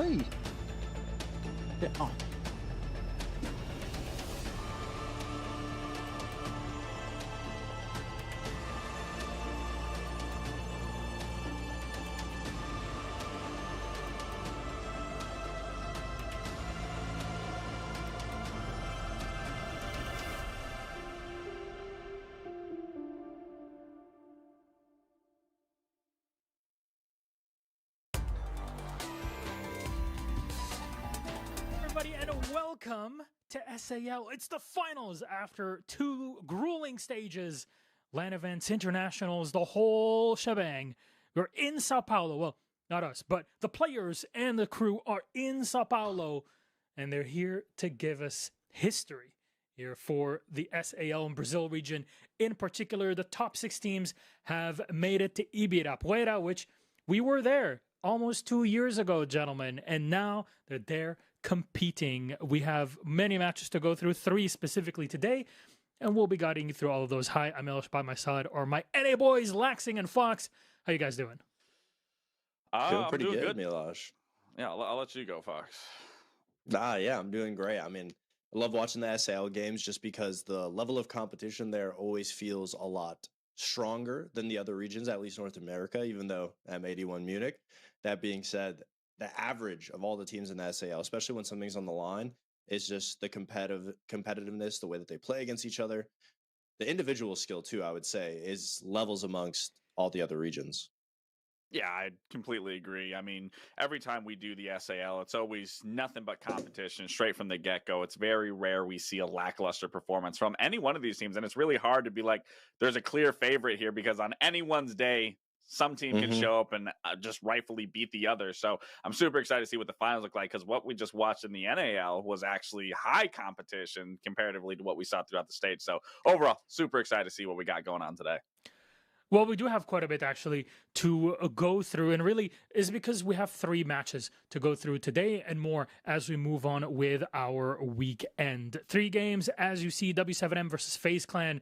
Hey. Yeah. Oh. Everybody, and welcome to SAL. It's the finals after 2 grueling stages, LAN events, internationals, the whole shebang. We're in Sao Paulo. Well, not us, but the players and the crew are in Sao Paulo, and they're here to give us history here for the SAL and Brazil region. In particular, the top 6 teams have made it to Ibirapuera, which we were there almost 2 years ago, gentlemen, and now they're there competing. We have many matches to go through, 3 specifically today, and we'll be guiding you through all of those. Hi, I'm Elish by my side, or my NA boys, Laxing and Fox. How you guys doing? Doing pretty doing good, Milosh. Yeah, I'll let you go, Fox. Yeah, I'm doing great. I mean, I love watching the SAL games just because the level of competition there always feels a lot stronger than the other regions, at least North America, even though I'm 81 Munich. That being said, the average of all the teams in the SAL, especially when something's on the line, is just the competitiveness, the way that they play against each other. The individual skill, too, I would say, is levels amongst all the other regions. Yeah, I completely agree. I mean, every time we do the SAL, it's always nothing but competition straight from the get-go. It's very rare we see a lackluster performance from any one of these teams, and it's really hard to be like, there's a clear favorite here, because on anyone's day, some team can show up and just rightfully beat the other. So I'm super excited to see what the finals look like, because what we just watched in the NAL was actually high competition comparatively to what we saw throughout the stage. So overall, super excited to see what we got going on today. Well, we do have quite a bit actually to go through, and really is because we have 3 matches to go through today and more as we move on with our weekend. 3 games, as you see, W7M versus FaZe Clan.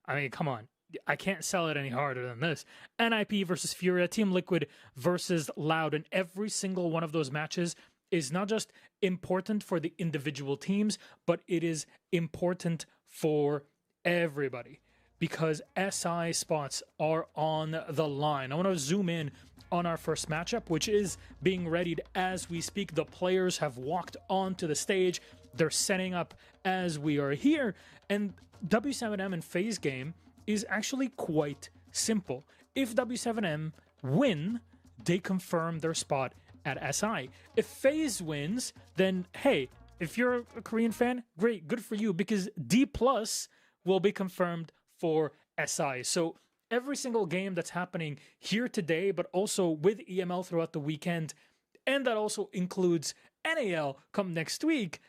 I mean, come on. I can't sell it any harder than this. NIP versus Furia, Team Liquid versus Loud, and every single one of those matches is not just important for the individual teams, but it is important for everybody, because SI spots are on the line. I want to zoom in on our first matchup, which is being readied as we speak. The players have walked onto the stage. They're setting up as we are here. And W7M and FaZe game is actually quite simple. If W7M win, they confirm their spot at SI. If FaZe wins, then hey, if you're a Korean fan, great, good for you, because D+ will be confirmed for SI. So every single game that's happening here today, but also with EML throughout the weekend, and that also includes NAL come next week,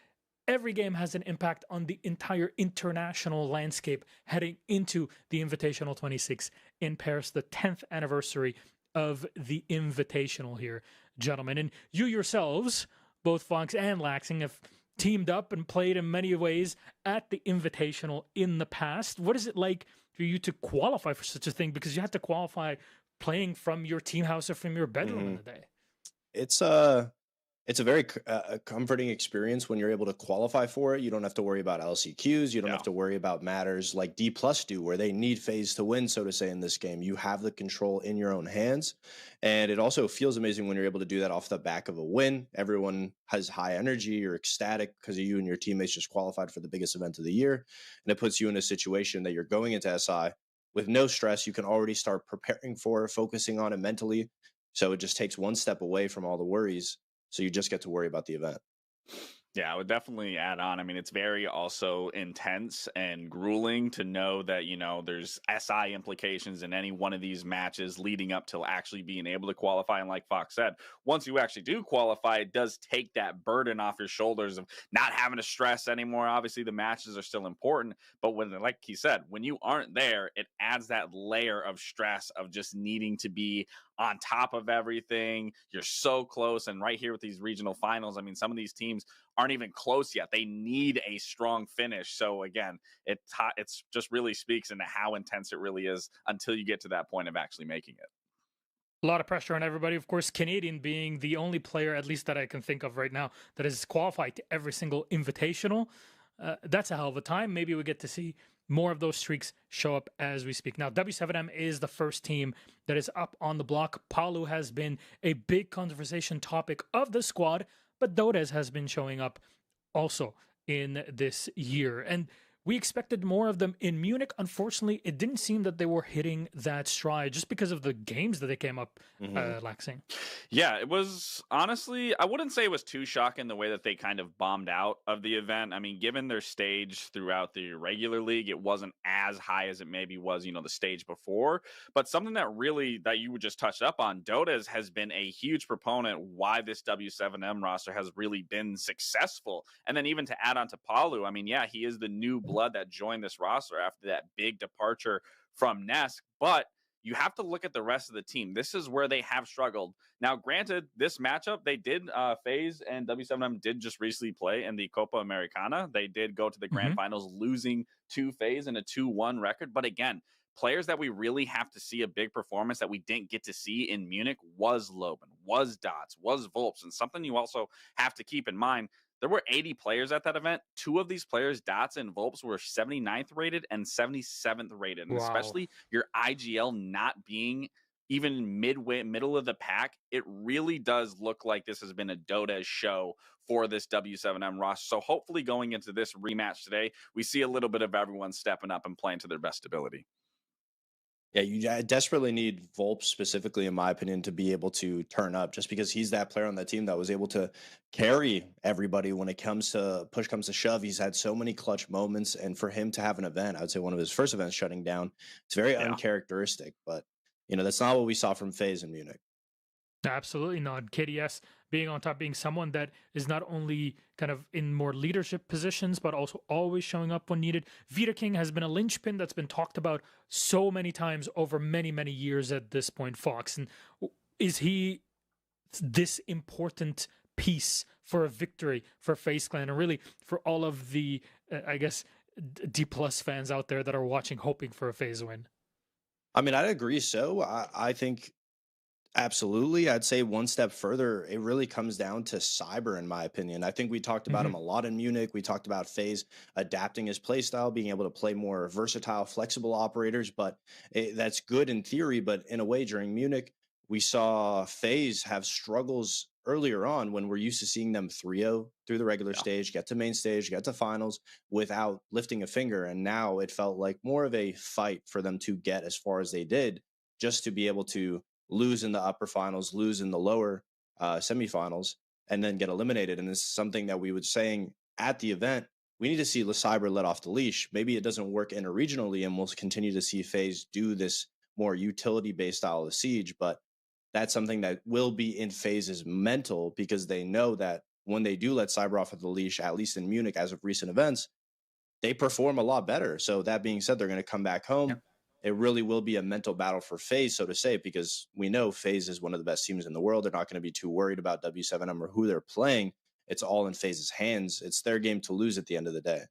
every game has an impact on the entire international landscape heading into the Invitational 26 in Paris, the 10th anniversary of the Invitational here, gentlemen. And you yourselves, both Fox and Laxing, have teamed up and played in many ways at the Invitational in the past. What is it like for you to qualify for such a thing? Because you have to qualify playing from your team house or from your bedroom in the day. It's a very comforting experience when you're able to qualify for it. You don't have to worry about LCQs. You don't have to worry about matters like D+ do, where they need FaZe to win, so to say, in this game. You have the control in your own hands. And it also feels amazing when you're able to do that off the back of a win. Everyone has high energy. You're ecstatic because you and your teammates just qualified for the biggest event of the year. And it puts you in a situation that you're going into SI with no stress. You can already start preparing for it, focusing on it mentally. So it just takes one step away from all the worries. So you just get to worry about the event. Yeah, I would definitely add on. I mean, it's very also intense and grueling to know that, you know, there's SI implications in any one of these matches leading up to actually being able to qualify. And like Fox said, once you actually do qualify, it does take that burden off your shoulders of not having to stress anymore. Obviously, the matches are still important, but when, like he said, when you aren't there, it adds that layer of stress of just needing to be on top of everything. You're so close. And right here with these regional finals, I mean, some of these teams aren't even close yet. They need a strong finish. So again, it's just really speaks into how intense it really is until you get to that point of actually making it. A lot of pressure on everybody. Of course, Canadian being the only player, at least that I can think of right now, that is qualified to every single invitational. That's a hell of a time. Maybe we get to see more of those streaks show up as we speak. Now, W7M is the first team that is up on the block. Palu has been a big conversation topic of the squad, but Dodes has been showing up also in this year. And we expected more of them in Munich. Unfortunately, it didn't seem that they were hitting that stride just because of the games that they came up laxing. Yeah, it was honestly, I wouldn't say it was too shocking the way that they kind of bombed out of the event. I mean, given their stage throughout the regular league, it wasn't as high as it maybe was, the stage before. But something that you would just touch up on, Dodes has been a huge proponent why this W7M roster has really been successful. And then even to add on to Palu, I mean, yeah, he is the new blood that joined this roster after that big departure from Nesk, but you have to look at the rest of the team. This is where they have struggled. Now, granted, this matchup, they did, FaZe and W7M did just recently play in the Copa Americana. They did go to the grand finals, losing to FaZe in a 2-1 record. But again, players that we really have to see a big performance that we didn't get to see in Munich was Loban, was Dots, was Volps. And something you also have to keep in mind, there were 80 players at that event. 2 of these players, Dots and Volps, were 79th rated and 77th rated. And especially your IGL not being even middle of the pack, it really does look like this has been a Dodes show for this W7M roster. So hopefully going into this rematch today, we see a little bit of everyone stepping up and playing to their best ability. Yeah, you desperately need Volp specifically, in my opinion, to be able to turn up, just because he's that player on that team that was able to carry everybody when it comes to push comes to shove. He's had so many clutch moments, and for him to have an event, I would say one of his first events shutting down, it's very uncharacteristic. But that's not what we saw from FaZe in Munich. Absolutely not. KDS being on top, being someone that is not only kind of in more leadership positions, but also always showing up when needed. Vita King has been a linchpin that's been talked about so many times over many, many years at this point, Fox. And is he this important piece for a victory for FaZe Clan, and really for all of the, I guess, D+ fans out there that are watching, hoping for a FaZe win? I mean, I'd agree. So I think absolutely. I'd say one step further, it really comes down to Cyber, in my opinion. I think we talked about him a lot in Munich. We talked about FaZe adapting his play style, being able to play more versatile, flexible operators. But that's good in theory. But in a way, during Munich, we saw FaZe have struggles earlier on when we're used to seeing them 3-0 through the regular stage, get to main stage, get to finals without lifting a finger. And now it felt like more of a fight for them to get as far as they did, just to be able to lose in the upper finals, lose in the lower semifinals, and then get eliminated. And this is something that we were saying at the event. We need to see Cyber let off the leash. Maybe it doesn't work interregionally, and we'll continue to see FaZe do this more utility-based style of siege. But that's something that will be in FaZe's mental, because they know that when they do let Cyber off of the leash, at least in Munich, as of recent events, they perform a lot better. So that being said, they're going to come back home. Yep. It really will be a mental battle for FaZe, so to say, because we know FaZe is one of the best teams in the world. They're not going to be too worried about W7M or who they're playing. It's all in FaZe's hands. It's their game to lose at the end of the day.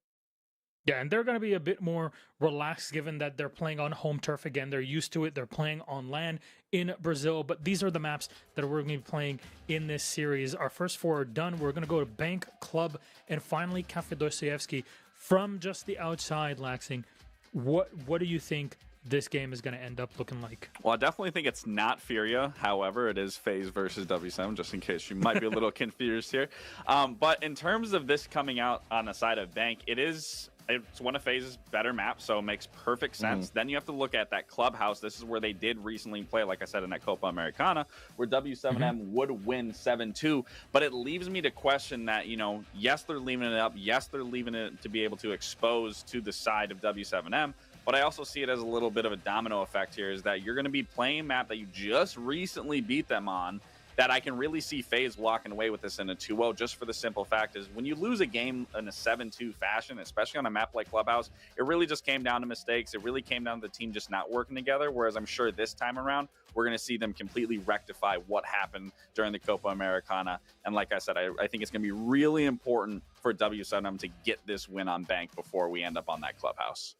Yeah, and they're going to be a bit more relaxed given that they're playing on home turf again. They're used to it. They're playing on land in Brazil. But these are the maps that we're going to be playing in this series. Our first 4 are done. We're going to go to Bank, Club, and finally Kafe Dostoevsky. From just the outside, Laxing, what do you think this game is going to end up looking like? Well, I definitely think it's not Furia. However, it is FaZe versus W7, just in case you might be a little confused here. But in terms of this coming out on the side of Bank, it's one of FaZe's better maps, so it makes perfect sense. Then you have to look at that Clubhouse. This is where they did recently play, like I said, in that Copa Americana, where W7M would win 7-2. But it leaves me to question that, yes, they're leaving it up. Yes, they're leaving it to be able to expose to the side of W7M. But I also see it as a little bit of a domino effect here, is that you're going to be playing a map that you just recently beat them on, that I can really see FaZe walking away with this in a 2-0, just for the simple fact is when you lose a game in a 7-2 fashion, especially on a map like Clubhouse, it really just came down to mistakes. It really came down to the team just not working together, whereas I'm sure this time around, we're going to see them completely rectify what happened during the Copa Americana. And like I said, I think it's going to be really important for W7M to get this win on Bank before we end up on that Clubhouse.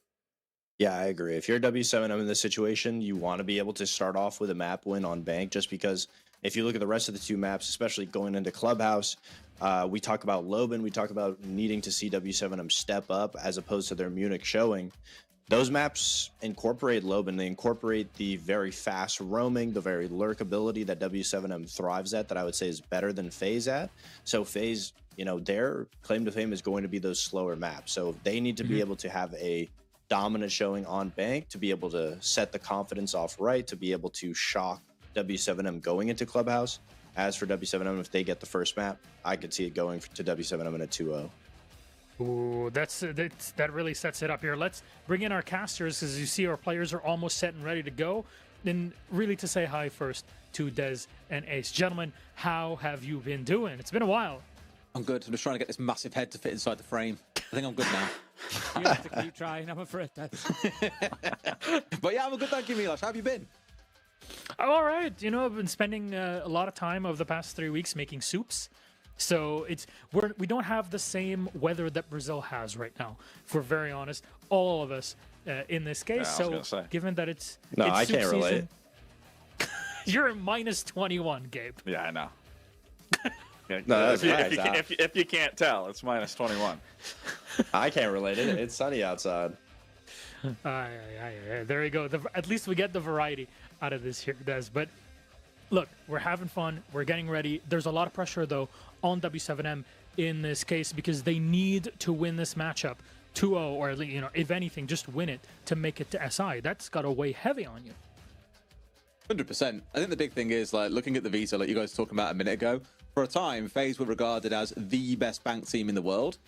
Yeah, I agree. If you're W7M in this situation, you want to be able to start off with a map win on Bank, just because if you look at the rest of the 2 maps, especially going into Clubhouse, we talk about Loban, we talk about needing to see W7M step up as opposed to their Munich showing. Those maps incorporate Loban. They incorporate the very fast roaming, the very lurk ability that W7M thrives at, that I would say is better than FaZe at. So FaZe, you know, their claim to fame is going to be those slower maps. So they need to be able to have a dominant showing on Bank to be able to set the confidence off right, to be able to shock W7M going into Clubhouse. As for W7M, if they get the first map, I could see it going to W7M in a 2-0. Ooh, that really sets it up here. Let's bring in our casters, because you see our players are almost set and ready to go. And really to say hi first to Dez and Ace. Gentlemen, how have you been doing? It's been a while. I'm good. I'm just trying to get this massive head to fit inside the frame. I think I'm good now. You have to keep trying, I'm afraid. But yeah, I'm good. Thank you, Milosh. How have you been? I'm all right. You know, I've been spending a lot of time over the past 3 weeks making soups. So we don't have the same weather that Brazil has right now, if we're very honest. All of us in this case. Yeah, so given that it's I soup can't relate. season, you're at minus 21, Gabe. Yeah, I know. Yeah, No, if, that's you, nice. if you can't tell, it's minus 21. I can't relate it. It's sunny outside. There you go. At least we get the variety out of this here, Des. But look, we're having fun. We're getting ready. There's a lot of pressure, though, on W7M in this case, because they need to win this matchup 2-0, or at least, you know, if anything, just win it to make it to SI. That's got to weigh heavy on you. 100%. I think the big thing is, like, looking at the Visa, like you guys were talking about a minute ago, for a time, FaZe were regarded as the best Bank team in the world.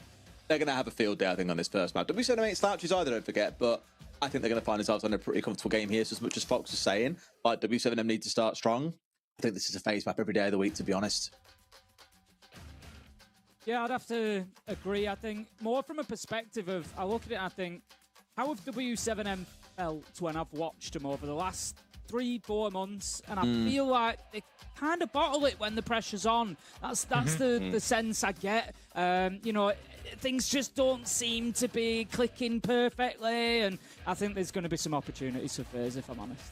They're going to have a field day, I think, on this first map. W7M ain't slouches either, don't forget, but I think they're going to find themselves on a pretty comfortable game here. So as much as Fox is saying, like, W7M need to start strong, I think this is a FaZe map every day of the week, to be honest. Yeah, I'd have to agree. I think more from a perspective of, I look at it, I think, how have W7M felt when I've watched them over the last 3-4 months, and I feel like they kind of bottle it when the pressure's on. That's the sense I get. You know, things just don't seem to be clicking perfectly, and I think there's going to be some opportunities for FaZe, if I'm honest.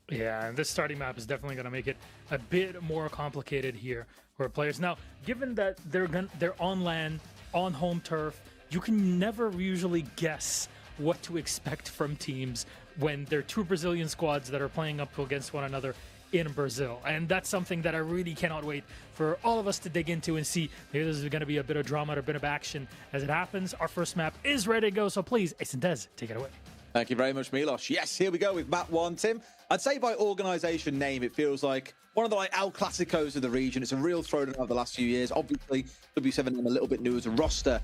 Yeah, and this starting map is definitely going to make it a bit more complicated here for players. Now, given that they're on land, on home turf, you can never usually guess what to expect from teams when they're 2 Brazilian squads that are playing up against one another in Brazil. And that's something that I really cannot wait for all of us to dig into and see. Maybe there's going to be a bit of drama or a bit of action as it happens. Our first map is ready to go, so please, Ace and Dez, take it away. Thank you very much, Milosh. Yes, here we go with map 1, Tim. I'd say by organisation name, it feels like one of the like El Clasicos of the region. It's a real throwdown over the last few years. Obviously, W7M a little bit new as a roster.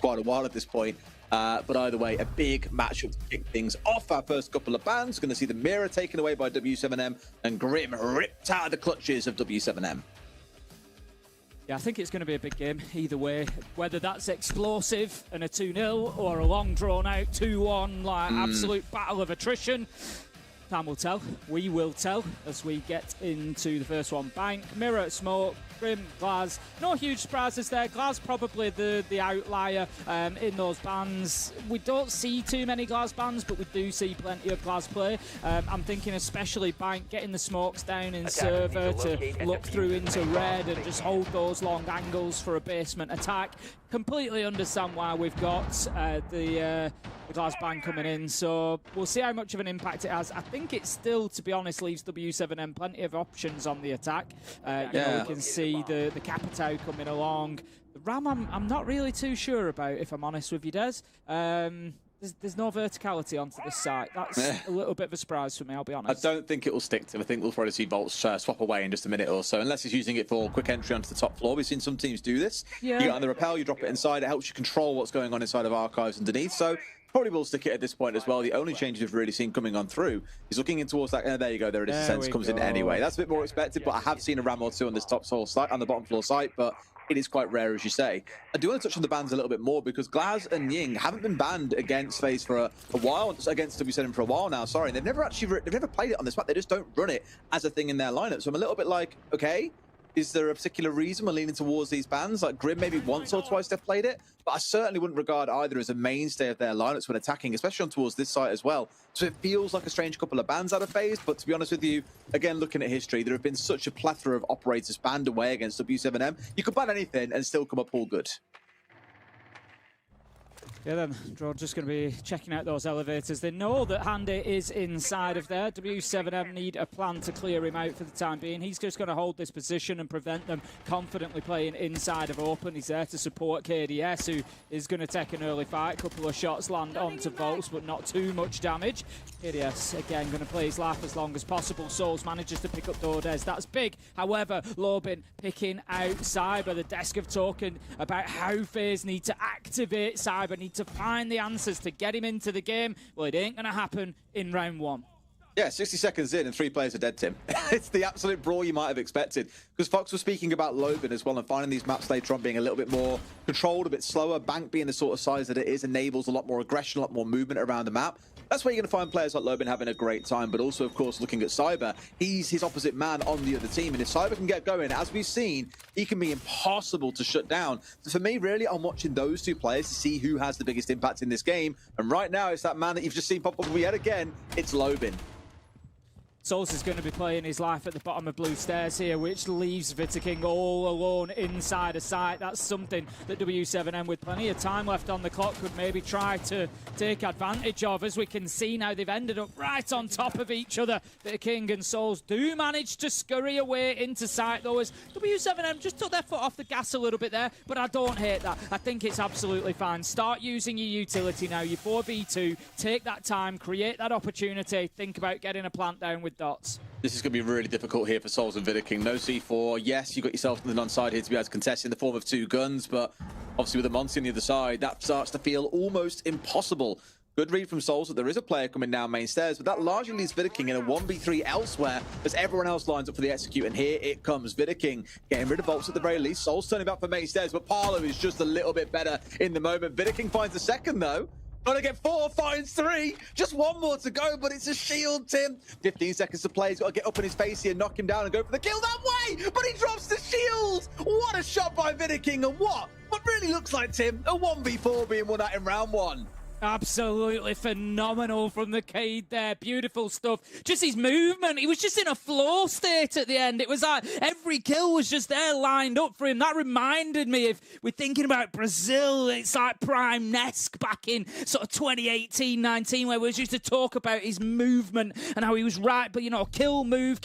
Quite a while at this point. But either way, a big matchup to kick things off. Our first couple of bans. Going to see the mirror taken away by W7M and Grim ripped out of the clutches of W7M. Yeah, I think it's going to be a big game either way. Whether that's explosive and a 2-0 or a long drawn-out 2-1, like absolute battle of attrition. Time will tell. We will tell as we get into the first one. Bank, Mirror, Smoke, Grim, Glaz. No huge surprises there. Glaz probably the outlier in those bans. We don't see too many Glaz bans, but we do see plenty of Glaz play. I'm thinking especially Bank getting the smokes down in server to look through into red and just hold those long angles for a basement attack. Completely understand why we've got the Glaz ban coming in, so we'll see how much of an impact it has. I think it still, to be honest, leaves W7M plenty of options on the attack. You know, we can see the Capitao coming along. The Ram, I'm not really too sure about, if I'm honest with you, Des. There's no verticality onto this site. That's a little bit of a surprise for me, I'll be honest. I don't think it will stick to him. I think we'll probably see Volts swap away in just a minute or so, unless he's using it for quick entry onto the top floor. We've seen some teams do this. Yeah. You get on the rappel, you drop it inside. It helps you control what's going on inside of archives underneath. So probably will stick it at this point as well. The only changes we've really seen coming on through is looking in towards that. There you go. There it is. The sense comes in anyway. That's a bit more expected, but I have seen a ram or two on this top floor site, on the bottom floor site, but it is quite rare, as you say. I do want to touch on the bans a little bit more because Glaz and Ying haven't been banned against FaZe for a while, against W7 for a while now. Sorry, they've never played it on this map. They just don't run it as a thing in their lineup. So I'm a little bit like, okay, Is there a particular reason we're leaning towards these bans? Like Grim maybe once or twice they've played it, but I certainly wouldn't regard either as a mainstay of their lineups when attacking, especially on towards this site as well. So it feels like a strange couple of bans out of phase, but to be honest with you, again, looking at history, there have been such a plethora of operators banned away against W7M. You could ban anything and still come up all good. Yeah, then Draw just going to be checking out those elevators. They know that Handy is inside of there. W7M need a plan to clear him out for the time being. He's just going to hold this position and prevent them confidently playing inside of open. He's there to support KDS, who is going to take an early fight. A couple of shots land onto Volts, but not too much damage. KDS, again, going to play his life as long as possible. Souls manages to pick up Dordes. That's big. However, Lobin picking out Cyber. The desk of talking about how FaZe need to activate Cyber, need to find the answers to get him into the game. Well, it ain't going to happen in round one. Yeah, 60 seconds in and 3 players are dead, Tim. It's the absolute brawl you might have expected. Because Fox was speaking about Logan as well and finding these maps later on being a little bit more controlled, a bit slower. Bank being the sort of size that it is enables a lot more aggression, a lot more movement around the map. That's where you're going to find players like Logan having a great time, but also, of course, looking at Cyber, he's his opposite man on the other team. And if Cyber can get going, as we've seen, he can be impossible to shut down. So for me, really, I'm watching those two players to see who has the biggest impact in this game. And right now, it's that man that you've just seen pop up yet again. It's Logan. Souls is going to be playing his life at the bottom of blue stairs here, which leaves King all alone inside a site. That's something that W7M, with plenty of time left on the clock, could maybe try to take advantage of. As we can see now, they've ended up right on top of each other. King and Souls do manage to scurry away into site, though, as W7M just took their foot off the gas a little bit there, but I don't hate that. I think it's absolutely fine. Start using your utility now, your 4v2, take that time, create that opportunity, think about getting a plant down with dots. This is going to be really difficult here for Souls and King. No C4. Yes, you got yourself on the side here to be able to contest in the form of 2 guns, but obviously with the Monty on the other side, that starts to feel almost impossible. Good read from Souls that there is a player coming down main stairs, but that largely leaves King in a 1v3 elsewhere as everyone else lines up for the execute, and here it comes. King getting rid of Volts at the very least. Souls turning back for main stairs, but Parlo is just a little bit better in the moment. King finds the second, though. Gonna get 4, finds 3. Just 1 more to go, but it's a shield, Tim. 15 seconds to play. He's got to get up in his face here, knock him down, and go for the kill that way. But he drops the shield. What a shot by King, and what really looks like, Tim, a 1v4 being won out in round 1. Absolutely phenomenal from the Cade there. Beautiful stuff. Just his movement. He was just in a flow state at the end. It was like every kill was just there lined up for him. That reminded me, if we're thinking about Brazil, it's like Prime-esque back in sort of 2018-19, where we used to talk about his movement and how he was right, but, you know, kill, move,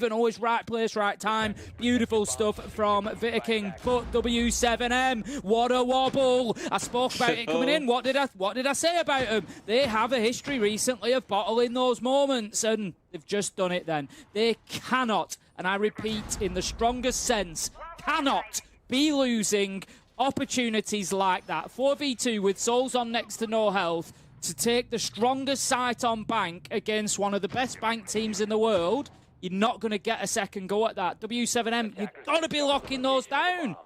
and always right place, right time. Beautiful stuff from King. But W7M, what a wobble. I spoke about it coming in. What did I say about them? They have a history recently of bottling those moments, and they've just done it then. They cannot, and I repeat in the strongest sense, cannot be losing opportunities like that. 4v2 with Souls on next to no health to take the strongest site on bank against one of the best bank teams in the world. You're not going to get a second go at that. W7M, you've got to be locking those down.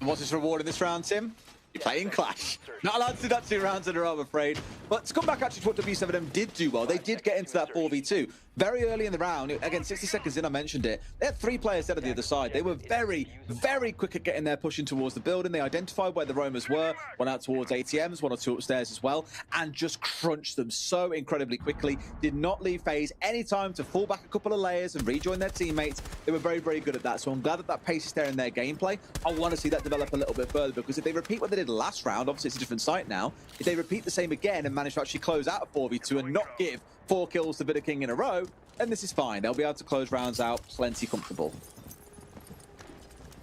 What's his reward in this round, Tim? You're playing Clash. Not allowed to do that 2 rounds in a row, I'm afraid. But to come back actually to what W7M did do well, they did get into that 4v2. Very early in the round, again, 60 seconds in, I mentioned it, they had 3 players dead on the other side. They were very, very quick at getting there, pushing towards the building. They identified where the roamers were, went out towards ATMs, 1 or 2 upstairs as well, and just crunched them so incredibly quickly. Did not leave FaZe any time to fall back a couple of layers and rejoin their teammates. They were very, very good at that. So I'm glad that that pace is there in their gameplay. I want to see that develop a little bit further, because if they repeat what they did last round, obviously it's a different site now, if they repeat the same again and manage to actually close out a 4v2 and not give 4 kills to King in a row, then this is fine. They'll be able to close rounds out plenty comfortable.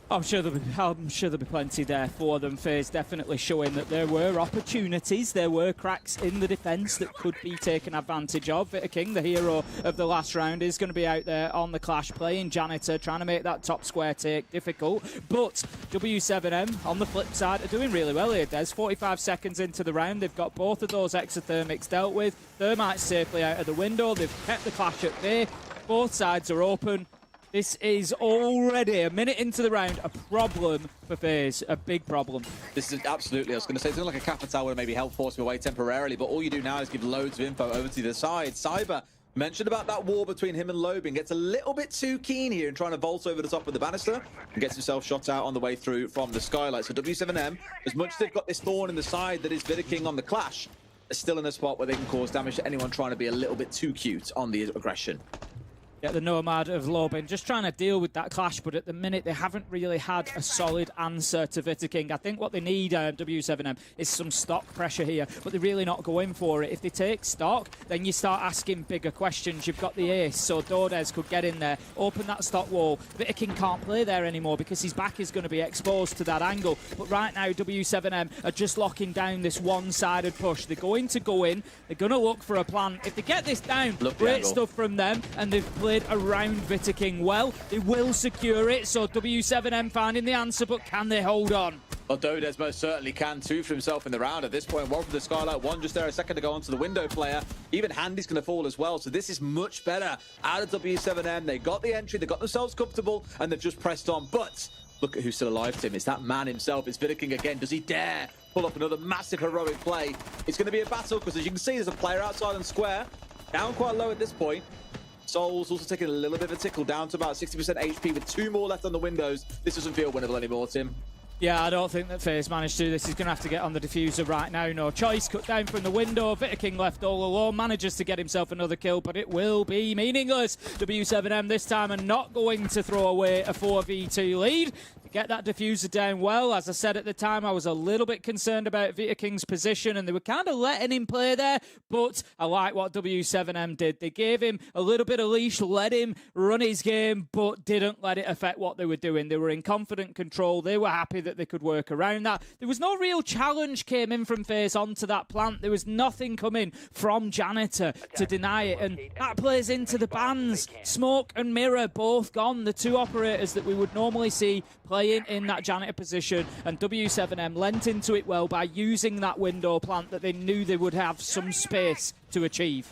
I'm sure there'll be plenty there for them. FaZe definitely showing that there were opportunities, there were cracks in the defence that could be taken advantage of. King, the hero of the last round, is going to be out there on the Clash playing janitor, trying to make that top square take difficult. But W7M, on the flip side, are doing really well here, Des. 45 seconds into the round, they've got both of those exothermics dealt with. Thermite's safely out of the window. They've kept the Clash at bay. Both sides are open. This is already, a minute into the round, a problem for FaZe, a big problem. This is absolutely, I was going to say, something like a Kafe tower would maybe help force him away temporarily, but all you do now is give loads of info over to the side. Cyber Mentioned about that war between him and Lobin. Gets a little bit too keen here and trying to vault over the top of the banister and gets himself shot out on the way through from the skylight. So W7M, as much as they've got this thorn in the side that is Vidaking on the Clash, they're still in a spot where they can cause damage to anyone trying to be a little bit too cute on the aggression. Yeah, the Nomad of Lobin just trying to deal with that clash, but at the minute they haven't really had a solid answer to Vidaking. I think what they need, W7M, is some stock pressure here, but they're really not going for it. If they take stock, then you start asking bigger questions. You've got the ace, so Dordez could get in there, open that stock wall. Vidaking can't play there anymore because his back is going to be exposed to that angle. But right now, W7M are just locking down this one-sided push. They're going to go in, they're going to look for a plan. If they get this down, great stuff from them, and they've played around Vidaking well. They will secure it, so W7M finding the answer, but can they hold on? Well, Dodez most certainly can, two for himself in the round at this point. One from the skylight, one just there a second to go onto the window player. Even Handy's going to fall as well, so this is much better out of W7M. They got the entry, they got themselves comfortable, and they've just pressed on. But look at who's still alive, Tim. It's that man himself. It's Vidaking again. Does he dare pull up another massive heroic play? It's going to be a battle, because as you can see, there's a player outside on square. Down quite low at this point. Soul's also taking a little bit of a tickle, down to about 60% HP with 2 more left on the windows. This doesn't feel winnable anymore, Tim. Yeah, I don't think that FaZe managed to. This is going to have to get on the diffuser right now. No choice. Cut down from the window. Vidaking left all alone. Manages to get himself another kill, but it will be meaningless. W7M this time are not going to throw away a 4v2 lead. Get that diffuser down well. As I said at the time, I was a little bit concerned about Vitaking's position, and they were kind of letting him play there, but I like what W7M did. They gave him a little bit of leash, let him run his game, but didn't let it affect what they were doing. They were in confident control. They were happy that they could work around that. There was no real challenge came in from FaZe onto that plant. There was nothing coming from Janitor to deny it, and that plays into the bans. Smoke and Mirror both gone. The two operators that we would normally see playing in that Janitor position, and W7M lent into it well by using that window plant that they knew they would have some space to achieve.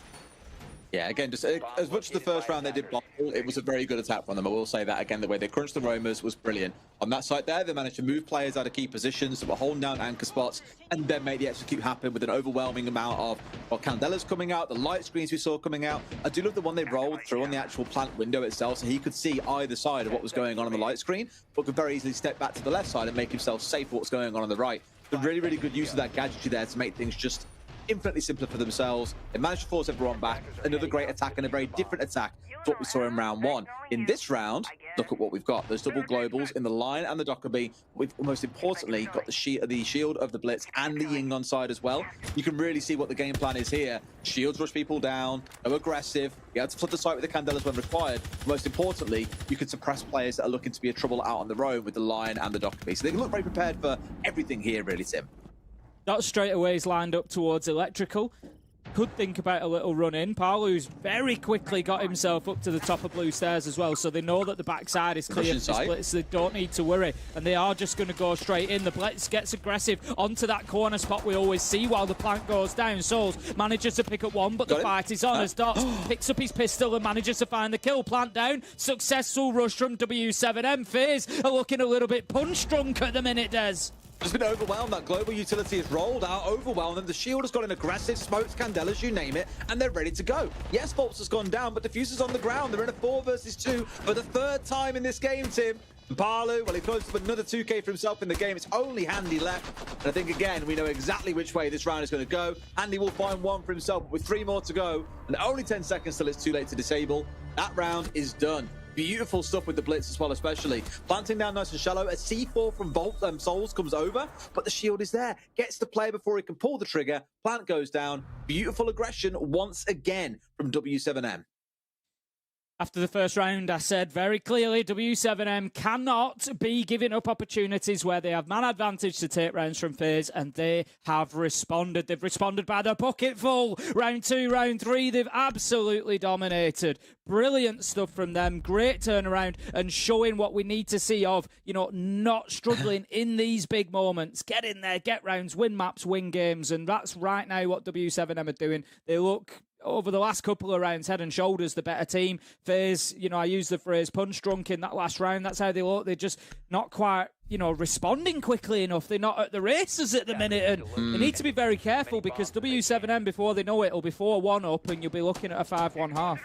Yeah, again, just as much as the first round they did block, it was a very good attack from them. I will say that again, the way they crunched the roamers was brilliant. On that side there, they managed to move players out of key positions that were holding down anchor spots and then make the execute happen with an overwhelming amount of Candelas coming out, the light screens we saw coming out. I do love the one they rolled through on the actual plant window itself, so he could see either side of what was going on the light screen, but could very easily step back to the left side and make himself safe for what's going on the right. The really, really good use of that gadgetry there to make things just infinitely simpler for themselves. They managed to force everyone back. Another great attack and a very different attack to what we saw in round one. In this round, look at what we've got. Those double globals in the line and the Dockerby. We've most importantly got the shield of the Blitz and the Ying on side as well. You can really see what the game plan is here. Shields rush people down, go aggressive, you have to flood the site with the Candelas when required. Most importantly, you can suppress players that are looking to be a trouble out on the road with the line and the Dockerby. So they look very prepared for everything here, really, Tim. That straight away is lined up towards Electrical. Could think about a little run in. Paolu's very quickly got himself up to the top of blue stairs as well, so they know that the backside is clear for the Blitz. They don't need to worry, and they are just going to go straight in. The Blitz gets aggressive onto that corner spot we always see while the plant goes down. Souls manages to pick up one, but the fight is on as Dots picks up his pistol and manages to find the kill. Plant down. Successful rush from W7M. FaZe are looking a little bit punch drunk at the minute, Des. Just been overwhelmed. That global utility is rolled out, overwhelmed, and the shield has got an aggressive, smokes, Candelas, you name it, and they're ready to go. Yes, Bolts has gone down, but Diffuser's on the ground. They're in a 4 versus 2 for the 3rd time in this game, Tim. And Palu, well, he closes up another 2K for himself in the game. It's only Handy left. And I think, again, we know exactly which way this round is going to go. Handy will find one for himself, but with 3 more to go, and only 10 seconds till it's too late to disable, that round is done. Beautiful stuff with the Blitz as well, especially. Planting down nice and shallow. A C4 from Souls comes over, but the shield is there. Gets the player before he can pull the trigger. Plant goes down. Beautiful aggression once again from W7M. After the first round, I said very clearly W7M cannot be giving up opportunities where they have man advantage to take rounds from FaZe, and they have responded. They've responded by the bucket full. Round 2, round 3, they've absolutely dominated. Brilliant stuff from them. Great turnaround and showing what we need to see of, not struggling in these big moments. Get in there, get rounds, win maps, win games, and that's right now what W7M are doing. They look, over the last couple of rounds, head and shoulders the better team. FaZe, I use the phrase punch drunk in that last round. That's how they look. They're just not quite you know, responding quickly enough. They're not at the races at the minute, and they need to be very careful because W7M, before they know it, will be 4-1 up, and you'll be looking at a 5-1 half.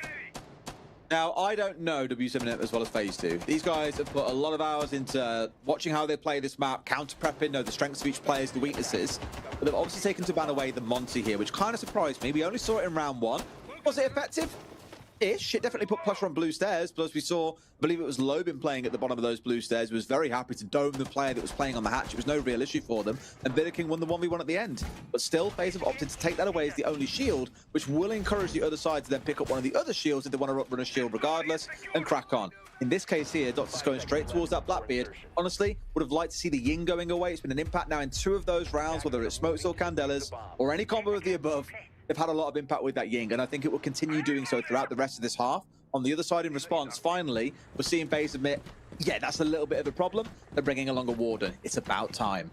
Now, I don't know W7M as well as FaZe do. These guys have put a lot of hours into watching how they play this map, counter-prepping, know the strengths of each player, the weaknesses. But they've obviously taken to ban away the Monty here, which kind of surprised me. We only saw it in round 1. Was it effective? Ish. It definitely put pressure on blue stairs, but as we saw, I believe it was Lobin playing at the bottom of those blue stairs. He was very happy to dome the player that was playing on the hatch. It was no real issue for them, and King won the 1v1 at the end. But still, FaZe have opted to take that away as the only shield, which will encourage the other side to then pick up one of the other shields if they want to run a shield regardless, and crack on. In this case here, Doctor's going straight towards that Blackbeard. Honestly, would have liked to see the Ying going away. It's been an impact now in 2 of those rounds, whether it's smokes or candelas, or any combo of the above. They've had a lot of impact with that Ying, and I think it will continue doing so throughout the rest of this half. On the other side, in response, finally, we're seeing FaZe admit, yeah, that's a little bit of a problem. They're bringing along a Warden. It's about time.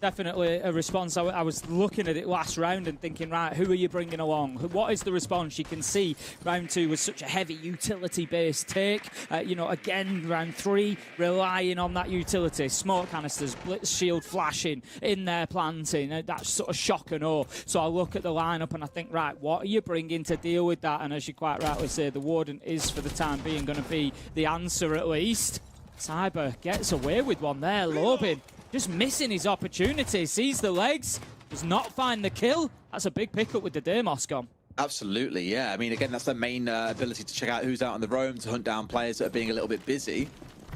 Definitely a response. I was looking at it last round and thinking, right, who are you bringing along? What is the response? You can see round 2 was such a heavy utility-based take. You know, again, round 3, relying on that utility. Smoke canisters, blitz shield flashing, in there planting. That's sort of shock and awe. So I look at the lineup and I think, right, what are you bringing to deal with that? And as you quite rightly say, the Warden is, for the time being, going to be the answer at least. Cyber gets away with one there. Lobin just missing his opportunity, sees the legs, does not find the kill. That's a big pickup with the Deimos gone. Absolutely, yeah. I mean, again, that's their main ability to check out who's out on the roam, to hunt down players that are being a little bit busy.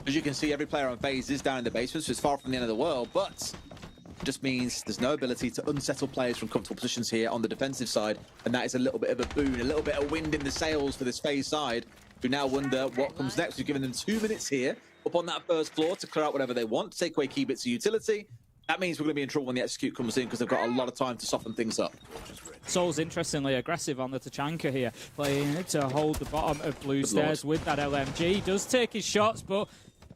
As you can see, every player on FaZe is down in the basement, so it's far from the end of the world, but it just means there's no ability to unsettle players from comfortable positions here on the defensive side, and that is a little bit of a boon, a little bit of wind in the sails for this FaZe side, who now wonder what comes next. We've given them 2 minutes here up on that first floor to clear out whatever they want, take away key bits of utility. That means we're going to be in trouble when the execute comes in, because they've got a lot of time to soften things up. Soul's interestingly aggressive on the Tachanka here, playing to hold the bottom of blue stairs with that LMG. Does take his shots, but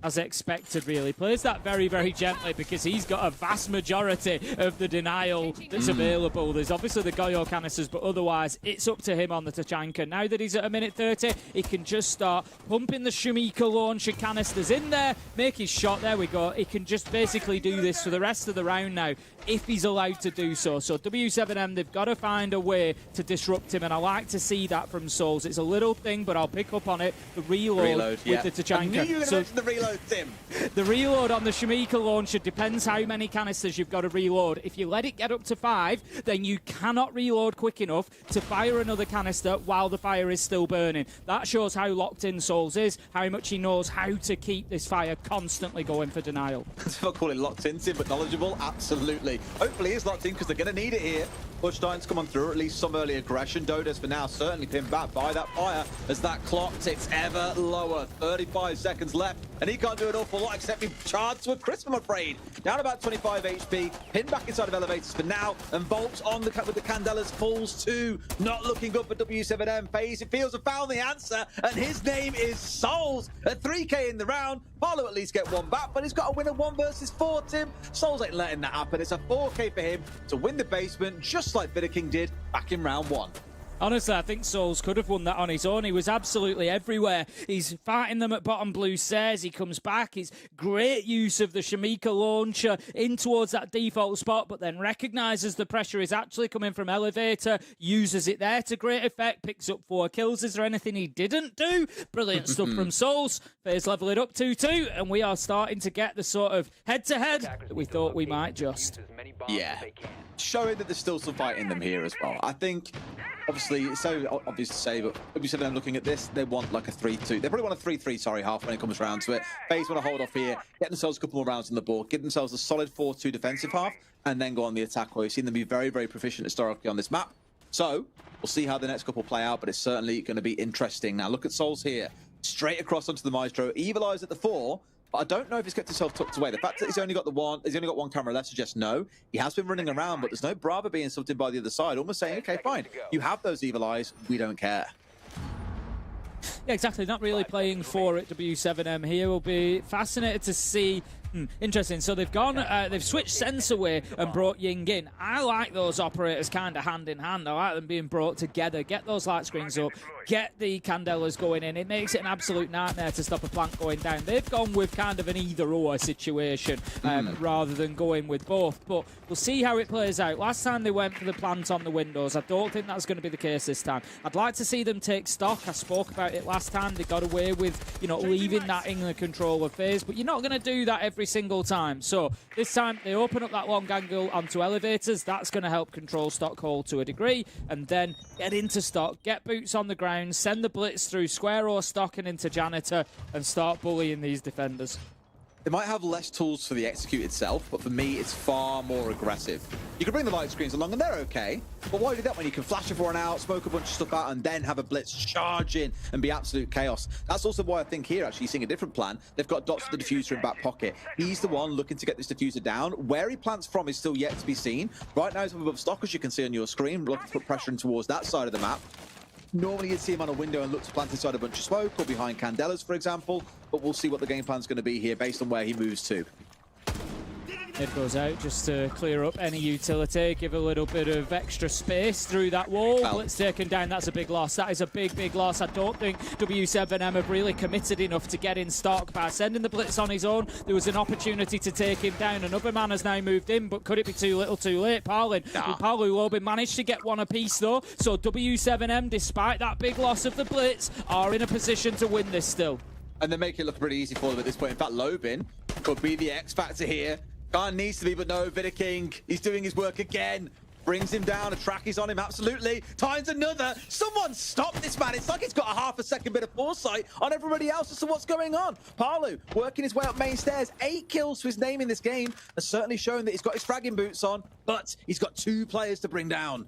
as expected, really. Plays that very, very gently because he's got a vast majority of the denial that's available. There's obviously the Goyo canisters, but otherwise it's up to him on the Tachanka. Now that he's at a minute 30, he can just start pumping the Shumika launcher canisters in there, make his shot. There we go. He can just basically do this for the rest of the round now, if he's allowed to do so. So W7M, they've got to find a way to disrupt him, and I like to see that from Souls. It's a little thing, but I'll pick up on it. The reload with the Tachanka. I knew you were going to mention the reload, Tim. The reload on the Shumika launcher depends how many canisters you've got to reload. If you let it get up to 5, then you cannot reload quick enough to fire another canister while the fire is still burning. That shows how locked in Souls is, how much he knows how to keep this fire constantly going for denial. I'll call it locked in, Tim, but knowledgeable? Absolutely. Hopefully he's locked in, because they're going to need it here. Bush starting to come on through, or at least some early aggression. Dodos for now certainly pinned back by that fire as that clock ticks ever lower. 35 seconds left, and he can't do an awful lot except be charged with Crisp, I'm afraid. Down about 25 HP, pinned back inside of elevators for now, and Volts on the with the Candelas falls too. Not looking good for W7M. FaZe, it feels, have found the answer, and his name is Souls. At 3k in the round, Paulo at least get one back, but he's got to win a 1 versus 4, Tim. Souls ain't letting that happen. It's a 4k for him to win the basement, just like King did back in round 1. Honestly, I think Souls could have won that on his own. He was absolutely everywhere. He's fighting them at bottom blue stairs. He comes back. He's great use of the Shumika launcher in towards that default spot, but then recognises the pressure is actually coming from elevator, uses it there to great effect, picks up 4 kills. Is there anything he didn't do? Brilliant stuff from Souls. FaZe level it up 2-2, and we are starting to get the sort of head-to-head that we thought we might just. Yeah. Showing that there's still some fight in them here as well. I think, obviously, it's so obvious to say, but W7M looking at this, they want like a 3-2. They probably want a 3-3, half when it comes around to it. FaZe want to hold off here, get themselves a couple more rounds on the board, give themselves a solid 4-2 defensive half, and then go on the attack. Well, you've seen them be very, very proficient historically on this map. So, we'll see how the next couple play out, but it's certainly going to be interesting. Now, look at Souls here. Straight across onto the Maestro. Evil Eyes at the 4. But I don't know if he's kept himself tucked away. The fact that he's only got one camera left suggests no. He has been running around, but there's no Brava being subbed in by the other side, almost saying, okay, fine. You have those Evil Eyes. We don't care. Yeah, exactly. Not really playing for it, W7M here. We'll be fascinated to see Interesting. So they've gone, they've switched Sense away and brought Ying in. I like those operators kind of hand in hand. I like them being brought together. Get those light screens up, get the Candelas going in. It makes it an absolute nightmare to stop a plant going down. They've gone with kind of an either-or situation rather than going with both. But we'll see how it plays out. Last time they went for the plant on the windows. I don't think that's going to be the case this time. I'd like to see them take stock. I spoke about it last time. They got away with, you know, leaving that in the control of phase. But you're not going to do that every single time. So this time they open up that long angle onto elevators. That's going to help control stock hold to a degree, and then get into stock, get boots on the ground, send the blitz through square or stock and into janitor, and start bullying these defenders. They might have less tools for the execute itself, but for me, it's far more aggressive. You can bring the light screens along, and they're okay, but why do that when you can flash everyone out, smoke a bunch of stuff out, and then have a blitz charge in and be absolute chaos? That's also why I think here, actually, seeing a different plan. They've got Dots with the diffuser in back pocket. He's the one looking to get this diffuser down. Where he plants from is still yet to be seen. Right now, he's above stock, as you can see on your screen, looking to put pressure in towards that side of the map. Normally you'd see him on a window and look to plant inside a bunch of smoke or behind Candelas, for example, but we'll see what the game plan's going to be here based on where he moves to. It goes out just to clear up any utility, give a little bit of extra space through that wall. Blitz taken down, that's a big loss. That is a big, big loss. I don't think W7M have really committed enough to get in stock by sending the blitz on his own. There was an opportunity to take him down. Another man has now moved in, but could it be too little too late? Parlin. Palu Lobin managed to get one apiece though, so W7M, despite that big loss of the blitz, are in a position to win this still. And they make it look pretty easy for them at this point. In fact, Lobin could be the X factor here. Khan needs to be, but no, Vidaking, he's doing his work again. Brings him down, a track is on him, absolutely. Times another. Someone stop this man. It's like he's got a half a second bit of foresight on everybody else as to what's going on. Palu working his way up main stairs. 8 kills to his name in this game. Has certainly shown that he's got his fragging boots on, but he's got 2 players to bring down.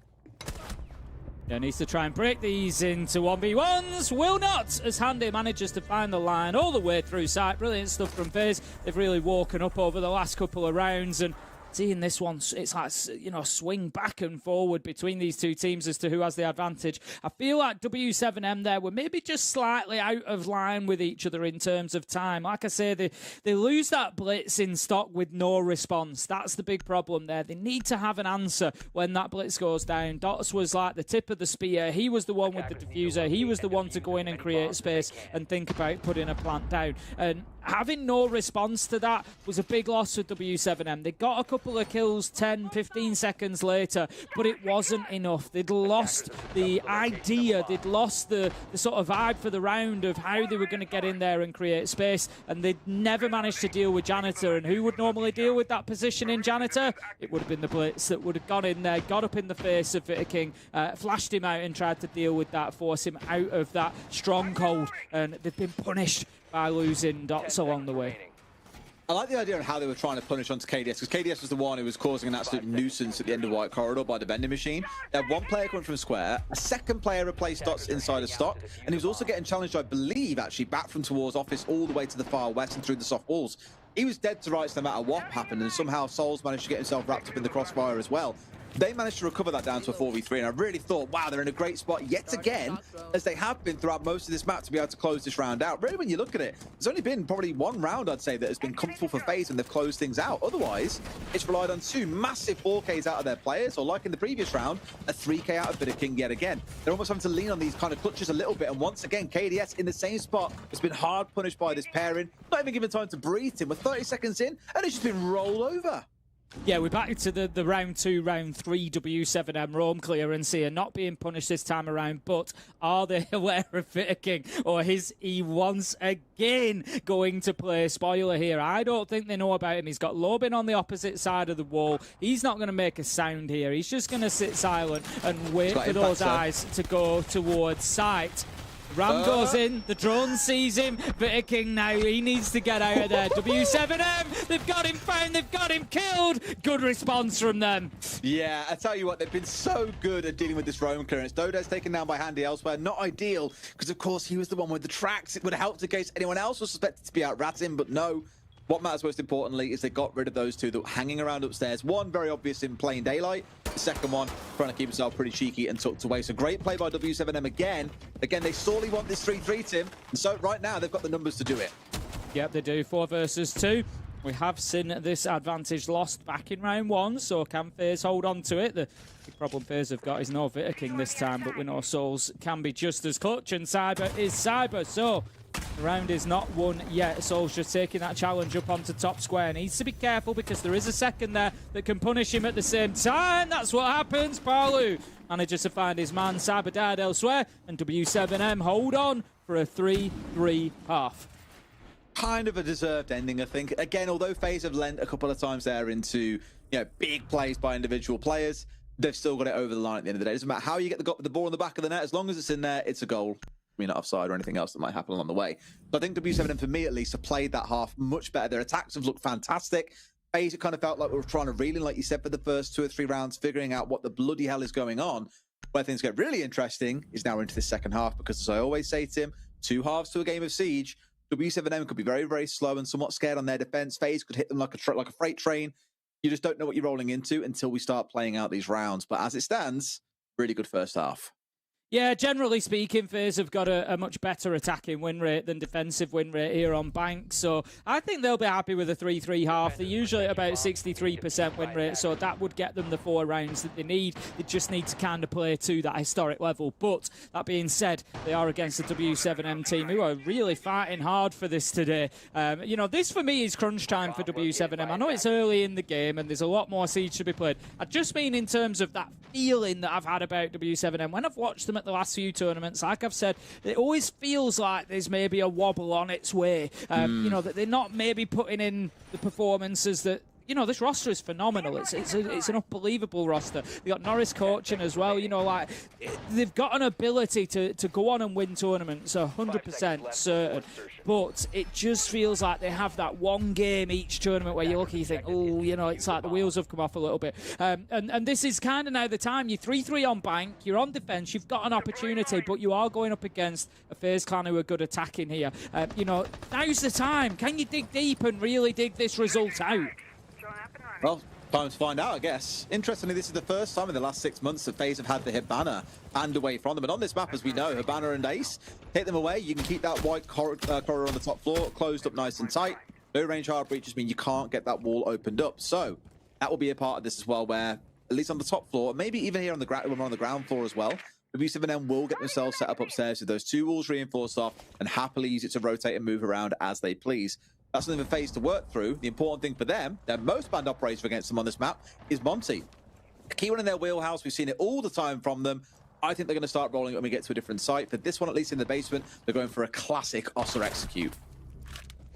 Yeah, needs to try and break these into 1v1s. Will not, as Handy manages to find the line all the way through sight. Brilliant stuff from FaZe. They've really woken up over the last couple of rounds, and seeing this one, it's like, you know, swing back and forward between these two teams as to who has the advantage. I feel like W7M there were maybe just slightly out of line with each other in terms of time. Like I say, they lose that blitz in stock with no response. That's the big problem there. They need to have an answer when that blitz goes down. Dots was like the tip of the spear. He was the one with the diffuser. He was the one to go in and create space and think about putting a plant down. And having no response to that was a big loss for W7M. They got a couple of kills 10, 15 seconds later, but it wasn't enough. They'd lost the idea, they'd lost the sort of vibe for the round of how they were going to get in there and create space, and they'd never managed to deal with Janitor. And who would normally deal with that position in Janitor? It would have been the Blitz that would have gone in there, got up in the face of Vidaking, flashed him out and tried to deal with that, force him out of that stronghold, and they've been punished by losing Dots along the way. I like the idea of how they were trying to punish onto KDS, because KDS was the one who was causing an absolute nuisance at the end of White Corridor by the vending machine. They had 1 player coming from Square, a 2nd player replaced Dots inside of stock, and he was also getting challenged, I believe, actually, back from towards office all the way to the far west and through the soft walls. He was dead to rights no matter what happened, and somehow Souls managed to get himself wrapped up in the crossfire as well. They managed to recover that down to a 4v3, and I really thought, wow, they're in a great spot yet again, as they have been throughout most of this map, to be able to close this round out. Really, when you look at it, there's only been probably 1 round, I'd say, that has been comfortable for FaZe, and they've closed things out. Otherwise, it's relied on 2 massive 4Ks out of their players, or like in the previous round, a 3K out of Vidaking yet again. They're almost having to lean on these kind of clutches a little bit, and once again, KDS in the same spot has been hard punished by this pairing, not even given time to breathe him. We're 30 seconds in, and it's just been rolled over. Yeah, we're back to the round 2, round 3 W7M roam clearance here, not being punished this time around, but are they aware of Vidaking, or is he once again going to play spoiler here? I don't think they know about him. He's got Lobin on the opposite side of the wall. He's not going to make a sound here. He's just going to sit silent and wait for those eyes to go towards sight. Ram goes in, the drone sees him, Vidaking now, he needs to get out of there. W7M, they've got him found, they've got him killed. Good response from them. Yeah, I tell you what, they've been so good at dealing with this roam clearance. Dode's taken down by Handy elsewhere, not ideal, because of course he was the one with the tracks. It would have helped in case anyone else was suspected to be out ratting, but no. What matters most importantly is they got rid of those 2 that were hanging around upstairs. 1 very obvious in plain daylight. The second one trying to keep himself pretty cheeky and tucked away. So great play by W7M again. Again, they sorely want this 3-3, Tim. And so right now they've got the numbers to do it. Yep, they do. 4 versus 2. We have seen this advantage lost back in round 1, so can FaZe hold on to it? The big problem FaZe have got is no Vita King this time, but we know Souls can be just as clutch, and Cyber is Cyber, so the round is not won yet. Souls just taking that challenge up onto top square. Needs to be careful because there is a second there that can punish him at the same time. That's what happens. Palu manages to find his man. Cyber died elsewhere, and W7M hold on for a 3-3 half. Kind of a deserved ending, I think. Again, although FaZe have lent a couple of times there into big plays by individual players, they've still got it over the line at the end of the day. It doesn't matter how you get the ball in the back of the net, as long as it's in there, it's a goal. I mean, not offside or anything else that might happen along the way. But I think W7M, for me at least, have played that half much better. Their attacks have looked fantastic. FaZe, it kind of felt like we were trying to reel in, like you said, for the first 2 or 3 rounds, figuring out what the bloody hell is going on. Where things get really interesting is now into the second half, because as I always say, Tim, 2 halves to a game of Siege. W7M could be very, very slow and somewhat scared on their defense. FaZe could hit them like a freight train. You just don't know what you're rolling into until we start playing out these rounds. But as it stands, really good first half. Yeah, generally speaking, FaZe have got a much better attacking win rate than defensive win rate here on Bank. So I think they'll be happy with a 3-3 half. They're usually at about 63% win rate, so that would get them the 4 rounds that they need. They just need to kind of play to that historic level. But that being said, they are against the W7M team, who are really fighting hard for this today. This for me is crunch time for W7M. I know it's early in the game and there's a lot more Siege to be played. I just mean in terms of that feeling that I've had about W7M. When I've watched them at the last few tournaments, like I've said, it always feels like there's maybe a wobble on its way. That they're not maybe putting in the performances that this roster is phenomenal. It's an unbelievable roster. They got Norris coaching as well. They've got an ability to go on and win tournaments, 100% certain. But it just feels like they have that one game each tournament where you look and you think, it's like the wheels have come off a little bit. And this is kind of now the time. You're 3-3 on Bank. You're on defense. You've got an opportunity, but you are going up against a FaZe clan who are good attacking here. Now's the time. Can you dig deep and really dig this result out? Well, time to find out, I guess. Interestingly, this is the first time in the last 6 months that FaZe have had the Hibana banned away from them. And on this map, as we know, Hibana and Ace, hit them away. You can keep that white corridor on the top floor closed up nice and tight. No range hard breaches mean you can't get that wall opened up. So that will be a part of this as well, where at least on the top floor, maybe even here on the when we're on the ground floor as well, W7M will get themselves set up upstairs with those 2 walls reinforced off and happily use it to rotate and move around as they please. That's something for FaZe to work through. The important thing for them, their most banned operator against them on this map, is Monty. A key one in their wheelhouse. We've seen it all the time from them. I think they're going to start rolling it when we get to a different site. For this one, at least in the basement, they're going for a classic Ossa execute.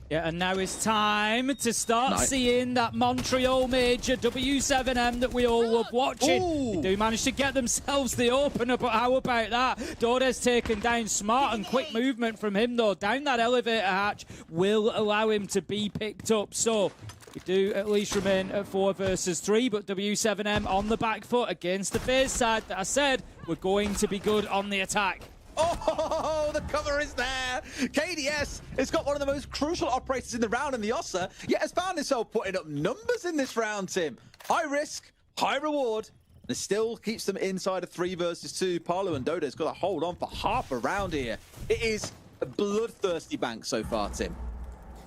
Yeah, and now it's time to start seeing that Montreal major W7M that we all love watching. Ooh. They do manage to get themselves the opener, but how about that? Dordes taken down. Smart and quick movement from him, though. Down that elevator hatch will allow him to be picked up. So we do at least remain at 4 versus 3, but W7M on the back foot against the FaZe side that I said we're going to be good on the attack. Oh, the cover is there. KDS has got one of the most crucial operators in the round in the Ossa, yet has found himself putting up numbers in this round, Tim. High risk, high reward, and it still keeps them inside of 3 versus 2. Palu and Dodo's got to hold on for half a round here. It is a bloodthirsty Bank so far, Tim.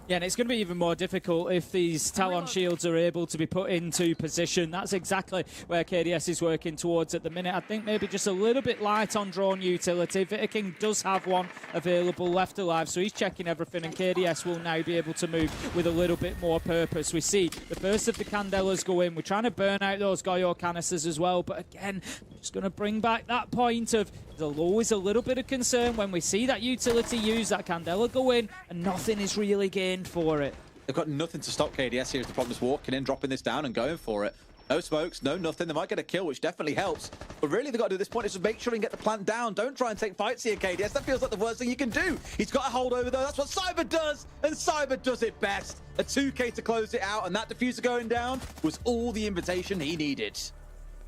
Yeah, and it's going to be even more difficult if these Talon shields are able to be put into position. That's exactly where KDS is working towards at the minute. I think maybe just a little bit light on drone utility. Vita King does have one available left alive, so he's checking everything, and KDS will now be able to move with a little bit more purpose. We see the first of the Candelas go in. We're trying to burn out those Goyo canisters as well, but again, just going to bring back that point of there's always a little bit of concern when we see that utility use, that Candela go in, and nothing is really gained for it. They've got nothing to stop KDS here. The problem is walking in, dropping this down and going for it. No smokes, no nothing. They might get a kill, which definitely helps. But really, they've got to do at this point is just make sure and get the plant down. Don't try and take fights here, KDS. That feels like the worst thing you can do. He's got a hold over, though. That's what Cyber does, and Cyber does it best. A 2K to close it out, and that diffuser going down was all the invitation he needed.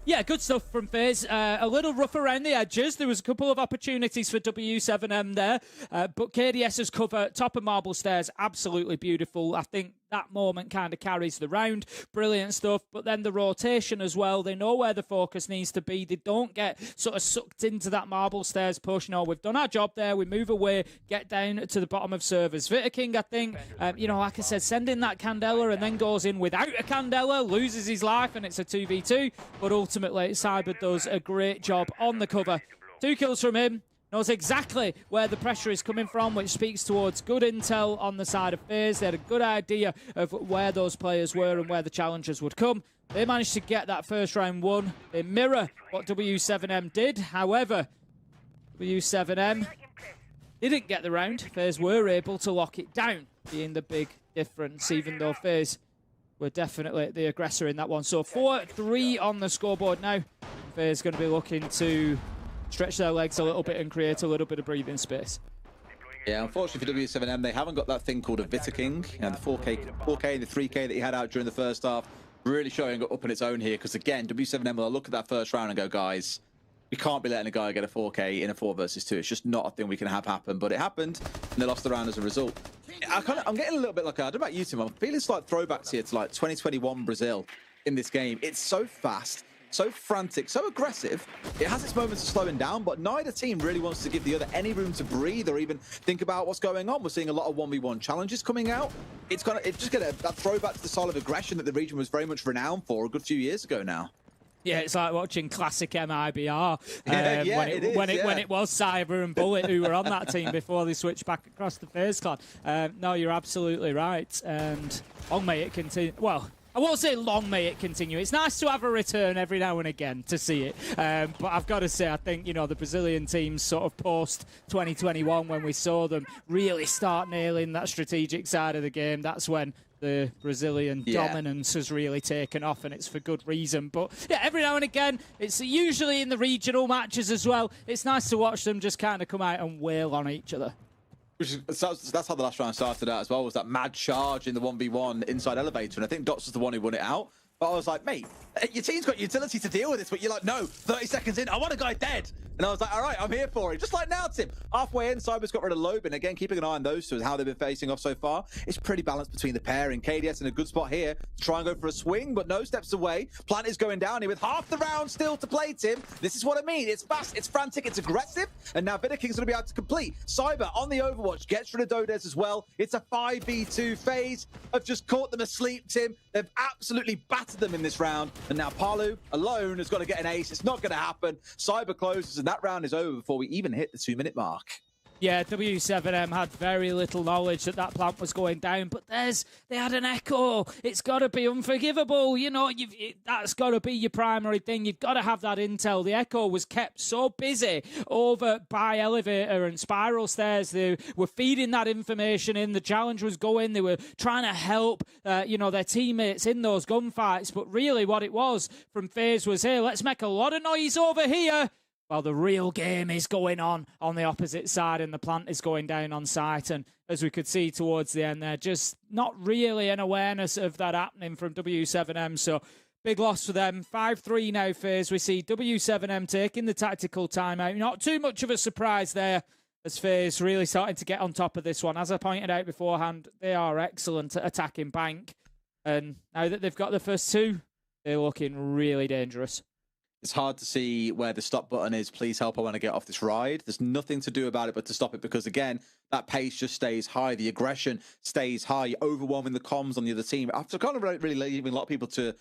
Yeah, good stuff from FaZe. A little rough around the edges. There was a couple of opportunities for W7M there. But KDS's cover, top of marble stairs, absolutely beautiful. I think that moment kind of carries the round. Brilliant stuff. But then the rotation as well. They know where the focus needs to be. They don't get sort of sucked into that marble stairs push. No, we've done our job there. We move away, get down to the bottom of servers. King, I think, like I said, sending that Candela and then goes in without a Candela, loses his life, and it's a 2v2. But ultimately, Cyber does a great job on the cover. 2 kills from him. Knows exactly where the pressure is coming from, which speaks towards good intel on the side of FaZe. They had a good idea of where those players were and where the challengers would come. They managed to get that first round won. They mirror what W7M did. However, W7M didn't get the round. FaZe were able to lock it down, being the big difference, even though FaZe were definitely the aggressor in that one. So 4-3 on the scoreboard now. FaZe going to be looking to stretch their legs a little bit and create a little bit of breathing space. Yeah, unfortunately for W7M, they haven't got that thing called a King. You know, the 4K and the 3K that he had out during the first half, really showing up on its own here. Because again, W7M will look at that first round and go, guys, we can't be letting a guy get a 4K in a 4 versus 2. It's just not a thing we can have happen. But it happened, and they lost the round as a result. I'm getting a little bit like, I don't know about you, Tim, I'm feeling slight throwbacks here to like 2021 Brazil in this game. It's so fast, so frantic, so aggressive. It has its moments of slowing down, but neither team really wants to give the other any room to breathe or even think about what's going on. We're seeing a lot of 1v1 challenges coming out. It's just got that throwback to the style of aggression that the region was very much renowned for a good few years ago now. Yeah, it's like watching classic MIBR when it was Cyber and Bullet who were on that team before they switched back across the FaZe clan. No, you're absolutely right. And long may it continue. Well, I won't say long may it continue. It's nice to have a return every now and again to see it. But I've got to say, I think, the Brazilian teams sort of post-2021, when we saw them really start nailing that strategic side of the game, that's when the Brazilian dominance has really taken off, and it's for good reason. But yeah, every now and again, it's usually in the regional matches as well. It's nice to watch them just kind of come out and wail on each other. That's how the last round started out as well, was that mad charge in the 1v1 inside elevator, and I think Dots was the one who won it out. But I was like, mate, your team's got utility to deal with this, but you're like, no, 30 seconds in, I want a guy dead. And I was like, all right, I'm here for it. Just like now, Tim. Halfway in, Cyber's got rid of Lobin. Again, keeping an eye on those two and how they've been facing off so far. It's pretty balanced between the pair, and KDS in a good spot here to try and go for a swing, but no steps away. Plant is going down here with half the round still to play, Tim. This is what I mean. It's fast, it's frantic, it's aggressive, and now King's going to be able to complete. Cyber on the Overwatch, gets rid of Dodes as well. It's a 5v2 phase. I've just caught them asleep, Tim. They've absolutely battered them in this round, and now Palu alone has got to get an ace. It's not going to happen. Cyber closes, and that round is over before we even hit the 2-minute mark. Yeah, W7M had very little knowledge that plant was going down, but they had an echo. It's got to be unforgivable. That's got to be your primary thing. You've got to have that intel. The echo was kept so busy over by elevator and spiral stairs. They were feeding that information in. The challenge was going. They were trying to help, their teammates in those gunfights. But really what it was from FaZe was, hey, let's make a lot of noise over here, while the real game is going on the opposite side, and the plant is going down on site. And as we could see towards the end there, just not really an awareness of that happening from W7M. So big loss for them. 5-3 now, FaZe. We see W7M taking the tactical timeout. Not too much of a surprise there, as FaZe really starting to get on top of this one. As I pointed out beforehand, they are excellent at attacking Bank. And now that they've got the first two, they're looking really dangerous. It's hard to see where the stop button is. Please help, I want to get off this ride. There's nothing to do about it but to stop it, because, again, that pace just stays high. The aggression stays high. You're overwhelming the comms on the other team. After kind of really leaving a lot of people to,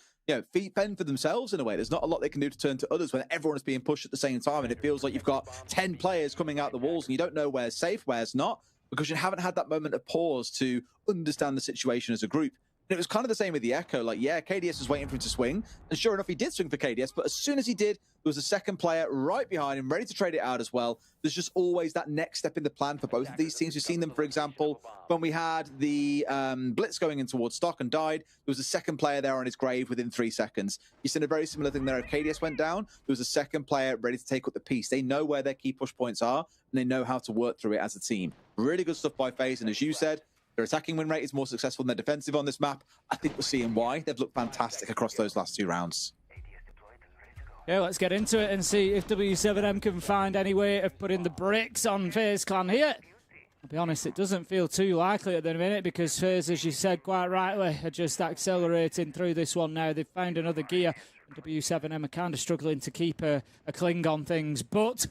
fend for themselves in a way. There's not a lot they can do to turn to others when everyone is being pushed at the same time, and it feels like you've got 10 players coming out the walls and you don't know where's safe, where's not, because you haven't had that moment of pause to understand the situation as a group. And it was kind of the same with the Echo. Like, yeah, KDS was waiting for him to swing. And sure enough, he did swing for KDS. But as soon as he did, there was a second player right behind him, ready to trade it out as well. There's just always that next step in the plan for both of these teams. We've seen them, for example, when we had the Blitz going in towards Stock and died, there was a second player there on his grave within 3 seconds. You've seen a very similar thing there. If KDS went down, there was a second player ready to take up the piece. They know where their key push points are, and they know how to work through it as a team. Really good stuff by FaZe. And as you said, their attacking win rate is more successful than their defensive on this map. I think we're seeing why. They've looked fantastic across those last 2 rounds. Yeah, let's get into it and see if W7M can find any way of putting the brakes on FaZe Clan here. I'll be honest, it doesn't feel too likely at the minute because FaZe, as you said quite rightly, are just accelerating through this one now. They've found another gear. W7M are kind of struggling to keep a cling on things, but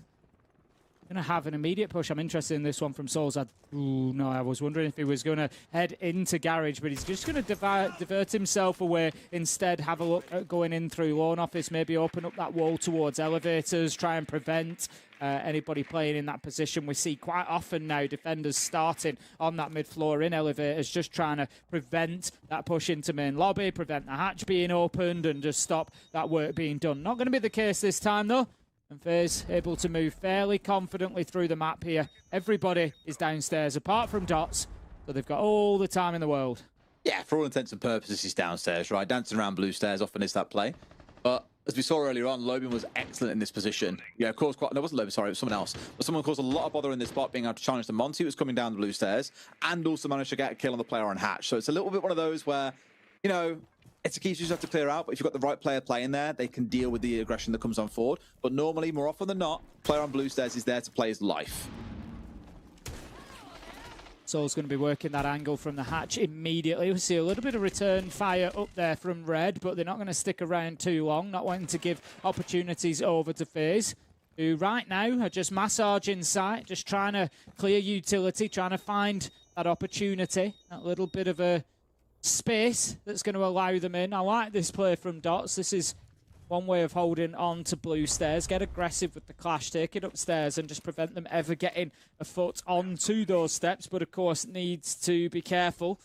going to have an immediate push. I'm interested in this one from Solzad. Ooh, no, I was wondering if he was going to head into Garage, but he's just going to divert himself away. Instead, have a look at going in through Lawn Office, maybe open up that wall towards Elevators, try and prevent anybody playing in that position. We see quite often now defenders starting on that mid-floor in Elevators, just trying to prevent that push into main lobby, prevent the hatch being opened, and just stop that work being done. Not going to be the case this time, though. And FaZe able to move fairly confidently through the map here. Everybody is downstairs, apart from Dots, so they've got all the time in the world. Yeah, for all intents and purposes, he's downstairs, right? Dancing around blue stairs often is that play. But as we saw earlier on, Logan was excellent in this position. Yeah, of course, no, it wasn't Logan, sorry, it was someone else. But someone caused a lot of bother in this spot, being able to challenge the Monty, who was coming down the blue stairs, and also managed to get a kill on the player on hatch. So it's a little bit one of those where, you know, it's a key you just have to clear out, but if you've got the right player playing there, they can deal with the aggression that comes on forward. But normally, more often than not, player on blue stairs is there to play his life. Soul's going to be working that angle from the hatch immediately. We see a little bit of return fire up there from Red, but they're not going to stick around too long, not wanting to give opportunities over to FaZe, who right now are just massaging site, just trying to clear utility, trying to find that opportunity, that little bit of a space that's going to allow them in. I like this play from Dots. This is one way of holding on to blue stairs. Get aggressive with the clash, take it upstairs and just prevent them ever getting a foot onto those steps. But of course needs to be careful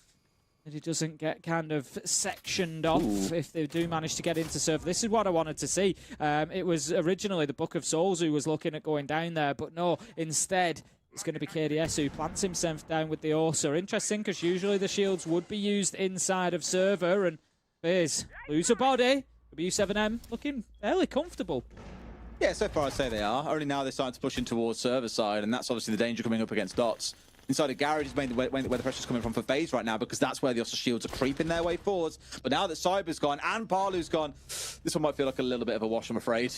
that he doesn't get kind of sectioned off if they do manage to get into serve. This is what I wanted to see. It was originally the Book of Souls who was looking at going down there, but no, instead it's going to be KDS who plants himself down with the Orsa. Interesting, because usually the shields would be used inside of server, and FaZe lose a body. W7M looking fairly comfortable. Yeah, so far I'd say they are. Only now they're starting to push in towards server side, and that's obviously the danger coming up against Dots. Inside of Garage is mainly where the pressure's coming from for FaZe right now, because that's where the Orsa shields are creeping their way forwards. But now that Cyber's gone and Parlu's gone, this one might feel like a little bit of a wash, I'm afraid.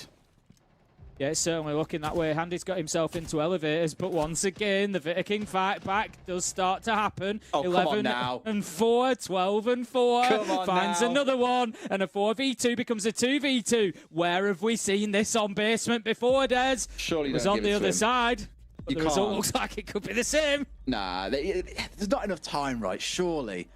Yeah, it's certainly looking that way. Handy's got himself into Elevators, but once again, the Vita King fight back does start to happen. Oh, 11 and 4, 12 and 4. Finds another one, and a 4v2 becomes a 2v2. Where have we seen this on basement before, Des? Surely it was on the other side. But the result can't. looks like it could be the same. Nah, there's not enough time, right? Surely.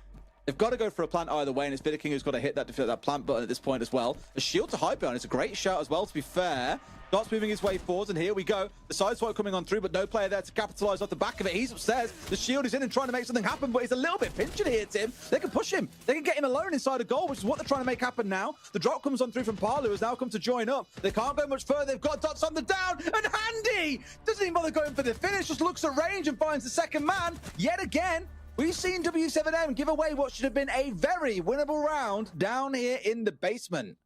They've got to go for a plant either way, and it's Vita King who's got to hit that plant button at this point as well. A shield to hide behind. It's a great shout as well, to be fair. Dots moving his way forwards, and here we go. The side swipe coming on through, but no player there to capitalize off the back of it. He's upstairs. The shield is in and trying to make something happen, but he's a little bit pinching here, Tim. They can push him. They can get him alone inside a goal, which is what they're trying to make happen now. The drop comes on through from Parlu, who's now come to join up. They can't go much further. They've got Dots on the down, and Handy doesn't even bother going for the finish, just looks at range and finds the second man. Yet again, we've seen W7M give away what should have been a very winnable round down here in the basement.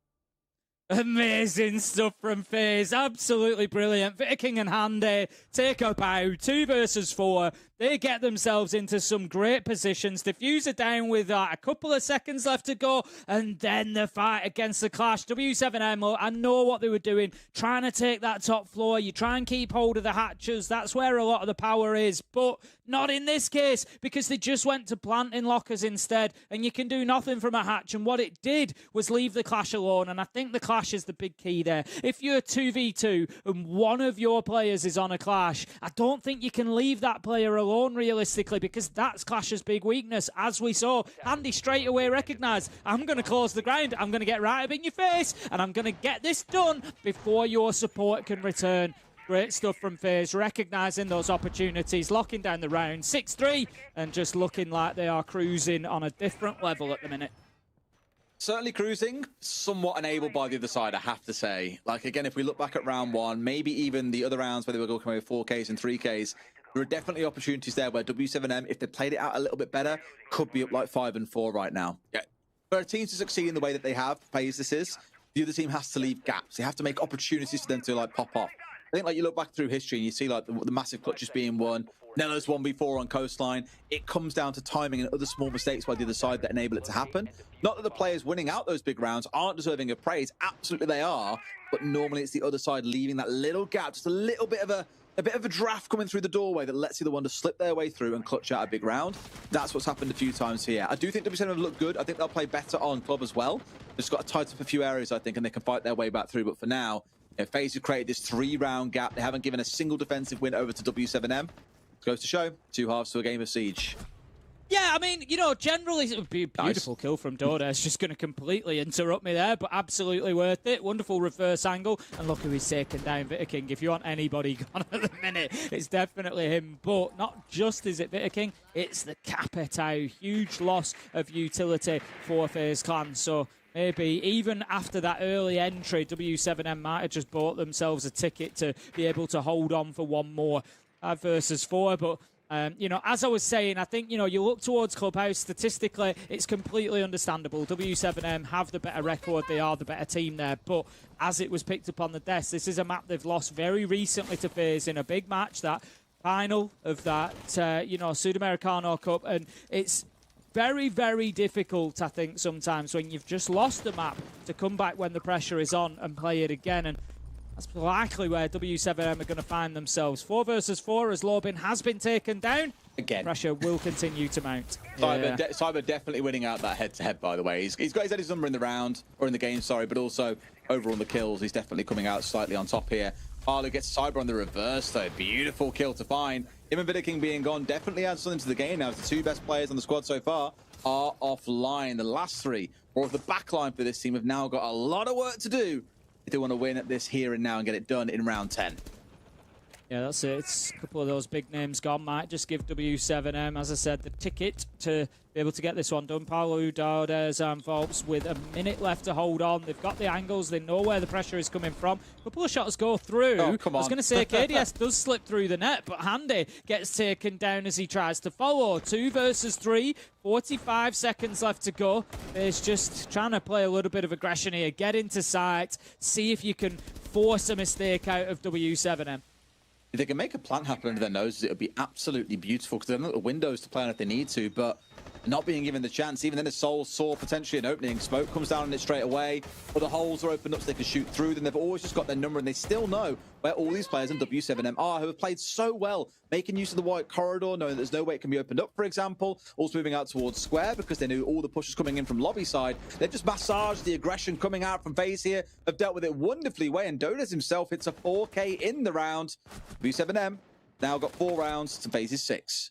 Amazing stuff from FaZe. Absolutely brilliant. Vita King and Handy take a bow. 2 versus 4. They get themselves into some great positions. Diffuser down with a couple of seconds left to go. And then the fight against the clash. W7M, I know what they were doing. Trying to take that top floor. You try and keep hold of the hatches. That's where a lot of the power is. But not in this case, because they just went to planting lockers instead. And you can do nothing from a hatch. And what it did was leave the clash alone. And I think the clash is the big key there. If you're 2v2 and one of your players is on a clash, I don't think you can leave that player alone realistically, because that's Clash's big weakness. As we saw, Andy straight away recognised, I'm going to close the ground, I'm going to get right up in your face, and I'm going to get this done before your support can return. Great stuff from FaZe, recognising those opportunities, locking down the round, 6-3, and just looking like they are cruising on a different level at the minute. Certainly cruising, somewhat enabled by the other side, I have to say. Like, again, if we look back at round 1, maybe even the other rounds where they were going with 4Ks and 3Ks, there are definitely opportunities there where W7M, if they played it out a little bit better, could be up like 5 and 4 right now. Yeah. For a team to succeed in the way that they have, FaZe this is, the other team has to leave gaps. They have to make opportunities for them to like pop off. I think like you look back through history and you see like the massive clutches being won, Nello's 1v4 on Coastline. It comes down to timing and other small mistakes by the other side that enable it to happen. Not that the players winning out those big rounds aren't deserving of praise. Absolutely they are. But normally it's the other side leaving that little gap, just a little bit of a a bit of a draft coming through the doorway that lets either one to slip their way through and clutch out a big round. That's what's happened a few times here. I do think W7 have looked good. I think they'll play better on club as well. Just got to tighten up a few areas, I think, and they can fight their way back through. But for now, FaZe have created this 3-round gap. They haven't given a single defensive win over to W7M. Goes to show, 2 halves to a game of Siege. Yeah, I mean, you know, generally it would be a beautiful kill from Doda. It's just going to completely interrupt me there, but absolutely worth it. Wonderful reverse angle. And look who he's taken down, VODs. If you want anybody gone at the minute, it's definitely him. But not just is it VODs, it's the Kafe. Huge loss of utility for FaZe Clan. So maybe even after that early entry, W7M might have just bought themselves a ticket to be able to hold on for one more 5 versus 4. But you know, as I was saying, I think, you know, you look towards Clubhouse, statistically, it's completely understandable. W7M have the better record, they are the better team there, but as it was picked up on the desk, this is a map they've lost very recently to FaZe in a big match, that final of that, you know, Sudamericano Cup, and it's very, very difficult, I think, sometimes when you've just lost the map to come back when the pressure is on and play it again, and that's likely where W7M are going to find themselves. 4 versus 4 as Lobin has been taken down. Again. Pressure will continue to mount. Cyber definitely winning out that head-to-head, by the way. He's got his number in the round, or in the game, sorry, but also overall in the kills, he's definitely coming out slightly on top here. Arlo gets Cyber on the reverse, though. Beautiful kill to find. Him and VODs being gone definitely adds something to the game now. The 2 best players on the squad so far are offline. The last 3, or of the back line for this team, have now got a lot of work to do. They want to win at this here and now and get it done in round 10. Yeah, that's it. It's a couple of those big names gone. Might just give W7M, as I said, the ticket to be able to get this one done. Paulo, Dardes and Volps with a minute left to hold on. They've got the angles. They know where the pressure is coming from. A couple of shots go through. Oh, come on. I was going to say KDS does slip through the net, but Handy gets taken down as he tries to follow. 2 versus 3. 45 seconds left to go. It's just trying to play a little bit of aggression here. Get into sight. See if you can force a mistake out of W7M. If they can make a plant happen under their noses, it would be absolutely beautiful because they've got the windows to play on if they need to, but not being given the chance. Even then, the Soul saw potentially an opening. Smoke comes down on it straight away, or the holes are opened up so they can shoot through them. They've always just got their number, and they still know where all these players in W7M are, who have played so well, making use of the white corridor, knowing that there's no way it can be opened up, for example. Also moving out towards Square because they knew all the pushes coming in from lobby side. They've just massaged the aggression coming out from FaZe here, have dealt with it wonderfully well, and Dodas himself hits a 4K in the round. W7M now got 4 rounds to FaZe's 6.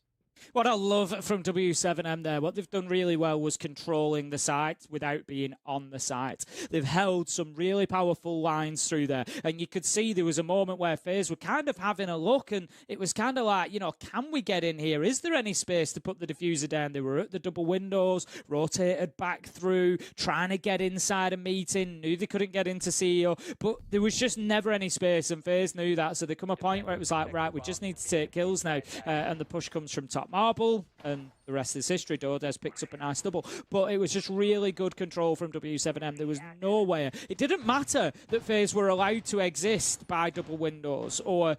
What I love from W7M there, what they've done really well was controlling the site without being on the site. They've held some really powerful lines through there, and you could see there was a moment where FaZe were kind of having a look, and it was kind of like, you know, can we get in here? Is there any space to put the diffuser down? They were at the double windows, rotated back through, trying to get inside a meeting, knew they couldn't get into CEO, but there was just never any space, and FaZe knew that, so there come a point where it was like, right, we just need to take kills now, and the push comes from top marble, and the rest is history. Dodes picks up a nice double, but it was just really good control from W7M. There was nowhere. It didn't matter that FaZe were allowed to exist by double windows or,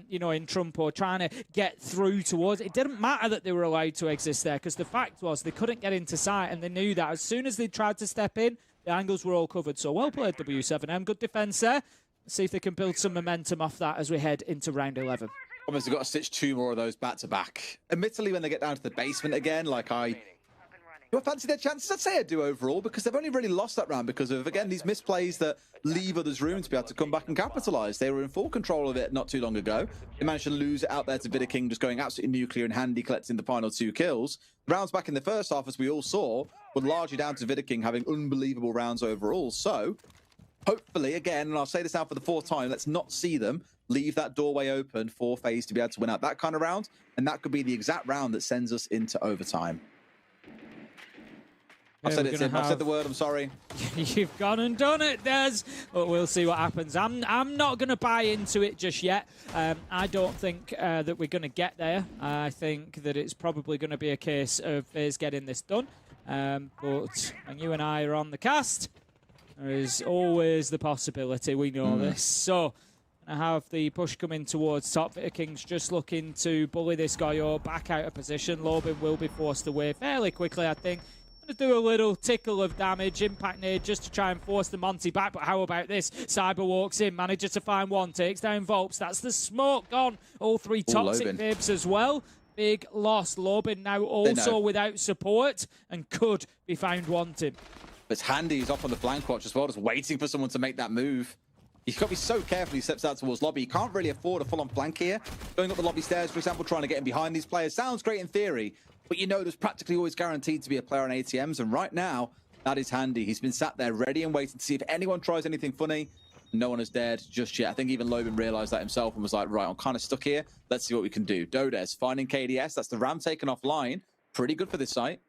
you know, in Trump or trying to get through towards. It didn't matter that they were allowed to exist there because the fact was they couldn't get into sight, and they knew that as soon as they tried to step in, the angles were all covered. So well played, W7M. Good defense there. Let's see if they can build some momentum off that as we head into round 11. Obviously got to stitch 2 more of those back to back. Admittedly, when they get down to the basement again, like do I fancy their chances? I'd say I do overall, because they've only really lost that round because of, again, these misplays that leave others room to be able to come back and capitalize. They were in full control of it not too long ago. They managed to lose it out there to VODs, just going absolutely nuclear and Handy collecting the final 2 kills. Rounds back in the first half, as we all saw, were largely down to VODs having unbelievable rounds overall. So, hopefully, again, and I'll say this now for the 4th time, let's not see them leave that doorway open for FaZe to be able to win out that kind of round, and that could be the exact round that sends us into overtime. I've said it, Tim. I've said the word. I'm sorry. You've gone and done it, Des. But we'll see what happens. I'm not going to buy into it just yet. I don't think that we're going to get there. I think that it's probably going to be a case of FaZe getting this done. But when you and I are on the cast, there is always the possibility. We know this. So I have the push coming towards top. VODs just looking to bully this guy back out of position. Lobin will be forced away fairly quickly, I think. to do a little tickle of damage. Impact Nade just to try and force the Monty back. But how about this? Cyber walks in, manages to find one, takes down Volps. That's the smoke gone. All three toxic bibs as well. Big loss. Lobin now also without support and could be found wanting. It's handy. He's off on the flank watch as well, just waiting for someone to make that move. He's got to be so careful. He steps out towards lobby. He can't really afford a full-on flank here. Going up the lobby stairs, for example, trying to get in behind these players. Sounds great in theory, but you know there's practically always guaranteed to be a player on ATMs, and right now, that is handy. He's been sat there ready and waiting to see if anyone tries anything funny. No one has dared just yet. I think even Lobin realized that himself and was like, right, I'm kind of stuck here. Let's see what we can do. Dodes finding KDS. That's the Ram taken offline. Pretty good for this site.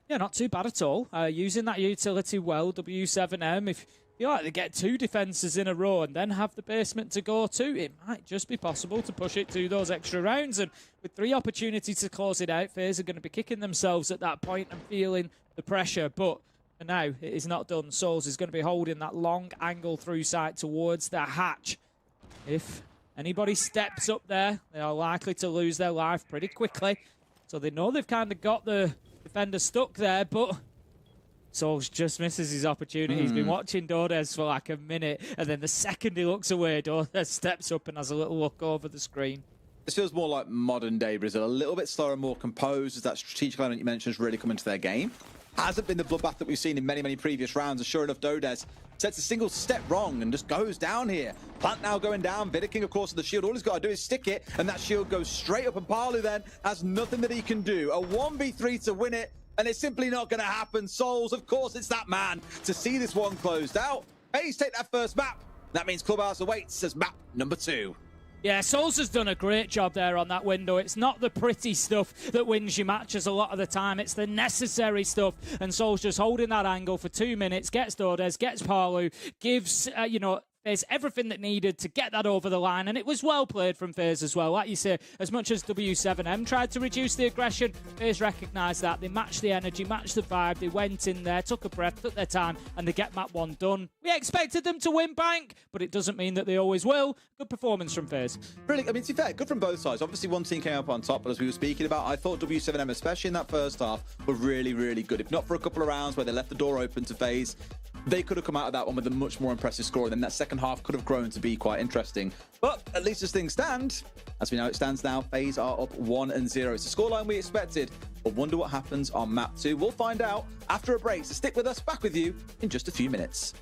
Yeah, not too bad at all. Using that utility well, W7M. If you like to get 2 defenses in a row and then have the basement to go to, it might just be possible to push it to those extra rounds. And with 3 opportunities to close it out, FaZe are going to be kicking themselves at that point and feeling the pressure. But for now, it is not done. Souls is going to be holding that long angle through sight towards the hatch. If anybody steps up there, they are likely to lose their life pretty quickly. So they know they've kind of got the defender stuck there, but Souls just misses his opportunity. He's been watching Dodes for like a minute, and then the second he looks away, Dodes steps up and has a little look over the screen. This feels more like modern day Brazil, a little bit slower and more composed as that strategic element you mentioned has really come into their game. Hasn't been the bloodbath that we've seen in many, many previous rounds, and sure enough, Dodes sets a single step wrong and just goes down here. Plant now going down, Vidiking, of course, with the shield. All he's got to do is stick it, and that shield goes straight up, and Palu then has nothing that he can do. A 1v3 to win it, and it's simply not going to happen. Souls, of course, it's that man to see this one closed out. FaZe take that first map. That means Clubhouse awaits as map number 2. Yeah, Souls has done a great job there on that window. It's not the pretty stuff that wins your matches a lot of the time. It's the necessary stuff. And Souls just holding that angle for 2 minutes, gets Dodes, gets Palu, gives, there's everything that needed to get that over the line, and it was well played from FaZe as well. Like you say, as much as W7M tried to reduce the aggression, FaZe recognised that. They matched the energy, matched the vibe, they went in there, took a breath, took their time, and they get map 1 done. We expected them to win bank, but it doesn't mean that they always will. Good performance from FaZe. Really, I mean, to be fair, good from both sides. Obviously, one team came up on top, but as we were speaking about, I thought W7M, especially in that first half, were really, really good. If not for a couple of rounds where they left the door open to FaZe, they could have come out of that one with a much more impressive score, and then that second half could have grown to be quite interesting. But at least as things stand, as we know it stands now, FaZe are up 1-0. It's the scoreline we expected, but wonder what happens on map 2. We'll find out after a break, so stick with us. Back with you in just a few minutes.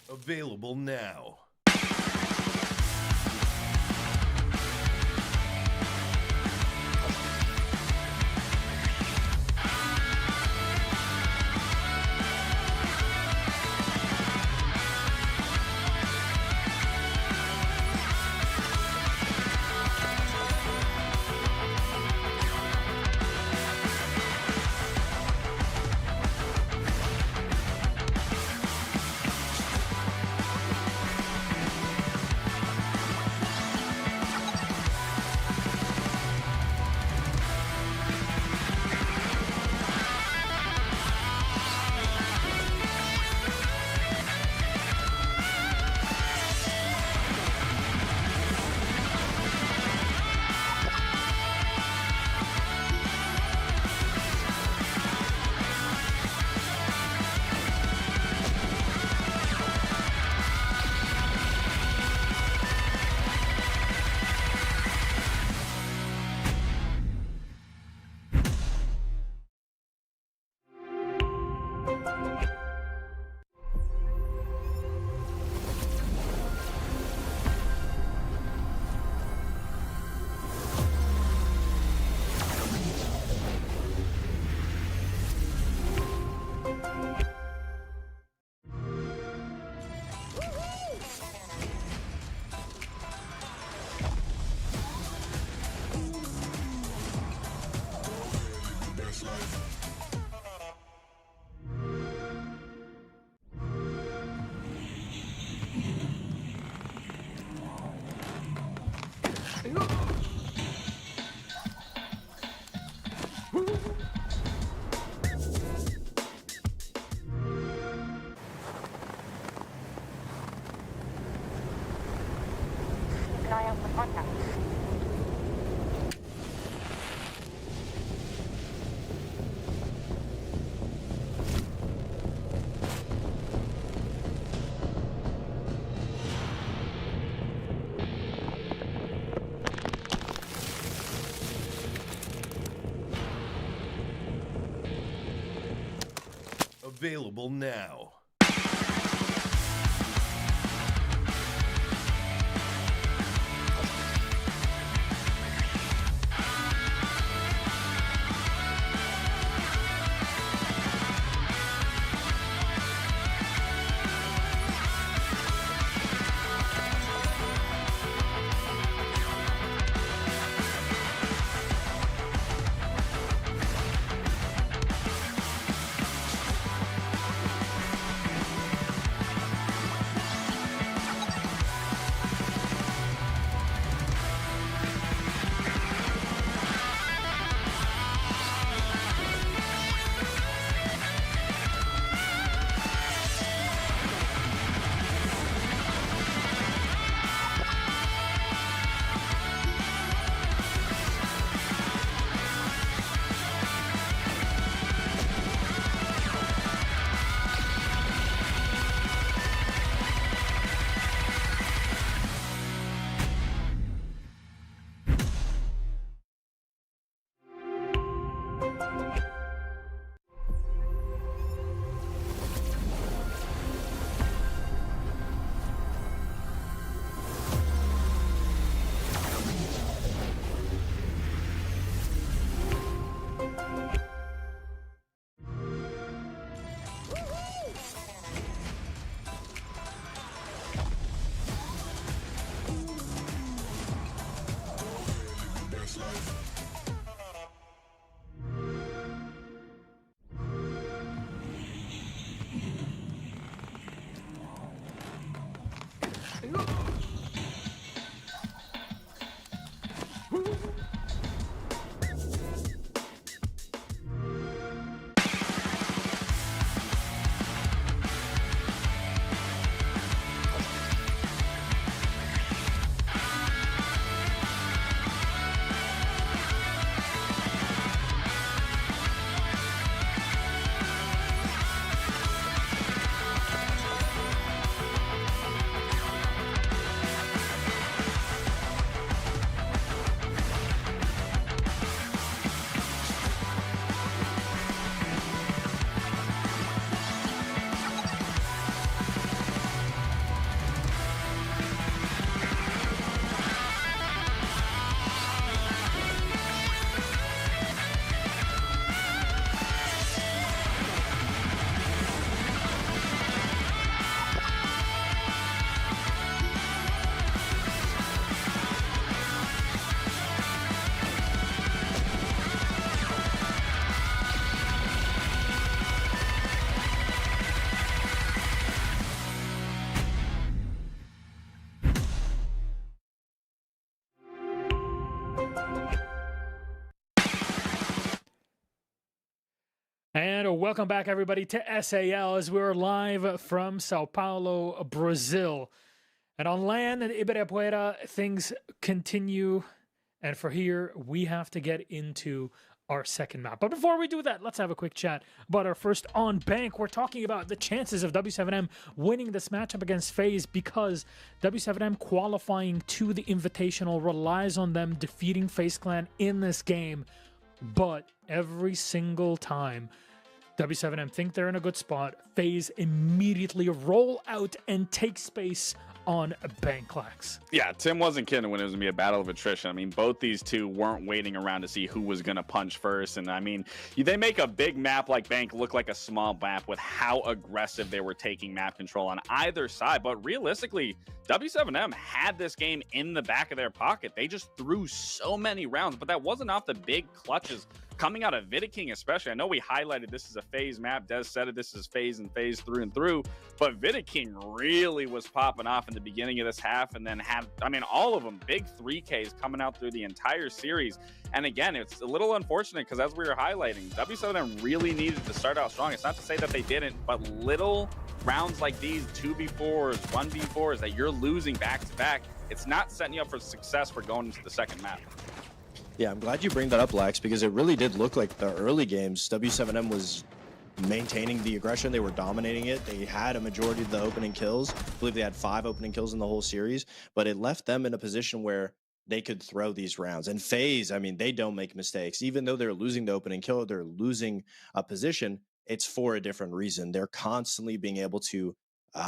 Available now. Available now. And welcome back, everybody, to SAL as we're live from Sao Paulo, Brazil. And on land in Ibirapuera, things continue. And for here, we have to get into our second map. But before we do that, let's have a quick chat about our first on bank. We're talking about the chances of W7M winning this matchup against FaZe because W7M qualifying to the Invitational relies on them defeating FaZe Clan in this game. But every single time W7M think they're in a good spot, FaZe immediately roll out and take space on Banklax. Yeah, Tim wasn't kidding when it was going to be a battle of attrition. I mean, both these two weren't waiting around to see who was going to punch first. And I mean, they make a big map like Bank look like a small map with how aggressive they were taking map control on either side. But realistically, W7M had this game in the back of their pocket. They just threw so many rounds, but that wasn't off the big clutches coming out of Vidiking especially. I know we highlighted this is a FaZe map. Des said it, this is FaZe and FaZe through and through. But Vidiking really was popping off in the beginning of this half and then had, I mean, all of them, big 3Ks coming out through the entire series. And again, it's a little unfortunate because as we were highlighting, W7M really needed to start out strong. It's not to say that they didn't, but little rounds like these, 2v4s, 1v4s that you're losing back-to-back, it's not setting you up for success for going into the second map. Yeah, I'm glad you bring that up, Lax, because it really did look like the early games, W7M was maintaining the aggression. They were dominating it. They had a majority of the opening kills. I believe they had 5 opening kills in the whole series, but it left them in a position where they could throw these rounds. And FaZe, I mean, they don't make mistakes. Even though they're losing the opening kill, they're losing a position. it's for a different reason. They're constantly being able to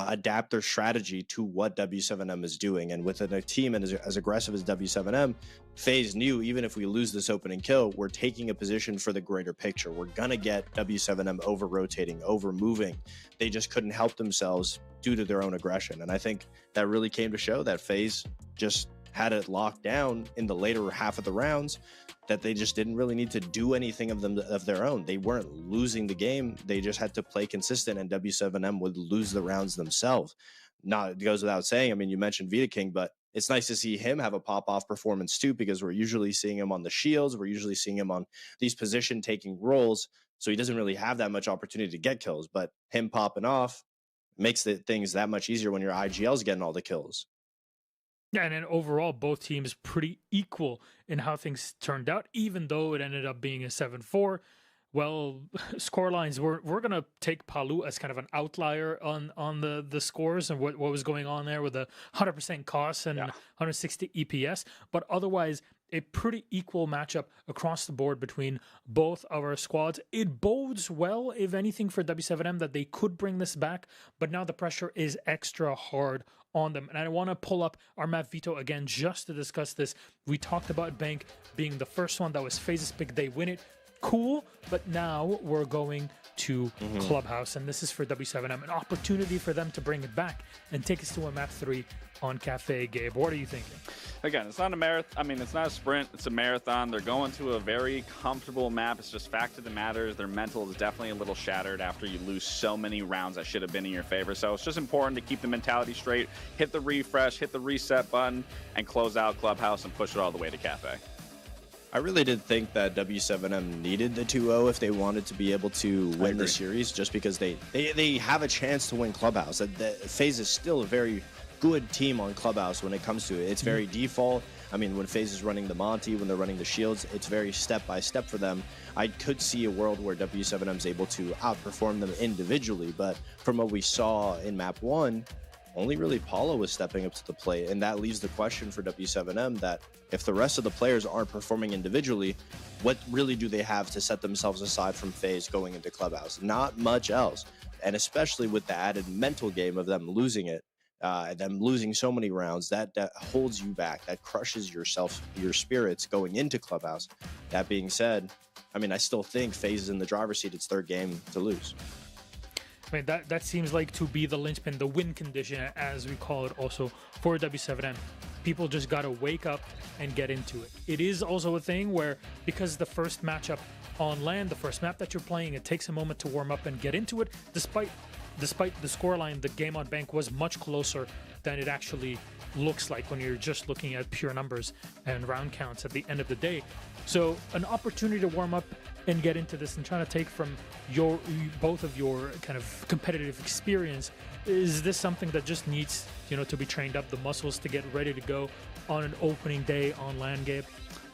adapt their strategy to what W7M is doing. And with a team as aggressive as W7M, FaZe knew even if we lose this opening kill, we're taking a position for the greater picture. We're going to get W7M over rotating, over moving. They just couldn't help themselves due to their own aggression. And I think that really came to show that FaZe just had it locked down in the later half of the rounds, that they just didn't really need to do anything of their own. They weren't losing the game. They just had to play consistent, and W7M would lose the rounds themselves. Not, it goes without saying. I mean, you mentioned Vita King, but it's nice to see him have a pop-off performance too, because we're usually seeing him on the shields. We're usually seeing him on these position-taking roles, so he doesn't really have that much opportunity to get kills. But him popping off makes things that much easier when your IGL's getting all the kills. Yeah, and then overall, both teams pretty equal in how things turned out, even though it ended up being a 7-4. Well, scorelines, we're going to take Palu as kind of an outlier on the scores and what was going on there with the 100% costs and 160 EPS. But otherwise, a pretty equal matchup across the board between both of our squads. It bodes well, if anything, for W7M that they could bring this back, but now the pressure is extra hard on them. And I want to pull up our map veto again just to discuss this. We talked about Bank being the first one that was FaZe's pick. They win it. Cool, but now we're going to Clubhouse, and this is for W7M, an opportunity for them to bring it back and take us to a map 3 on Kafe. Gabe, what are you thinking? Again, it's not a marathon. I mean, it's not a sprint. It's a marathon. They're going to a very comfortable map. It's just fact of the matter is their mental is definitely a little shattered after you lose so many rounds that should have been in your favor. So it's just important to keep the mentality straight, hit the refresh, hit the reset button, and close out Clubhouse and push it all the way to Kafe. I really did think that W7M needed the 2-0 if they wanted to be able to win the series, just because they have a chance to win Clubhouse. FaZe is still a very good team on Clubhouse when it comes to it. It's very default. I mean, when FaZe is running the Monty, when they're running the shields, it's very step-by-step for them. I could see a world where W7M is able to outperform them individually, but from what we saw in map 1, only really Paulo was stepping up to the plate, and that leaves the question for W7M that if the rest of the players aren't performing individually, what really do they have to set themselves aside from FaZe going into Clubhouse? Not much else, and especially with the added mental game of them losing it, them losing so many rounds, that holds you back, that crushes your spirits going into Clubhouse. That being said, I mean, I still think FaZe is in the driver's seat. It's their game to lose. I mean, that seems like to be the linchpin, the win condition, as we call it also for W7M. People just got to wake up and get into it. It is also a thing where, because the first matchup on land, the first map that you're playing, it takes a moment to warm up and get into it. Despite the scoreline, the game on Bank was much closer than it actually looks like when you're just looking at pure numbers and round counts at the end of the day. So an opportunity to warm up and get into this and trying to take from both of your kind of competitive experience. Is this something that just needs, to be trained up, the muscles to get ready to go on an opening day on land, Gabe?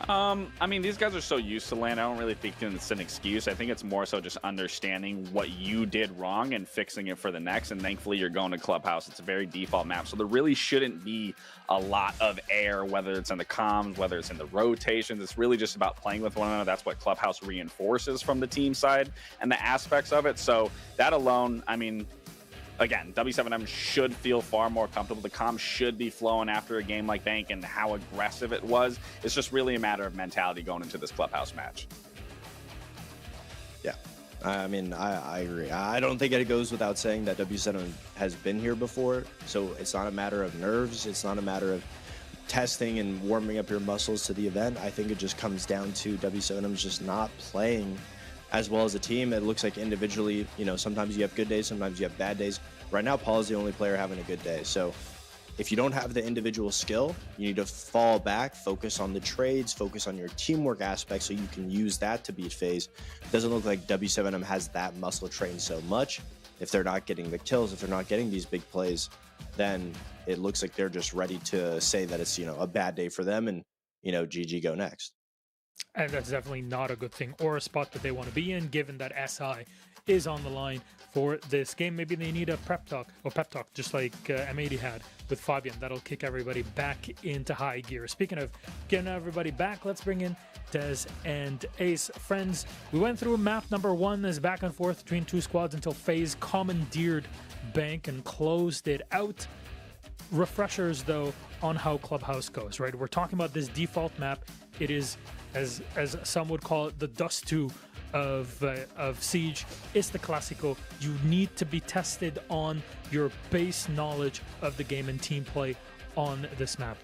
I mean, these guys are so used to land. I don't really think it's an excuse. I think it's more so just understanding what you did wrong and fixing it for the next. And thankfully, you're going to Clubhouse. It's a very default map. So there really shouldn't be a lot of air, whether it's in the comms, whether it's in the rotations. It's really just about playing with one another. That's what Clubhouse reinforces from the team side and the aspects of it. So that alone, I mean, again, W7M should feel far more comfortable. The comms should be flowing after a game like Bank and how aggressive it was. It's just really a matter of mentality going into this Clubhouse match. Yeah, I mean, I agree. I don't think it goes without saying that W7M has been here before, so it's not a matter of nerves. It's not a matter of testing and warming up your muscles to the event. I think it just comes down to W7M just not playing as well as a team. It looks like individually, sometimes you have good days, sometimes you have bad days. Right now, Paul is the only player having a good day. So if you don't have the individual skill, you need to fall back, focus on the trades, focus on your teamwork aspect so you can use that to beat FaZe. It doesn't look like W7M has that muscle trained so much. If they're not getting the kills, if they're not getting these big plays, then it looks like they're just ready to say that it's, a bad day for them and, GG, go next. And that's definitely not a good thing or a spot that they want to be in, given that SI is on the line for this game. Maybe they need a pep talk, just like M80 had with Fabian. That'll kick everybody back into high gear. Speaking of getting everybody back, let's bring in Dez and Ace. Friends, we went through map number 1, this back and forth between 2 squads until FaZe commandeered Bank and closed it out. Refreshers, though, on how Clubhouse goes, right? We're talking about this default map. It is, as some would call it, the Dust 2 of Siege. It's the Classico. You need to be tested on your base knowledge of the game and team play on this map.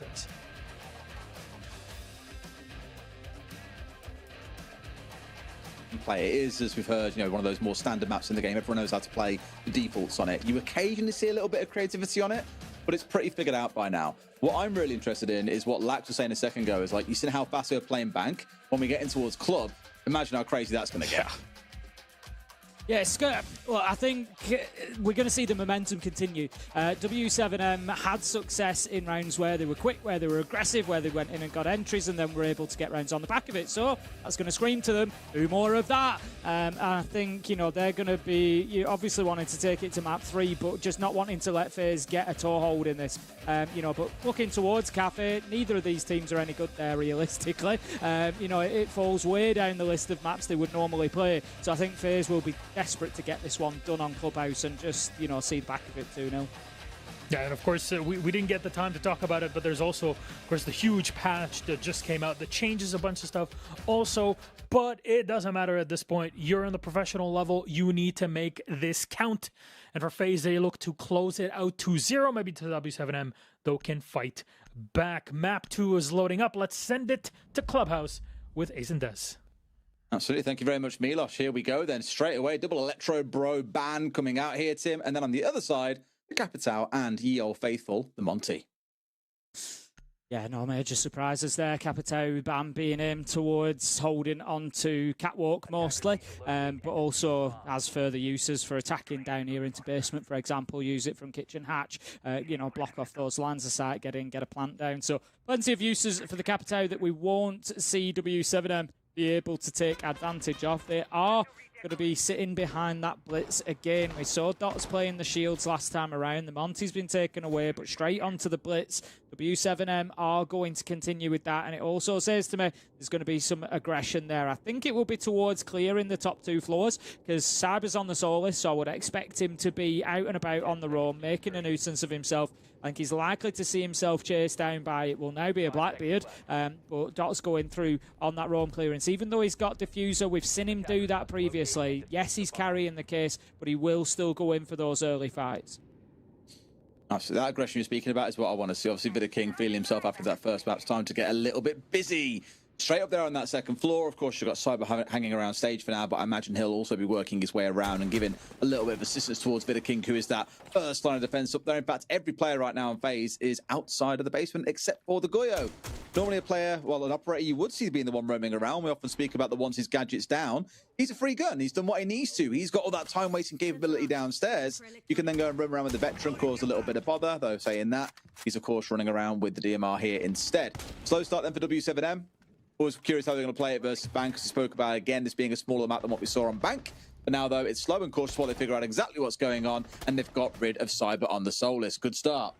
Play. It is, as we've heard, one of those more standard maps in the game. Everyone knows how to play the defaults on it. You occasionally see a little bit of creativity on it, but it's pretty figured out by now. What I'm really interested in is what Lax was saying a second ago, is like, you see how fast we're playing Bank? When we get in towards Club, imagine how crazy that's going to get. Yeah, it's good. Well, I think we're going to see the momentum continue. W7M had success in rounds where they were quick, where they were aggressive, where they went in and got entries and then were able to get rounds on the back of it. So that's going to scream to them, do more of that. And I think, they're going to be obviously wanting to take it to map 3, but just not wanting to let FaZe get a toehold in this. But looking towards Kafe, neither of these teams are any good there realistically. It falls way down the list of maps they would normally play. So I think FaZe will be desperate to get this one done on Clubhouse and just, see the back of it 2-0. Yeah, and of course, we didn't get the time to talk about it, but there's also, of course, the huge patch that just came out that changes a bunch of stuff also, but it doesn't matter at this point. You're on the professional level. You need to make this count. And for FaZe, they look to close it out 2-0, maybe to W7M, though can fight back. Map 2 is loading up. Let's send it to Clubhouse with Ace and Dez. Absolutely. Thank you very much, Milos. Here we go then. Straight away, double Electro Bro ban coming out here, Tim. And then on the other side, the Capital and Ye Old Faithful, the Monty. Yeah, no major surprises there. Capitao ban being aimed towards holding on to Catwalk mostly, but also has further uses for attacking down here into basement, for example. Use it from kitchen hatch, block off those lines of sight, get in, get a plant down. So plenty of uses for the Capitao that we won't see W7M be able to take advantage of. They are going to be sitting behind that blitz again. We saw Dots playing the shields last time around. The Monty's been taken away, but straight onto the blitz. W7M are going to continue with that, and it also says to me there's going to be some aggression there. I think it will be towards clearing the top 2 floors, because Cyber's on the Solus, so I would expect him to be out and about on the roam, making a nuisance of himself. I think he's likely to see himself chased down by, it will now be a Blackbeard, but Dot's going through on that roam clearance. Even though he's got Diffuser, we've seen him do that previously. Yes, he's carrying the case, but he will still go in for those early fights. Absolutely. That aggression you're speaking about is what I want to see. Obviously, Vida King feeling himself after that first map. It's time to get a little bit busy. Straight up there on that second floor, of course, you've got Cyber hanging around stage for now, but I imagine he'll also be working his way around and giving a little bit of assistance towards Vida King, who is that first line of defense up there. In fact, every player right now on FaZe is outside of the basement except for the Goyo. Normally a player, well, an operator you would see being the one roaming around. We often speak about the ones his gadget's down. He's a free gun. He's done what he needs to. He's got all that time-wasting capability downstairs. You can then go and roam around with the veteran, cause a little bit of bother, though saying that, he's, of course, running around with the DMR here instead. Slow start then for W7M. Always curious how they're going to play it versus Bank, because we spoke about, again, this being a smaller map than what we saw on Bank. But now, though, it's slow and cautious while they figure out exactly what's going on, and they've got rid of Cyber on the Solus. Good start.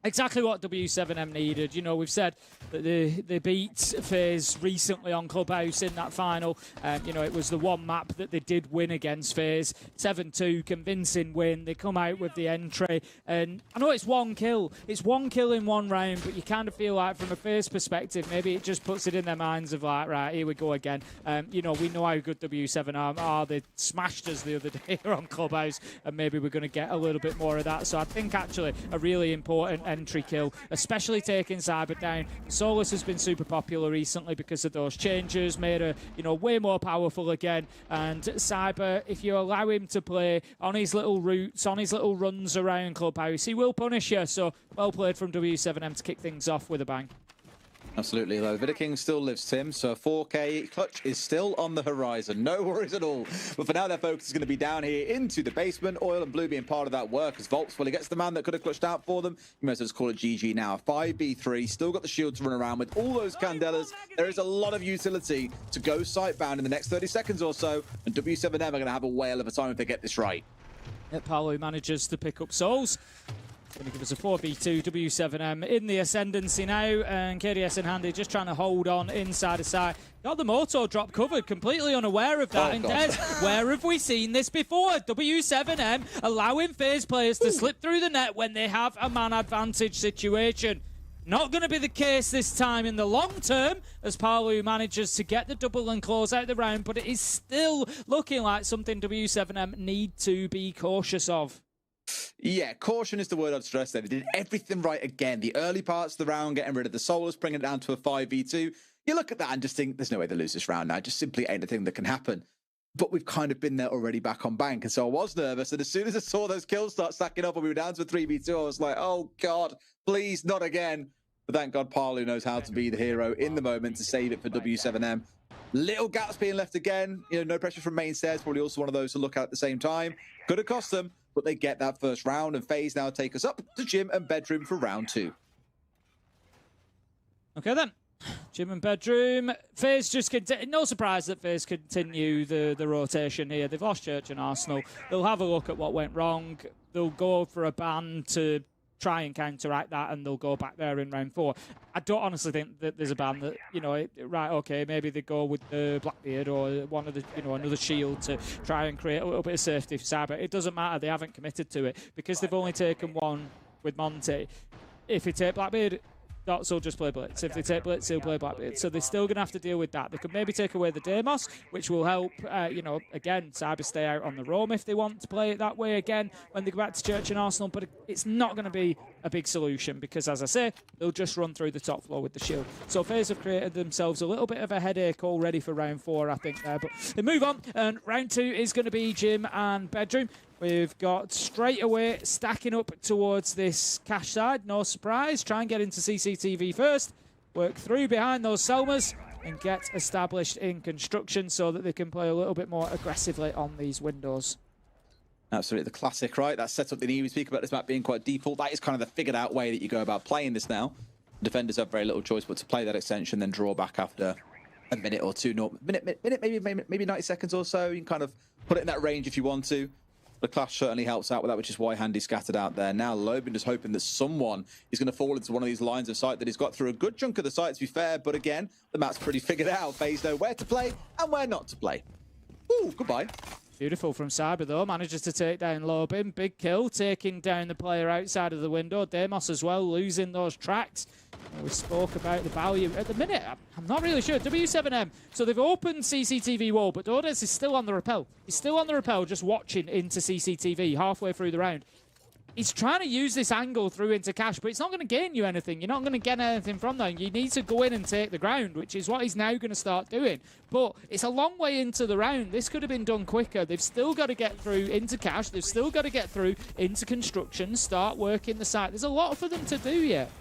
Exactly what W7M needed. We've said that they beat FaZe recently on Clubhouse in that final. It was the one map that they did win against FaZe. 7-2, convincing win. They come out with the entry. And I know it's one kill. It's one kill in one round, but you kind of feel like from a FaZe perspective, maybe it just puts it in their minds of like, right, here we go again. We know how good W7 are. They smashed us the other day here on Clubhouse, and maybe we're going to get a little bit more of that. So I think actually a really important entry kill, especially taking Cyber down. Solus has been super popular recently because of those changes, made her, way more powerful again. And Cyber, if you allow him to play on his little routes, on his little runs around Clubhouse, he will punish you. So well played from W7M to kick things off with a bang. Absolutely, though. Vidaking still lives, Tim, so 4K clutch is still on the horizon. No worries at all. But for now, their focus is going to be down here into the basement. Oil and Blue being part of that work as Volts, well, he gets the man that could have clutched out for them. You might as well just call it GG now. 5v3, still got the shield to run around with all those Candelas. There is a lot of utility to go site-bound in the next 30 seconds or so, and W7M are going to have a whale of a time if they get this right. Paolo manages to pick up souls. Going to give us a 4v2, W7M in the ascendancy now, and KDS and Handy just trying to hold on inside of site. Got the Moto drop covered, completely unaware of that. And Des, where have we seen this before? W7M allowing FaZe players to slip through the net when they have a man advantage situation. Not going to be the case this time in the long term as Paolo manages to get the double and close out the round, but it is still looking like something W7M need to be cautious of. Yeah, caution is the word I'd stress there. They did everything right again. The early parts of the round, getting rid of the Solus, bringing it down to a 5v2. You look at that and just think, there's no way they lose this round now. Just simply ain't a thing that can happen. But we've kind of been there already back on bank. And so I was nervous. And as soon as I saw those kills start stacking up and we were down to a 3v2, I was like, oh, God, please, not again. But thank God Paolo knows how to be the hero in the moment to save it for W7M. Little gaps being left again. You know, no pressure from main stairs. Probably also one of those to look at the same time. Could have cost them, but they get that first round, and FaZe now take us up to Gym and Bedroom for round 2. Okay then, Gym and Bedroom. FaZe just no surprise that FaZe continue the rotation here. They've lost Church and Arsenal. They'll have a look at what went wrong. They'll go for a ban to try and counteract that, and they'll go back there in round 4. I don't honestly think that there's a ban that, you know, right, okay, maybe they go with the Blackbeard or one of the, you know, another shield to try and create a little bit of safety for Cyber. It doesn't matter. They haven't committed to it because they've only taken one with Monty. If you take Blackbeard, Dots will just play Blitz. If they take Blitz, he'll play Blackbeard. So they're still going to have to deal with that. They could maybe take away the Deimos, which will help, you know, again, Cyber stay out on the roam if they want to play it that way again when they go back to Church and Arsenal. But it's not going to be a big solution because, as I say, they'll just run through the top floor with the shield. So FaZe have created themselves a little bit of a headache already for round 4, I think, there. But they move on, and round 2 is going to be Gym and Bedroom. We've got straight away stacking up towards this cash side. No surprise. Try and get into CCTV first. Work through behind those Selmas and get established in construction so that they can play a little bit more aggressively on these windows. Absolutely, the classic, right? That setup they need. We speak about this map being quite default. That is kind of the figured out way that you go about playing this now. Defenders have very little choice but to play that extension, then draw back after a minute or two. Maybe 90 seconds or so. You can kind of put it in that range if you want to. The clash certainly helps out with that, which is why Handy scattered out there. Now Lobin is hoping that someone is going to fall into one of these lines of sight that he's got through a good chunk of the site, to be fair. But again, the map's pretty figured out. FaZe know where to play and where not to play. Ooh, goodbye. Beautiful from Cyber, though. Manages to take down Lobin. Big kill, taking down the player outside of the window. Deimos as well, losing those tracks. We spoke about the value. At the minute, I'm not really sure. W7M. So they've opened CCTV wall, but Dodes is still on the rappel. He's still on the rappel, just watching into CCTV halfway through the round. He's trying to use this angle through into cash, but it's not going to gain you anything. You're not going to get anything from that. You need to go in and take the ground, which is what he's now going to start doing. But it's a long way into the round. This could have been done quicker. They've still got to get through into cash. They've still got to get through into construction, start working the site. There's a lot for them to do yet.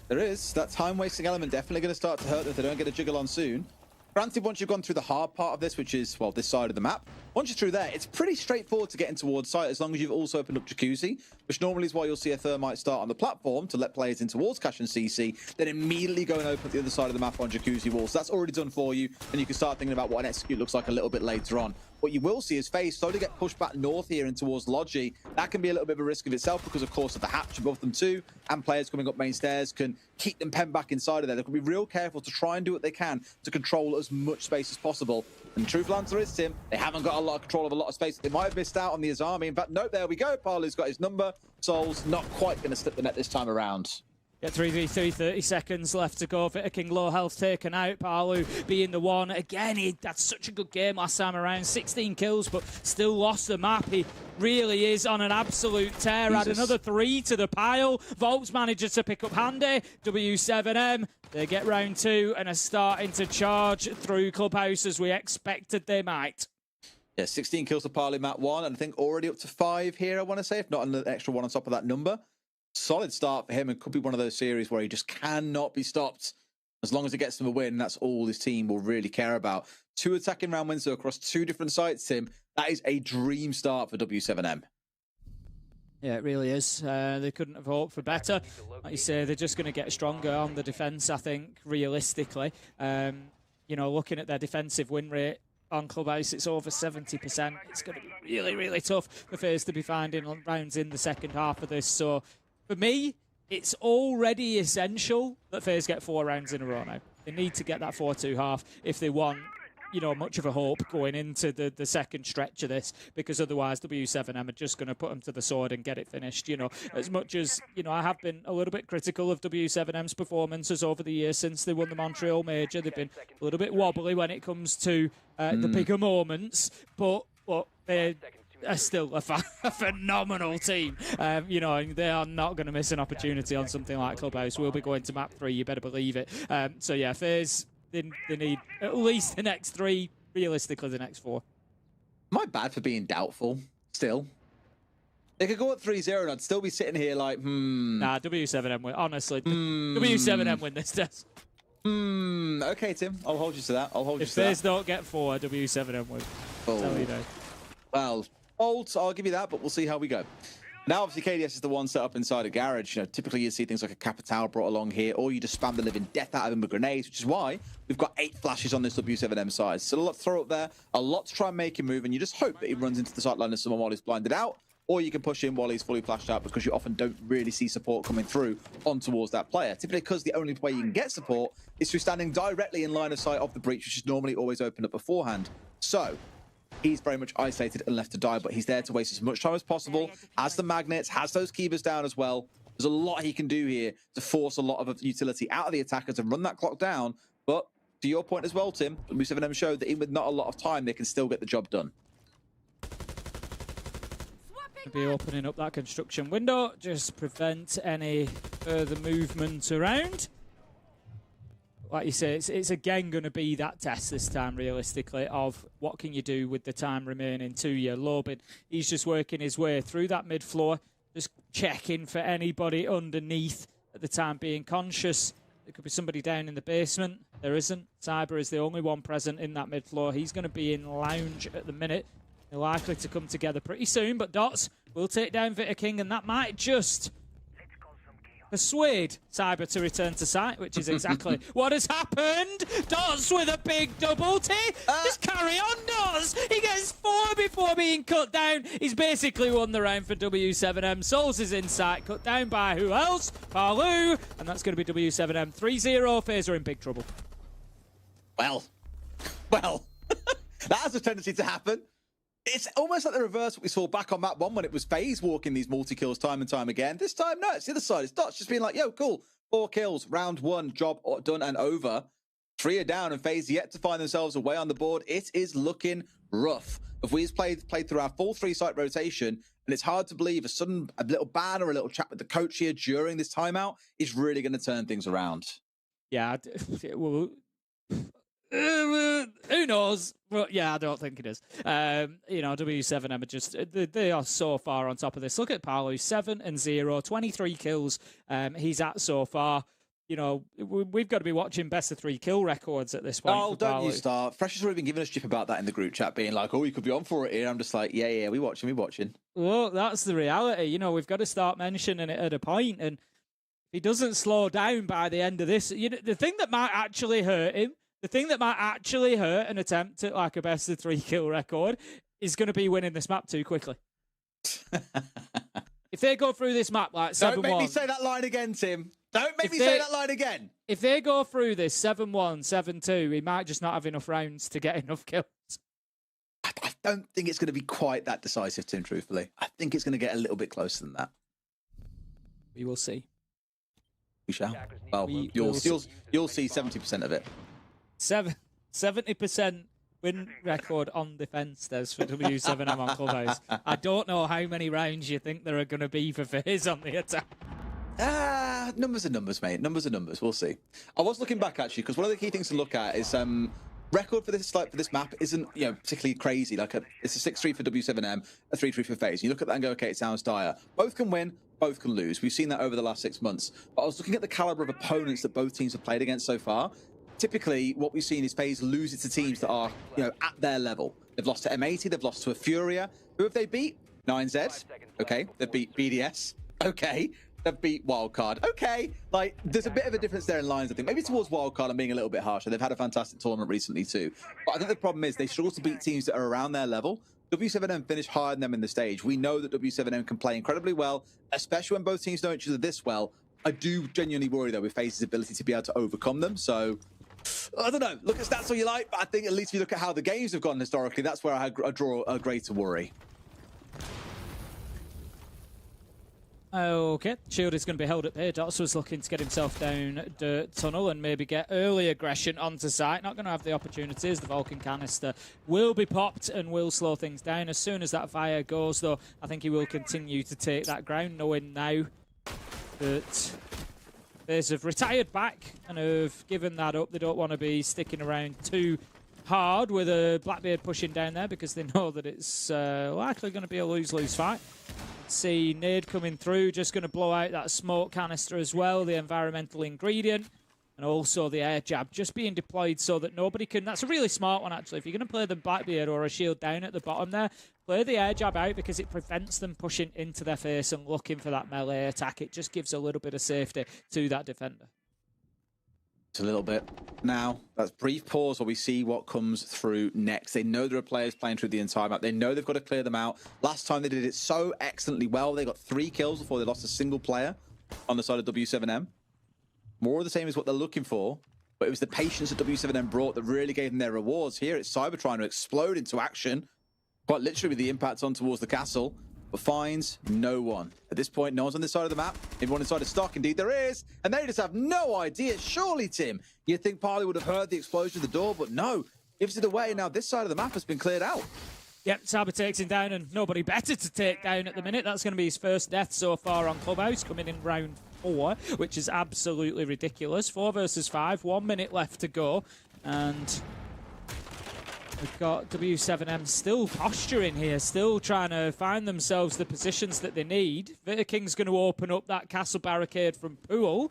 There is. That time-wasting element definitely going to start to hurt them if they don't get a jiggle on soon. Granted, once you've gone through the hard part of this, which is, well, this side of the map, once you're through there, it's pretty straightforward to get in towards site as long as you've also opened up Jacuzzi, which normally is why you'll see a Thermite start on the platform to let players in towards Cash and CC, then immediately go and open the other side of the map on Jacuzzi walls. So that's already done for you, and you can start thinking about what an execute looks like a little bit later on. What you will see is FaZe slowly get pushed back north here and towards Logi. That can be a little bit of a risk of itself because, of course, of the hatch above them too, and players coming up main stairs can keep them penned back inside of there. They can be real careful to try and do what they can to control as much space as possible. And the truthful answer is, Tim, they haven't got a lot of control of a lot of space. They might have missed out on the Azami. In fact, nope, there we go. Palu's got his number. Sol's not quite going to slip the net this time around. Yeah, 3v3, 30 seconds left to go. Vita King low health taken out. Palu being the one. Again, he had such a good game last time around. 16 kills, but still lost the map. He really is on an absolute tear. Jesus. Add another 3 to the pile. Volts manages to pick up Handy. W7M, they get round 2 and are starting to charge through Clubhouse as we expected they might. Yeah, 16 kills to Palu map 1, and I think already up to 5 here, I want to say, if not an extra 1 on top of that number. Solid start for him, and could be one of those series where he just cannot be stopped. As long as it gets them a win, that's all his team will really care about. 2 attacking round wins across 2 different sites, Tim. That is a dream start for W7M. Yeah, it really is. They couldn't have hoped for better. Like you say, they're just going to get stronger on the defence, I think, realistically. You know, looking at their defensive win rate on Clubhouse, it's over 70%. It's going to be really, really tough for FaZe to be finding rounds in the second half of this. So, for me, it's already essential that FaZe get 4 rounds in a row now. They need to get that 4-2 half if they want, you know, much of a hope going into the second stretch of this, because otherwise W7M are just going to put them to the sword and get it finished. You know, as much as, you know, I have been a little bit critical of W7M's performances over the years since they won the Montreal Major. They've been a little bit wobbly when it comes to the bigger moments, but they're still a phenomenal team. You know, they are not going to miss an opportunity on something like Clubhouse. We'll be going to map 3, you better believe it. So yeah, FaZe, they need at least the next 3, realistically the next 4. Am I bad for being doubtful still? They could go at 3-0 and I'd still be sitting here like, Nah, W7M win. Honestly, W7M win this test. Okay, Tim. I'll hold you to that. I'll hold you to that. If FaZe don't get 4, W7M win. Tell you now. Well, I'll give you that, but we'll see how we go. Now, obviously, KDS is the one set up inside a garage. You know, typically you see things like a Capital brought along here, or you just spam the living death out of him with grenades, which is why we've got 8 flashes on this W7M side. So a lot to throw up there, a lot to try and make him move, and you just hope that he runs into the sideline of someone while he's blinded out, or you can push him while he's fully flashed out, because you often don't really see support coming through on towards that player. Typically because the only way you can get support is through standing directly in line of sight of the breach, which is normally always opened up beforehand. So he's very much isolated and left to die, but he's there to waste as much time as possible, has the magnets, has those keepers down as well. There's a lot he can do here to force a lot of utility out of the attackers and run that clock down. But to your point as well, Tim, W7M showed that even with not a lot of time, they can still get the job done. Be opening up that construction window, just prevent any further movement around. Like you say, it's again going to be that test this time, realistically, of what can you do with the time remaining to you. Lobin, he's just working his way through that mid-floor, just checking for anybody underneath at the time, being conscious. There could be somebody down in the basement. There isn't. Cyber is the only one present in that mid-floor. He's going to be in lounge at the minute. They're likely to come together pretty soon, but Dots will take down Vita King, and that might just persuade Cyber to return to site, which is exactly what has happened. Dots with a big double T. Just carry on, Dots. He gets 4 before being cut down. He's basically won the round for W7M. Souls is in sight, cut down by who else? Palu. And that's going to be W7M 3-0. FaZe are in big trouble. Well, that has a tendency to happen. It's almost like the reverse what we saw back on map 1 when it was FaZe walking these multi-kills time and time again. This time, no, it's the other side. It's Dots just being like, yo, cool. 4 kills, round 1, job done and over. 3 are down and FaZe yet to find themselves away on the board. It is looking rough. If we've played through our full 3-site rotation, and it's hard to believe a little ban or a little chat with the coach here during this timeout is really going to turn things around. Yeah, well, who knows? But yeah, I don't think it is. You know, W7M are just, they are so far on top of this. Look at Palu, 7-0, 23 kills he's at so far. You know, we've got to be watching best of 3 kill records at this point. Oh, don't you start. Fresh has already been giving us shit about that in the group chat, being like, oh, you could be on for it here. I'm just like, yeah, we watching. Well, that's the reality. You know, we've got to start mentioning it at a point, and if he doesn't slow down by the end of this, you know, the thing that might actually hurt him, the thing that might actually hurt an attempt at like a best of 3 kill record is going to be winning this map too quickly. If they go through this map like 7-1... Don't make me say that line again, Tim. Don't make me say that line again. If they go through this 7-1, 7-2, he might just not have enough rounds to get enough kills. I don't think it's going to be quite that decisive, Tim, truthfully. I think it's going to get a little bit closer than that. We will see. We shall. Well, you'll see 70% of it. 70% win record on defense there's for W7M on Clubhouse. I don't know how many rounds you think there are going to be for FaZe on the attack. Numbers are numbers, mate. Numbers are numbers. We'll see. I was looking back, actually, because one of the key things to look at is record for this map isn't, you know, particularly crazy. Like it's a 6-3 for W7M, a 3-3 for FaZe. You look at that and go, okay, it sounds dire. Both can win, both can lose. We've seen that over the last 6 months. But I was looking at the caliber of opponents that both teams have played against so far. Typically, what we've seen is FaZe lose it to teams that are, you know, at their level. They've lost to M80, they've lost to a Furia. Who have they beat? 9Z. Okay. They've beat BDS. Okay. They've beat Wildcard. Okay. Like, there's a bit of a difference there in lines, I think. Maybe towards Wildcard, I'm being a little bit harsher. They've had a fantastic tournament recently, too. But I think the problem is they struggle to beat teams that are around their level. W7M finished higher than them in the stage. We know that W7M can play incredibly well, especially when both teams know each other this well. I do genuinely worry, though, with FaZe's ability to be able to overcome them. So, I don't know. Look at stats all you like, but I think at least if you look at how the games have gone historically, that's where I draw a greater worry. Okay, Shield is going to be held up here. Dots was looking to get himself down dirt tunnel and maybe get early aggression onto site. Not going to have the opportunities. The Vulcan canister will be popped and will slow things down. As soon as that fire goes, though, I think he will continue to take that ground, knowing now that FaZe have retired back and have given that up. They don't want to be sticking around too hard with a Blackbeard pushing down there because they know that it's likely going to be a lose-lose fight. See nade coming through, just going to blow out that smoke canister as well, the environmental ingredient, and also the air jab just being deployed so that nobody can. That's a really smart one, actually. If you're going to play the Blackbeard or a shield down at the bottom there, play the air jab out because it prevents them pushing into their face and looking for that melee attack. It just gives a little bit of safety to that defender. It's a little bit. Now, that's brief pause while we see what comes through next. They know there are players playing through the entire map. They know they've got to clear them out. Last time they did it so excellently well. They got 3 kills before they lost a single player on the side of W7M. More of the same is what they're looking for, but it was the patience that W7M brought that really gave them their rewards. Here it's Cyber trying to explode into action, quite literally with the impact on towards the castle, but finds no one. At this point, no one's on this side of the map. Everyone inside of stock, indeed there is, and they just have no idea. Surely, Tim, you'd think Parley would have heard the explosion of the door, but no, gives it away. Now this side of the map has been cleared out. Yep, Saber takes him down, and nobody better to take down at the minute. That's going to be his first death so far on Clubhouse, coming in round 4, which is absolutely ridiculous. 4 versus 5, 1 minute left to go, and we've got W7M still posturing here, still trying to find themselves the positions that they need. King's going to open up that castle barricade from Pool.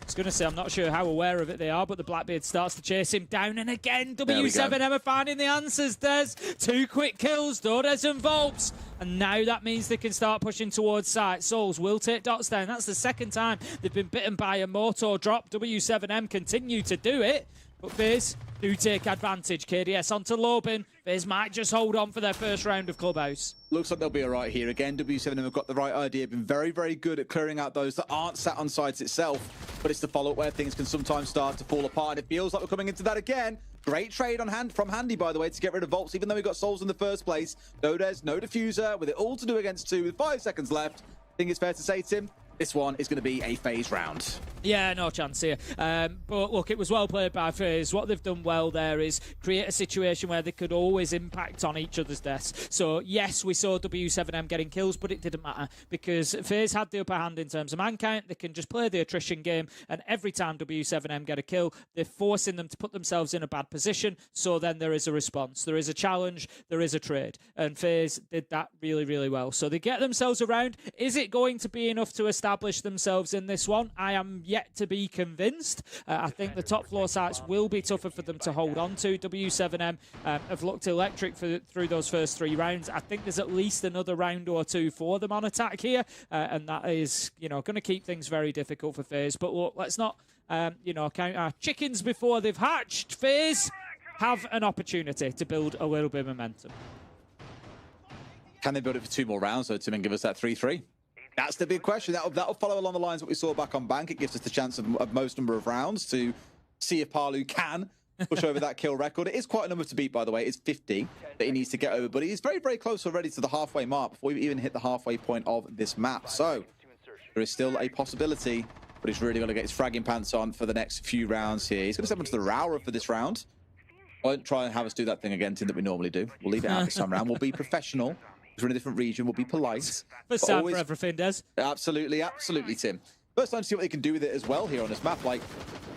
I was going to say, I'm not sure how aware of it they are, but the Blackbeard starts to chase him down. And again, W7M are finding the answers. There's 2 quick kills, Dodes and Volps. And now that means they can start pushing towards site. Souls will take Dots down. That's the second time they've been bitten by a Moto drop. W7M continue to do it. But FaZe do take advantage. KDS onto Lobin. FaZe might just hold on for their first round of Clubhouse. Looks like they'll be all right here. Again, W7M have got the right idea. Been very, very good at clearing out those that aren't sat on sites itself. But it's the follow-up where things can sometimes start to fall apart. And it feels like we're coming into that again. Great trade on hand from Handy, by the way, to get rid of Volts, even though he got Souls in the first place. Dodes, no diffuser, with it all to do against 2 with 5 seconds left. I think it's fair to say, Tim, this one is going to be a FaZe round. Yeah, no chance here. But look, it was well played by FaZe. What they've done well there is create a situation where they could always impact on each other's deaths. So, yes, we saw W7M getting kills, but it didn't matter because FaZe had the upper hand in terms of man count. They can just play the attrition game, and every time W7M get a kill, they're forcing them to put themselves in a bad position, so then there is a response. There is a challenge, there is a trade, and FaZe did that really, really well. So they get themselves around. Is it going to be enough to establish themselves in this one? I am yet to be convinced. I think the top floor sites will be tougher for them to hold on to. W7M have looked electric through those first 3 rounds. I think there's at least another round or 2 for them on attack here, and that is, going to keep things very difficult for FaZe. But look, let's not, count our chickens before they've hatched. FaZe have an opportunity to build a little bit of momentum. Can they build it for 2 more rounds, though, Tim, and give us that 3-3? That's the big question. That'll follow along the lines of what we saw back on Bank. It gives us the chance of most number of rounds to see if Palu can push over that kill record. It is quite a number to beat, by the way. It's 50 that he needs to get over, but he's very, very close already to the halfway mark before we even hit the halfway point of this map. So there is still a possibility, but he's really going to get his fragging pants on for the next few rounds here. He's going to step into the Raura for this round. Won't try and have us do that thing again, Tim, that we normally do. We'll leave it out this time round. We'll be professional. We're in a different region. We'll be polite. First time for everything, Des. Absolutely, absolutely, Tim. First time to see what they can do with it as well here on this map. Like,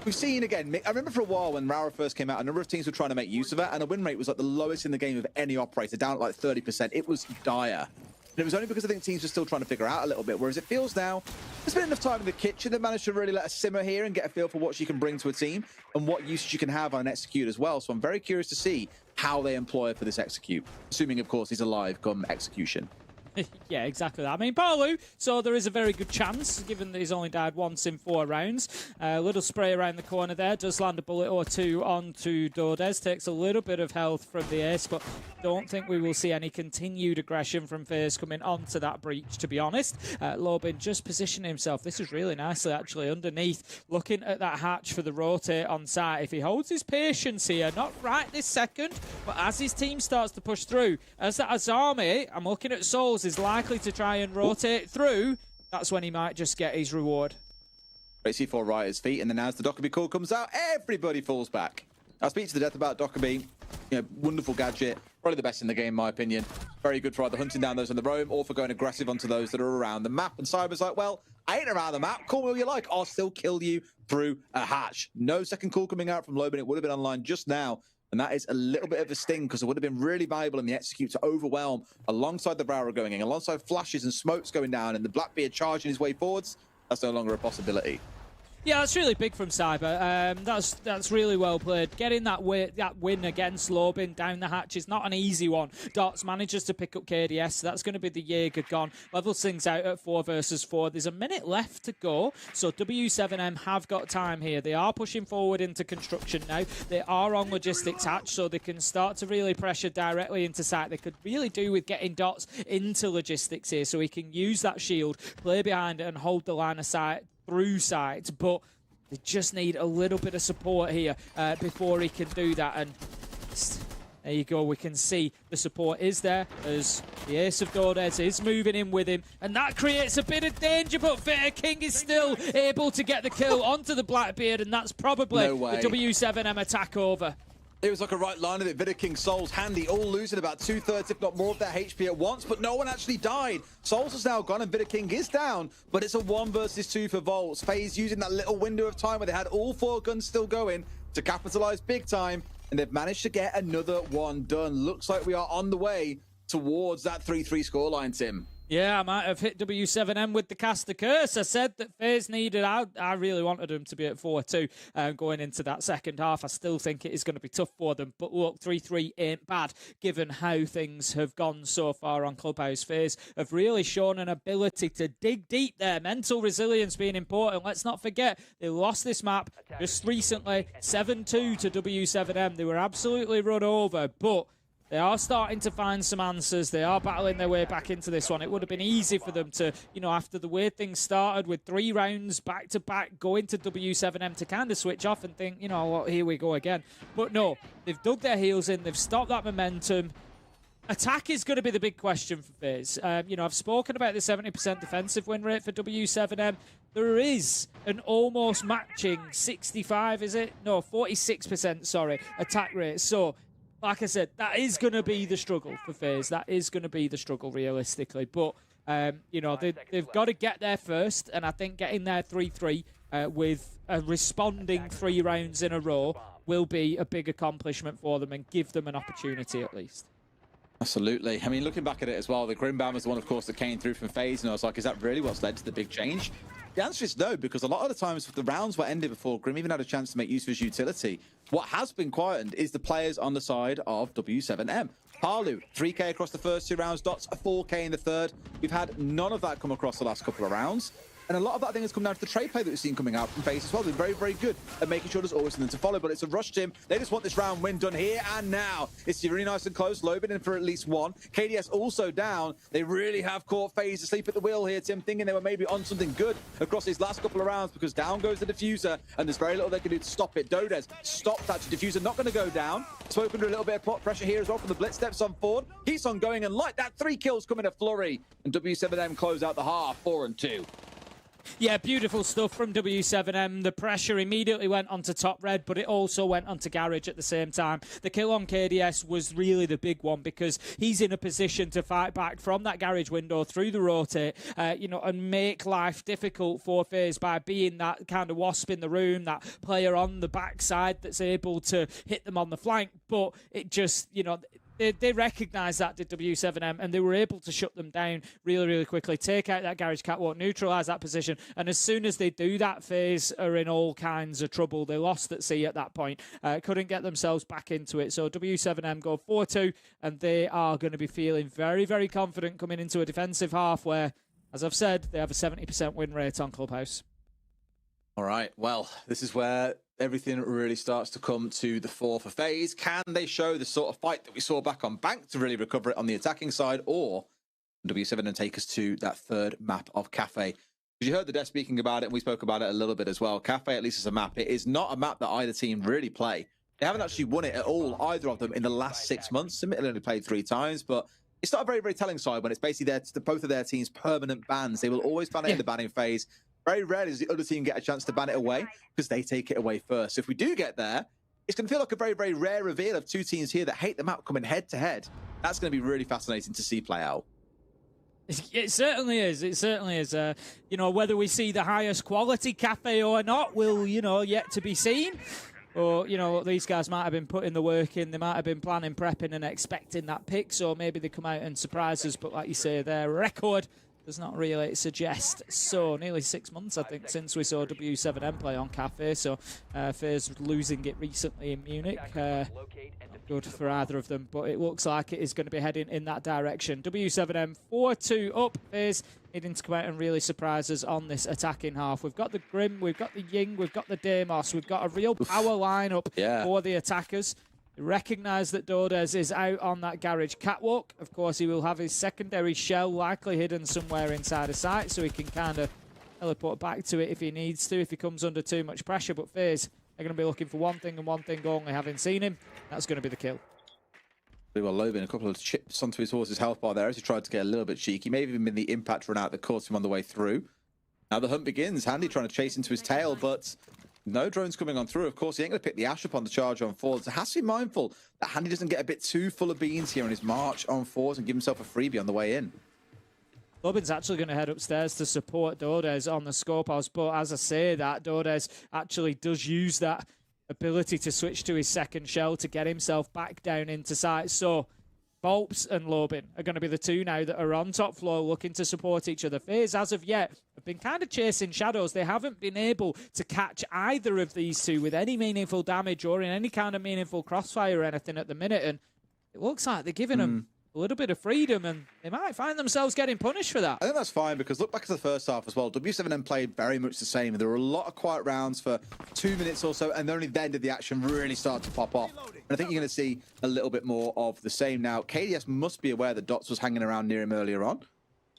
we've seen, again, I remember for a while when Raura first came out, a number of teams were trying to make use of it, and the win rate was like the lowest in the game of any operator, down at like 30%. It was dire. And it was only because I think teams were still trying to figure out a little bit, whereas it feels now, there's been enough time in the kitchen. They've managed to really let us simmer here and get a feel for what she can bring to a team and what usage you can have on an execute as well. So I'm very curious to see how they employ it for this execute, assuming, of course, he's alive come execution. Yeah, exactly that. I mean, Palu, so there is a very good chance, given that he's only died once in 4 rounds. A little spray around the corner there, does land a bullet or two onto Dordes, takes a little bit of health from the ace, but don't think we will see any continued aggression from FaZe coming onto that breach, to be honest. Lobin just positioning himself. This is really nicely, actually, underneath, looking at that hatch for the rotate on site. If he holds his patience here, not right this second, but as his team starts to push through, as that Azami, I'm looking at Souls, is likely to try and rotate through, that's when he might just get his reward. Great C4 right at his feet, and then as the Dockerby call comes out, everybody falls back. I'll speak to the death about Dockerby. You know, wonderful gadget, probably the best in the game, in my opinion. Very good for either hunting down those on the roam or for going aggressive onto those that are around the map. And Cyber's like, well, I ain't around the map. Call me what you like. I'll still kill you through a hatch. No second call coming out from Lobin. It would have been online just now. And that is a little bit of a sting because it would have been really valuable in the execute to overwhelm alongside the Raura going in, alongside flashes and smokes going down and the Blackbeard charging his way forwards. That's no longer a possibility. Yeah, that's really big from Cyber. That's really well played. Getting that win against Lobin down the hatch is not an easy one. Dots manages to pick up KDS, so that's going to be the Jaeger gone. Levels things out at 4 versus 4. There's a minute left to go, so W7M have got time here. They are pushing forward into construction now. They are on logistics hatch, so they can start to really pressure directly into site. They could really do with getting Dots into logistics here, so he can use that shield, play behind it, and hold the line of sight through sight, but they just need a little bit of support here before he can do that. And there you go, we can see the support is there as the ace of Dordes is moving in with him, and that creates a bit of danger, but Fair King is still able to get the kill onto the Blackbeard, and that's probably the W7M attack over. It was like a right line of it. Vida King, Souls, Handy, all losing about 2/3, if not more, of their HP at once, but no one actually died. Souls is now gone and Vida King is down, but it's a 1 versus 2 for Volts. FaZe using that little window of time where they had all 4 guns still going to capitalize big time, and they've managed to get another one done. Looks like we are on the way towards that 3-3 scoreline, Tim. Yeah, I might have hit W7M with the caster curse. I said that FaZe needed, I really wanted them to be at 4-2 going into that second half. I still think it is going to be tough for them. But look, 3-3 ain't bad, given how things have gone so far on Clubhouse. FaZe have really shown an ability to dig deep there. Mental resilience being important. Let's not forget, they lost this map just recently, 7-2 to W7M. They were absolutely run over, but they are starting to find some answers. They are battling their way back into this one. It would have been easy for them to, you know, after the way things started with 3 rounds back-to-back, go into W7M to kind of switch off and think, you know what, here we go again. But no, they've dug their heels in. They've stopped that momentum. Attack is going to be the big question for FaZe. You know, I've spoken about the 70% defensive win rate for W7M. There is an almost matching 65, is it? No, 46%, sorry, attack rate. So, like I said, that is going to be the struggle for FaZe. That is going to be the struggle, realistically. But, you know, they've got to get there first. And I think getting there 3-3 with a responding 3 rounds in a row will be a big accomplishment for them and give them an opportunity at least. Absolutely. I mean, looking back at it as well, the Grimbound was the one, of course, that came through from FaZe. And I was like, is that really what's led to the big change? The answer is no, because a lot of the times the rounds were ended before Grim even had a chance to make use of his utility. What has been quietened is the players on the side of W7M. Palu, 3k across the first 2 rounds, Dots, 4k in the third. We've had none of that come across the last couple of rounds. And a lot of that thing has come down to the trade play that we've seen coming out from FaZe as well. They're very, very good at making sure there's always something to follow. But it's a rush, Tim. They just want this round win done here and now. It's really nice and close. Lobin in for at least 1. KDS also down. They really have caught FaZe asleep at the wheel here, Tim, thinking they were maybe on something good across these last couple of rounds, because down goes the diffuser, and there's very little they can do to stop it. Dordes stopped that diffuser, not going to go down. Spoke under a little bit of pot pressure here as well from the Blitz. Steps on forward. Keeps on going, and like that, 3 kills coming to Flurry. And W7M close out the half, 4-2. Yeah, beautiful stuff from W7M. The pressure immediately went onto top red, but it also went onto Garage at the same time. The kill on KDS was really the big one because he's in a position to fight back from that Garage window through the rotate, and make life difficult for FaZe by being that kind of wasp in the room, that player on the backside that's able to hit them on the flank. But it just, they recognised that, did W7M, and they were able to shut them down really, really quickly, take out that Garage catwalk, neutralise that position, and as soon as they do that, FaZe are in all kinds of trouble. They lost at sea at that point, couldn't get themselves back into it, so W7M go 4-2, and they are going to be feeling very, very confident coming into a defensive half where, as I've said, they have a 70% win rate on Clubhouse. All right, well, this is where everything really starts to come to the fore for FaZe. Can they show the sort of fight that we saw back on Bank to really recover it on the attacking side, or W7 and take us to that third map of Kafe? Because you heard the dev speaking about it, and we spoke about it a little bit as well. Kafe, at least, is a map. It is not a map that either team really play. They haven't actually won it at all, either of them, in the last 6 months. Admittedly, only played 3 times, but it's not a very, very telling side when it's basically both of their teams' permanent bans. They will always ban it in the banning phase. Very rarely does the other team get a chance to ban it away because they take it away first. So if we do get there, it's going to feel like a very, very rare reveal of 2 teams here that hate the map coming head-to-head. That's going to be really fascinating to see play out. It certainly is. It certainly is. Whether we see the highest quality Kafe or not will, yet to be seen. Or, these guys might have been putting the work in. They might have been planning, prepping and expecting that pick. So maybe they come out and surprise us. But like you say, their record does not really suggest so. Nearly 6 months, I think, since we saw W7M play on Kafe. So FaZe losing it recently in Munich. Not good for either of them, but it looks like it is going to be heading in that direction. W7M 4-2 up. FaZe needing to come out and really surprise us on this attacking half. We've got the Grim, we've got the Ying, we've got the Deimos. We've got a real power lineup for the attackers. Recognise that Dodez is out on that Garage catwalk. Of course, he will have his secondary shell likely hidden somewhere inside a site, so he can kind of teleport back to it if he needs to, if he comes under too much pressure. But FaZe are going to be looking for one thing and one thing only, having seen him. That's going to be the kill. Well, Lobin, a couple of chips onto his horse's health bar there as he tried to get a little bit cheeky. Maybe even been the impact run out that caught him on the way through. Now the hunt begins. Handy trying to chase into his tail, but no drones coming on through. Of course, he ain't going to pick the Ash up on the charge on forwards. So has to be mindful that Handy doesn't get a bit too full of beans here on his march on forwards and give himself a freebie on the way in. Lobin's actually going to head upstairs to support Dodez on the scope house, but as I say that, Dodez actually does use that ability to switch to his second shell to get himself back down into sight. So Volps and Lobin are going to be the 2 now that are on top floor looking to support each other. FaZe, as of yet, have been kind of chasing shadows. They haven't been able to catch either of these 2 with any meaningful damage or in any kind of meaningful crossfire or anything at the minute. And it looks like they're giving them a little bit of freedom, and they might find themselves getting punished for that. I think that's fine, because look back at the first half as well. W7M played very much the same. There were a lot of quiet rounds for 2 minutes or so, and only then did the action really start to pop off. And I think you're going to see a little bit more of the same now. KDS must be aware that Dots was hanging around near him earlier on.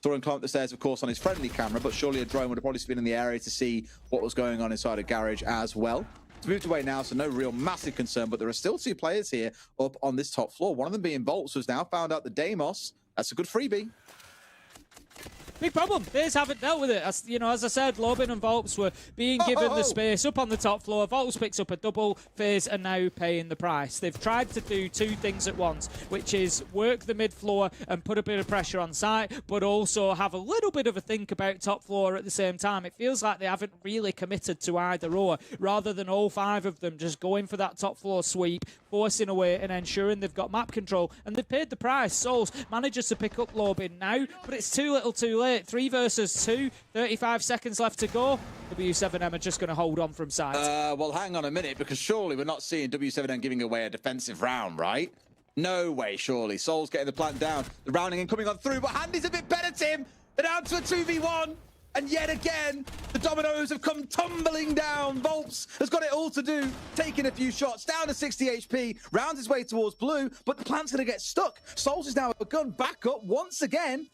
Saw him climb up the stairs, of course, on his friendly camera, but surely a drone would have probably been in the area to see what was going on inside a garage as well. It's moved away now, so no real massive concern, but there are still 2 players here up on this top floor. One of them being Bolts, who's now found out the Deimos. That's a good freebie. Big problem. FaZe haven't dealt with it. As I said, Lobin and Volps were being given the space up on the top floor. Volps picks up a double. FaZe are now paying the price. They've tried to do 2 things at once, which is work the mid floor and put a bit of pressure on site, but also have a little bit of a think about top floor at the same time. It feels like they haven't really committed to either or, rather than all 5 of them just going for that top floor sweep, forcing away and ensuring they've got map control. And they've paid the price. Souls manages to pick up Lobin now, but it's too little too late. 3 versus 2, 35 seconds left to go. W7M are just going to hold on from sight. Well, hang on a minute, because surely we're not seeing W7M giving away a defensive round, right? No way, surely. Soul's getting the plant down. The rounding and coming on through, but Handy's a bit better, Tim. They're down to a 2v1. And yet again, the dominoes have come tumbling down. Volps has got it all to do, taking a few shots, down to 60 HP, rounds his way towards blue, but the plant's going to get stuck. Souls is now a gun back up once again.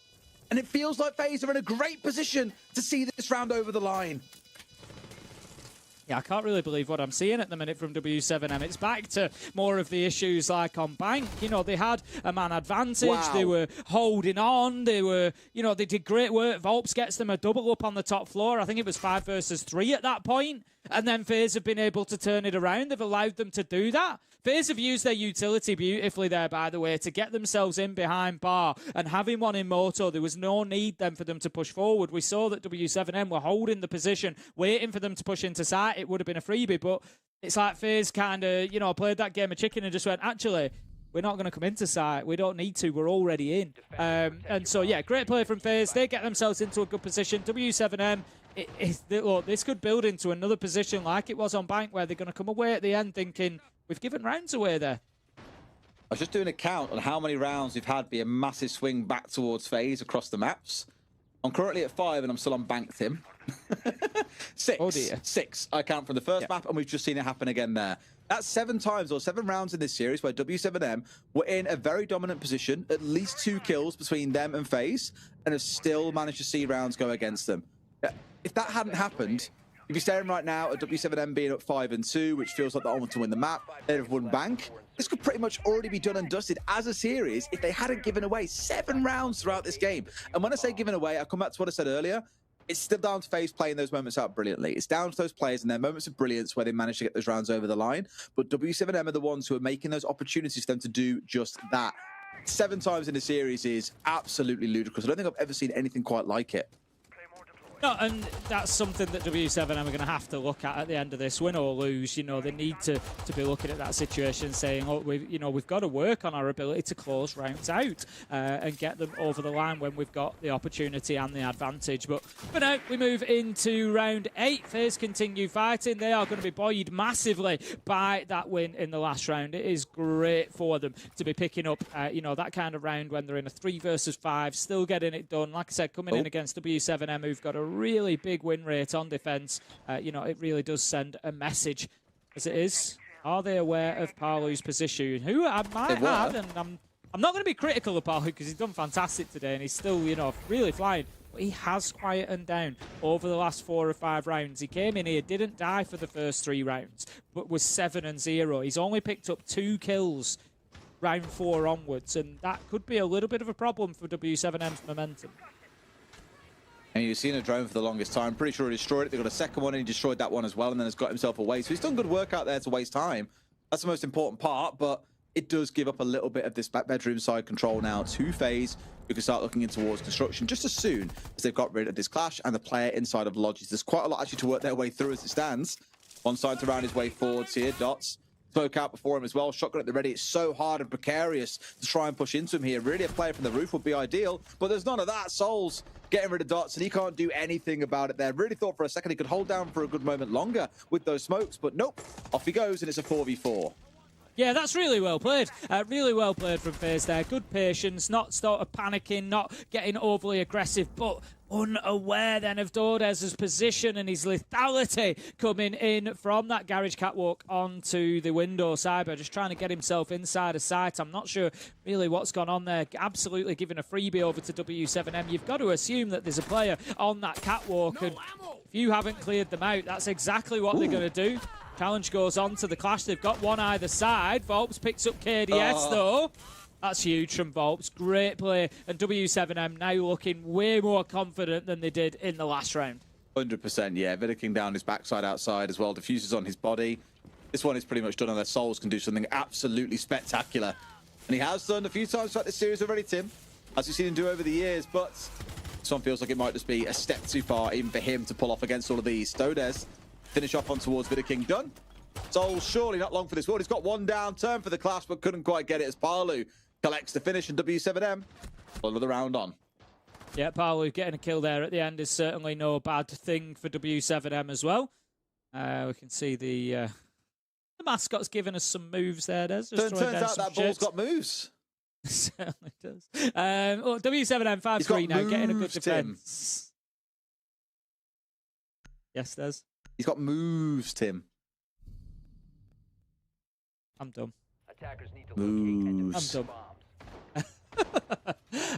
And it feels like FaZe are in a great position to see this round over the line. Yeah, I can't really believe what I'm seeing at the minute from W7M. It's back to more of the issues like on Bank. You know, they had a man advantage. Wow. They were holding on. They were, you know, they did great work. Volps gets them a double up on the top floor. I think it was 5 versus 3 at that point. And then FaZe have been able to turn it around. They've allowed them to do that. FaZe have used their utility beautifully there, by the way, to get themselves in behind bar. And having one in Moto, there was no need then for them to push forward. We saw that W7M were holding the position, waiting for them to push into site. It would have been a freebie, but it's like FaZe kind of, you know, played that game of chicken and just went, actually, we're not going to come into site. We don't need to. We're already in. And so, yeah, great play from FaZe. They get themselves into a good position. W7M, look, this could build into another position like it was on Bank, where they're going to come away at the end thinking, we've given rounds away there. I was just doing a count on how many rounds we've had be a massive swing back towards FaZe across the maps. I'm currently at 5 and I'm still on Bank, Tim. 6. Oh dear. 6 I count from the first map, and we've just seen it happen again there. That's 7 times or 7 rounds in this series where W7M were in a very dominant position, at least 2 kills between them and FaZe, and have still managed to see rounds go against them. If that hadn't happened, if you're staring right now at W7M being up 5-2, which feels like they're on to win the map, they'd have won Bank. This could pretty much already be done and dusted as a series if they hadn't given away 7 rounds throughout this game. And when I say given away, I come back to what I said earlier. It's still down to FaZe playing those moments out brilliantly. It's down to those players and their moments of brilliance where they manage to get those rounds over the line. But W7M are the ones who are making those opportunities for them to do just that. 7 times in the series is absolutely ludicrous. I don't think I've ever seen anything quite like it. No, and that's something that W7M are going to have to look at the end of this, win or lose. You know, they need to be looking at that situation, saying, "Oh, we've got to work on our ability to close rounds out and get them over the line when we've got the opportunity and the advantage." But for now, we move into round 8. FaZe continue fighting. They are going to be buoyed massively by that win in the last round. It is great for them to be picking up, you know, that kind of round when they're in a 3 versus 5, still getting it done. Like I said, coming in against W7M, who've got a really big win rate on defense. You know, it really does send a message, as it is. Are they aware of Parlu's position? Who I might add, and I'm not going to be critical of Parlu because he's done fantastic today and he's still, you know, really flying. But he has quietened down over the last 4 or 5 rounds. He came in here, didn't die for the first 3 rounds, but was 7-0. He's only picked up 2 kills round 4 onwards, and that could be a little bit of a problem for W7M's momentum. And you've seen a drone for the longest time. Pretty sure he destroyed it. They got a second one and he destroyed that one as well, and then has got himself away. So he's done good work out there to waste time. That's the most important part, but it does give up a little bit of this bedroom side control now to FaZe, who can start looking in towards construction just as soon as they've got rid of this clash and the player inside of Lodges. There's quite a lot actually to work their way through as it stands. One side to round his way forwards here. Dots spoke out before him as well. Shotgun at the ready. It's so hard and precarious to try and push into him here. Really, a player from the roof would be ideal, but there's none of that. Souls getting rid of Dots, and he can't do anything about it there. Really thought for a second he could hold down for a good moment longer with those smokes, but nope. Off he goes, and it's a 4v4. Yeah, that's really well played. Really well played from FaZe there. Good patience, not sort of panicking, not getting overly aggressive, but unaware then of Dordez's position and his lethality coming in from that garage catwalk onto the window. Cyber just trying to get himself inside a sight. I'm not sure really what's gone on there. Absolutely giving a freebie over to W7M. You've got to assume that there's a player on that catwalk, and if you haven't cleared them out, that's exactly what they're going to do. Challenge goes on to the clash. They've got one either side. Volps picks up KDS though. That's huge from Volps. Great play. And W7M now looking way more confident than they did in the last round. 100%, yeah. Vidiking down his backside outside as well. Diffusers on his body. This one is pretty much done unless Souls can do something absolutely spectacular. And he has done a few times throughout this series already, Tim, as we've seen him do over the years. But this one feels like it might just be a step too far even for him to pull off against all of these. Dodez finish off on towards Vidiking. Done. Souls surely not long for this world. He's got one down, turn for the clash, but couldn't quite get it as Parlu collects the finish, and W7M another round on. Yeah, Parlu getting a kill there at the end is certainly no bad thing for W7M as well. We can see the mascot's giving us some moves there. Turns out that ball's got moves. Certainly does. W7M 5-3 now, getting a good defense. Yes, Des. He's got moves, Tim. I'm dumb. Moves. I'm dumb.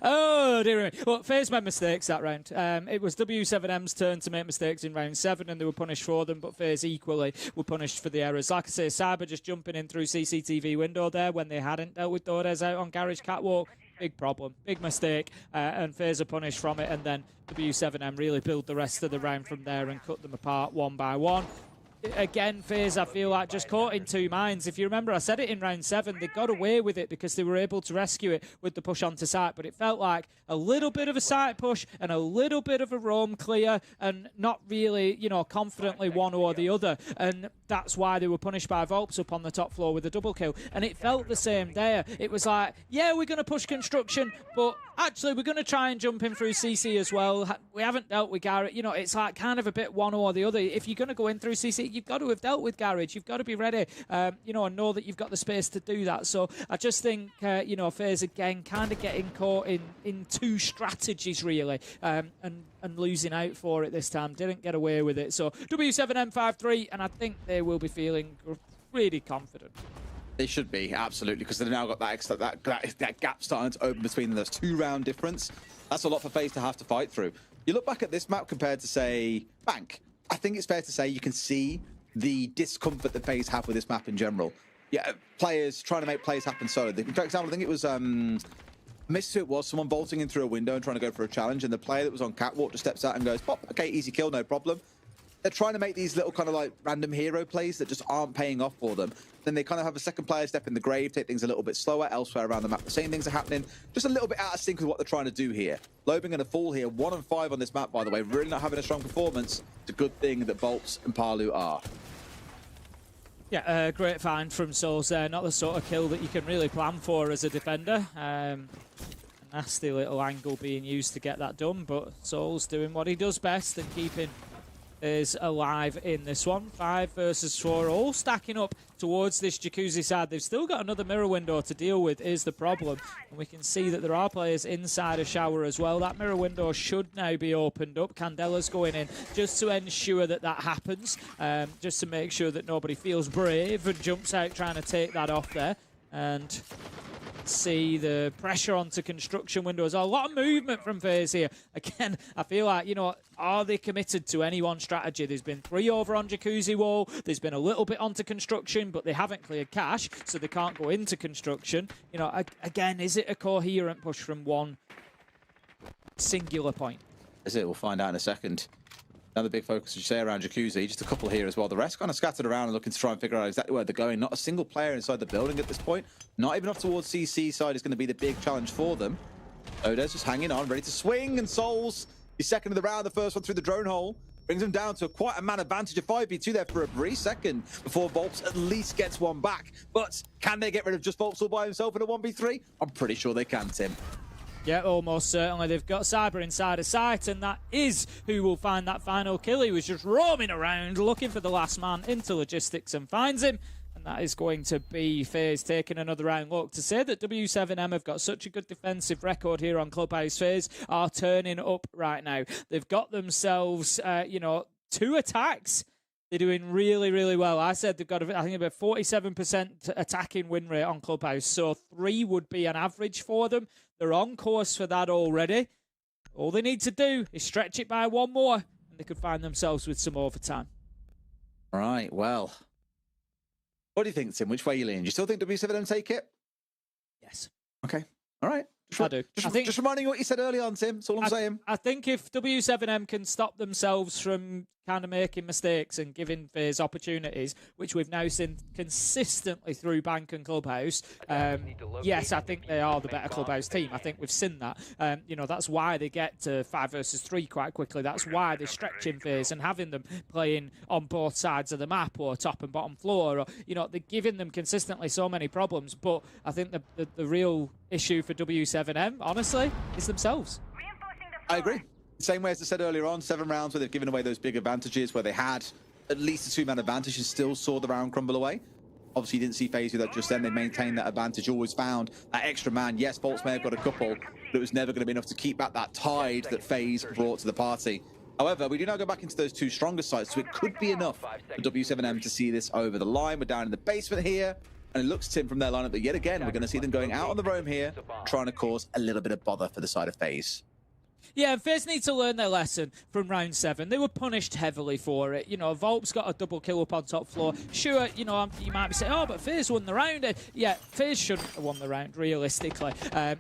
Oh, dear me. Well, FaZe made mistakes that round. It was W7M's turn to make mistakes in round 7, and they were punished for them, but FaZe equally were punished for the errors. Like I say, Cyber just jumping in through CCTV window there when they hadn't dealt with Dores out on Garage Catwalk. Big problem, big mistake, and FaZe are punished from it, and then W7M really build the rest of the round from there and cut them apart one by one. Again, FaZe, I feel like just caught in two minds. If you remember, I said it in round 7, they got away with it because they were able to rescue it with the push onto site, but it felt like a little bit of a site push and a little bit of a roam clear and not really, you know, confidently one or the other, and that's why they were punished by Volps up on the top floor with a double kill. And it felt the same there. It was like, yeah, we're going to push construction, but actually we're going to try and jump in through CC as well. We haven't dealt with Garrett. You know, it's like kind of a bit one or the other. If you're going to go in through CC, you've got to have dealt with Garage. You've got to be ready, you know, and know that you've got the space to do that. So I just think, you know, FaZe again kind of getting caught in two strategies really, and losing out for it this time. Didn't get away with it. So W7M 5-3, and I think they will be feeling really confident. They should be, absolutely, because they've now got that gap starting to open between those 2-round difference. That's a lot for FaZe to have to fight through. You look back at this map compared to, say, Bank. I think it's fair to say you can see the discomfort that FaZe have with this map in general. Yeah, players trying to make plays happen solo. For example, I think it was, missed who it was, someone bolting in through a window and trying to go for a challenge, and the player that was on catwalk just steps out and goes, pop, okay, easy kill, no problem. They're trying to make these little kind of like random hero plays that just aren't paying off for them. Then they kind of have a second player step in the grave, take things a little bit slower elsewhere around the map. The same things are happening, just a little bit out of sync with what they're trying to do here. Lobing going to fall here, 1 and 5 on this map, by the way. Really not having a strong performance. It's a good thing that Volps and Palu are. Yeah, great find from Souls there. Not the sort of kill that you can really plan for as a defender. A nasty little angle being used to get that done, but Souls doing what he does best and keeping is alive in this one. 5 versus 4, all stacking up towards this Jacuzzi side. They've still got another mirror window to deal with, is the problem. And we can see that there are players inside a shower as well. That mirror window should now be opened up. Candela's going in just to ensure that that happens, just to make sure that nobody feels brave and jumps out trying to take that off there. And see the pressure onto construction windows. A lot of movement from FaZe here. Again, I feel like, you know, are they committed to any one strategy? There's been 3 over on Jacuzzi wall. There's been a little bit onto construction, but they haven't cleared cache, so they can't go into construction. You know, again, is it a coherent push from one singular point? Is it? We'll find out in a second. Another big focus, as you say, around Jacuzzi. Just a couple here as well. The rest kind of scattered around and looking to try and figure out exactly where they're going. Not a single player inside the building at this point. Not even up towards CC side is going to be the big challenge for them. Odes just hanging on, ready to swing, and Souls, he's second of the round, the first one through the drone hole. Brings him down to quite a man advantage of 5v2 there for a brief second before Volps at least gets one back. But can they get rid of just Volps all by himself in a 1v3? I'm pretty sure they can, Tim. Yeah, almost certainly. They've got Cyber inside of sight, and that is who will find that final kill. He was just roaming around, looking for the last man into logistics and finds him. And that is going to be FaZe taking another round. Look, to say that W7M have got such a good defensive record here on Clubhouse, FaZe are turning up right now. They've got themselves, you know, 2 attacks. They're doing really, really well. I said they've got, I think, about 47% attacking win rate on Clubhouse, so 3 would be an average for them. They're on course for that already. All they need to do is stretch it by 1 more, and they could find themselves with some overtime. Right, well. What do you think, Tim? Which way are you leaning? Do you still think W7M take it? Yes. Okay, all right. I do. Just reminding you what you said earlier on, Tim. That's all I'm saying. I think if W7M can stop themselves from kind of making mistakes and giving FaZe opportunities, which we've now seen consistently through Bank and Clubhouse, yes, I think they are the better Clubhouse team. I think we've seen that. You know, that's why they get to 5 versus 3 quite quickly. That's why they're stretching FaZe and having them playing on both sides of the map or top and bottom floor. Or, you know, they're giving them consistently so many problems. But I think the real issue for W7M, honestly, is themselves. I agree. Same way as I said earlier on, 7 rounds where they've given away those big advantages, where they had at least a 2-man advantage and still saw the round crumble away. Obviously, you didn't see FaZe do that just then. They maintained that advantage, always found that extra man. Yes, Volts may have got a couple, but it was never going to be enough to keep back that tide that FaZe brought to the party. However, we do now go back into those 2 stronger sides, so it could be enough for W7M to see this over the line. We're down in the basement here. And it looks, Tim, from their lineup that yet again, we're going to see them going out on the roam here, trying to cause a little bit of bother for the side of FaZe. Yeah, FaZe need to learn their lesson from round 7. They were punished heavily for it. You know, Volp's got a double kill up on top floor. Sure, you know, you might be saying, oh, but FaZe won the round. Yeah, FaZe shouldn't have won the round, realistically.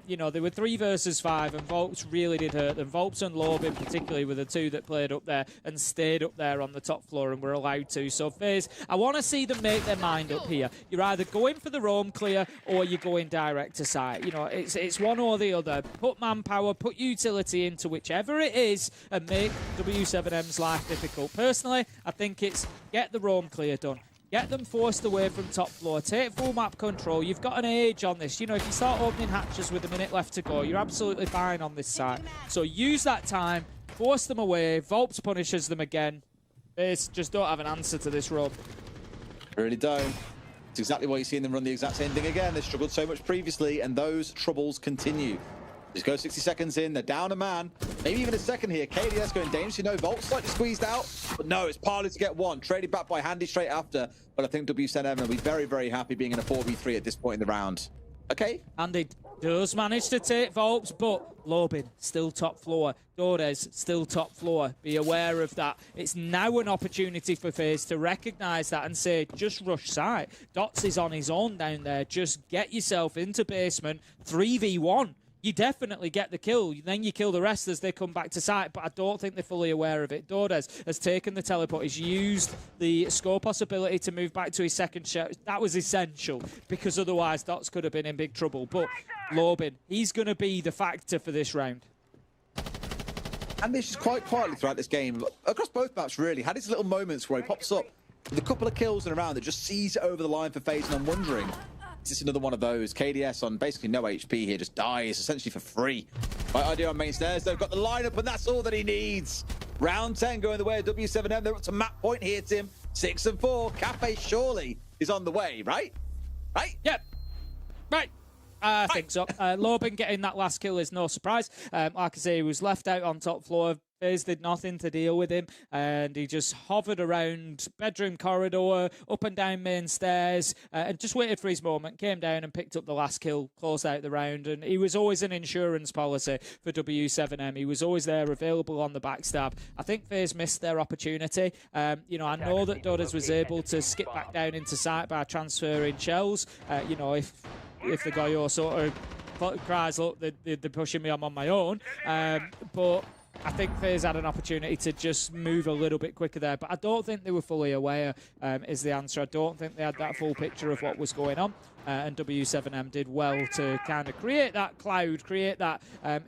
You know, they were 3 versus 5, and Volps really did hurt them. Volps and Lorbin, particularly, were the 2 that played up there and stayed up there on the top floor and were allowed to. So FaZe, I want to see them make their mind up here. You're either going for the roam clear or you're going direct to site. You know, it's one or the other. Put manpower, put utility into whichever it is, and make W7M's life difficult. Personally, I think it's get the roam clear done. Get them forced away from top floor. Take full map control. You've got an age on this. You know, if you start opening hatches with a minute left to go, you're absolutely fine on this side. So use that time, force them away. Volps punishes them again. They just don't have an answer to this roam. Really don't. It's exactly why you're seeing them run the exact same thing again. They struggled so much previously, and those troubles continue. Just go 60 seconds in, they're down a man. Maybe even a second here. KDS going dangerously. No, Volt slightly squeezed out. But no, it's Parley to get one. Traded back by Handy straight after. But I think W7M will be very, very happy being in a 4v3 at this point in the round. Okay. Handy does manage to take Volps, but Lobin still top floor. Dores still top floor. Be aware of that. It's now an opportunity for FaZe to recognise that and say, just rush site. Dots is on his own down there. Just get yourself into basement. 3v1. You definitely get the kill. Then you kill the rest as they come back to site, but I don't think they're fully aware of it. Dores has taken the teleport. He's used the score possibility to move back to his second shot. That was essential, because otherwise Dots could have been in big trouble. But Lobin, he's going to be the factor for this round. And this is quite quietly throughout this game, across both maps really, had his little moments where he pops up with a couple of kills in a round that just sees it over the line for FaZe, and I'm wondering, is this another one of those? KDS on basically no HP here, just dies essentially for free. Right idea on main stairs, they've got the lineup, and that's all that he needs. Round 10 going the way of W7M. They're up to map point here, Tim. 6 and 4. Kafe surely is on the way, right? Right? Yep. Right. I think so. Lobin getting that last kill is no surprise. Like I say, he was left out on top floor. FaZe did nothing to deal with him, and he just hovered around bedroom corridor, up and down main stairs, and just waited for his moment, came down and picked up the last kill, closed out the round, and he was always an insurance policy for W7M. He was always there, available on the backstab. I think FaZe missed their opportunity. You know, I know that Dodds was able to skip back down into site by transferring shells. You know, if the Goyo sort of cries, look, they're pushing me, I'm on my own. But I think FaZe had an opportunity to just move a little bit quicker there, but I don't think they were fully aware, is the answer. I don't think they had that full picture of what was going on, and W7M did well to kind of create that cloud, create that,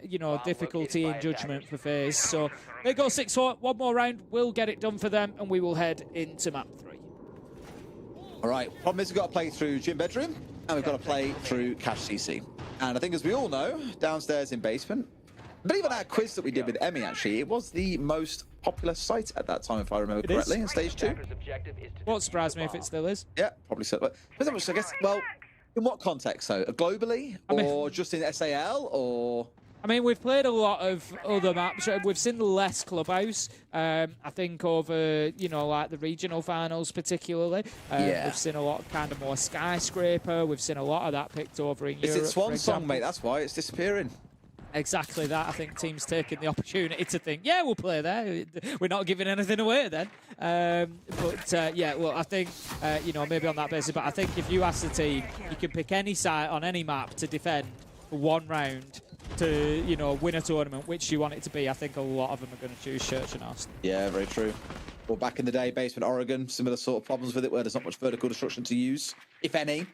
you know, difficulty in judgment for FaZe. So they go 6-4, one more round, we'll get it done for them, and we will head into map 3. All right, problem is we've got to play through Gym Bedroom, and we've got to play through Cash CC. And I think, as we all know, downstairs in basement, but even that quiz that we did with Emmy, actually, it was the most popular site at that time, if I remember correctly, in stage 2. Won't surprise me if it still is. Yeah, probably so. But I guess, well, in what context, though? Globally? Or just in SAL? Or... I mean, we've played a lot of other maps. We've seen less Clubhouse, I think, over, you know, like the regional finals particularly. Yeah. We've seen a lot kind of more Skyscraper. We've seen a lot of that picked over in Europe. It's Swan Song, mate. That's why it's disappearing. Exactly that. I think teams taking the opportunity to think, yeah, we'll play there. We're not giving anything away then. Yeah, well, I think, you know, maybe on that basis, but I think if you ask the team, you can pick any site on any map to defend for one round to, you know, win a tournament, which you want it to be. I think a lot of them are going to choose Church and Austin. Yeah, very true. Well, back in the day, basement Oregon, similar sort of problems with it, where there's not much vertical destruction to use, if any.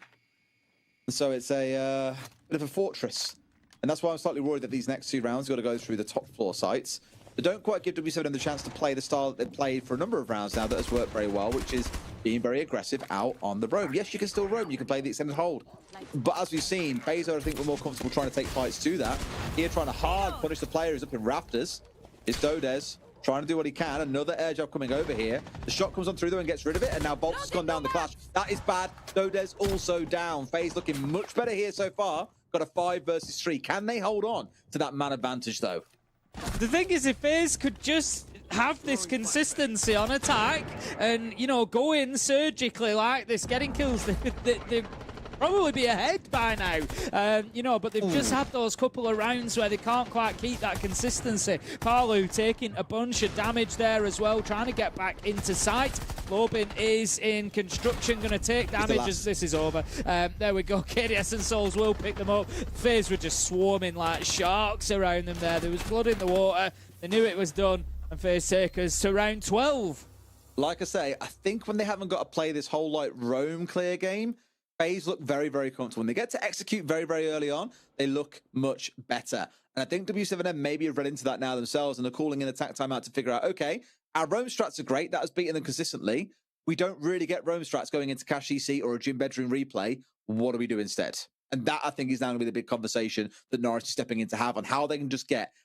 And so it's a bit of a fortress. And that's why I'm slightly worried that these next 2 rounds got to go through the top floor sites. They don't quite give W7M the chance to play the style that they've played for a number of rounds now that has worked very well, which is being very aggressive out on the roam. Yes, you can still roam. You can play the extended hold. But as we've seen, FaZe, I think, we're more comfortable trying to take fights to that. Here, trying to hard punish the player who's up in rafters. It's Dodez trying to do what he can. Another air job coming over here. The shot comes on through there and gets rid of it. And now Bolts has gone down the clash. That is bad. Dodez also down. FaZe looking much better here so far. Got a 5 versus 3. Can they hold on to that man advantage, though? The thing is, if FaZe could just have this consistency on attack and, you know, go in surgically like this, getting kills, probably be ahead by now. You know, but they've just had those couple of rounds where they can't quite keep that consistency. Palu taking a bunch of damage there as well, trying to get back into sight. Lobin is in construction, going to take damage as this is over. There we go. KDS and Souls will pick them up. FaZe were just swarming like sharks around them there. There was blood in the water. They knew it was done. And FaZe take us to round 12. Like I say, I think when they haven't got to play this whole like roam clear game, FaZe look very, very comfortable. When they get to execute very, very early on, they look much better. And I think W7M maybe have read into that now themselves and are calling an attack timeout to figure out, okay, our roam strats are great. That has beaten them consistently. We don't really get roam strats going into Cash EC or a gym bedroom replay. What do we do instead? And that, I think, is now going to be the big conversation that Norwich is stepping in to have on how they can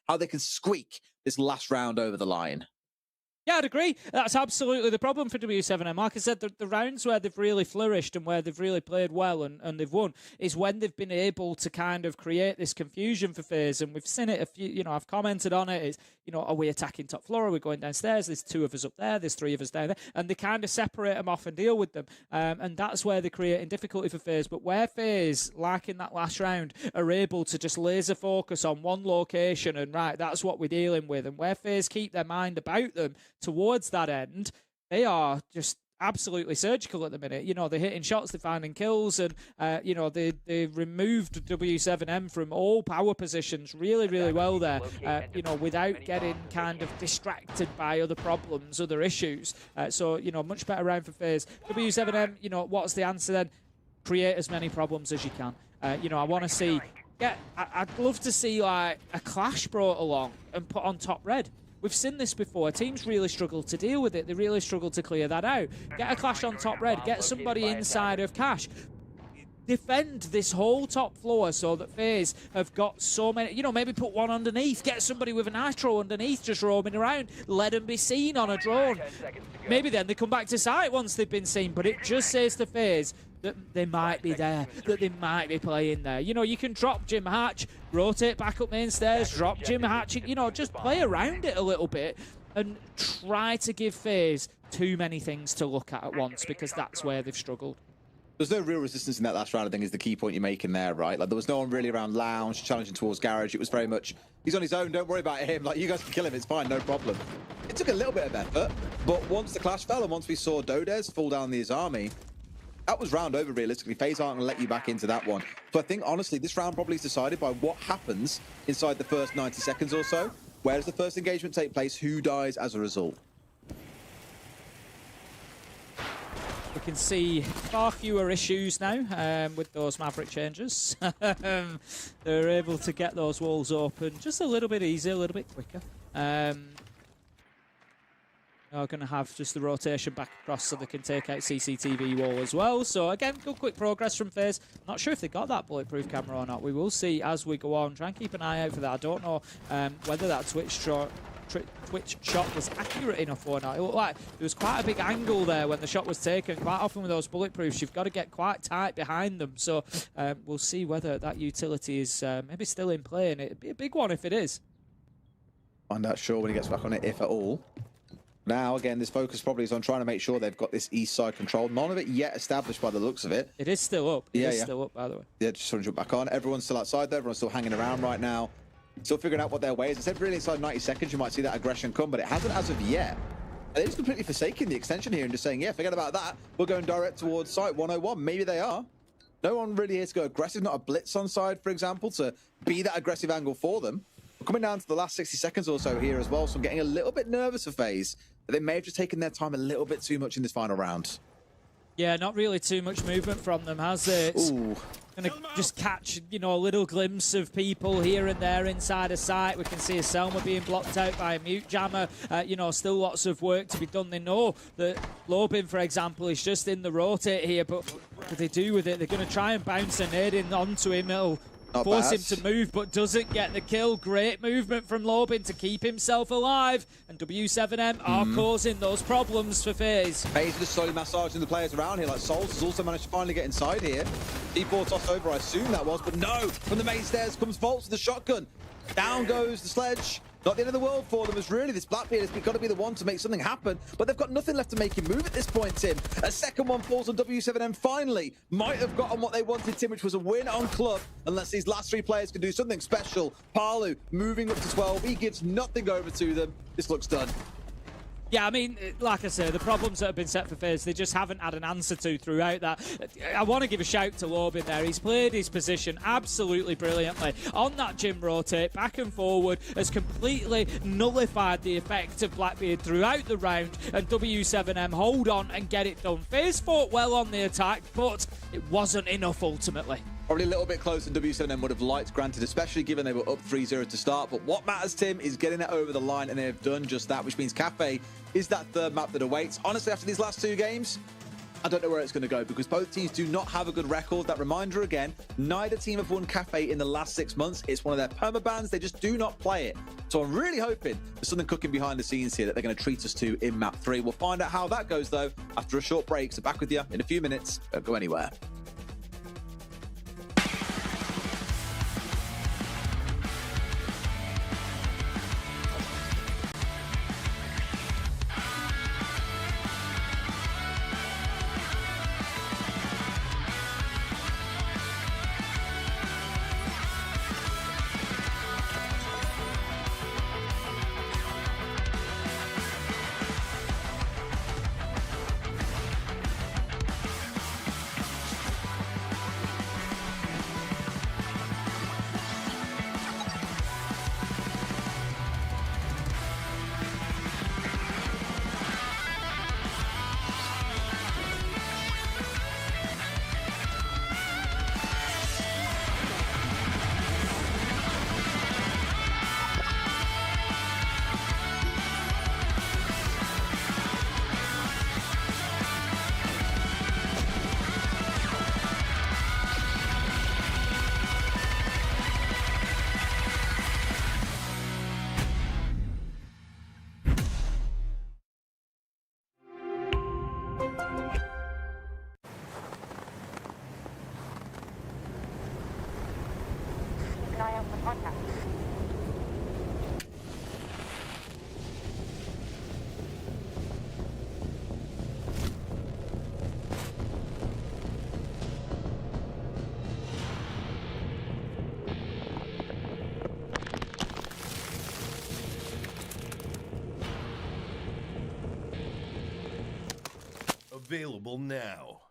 how they can squeak this last round over the line. Yeah, I'd agree. That's absolutely the problem for W7M. Like I said, the rounds where they've really flourished and where they've really played well and they've won is when they've been able to kind of create this confusion for FaZe. And we've seen it a few, I've commented on it. Is, are we attacking top floor? Are we going downstairs? There's 2 of us up there. There's 3 of us down there. And they kind of separate them off and deal with them. And that's where they're creating difficulty for FaZe. But where FaZe, like in that last round, are able to just laser focus on one location and, right, that's what we're dealing with. And where FaZe keep their mind about them towards that end, they are just absolutely surgical at the minute. They're hitting shots, they're finding kills, and they removed W7M from all power positions really, really well there. Without getting kind of distracted by other problems, other issues. So much better round for FaZe. W7M, what's the answer then? Create as many problems as you can. I want to see. I'd love to see like a clash brought along and put on top red. We've seen this before. Teams really struggle to deal with it. They really struggle to clear that out. Get a clash on top red. Get somebody inside of Cash. Defend this whole top floor so that FaZe have got so many, maybe put one underneath. Get somebody with a nitro underneath just roaming around. Let them be seen on a drone. Maybe then they come back to site once they've been seen, but it just says to FaZe that they might be there, that they might be playing there. You can drop Jim Hatch, rotate back up main stairs, drop Jim Hatch, just play around it a little bit and try to give FaZe too many things to look at once, because that's where they've struggled. There's no real resistance in that last round, I think, is the key point you're making there, right? Like, there was no one really around Lounge challenging towards Garage. It was very much, he's on his own, don't worry about him. Like, you guys can kill him, it's fine, no problem. It took a little bit of effort, but once the clash fell and once we saw Dodez fall down his army, that was round over, realistically. FaZe aren't going to let you back into that one. So I think, honestly, this round probably is decided by what happens inside the first 90 seconds or so. Where does the first engagement take place? Who dies as a result? We can see far fewer issues now with those Maverick changes. They're able to get those walls open just a little bit easier, a little bit quicker. Are going to have just the rotation back across so they can take out CCTV wall as well. So again, good quick progress from FaZe. Not sure if they got that bulletproof camera or not. We will see as we go on. Try and keep an eye out for that. I don't know whether that Twitch shot was accurate enough or not. It looked like there was quite a big angle there when the shot was taken. Quite often with those bulletproofs, you've got to get quite tight behind them. So we'll see whether that utility is maybe still in play, and it'd be a big one if it is. I'm not sure when he gets back on it, if at all. Now, again, this focus probably is on trying to make sure they've got this east side control. None of it yet established by the looks of it. It is still up. It is still up, by the way. Yeah, just trying to jump back on. Everyone's still outside there. Everyone's still hanging around right now. Still figuring out what their way is. I said really inside 90 seconds you might see that aggression come, but it hasn't as of yet. And they're just completely forsaking the extension here and just saying, yeah, forget about that. We're going direct towards site 101. Maybe they are. No one really here to go aggressive. Not a blitz on side, for example, to be that aggressive angle for them. We're coming down to the last 60 seconds or so here as well, so I'm getting a little bit nervous for FaZe. They may have just taken their time a little bit too much in this final round. Yeah, not really too much movement from them, has it? Ooh. Gonna just catch, a little glimpse of people here and there inside a site. We can see a Selma being blocked out by a mute jammer. Still lots of work to be done. They know that Lobin, for example, is just in the rotate here, but what do they do with it? They're going to try and bounce a nade in onto him. It'll force him to move, but doesn't get the kill. Great movement from Lobin to keep himself alive, and W7M are causing those problems for FaZe. FaZe just slowly massaging the players around here, like Souls has also managed to finally get inside here. D4 tossed over, I assume that was, but no! From the main stairs comes Volts with the shotgun. Down goes the sledge. Not the end of the world for them, as really this Blackbeard has got to be the one to make something happen, but they've got nothing left to make him move at this point, Tim. A second one falls on W7M finally. Might have gotten what they wanted, Tim, which was a win on Club, unless these last three players can do something special. Palu moving up to 12. He gives nothing over to them. This looks done. Yeah, I mean, like I say, the problems that have been set for FaZe, they just haven't had an answer to throughout that. I want to give a shout to Lobin there. He's played his position absolutely brilliantly. On that gym rotate, back and forward, has completely nullified the effect of Blackbeard throughout the round, and W7M hold on and get it done. FaZe fought well on the attack, but it wasn't enough ultimately. Probably a little bit closer than W7M would have liked, granted, especially given they were up 3-0 to start. But what matters, Tim, is getting it over the line, and they have done just that, which means Kafe is that third map that awaits. Honestly, after these last two games, I don't know where it's going to go, because both teams do not have a good record. That reminder again, neither team have won Kafe in the last 6 months. It's one of their permabans. They just do not play it. So I'm really hoping there's something cooking behind the scenes here that they're going to treat us to in map 3. We'll find out how that goes, though, after a short break. So back with you in a few minutes. Don't go anywhere. Available now.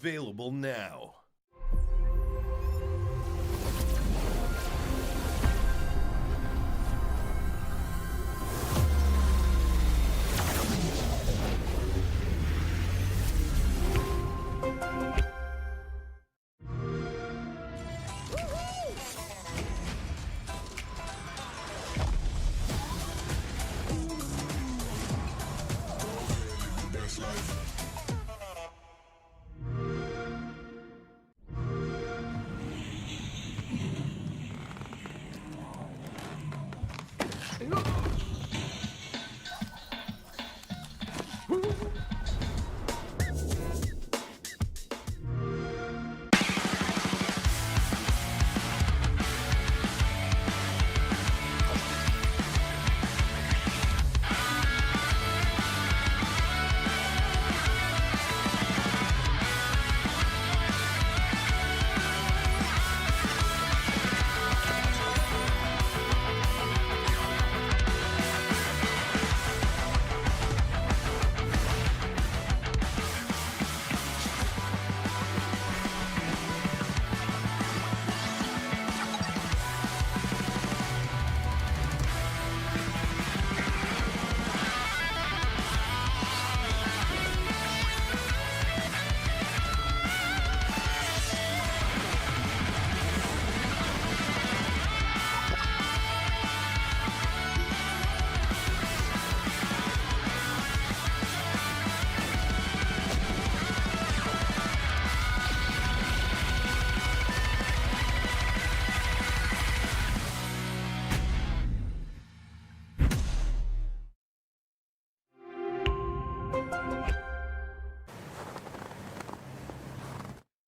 Available now.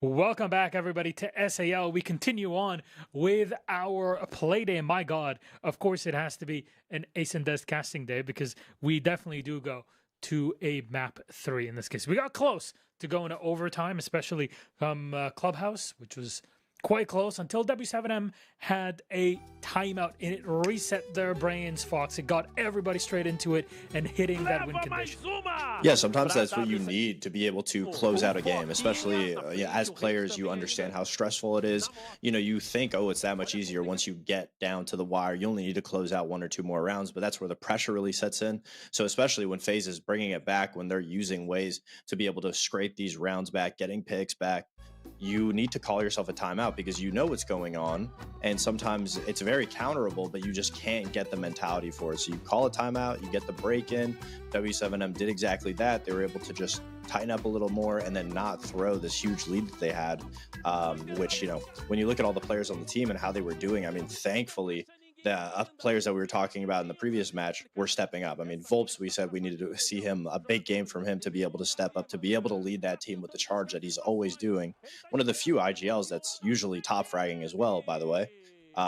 Welcome back, everybody, to SAL. We continue on with our play day. My God, of course, it has to be an Ace and Des casting day because we definitely do go to a map 3 in this case. We got close to going to overtime, especially from Clubhouse, which was quite close until W7M had a timeout and it reset their brains, Fox. It got everybody straight into it and hitting that win condition. Yeah, sometimes that's what you need to be able to close out a game, especially as players. You understand how stressful it is. You know, you think, oh, it's that much easier once you get down to the wire. You only need to close out 1 or 2 more rounds, but that's where the pressure really sets in. So especially when FaZe is bringing it back, when they're using ways to be able to scrape these rounds back, getting picks back, you need to call yourself a timeout because you know what's going on. And sometimes it's very counterable, but you just can't get the mentality for it. So you call a timeout, you get the break in. W7M did exactly that. They were able to just tighten up a little more and then not throw this huge lead that they had, which, you know, when you look at all the players on the team and how they were doing, I mean, thankfully, the players that we were talking about in the previous match were stepping up. I mean, Volps, we said we needed to see him, a big game from him to be able to step up, to be able to lead that team with the charge that he's always doing. One of the few IGLs that's usually top fragging as well, by the way.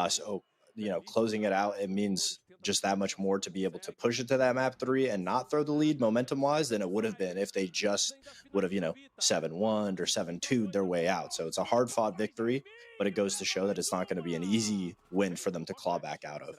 So, you know, closing it out, it means just that much more to be able to push it to that map 3 and not throw the lead momentum-wise than it would have been if they just would have, you know, 7-1 or 7-2 their way out. So it's a hard-fought victory, but it goes to show that it's not going to be an easy win for them to claw back out of.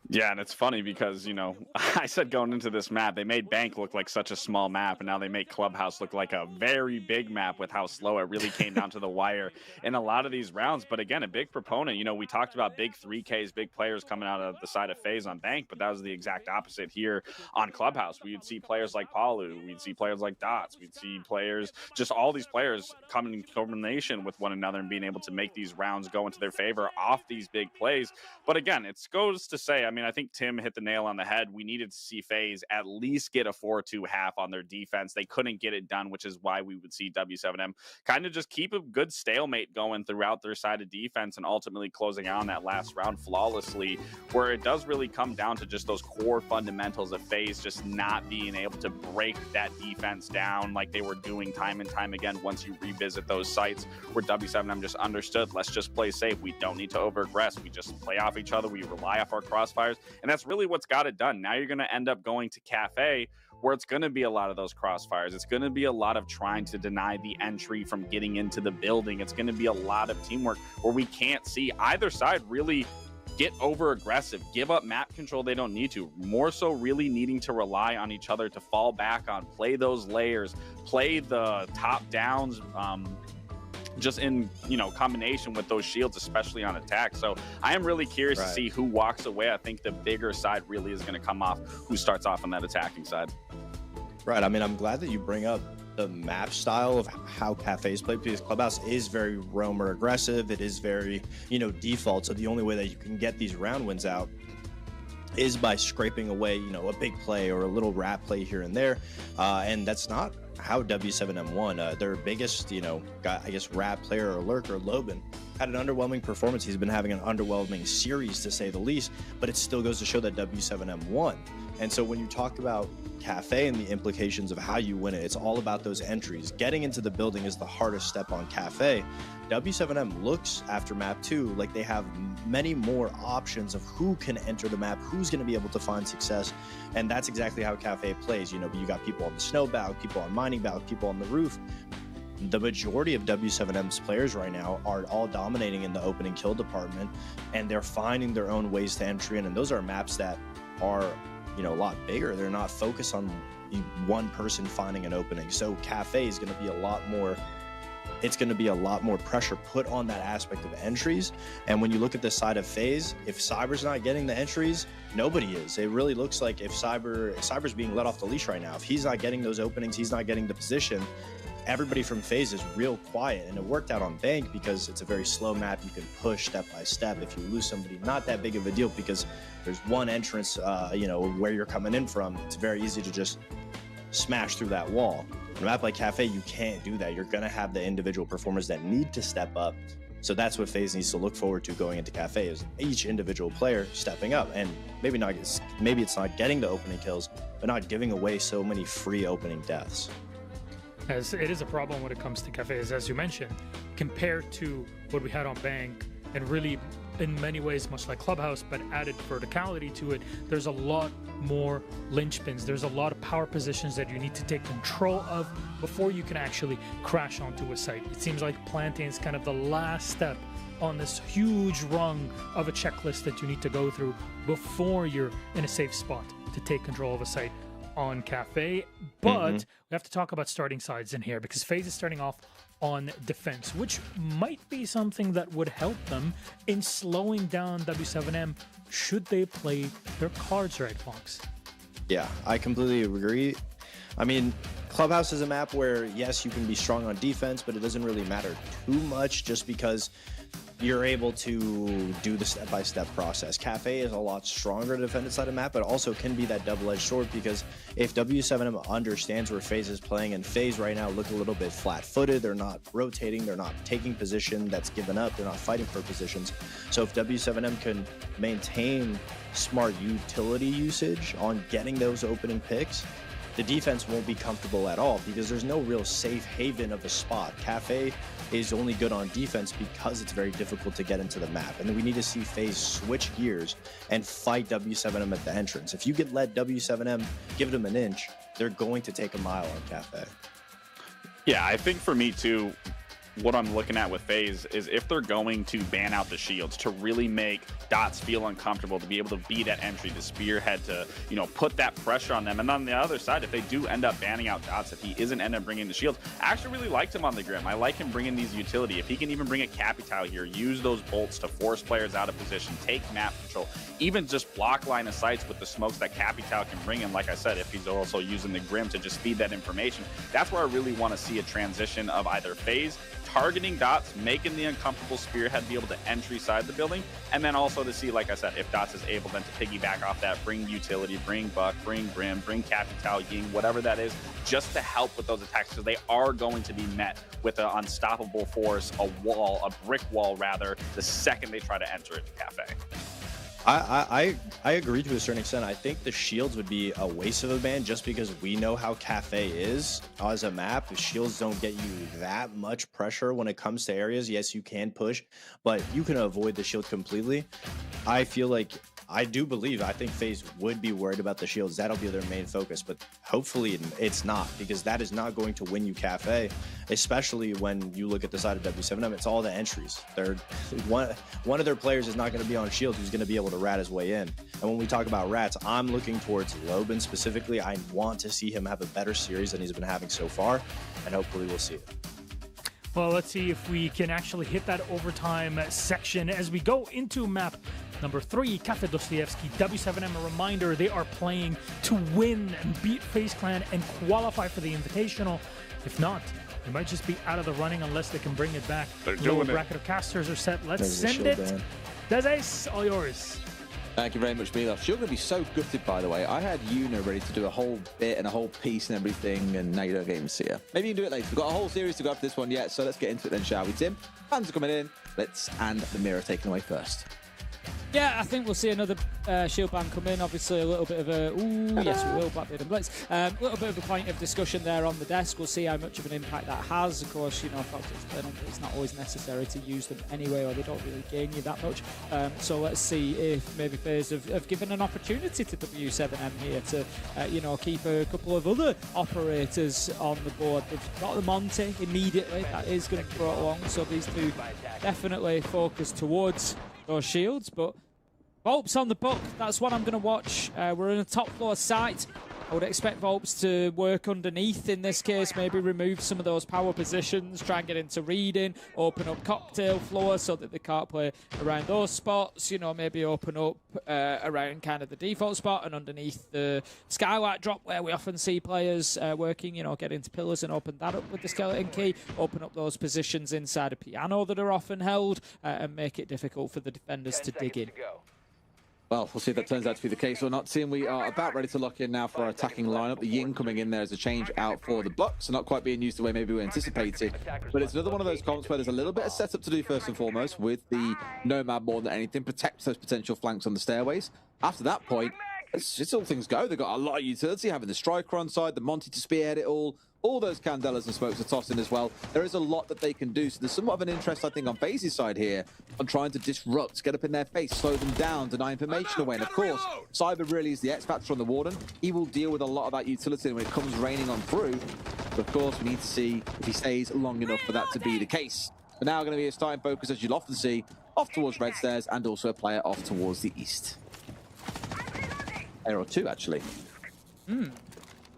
Yeah, and it's funny because, you know, I said going into this map, they made Bank look like such a small map, and now they make Clubhouse look like a very big map with how slow it really came down to the wire in a lot of these rounds. But again, a big proponent. You know, we talked about big 3Ks, big players coming out of the side of FaZe on Bank, but that was the exact opposite here on Clubhouse. We'd see players like Palu, we'd see players like Dots, we'd see players, just all these players coming in combination with one another and being able to make these rounds go into their favor off these big plays. But again, it goes to say, I mean, I think Tim hit the nail on the head. We needed to see FaZe at least get a 4-2 half on their defense. They couldn't get it done, which is why we would see W7M kind of just keep a good stalemate going throughout their side of defense and ultimately closing out on that last round flawlessly, where it does really come down to just those core fundamentals of FaZe just not being able to break that defense down like they were doing time and time again once you revisit those sites where W7M just understood, let's just play safe. We don't need to over-aggress. We just play off each other. We rely off our crossfires. And that's really what's got it done. Now you're going to end up going to Kafe, where it's going to be a lot of those crossfires. It's going to be a lot of trying to deny the entry from getting into the building. It's going to be a lot of teamwork where we can't see either side really get over aggressive, give up map control they don't need to. More so really needing to rely on each other to fall back on, play those layers, play the top downs, just in, you know, combination with those shields, especially on attack. So I am really curious to see who walks away. I think the bigger side really is going to come off who starts off on that attacking side. Right. I mean, I'm glad that you bring up the map style of how Kafe's played, because Clubhouse is very roamer aggressive. It is very, you know, default. So the only way that you can get these round wins out is by scraping away, you know, a big play or a little rat play here and there. And that's not how W7M won. Their biggest, you know, I guess rat player or lurker, Loban, had an underwhelming performance. He's been having an underwhelming series, to say the least, but it still goes to show that W7M won. And so when you talk about Kafe and the implications of how you win it, it's all about those entries. Getting into the building is the hardest step on Kafe. W7M looks after map 2 like they have many more options of who can enter the map, who's going to be able to find success, and that's exactly how Kafe plays. You know, you got people on the snow balcony, people on mining balcony, people on the roof. The majority of W7M's players right now are all dominating in the opening kill department, and they're finding their own ways to entry in, and those are maps that are, you know, a lot bigger. They're not focused on one person finding an opening. So Kafe is going to be a lot more, it's going to be a lot more pressure put on that aspect of entries. And when you look at the side of FaZe, if Cyber's not getting the entries, nobody is. It really looks like if Cyber's being let off the leash right now, if he's not getting those openings, he's not getting the position, everybody from FaZe is real quiet. And it worked out on Bank because it's a very slow map. You can push step by step. If you lose somebody, not that big of a deal because there's one entrance, you know, where you're coming in from. It's very easy to just smash through that wall. On a map like Kafe, you can't do that. You're going to have the individual performers that need to step up. So that's what FaZe needs to look forward to going into Kafe, is each individual player stepping up. And maybe it's not getting the opening kills, but not giving away so many free opening deaths. As it is a problem when it comes to Kafe, as you mentioned, compared to what we had on Bank, and really in many ways much like Clubhouse, but added verticality to it. There's a lot more linchpins. There's a lot of power positions that you need to take control of before you can actually crash onto a site. It seems like planting is kind of the last step on this huge rung of a checklist that you need to go through before you're in a safe spot to take control of a site on Kafe. But we have to talk about starting sides in here, because FaZe is starting off on defense, which might be something that would help them in slowing down W7M should they play their cards right, Fox. Yeah, I completely agree. I mean, Clubhouse is a map where, yes, you can be strong on defense, but it doesn't really matter too much just because you're able to do the step-by-step process. Kafe is a lot stronger to defend its side of the map, but also can be that double-edged sword, because if W7M understands where FaZe is playing, and FaZe right now look a little bit flat-footed, they're not rotating, they're not taking position that's given up, they're not fighting for positions. So if W7M can maintain smart utility usage on getting those opening picks, the defense won't be comfortable at all, because there's no real safe haven of a spot. Kafe is only good on defense because it's very difficult to get into the map. And then we need to see FaZe switch gears and fight W7M at the entrance. If you can let W7M give them an inch, they're going to take a mile on Kafe. Yeah, I think for me too, what I'm looking at with FaZe is if they're going to ban out the shields to really make Dots feel uncomfortable, to be able to be that entry, the spearhead, to, you know, put that pressure on them. And on the other side, if they do end up banning out Dots, if he isn't end up bringing the shields, I actually really liked him on the Grim. I like him bringing these utility. If he can even bring a Capital here, use those bolts to force players out of position, take map control, even just block line of sights with the smokes that Capital can bring him. Like I said, if he's also using the Grim to just feed that information, that's where I really want to see a transition of either FaZe targeting Dots, making the uncomfortable spearhead be able to entry side the building, and then also to see, like I said, if Dots is able then to piggyback off that, bring utility, bring Buck, bring Grim, bring Capital, Ying, whatever that is, just to help with those attacks, because they are going to be met with an unstoppable force, a wall, a brick wall rather, the second they try to enter into Kafe. I agree to a certain extent. I think the shields would be a waste of a ban, just because we know how Kafe is as a map. The shields don't get you that much pressure when it comes to areas. Yes, you can push, but you can avoid the shield completely. I feel like I think FaZe would be worried about the shields. That'll be their main focus, but hopefully it's not, because that is not going to win you Kafe, especially when you look at the side of W7M. It's all the entries. One of their players is not going to be on shield who's going to be able to rat his way in. And when we talk about rats, I'm looking towards Loben specifically. I want to see him have a better series than he's been having so far, and hopefully we'll see it. Well, let's see if we can actually hit that overtime section as we go into map number 3, Kafe Dostoevsky, W7M. A reminder, they are playing to win and beat FaZe Clan and qualify for the Invitational. If not, they might just be out of the running unless they can bring it back. They're Lower doing it. bracket of casters are set. Let's There's the send shield it. ban. Dezes, all yours. Thank you very much, Milos. You're going to be so gutted, by the way. I had Yuna ready to do a whole bit and a whole piece and everything, and now you don't get him to see her. Maybe you can do it later. We've got a whole series to go after this one yet, so let's get into it then, shall we, Tim? Fans are coming in. And the mirror taken away first. Yeah, I think we'll see another shield ban come in. Obviously, a little bit of a... Ooh, yes, we will. Blackbeard and Blitz. A little bit of a point of discussion there on the desk. We'll see how much of an impact that has. Of course, you know, it's not always necessary to use them anyway, or they don't really gain you that much. So let's see if maybe FaZe have given an opportunity to W7M here to, you know, keep a couple of other operators on the board. They've got the Monty immediately. That is going to be brought along. So these two definitely focus towards those shields, but Volps on the book, that's what I'm going to watch. We're in a top floor site. I would expect Volps to work underneath in this case, maybe remove some of those power positions, try and get into reading, open up cocktail floor so that they can't play around those spots, you know, maybe open up around kind of the default spot and underneath the skylight drop where we often see players working, you know, get into pillars and open that up with the skeleton key, open up those positions inside a piano that are often held and make it difficult for the defenders to dig in. Well, we'll see if that turns out to be the case or not. Team, we are about ready to lock in now for our attacking lineup. The Yin coming in there as a change out for the Bucks, so not quite being used the way maybe we anticipated. But it's another one of those comps where there's a little bit of setup to do first and foremost with the Nomad more than anything. Protect those potential flanks on the stairways. After that point, it's all things go. They've got a lot of utility, having the Striker on side, the Monty to spearhead it all those Candelas and smokes are tossed in as well. There is a lot that they can do. So there's somewhat of an interest, I think, on FaZe's side here on trying to disrupt, get up in their face, slow them down, deny information away. And of course, Cyber really is the X factor on the Warden. He will deal with a lot of that utility when it comes raining on through. But of course, we need to see if he stays long enough for that to be the case. But now going to be a starting focus, as you'll often see, off towards red stairs and also a player off towards the east. Player or two, actually. A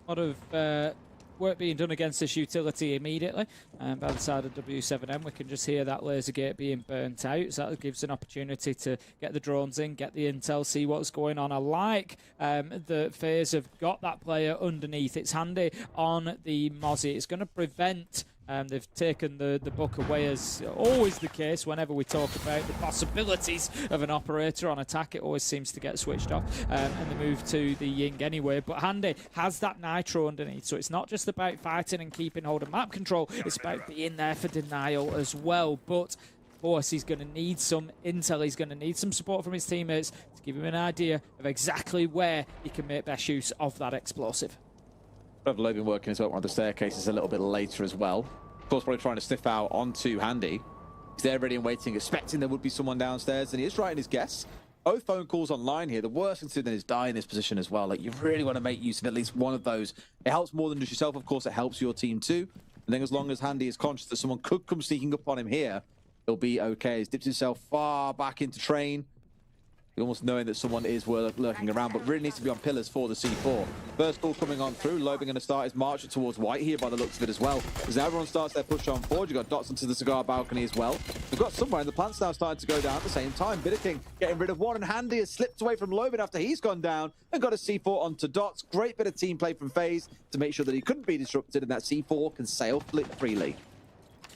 lot of work being done against this utility immediately. And by the side of W7M, we can just hear that laser gate being burnt out. So that gives an opportunity to get the drones in, get the intel, see what's going on. I like the FaZe have got that player underneath. It's handy on the Mozzie. It's going to prevent... they've taken the book away, as always the case whenever we talk about the possibilities of an operator on attack. It always seems to get switched off, and they move to the Ying anyway. But Handy has that Nitro underneath, so it's not just about fighting and keeping hold of map control, it's about being there for denial as well. But of course, he's going to need some intel, he's going to need some support from his teammates to give him an idea of exactly where he can make best use of that explosive. Low been working as well on the staircases a little bit later as well. Of course, probably trying to sniff out onto Handy. He's there ready and waiting, expecting there would be someone downstairs, and he is right in his guess. Both phone calls online here. The worst thing to do then is die in this position as well. Like, you really want to make use of at least one of those. It helps more than just yourself, of course. It helps your team too. And then as long as Handy is conscious that someone could come sneaking up on him here, he'll be okay. He's dipped himself far back into train. Almost knowing that someone is lurking around, but really needs to be on pillars for the C4. First call coming on through. Loben going to start his march towards white here by the looks of it as well. As everyone starts their push on forward, you've got Dots onto the cigar balcony as well. We've got somewhere, and the plant's now starting to go down at the same time. Bitter King getting rid of one, and Handy has slipped away from Loben after he's gone down and got a C4 onto Dots. Great bit of team play from FaZe to make sure that he couldn't be disrupted and that C4 can sail freely.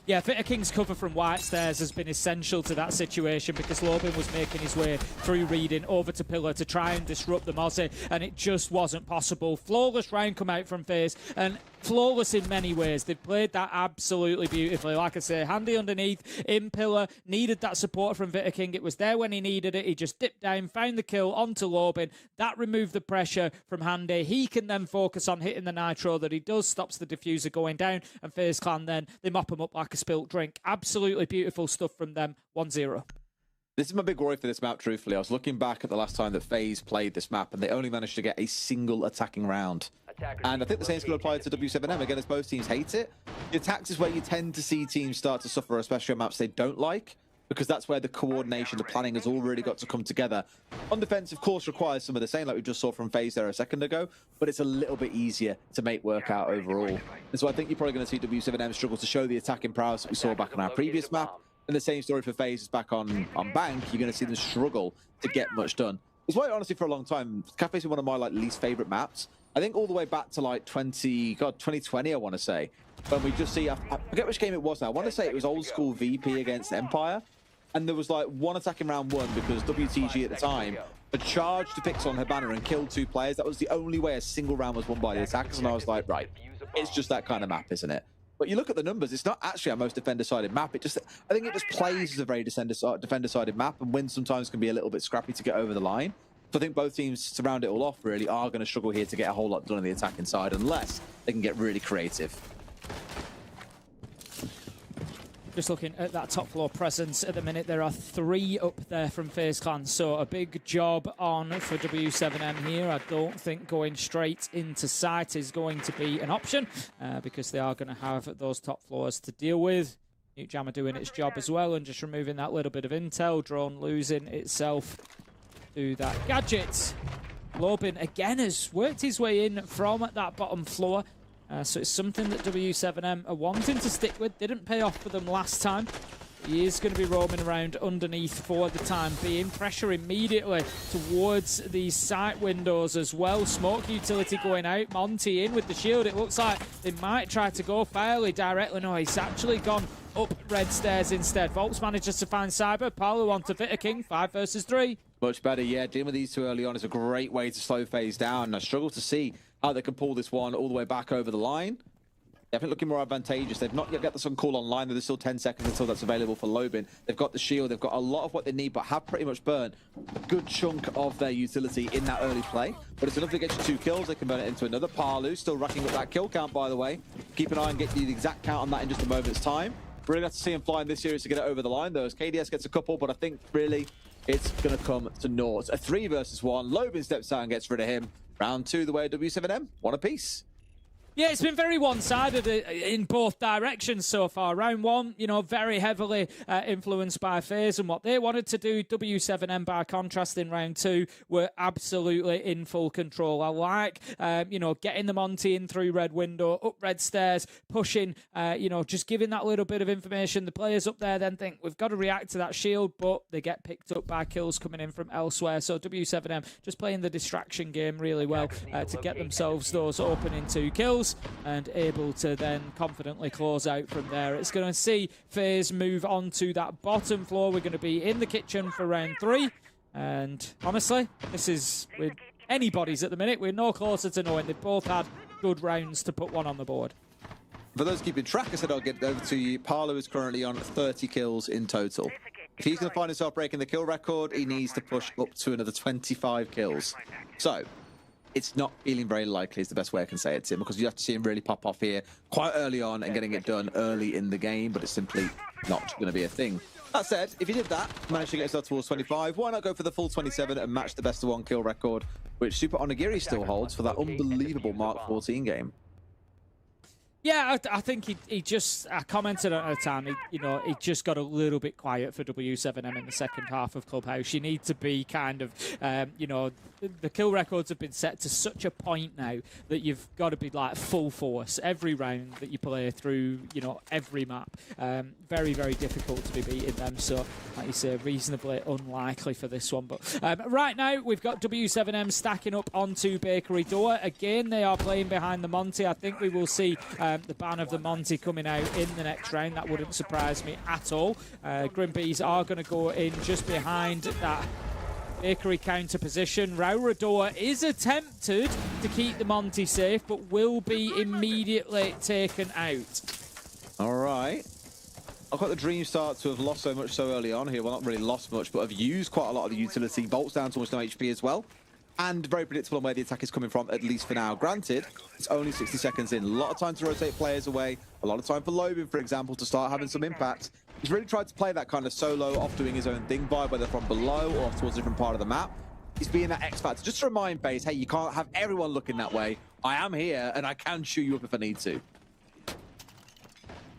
Yeah, Bitter King's cover from White Stairs has been essential to that situation because Loben was making his way through reading over to Pillar to try and disrupt the Mozzie, and it just wasn't possible. Flawless round come out from FaZe, and flawless in many ways. They've played that absolutely beautifully. Like I say, Handy underneath, in Pillar, needed that support from Bitter King. It was there when he needed it. He just dipped down, found the kill onto Loben. That removed the pressure from Handy. He can then focus on hitting the Nitro that he does, stops the diffuser going down, and FaZe Clan then, they mop him up like a spilt drink. Absolutely beautiful stuff from them. 1-0. This is my big worry for this map, truthfully. I was looking back at the last time that FaZe played this map, and they only managed to get a single attacking round. And I think the same is going to apply to W7M. Again, as both teams hate it. The attacks is where you tend to see teams start to suffer, especially on maps they don't like, because that's where the coordination, the planning has all really got to come together. On defense, of course, requires some of the same, like we just saw from FaZe there a second ago, but it's a little bit easier to make work out overall. And so I think you're probably going to see W7M struggle to show the attacking prowess that we saw back on our previous map. And the same story for FaZe is back on Bank. You're going to see them struggle to get much done. It's why, honestly, for a long time, Kafe's been one of my least favorite maps. I think all the way back to 2020, I want to say, when we just see, I forget which game it was now. I want to say it was old school VP against Empire. And there was one attacking round one because WTG at the time had charged to Pixel on her banner and killed 2 players. That was the only way a single round was won by the attackers. And I was like, right, it's just that kind of map, isn't it? But you look at the numbers, it's not actually our most defender-sided map. I think it just plays as a very defender-sided map, and wins sometimes can be a little bit scrappy to get over the line. So I think both teams, to round it all off, really are going to struggle here to get a whole lot done on the attacking side, unless they can get really creative. Just looking at that top floor presence at the minute, there are 3 up there from FaZe Clan, so a big job on for W7M here. I don't think going straight into site is going to be an option because they are going to have those top floors to deal with. Nuke Jammer doing its job as well and just removing that little bit of intel. Drone losing itself to that gadget. Lobin again has worked his way in from that bottom floor. So it's something that W7M are wanting to stick with. Didn't pay off for them last time. He is going to be roaming around underneath for the time being. Pressure immediately towards these site windows as well. Smoke utility going out. Monty in with the shield. It looks like they might try to go fairly directly. No, he's actually gone up red stairs instead. Volts manages to find Cyber. Paolo onto Vitter King. 5 versus 3. Much better, yeah. Dealing with these 2 early on is a great way to slow FaZe down. I struggle to see how they can pull this one all the way back over the line. Definitely looking more advantageous. They've not yet got the sun call online. There's still 10 seconds until that's available for Lobin. They've got the shield. They've got a lot of what they need, but have pretty much burned a good chunk of their utility in that early play. But it's enough to get you 2 kills. They can burn it into another. Palu still racking up that kill count, by the way. Keep an eye and get you the exact count on that in just a moment's time. Really have to see him fly in this series to get it over the line, though, as KDS gets a couple, but I think really it's going to come to naught. A 3 versus 1. Lobin steps out and gets rid of him. Round 2, the way of W7M. 1 apiece. Yeah, it's been very one-sided in both directions so far. Round 1, you know, very heavily influenced by FaZe and what they wanted to do. W7M, by contrast, in round 2, were absolutely in full control. I like, you know, getting the Monty in through red window, up red stairs, pushing, you know, just giving that little bit of information. The players up there then think, we've got to react to that shield, but they get picked up by kills coming in from elsewhere. So W7M just playing the distraction game really well to get themselves those opening 2 kills. And able to then confidently close out from there. It's going to see FaZe move on to that bottom floor. We're going to be in the kitchen for round 3. And honestly, this is with anybody's at the minute. We're no closer to knowing. They've both had good rounds to put one on the board. For those keeping track, I said I'll get over to you. Parlo is currently on 30 kills in total. If he's going to find himself breaking the kill record, he needs to push up to another 25 kills. So it's not feeling very likely is the best way I can say it, Tim, because you have to see him really pop off here quite early on and getting it done early in the game, but it's simply not going to be a thing. That said, if you did that, managed to get yourself towards 25, why not go for the full 27 and match the best of 1 kill record, which Super Onigiri still holds for that unbelievable Mark 14 game? Yeah, I think he just, I commented at the time, he just got a little bit quiet for W7M in the second half of Clubhouse. You need to be kind of, you know, the kill records have been set to such a point now that you've got to be like full force every round that you play through, you know, every map. Very, very difficult to be beating them. So, like you say, reasonably unlikely for this one. But right now, we've got W7M stacking up onto Bakery Door. Again, they are playing behind the Monty. I think we will see the ban of the Monty coming out in the next round. That wouldn't surprise me at all. Grimbees are going to go in just behind that Bakery counter position. Raurador is attempted to keep the Monty safe, but will be immediately taken out. All right. I've got the Dream start to have lost so much so early on here. Well, not really lost much, but have used quite a lot of the utility. Bolts down to almost no HP as well. and very predictable on where the attack is coming from, at least for now. Granted, it's only 60 seconds in. A lot of time to rotate players away, a lot of time for Lobin, for example, to start having some impact. He's really tried to play that kind of solo, off doing his own thing vibe, whether from below or off towards a different part of the map. He's being that X factor, just to remind FaZe, hey, you can't have everyone looking that way. I am here, and I can shoot you up if I need to.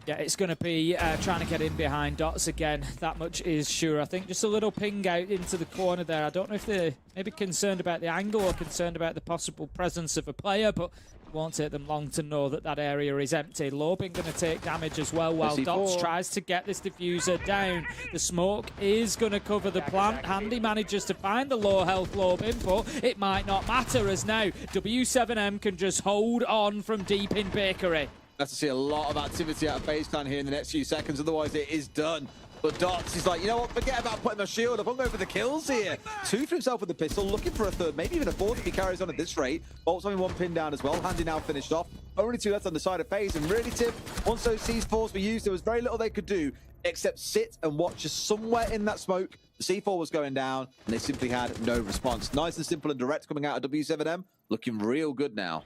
Yeah, it's going to be trying to get in behind Dots again. That much is sure. I think just a little ping out into the corner there. I don't know if they're maybe concerned about the angle or concerned about the possible presence of a player, but it won't take them long to know that that area is empty. Lobin going to take damage as well while Dots tries to get this diffuser down. The smoke is going to cover the plant. Handy manages to find the low health Lobin, but it might not matter as now W7M can just hold on from deep in Bakery. Have to see a lot of activity out of FaZe Clan here in the next few seconds, otherwise it is done. But Dots is like, you know what, forget about putting my shield up, I'm going for the kills here. 2 for himself with the pistol, looking for a third, maybe even a fourth if he carries on at this rate. Bolt's having 1 pin down as well, Handy now finished off. Only 2 left on the side of FaZe, and really, Tim, once those C4s were used, there was very little they could do except sit and watch just somewhere in that smoke. The C4 was going down, and they simply had no response. Nice and simple and direct coming out of W7M, looking real good now.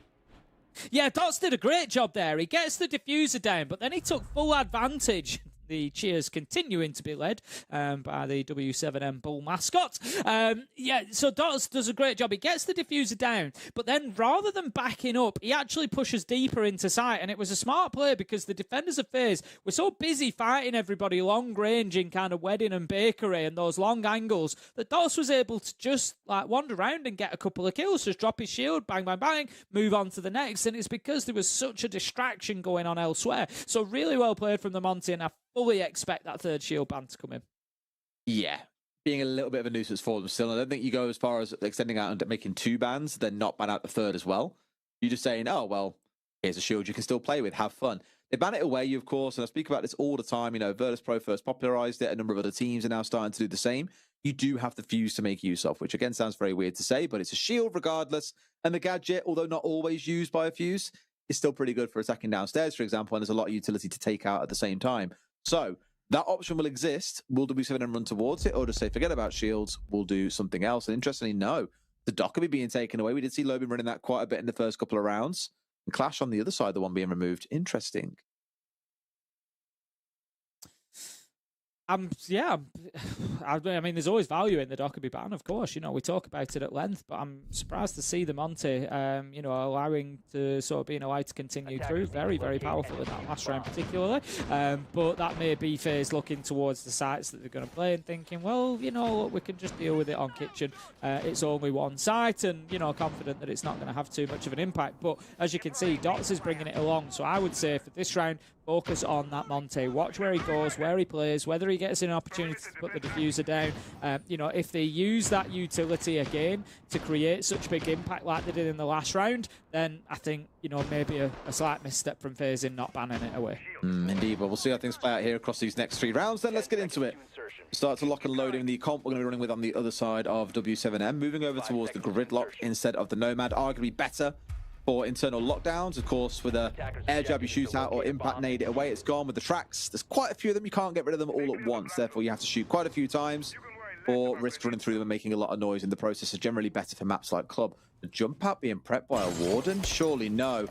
Yeah, Dots did a great job there. He gets the diffuser down, but then he took full advantage. The cheers continuing to be led by the W7M Bull mascot. Yeah, so Dots does a great job. He gets the diffuser down, but then rather than backing up, he actually pushes deeper into sight, and it was a smart play because the defenders of FaZe were so busy fighting everybody long range in kind of Wedding and Bakery and those long angles that Dots was able to just like wander around and get a couple of kills, just drop his shield, bang, bang, bang, move on to the next, and it's because there was such a distraction going on elsewhere. So really well played from the Monty, and I fully expect that third shield ban to come in. Yeah, being a little bit of a nuisance for them still. I don't think you go as far as extending out and making 2 bans, then not ban out the third as well. You're just saying, oh, well, here's a shield you can still play with, have fun. They ban it away, of course, and I speak about this all the time. You know, Virtus Pro first popularized it. A number of other teams are now starting to do the same. You do have the fuse to make use of, which again sounds very weird to say, but it's a shield regardless. And the gadget, although not always used by a fuse, is still pretty good for attacking downstairs, for example, and there's a lot of utility to take out at the same time. So that option will exist. Will W7M run towards it, or just say, forget about shields, we'll do something else? And interestingly, no. The dock will be being taken away. We did see Lobin running that quite a bit in the first couple of rounds. And Clash on the other side, the one being removed. Interesting. Yeah, I mean, there's always value in the Dockerby ban, of course. You know, we talk about it at length, but I'm surprised to see the Monty, you know, allowing to sort of being allowed to continue through. Very, very powerful in that last round particularly. But that may be FaZe looking towards the sites that they're going to play and thinking, well, you know, look, we can just deal with it on Kitchen. It's only one site, and, you know, confident that it's not going to have too much of an impact. But as you can see, Dots is bringing it along. So I would say for this round, focus on that Monty. Watch where he goes, where he plays, whether he gets an opportunity to put the diffuser down. You know, if they use that utility again to create such big impact like they did in the last round, then I think, you know, maybe a slight misstep from FaZe in not banning it away. Indeed, but we'll see how things play out here across these next 3 rounds. Then let's get into it. Start to lock and load in the comp we're going to be running with on the other side of W7M. Moving over towards the Gridlock instead of the Nomad. Arguably better for internal lockdowns, of course. With a air jab you shoot out or impact nade it away, it's gone. With the tracks, there's quite a few of them. You can't get rid of them all at once, therefore you have to shoot quite a few times or risk running through them and making a lot of noise in the process. Is generally better for maps like Club. The jump out being prepped by a Warden? Surely no.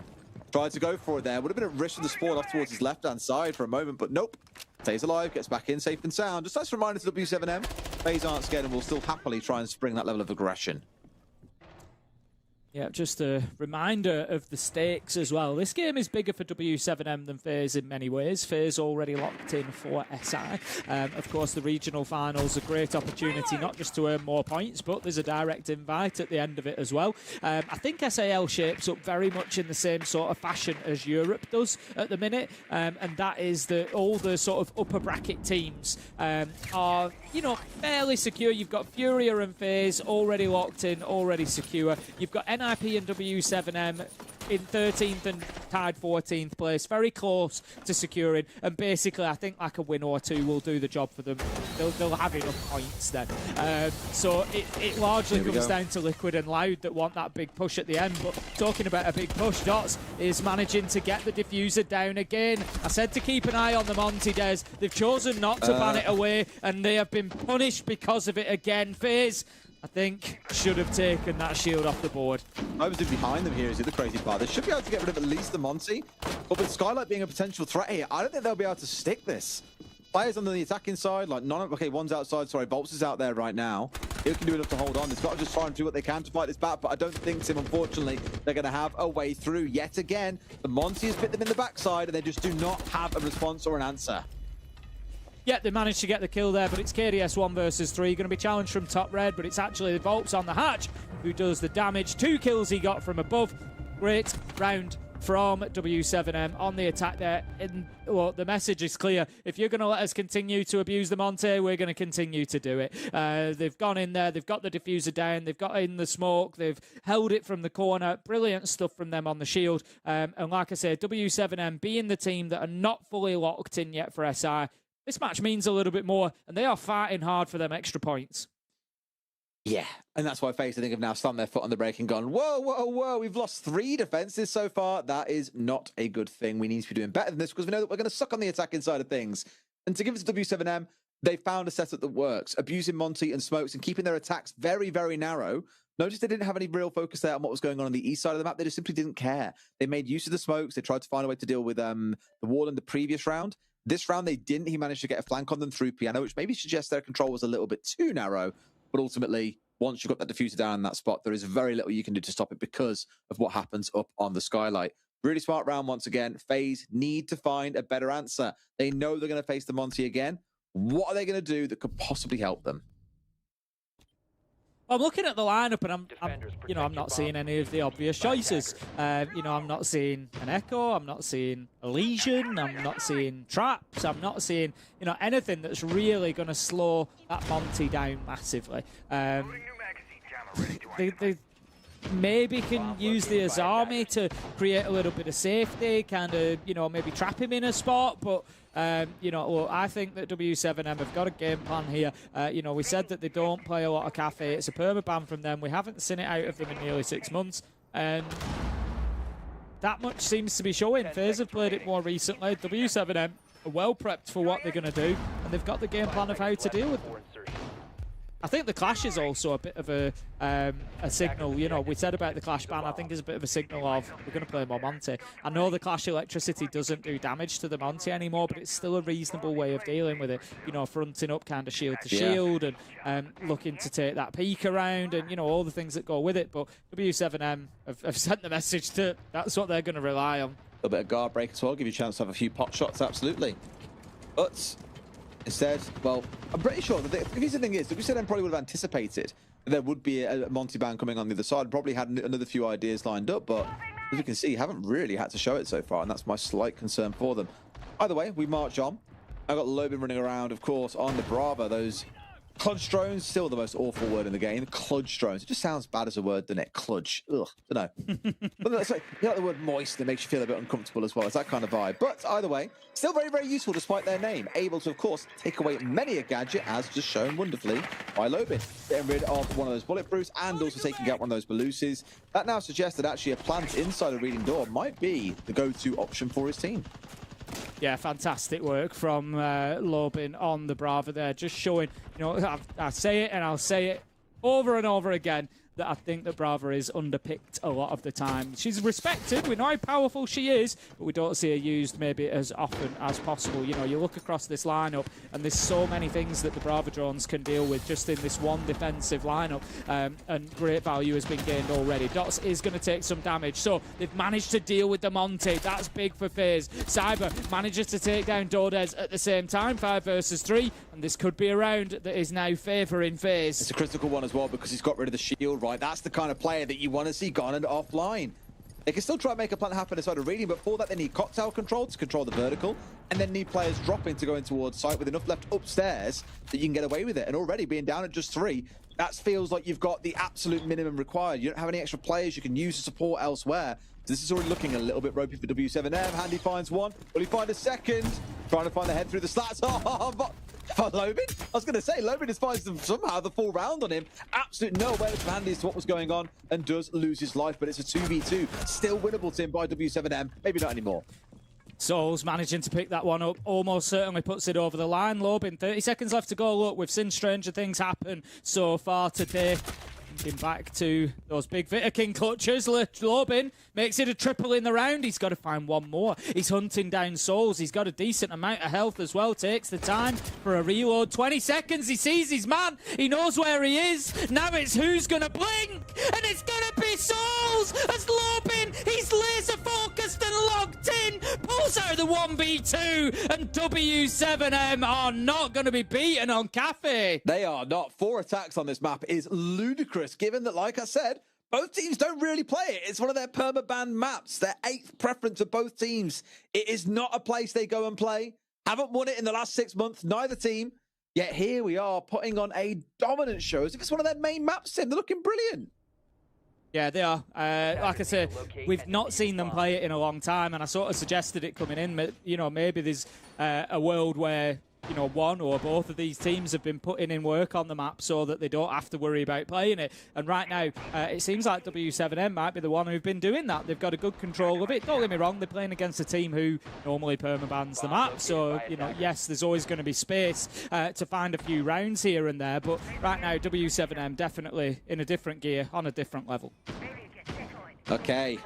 Tried to go for it there. Would have been a risk from the spawn off towards his left-hand side for a moment, but nope. Stays alive, gets back in safe and sound. Just nice reminder to W7M. FaZe aren't scared and will still happily try and spring that level of aggression. Yeah, just a reminder of the stakes as well. This game is bigger for W7M than FaZe in many ways. FaZe already locked in for SI. Of course, the regional finals, a great opportunity not just to earn more points, but there's a direct invite at the end of it as well. I think SAL shapes up very much in the same sort of fashion as Europe does at the minute, and that is that all the sort of upper bracket teams are, you know, fairly secure. You've got Furia and FaZe already locked in, already secure. You've got NIP and W7M in 13th and tied 14th place, very close to securing, and basically I think like a win or two will do the job for them. They'll have enough points then. So it largely comes down to Liquid and Loud that want that big push at the end. But talking about a big push, Dots is managing to get the diffuser down again. I said to keep an eye on the Monty Des. They've chosen not to ban it away, and they have been punished because of it again. FaZe, I think should have taken that shield off the board. I was behind them here is the other crazy part. They should be able to get rid of at least the Monty, but with Skylight being a potential threat here, I don't think they'll be able to stick this. Players on the attacking side, like okay, one's outside, sorry, Bolts is out there right now. He can do enough to hold on. They've got to just try and do what they can to fight this back, but I don't think, Tim, unfortunately, they're going to have a way through yet again. The Monty has bit them in the backside, and they just do not have a response or an answer. Yeah, they managed to get the kill there, but it's KDS 1 versus 3. Going to be challenged from top red, but it's actually the Volps on the hatch who does the damage. 2 kills he got from above. Great round from W7M on the attack there. Well, the message is clear. If you're going to let us continue to abuse the Monte, we're going to continue to do it. They've gone in there. They've got the diffuser down. They've got in the smoke. They've held it from the corner. Brilliant stuff from them on the shield. And like I said, W7M being the team that are not fully locked in yet for SI, this match means a little bit more, and they are fighting hard for them extra points. Yeah, and that's why FaZe, I think, have now slammed their foot on the brake and gone, whoa, whoa, whoa, we've lost 3 defenses so far. That is not a good thing. We need to be doing better than this because we know that we're going to suck on the attacking side of things. And to give it to W7M, they found a setup that works, abusing Monty and Smokes and keeping their attacks very, very narrow. Notice they didn't have any real focus there on what was going on the east side of the map. They just simply didn't care. They made use of the Smokes. They tried to find a way to deal with the wall in the previous round. This round, they didn't. He managed to get a flank on them through Piano, which maybe suggests their control was a little bit too narrow. But ultimately, once you've got that diffuser down in that spot, there is very little you can do to stop it because of what happens up on the Skylight. Really smart round once again. FaZe need to find a better answer. They know they're going to face the Monty again. What are they going to do that could possibly help them? I'm looking at the lineup and I'm not seeing any of the obvious choices. I'm not seeing an Echo. I'm not seeing a Legion. I'm not seeing traps. I'm not seeing, anything that's really going to slow that Monty down massively. They maybe can use the Azami to create a little bit of safety, kind of, maybe trap him in a spot, but I think that W7M have got a game plan here. We said that they don't play a lot of Kafe. It's a permaban from them. We haven't seen it out of them in nearly 6 months. And that much seems to be showing. FaZe have played it more recently. W7M are well prepped for what they're going to do. And they've got the game plan of how to deal with them. I think the Clash is also a bit of a signal. We said about the Clash ban, I think is a bit of a signal of we're going to play more Monty. I know the Clash electricity doesn't do damage to the Monty anymore, but it's still a reasonable way of dealing with it. Fronting up kind of shield to shield and looking to take that peek around and, all the things that go with it. But W7M have sent the message that that's what they're going to rely on. A little bit of guard break as well, give you a chance to have a few pot shots, absolutely. But instead, well, I'm pretty sure that the thing is, W7M probably would have anticipated that there would be a Monty ban coming on the other side, probably had another few ideas lined up, but as you can see, haven't really had to show it so far, and that's my slight concern for them. Either way, we march on. I've got Lobin running around, of course, on the Brava. Those Cludge drones, still the most awful word in the game. Cludge drones. It just sounds bad as a word, doesn't it? Cludge. Ugh, don't know. But it's like, you like the word moist, that makes you feel a bit uncomfortable as well. It's that kind of vibe. But either way, still very, very useful despite their name. Able to, of course, take away many a gadget, as just shown wonderfully by Lobin. Getting rid of one of those bulletproofs and also taking out one of those Belusis. That now suggests that actually a plant inside a reading door might be the go-to option for his team. Yeah, fantastic work from Lobin on the Brava there. Just showing, I say it and I'll say it over and over again, that I think that Brava is underpicked a lot of the time. She's respected. We know how powerful she is, but we don't see her used maybe as often as possible. You look across this lineup, and there's so many things that the Brava drones can deal with just in this one defensive lineup, and great value has been gained already. Dots is going to take some damage, so they've managed to deal with the Monty. That's big for FaZe. Cyber manages to take down Dodez at the same time, 5 versus 3, and this could be a round that is now favouring FaZe. It's a critical one as well because he's got rid of the shield. Right, that's the kind of player that you want to see gone and offline. They can still try and make a plan happen inside of reading, but for that they need cocktail control to control the vertical, and then need players dropping to go in towards site with enough left upstairs that you can get away with it. And already being down at just 3, that feels like you've got the absolute minimum required. You don't have any extra players you can use to support elsewhere. This is already looking a little bit ropey for W7M. Handy finds one. Will he find a second? Trying to find the head through the slats. Oh, Lobin? I was going to say, Lobin just finds somehow the full round on him. Absolute no awareness from Handy as to what was going on, and does lose his life, but it's a 2v2. Still winnable, Tim, by W7M. Maybe not anymore. Souls managing to pick that one up, almost certainly puts it over the line. Lobin, 30 seconds left to go. Look, we've seen stranger things happen so far today. Thinking back to those big Vita King clutches, Lobin makes it a triple in the round. He's got to find one more. He's hunting down Souls. He's got a decent amount of health as well. Takes the time for a reload. 20 seconds. He sees his man. He knows where he is. Now it's who's going to blink. And it's going to be Souls as Lobin. He's laser focused and locked in. Pulls out the 1v2. And W7M are not going to be beaten on Kafe. They are not. 4 attacks on this map is ludicrous, given that, like I said, both teams don't really play it. It's one of their permaban maps, their 8th preference of both teams. It is not a place they go and play. Haven't won it in the last 6 months, neither team. Yet here we are putting on a dominant show as if it's one of their main maps, Tim. They're looking brilliant. Yeah, they are. Like I said, we've not seen them play it in a long time, and I sort of suggested it coming in. You know, maybe there's a world where, you know, one or both of these teams have been putting in work on the map so that they don't have to worry about playing it. And right now, it seems like W7M might be the one who've been doing that. They've got a good control of it. Don't get me wrong, they're playing against a team who normally permabans the map. So, you know, yes, there's always going to be space to find a few rounds here and there. But right now, W7M definitely in a different gear, on a different level. Okay.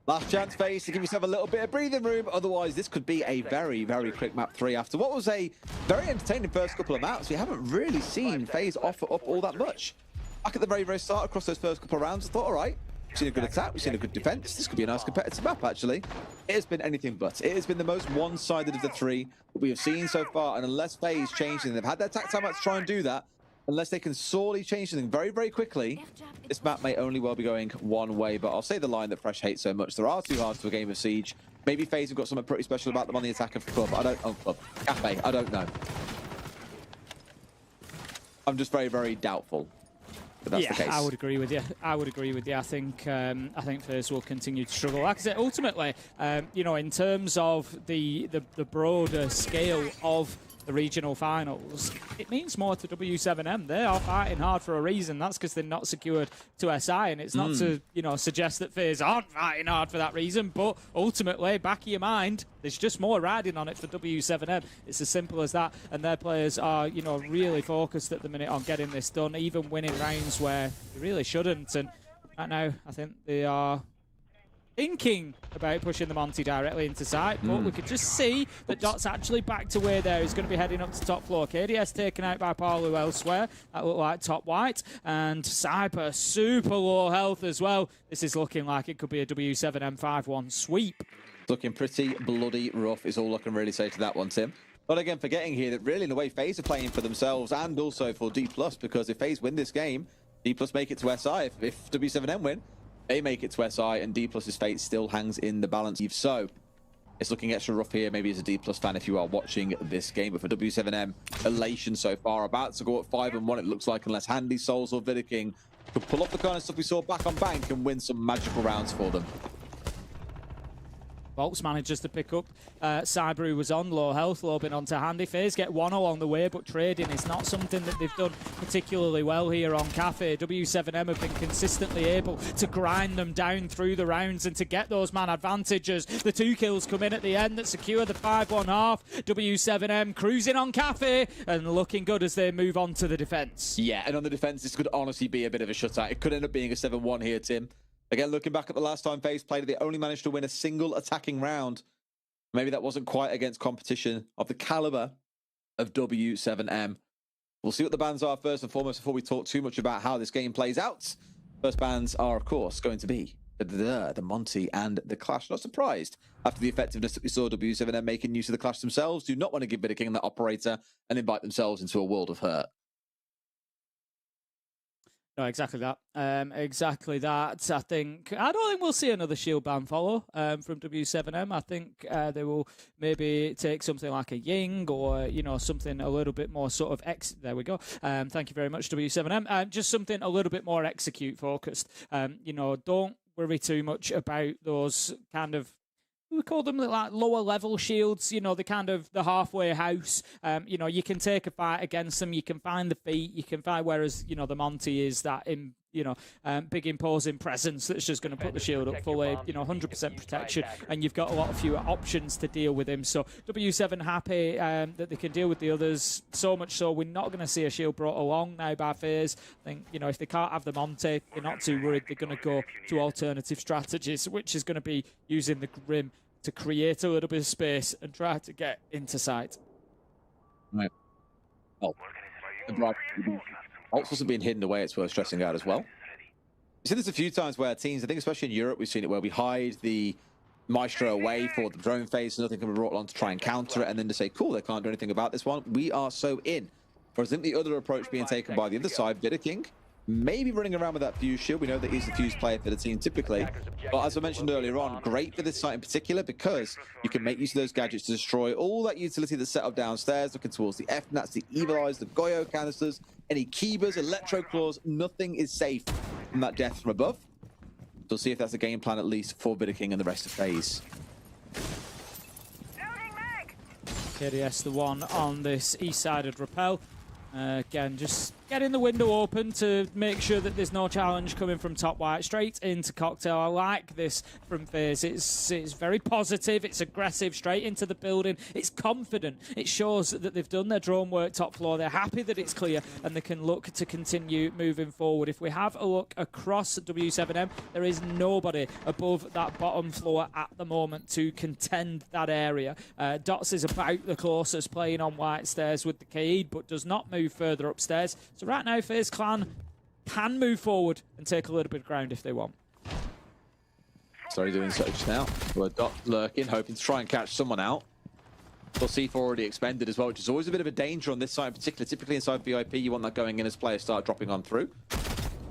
Last chance, FaZe, to give yourself a little bit of breathing room. Otherwise, this could be a very, very quick map 3 after what was a very entertaining first couple of maps. We haven't really seen FaZe offer up all that much. Back at the very, very start, across those first couple of rounds, I thought, all right, we've seen a good attack, we've seen a good defense. This could be a nice competitive map, actually. It has been anything but. It has been the most one-sided of the 3 that we have seen so far. And unless FaZe change anything, they've had their attack time out to try and do that. Unless they can sorely change something very, very quickly, this map may only well be going one way. But I'll say the line that Fresh hates so much. There are 2 halves to a game of Siege. Maybe FaZe have got something pretty special about them on the attack of Club. Kafe, I don't know. I'm just very, very doubtful that that's the case. I would agree with you. I think FaZe will continue to struggle. Like I said, ultimately, you know, in terms of the broader scale of the regional finals, it means more to W7M. They are fighting hard for a reason. That's because they're not secured to SI, and it's not to, you know, suggest that FaZe aren't fighting hard for that reason, but ultimately, back of your mind, there's just more riding on it for W7M. It's as simple as that, and their players are, you know, really focused at the minute on getting this done, even winning rounds where they really shouldn't, and right now, I think they are thinking about pushing the Monty directly into site, but we could just see that Dot's actually back to where there. He's going to be heading up to top floor. KDS taken out by Palu elsewhere. That looked like top white. And Cyber, super low health as well. This is looking like it could be a W7M 5-1 sweep. Looking pretty bloody rough is all I can really say to that one, Tim. But again, forgetting here that really in the way FaZe are playing for themselves and also for D+, because if FaZe win this game, D+ make it to SI. If W7M win, they make it to SI, and D+'s fate still hangs in the balance. So it's looking extra rough here, maybe as a D+ fan if you are watching this game. But for W7M, elation so far. About to go at 5-1, it looks like, unless Handy, Souls, or Vita King could pull off the kind of stuff we saw back on Bank and win some magical rounds for them. Volts manages to pick up Cyber, who was on low health, Lobin onto Handy. FaZe get one along the way, but trading is not something that they've done particularly well here on Kafe. W7M have been consistently able to grind them down through the rounds and to get those man advantages. The 2 kills come in at the end that secure the 5-1 half. W7M cruising on Kafe and looking good as they move on to the defense. Yeah, and on the defense, this could honestly be a bit of a shutout. It could end up being a 7-1 here, Tim. Again, looking back at the last time FaZe played, they only managed to win a single attacking round. Maybe that wasn't quite against competition of the caliber of W7M. We'll see what the bans are first and foremost before we talk too much about how this game plays out. First bans are, of course, going to be the Monty and the Clash. Not surprised after the effectiveness that we saw W7M making use of the Clash themselves. Do not want to give Vita King that operator and invite themselves into a world of hurt. No, exactly that. Exactly that. I don't think we'll see another shield ban follow from W7M. I think they will maybe take something like a Ying or, you know, something a little bit more sort of there we go. Thank you very much, W7M. Just something a little bit more execute focused. You know, don't worry too much about those kind of, we call them like lower level shields, you know, the halfway house. You know, you can take a fight against them, you can find the feet, you can find, whereas, you know, the Monty is that big imposing presence that's just going to put the shield up fully, 100% protection, and you've got a lot of fewer options to deal with him. So W7 happy that they can deal with the others, so much so we're not going to see a shield brought along now by FaZe. I think, if they can't have the Monte, they're not too worried. They're going to go to alternative strategies, which is going to be using the Grim to create a little bit of space and try to get into sight. Right. Well, Bolts wasn't being hidden away, it's worth stressing out as well. We've seen this a few times where teams, I think especially in Europe, we've seen it where we hide the Maestro away for the drone phase, so nothing can be brought on to try and counter it, and then to say, cool, they can't do anything about this one. We are so in. Whereas I think the other approach being taken by the other side, Vidaking, maybe running around with that fuse shield. We know that he's the fuse player for the team typically. But as I mentioned earlier on, great for this site in particular because you can make use of those gadgets to destroy all that utility that's set up downstairs, looking towards the FNATs, the Evil Eyes, the Goyo canisters, any Keybers, Electro Claws. Nothing is safe from that death from above. So we'll see if that's a game plan at least for Vidaking and the rest of FaZe. KDS the one on this east-sided rappel. Again, just getting the window open to make sure that there's no challenge coming from top white. Straight into Cocktail. I like this from FaZe. It's very positive. It's aggressive. Straight into the building. It's confident. It shows that they've done their drone work top floor. They're happy that it's clear and they can look to continue moving forward. If we have a look across W7M, there is nobody above that bottom floor at the moment to contend that area. Dots is about the closest, playing on white stairs with the Kaid, but does not move further upstairs. So right now, FaZe Clan can move forward and take a little bit of ground if they want. Sorry, doing so just now. We're Dot lurking, hoping to try and catch someone out. Well, C4 already expended as well, which is always a bit of a danger on this side in particular. Typically inside VIP, you want that going in as players start dropping on through.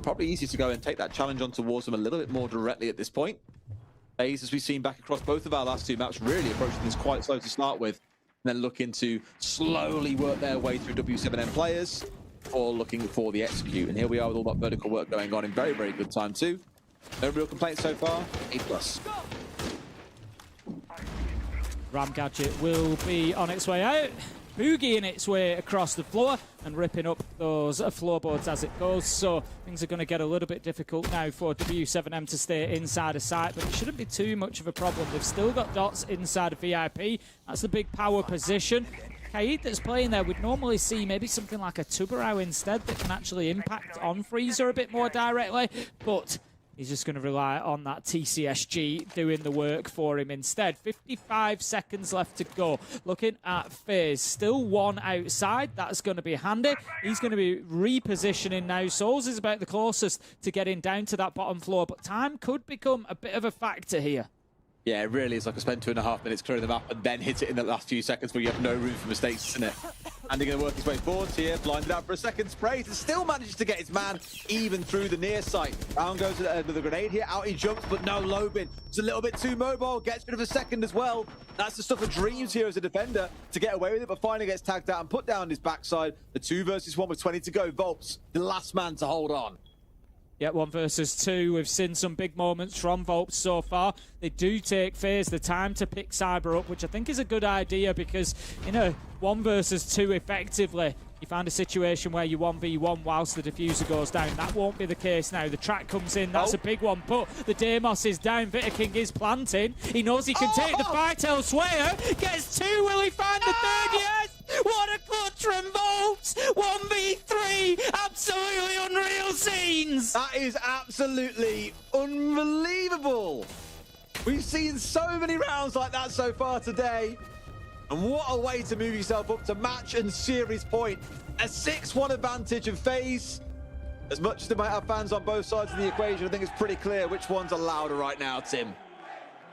Probably easy to go and take that challenge on towards them a little bit more directly at this point. FaZe, as we've seen back across both of our last two maps, really approaching this quite slow to start with, and then looking to slowly work their way through W7M players, or looking for the execute. And here we are with all that vertical work going on in very, very good time too. No real complaints so far, A+. Ram Gadget will be on its way out, boogieing its way across the floor and ripping up those floorboards as it goes. So things are going to get a little bit difficult now for W7M to stay inside a site, but it shouldn't be too much of a problem. They've still got Dots inside of VIP. That's the big power position. Kaid that's playing there would normally see maybe something like a Tubarão instead that can actually impact on Freezer a bit more directly, but he's just going to rely on that TCSG doing the work for him instead. 55 seconds left to go. Looking at FaZe, still one outside. That's going to be handy. He's going to be repositioning now. Souls is about the closest to getting down to that bottom floor, but time could become a bit of a factor here. Yeah, it really is like I spent 2.5 minutes clearing the map and then hit it in the last few seconds where you have no room for mistakes, isn't it? And they're going to work his way forwards here, blinded out for a second spray, and still manages to get his man even through the near site. Down goes with a grenade here, out he jumps, but no Lobin. It's a little bit too mobile, gets rid of a second as well. That's the stuff of dreams here as a defender to get away with it, but finally gets tagged out and put down his backside. The 2 versus 1 with 20 to go. Volps, the last man to hold on. Yeah, 1 versus 2. We've seen some big moments from Volps so far. They do take FaZe the time to pick Cyber up, which I think is a good idea because in a 1 versus 2 effectively, you find a situation where you 1v1 whilst the diffuser goes down. That won't be the case now. The track comes in. That's a big one, but the Deimos is down. Vidaking is planting. He knows he can take the fight elsewhere. Gets 2. Will he find the third? Yes! What a clutch from Volps! 1v3! Absolutely unreal scenes! That is absolutely unbelievable! We've seen so many rounds like that so far today. And what a way to move yourself up to match and series point. A 6-1 advantage of FaZe. As much as they might have fans on both sides of the equation, I think it's pretty clear which ones are louder right now, Tim.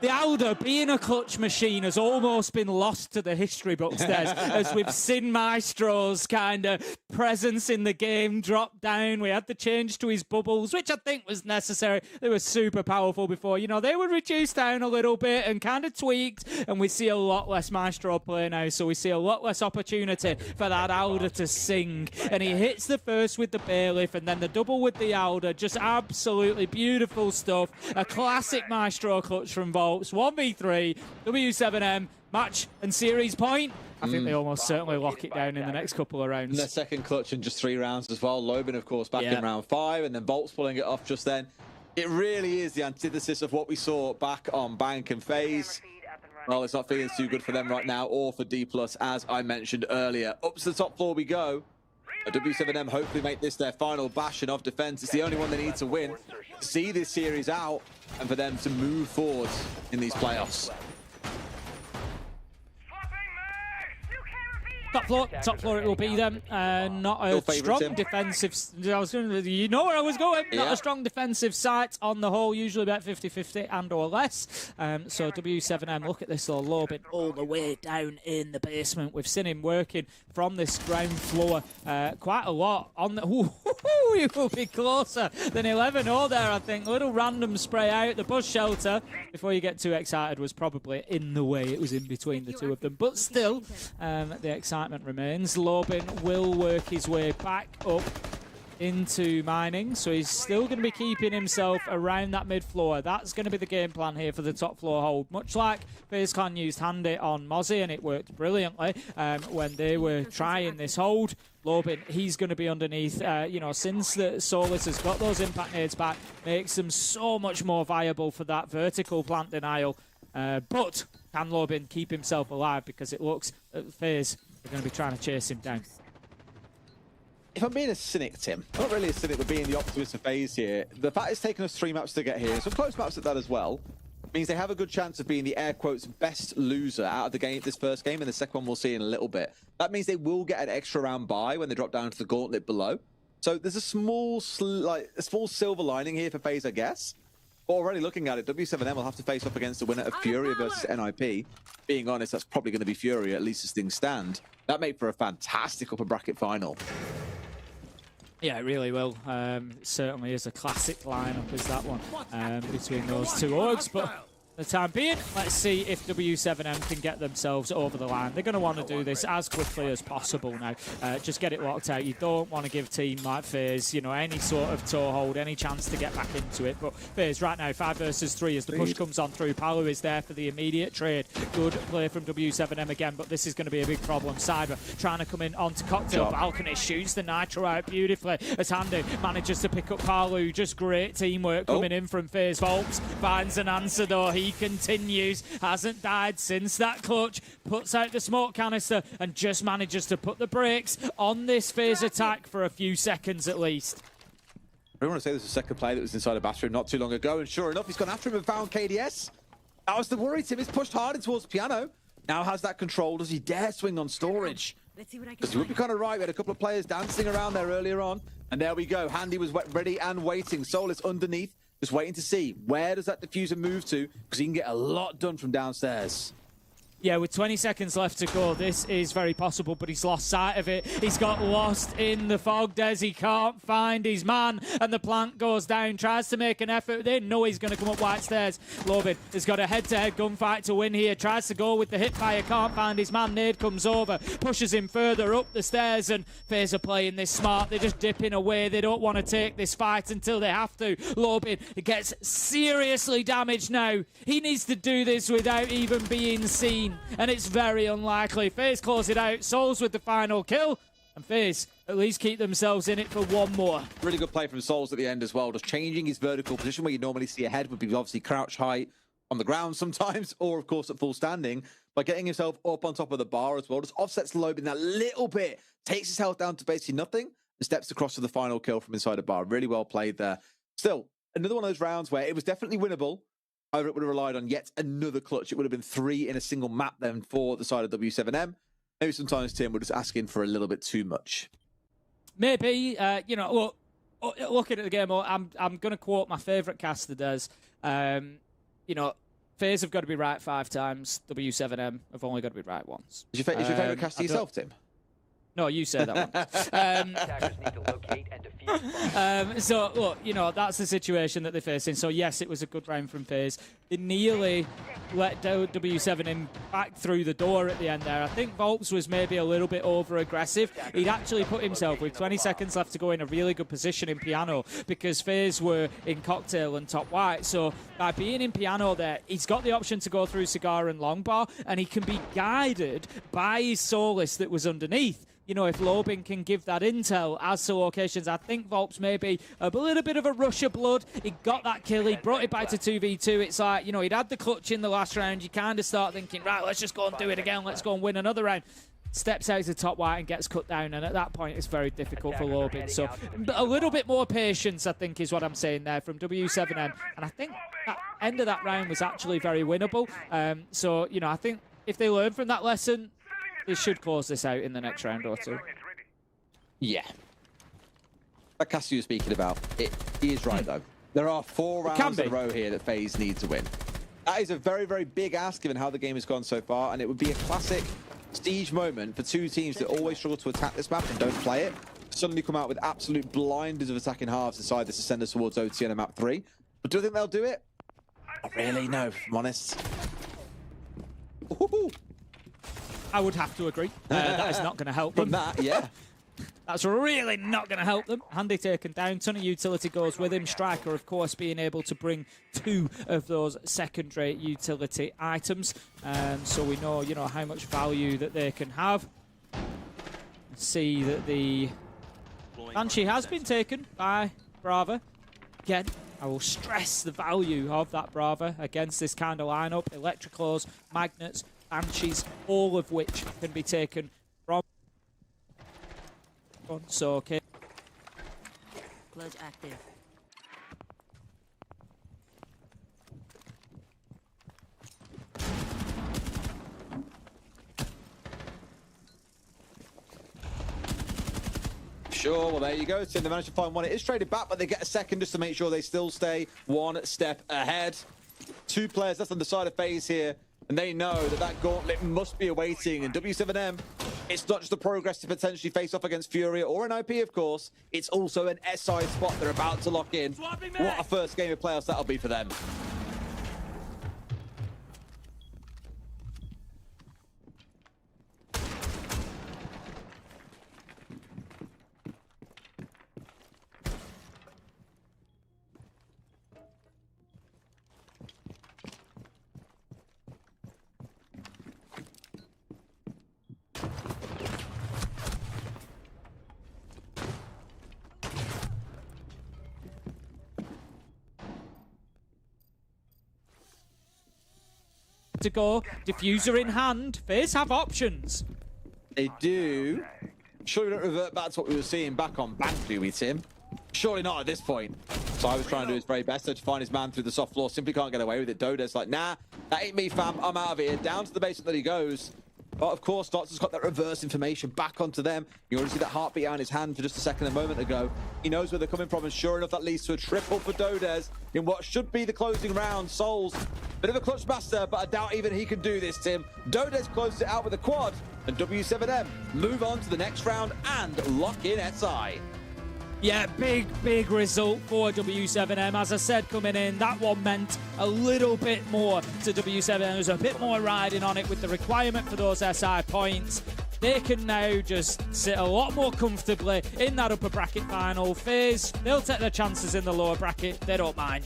The Alder being a clutch machine has almost been lost to the history books there, as we've seen Maestro's kind of presence in the game drop down. We had to change to his bubbles, which I think was necessary. They were super powerful before. You know, they were reduced down a little bit and kind of tweaked, and we see a lot less Maestro play now, so we see a lot less opportunity for that Alder to sing. And he hits the first with the Bailiff, and then the double with the Alder. Just absolutely beautiful stuff. A classic Maestro clutch from Volps. Volps, 1v3, W7M, match and series point. I think they almost certainly lock it down in the next couple of rounds. And their second clutch in just 3 rounds as well. Lobin, of course, back in round 5, and then Volts pulling it off just then. It really is the antithesis of what we saw back on Bank and FaZe. Well, it's not feeling too good for them right now, or for D+, as I mentioned earlier. Up to the top floor we go. W7M hopefully make this their final bastion of defense. It's the only one they need to win to see this series out and for them to move forward in these playoffs. Top floor it will be them. Not a strong defensive. I was going to, you know where I was going. Not a strong defensive site on the whole. Usually about 50-50 and or less. So W7M, look at this though, Lobin all the way down in the basement. We've seen him working from this ground floor quite a lot. On the, you will be closer than 11-0 there, I think. Little random spray out the bush shelter before you get too excited was probably in the way. It was in between the two of them, but still, the excitement remains. Lobin will work his way back up into mining, so he's still going to be keeping himself around that mid floor. That's going to be the game plan here for the top floor hold, much like FaZe Clan used Handy on Mozzie, and it worked brilliantly when they were trying this hold. Lobin, he's going to be underneath, you know, since the Solus has got those impact nades back, makes them so much more viable for that vertical plant denial. But can Lobin keep himself alive, because it looks at FaZe they're going to be trying to chase him down. If I'm being a cynic, Tim, not really a cynic, but being the optimist of FaZe here, the fact it's taken us 3 maps to get here, some close maps at that as well, means they have a good chance of being the air quotes best loser out of the game, this first game, and the second one we'll see in a little bit. That means they will get an extra round bye when they drop down to the gauntlet below. So there's a small silver lining here for FaZe, I guess. Already looking at it, W7M will have to face up against the winner of Furia versus NIP. Being honest, that's probably going to be Furia, at least as things stand. That made for a fantastic upper bracket final. Yeah, it really will. Certainly is a classic lineup, is that one, between those two orgs. But for the time being, let's see if W7M can get themselves over the line. They're going to want to do this as quickly as possible now. Just get it locked out. You don't want to give a team like FaZe, you know, any sort of toehold, any chance to get back into it. But FaZe right now, 5 versus 3 as the push comes on through. Palu is there for the immediate trade. Good play from W7M again, but this is going to be a big problem. Cyber trying to come in onto Cocktail Balcony, shoots the Nitro out beautifully as Handy manages to pick up Palu. Just great teamwork coming in from FaZe. Volps finds an answer though. He continues, hasn't died since that clutch, puts out the smoke canister and just manages to put the brakes on this FaZe attack for a few seconds at least. I want to say there's a second player that was inside a bathroom not too long ago, and sure enough, he's gone after him and found KDS. That was the worry, Tim. He's pushed hard towards Piano. Now has that control. Does he dare swing on storage? Because you would be kind of right. We had a couple of players dancing around there earlier on, and there we go. Handy was ready and waiting. Solus underneath. Just waiting to see where does that diffuser move to, because he can get a lot done from downstairs. Yeah, with 20 seconds left to go, this is very possible, but he's lost sight of it. He's got lost in the fog, Des. He can't find his man, and the plant goes down, tries to make an effort. They know he's going to come up white stairs. Lobin has got a head-to-head gunfight to win here, tries to go with the hip fire, can't find his man. Nade comes over, pushes him further up the stairs, and FaZe are playing this smart. They're just dipping away. They don't want to take this fight until they have to. Lobin gets seriously damaged now. He needs to do this without even being seen, and it's very unlikely. FaZe close it out. Souls with the final kill, and FaZe at least keep themselves in it for one more. Really good play from Souls at the end as well, just changing his vertical position where you normally see a head would be obviously crouch high on the ground sometimes, or of course at full standing, by getting himself up on top of the bar as well. Just offsets Lobin that little bit, takes his health down to basically nothing, and steps across to the final kill from inside the bar. Really well played there. Still, another one of those rounds where it was definitely winnable. However, it would have relied on yet another clutch. It would have been 3 in a single map then for the side of W7M. Maybe sometimes, Tim, we're just asking for a little bit too much. Maybe, you know, looking at the game, I'm going to quote my favourite caster, Des. You know, FaZe have got to be right 5 times. W7M have only got to be right once. Is your favourite caster yourself, Tim? No, you say that one. So, look, you know, that's the situation that they're facing. So, yes, it was a good round from FaZe. They nearly let W7 back through the door at the end there. I think Volps was maybe a little bit over-aggressive. He'd actually put himself, with 20 seconds left to go, in a really good position in Piano because FaZe were in Cocktail and top white. So by being in Piano there, he's got the option to go through Cigar and Longbar, and he can be guided by his Solis that was underneath. You know, if Lobin can give that intel as to locations, I think Volps maybe a little bit of a rush of blood. He got that kill. He brought it back to 2v2. It's like, you know, he'd had the clutch in the last round. You kind of start thinking, right, let's just go and do it again. Let's go and win another round. Steps out to top white and gets cut down. And at that point, it's very difficult for Lobin. So a little bit more patience, I think, is what I'm saying there from W7M. And I think that end of that round was actually very winnable. So, you know, I think if they learn from that lesson, they should close this out in the next round or two. Yeah. Like Cassie was speaking about, he is right, though. There are 4 rounds in a row here that FaZe need to win. That is a very, very big ask given how the game has gone so far, and it would be a classic siege moment for 2 teams that always struggle to attack this map and don't play it. Suddenly come out with absolute blinders of attacking halves, decide this to send us towards OT on map 3. But do I think they'll do it? Not really, no, if I'm honest. Ooh. I would have to agree. That is not going to help them. From that, yeah. That's really not going to help them. Handy taken down. Ton of utility goes with him. Striker, of course, being able to bring 2 of those secondary utility items. So we know, you know, how much value that they can have. See that the Banshee has been taken by Brava. Again, I will stress the value of that Brava against this kind of lineup. Electricals, Magnets, Banshees, all of which can be taken from. So, okay. Clutch active. Sure, well, there you go. Tim, they managed to find one. It is traded back, but they get a second just to make sure they still stay 1 step ahead. 2 players, that's on the side of FaZe here. And they know that that gauntlet must be awaiting. And W7M, it's not just the progress to potentially face off against Furia or an IP, of course. It's also an SI spot they're about to lock in. What a first game of playoffs that'll be for them. To go, diffuser in hand. FaZe have options. They do. Surely don't revert back to what we were seeing back on Bank, do we, Tim? Surely not at this point. So I was trying to do his very best to find his man through the soft floor. Simply can't get away with it. Doda's like, nah, that ain't me, fam. I'm out of here. Down to the basement that he goes. But of course, Dots has got that reverse information back onto them. You already see that heartbeat out in his hand for just a second a moment ago. He knows where they're coming from, and sure enough, that leads to a triple for Dodez in what should be the closing round. Souls, bit of a clutch master, but I doubt even he can do this, Tim. Dodez closed it out with a quad, and W7M move on to the next round and lock in SI. Yeah, big result for W7M. As I said, coming in, that one meant a little bit more to W7M. There was a bit more riding on it with the requirement for those SI points. They can now just sit a lot more comfortably in that upper bracket final. FaZe, they'll take their chances in the lower bracket. They don't mind.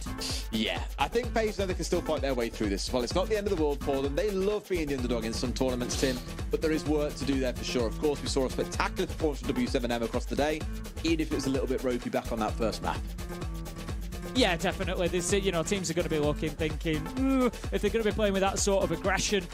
Yeah, I think FaZe know they can still fight their way through this. Well, it's not the end of the world for them. They love being the underdog in some tournaments, Tim, but there is work to do there for sure. Of course, we saw a spectacular performance from W7M across the day, even if it was a little bit ropey back on that first map. Yeah, definitely. This, you know, teams are going to be looking, thinking, ooh, if they're going to be playing with that sort of aggression,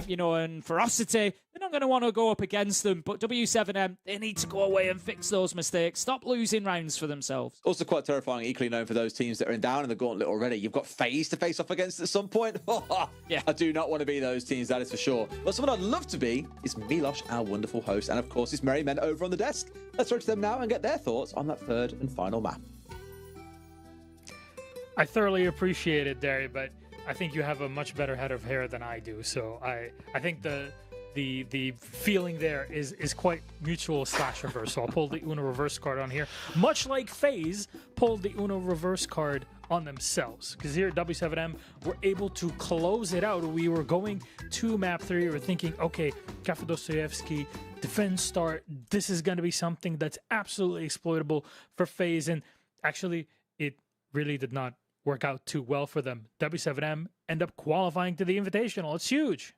you know, and ferocity, they're not going to want to go up against them. But W7M, they need to go away and fix those mistakes. Stop losing rounds for themselves. Also quite terrifying, equally known for those teams that are down in the gauntlet already. You've got FaZe to face off against at some point. Yeah. I do not want to be those teams, that is for sure. But someone I'd love to be is Milosh, our wonderful host, and of course his merry men over on the desk. Let's throw to them now and get their thoughts on that third and final map. I thoroughly appreciate it, Derry, but I think you have a much better head of hair than I do. So I think the feeling there is quite mutual / reverse. So I'll pull the Uno reverse card on here, much like FaZe pulled the Uno reverse card on themselves. Because here at W7M, we're able to close it out. We were going to map 3. We were thinking, okay, Kafe Dostoyevsky, defense start. This is going to be something that's absolutely exploitable for FaZe. And actually, it really did not work out too well for them. W7M end up qualifying to the Invitational. It's huge.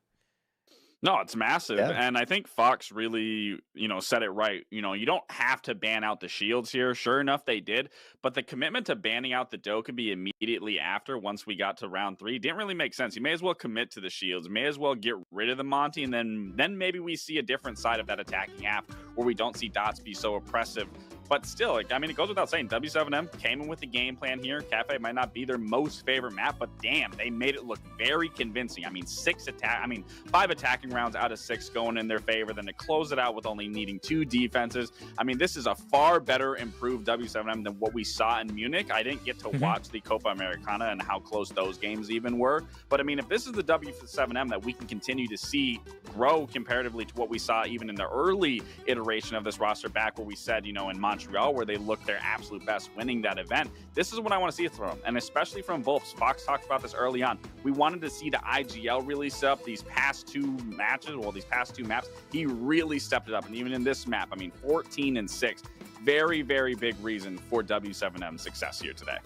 No, it's massive. Yeah. And I think Fox really, said it right. You don't have to ban out the shields here. Sure enough, they did. But the commitment to banning out the Dokkaebi immediately after, once we got to round 3, didn't really make sense. You may as well commit to the shields. May as well get rid of the Monty. And then maybe we see a different side of that attacking app where we don't see dots be so oppressive. But still, it goes without saying, W7M came in with the game plan here. Kafe might not be their most favorite map, but damn, they made it look very convincing. 5 attacking rounds out of 6 going in their favor, then to close it out with only needing 2 defenses. This is a far better improved W7M than what we saw in Munich. I didn't get to watch the Copa Americana and how close those games even were. But if this is the W7M that we can continue to see grow comparatively to what we saw even in the early iteration of this roster back where we said, in Montreal, where they looked their absolute best winning that event. This is what I want to see from them, and especially from Volps. Fox talked about this early on. We wanted to see the IGL really step up these past 2 matches, these past 2 maps. He really stepped it up, and even in this map, 14-6. Very, very big reason for W7M's success here today.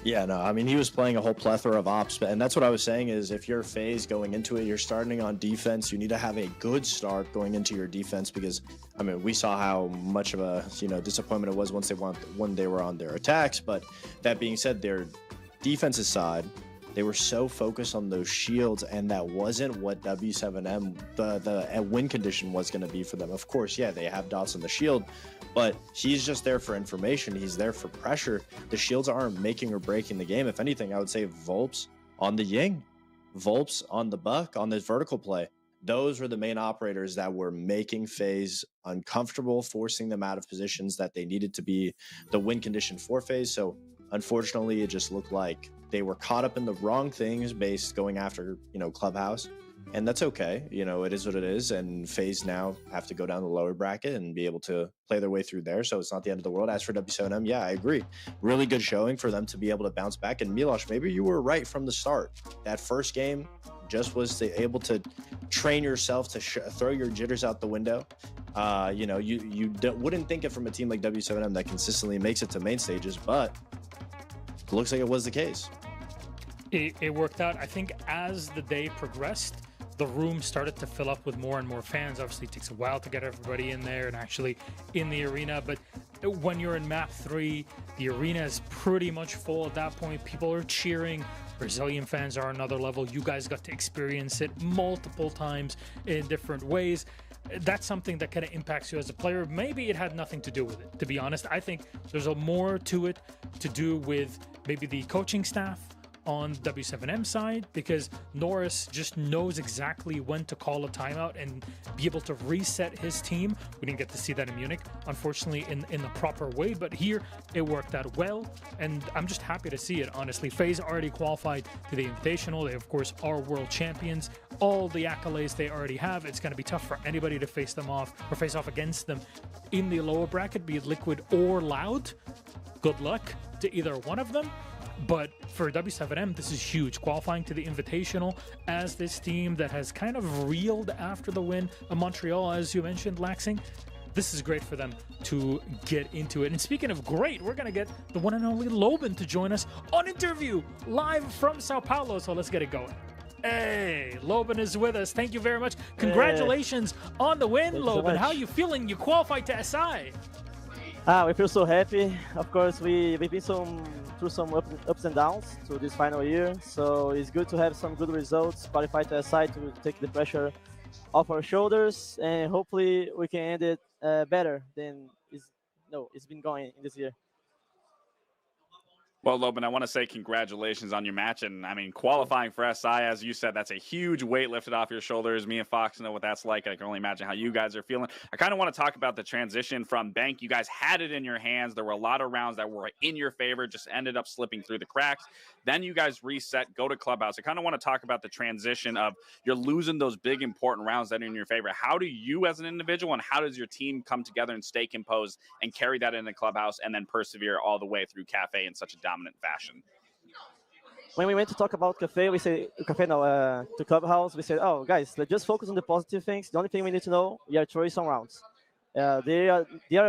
Yeah, no, he was playing a whole plethora of ops, and that's what I was saying is if you're FaZe going into it, you're starting on defense, you need to have a good start going into your defense because, we saw how much of a, disappointment it was when they were on their attacks, but that being said, their defensive side, they were so focused on those shields, and that wasn't what W7M, the win condition was going to be for them. Of course, yeah, they have dots on the shield, but he's just there for information. He's there for pressure. The shields aren't making or breaking the game. If anything, I would say Volps on the Ying, Volps on the Buck, on this vertical play. Those were the main operators that were making FaZe uncomfortable, forcing them out of positions that they needed to be the win condition for FaZe. So unfortunately, it just looked like they were caught up in the wrong things based going after, Clubhouse. And that's okay. It is what it is. And FaZe now have to go down the lower bracket and be able to play their way through there. So it's not the end of the world. As for W7M, yeah, I agree. Really good showing for them to be able to bounce back. And Milosh, maybe you were right from the start. That first game just was able to train yourself to throw your jitters out the window. You wouldn't think it from a team like W7M that consistently makes it to main stages, but it looks like it was the case. It worked out. I think as the day progressed, the room started to fill up with more and more fans. Obviously, it takes a while to get everybody in there and actually in the arena. But when you're in map 3, the arena is pretty much full at that point. People are cheering. Brazilian fans are another level. You guys got to experience it multiple times in different ways. That's something that kind of impacts you as a player. Maybe it had nothing to do with it, to be honest. I think there's more to it to do with maybe the coaching staff on W7M side, because Norris just knows exactly when to call a timeout and be able to reset his team. We didn't get to see that in Munich, unfortunately, in the proper way, but here it worked out well, and I'm just happy to see it, honestly. FaZe already qualified to the Invitational. They, of course, are world champions. All the accolades they already have. It's going to be tough for anybody to face them off or face off against them in the lower bracket, be it Liquid or Loud. Good luck to either one of them. But for W7M, this is huge. Qualifying to the Invitational as this team that has kind of reeled after the win of Montreal, as you mentioned, Laxing. This is great for them to get into it. And speaking of great, we're going to get the one and only Loban to join us on interview live from Sao Paulo. So let's get it going. Hey, Loban is with us. Thank you very much. Congratulations on the win, Loban. How are you feeling? You qualified to SI. We feel so happy. Of course, we've been through some ups and downs to this final year, so it's good to have some good results, qualify to SI to take the pressure off our shoulders, and hopefully we can end it better than it's been going in this year. Well, Loban, I want to say congratulations on your match. And I mean, qualifying for SI, as you said, that's a huge weight lifted off your shoulders. Me and Fox know what that's like. I can only imagine how you guys are feeling. I kind of want to talk about the transition from Bank. You guys had it in your hands. There were a lot of rounds that were in your favor, just ended up slipping through the cracks. Then you guys reset, go to Clubhouse. I kind of want to talk about the transition of you're losing those big, important rounds that are in your favor. How do you as an individual and how does your team come together and stay composed and carry that into Clubhouse and then persevere all the way through Kafe in such a dominant fashion? when we went to talk about Kafe, we said to Clubhouse, we said, oh guys, let's just focus on the positive things. The only thing we need to know, we are throwing some rounds. They are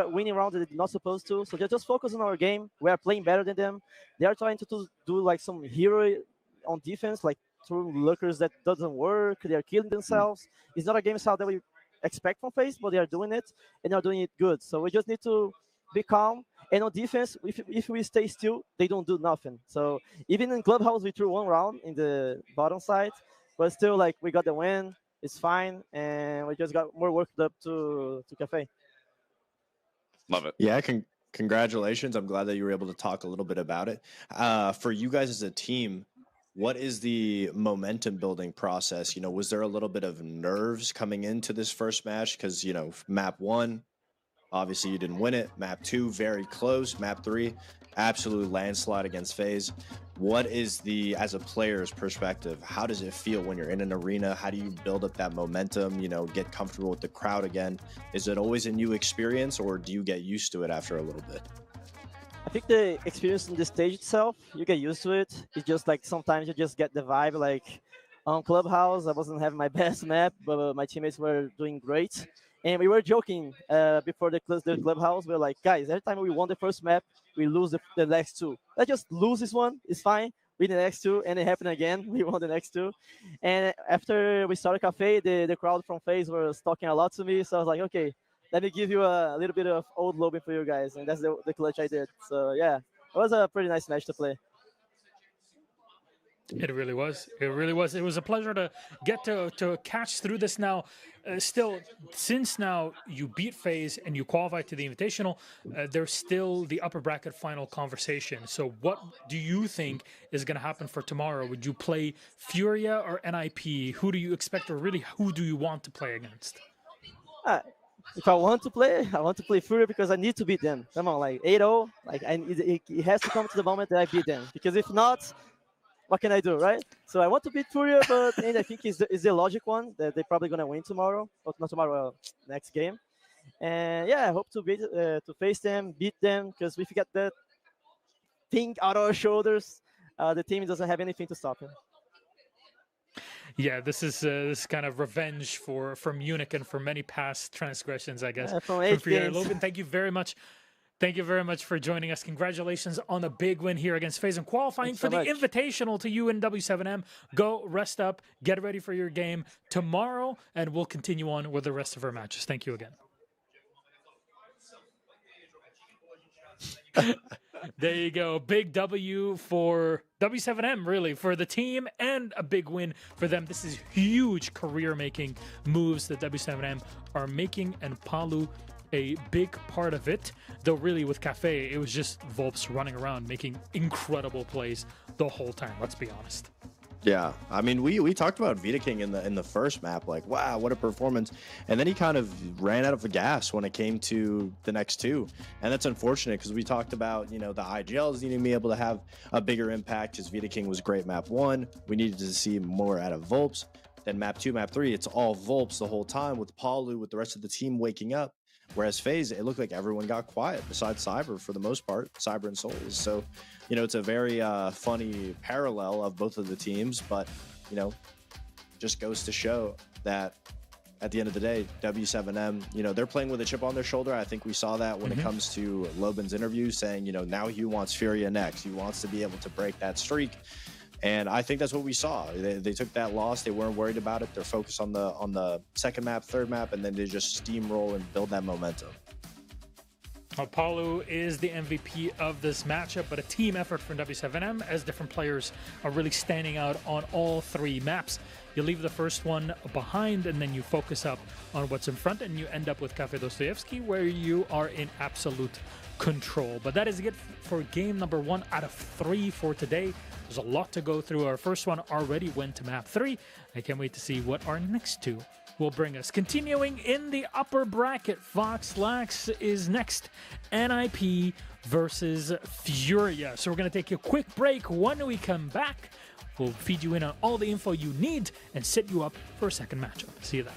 winning rounds that they're not supposed to, so just focus on our game. We are playing better than them. They are trying to do like some hero on defense, like through lurkers that doesn't work. They are killing themselves. It's not a game style that we expect from FaZe, but they are doing it, and they are doing it good. So we just need to be calm. And on defense, if we stay still, they don't do nothing. So even in Clubhouse, we threw one round in the bottom side, but still, like, we got the win. It's fine, and we just got more worked up to Kafe. Love it. Yeah, congratulations. I'm glad that you were able to talk a little bit about it. For you guys as a team, what is the momentum building process? You know, was there a little bit of nerves coming into this first match? Because, you know, map 1, obviously you didn't win it. Map 2, very close. Map 3, absolute landslide against FaZe. What is as a player's perspective, how does it feel when you're in an arena? How do you build up that momentum, you know, get comfortable with the crowd again? Is it always a new experience, or do you get used to it after a little bit? I think the experience on the stage itself, you get used to it. It's just like sometimes you just get the vibe. Like on Clubhouse, I wasn't having my best map, but my teammates were doing great. And we were joking before the Clubhouse. We were like, guys, every time we won the first map, we lose the next two. Let's just lose this one. It's fine. Win the next two. And it happened again. We won the next two. And after we started Kafe, the crowd from FaZe was talking a lot to me. So I was like, okay, let me give you a little bit of old lobby for you guys. And that's the clutch I did. So yeah, it was a pretty nice match to play. It really was. It really was. It was a pleasure to get to catch through this now. Still, since now you beat FaZe and you qualify to the Invitational, there's still the upper bracket final conversation. So what do you think is going to happen for tomorrow? Would you play Furia or NIP? Who do you expect, or really who do you want to play against? If I want to play, I want to play Furia because I need to beat them. Come on, like 8-0, like it has to come to the moment that I beat them. Because if not, what can I do, right? So I want to beat Furia, but and I think is the logic one that they're probably gonna win tomorrow, or not tomorrow, next game. And yeah, I hope to face them, beat them, because if we get that thing out of our shoulders, the team doesn't have anything to stop him. Yeah, this is kind of revenge for Munich and for many past transgressions, I guess. From 8 games. Logan, thank you very much. Thank you very much for joining us. Congratulations on a big win here against FaZe and qualifying for the Invitational to UNW7M. Go rest up, get ready for your game tomorrow, and we'll continue on with the rest of our matches. Thank you again. There you go. Big W for W7M, really, for the team, and a big win for them. This is huge career-making moves that W7M are making, and Palu a big part of it. Though really with Kafe, it was just Volps running around making incredible plays the whole time, let's be honest. Yeah, I mean, we talked about Vidaking in the first map, like, wow, what a performance. And then he kind of ran out of the gas when it came to the next two. And that's unfortunate because we talked about, you know, the IGLs needing to be able to have a bigger impact because Vidaking was great map 1. We needed to see more out of Volps. Then map 2, map 3, it's all Volps the whole time with Palu, with the rest of the team waking up. Whereas FaZe, it looked like everyone got quiet besides Cyber for the most part, Cyber and Souls. So, you know, it's a very funny parallel of both of the teams, but, you know, just goes to show that at the end of the day, W7M, you know, they're playing with a chip on their shoulder. I think we saw that when it comes to Loban's interview saying, you know, now he wants Furia next. He wants to be able to break that streak. And I think that's what we saw. They took that loss. They weren't worried about it. They're focused on the second map, third map, and then they just steamroll and build that momentum. Palu is the MVP of this matchup, but a team effort from W7M as different players are really standing out on all 3 maps. You leave the first one behind and then you focus up on what's in front and you end up with Kafe Dostoevsky where you are in absolute control. But that is it for game number 1 out of 3 for today. There's a lot to go through. Our first one already went to map 3. I can't wait to see what our next 2 will bring us. Continuing in the upper bracket, Fox Lax is next. NIP versus Furia. So we're going to take a quick break. When we come back, we'll feed you in on all the info you need and set you up for a second matchup. See you then.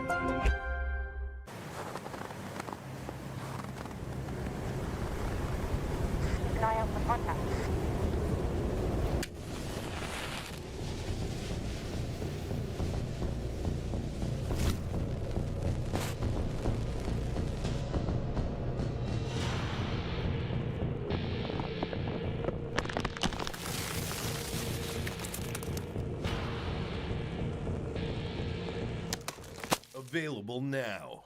An eye out for contact. Available now.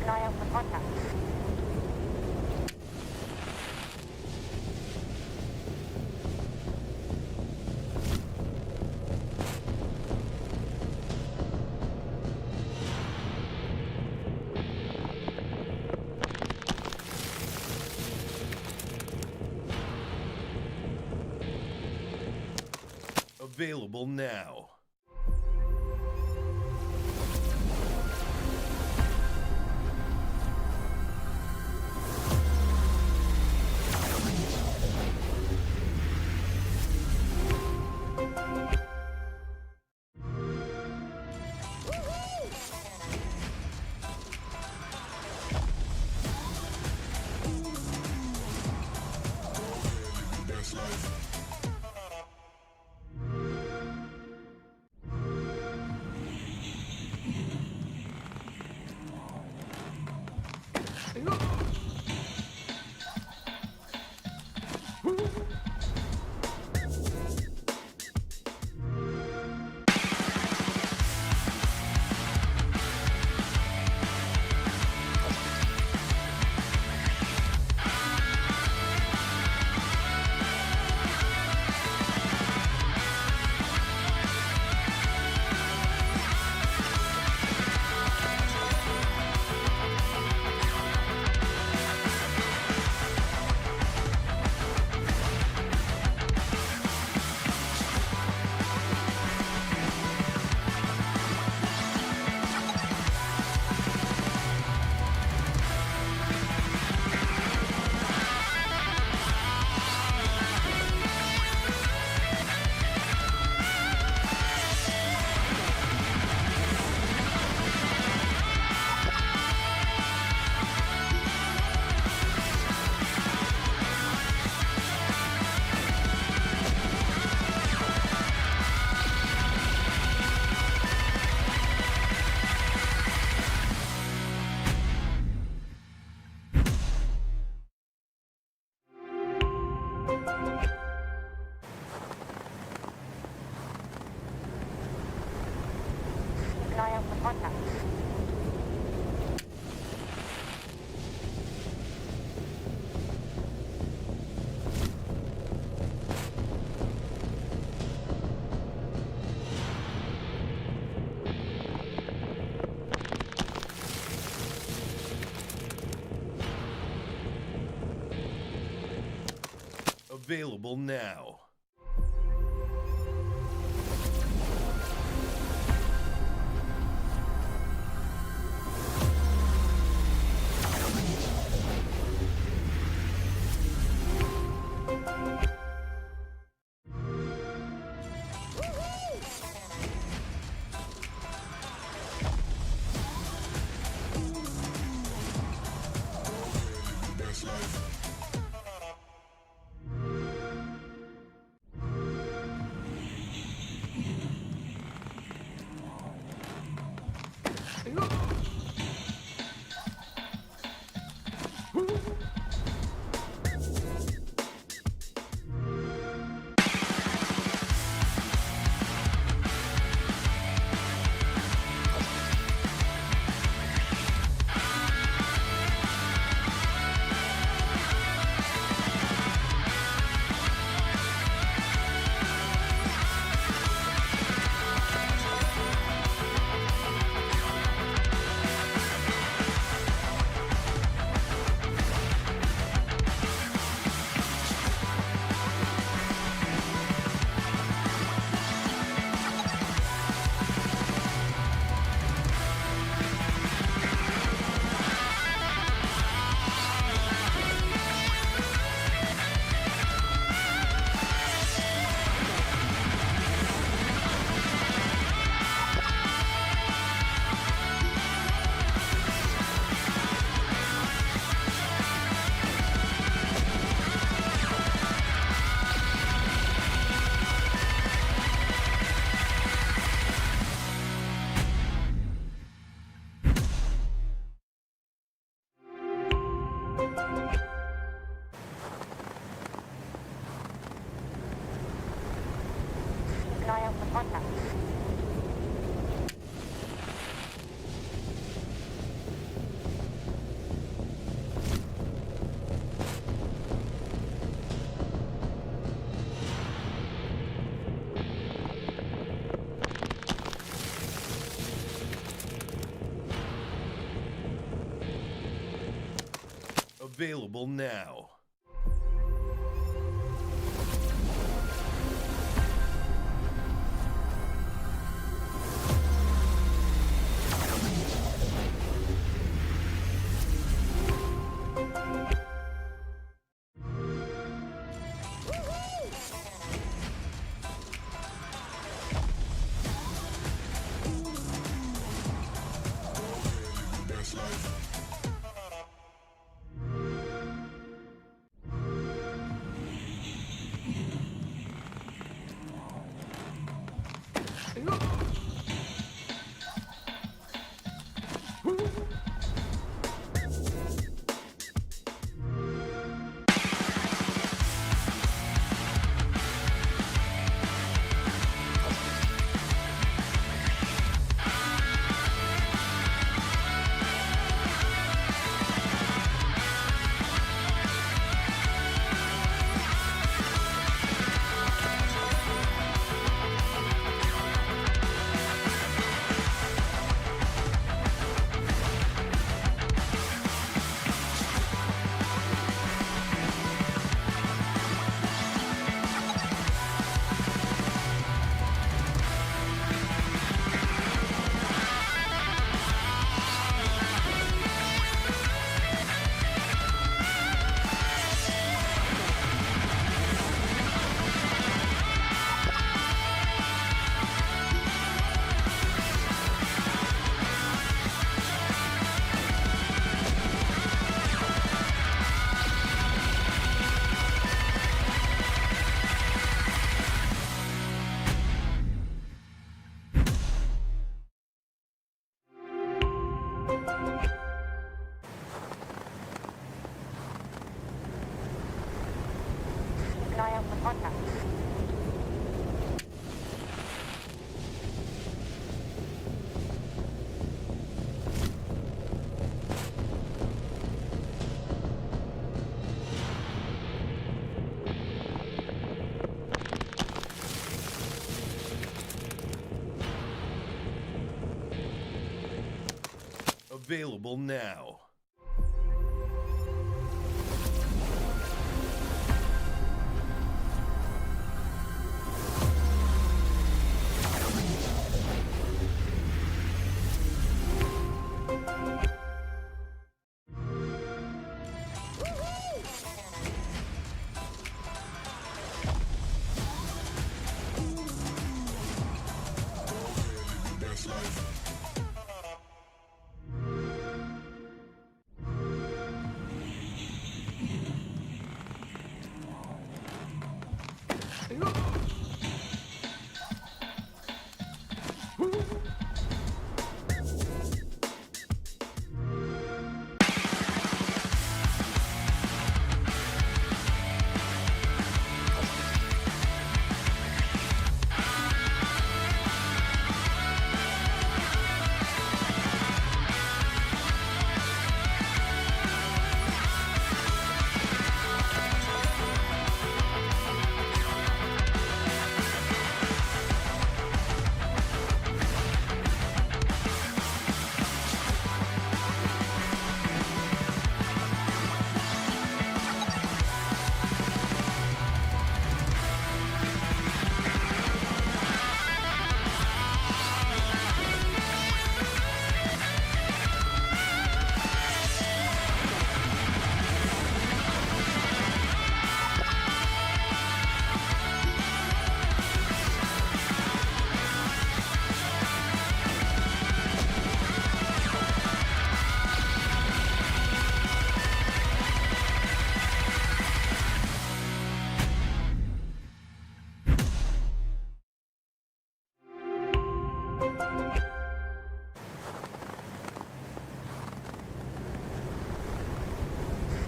An eye out for contact. Available now. contact. Available now. Keep an eye out for contact. Available now. Available now.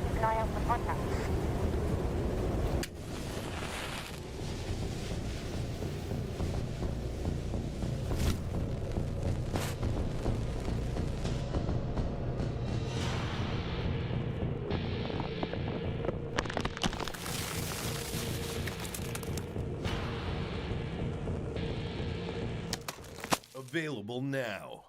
Keep an eye out for contact. Available now.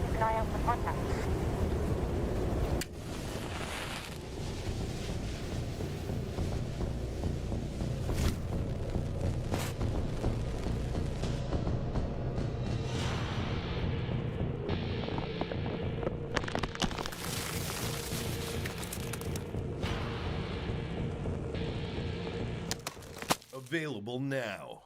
Keep an eye out for contact. Available now.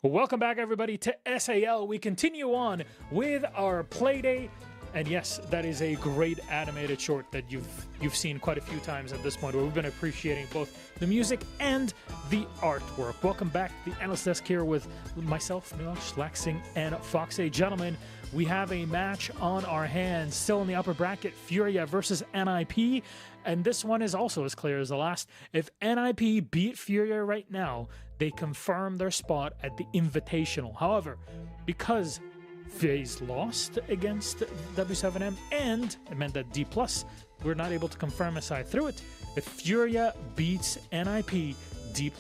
Welcome back, everybody, to SAL. We continue on with our Playday. And yes, that is a great animated short that you've seen quite a few times at this point, where we've been appreciating both the music and the artwork. Welcome back, the analyst desk here with myself, Milosh, Laxing, and Foxy. Gentlemen, we have a match on our hands, still in the upper bracket, Furia versus NIP. And this one is also as clear as the last. If NIP beat Furia right now, they confirm their spot at the Invitational. However, because FaZe lost against W7M and it meant that D+, we're not able to confirm SI through it. If Furia beats NIP, D+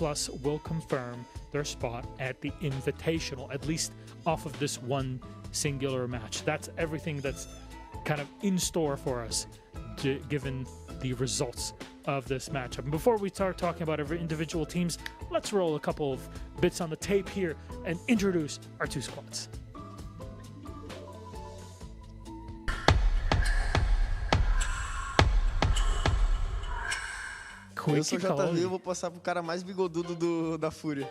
will confirm their spot at the Invitational, at least off of this one singular match. That's everything that's kind of in store for us, given the results of this matchup. And before we start talking about every individual teams, let's roll a couple of bits on the tape here and introduce our two squads. Eu sou JV, eu vou passar pro cara mais bigodudo da Fúria.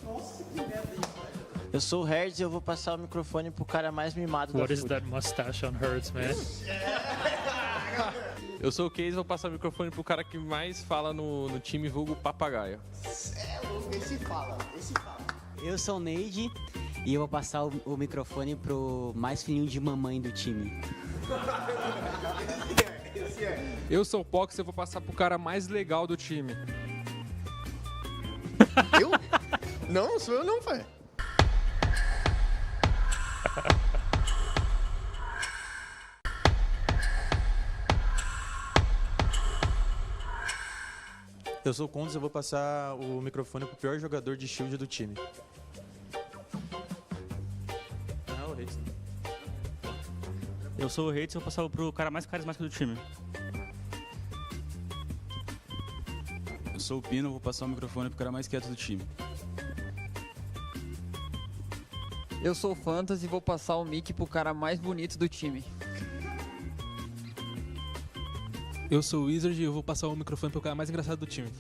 Nossa, que merda isso, velho. Eu sou o Hertz e eu vou passar o microfone pro cara mais mimado da Fúria. What is that mustache on Hertz, man? Eu sou o Case e vou passar o microfone pro cara que mais fala no time vulgo papagaio. Esse fala. Eu sou o Neide e eu vou passar o microfone pro mais fininho de mamãe do time. Eu sou o Pox e eu vou passar pro cara mais legal do time. Eu? Não sou eu não, pai. Eu sou o Condes e eu vou passar o microfone pro pior jogador de shield do time. Não, o Reitz. Eu sou o Reitz e vou passar pro cara mais carismático do time. Eu sou o Pino, vou passar o microfone pro cara mais quieto do time. Eu sou o Fantasy e vou passar o mic pro cara mais bonito do time. Eu sou o Wizard e eu vou passar o microfone pro cara mais engraçado do time.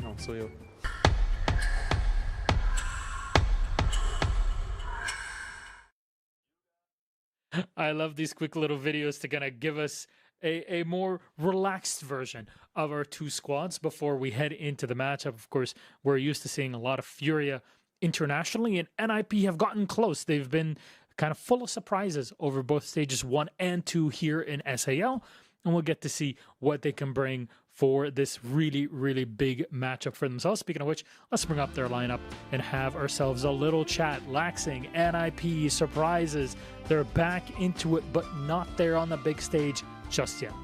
Não, sou eu. I love these quick little videos to kind of give us a more relaxed version of our two squads before we head into the matchup. Of course, we're used to seeing a lot of Furia internationally, and NIP have gotten close. They've been kind of full of surprises over both stages 1 and 2 here in SAL, and we'll get to see what they can bring for this really, really big matchup for themselves. Speaking of which, let's bring up their lineup and have ourselves a little chat. Laxing, NIP, surprises. They're back into it, but not there on the big stage just yet.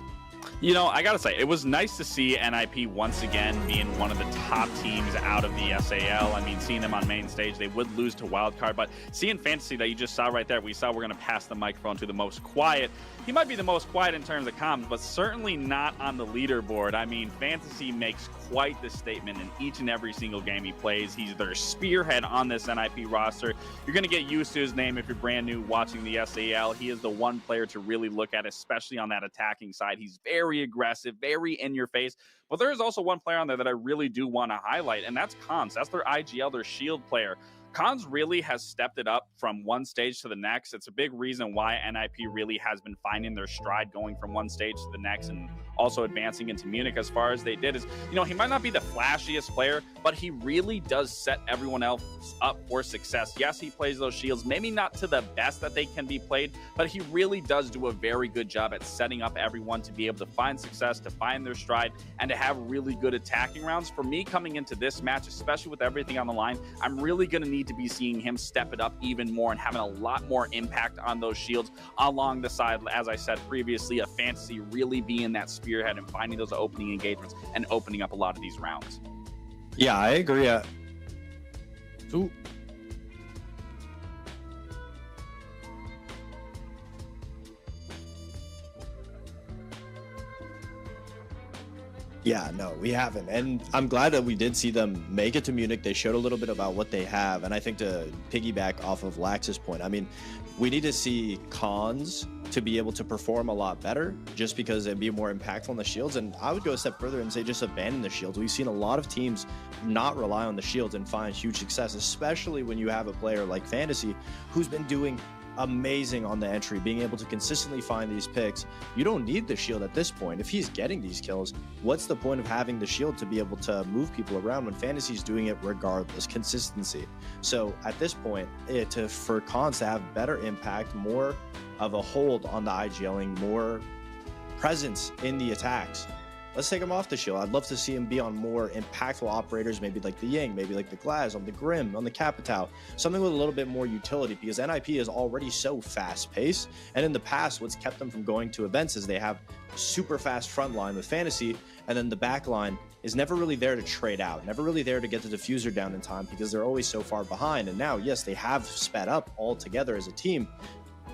You know, I gotta say, it was nice to see NIP once again being one of the top teams out of the SAL. I mean, seeing them on main stage, they would lose to Wildcard, but seeing Fantasy that you just saw right there, we're gonna pass the microphone to the most quiet. He might be the most quiet in terms of comms, but certainly not on the leaderboard. I mean, Fantasy makes quite the statement in each and every single game he plays. He's their spearhead on this NIP roster. You're going to get used to his name if you're brand new watching the SAL. He is the one player to really look at, especially on that attacking side. He's very aggressive, very in your face. But there is also one player on there that I really do want to highlight, and that's Cons. That's their IGL, their shield player. Cons really has stepped it up from one stage to the next. It's a big reason why NIP really has been finding their stride going from one stage to the next and also advancing into Munich as far as they did. Is, you know, he might not be the flashiest player, but he really does set everyone else up for success. Yes, he plays those shields, maybe not to the best that they can be played, but he really does do a very good job at setting up everyone to be able to find success, to find their stride, and to have really good attacking rounds. For me, coming into this match, especially with everything on the line, I'm really going to need to be seeing him step it up even more and having a lot more impact on those shields along the side. As I said previously, a Fantasy really being that spearhead and finding those opening engagements and opening up a lot of these rounds. Yeah, I agree. Ooh. Yeah, no, we haven't. And I'm glad that we did see them make it to Munich. They showed a little bit about what they have. And I think to piggyback off of Lax's point, I mean, we need to see cons to be able to perform a lot better just because it'd be more impactful on the shields. And I would go a step further and say just abandon the shields. We've seen a lot of teams not rely on the shields and find huge success, especially when you have a player like Fantasy who's been doing amazing on the entry, being able to consistently find these picks. You don't need the shield at this point. If he's getting these kills, what's the point of having the shield to be able to move people around when Fantasy's doing it regardless? Consistency. So at this point, for cons to have better impact, more of a hold on the IGLing, more presence in the attacks, let's take him off the shield. I'd love to see him be on more impactful operators, maybe like the Ying, maybe like the Glaz, on the Grim, on the Capitao, something with a little bit more utility, because NIP is already so fast-paced. And in the past, what's kept them from going to events is they have super fast front line with Fantasy, and then the back line is never really there to trade out, never really there to get the diffuser down in time because they're always so far behind. And now, yes, they have sped up all together as a team,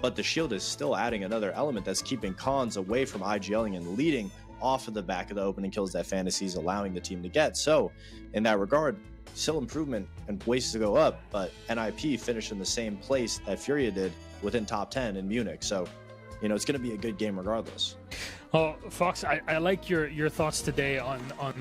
but the shield is still adding another element that's keeping cons away from IGLing and leading off of the back of the opening kills that Fantasy is allowing the team to get. So in that regard, still improvement and ways to go up, but NIP finished in the same place that Furia did within top 10 in Munich. So, you know, it's going to be a good game regardless. Oh, Fox, I like your thoughts today on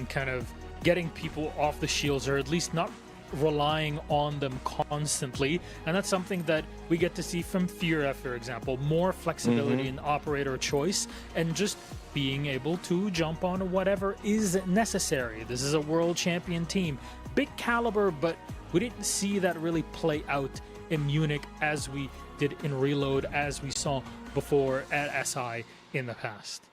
kind of getting people off the shields, or at least not relying on them constantly. And that's something that we get to see from Furia, for example. More flexibility in operator choice and just being able to jump on whatever is necessary. This is a world champion team. Big caliber, but we didn't see that really play out in Munich as we did in Reload, as we saw before at SI in the past.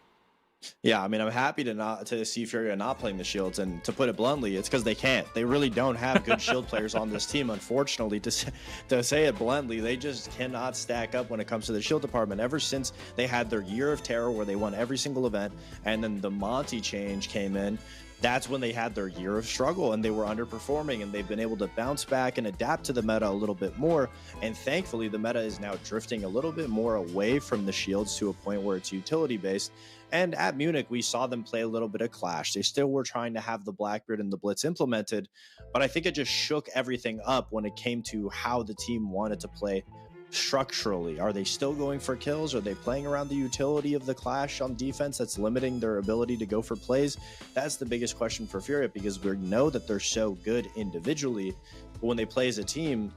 Yeah, I mean, I'm happy to see Furia not playing the shields, and to put it bluntly, it's because they can't. They really don't have good shield players on this team, unfortunately. To say it bluntly, they just cannot stack up when it comes to the shield department. Ever since they had their year of terror where they won every single event, and then the Monty change came in, that's when they had their year of struggle and they were underperforming, and they've been able to bounce back and adapt to the meta a little bit more. And thankfully, the meta is now drifting a little bit more away from the shields to a point where it's utility based. And at Munich, we saw them play a little bit of Clash. They still were trying to have the Blackbeard and the Blitz implemented, but I think it just shook everything up when it came to how the team wanted to play structurally. Are they still going for kills? Are they playing around the utility of the Clash on defense that's limiting their ability to go for plays? That's the biggest question for Furia, because we know that they're so good individually, but when they play as a team,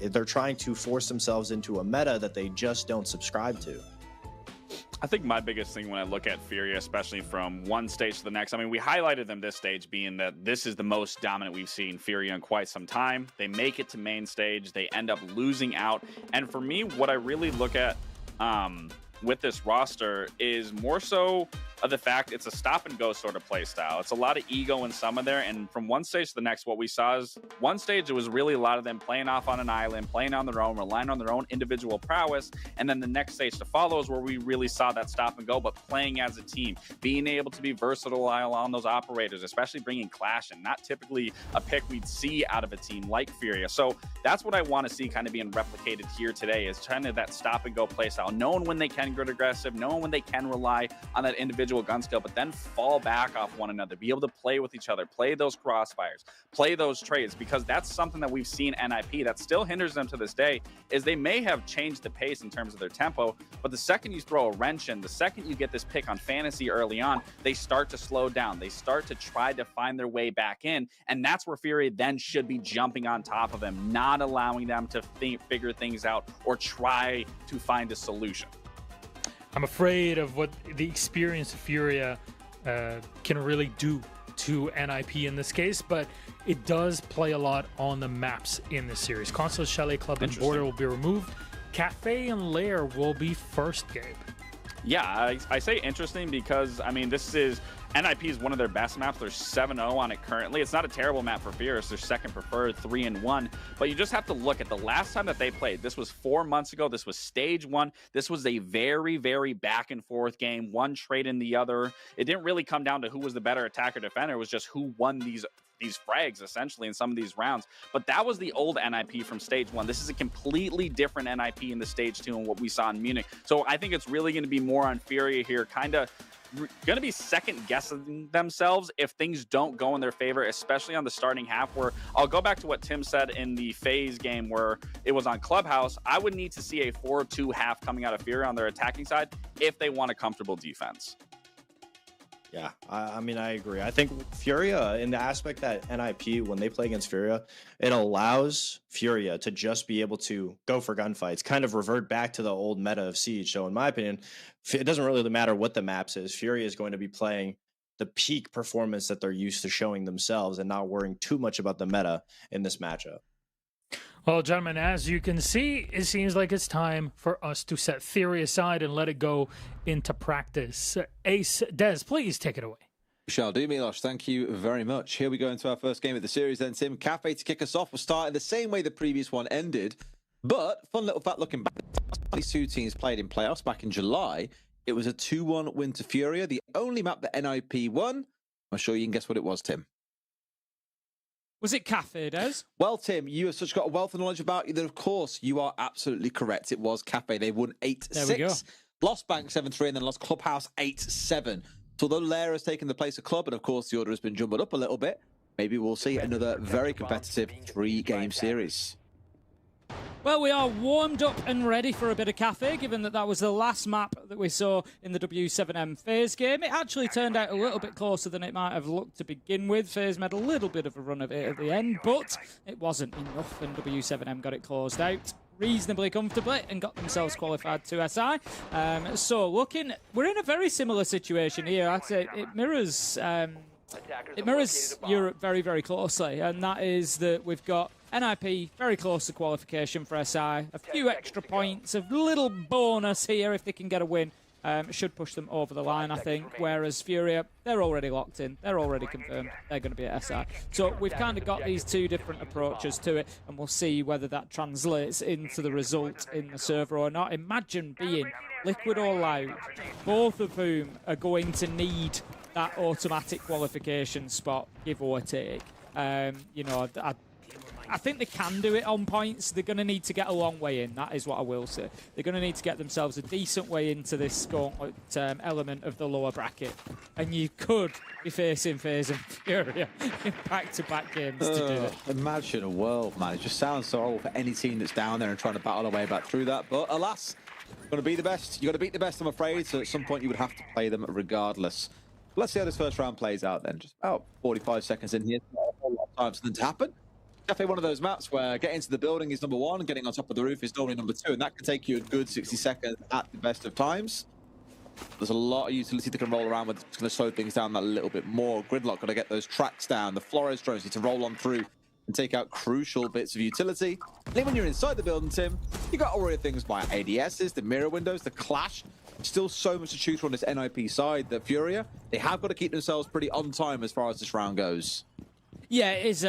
they're trying to force themselves into a meta that they just don't subscribe to. I think my biggest thing when I look at Furia, especially from one stage to the next, I mean, we highlighted them this stage being that this is the most dominant we've seen Furia in quite some time. They make it to main stage. They end up losing out. And for me, what I really look at with this roster is more so of the fact it's a stop and go sort of play style. It's a lot of ego in some of there, and from one stage to the next, what we saw is one stage, it was really a lot of them playing off on an island, playing on their own, relying on their own individual prowess, and then the next stage to follow is where we really saw that stop and go, but playing as a team, being able to be versatile on those operators, especially bringing Clash in, not typically a pick we'd see out of a team like Furia. So that's what I want to see kind of being replicated here today, is kind of that stop and go play style, knowing when they can get aggressive, knowing when they can rely on that individual gun skill, but then fall back off one another, be able to play with each other, play those crossfires, play those trades, because that's something that we've seen NIP that still hinders them to this day, is they may have changed the pace in terms of their tempo, but the second you throw a wrench in, the second you get this pick on Fantasy early on, they start to slow down, they start to try to find their way back in, and that's where Fury then should be jumping on top of them, not allowing them to figure things out or try to find a solution. I'm afraid of what the experience of Furia can really do to NIP in this case, but it does play a lot on the maps in this series. Consulate, Chalet Club, and Border will be removed. Kafe and Lair will be first, Gabe. Yeah, I say interesting because, I mean, this is... NIP is one of their best maps. They're 7-0 on it currently. It's not a terrible map for Furia. It's their second preferred, 3-1. But you just have to look at the last time that they played. This was 4 months ago. This was stage 1. This was a very, very back and forth game. One trade in the other. It didn't really come down to who was the better attacker defender. It was just who won these frags essentially in some of these rounds. But that was the old NIP from stage 1. This is a completely different NIP in the stage 2 and what we saw in Munich. So I think it's really going to be more on Furia here, kind of going to be second guessing themselves if things don't go in their favor, especially on the starting half, where I'll go back to what Tim said in the FaZe game where it was on Clubhouse. I would need to see a 4-2 half coming out of Furia on their attacking side if they want a comfortable defense. Yeah, I mean, I agree. I think Furia, in the aspect that NIP, when they play against Furia, it allows Furia to just be able to go for gunfights, kind of revert back to the old meta of Siege. So in my opinion, it doesn't really matter what the maps is. Furia is going to be playing the peak performance that they're used to showing themselves and not worrying too much about the meta in this matchup. Well, gentlemen, as you can see, it seems like it's time for us to set theory aside and let it go into practice. Ace, Des, please take it away. Shall do, Milosh. Thank you very much. Here we go into our first game of the series then, Tim. Kafe to kick us off. We'll start in the same way the previous one ended. But, fun little fact looking back, these two teams played in playoffs back in July. It was a 2-1 win to Furia, the only map that NIP won. I'm sure you can guess what it was, Tim. Was it Kafe, Des? Well, Tim, you have such got a wealth of knowledge about you that, of course, you are absolutely correct. It was Kafe. They won 8-6, lost Bank 7-3, and then lost Clubhouse 8-7. So although Lair has taken the place of Club, and of course the order has been jumbled up a little bit, maybe we'll see another very competitive 3-game series. Well, we are warmed up and ready for a bit of Kafe, given that that was the last map that we saw in the W7M FaZe game. It actually turned out a little bit closer than it might have looked to begin with. FaZe made a little bit of a run of it at the end, but it wasn't enough, and W7M got it closed out reasonably comfortably and got themselves qualified to SI. So we're in a very similar situation here. I'd say it mirrors Europe very, very closely, and that is that we've got NIP very close to qualification for SI, a few extra points, a little bonus here if they can get a win. Should push them over the line, I think, whereas Furia, they're already locked in, they're already confirmed, they're going to be at SI. So we've kind of got these two different approaches to it, and we'll see whether that translates into the result in the server or not. Imagine being Liquid or Loud, both of whom are going to need that automatic qualification spot, give or take. I think they can do it on points. They're going to need to get a long way in. That is what I will say. They're going to need to get themselves a decent way into this element of the lower bracket. And you could be facing FaZe and Furia in back-to-back games to do it. Imagine a world, man. It just sounds so horrible for any team that's down there and trying to battle their way back through that. But alas, you've got to be the best. You've got to beat the best, I'm afraid. So at some point you would have to play them regardless. Let's see how this first round plays out then. Just about 45 seconds in here. Not a whole lot of time for them to happen. Definitely one of those maps where getting to the building is number one, getting on top of the roof is normally number two, and that can take you a good 60 seconds at the best of times. There's a lot of utility that can roll around with. It's going to slow things down that little bit more. Gridlock got to get those tracks down. The Flores drones need to roll on through and take out crucial bits of utility. And then when you're inside the building, Tim, you got to worry things by ADSs, the mirror windows, the clash. Still so much to choose from on this NIP side that Furia, they have got to keep themselves pretty on time as far as this round goes. Yeah, it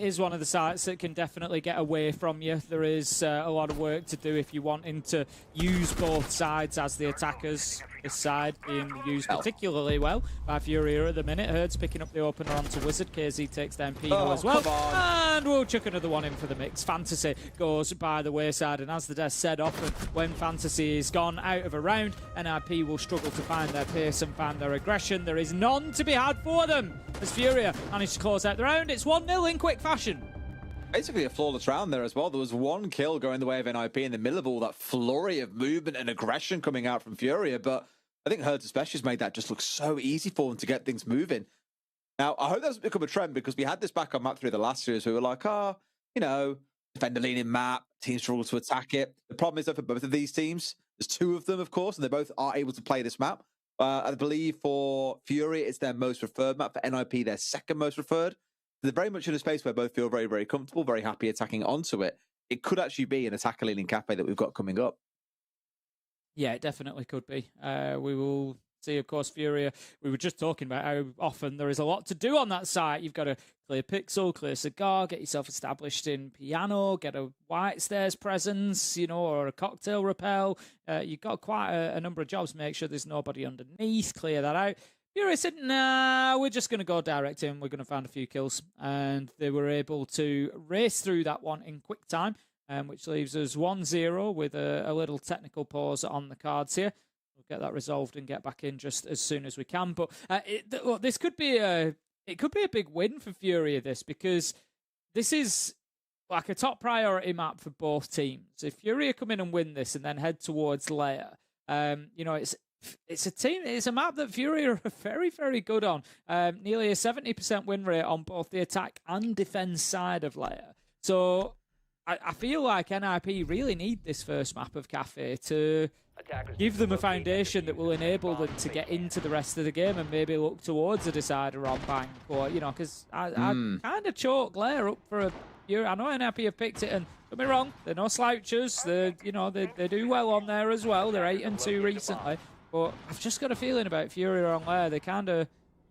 is one of the sites that can definitely get away from you. There is a lot of work to do if you're wanting to use both sides as the attackers. This side being used particularly well by Furia at the minute. Herd's picking up the opener onto Wizard. KZ takes down Pino as well. And we'll chuck another one in for the mix. Fantasy goes by the wayside, and as the Des said, often when Fantasy is gone out of a round, NIP will struggle to find their pace and find their aggression. There is none to be had for them as Furia managed to close out the round. It's 1-0 in quick fashion. Basically a flawless round there as well. There was one kill going the way of NIP in the middle of all that flurry of movement and aggression coming out from Furia, but I think Herds especially has made that just look so easy for them to get things moving. Now, I hope that's become a trend because we had this back on map 3 of the last series. We were like, defender leaning map, teams struggle to attack it. The problem is that for both of these teams, there's two of them, of course, and they both are able to play this map. I believe for Fury, it's their most preferred map. For NIP, their second most preferred. They're very much in a space where both feel very, very comfortable, very happy attacking onto it. It could actually be an attacker-leaning Kafe that we've got coming up. Yeah, it definitely could be. We will see, of course, Furia. We were just talking about how often there is a lot to do on that site. You've got to clear Pixel, clear Cigar, get yourself established in Piano, get a White Stairs presence, or a Cocktail Repel. You've got quite a number of jobs. Make sure there's nobody underneath, clear that out. Furia said, nah, we're just going to go direct in. We're going to find a few kills. And they were able to race through that one in quick time, which leaves us 1-0 with a little technical pause on the cards here. we'll get that resolved and get back in just as soon as we can. But look, this could be a big win for Furia, this, because this is like a top priority map for both teams. If Furia come in and win this and then head towards Lair, it's a map that Furia are very, very good on. Nearly a 70% win rate on both the attack and defense side of Lair. So I feel like NIP really need this first map of Kafe to give them a foundation that will enable them to get into the rest of the game and maybe look towards a decider on Bank, or because I kind of chalk Lair up for a year. I know NIP have picked it, and don't be wrong, they're no slouchers. They do well on there as well. They're 8-2 recently, but I've just got a feeling about Furia on Lair. They kind of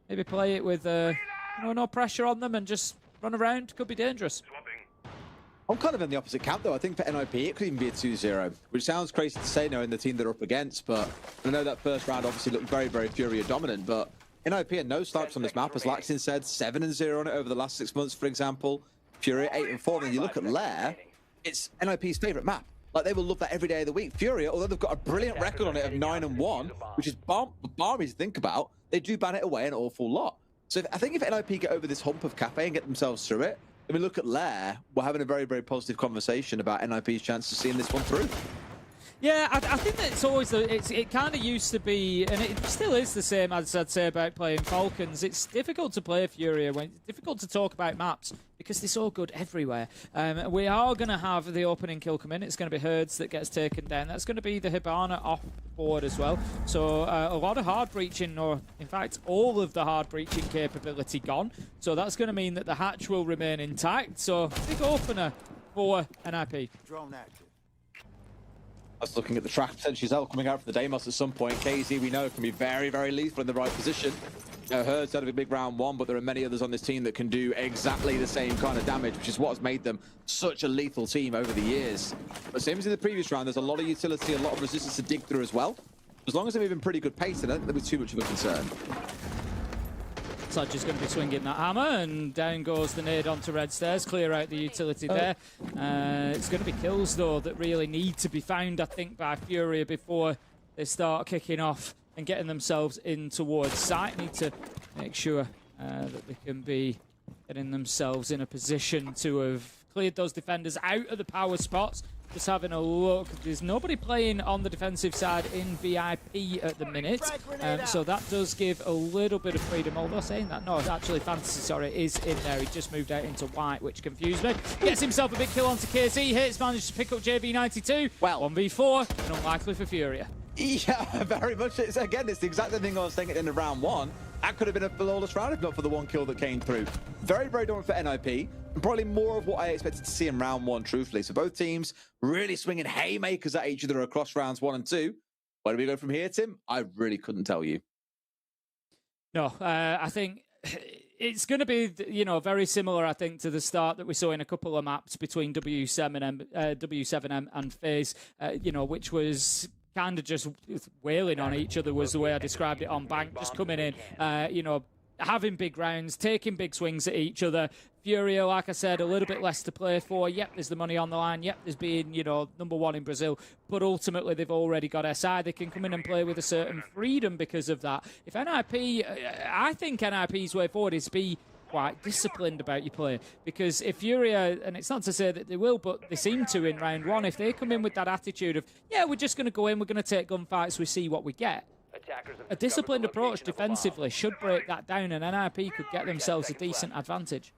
maybe play it with no pressure on them and just run around. Could be dangerous. I'm kind of in the opposite camp, though. I think for NIP, it could even be a 2-0, which sounds crazy to say knowing the team they're up against, but I know that first round obviously looked very, very Furia dominant, but NIP had no slouch on this map, as Laxin said, 7-0 on it over the last 6 months, for example. Furia 8-4, and you look at Lair, it's NIP's favourite map. Like, they will love that every day of the week. Furia, although they've got a brilliant record on it of 9-1, which is balmy to think about, they do ban it away an awful lot. So I think if NIP get over this hump of Kafe and get themselves through it, when we look at Lair, we're having a very, very positive conversation about NIP's chance of seeing this one through. Yeah, I think that it's always it kind of used to be, and it still is the same as I'd say about playing Falcons. It's difficult to play Furia, it's difficult to talk about maps because they're so good everywhere. We are going to have the opening kill come in. It's going to be Herds that gets taken down. That's going to be the Hibana off board as well. So a lot of hard breaching, or in fact all of the hard breaching capability gone. So that's going to mean that the hatch will remain intact. So big opener for NIP. Drone active. Us looking at the track potentially Zell coming out for the Deimos at some point. KZ, we know, can be very, very lethal in the right position. Herds out of a big round one, but there are many others on this team that can do exactly the same kind of damage, which is what has made them such a lethal team over the years. But same as in the previous round, there's a lot of utility, a lot of resistance to dig through as well. As long as they're moving pretty good pace, I don't think there'll be too much of a concern. Sudge is going to be swinging that hammer, and down goes the nade onto Red Stairs, clear out the utility there. It's going to be kills, though, that really need to be found, I think, by Furia before they start kicking off and getting themselves in towards site. Need to make sure that they can be getting themselves in a position to have cleared those defenders out of the power spots. Just having a look, there's nobody playing on the defensive side in VIP at the minute, so that does give a little bit of freedom. Although saying that, no, actually Fantasy, sorry, is in there. He just moved out into white, which confused me. Gets himself a big kill onto KZ, hits, managed to pick up JB92. Well, 1v4, and unlikely for Furia. Yeah, very much. Again, it's the exact same thing I was saying at the end of round one. That could have been a flawless round if not for the one kill that came through. Very, very dominant for NIP, and probably more of what I expected to see in round one, truthfully. So both teams really swinging haymakers at each other across rounds 1 and 2. Where do we go from here, Tim? I really couldn't tell you. No, I think it's going to be, very similar, I think, to the start that we saw in a couple of maps between W7M and FaZe, which was kind of just wailing on each other, was the way I described it on Bank, just coming in, having big rounds, taking big swings at each other. Furia, like I said, a little bit less to play for. Yep, there's the money on the line. Yep, there's being, number one in Brazil. But ultimately, they've already got SI. They can come in and play with a certain freedom because of that. If NIP, I think NIP's way forward is be quite disciplined about your play, because if Furia, and it's not to say that they will, but they seem to in round one, if they come in with that attitude of, yeah, we're just going to go in, we're going to take gunfights, we see what we get. A disciplined approach defensively should break that down, and NIP could get themselves a decent advantage.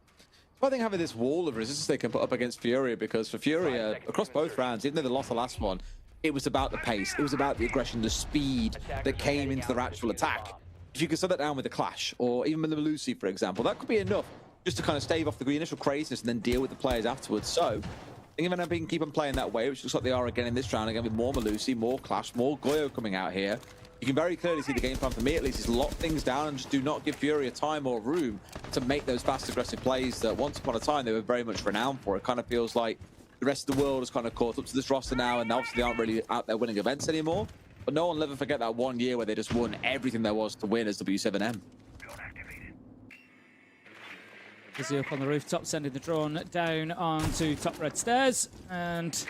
I think having this wall of resistance they can put up against Furia, because for Furia, across both rounds, even though they lost the last one, it was about the pace, it was about the aggression, the speed that came into their actual attack. If you could set that down with the Clash, or even with the Lucy, for example, that could be enough just to kind of stave off the initial craziness and then deal with the players afterwards. So, I think if NIP can keep on playing that way, which looks like they are again in this round, again with more Malusi, more Clash, more Goyo coming out here, you can very clearly see the game plan for me, at least, is lock things down and just do not give Furia time or room to make those fast, aggressive plays that once upon a time they were very much renowned for. It kind of feels like the rest of the world has kind of caught up to this roster now, and obviously they aren't really out there winning events anymore. But no one will ever forget that 1 year where they just won everything there was to win as W7M. Izzy up on the rooftop, sending the drone down onto top red stairs, and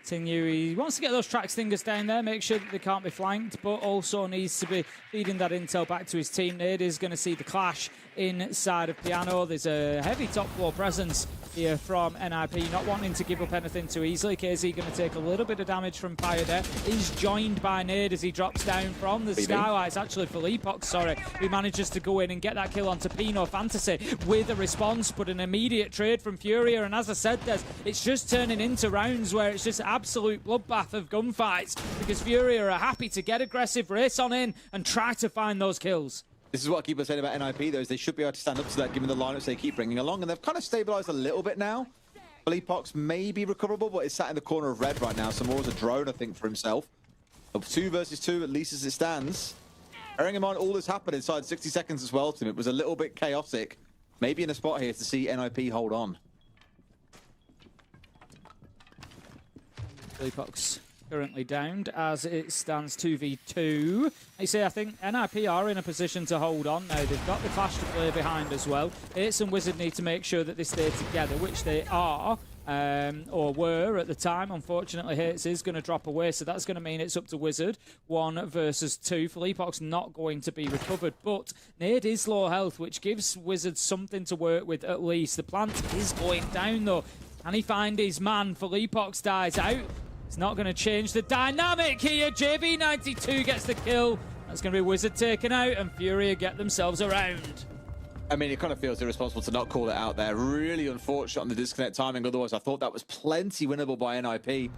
continue. He wants to get those track stingers down there, make sure that they can't be flanked, but also needs to be feeding that intel back to his team. Nade is going to see the clash inside of Piano. There's a heavy top floor presence here from NIP, not wanting to give up anything too easily. KZ going to take a little bit of damage from Pyre there. He's joined by Nade as he drops down from the skylights. Actually, Philippox, sorry, who manages to go in and get that kill onto Pino Fantasy with a response, but an immediate trade from Furia. And as I said, it's just turning into rounds where it's just absolute bloodbath of gunfights because Furia are happy to get aggressive, race on in, and try to find those kills. This is what I keep on saying about NIP, though, is they should be able to stand up to that given the lineups they keep bringing along, and they've kind of stabilized a little bit now. Philippox may be recoverable, but it's sat in the corner of red right now, so more as a drone, I think, for himself. 2 versus 2, at least as it stands. Bearing in mind, all this happened inside 60 seconds as well to him. It was a little bit chaotic. Maybe in a spot here to see NIP hold on. Philippox currently downed as it stands 2v2. I say I think NIP are in a position to hold on now. They've got the clash to play behind as well. Ace and Wizard need to make sure that they stay together, which they are. Or were at the time. Unfortunately, Hates is going to drop away, so that's going to mean it's up to Wizard. 1 versus 2. Philippox not going to be recovered, but Nade is low health, which gives Wizard something to work with at least. The plant is going down, though. Can he find his man? Philippox dies out. It's not going to change the dynamic here. JV92 gets the kill. That's going to be Wizard taken out, and Furia get themselves around. I mean, it kind of feels irresponsible to not call it out there. Really unfortunate on the disconnect timing. Otherwise, I thought that was plenty winnable by NIP.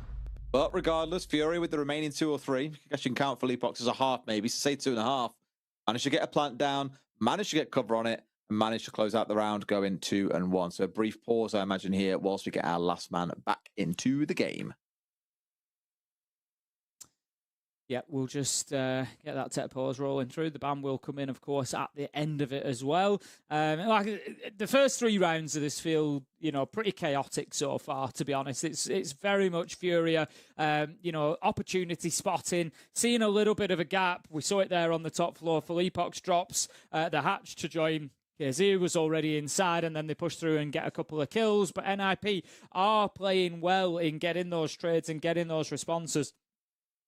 But regardless, Fury with the remaining 2 or 3. I guess you can count Philippox as a half, maybe. So say 2.5. Managed to get a plant down, managed to get cover on it, and managed to close out the round, going 2-1. So a brief pause, I imagine, here whilst we get our last man back into the game. Yeah, we'll just get that tech pause rolling through. The ban will come in, of course, at the end of it as well. The first 3 rounds of this feel, pretty chaotic so far, to be honest. It's very much Furia, opportunity spotting, seeing a little bit of a gap. We saw it there on the top floor. Philippox drops the hatch to join. KZ was already inside, and then they push through and get a couple of kills. But NIP are playing well in getting those trades and getting those responses.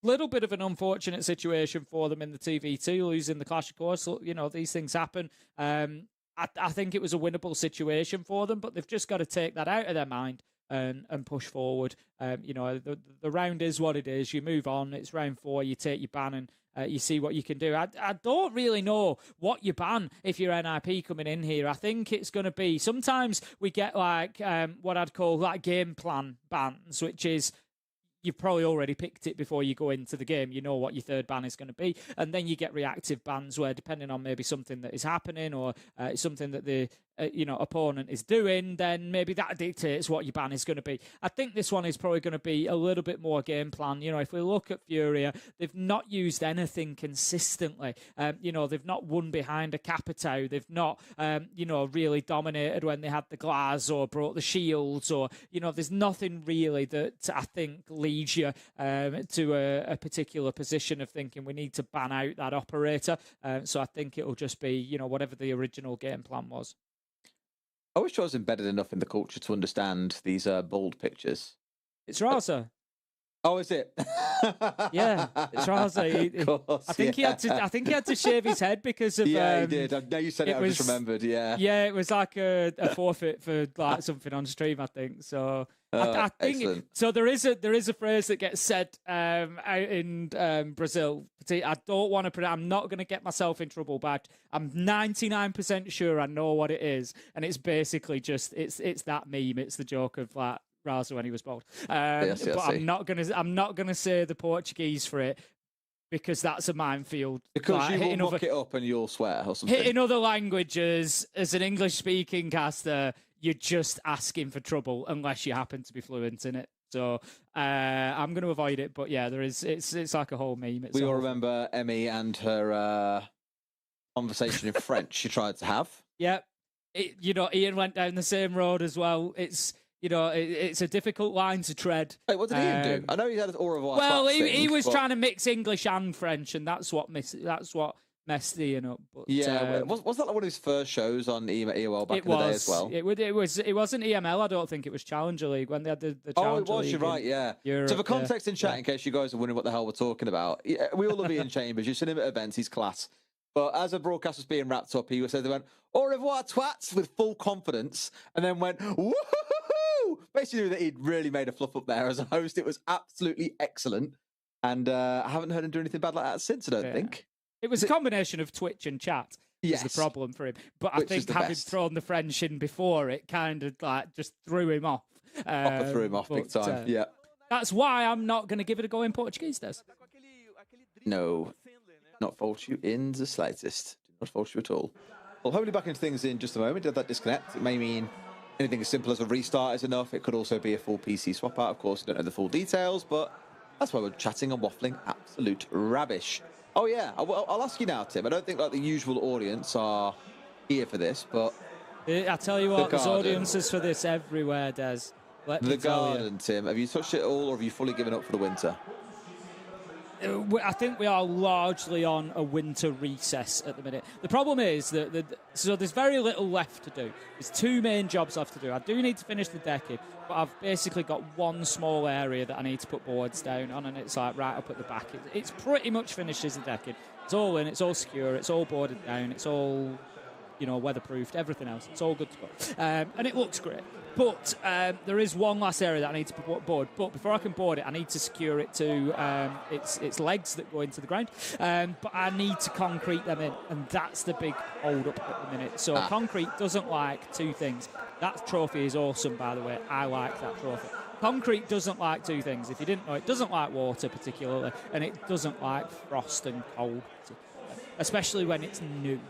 Little bit of an unfortunate situation for them in the 2v2, losing the clash, of course. These things happen. I think it was a winnable situation for them, but they've just got to take that out of their mind and push forward. The round is what it is. You move on. It's round 4. You take your ban and you see what you can do. I don't really know what you ban if you're NIP coming in here. I think it's going to be, sometimes we get what I'd call game plan bans, which is, you've probably already picked it before you go into the game. You know what your third ban is going to be. And then you get reactive bans where, depending on maybe something that is happening or something that the opponent is doing, then maybe that dictates what your ban is going to be. I think this one is probably going to be a little bit more game plan. If we look at Furia, they've not used anything consistently. They've not won behind a Capitao. They've not, really dominated when they had the glass or brought the shields, or, there's nothing really that I think leads you to a particular position of thinking we need to ban out that operator. So I think it'll just be, whatever the original game plan was. I wish I was embedded enough in the culture to understand these bold pictures. It's Raza. Oh, is it? Yeah, it's Raza. I think he had to shave his head because of. Yeah, he did. Now you said it, I just remembered. Yeah. Yeah, it was like a forfeit for something on stream, I think. So I think so. There is a phrase that gets said out in Brazil. I don't want to. I'm not going to get myself in trouble, but I'm 99% sure I know what it is, and it's basically just it's that meme. It's the joke of Raza when he was bald. Yes, but I'm not gonna say the Portuguese for it, because that's a minefield. Because you will look it up and you'll swear or something. In other languages, as an English-speaking caster, you're just asking for trouble unless you happen to be fluent in it. So I'm going to avoid it. But yeah, there is. It's like a whole meme. We all remember Emmy and her conversation in French she tried to have. Yeah, Ian went down the same road as well. It's a difficult line to tread. Wait, what did Ian do? I know he had an au revoir. Well, he was trying to mix English and French, and that's what messed Ian up. But, yeah, was that like one of his first shows on EOL back in the day as well? It wasn't EML, I don't think. It was Challenger League when they had the Challenger League. You're right, yeah. Europe, so for context in chat, in case you guys are wondering what the hell we're talking about, we all love Ian Chambers. You've seen him at events, he's class. But as a broadcast was being wrapped up, he said, they went, au revoir, twats, with full confidence, and then went, woohoo! Basically, that he'd really made a fluff up there as a host. It was absolutely excellent. And I haven't heard him do anything bad like that since, I don't think. It was a combination of Twitch and chat. Yes. Was the problem for him. But I think having thrown the French in before, it kind of like just threw him off. Proper threw him off big time, yeah. That's why I'm not going to give it a go in Portuguese, Des. No. Not fault you in the slightest. Do not fault you at all. Well, hopefully back into things in just a moment. Did that disconnect? It may mean anything as simple as a restart is enough. It could also be a full PC swap out. Of course, we don't know the full details, but that's why we're chatting and waffling absolute rubbish. Oh, yeah. I'll ask you now, Tim. I don't think like the usual audience are here for this, but... I tell you what, there's audiences for this everywhere, Des. The Garden, Tim. Have you touched it all, or have you fully given up for the winter? I think we are largely on a winter recess at the minute. The problem is that so there's very little left to do. There's 2 main jobs left to do. I do need to finish the decking, but I've basically got one small area that I need to put boards down on, and it's like right up at the back. It's pretty much finished as the decking. It's all in, it's all secure, it's all boarded down, it's all, you know, weatherproofed, everything else. It's all good to go. And it looks great. But there is one last area that I need to board. But before I can board it, I need to secure it to its legs that go into the ground. But I need to concrete them in, and that's the big hold up at the minute. So concrete doesn't like 2 things. That trophy is awesome, by the way. I like that trophy. Concrete doesn't like 2 things. If you didn't know, it doesn't like water particularly, and it doesn't like frost and cold, especially when it's new.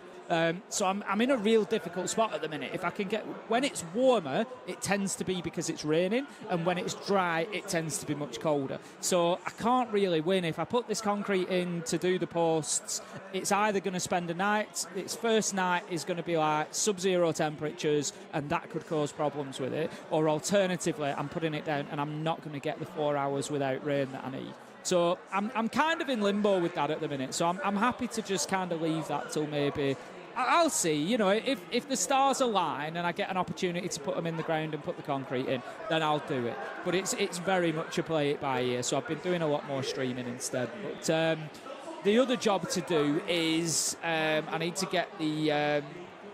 So I'm in a real difficult spot at the minute. If I can get, when it's warmer, it tends to be because it's raining, and when it's dry, it tends to be much colder. So I can't really win. If I put this concrete in to do the posts, it's either going to spend a night, its first night is going to be like sub-zero temperatures, and that could cause problems with it, or alternatively, I'm putting it down and I'm not going to get the 4 hours without rain that I need. So I'm kind of in limbo with that at the minute. So I'm happy to just kind of leave that till maybe... I'll see, you know, if the stars align and I get an opportunity to put them in the ground and put the concrete in, then I'll do it. But it's very much a play it by ear, so I've been doing a lot more streaming instead. But the other job to do is I need to get the...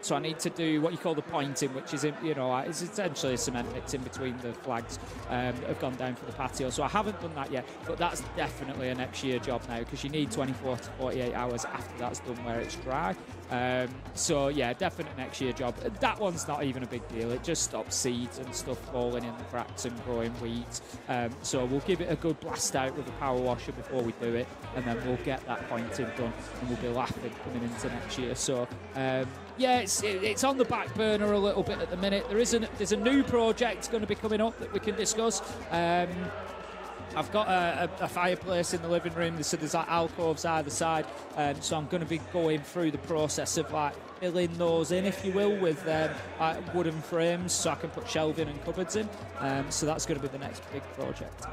So I need to do what you call the pointing, which is, you know, it's essentially a cement mix in between the flags that have gone down for the patio. So I haven't done that yet, but that's definitely a next year job now, because you need 24 to 48 hours after that's done where it's dry. So yeah, definite next year job. That one's not even a big deal. It just stops seeds and stuff falling in the cracks and growing weeds. So we'll give it a good blast out with a power washer before we do it, and then we'll get that pointing done, and we'll be laughing coming into next year. So yeah, it's on the back burner a little bit at the minute. There's a new project going to be coming up that we can discuss. I've got a fireplace in the living room, so there's like alcoves either side. So I'm going to be going through the process of like filling those in, if you will, with like wooden frames, so I can put shelving and cupboards in. So that's going to be the next big project.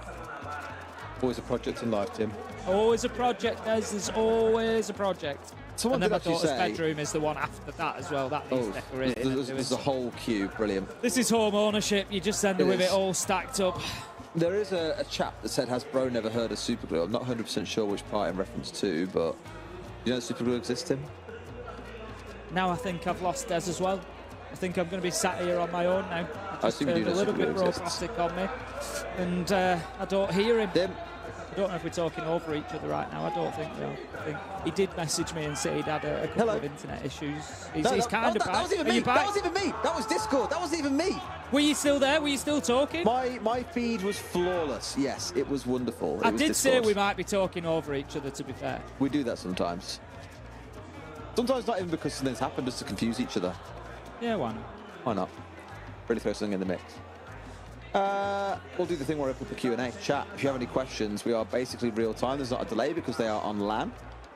Always a project in life, Tim. Always a project, there's always a project. Someone and then did my actually daughter's say... bedroom is the one after that as well. That needs decorating. There's a whole queue, brilliant. This is home ownership. You just end up with it all stacked up. There is a chap that said, has bro never heard of superglue? I'm not 100% sure which part in reference to, but you know that superglue exists, Tim? Now I think I've lost Des as well. I think I'm going to be sat here on my own now. I assume you do know a little bit exists. robotic on me, and I don't hear him. I don't know if we're talking over each other right now. I don't think we are. I think he did message me and say he'd had a couple of internet issues. He's kind of back. That wasn't even me. That wasn't even me. That was Discord. That wasn't even me. Were you still there? Were you still talking? My feed was flawless. Yes, it was wonderful. I did say we might be talking over each other, to be fair. We do that sometimes. Sometimes not even because something's happened, just to confuse each other. Yeah, why not? Why not? Really throw something in the mix. We'll do the thing where I put the Q&A. Chat, if you have any questions, we are basically real time. There's not a delay because they are on LAN.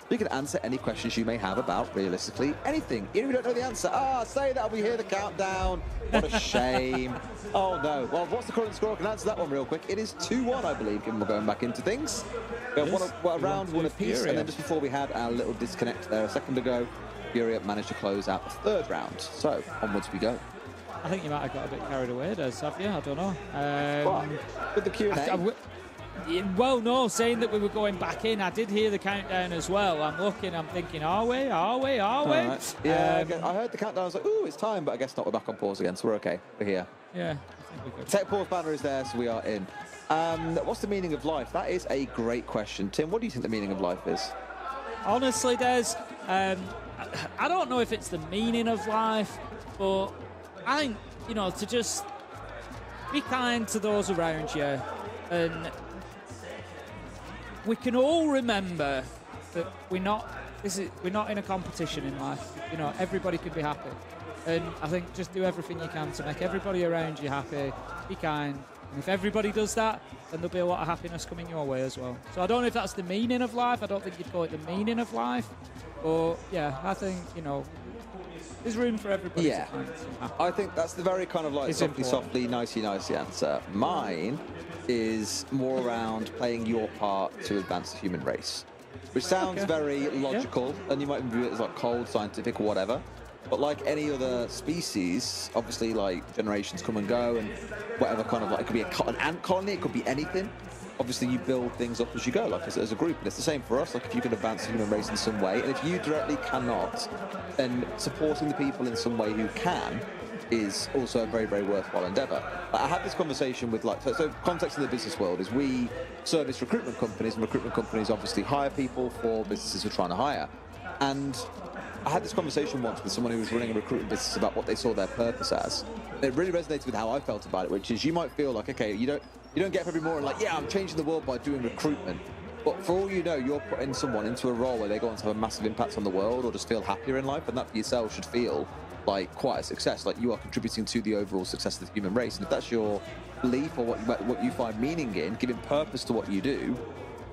You can answer any questions you may have about, realistically, anything. Even if you don't know the answer, say that, we hear the countdown. What a shame. Oh, no. Well, what's the current score? I can answer that one real quick. It is 2-1, I believe, given we're going back into things. We have a round, one apiece, and then just before we had our little disconnect there a second ago, Furia managed to close out the third round. So, onwards we go. I think you might have got a bit carried away there, have you? I don't know. With the Q&A? Well, no, saying that we were going back in, I did hear the countdown as well. I'm looking, I'm thinking, are we? Right. Yeah, I heard the countdown. I was like, ooh, it's time, but I guess not. We're back on pause again, so we're okay. We're here. Yeah, I think we're good. Tech pause banner is there, so we are in. What's the meaning of life? That is a great question. Tim, what do you think the meaning of life is? Honestly, Des, I don't know if it's the meaning of life, but I think, to just be kind to those around you, and we can all remember that we're not in a competition in life. Everybody can be happy, and I think just do everything you can to make everybody around you happy. Be kind, and if everybody does that, then there'll be a lot of happiness coming your way as well. So I don't know if that's the meaning of life. I don't think you'd call it the meaning of life, but yeah, I think there's room for everybody. Yeah, I think that's the very kind of like softly, nicey answer. Mine is more around playing your part to advance the human race, which sounds very logical, and you might view it as like cold, scientific, or whatever. But like any other species, obviously, like generations come and go, and whatever kind of like, it could be an ant colony, it could be anything. Obviously, you build things up as you go, like as a group, and it's the same for us. Like if you can advance the human race in some way, and if you directly cannot, then supporting the people in some way who can is also a very, very worthwhile endeavor. I had this conversation with so context in the business world is we service recruitment companies, and recruitment companies obviously hire people for businesses who are trying to hire. And I had this conversation once with someone who was running a recruitment business about what they saw their purpose as. It really resonated with how I felt about it, which is you might feel like, okay, you don't get up every morning like, yeah, I'm changing the world by doing recruitment. But for all you know, you're putting someone into a role where they go on to have a massive impact on the world or just feel happier in life, and that for yourself should feel like quite a success. Like you are contributing to the overall success of the human race. And if that's your belief or what you find meaning in, giving purpose to what you do,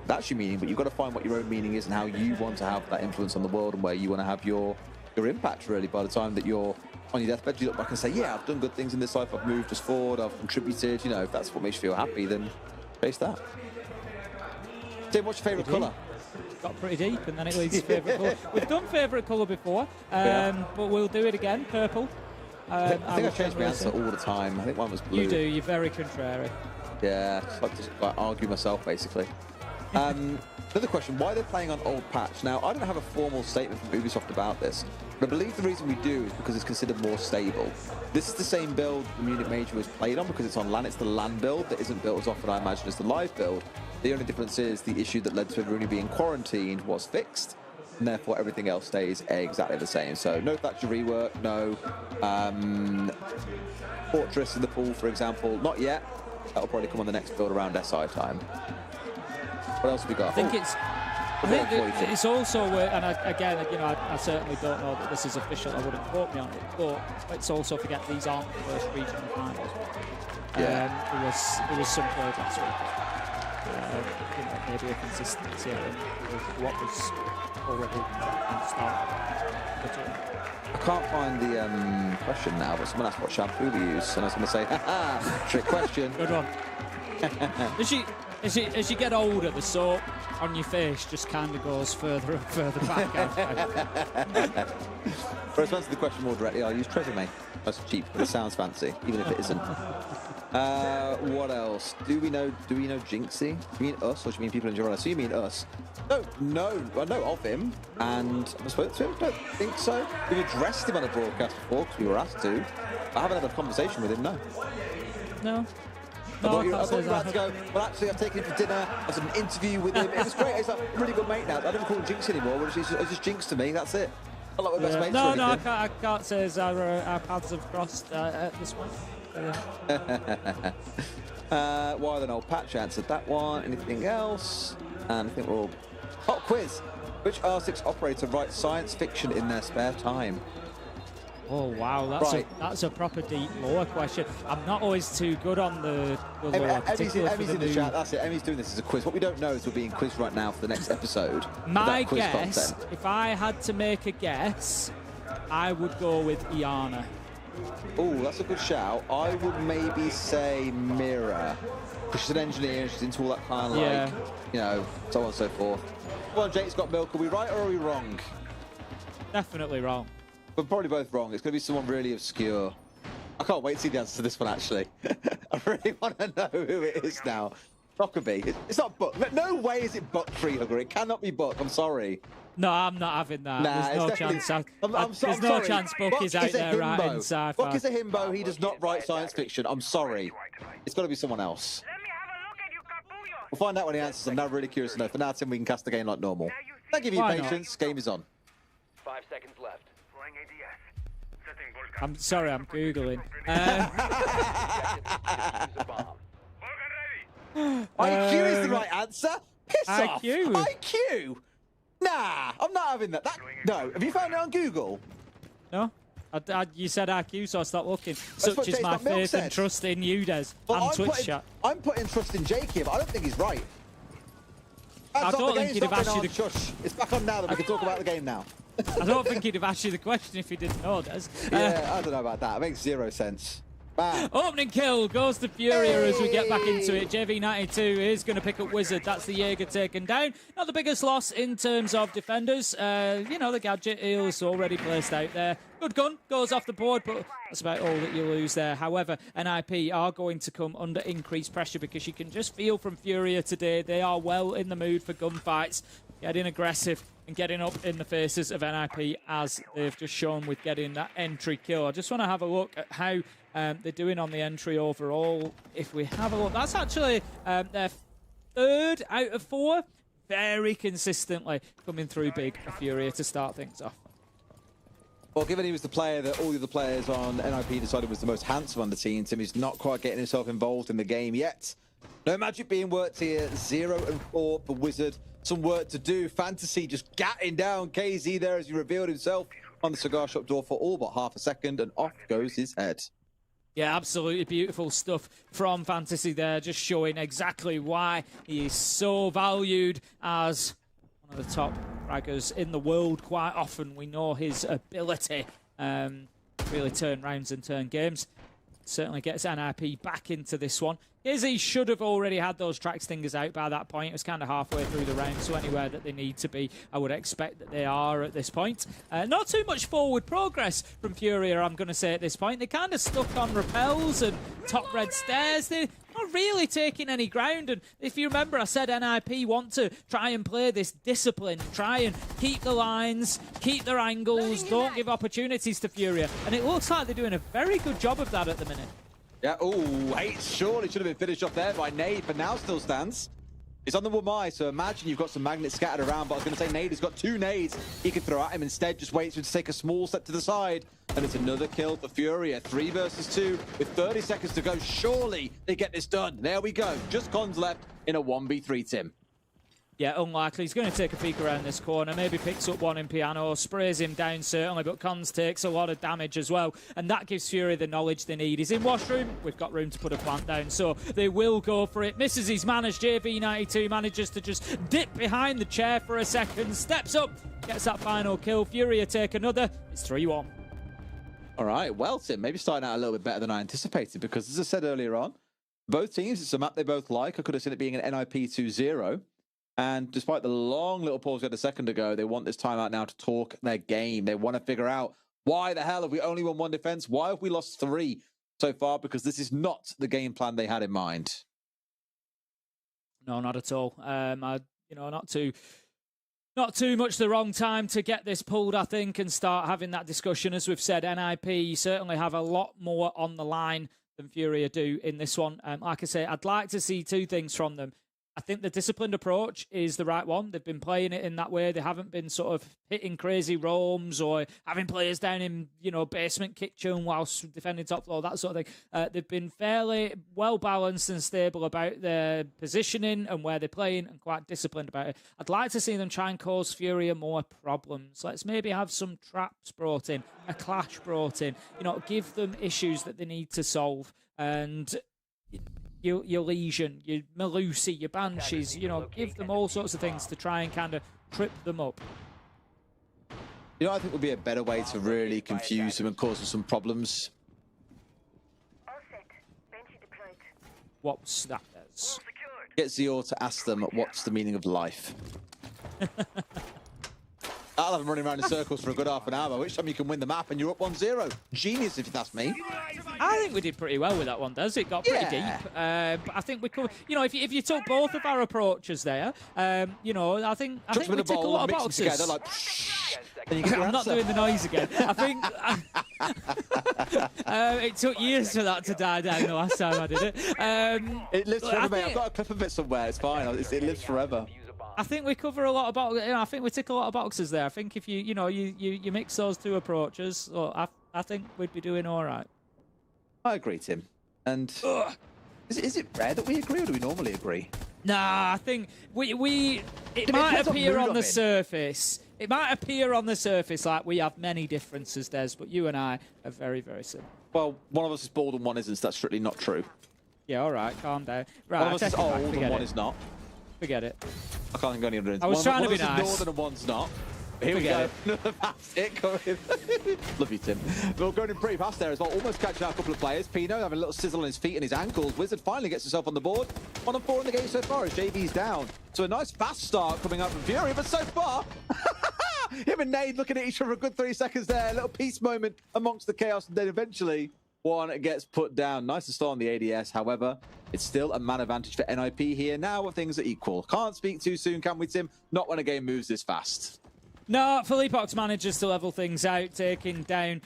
that's your meaning. But you've got to find what your own meaning is and how you want to have that influence on the world and where you want to have your impact, really. By the time that you're on your deathbed, you look back and say, yeah, I've done good things in this life, I've moved us forward, I've contributed. If that's what makes you feel happy, then face that. Tim, what's your favourite colour? Got pretty deep, and then it leads to favourite colour. We've done favourite colour before, but we'll do it again. Purple. I think I change my answer all the time. I think one was blue. You do. You're very contrary. Yeah, just like to argue myself, basically. Another question, why are they playing on old patch? Now, I don't have a formal statement from Ubisoft about this, but I believe the reason we do is because it's considered more stable. This is the same build the Munich Major was played on because it's on LAN. It's the LAN build that isn't built as often, I imagine, as the live build. The only difference is the issue that led to everyone being quarantined was fixed, and therefore everything else stays exactly the same. So no Thatcher rework, no Fortress in the pool, for example. Not yet. That'll probably come on the next build around SI time. What else have we got? I think it's also, and I certainly don't know that this is official, I wouldn't quote me on it, but let's also forget these aren't the first regional finals. There was some play last week. Maybe a consistency of what was already started. I can't find the question now, but someone asked what shampoo we use, and I was going to say, haha, trick question. Good one. As you get older, the soap on your face just kind of goes further and further back. For a to answer the question more directly, I'll use Tresemme. That's cheap, but it sounds fancy, even if it isn't. What else? Do we know Jinxie? Do you mean us, or do you mean people in general? So you mean us? No, I know of him, and I spoke to him. I don't think so. We've addressed him on a broadcast before because we were asked to. I haven't had a conversation with him. No. I thought you were about to go, well, actually, I've taken him for dinner. I was in an interview with him. It was great. He's like a really good mate now. I don't call him Jinx anymore. It's just Jinx to me. That's it. I like my best mates. No, I can't say as our paths have crossed at this point. Why an old patch answered that one. Anything else? And I think we're all... Oh, quiz. Which R6 operator writes science fiction in their spare time? Oh wow, that's a proper deep lore question. I'm not always too good on the lore. Emmy's in the chat. That's it. Emmy's doing this as a quiz. What we don't know is we're being quizzed right now for the next episode. My guess, if I had to make a guess, I would go with Iana. Oh, that's a good shout. I would maybe say Mira, because she's an engineer. She's into all that kind of like, you know, so on and so forth. Well, Jake's got milk. Are we right or are we wrong? Definitely wrong. We're probably both wrong. It's going to be someone really obscure. I can't wait to see the answer to this one, actually. I really want to know who it is now. Rockaby. It's not Buck. No way is it Buck Treehugger. It cannot be Buck. I'm sorry. No, I'm not having that. Nah, there's no chance. There's no chance Buck is out there writing sci-fi. Buck is a himbo. He does not write science fiction. I'm sorry. It's got to be someone else. We'll find out when he answers. I'm now really curious to know. For now, Tim, we can cast the game like normal. Thank you for your patience. Game is on. 5 seconds left. I'm sorry, I'm Googling. IQ is the right answer? Piss off. IQ? IQ? Nah, I'm not having that. No, have you found it on Google? No. You said IQ, so I stopped looking. Such is my faith and trust in you, Des. And Twitch chat. I'm putting trust in Jake here, but I don't think he's right. I don't think he'd have asked you the... Shush. It's back on now, that we can talk about the game now. I don't think he'd have asked you the question if he didn't know, Des. Yeah, I don't know about that. It makes zero sense. Bam. Opening kill goes to Furia as we get back into it. JV92 is going to pick up Wizard. That's the Jaeger taken down. Not the biggest loss in terms of defenders. You know, the gadget is already placed out there. Good gun goes off the board, but that's about all that you lose there. However, NIP are going to come under increased pressure because you can just feel from Furia today they are well in the mood for gunfights, getting aggressive and getting up in the faces of NIP as they've just shown with getting that entry kill. I just want to have a look at how they're doing on the entry overall. If we have a look, that's actually their 3rd out of 4. Very consistently coming through big for Furia to start things off. Well, given he was the player that all the other players on NIP decided was the most handsome on the team, Tim is not quite getting himself involved in the game yet. No magic being worked here. 0 and 4 for Wizard. Some work to do. Fantasy just gatting down KZ there as he revealed himself on the cigar shop door for all but half a second, and off goes his head. Yeah, absolutely beautiful stuff from Fantasy there, just showing exactly why he is so valued as one of the top fraggers in the world. Quite often we know his ability to really turn rounds and turn games. Certainly gets NIP back into this one. Izzy should have already had those track stingers out by that point. It was kind of halfway through the round, so anywhere that they need to be, I would expect that they are at this point. Not too much forward progress from Furia, I'm going to say, at this point. They're kind of stuck on rappels and top red stairs. They're not really taking any ground, and if you remember, I said NIP want to try and play this discipline, try and keep the lines, keep their angles, don't give opportunities to Furia, and it looks like they're doing a very good job of that at the minute. Yeah, oh, 8 surely should have been finished off there by Nade, but now still stands. It's on the Wamai, so imagine you've got some magnets scattered around, but I was going to say Nade has got 2 nades he could throw at him. Instead, just waits for him to take a small step to the side, and it's another kill for Furia. 3 versus 2 with 30 seconds to go. Surely they get this done. There we go. Just Cons left in a 1v3, Tim. Yeah, unlikely. He's going to take a peek around this corner. Maybe picks up one in Piano, sprays him down certainly, but Cons takes a lot of damage as well. And that gives Fury the knowledge they need. He's in washroom. We've got room to put a plant down, so they will go for it. Misses his man as JV92 manages to just dip behind the chair for a second. Steps up, gets that final kill. Fury take another. It's 3-1. All right, well, Tim, maybe starting out a little bit better than I anticipated, because as I said earlier on, both teams, it's a map they both like. I could have seen it being an NIP 2-0. And despite the long little pause we had a second ago, they want this timeout now to talk their game. They want to figure out, why the hell have we only won 1 defense? Why have we lost 3 so far? Because this is not the game plan they had in mind. No, not at all. Not too much the wrong time to get this pulled, I think, and start having that discussion. As we've said, NIP certainly have a lot more on the line than Furia do in this one. Like I say, I'd like to see 2 things from them. I think the disciplined approach is the right one. They've been playing it in that way. They haven't been sort of hitting crazy roams or having players down in, basement kitchen whilst defending top floor, that sort of thing. They've been fairly well-balanced and stable about their positioning and where they're playing and quite disciplined about it. I'd like to see them try and cause Furia more problems. Let's maybe have some traps brought in, a clash brought in, give them issues that they need to solve. And your Legion, your Melusi, your Banshees, give them all sorts of things to try and kind of trip them up. I think would be a better way to really confuse them and cause them some problems. What's that, Des? Get Zior to ask them what's the meaning of life. I'll have them running around in circles for a good half an hour, which time you can win the map and you're up 1-0. Genius, if that's me. I think we did pretty well with that one, Des. It got pretty deep. But I think we could, if you took both of our approaches there, I think we took a lot of boxes. Together, like, I'm not doing the noise again. I think it took years for that to die down the last time I did it. It lives forever, mate. I've got a clip of it somewhere. It's fine. It lives forever. I think we cover a lot of boxes. I think we tick a lot of boxes there. I think if you mix those two approaches, I think we'd be doing all right. I agree, Tim. And is it rare that we agree, or do we normally agree? Nah, I think it might appear on the surface. It might appear on the surface like we have many differences, Des, but you and I are very, very similar. Well, one of us is bald and one isn't, so that's strictly not true. Yeah, all right, calm down. Right, one of us is old and one is not. Forget it. I can't think of any other. I was trying to be nice. Northern and one's not. Here we go. That's it coming. Love you, Tim. Well, going in pretty fast there as well. Almost catching out a couple of players. Pino having a little sizzle on his feet and his ankles. Wizard finally gets himself on the board. 1-4 in the game so far as JV's down. So a nice fast start coming up from Fury, but so far, him and Nade looking at each other for a good 3 seconds there. A little peace moment amongst the chaos, and then eventually one gets put down. Nice to start on the ADS. However, it's still a man advantage for NIP here. Now things are equal. Can't speak too soon, can we, Tim? Not when a game moves this fast. No, Philippox manages to level things out, taking down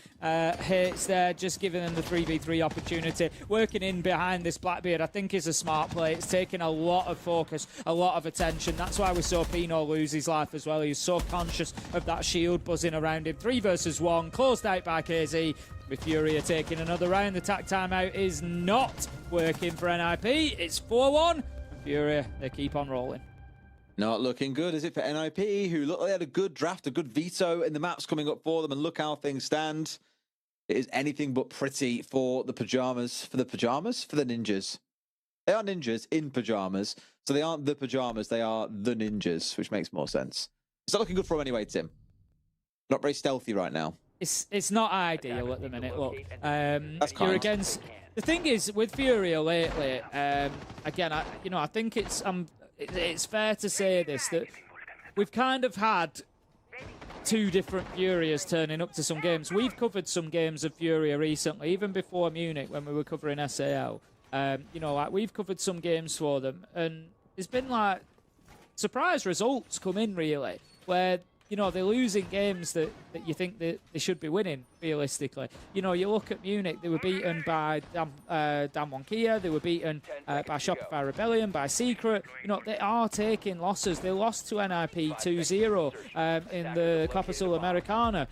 hits there, just giving them the 3v3 opportunity. Working in behind this Blackbeard, I think, is a smart play. It's taken a lot of focus, a lot of attention. That's why we saw Pino lose his life as well. He was so conscious of that shield buzzing around him. 3 versus 1, closed out by KZ. With Furia taking another round, the tack timeout is not working for NIP. It's 4-1. Furia, they keep on rolling. Not looking good, is it, for NIP, who look like they had a good draft, a good veto in the maps coming up for them, and look how things stand. It is anything but pretty for the pajamas. For the pajamas? For the ninjas. They are ninjas in pajamas, so they aren't the pajamas, they are the ninjas, which makes more sense. It's not looking good for them anyway, Tim. Not very stealthy right now. It's not ideal at the minute. Look, That's kind. you're against. The thing is with Furia lately. Again, I think it's fair to say this, that we've kind of had 2 different Furias turning up to some games. We've covered some games of Furia recently, even before Munich when we were covering SAL. We've covered some games for them, and there's been like surprise results come in really, where they're losing games that you think that they should be winning, realistically. You look at Munich, they were beaten by Damwon Kia, they were beaten by Shopify Rebellion, by Secret. They are taking losses. They lost to NIP 2-0 in the Copa Sudamericana.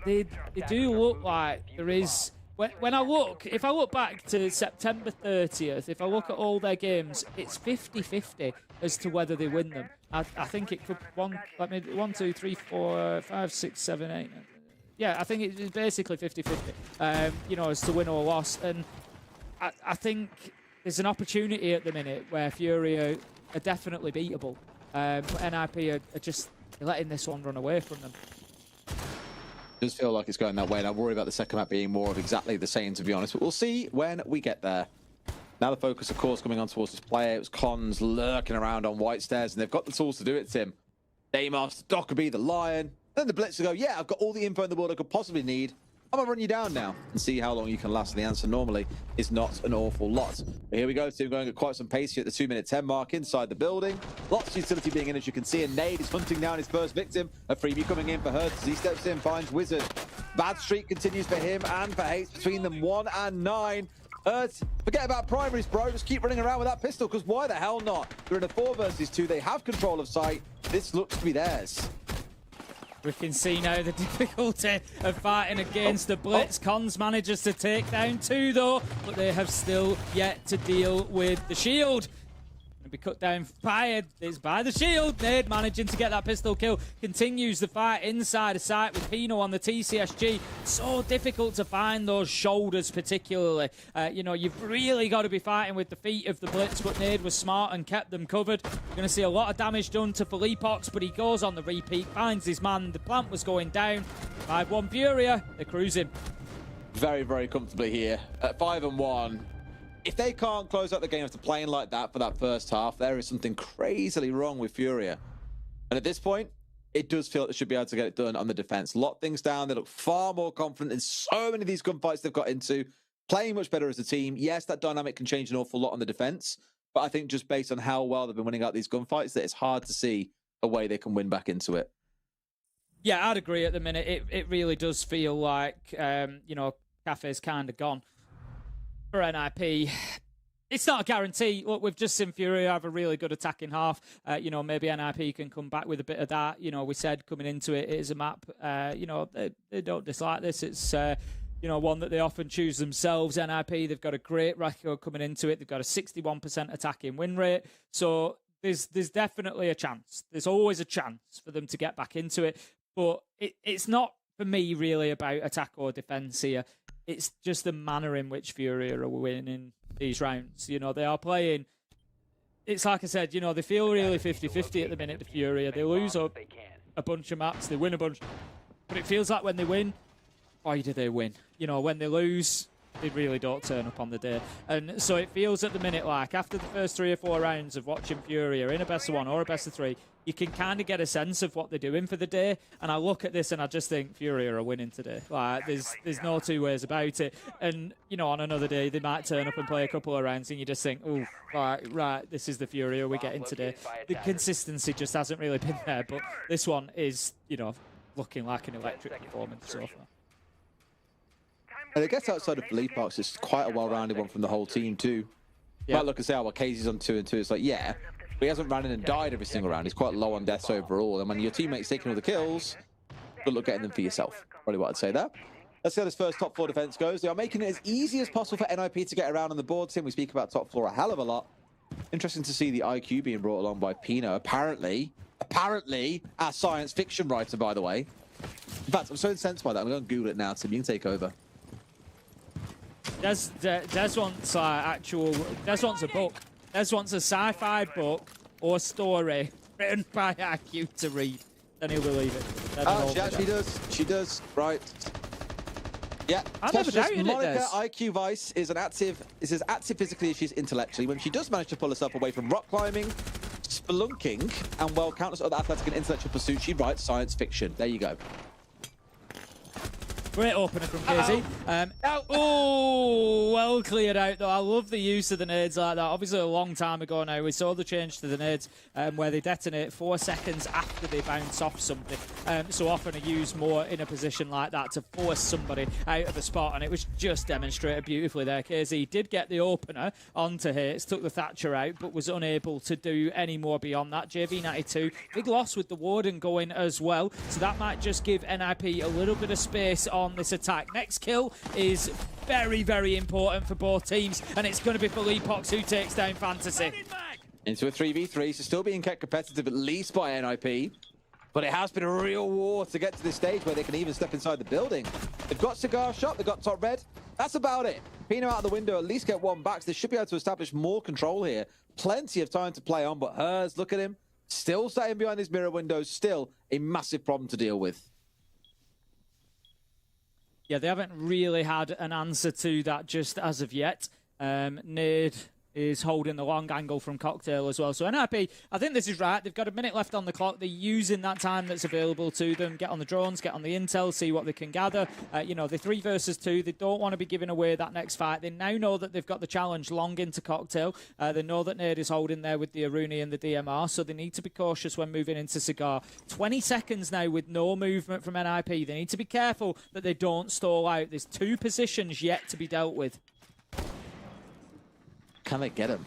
They do look like there is... If I look back to September 30th, if I look at all their games, it's 50-50 as to whether they win them. I think it could 1, 2, 3, 4, 5, 6, 7, 8. Yeah, I think it's basically 50-50, as to win or loss. And I think there's an opportunity at the minute where Fury are definitely beatable. But NIP are just letting this one run away from them. It does feel like it's going that way, and I worry about the second map being more of exactly the same, to be honest. But we'll see when we get there. Now the focus, of course, coming on towards this player. It was Cons lurking around on White Stairs, and they've got the tools to do it, Tim. Damas, Dockerby, the Lion. Then the Blitz will go, yeah, I've got all the info in the world I could possibly need. I'm going to run you down now and see how long you can last. And the answer normally is not an awful lot. But here we go, Tim, going at quite some pace here at the 2-minute 10 mark inside the building. Lots of utility being in, as you can see. And Nade is hunting down his first victim. A freebie coming in for her as he steps in, finds Wizard. Bad streak continues for him and for Hates between them 1 and 9. Forget about primaries, bro. Just keep running around with that pistol, because why the hell not? They're in a 4 versus 2. They have control of sight. This looks to be theirs. We can see now the difficulty of fighting against the Blitz. Cons manages to take down 2, though, but they have still yet to deal with the shield. Be cut down, fired. It's by the shield. Nade managing to get that pistol kill. Continues the fight inside of sight with Pino on the TCSG. So difficult to find those shoulders, particularly. You know, you've really got to be fighting with the feet of the Blitz, but Nade was smart and kept them covered. You're going to see a lot of damage done to Felipox, but he goes on the repeat, finds his man. The plant was going down. 5-1 Furia. They're cruising. Very, very comfortably here at 5-1. If they can't close out the game after playing like that for that first half, there is something crazily wrong with Furia. And at this point, it does feel like they should be able to get it done on the defense. Lock things down. They look far more confident in so many of these gunfights they've got into. Playing much better as a team. Yes, that dynamic can change an awful lot on the defense. But I think just based on how well they've been winning out these gunfights, that it's hard to see a way they can win back into it. Yeah, I'd agree at the minute. It really does feel like, you know, Kafe's kind of gone. For NIP, it's not a guarantee. Look, we've just seen Furia have a really good attacking half. You know, maybe NIP can come back with a bit of that. You know, we said coming into it, it is a map. You know, they don't dislike this. It's, you know, one that they often choose themselves. NIP, they've got a great record coming into it. They've got a 61% attacking win rate. So there's definitely a chance. There's always a chance for them to get back into it. But it's not, for me, really about attack or defense here. It's just the manner in which Furia are winning these rounds. You know, they are playing. It's like I said, you know, they feel really 50-50 at the minute, the Furia. They lose a bunch of maps, they win a bunch. But it feels like when they win, why do they win? You know, when they lose, they really don't turn up on the day. And so it feels at the minute like after the first 3 or 4 rounds of watching Furia in a best of 1 or a best of 3, you can kind of get a sense of what they're doing for the day. And I look at this and I just think Furia are winning today. Like there's no two ways about it. And you know, on another day they might turn up and play a couple of rounds and you just think, oh, right, this is the Furia we're getting today. The consistency just hasn't really been there, but this one is, you know, looking like an electric performance so far. And I guess outside of Felipox, it's quite a well-rounded one from the whole team too. You might look and say, oh, well, Casey's on 2-2. It's like, yeah, but he hasn't ran in and died every single round. He's quite low on deaths overall. And when your teammate's taking all the kills, good luck getting them for yourself. Probably what I'd say there. Let's see how this first top 4 defense goes. They are making it as easy as possible for NIP to get around on the board. Tim, we speak about top 4 a hell of a lot. Interesting to see the IQ being brought along by Pino. Apparently, our science fiction writer, by the way. In fact, I'm so incensed by that. I'm going to Google it now, Tim. You can take over. Des wants Des wants a book. Des wants a sci-fi book or story written by IQ to read. Then he'll believe it. Oh, she actually does. She does. Right. Yeah. I never doubted Monica, it, Des. IQ Vice is as active physically as she is intellectually. When she does manage to pull herself away from rock climbing, spelunking, and well, countless other athletic and intellectual pursuits, she writes science fiction. There you go. Great opener from KZ. Oh, well cleared out, though. I love the use of the nades like that. Obviously, a long time ago now, we saw the change to the nades where they detonate 4 seconds after they bounce off something. So often are used more in a position like that to force somebody out of a spot, and it was just demonstrated beautifully there. KZ did get the opener onto Hits, took the Thatcher out, but was unable to do any more beyond that. JV92, big loss with the Warden going as well, so that might just give NIP a little bit of space on this attack. Next kill is very, very important for both teams, and it's going to be Felipox who takes down Fantasy. Into a 3v3, so still being kept competitive at least by NIP, but it has been a real war to get to this stage where they can even step inside the building. They've got Cigar Shot, they've got Top Red, that's about it. Pino out of the window, at least get 1 back, so they should be able to establish more control here. Plenty of time to play on, but hers, look at him, still sitting behind his mirror windows, still a massive problem to deal with. Yeah, they haven't really had an answer to that just as of yet. Nade is holding the long angle from Cocktail as well. So NIP, I think this is right. They've got a minute left on the clock. They're using that time that's available to them. Get on the drones, get on the intel, see what they can gather. You know, they're 3 versus 2. They don't want to be giving away that next fight. They now know that they've got the challenge long into Cocktail. They know that Nade is holding there with the Aruni and the DMR, so they need to be cautious when moving into Cigar. 20 seconds now with no movement from NIP. They need to be careful that they don't stall out. There's 2 positions yet to be dealt with. can they get him?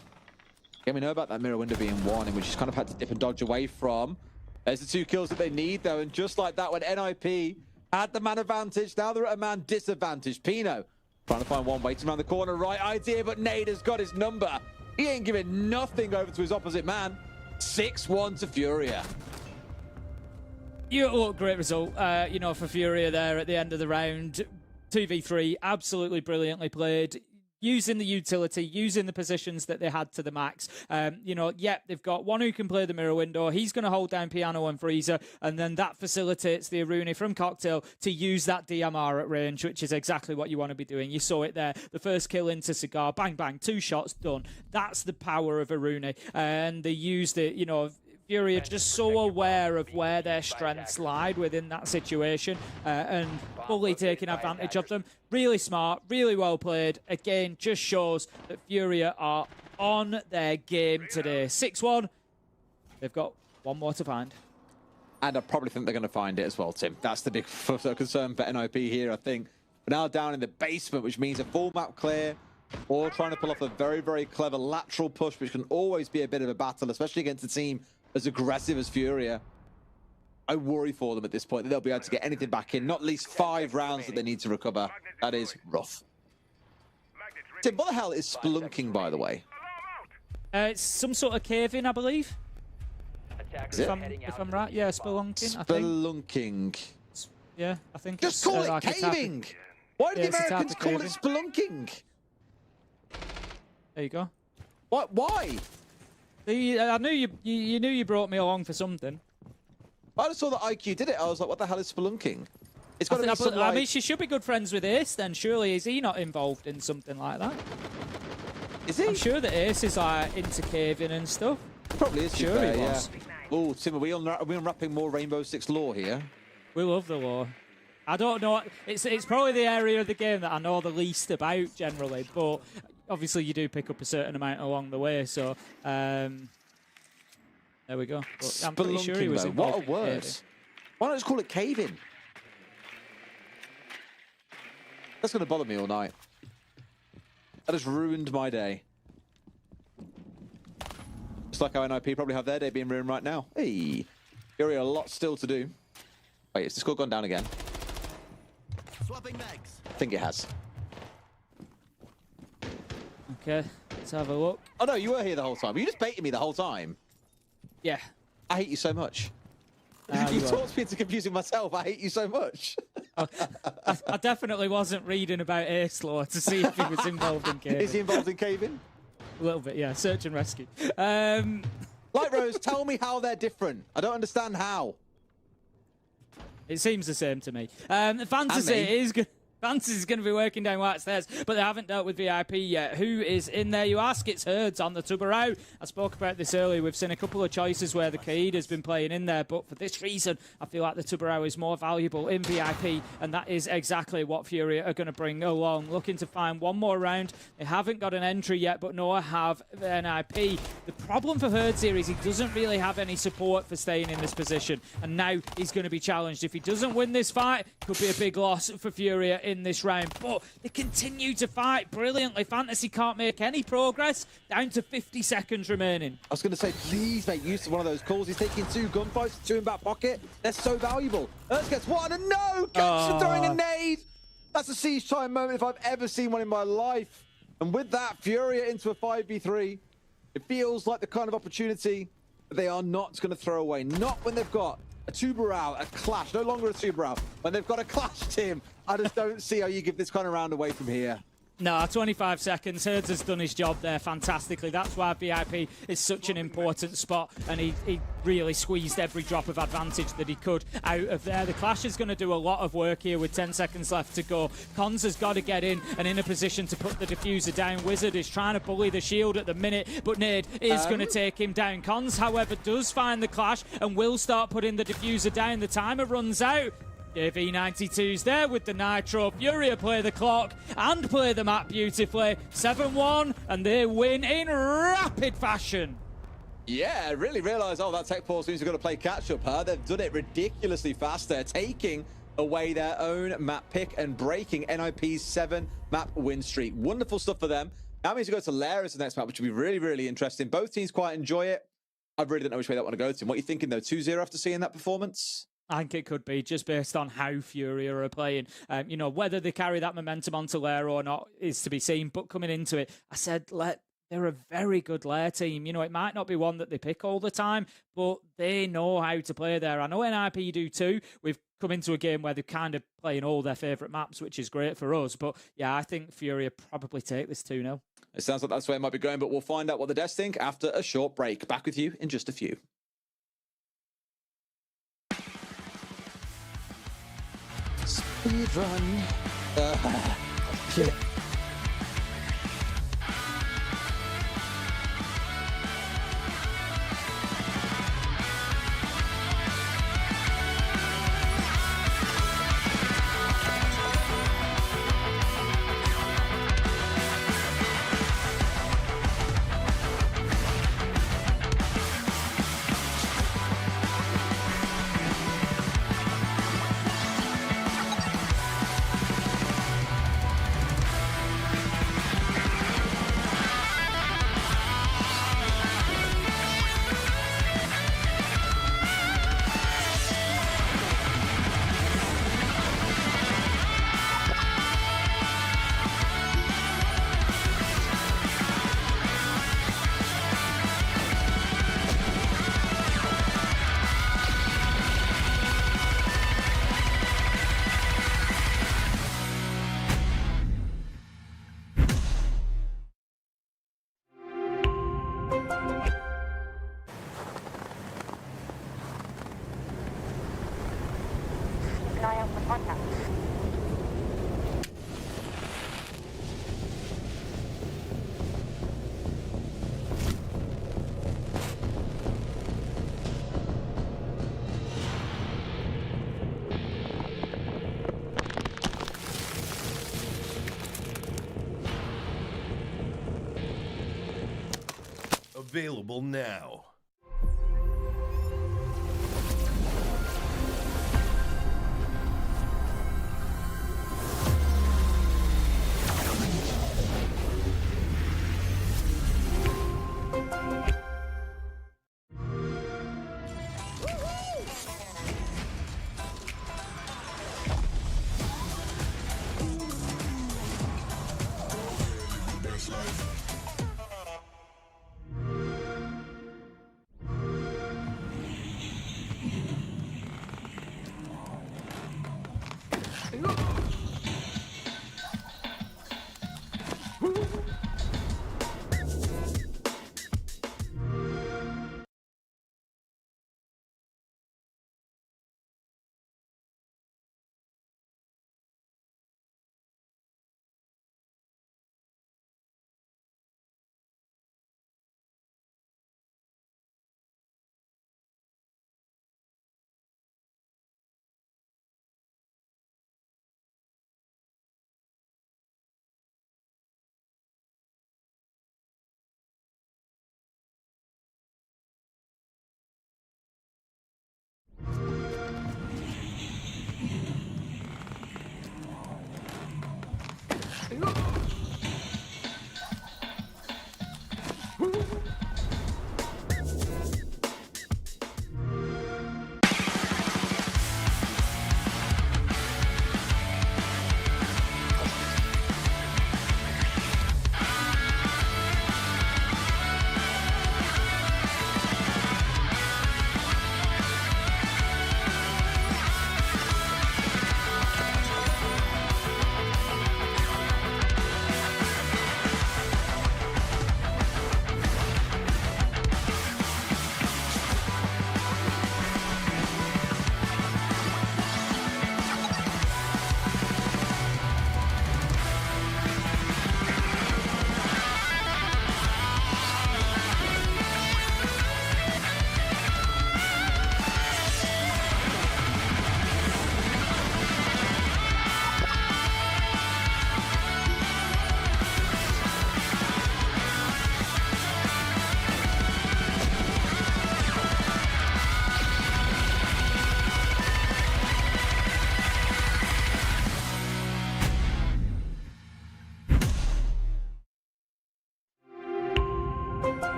Yeah, we know about that mirror window being one, in which he's kind of had to dip and dodge away from. There's the 2 kills that they need, though, and just like that, when NIP had the man advantage, now they're at a man disadvantage. Pino trying to find one, waiting around the corner, right idea, but Nade has got his number. He ain't giving nothing over to his opposite man. 6-1 to Furia. Great result, you know, for Furia there at the end of the round. 2v3, absolutely brilliantly played. Using the utility, using the positions that they had to the max. You know, they've got one who can play the mirror window. He's going to hold down Piano and Freezer, and then that facilitates the Aruni from Cocktail to use that DMR at range, which is exactly what you want to be doing. You saw it there. The first kill into Cigar, bang, bang, 2 shots, done. That's the power of Aruni. And they used it, you know, Fury are just so aware of where their strengths lied within that situation and fully taking advantage of them. Really smart, really well played. Again, just shows that Fury are on their game today. 6-1. They've got one more to find. And I probably think they're going to find it as well, Tim. That's the big concern for NIP here, I think. We're now down in the basement, which means a full map clear, or trying to pull off a very, very clever lateral push, which can always be a bit of a battle, especially against a team as aggressive as Furia. I worry for them at this point that they'll be able to get anything back in. Not at least 5 rounds that they need to recover. That is rough. Tim, what the hell is spelunking, by the way? It's some sort of cave-in, I believe. If I'm right, yeah, spelunking. Spelunking. Yeah, I think just call it caving. Why do the Americans call it spelunking? There you go. What? Why? I knew you knew you brought me along for something. I just saw that IQ did it. I was like, what the hell is spelunking? It's got to be some, I mean, she should be good friends with Ace then. Surely, is he not involved in something like that? Is he? I'm sure that Ace is like into caving and stuff. Probably is. Sure he was. Yeah. Oh, Tim, are we unwrapping more Rainbow Six lore here? We love the lore. I don't know. It's probably the area of the game that I know the least about generally, but obviously you do pick up a certain amount along the way. So there we go. But I'm pretty sure he was involved. What a word! Why not just call it caving? That's going to bother me all night. That has ruined my day. Just like how NIP probably have their day being ruined right now. Hey, Fury, a lot still to do. Wait, has the score gone down again? Swapping mags. I think it has. Okay, let's have a look. Oh no, you were here the whole time. Were you just baiting me the whole time? Yeah. I hate you so much. You talked me into confusing myself. I hate you so much. I definitely wasn't reading about Ace lore to see if he was involved in caving. Is he involved in caving? A little bit, yeah. Search and rescue. Light Rose, tell me how they're different. I don't understand how. It seems the same to me. Fantasy is good. Fantasy's going to be working down White Stairs, but they haven't dealt with VIP yet. Who is in there? You ask, it's Herds on the Tubarão. I spoke about this earlier. We've seen a couple of choices where the Kaid has been playing in there, but for this reason, I feel like the Tubarão is more valuable in VIP, and that is exactly what Fury are going to bring along. Looking to find one more round. They haven't got an entry yet, but Noah have NIP. The problem for Herds here is he doesn't really have any support for staying in this position, and now he's going to be challenged. If he doesn't win this fight, could be a big loss for Fury in this round, but they continue to fight brilliantly. Fantasy can't make any progress. Down to 50 seconds remaining. I was going to say, please make use of one of those calls. He's taking 2 gunfights, 2 in back pocket. They're so valuable. Earth gets one, and no! Gangster throwing a nade! That's a siege time moment if I've ever seen one in my life. And with that, Furia into a 5v3. It feels like the kind of opportunity that they are not going to throw away. Not when they've got a Tubarão, a clash. No longer a Tubarão. When they've got a clash, Tim, I just don't see how you give this kind of round away from here. No, 25 seconds. Herds has done his job there fantastically. That's why VIP is such an important spot, and he really squeezed every drop of advantage that he could out of there. The Clash is going to do a lot of work here with 10 seconds left to go. Cons has got to get in and in a position to put the diffuser down. Wizard is trying to bully the shield at the minute, but Nade is going to take him down. Cons, however, does find the Clash and will start putting the diffuser down. The timer runs out. JV92's there with the Nitro. Furia play the clock and play the map beautifully. 7-1, and they win in rapid fashion. Yeah, I really realised, that Tech Force seems to have got to play catch-up, huh? They've done it ridiculously fast. They're taking away their own map pick and breaking NIP's 7-map win streak. Wonderful stuff for them. That means we go to Lair as the next map, which will be really, really interesting. Both teams quite enjoy it. I really don't know which way they want to go to. What are you thinking, though? 2-0 after seeing that performance? I think it could be just based on how Furia are playing. You know, whether they carry that momentum onto Lair or not is to be seen. But coming into it, I said, they're a very good Lair team. You know, it might not be one that they pick all the time, but they know how to play there. I know NIP do too. We've come into a game where they're kind of playing all their favourite maps, which is great for us. But yeah, I think Furia probably take this 2-0. It sounds like that's where it might be going, but we'll find out what the devs think after a short break. Back with you in just a few. Speedrun. Shit. Keep an eye out for contact. Available now.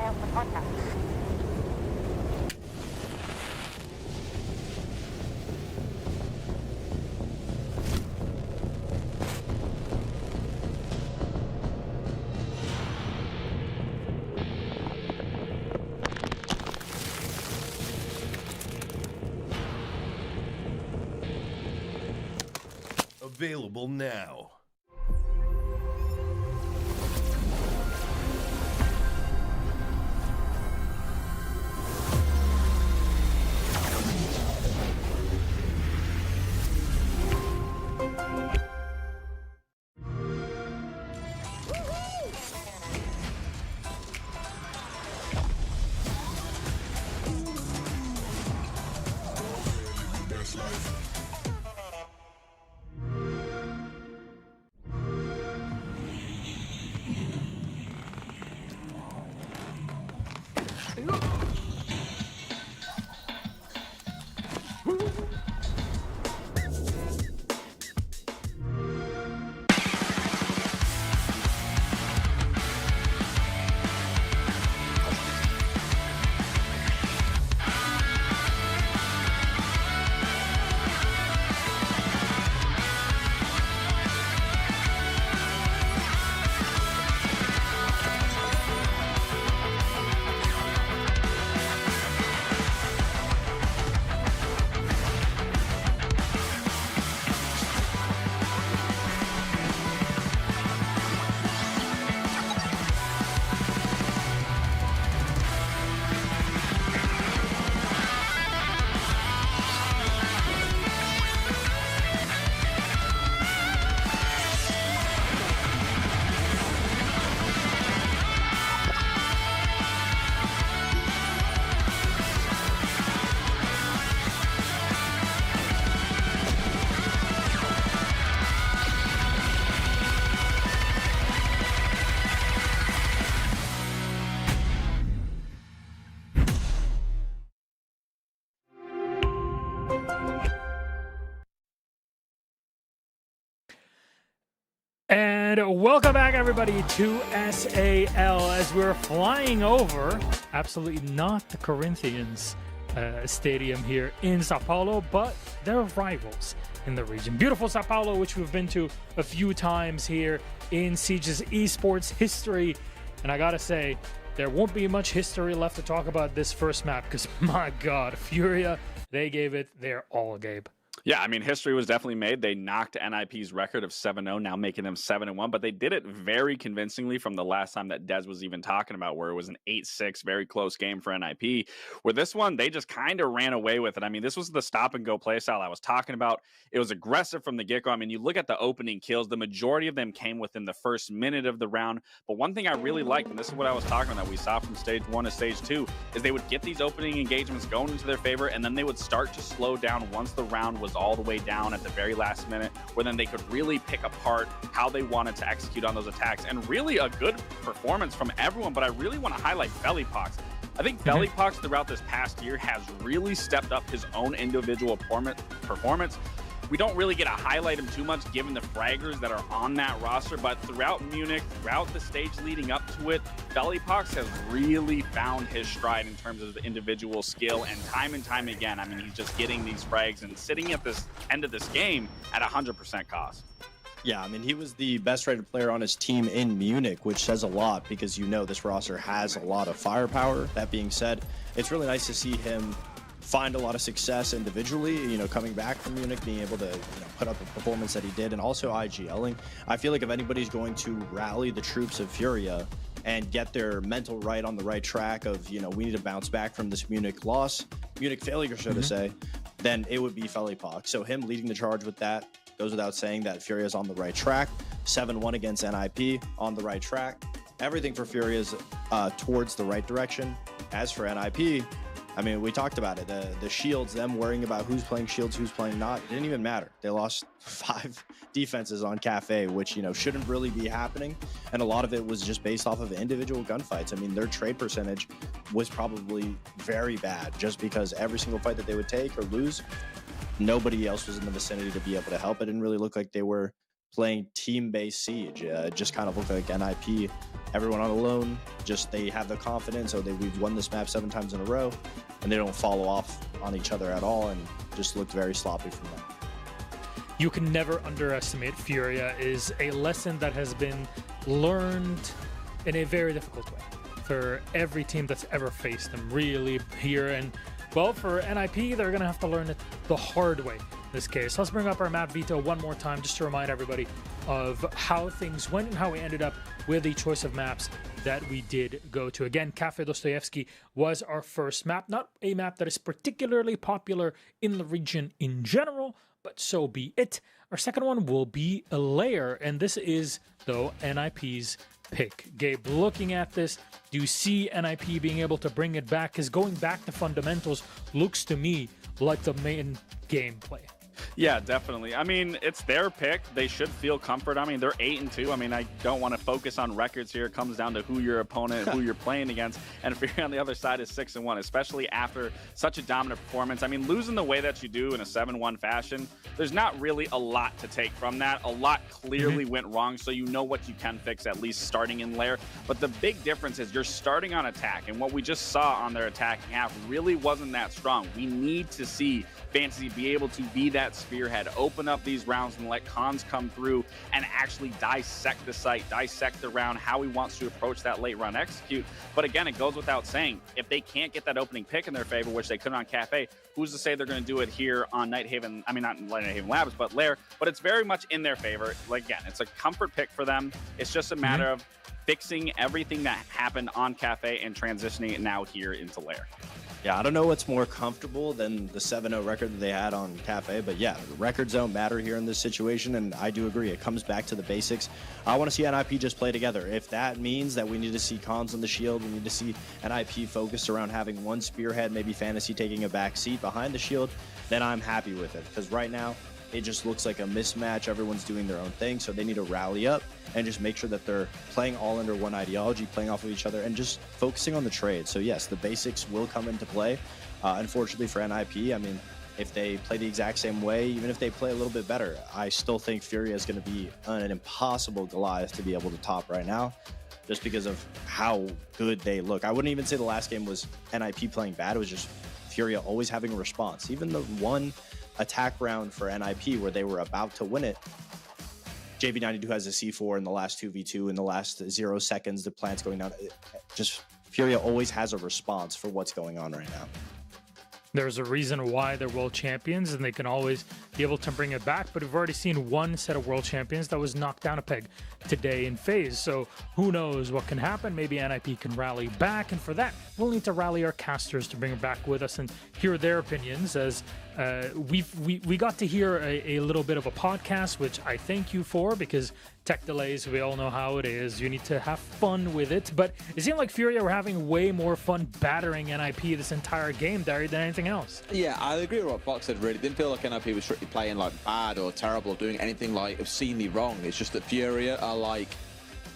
eye out for contact. Available now. And welcome back, everybody, to SAL as we're flying over, absolutely not the Corinthians stadium here in Sao Paulo, but their rivals in the region. Beautiful Sao Paulo, which we've been to a few times here in Siege's esports history. And I gotta say, there won't be much history left to talk about this first map because, my God, Furia, they gave it their all, Gabe. Yeah, I mean, history was definitely made. They knocked NIP's record of 7-0, now making them 7-1, but they did it very convincingly from the last time that Dez was even talking about, where it was an 8-6, very close game for NIP. Where this one, they just kind of ran away with it. I mean, this was the stop-and-go play style I was talking about. It was aggressive from the get-go. I mean, you look at the opening kills, the majority of them came within the first minute of the round. But one thing I really liked, and this is what I was talking about, that we saw from stage 1 to stage 2, is they would get these opening engagements going into their favor, and then they would start to slow down once the round was all the way down at the very last minute, where then they could really pick apart how they wanted to execute on those attacks. And really a good performance from everyone, but I really want to highlight Bellypox. I think Bellypox throughout this past year has really stepped up his own individual performance. We don't really get to highlight him too much given the fraggers that are on that roster, but throughout Munich, throughout the stage leading up to it, Bellypox has really found his stride in terms of the individual skill, and time again, I mean, he's just getting these frags and sitting at this end of this game at 100% cost. Yeah, I mean, he was the best rated player on his team in Munich, which says a lot because, you know, this roster has a lot of firepower. That being said, it's really nice to see him find a lot of success individually, you know, coming back from Munich, being able to, you know, put up a performance that he did, and also IGLing. I feel like if anybody's going to rally the troops of Furia and get their mental right on the right track of, you know, we need to bounce back from this Munich loss, Munich failure, so to say, then it would be Bellypox. So him leading the charge with that goes without saying that Furia's on the right track. 7-1 against NIP, on the right track. Everything for Furia's towards the right direction. As for NIP, I mean, we talked about it. The shields, them worrying about who's playing shields, who's playing not, it didn't even matter. They lost 5 defenses on Kafe, which, you know, shouldn't really be happening. And a lot of it was just based off of individual gunfights. I mean, their trade percentage was probably very bad just because every single fight that they would take or lose, nobody else was in the vicinity to be able to help. It didn't really look like they were playing team-based Siege. It just kind of looked like NIP everyone on alone, just they have the confidence, or we've won this map 7 times in a row, and they don't follow off on each other at all, and just looked very sloppy from them. You can never underestimate Furia is a lesson that has been learned in a very difficult way for every team that's ever faced them really here. And well, for NIP, they're going to have to learn it the hard way in this case. Let's bring up our map veto one more time just to remind everybody of how things went and how we ended up with the choice of maps that we did go to. Again, Kafe Dostoevsky was our first map, not a map that is particularly popular in the region in general, but so be it. Our second one will be a Lair, and this is, though, NIP's pick. Gabe, looking at this, do you see NIP being able to bring it back? Because going back to fundamentals looks to me like the main gameplay. Yeah, definitely. I mean, it's their pick. They should feel comfort. I mean, they're 8-2. I mean, I don't want to focus on records here. It comes down to who your opponent, who you're playing against. And if you're on the other side is 6-1, especially after such a dominant performance. I mean, losing the way that you do in a 7-1 fashion, there's not really a lot to take from that. A lot clearly went wrong, so you know what you can fix, at least starting in Lair. But the big difference is you're starting on attack, and what we just saw on their attacking half really wasn't that strong. We need to see Fantasy be able to be that spearhead, open up these rounds and let Cons come through and actually dissect the site, dissect the round, how he wants to approach that late run execute. But again, it goes without saying, if they can't get that opening pick in their favor, which they couldn't on Kafe, who's to say they're going to do it here on Nighthaven? I mean, not Nighthaven Labs, but Lair. But it's very much in their favor. Like, again, it's a comfort pick for them. It's just a matter of fixing everything that happened on Kafe and transitioning it now here into Lair. Yeah, I don't know what's more comfortable than the 7-0 record that they had on Kafe, but yeah, the records don't matter here in this situation, and I do agree. It comes back to the basics. I want to see NIP just play together. If that means that we need to see Cons on the shield, we need to see NIP focused around having one spearhead, maybe Fantasy taking a back seat behind the shield, then I'm happy with it. Because right now, it just looks like a mismatch. Everyone's doing their own thing, so they need to rally up and just make sure that they're playing all under one ideology, playing off of each other, and just focusing on the trade. So yes, the basics will come into play. Unfortunately for NIP, I mean, if they play the exact same way, even if they play a little bit better, I still think Furia is going to be an impossible Goliath to be able to top right now, just because of how good they look. I wouldn't even say the last game was NIP playing bad. It was just Furia always having a response. Even the one attack round for NIP where they were about to win it, JV92 has a C4 in the last 2v2 in the last 0 seconds, the plant's going down. Just Furia always has a response for what's going on right now. There's a reason why they're world champions, and they can always be able to bring it back. But we've already seen one set of world champions that was knocked down a peg today in FaZe. So who knows what can happen? Maybe NIP can rally back. And for that, we'll need to rally our casters to bring it back with us and hear their opinions, as we got to hear a little bit of a podcast, which I thank you for, because tech delays, we all know how it is. You need to have fun with it. But it seemed like Furia were having way more fun battering NIP this entire game, Dari, than anything else. Yeah, I agree with what Box said, really. Didn't feel like NIP was strictly playing like bad or terrible or doing anything like obscenely wrong. It's just that Furia are like...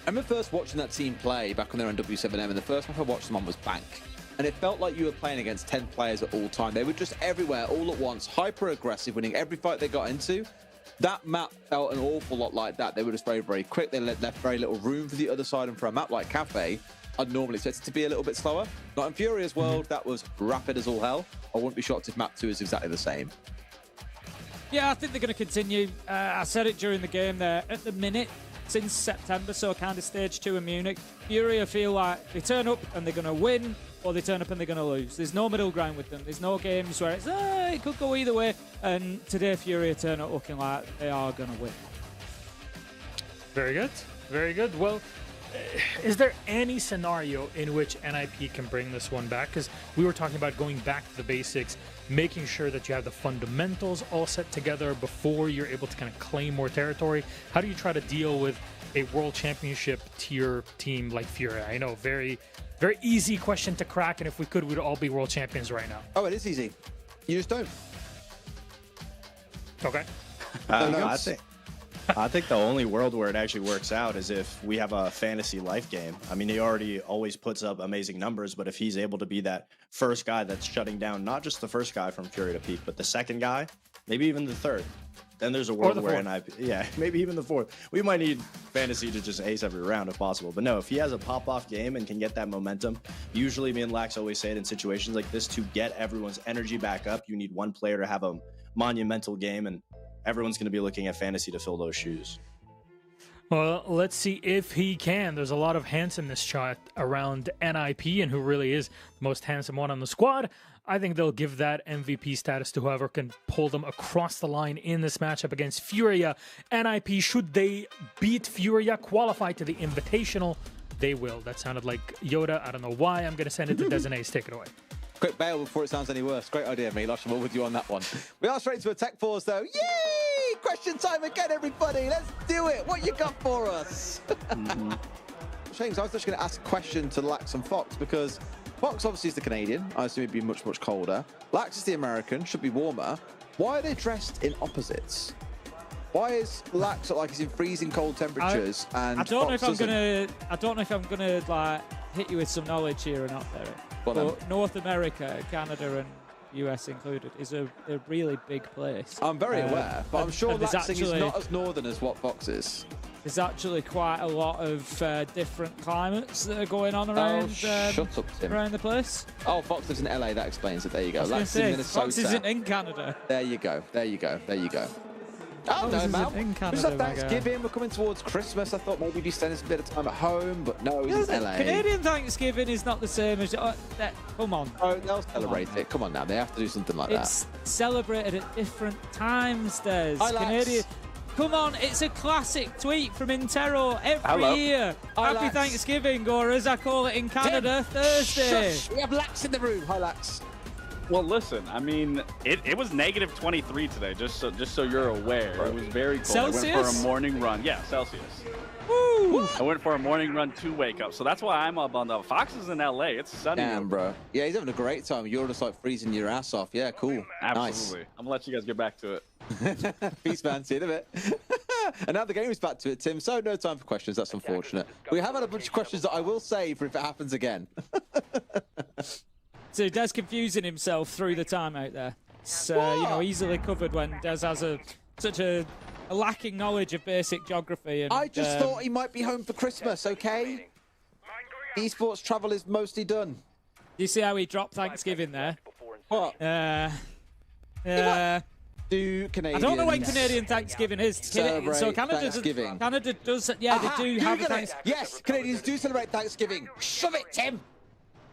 I remember first watching that team play back when they were on W7M, and the first map I watched them on was Bank. And it felt like you were playing against 10 players at all time. They were just everywhere, all at once, hyper-aggressive, winning every fight they got into. That map felt an awful lot like that. They were just very, very quick. They left very little room for the other side, and for a map like Kafe, I'd normally expect it to be a little bit slower. Not in Furia's world, that was rapid as all hell. I wouldn't be shocked if map 2 is exactly the same. Yeah, I think they're going to continue. I said it during the game there. At the minute, since September, so kind of stage 2 in Munich, Furia feel like they turn up and they're going to win, or they turn up and they're going to lose. There's no middle ground with them. There's no games where it's, it could go either way. And today, Furia turn up looking like they are going to win. Very good. Very good. Well, is there any scenario in which NIP can bring this one back? Because we were talking about going back to the basics, making sure that you have the fundamentals all set together before you're able to kind of claim more territory. How do you try to deal with a world championship tier team like Furia? I know, very, very easy question to crack, and if we could, we'd all be world champions right now. Oh, it is easy. You just don't. Okay. I think the only world where it actually works out is if we have a fantasy life game. I mean, he already always puts up amazing numbers, but if he's able to be that first guy that's shutting down not just the first guy from Fury to Peak, but the second guy, maybe even the third. Then there's a world the where fourth. NIP, yeah, maybe even the fourth. We might need Fantasy to just ace every round if possible. But no, if he has a pop-off game and can get that momentum, usually me and Lax always say it in situations like this, to get everyone's energy back up, you need one player to have a monumental game, and everyone's going to be looking at Fantasy to fill those shoes. Well, let's see if he can. There's a lot of handsomeness shot around NIP, and who really is the most handsome one on the squad. I think they'll give that MVP status to whoever can pull them across the line in this matchup against Furia. NIP, should they beat Furia, qualify to the Invitational, they will. That sounded like Yoda. I don't know why. I'm going to send it to Designates. Take it away. Quick bail before it sounds any worse. Great idea, Milosh. I'm all with you on that one. We are straight to Attack Force, though. Yay! Question time again, everybody. Let's do it. What you got for us? James, I was just going to ask a question to Lax and Fox, because Fox obviously is the Canadian. I assume it'd be much, much colder. Lax is the American, should be warmer. Why are they dressed in opposites? Why is Lax like he's in freezing cold temperatures and I don't Fox know if I'm doesn't? I don't know if I'm gonna like hit you with some knowledge here or not, Derek. But North America, Canada and US included, is a really big place. I'm very aware, but I'm sure Laxing is actually not as northern as what Fox is. There's actually quite a lot of different climates that are going on around, shut up, Tim. around the place. Oh, Fox lives in LA. That explains it. There you go. I was gonna Lax in say, Minnesota. Fox isn't in Canada. There you go. There you go. There you go. Oh, Fox no, isn't man. in It's Canada, like my guy. Thanksgiving. We're coming towards Christmas. I thought maybe he'd be spending some bit of time at home, but no, he's in LA. Canadian Thanksgiving is not the same as... come on. Oh, they'll celebrate it. Come on now. They have to do something like that. It's celebrated at different times, Des. Hi, Lax. Canadian... Come on, it's a classic tweet from Intero every year. Hi, Happy Lax. Thanksgiving, or as I call it in Canada, Thursday. Shush. We have Lax in the room. Hi, Lax. Well, listen, I mean, it was negative 23 today, just so you're aware. It was very cold. Celsius? I went for a morning run. Yeah, Celsius. Woo! I went for a morning run to wake up, so that's why I'm up on the Fox is in LA. It's sunny. Damn, bro. Yeah, he's having a great time. You're just like freezing your ass off. Yeah, cool. Absolutely. I'm gonna let you guys get back to it. Nice. Peace, man. See you in a bit. And now the game is back to it, Tim. So no time for questions. That's unfortunate. We have had a bunch of questions that I will save for if it happens again. So Des confusing himself through the timeout there. It's easily covered when Des has such a lacking knowledge of basic geography. And, I just thought he might be home for Christmas, okay? Esports travel is mostly done. You see how he dropped Thanksgiving there? What? Do Canadians I don't know when Canadian Thanksgiving is. celebrate So Canada Thanksgiving? Canada does. Yeah, Aha, they do have a Google it. Thanksgiving. Yes, Canadians do celebrate Thanksgiving. Shove it, Tim.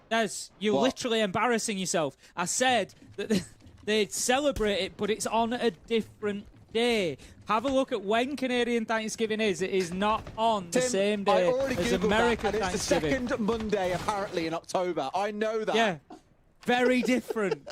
Des, you're What? literally embarrassing yourself. I said that they celebrate it, but it's on a different day. Have a look at when Canadian Thanksgiving is. It is not on the Tim, same I day already as Googled American that, and it's the Thanksgiving. second Monday, apparently, in October. I know that. Yeah, very different.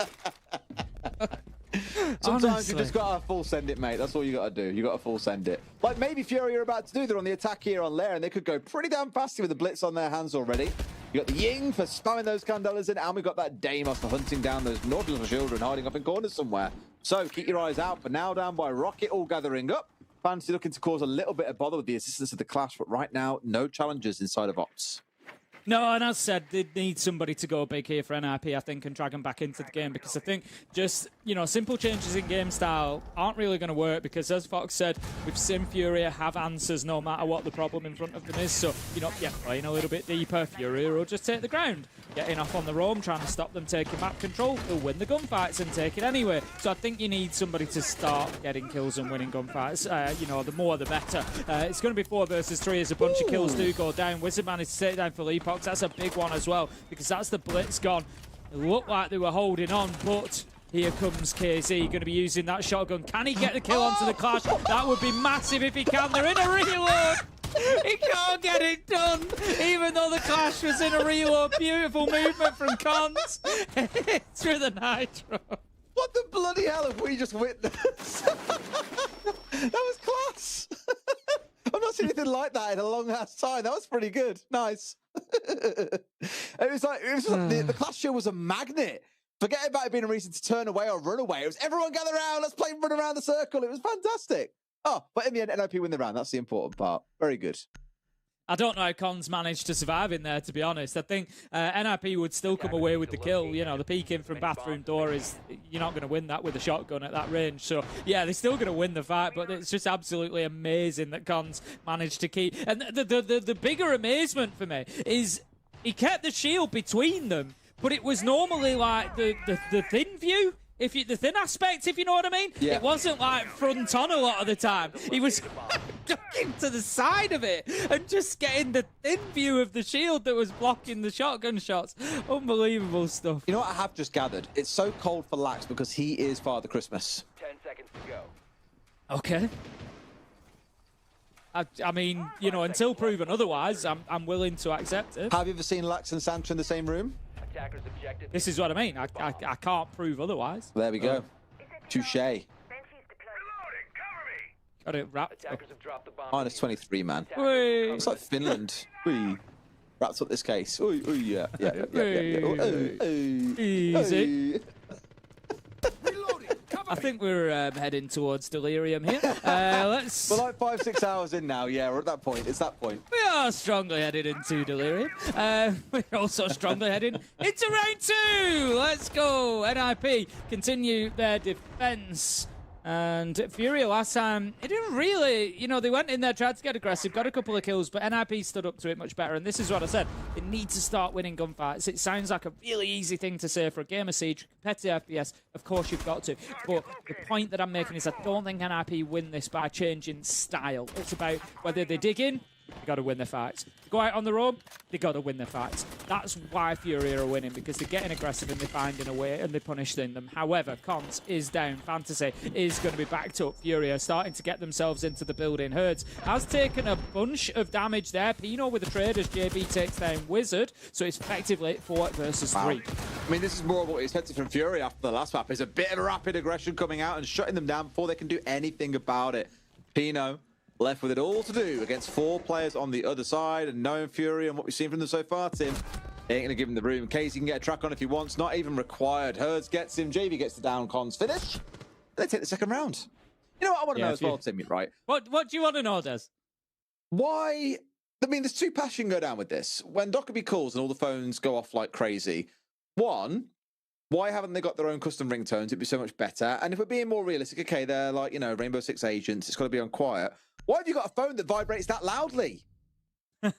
Sometimes Honestly. you just got to full send it, mate. That's all you got to do. You got to full send it. Like maybe Fury are about to do. They're on the attack here on Lair, and they could go pretty damn fast with the blitz on their hands already. You got the Ying for spamming those Candelas in, and we got that Deimos for hunting down those naughty little children hiding up in corners somewhere. So keep your eyes out for now down by Rocket, all gathering up. Fantasy looking to cause a little bit of bother with the assistance of the Clash, but right now, no challenges inside of Ops. No, and as said, they need somebody to go big here for NIP, I think, and drag them back into the game, because I think just, simple changes in game style aren't really going to work, because as Fox said, we've seen Furia have answers no matter what the problem in front of them is. So, playing a little bit deeper, Furia will just take the ground. Getting off on the roam, trying to stop them taking map control, they'll win the gunfights and take it anyway. So I think you need somebody to start getting kills and winning gunfights. The more the better. It's going to be 4 versus 3 as a bunch of kills do go down. Wizard managed to take down for Leapox. That's a big one as well, because that's the blitz gone. It looked like they were holding on, but here comes KZ, going to be using that shotgun. Can he get the kill onto the Clash? That would be massive if he can. They're in a reload. He can't get it done, even though the Clash was in a reload. Beautiful movement from Cons. Through the nitro. What the bloody hell have we just witnessed? That was class. I've not seen anything like that in a long ass time. That was pretty good. Nice. It was like the Clash show was a magnet. Forget about it being a reason to turn away or run away. It was everyone gather around, let's play run around the circle. It was fantastic. Oh, but in the end, NIP win the round. That's the important part. Very good. I don't know how Cons managed to survive in there, to be honest. I think NIP would still come away with the kill. You know, the peeking from bathroom door is, you're not going to win that with a shotgun at that range. So, yeah, they're still going to win the fight, but it's just absolutely amazing that Cons managed to keep. And the bigger amazement for me is he kept the shield between them, but it was normally like the thin view. The thin aspect, if you know what I mean. Yeah. It wasn't like front on a lot of the time. He was ducking to the side of it and just getting the thin view of the shield that was blocking the shotgun shots. Unbelievable stuff. You know what I have just gathered? It's so cold for Lax because he is Father Christmas. 10 seconds to go. Okay. I mean, you know, until proven otherwise, I'm willing to accept it. Have you ever seen Lax and Santa in the same room? This is what I mean. I can't prove otherwise. There we go. Touché. Got it wrapped up. Minus 23, man. Whee. It's like Finland. Whee. Wraps up this case. Ooh, ooh, yeah. Easy. I think we're heading towards delirium here. We're like 5-6 hours in now. Yeah, we're at that point. It's that point. We are strongly headed into delirium. We're also strongly heading into round 2. Let's go. NIP continue their defense. And Furia last time, it didn't really, you know, they went in there, tried to get aggressive, got a couple of kills, but NIP stood up to it much better. And this is what I said. They need to start winning gunfights. It sounds like a really easy thing to say for a game of Siege, competitive FPS. Of course, you've got to. But the point that I'm making is I don't think NIP win this by changing style. It's about whether they dig in, they got to win their fights. They go out on their own, they got to win their fights. That's why Furia are winning, because they're getting aggressive and they're finding a way and they're punishing them. However, Cons is down. Fantasy is going to be backed up. Furia starting to get themselves into the building. Herds has taken a bunch of damage there. Pino with the trade as JB takes down Wizard. So it's effectively 4 versus 3. Wow. I mean, this is more of what we expected from Fury after the last map. Is a bit of rapid aggression coming out and shutting them down before they can do anything about it. Pino left with it all to do against 4 players on the other side, and knowing Fury and what we've seen from them so far, Tim, they ain't going to give him the room. Casey can get a track on if he wants, not even required. Herds gets him, JV gets the down, Cons finish, and they take the second round. You know what I want to know as well, Tim, right? What do you want to know, Des? Why? I mean, there's 2 paths you can go down with this. When Dockerby calls and all the phones go off like crazy, one, why haven't they got their own custom ringtones? It'd be so much better. And if we're being more realistic, okay, they're like, you know, Rainbow Six agents, it's got to be on quiet. Why have you got a phone that vibrates that loudly? I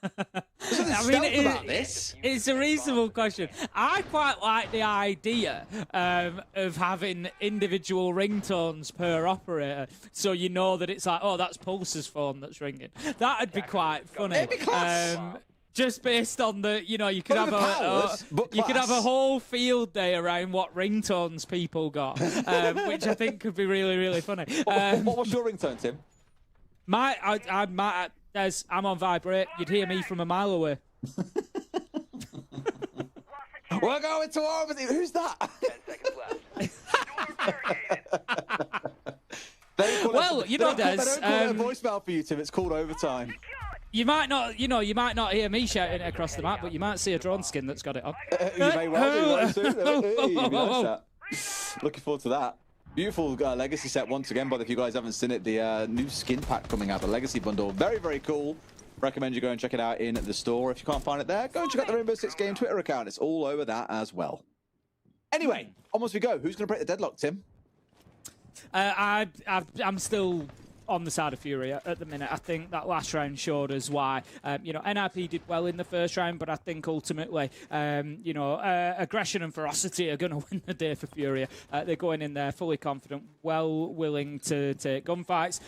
mean, it's a reasonable question. I quite like the idea of having individual ringtones per operator, so you know that it's like, oh, that's Pulse's phone that's ringing. That'd be quite funny. It'd be class. Just based on the, you know, you could have a whole field day around what ringtones people got, which I think could be really, really funny. What was your ringtone, Tim? I'm on vibrate. You'd hear me from a mile away. We're going to orbit. Who's that? 10 seconds left. Well, you know, Des. They don't call it a voicemail for you, Tim. It's called overtime. You might not, you might not hear me shouting it across the map, but you might see a drone skin that's got it on. You may well do right soon. Looking forward to that. Beautiful Legacy set once again, but if you guys haven't seen it, the new skin pack coming out, the Legacy bundle. Very, very cool. Recommend you go and check it out in the store. If you can't find it there, go and check out the Rainbow Six Game Twitter account. It's all over that as well. Anyway, onwards we go. Who's going to break the deadlock, Tim? I'm still on the side of Furia at the minute. I think that last round showed us why. You know, NIP did well in the first round, but I think ultimately, you know, aggression and ferocity are going to win the day for Furia. They're going in there fully confident, well willing to take gunfights.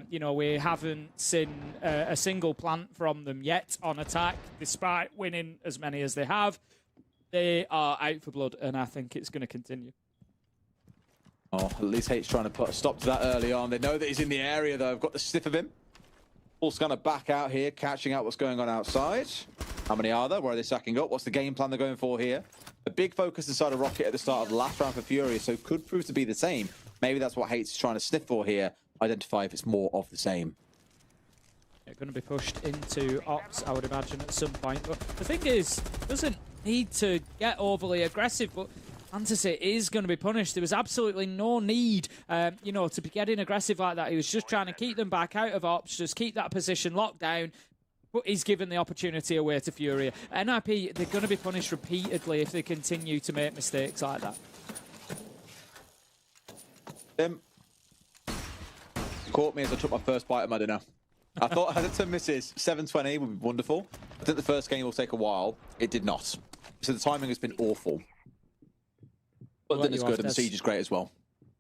You know, we haven't seen a single plant from them yet on attack, despite winning as many as they have. They are out for blood, and I think it's going to continue. Oh, at least Hate's trying to put a stop to that early on. They know that he's in the area, though. I've got the sniff of him. All's kind of back out here, catching out what's going on outside. How many are there? Where are they stacking up? What's the game plan they're going for here? A big focus inside of Rocket at the start of the last round for Fury, so could prove to be the same. Maybe that's what Hate's trying to sniff for here. Identify if it's more of the same. They're going to be pushed into Ops, I would imagine, at some point. But the thing is, doesn't need to get overly aggressive, but Fantasy is going to be punished. There was absolutely no need, you know, to be getting aggressive like that. He was just trying to keep them back out of Ops, just keep that position locked down. but he's given the opportunity away to Furia. NIP, they're going to be punished repeatedly if they continue to make mistakes like that. Caught me as I took my first bite of my dinner. I thought I had to misses 720 would be wonderful. I think the first game will take a while. It did not. So the timing has been awful. But dinner's good and the siege is great as well.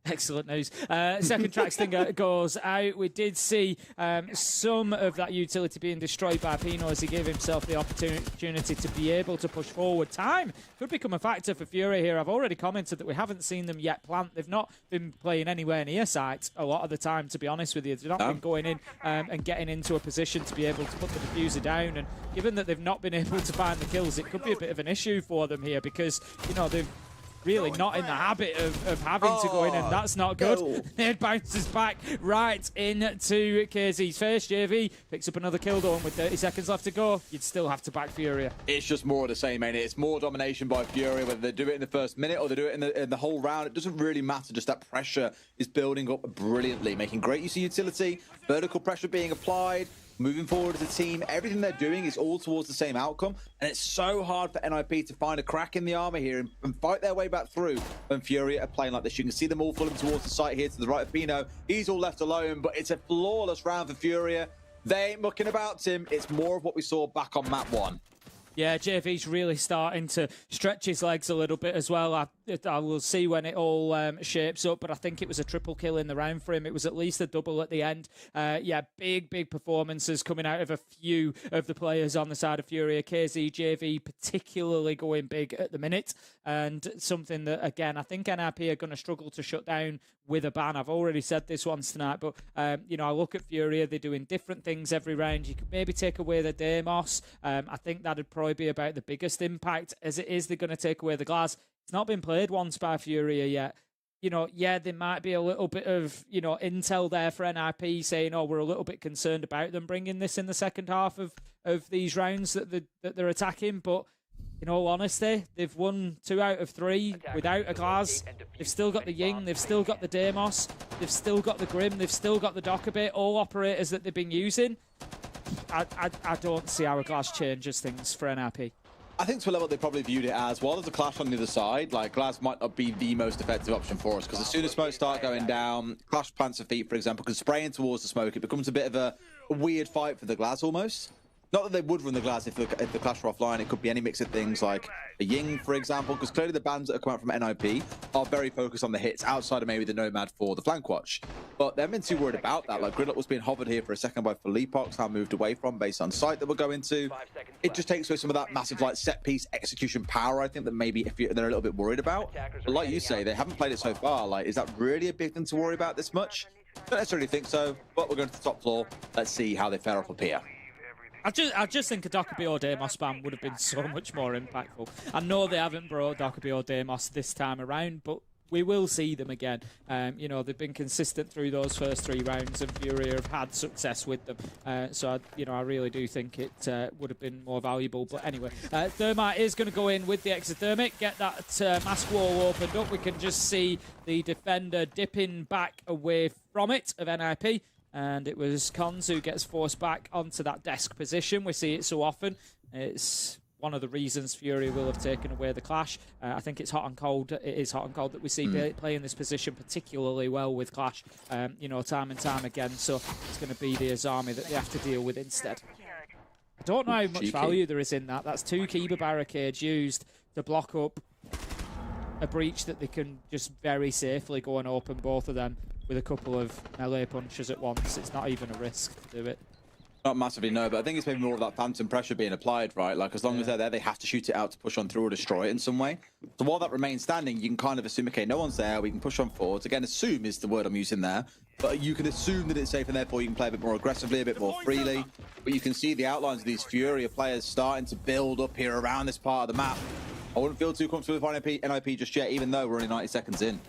Excellent news. Second track stinger goes out. We did see some of that utility being destroyed by Pino as he gave himself the opportunity to be able to push forward. Time could become a factor for Fury here. I've already commented that we haven't seen them yet plant. They've not been playing anywhere near sight a lot of the time, to be honest with you. They've not been going in and getting into a position to be able to put the diffuser down. And given that they've not been able to find the kills, it could be a bit of an issue for them here because, you know, they've really not in the habit of having to go in, and that's not good. It bounces back right into KZ's face. JV picks up another kill, though, and with 30 seconds left to go, you'd still have to back Furia. It's just more of the same, ain't it? It's more domination by Furia, whether they do it in the first minute or they do it in the whole round. It doesn't really matter. Just that pressure is building up brilliantly, making great use of utility, vertical pressure being applied, moving forward as a team. Everything they're doing is all towards the same outcome, and it's so hard for NIP to find a crack in the armor here and fight their way back through when Fury are playing like this. You can see them all pulling towards the site here to the right of Pino. He's all left alone, but it's a flawless round for Furia. They ain't mucking about, Tim. It's more of what we saw back on map 1. Yeah, JV's really starting to stretch his legs a little bit as well. I will see when it all shapes up, but I think it was a triple kill in the round for him. It was at least a double at the end. Yeah, big performances coming out of a few of the players on the side of Furia. KZ, JV particularly going big at the minute, and something that, again, I think NIP are going to struggle to shut down with a ban. I've already said this once tonight, but you know, I look at Furia, they're doing different things every round. You could maybe take away the Deimos. I think that'd probably be about the biggest impact. As it is, they're going to take away the glass. It's not been played once by Furia yet. You know, yeah, there might be a little bit of, you know, intel there for NIP saying, oh, we're a little bit concerned about them bringing this in the second half of these rounds that they're attacking, but in all honesty, they've won 2 out of 3 without a glass. They've still got the Ying, they've still got the Deimos, they've still got the Grim, they've still got the Dokkaebi, all operators that they've been using. I don't see how a glass changes things for NIP. I think to a level they probably viewed it as, while there's a clash on the other side, like glass might not be the most effective option for us, because as soon as smoke start going down, clash plants a feet, for example, can spray in towards the smoke, it becomes a bit of a weird fight for the glass almost. Not that they would run the glass if the clash were offline. It could be any mix of things like the Ying, for example, because clearly the bans that have come out from NIP are very focused on the hits outside of maybe the Nomad for the flank watch. But they're meant too worried about that. Like Gridlock was being hovered here for a second by Felipox, now moved away from based on site that we're going to. It just takes away some of that massive like set piece execution power, I think, that maybe if they're a little bit worried about. But like you say, they haven't played it so far. Like, is that really a big thing to worry about this much? Don't necessarily think so, but we're going to the top floor. Let's see how they fare off up here. I just think a Dokkaebi or Deimos ban would have been so much more impactful. I know they haven't brought Dokkaebi or Deimos this time around, but we will see them again. You know, they've been consistent through those first 3 rounds, and Furia have had success with them. So, you know, I really do think it would have been more valuable. But anyway, Thermite is going to go in with the Exothermic, get that mask wall opened up. We can just see the defender dipping back away from it of NIP. And it was Cons who gets forced back onto that desk position. We see it so often. It's one of the reasons Fury will have taken away the clash. I think it's hot and cold. It is hot and cold that we see playing this position particularly well with clash, you know, time and time again. So it's going to be the Azami that they have to deal with instead. I don't know how much value there is in that. That's 2 Kiba barricades used to block up a breach that they can just very safely go and open both of them with a couple of melee punches at once. It's not even a risk to do it. Not massively, no, but I think it's maybe more of that phantom pressure being applied, right? Like, as long as they're there, they have to shoot it out to push on through or destroy it in some way. So while that remains standing, you can kind of assume, okay, no one's there, we can push on forwards. Again, assume is the word I'm using there. But you can assume that it's safe, and therefore you can play a bit more aggressively, a bit more freely. But you can see the outlines of these Furia players starting to build up here around this part of the map. I wouldn't feel too comfortable with NIP just yet, even though we're only 90 seconds in.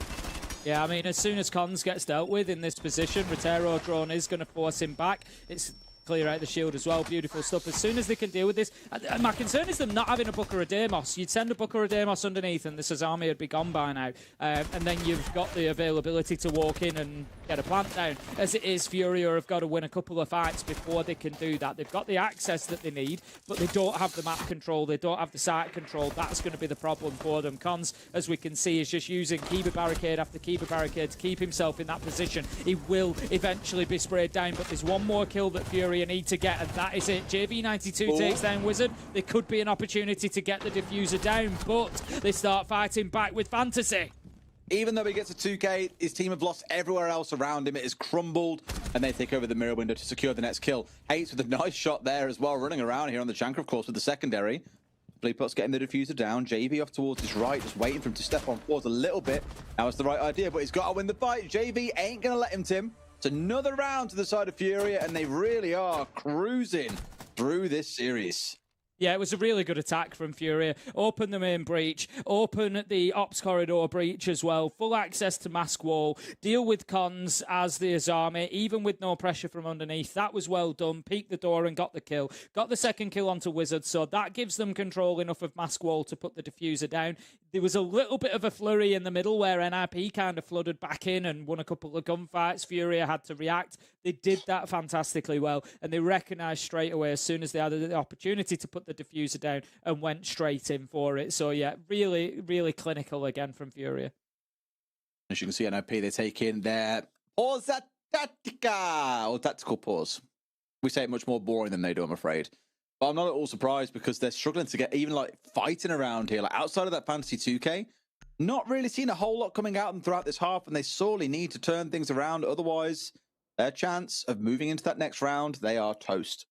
Yeah, I mean, as soon as Cons gets dealt with in this position, Rotero drone is going to force him back. It's clear out the shield as well. Beautiful stuff. As soon as they can deal with this, my concern is them not having a Booker or Demos. You'd send a Booker or Demos underneath and this army would be gone by now. And then you've got the availability to walk in and get a plant down. As it is, Furia have got to win a couple of fights before they can do that. They've got the access that they need, but they don't have the map control. They don't have the site control. That's going to be the problem for them. Cons, as we can see, is just using Kiba barricade after Kiba barricade to keep himself in that position. He will eventually be sprayed down, but there's one more kill that Furia need to get, and that is it. JV92 takes down Wizard. There could be an opportunity to get the diffuser down, but they start fighting back with Fantasy. Even though he gets a 2K, his team have lost everywhere else around him. It has crumbled, and they take over the mirror window to secure the next kill. Hates with a nice shot there as well, running around here on the Janker, of course, with the secondary. Bleepot's getting the diffuser down. JV off towards his right, just waiting for him to step on forward a little bit. Now it's the right idea, but he's got to win the fight. JV ain't going to let him, Tim. It's another round to the side of Furia, and they really are cruising through this series. Yeah, it was a really good attack from Furia. Open the main breach, open the ops corridor breach as well, full access to mask wall, deal with cons as the Azami, even with no pressure from underneath. That was well done. Peeked the door and got the kill. Got the second kill onto Wizard, so that gives them control enough of mask wall to put the diffuser down. There was a little bit of a flurry in the middle where NIP kind of flooded back in and won a couple of gunfights. Furia had to react. They did that fantastically well, and they recognised straight away as soon as they had the opportunity to put the diffuser down and went straight in for it. So yeah, really, really clinical again from Furia. As you can see, NIP, they take in their pause tactica, or tactical pause. We say it much more boring than they do, I'm afraid. But I'm not at all surprised because they're struggling to get even like fighting around here. Like outside of that Fantasy 2K, not really seen a whole lot coming out of them throughout this half, and they sorely need to turn things around. Otherwise, their chance of moving into that next round, they are toast.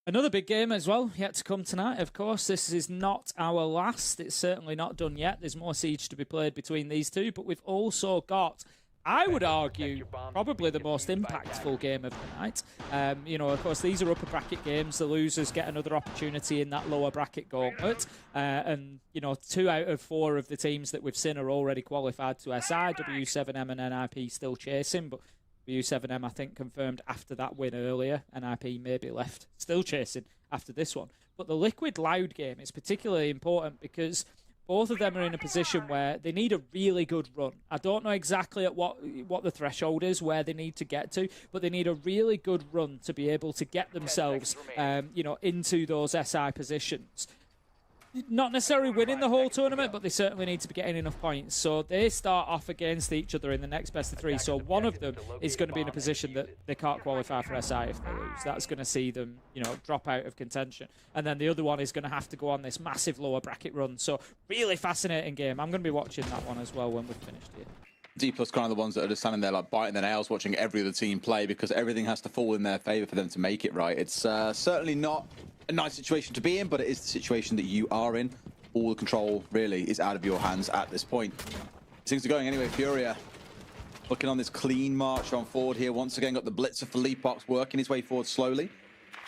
Another big game as well, yet to come tonight, of course. This is not our last. It's certainly not done yet. There's more Siege to be played between these two, but we've also got, I would argue, probably the most impactful game of the night. You know, of course, these are upper bracket games. The losers get another opportunity in that lower bracket gauntlet. And, you know, 2 out of 4 of the teams that we've seen are already qualified to SI. W7M and NIP still chasing, but W7M, I think, confirmed after that win earlier. NIP maybe left still chasing after this one. But the Liquid Loud game is particularly important because both of them are in a position where they need a really good run. I don't know exactly at what the threshold is where they need to get to, but they need a really good run to be able to get themselves, you know, into those SI positions. Not necessarily winning the whole tournament, but they certainly need to be getting enough points. So they start off against each other in the next best of 3. So one of them is going to be in a position that they can't qualify for SI if they lose. That's going to see them, you know, drop out of contention. And then the other one is going to have to go on this massive lower bracket run. So really fascinating game. I'm going to be watching that one as well when we've finished here. D+ kind of the ones that are just standing there like biting their nails watching every other team play because everything has to fall in their favour for them to make it right. It's certainly not a nice situation to be in, but it is the situation that you are in. All the control really is out of your hands at this point. Things are going anyway. Furia looking on this clean march on forward here. Once again got the blitzer for Leapox working his way forward slowly.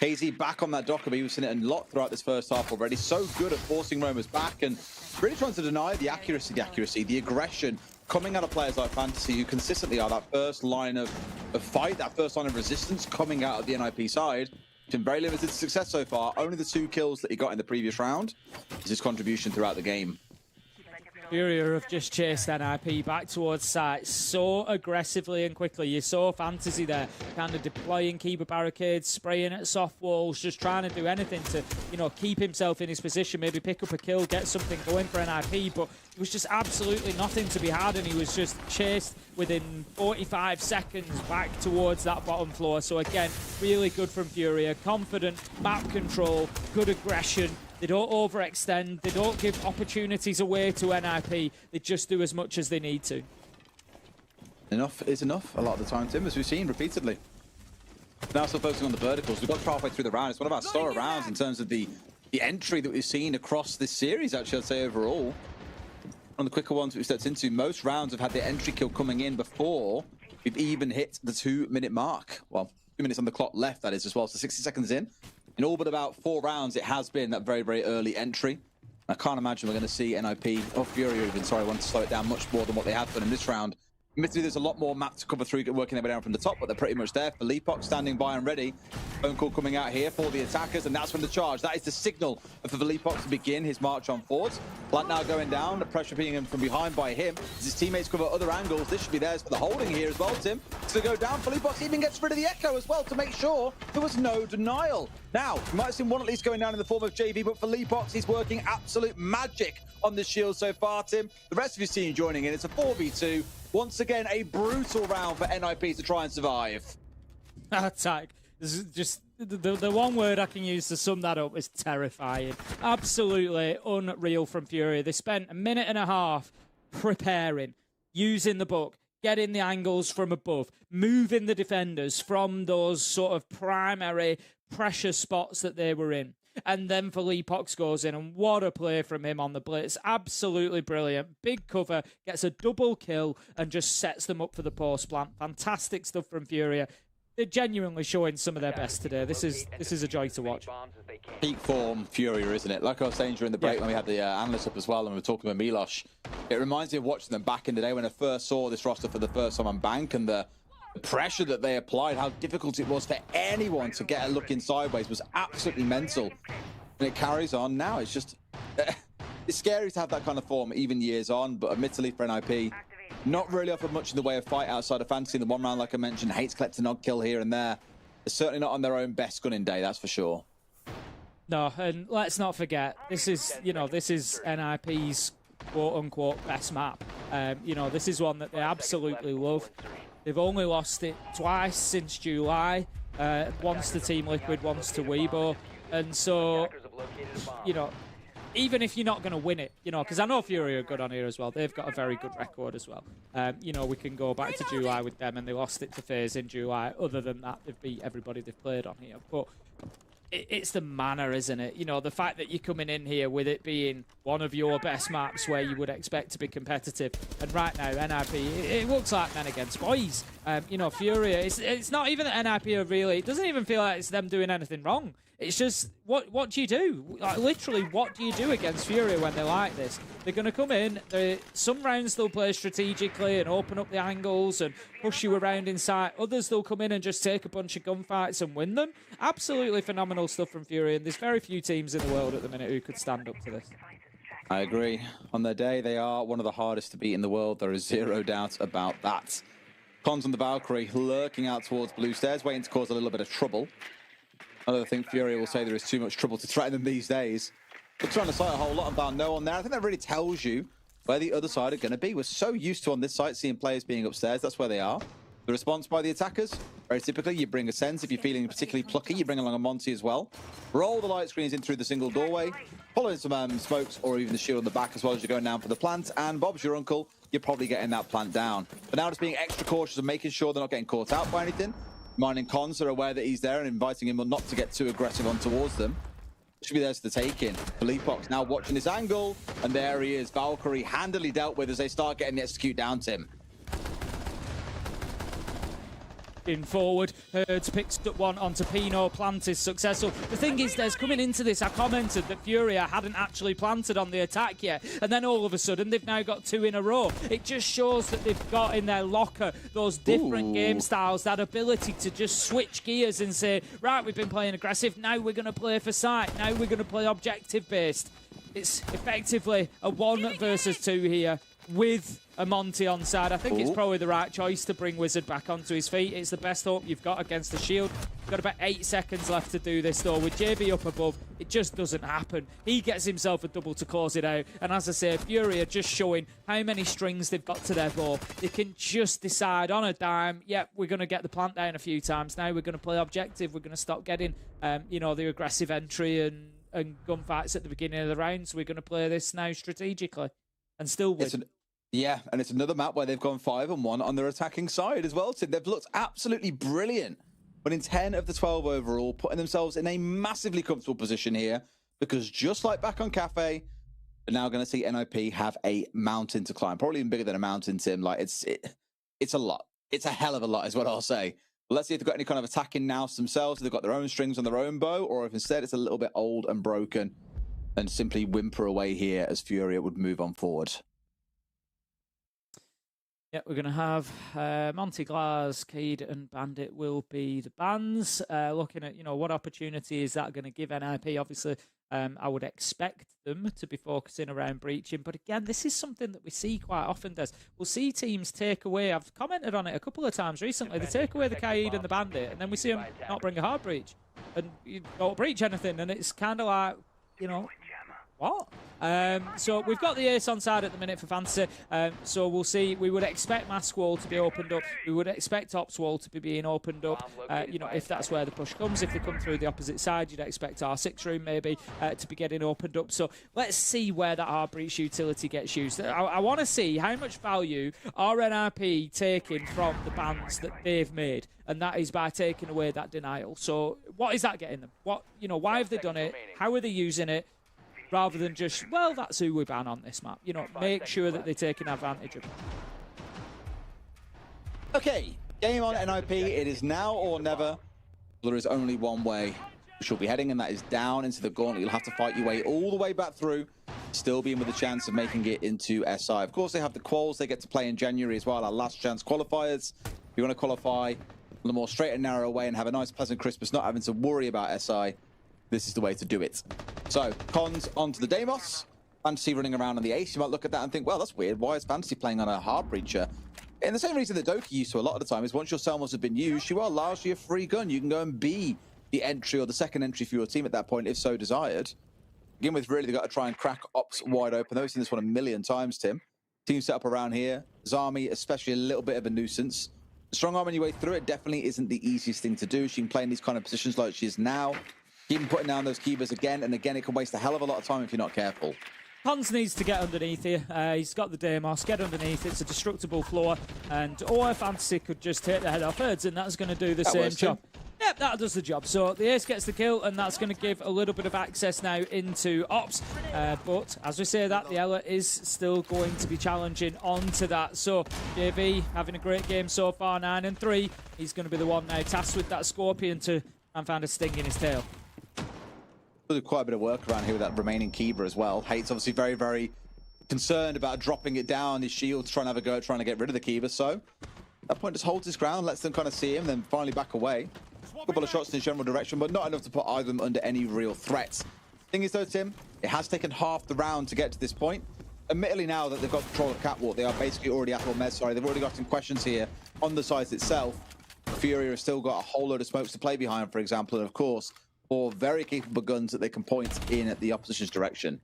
KZ back on that docker, but he was seen it a lot throughout this first half already. So good at forcing roamers back and really trying to deny the accuracy, the aggression coming out of players like Fantasy who consistently are that first line of fight, that first line of resistance coming out of the NIP side. It's been very limited success so far. Only the 2 kills that he got in the previous round is his contribution throughout the game. Furia have just chased NIP back towards site so aggressively and quickly. You saw Fantasy there kind of deploying Kiba barricades, spraying at soft walls, just trying to do anything to, you know, keep himself in his position, maybe pick up a kill, get something going for NIP, but it was just absolutely nothing to be had, and he was just chased within 45 seconds back towards that bottom floor. So again, really good from Furia. Confident, map control, good aggression. They don't overextend. They don't give opportunities away to NIP. They just do as much as they need to. Enough is enough a lot of the time, Tim, as we've seen repeatedly. Now still focusing on the verticals. We've got halfway through the round. It's one of our slower rounds in terms of the entry that we've seen across this series, actually, I'd say overall. One of the quicker ones we've stepped into. Most rounds have had their entry kill coming in before we've even hit the 2-minute mark. Well, 2 minutes on the clock left, that is, as well. So 60 seconds in. In all but about 4 rounds, it has been that very, very early entry. I can't imagine we're going to see NIP, or Furia even, sorry, I want to slow it down much more than what they have done in this round. Admittedly, there's a lot more map to cover through working their way down from the top, but they're pretty much there. Philippok standing by and ready. Phone call coming out here for the attackers, and that's from the charge. That is the signal for Philippok to begin his march on forward. Plant now going down, the pressure being in from behind by him. As his teammates cover other angles, this should be theirs for the holding here as well, Tim. To go down, Philippok even gets rid of the echo as well to make sure there was no denial. Now, you might have seen one at least going down in the form of JV, but Philippok, he's working absolute magic on the shield so far, Tim. The rest of his team joining in. It's a 4v2. Once again, a brutal round for NIP to try and survive. Attack. This is just the one word I can use to sum that up is terrifying. Absolutely unreal from Fury. They spent a minute and a half preparing, using the book, getting the angles from above, moving the defenders from those sort of primary pressure spots that they were in. And then Philippok goes in, and what a play from him on the blitz. Absolutely brilliant. Big cover, gets a double kill, and just sets them up for the post plant. Fantastic stuff from Furia. They're genuinely showing some of their best today. This is a joy to watch. Peak form Furia, isn't it? Like I was saying during the break when we had the analysts up as well, and we were talking with Milosh, it reminds me of watching them back in the day when I first saw this roster for the first time on Bank, and the pressure that they applied, how difficult it was for anyone to get a look in sideways was absolutely mental. And it carries on now. It's just, it's scary to have that kind of form even years on, but admittedly for NIP, not really offered much in the way of fight outside of fantasy. In the one round, like I mentioned, hates collecting odd kill here and there. They're certainly not on their own best gunning day, that's for sure. No, and let's not forget, this is NIP's quote-unquote best map. This is one that they absolutely love. They've only lost it twice since July, once to Team Liquid, once to Weibo. And so, even if you're not going to win it, because I know Fury are good on here as well. They've got a very good record as well. We can go back to July with them, and they lost it to FaZe in July. Other than that, they've beat everybody they've played on here. But it's the manner, isn't it? The fact that you're coming in here with it being one of your best maps where you would expect to be competitive. And right now, NIP, it looks like men against boys. Furia, it's not even that NIP are really, it doesn't even feel like it's them doing anything wrong. It's just, what do you do? Like, literally, what do you do against Furia when they're like this? They're going to come in, some rounds they'll play strategically and open up the angles and push you around inside. Others, they'll come in and just take a bunch of gunfights and win them. Absolutely phenomenal stuff from Furia, and there's very few teams in the world at the minute who could stand up to this. I agree. On their day, they are one of the hardest to beat in the world. There is zero doubt about that. Cons on the Valkyrie lurking out towards blue stairs, waiting to cause a little bit of trouble. I don't think Fury will say there is too much trouble to threaten them these days. We're trying to sight a whole lot and found no one there. I think that really tells you where the other side are going to be. We're so used to on this site seeing players being upstairs. That's where they are. The response by the attackers, very typically, you bring a sense. If you're feeling particularly plucky, you bring along a Monty as well. Roll the light screens in through the single doorway, follow in some smokes or even the shield on the back as well as you're going down for the plant. And Bob's your uncle, you're probably getting that plant down. But now just being extra cautious and making sure they're not getting caught out by anything. Mining Cons are aware that he's there and inviting him not to get too aggressive on towards them. Should be there to the take-in. Philippok now watching this angle, and there he is. Valkyrie handily dealt with as they start getting the execute down, Tim. In forward, Herds picks up one onto Pino, plant is successful. The thing is, there's coming into this, I commented that Furia hadn't actually planted on the attack yet, and then all of a sudden they've now got two in a row. It just shows that they've got in their locker those different game styles, that ability to just switch gears and say, right, we've been playing aggressive, now we're going to play for sight, now we're going to play objective-based. It's effectively a 1 versus 2 here with a Monty on side. I think it's probably the right choice to bring Wizard back onto his feet. It's the best hope you've got against the shield. You've got about 8 seconds left to do this, though. With JB up above, it just doesn't happen. He gets himself a double to close it out. And as I say, Fury are just showing how many strings they've got to their bow. They can just decide on a dime, yep, we're going to get the plant down a few times. Now we're going to play objective. We're going to stop getting, the aggressive entry and gunfights at the beginning of the rounds. We're going to play this now strategically and still win. Yeah, and it's another map where they've gone 5-1 on their attacking side as well. So they've looked absolutely brilliant, but in 10 of the 12 overall, putting themselves in a massively comfortable position here, because just like back on Kafe, we're now going to see NIP have a mountain to climb, probably even bigger than a mountain, Tim. Like it's a lot. It's a hell of a lot is what I'll say. But let's see if they've got any kind of attacking nous themselves, if they've got their own strings on their own bow, or if instead it's a little bit old and broken and simply whimper away here as Furia would move on forward. Yeah, we're going to have Monty Glass, Cade, and Bandit will be the bans. Looking at, what opportunity is that going to give NIP? Obviously, I would expect them to be focusing around breaching. But again, this is something that we see quite often, Des. We'll see teams take away, I've commented on it a couple of times recently, they take away the Kaid and the Bandit, and then we see them not bring a hard breach. And you don't breach anything, and it's kind of like, what? So we've got the ace on side at the minute for Fantasy. So we'll see. We would expect Mask Wall to be opened up. We would expect Ops Wall to be being opened up. If that's where the push comes. If they come through the opposite side, you'd expect our 6 room maybe to be getting opened up. So let's see where that hard breach utility gets used. I want to see how much value are NRP taking from the bans that they've made. And that is by taking away that denial. So what is that getting them? Why have they done it? How are they using it? Rather than just, well, that's who we ban on this map. Make sure that they're taking advantage of it. Okay, game on NIP. It is now or never. There is only one way which you'll be heading, and that is down into the gauntlet. You'll have to fight your way all the way back through, still being with a chance of making it into SI. Of course, they have the quals they get to play in January as well, our last chance qualifiers. If you want to qualify on a more straight and narrow way and have a nice, pleasant Christmas, not having to worry about SI, this is the way to do it. So, cons onto the Deimos. Fantasy running around on the ace. You might look at that and think, well, that's weird. Why is Fantasy playing on a hard breacher? And the same reason that Doki used to a lot of the time is once your Selmas have been used, you are largely a free gun. You can go and be the entry or the second entry for your team at that point, if so desired. Begin with, really, they've got to try and crack Ops wide open. I've seen this one a million times, Tim. Team set up around here. Zami, especially a little bit of a nuisance. Strong arming your way through it definitely isn't the easiest thing to do. She can play in these kind of positions like she is now. Even putting down those keepers again and again, it can waste a hell of a lot of time if you're not careful. Cons needs to get underneath here. He's got the Deimos, get underneath. It's a destructible floor. And or Fantasy could just take the head off Herds, and that's going to do the same job. Yep, that does the job. So the ace gets the kill, and that's going to give a little bit of access now into Ops. But as we say that, the Ella is still going to be challenging onto that. So JV having a great game so far, 9-3. He's going to be the one now tasked with that Scorpion to and find a sting in his tail. Quite a bit of work around here with that remaining Kiba as well. Hate's obviously very, very concerned about dropping it down, his shield, trying to have a go at trying to get rid of the Kiba. So at that point, just holds his ground, lets them kind of see him, then finally back away. A couple of shots in his general direction, but not enough to put either of them under any real threat. Thing is though, Tim, it has taken half the round to get to this point. Admittedly, now that they've got control of Catwalk, they are basically already at, they've already got some questions here on the site itself. Furia has still got a whole load of smokes to play behind, for example, and of course, 4 very capable guns that they can point in at the opposition's direction.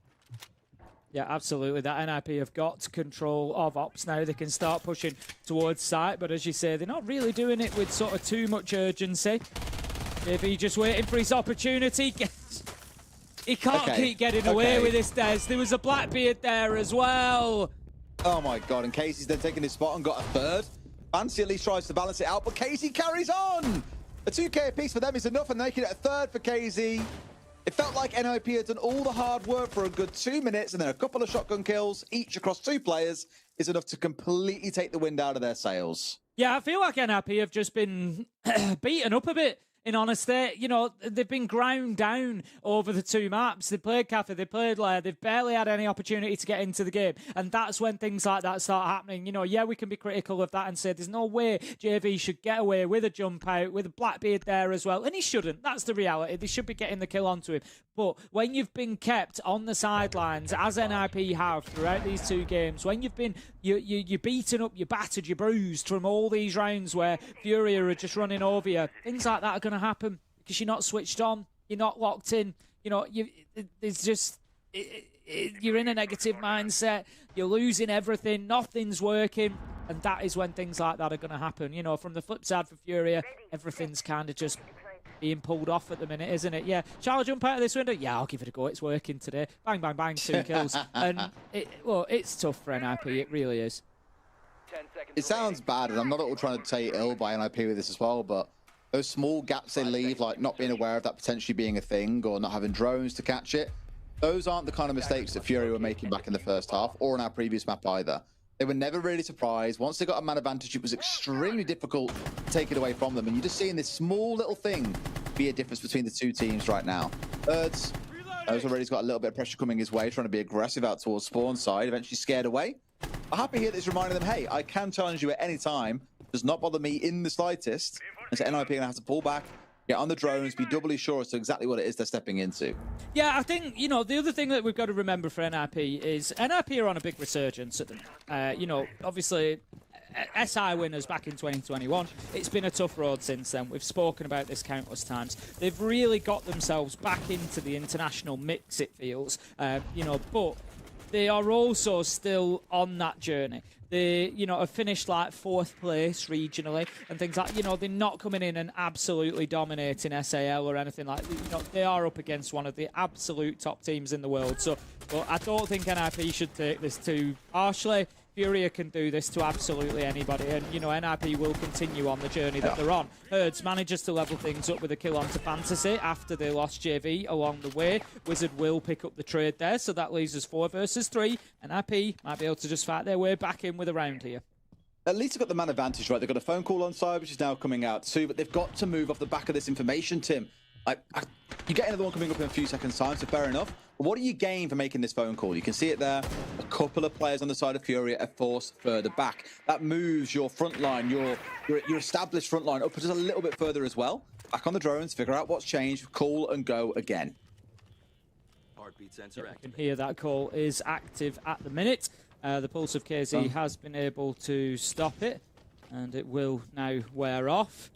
Yeah, absolutely. That NIP have got control of Ops now. They can start pushing towards site, but as you say, they're not really doing it with sort of too much urgency. Maybe just waiting for his opportunity. He can't keep getting away with this, Des. There was a Blackbeard there as well. Oh my god, and Casey's then taking his spot and got a third. Fancy at least tries to balance it out, but Casey carries on! A 2k apiece for them is enough, and making it a third for KZ. It felt like NIP had done all the hard work for a good 2 minutes, and then a couple of shotgun kills, each across 2 players, is enough to completely take the wind out of their sails. Yeah, I feel like NIP have just been beaten up a bit. In honesty, they've been ground down over the 2 maps. They played Kafe, they played Lair. They've barely had any opportunity to get into the game. And that's when things like that start happening. Yeah, we can be critical of that and say there's no way JV should get away with a jump out, with a Blackbeard there as well. And he shouldn't. That's the reality. They should be getting the kill onto him. But when you've been kept on the sidelines, as NIP have throughout these 2 games, when you've been you're beaten up, you're battered, you're bruised from all these rounds where Furia are just running over you, things like that are going to happen because you're not switched on, you're not locked in. It's just you're in a negative mindset, you're losing everything, nothing's working, and that is when things like that are going to happen. From the flip side for Furia, everything's kind of just being pulled off at the minute, isn't it? Yeah, shall I jump out of this window? Yeah, I'll give it a go. It's working today. Bang, bang, bang, 2 kills. And, it's tough for NIP. It really is. It sounds bad, and I'm not at all trying to say ill by NIP with this as well, but those small gaps they leave, like not being aware of that potentially being a thing or not having drones to catch it, those aren't the kind of mistakes that Fury were making back in the first half or in our previous map either. They were never really surprised. Once they got a man advantage, it was extremely difficult to take it away from them. And you're just seeing this small little thing be a difference between the 2 teams right now. Erds has already got a little bit of pressure coming his way, trying to be aggressive out towards spawn side, eventually scared away. Happy here that's reminding them, hey, I can challenge you at any time. Does not bother me in the slightest. And so NIP are going to have to pull back, get on the drones, be doubly sure as to exactly what it is they're stepping into. Yeah, I think, you know, the other thing that we've got to remember for NIP is NIP are on a big resurgence at the minute. You know, obviously, SI winners back in 2021. It's been a tough road since then. We've spoken about this countless times. They've really got themselves back into the international mix, it feels. You know, but they are also still on that journey. They, you know, have finished like 4th place regionally and things like, you know, they're not coming in and absolutely dominating SAL or anything like that. You know, they are up against one of the absolute top teams in the world. So, but I don't think NIP should take this too harshly. Furia can do this to absolutely anybody, and you know NIP will continue on the journey that they're on. Herds manages to level things up with a kill onto Fantasy after they lost JV along the way. Wizard will pick up the trade there, so that leaves us 4 versus 3. NIP might be able to just fight their way back in with a round here. At least they've got the man advantage, right? They've got a phone call on side, which is now coming out too, but they've got to move off the back of this information, Tim. You get another one coming up in a few seconds' time, so fair enough. But what do you gain for making this phone call? You can see it there. A couple of players on the side of Furia are forced further back. That moves your front line, your established front line up just a little bit further as well. Back on the drones, figure out what's changed, call and go again. Heartbeat sensor active. You can hear that call is active at the minute. The Pulse of KZ has been able to stop it, and it will now wear off.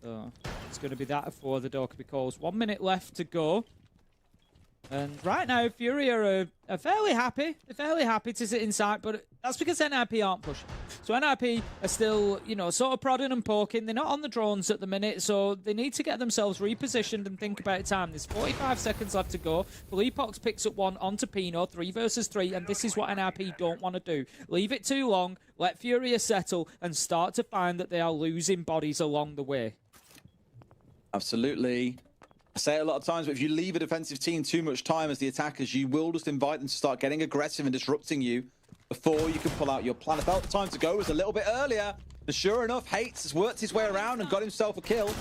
So it's going to be that for the Dokkaebi calls. 1 minute left to go. And right now, Furia are fairly happy. They're fairly happy to sit inside, but that's because NIP aren't pushing. So NIP are still, you know, sort of prodding and poking. They're not on the drones at the minute, so they need to get themselves repositioned and think about time. There's 45 seconds left to go. Felipox picks up one onto Pino, 3 versus 3, and this is what NIP don't want to do. Leave it too long, let Furia settle, and start to find that they are losing bodies along the way. Absolutely. I say it a lot of times, but if you leave a defensive team too much time as the attackers, you will just invite them to start getting aggressive and disrupting you before you can pull out your plan. I felt the time to go was a little bit earlier, but sure enough, Hates has worked his way around and got himself a kill.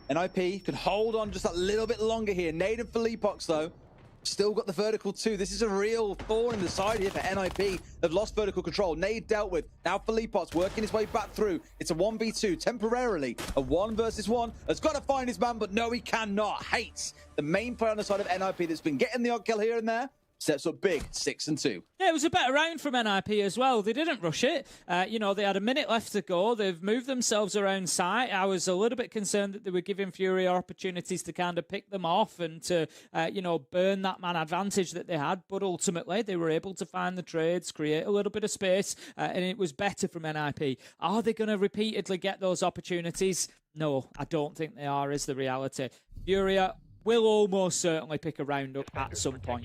NIP can hold on just a little bit longer here. Nade and Felipox, though, still got the vertical too. This is a real thorn in the side here for NIP. They've lost vertical control. Nade dealt with. Now Felipox working his way back through. It's a 1v2 temporarily. A 1 versus 1. Has got to find his man, but no, he cannot. Hates the main player on the side of NIP that's been getting the odd kill here and there. Steps up big, 6-2. Yeah, it was a better round from NIP as well. They didn't rush it. You know, they had a minute left to go. They've moved themselves around site. I was a little bit concerned that they were giving Furia opportunities to kind of pick them off and to, you know, burn that man advantage that they had. But ultimately, they were able to find the trades, create a little bit of space, and it was better from NIP. Are they going to repeatedly get those opportunities? No, I don't think they are, is the reality. Furia will almost certainly pick a round up at some point.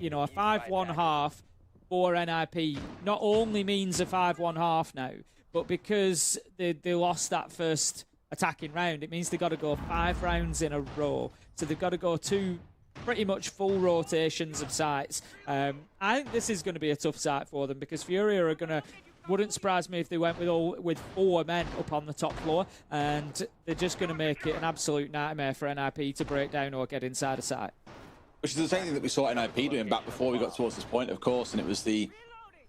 You know, a 5-1 half for NIP not only means a 5-1 half now, but because they lost that first attacking round, it means they've got to go 5 rounds in a row. So they've got to go 2 pretty much full rotations of sites. I think this is going to be a tough site for them because Furia are going to... Wouldn't surprise me if they went with 4 men up on the top floor, and they're just going to make it an absolute nightmare for NIP to break down or get inside a site. Which is the same thing that we saw NIP doing back before we got towards this point, of course, and it was the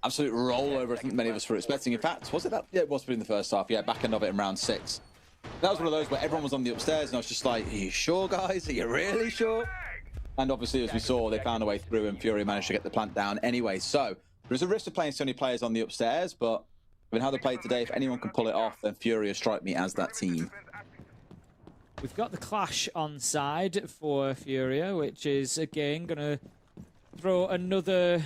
absolute rollover I think many of us were expecting. In fact, was it that? Yeah, it was in the first half. Yeah, back end of it in round 6. That was one of those where everyone was on the upstairs, and I was just like, are you sure, guys? Are you really sure? And obviously, as we saw, they found a way through, and Fury managed to get the plant down anyway. So there's a risk of playing so many players on the upstairs, but given how they played today, if anyone can pull it off, then Fury strike me as that team. We've got the clash on side for Furia, which is, again, going to throw another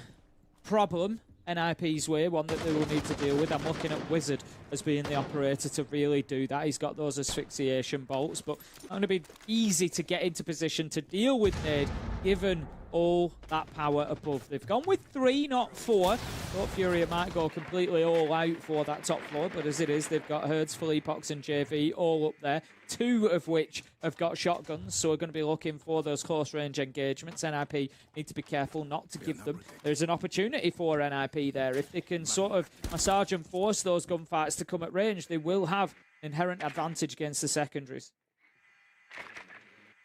problem NIP's way, one that they will need to deal with. I'm looking at Wizard as being the operator to really do that. He's got those asphyxiation bolts, but not going to be easy to get into position to deal with Nade, given all that power above. They've gone with 3, not 4. Thought Furia might go completely all out for that top floor, but as it is, they've got Herds, Felipox and JV all up there, 2 of which have got shotguns, so we're going to be looking for those close-range engagements. NIP need to be careful not to give them. There's an opportunity for NIP there. If they can sort of massage and force those gunfights to come at range, they will have inherent advantage against the secondaries.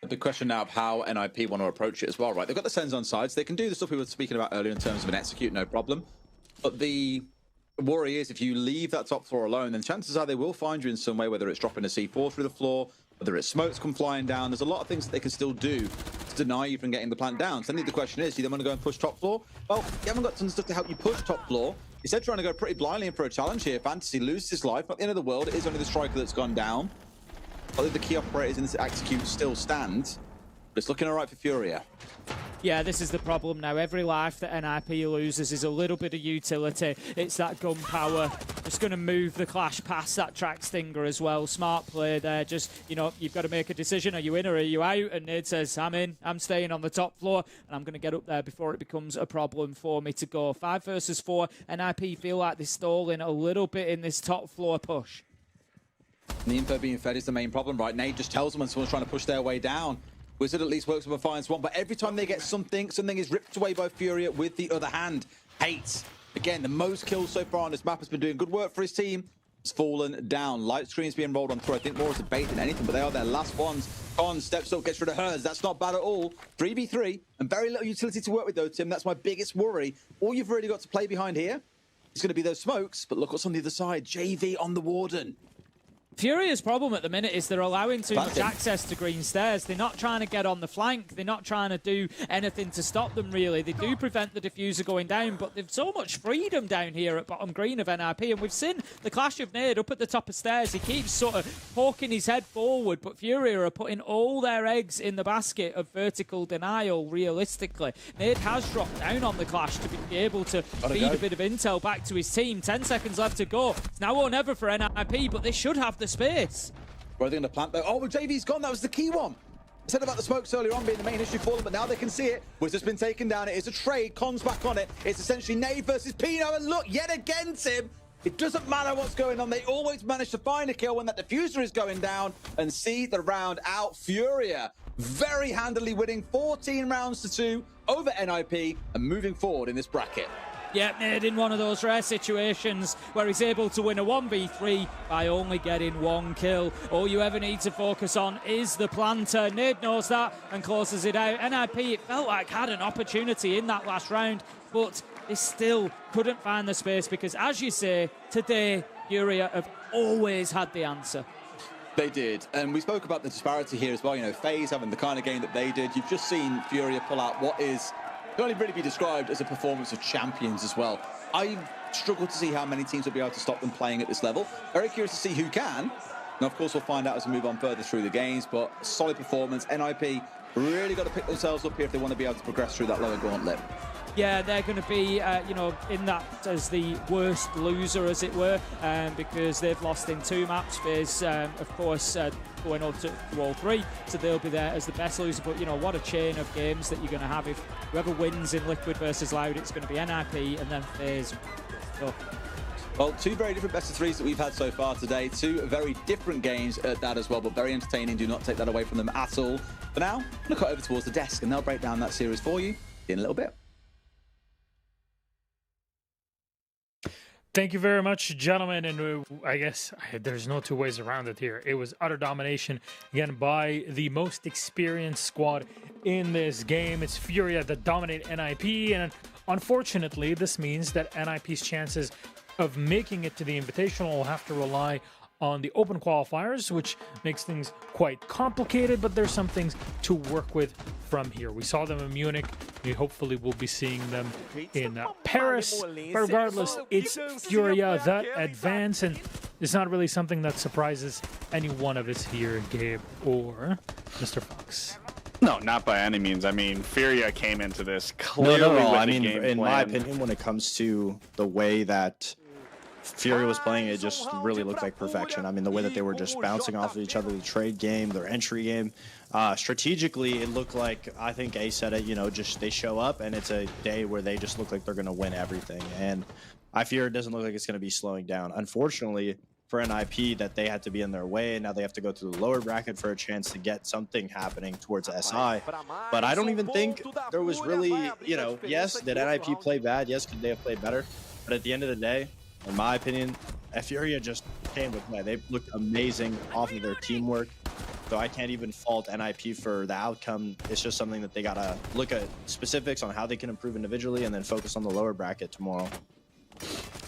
The big question now of how NIP want to approach it as well, right? They've got the sends on sides. They can do the stuff we were speaking about earlier in terms of an execute, no problem. But the worry is if you leave that top floor alone, then chances are they will find you in some way, whether it's dropping a C4 through the floor, whether it's smokes come flying down. There's a lot of things that they can still do to deny you from getting the plant down. So I think the question is, do you then want to go and push top floor? Well, you haven't got tons of stuff to help you push top floor. Instead, trying to go pretty blindly in for a challenge here. Fantasy loses his life. Not the end of the world. It is only the striker that's gone down. Although the key operators in this execute still stand. But it's looking all right for Furia. Yeah, this is the problem now. Every life that NIP loses is a little bit of utility. It's that gun power. Just going to move the Clash past that track stinger as well. Smart play there. Just, you know, you've got to make a decision. Are you in or are you out? And Nade says, I'm in. I'm staying on the top floor. And I'm going to get up there before it becomes a problem for me to go. 5 versus 4. NIP feel like they're stalling a little bit in this top floor push. The info being fed is the main problem, right? Nade just tells them when someone's trying to push their way down. Wizard at least works with a fine swan, but every time they get something is ripped away by Furia with the other hand. Hates. Again, the most kills so far on this map has been doing good work for his team. Has fallen down. Light screen's being rolled on through. I think more as a bait than anything, but they are their last ones. Con steps up, gets rid of hers. That's not bad at all. 3v3, and very little utility to work with though, Tim. That's my biggest worry. All you've really got to play behind here is going to be those smokes, but look what's on the other side. JV on the Warden. Furia's problem at the minute is they're allowing too much access to green stairs. They're not trying to get on the flank. They're not trying to do anything to stop them, really. They do prevent the diffuser going down, but they've so much freedom down here at bottom green of NIP, and we've seen the clash of Nade up at the top of stairs. He keeps sort of poking his head forward, but Furia are putting all their eggs in the basket of vertical denial, realistically. Nade has dropped down on the clash to be able to feed a bit of intel back to his team. 10 seconds left to go. It's now or never for NIP, but they should have the space. Where are they going to plant though? Oh, well, JV's gone. That was the key one. I said about the smokes earlier on being the main issue for them, but now they can see it. Wizard's been taken down. It is a trade. Con's back on it. It's essentially Nade versus Pino. And look, yet again, Tim, it doesn't matter what's going on. They always manage to find a kill when that diffuser is going down and see the round out. Furia very handily winning 14 rounds to 2 over NIP and moving forward in this bracket. Yeah, Nade in one of those rare situations where he's able to win a 1v3 by only getting 1 kill. All you ever need to focus on is the planter. Nade knows that and closes it out. NIP, it felt like, had an opportunity in that last round, but they still couldn't find the space because, as you say, today, Furia have always had the answer. They did, and we spoke about the disparity here as well. You know, FaZe having the kind of game that they did. You've just seen Furia pull out what is can only really be described as a performance of champions as well. I struggle to see how many teams will be able to stop them playing at this level. Very curious to see who can. And of course, we'll find out as we move on further through the games, but solid performance. NIP really got to pick themselves up here if they want to be able to progress through that lower gauntlet. Yeah, they're going to be, you know, in that as the worst loser, as it were, because they've lost in 2 maps. FaZe, of course, going on to all 3, so they'll be there as the best loser. But, you know, what a chain of games that you're going to have. If whoever wins in Liquid versus Loud, it's going to be NIP and then FaZe. So. Well, 2 very different best of 3s that we've had so far today. 2 very different games at that as well, but very entertaining. Do not take that away from them at all. For now, I'm going to cut over towards the desk, and they'll break down that series for you in a little bit. Thank you very much, gentlemen, and I guess there's no 2 ways around it here. It was utter domination, again, by the most experienced squad in this game. It's Furia that dominate NIP, and unfortunately, this means that NIP's chances of making it to the Invitational will have to rely on the open qualifiers, which makes things quite complicated, but there's some things to work with from here. We saw them in Munich. We hopefully will be seeing them in Paris. But regardless, it's Furia that advance, and it's not really something that surprises any one of us here, Gabe or Mr. Fox. No, not by any means. I mean, Furia came into this clearly No. with I the mean, game in plan. my opinion, when it comes to the way that Furia was playing, it just really looked like perfection. I mean, the way that they were just bouncing off of each other, the trade game, their entry game. Strategically, it looked like, I think A said it, you know, just they show up and it's a day where they just look like they're going to win everything. And I fear it doesn't look like it's going to be slowing down. Unfortunately, for NIP, that they had to be in their way, and now they have to go to the lower bracket for a chance to get something happening towards SI. But I don't even think there was really, you know, yes, did NIP play bad? Yes, could they have played better? But at the end of the day, in my opinion, Furia just came with play. They looked amazing off of their teamwork. So I can't even fault NIP for the outcome. It's just something that they got to look at specifics on how they can improve individually and then focus on the lower bracket tomorrow.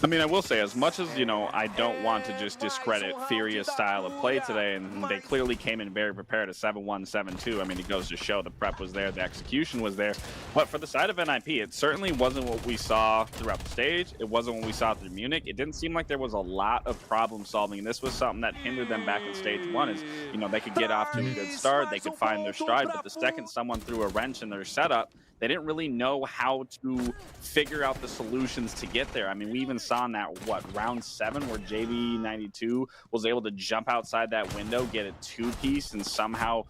I mean, I will say, as much as, I don't want to just discredit Furia's style of play today, and they clearly came in very prepared at 7-1, 7-2. I mean, it goes to show the prep was there, the execution was there. But for the side of NIP, it certainly wasn't what we saw throughout the stage. It wasn't what we saw through Munich. It didn't seem like there was a lot of problem solving, and this was something that hindered them back in stage 1 is, they could get off to a good start, they could find their stride, but the second someone threw a wrench in their setup, they didn't really know how to figure out the solutions to get there. I mean, we even saw in that, round 7 where JB92 was able to jump outside that window, get a 2-piece, and somehow,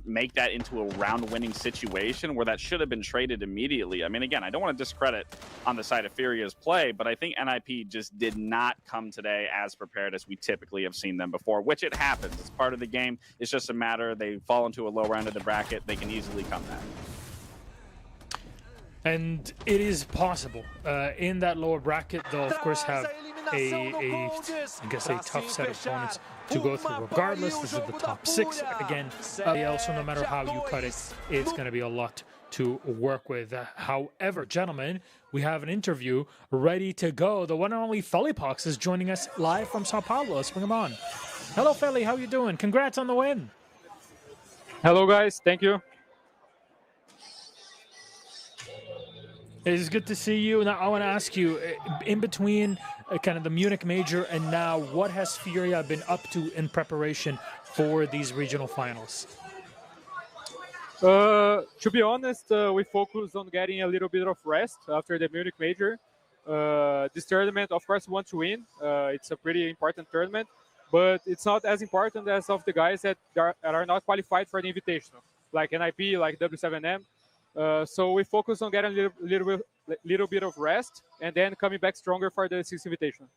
make that into a round-winning situation where that should have been traded immediately. I mean, again, I don't want to discredit on the side of Furia's play, but I think NIP just did not come today as prepared as we typically have seen them before, which it happens. It's part of the game. It's just a matter they fall into a low end of the bracket. They can easily come back. And it is possible. In that lower bracket, they'll of course have a tough set of opponents to go through regardless. This is the top 6. Again, also no matter how you cut it, it's going to be a lot to work with. However, gentlemen, we have an interview ready to go. The one and only Felipox is joining us live from Sao Paulo. Let's bring him on. Hello, Feli. How you doing? Congrats on the win. Hello, guys. Thank you. It's good to see you. Now, I want to ask you, in between kind of the Munich Major and now, what has Furia been up to in preparation for these regional finals? To be honest, we focused on getting a little bit of rest after the Munich Major. This tournament, of course, we want to win. It's a pretty important tournament, but it's not as important as of the guys that are not qualified for the Invitational, like NIP, like W7M. So we focus on getting a little bit of rest and then coming back stronger for the 6th Invitational.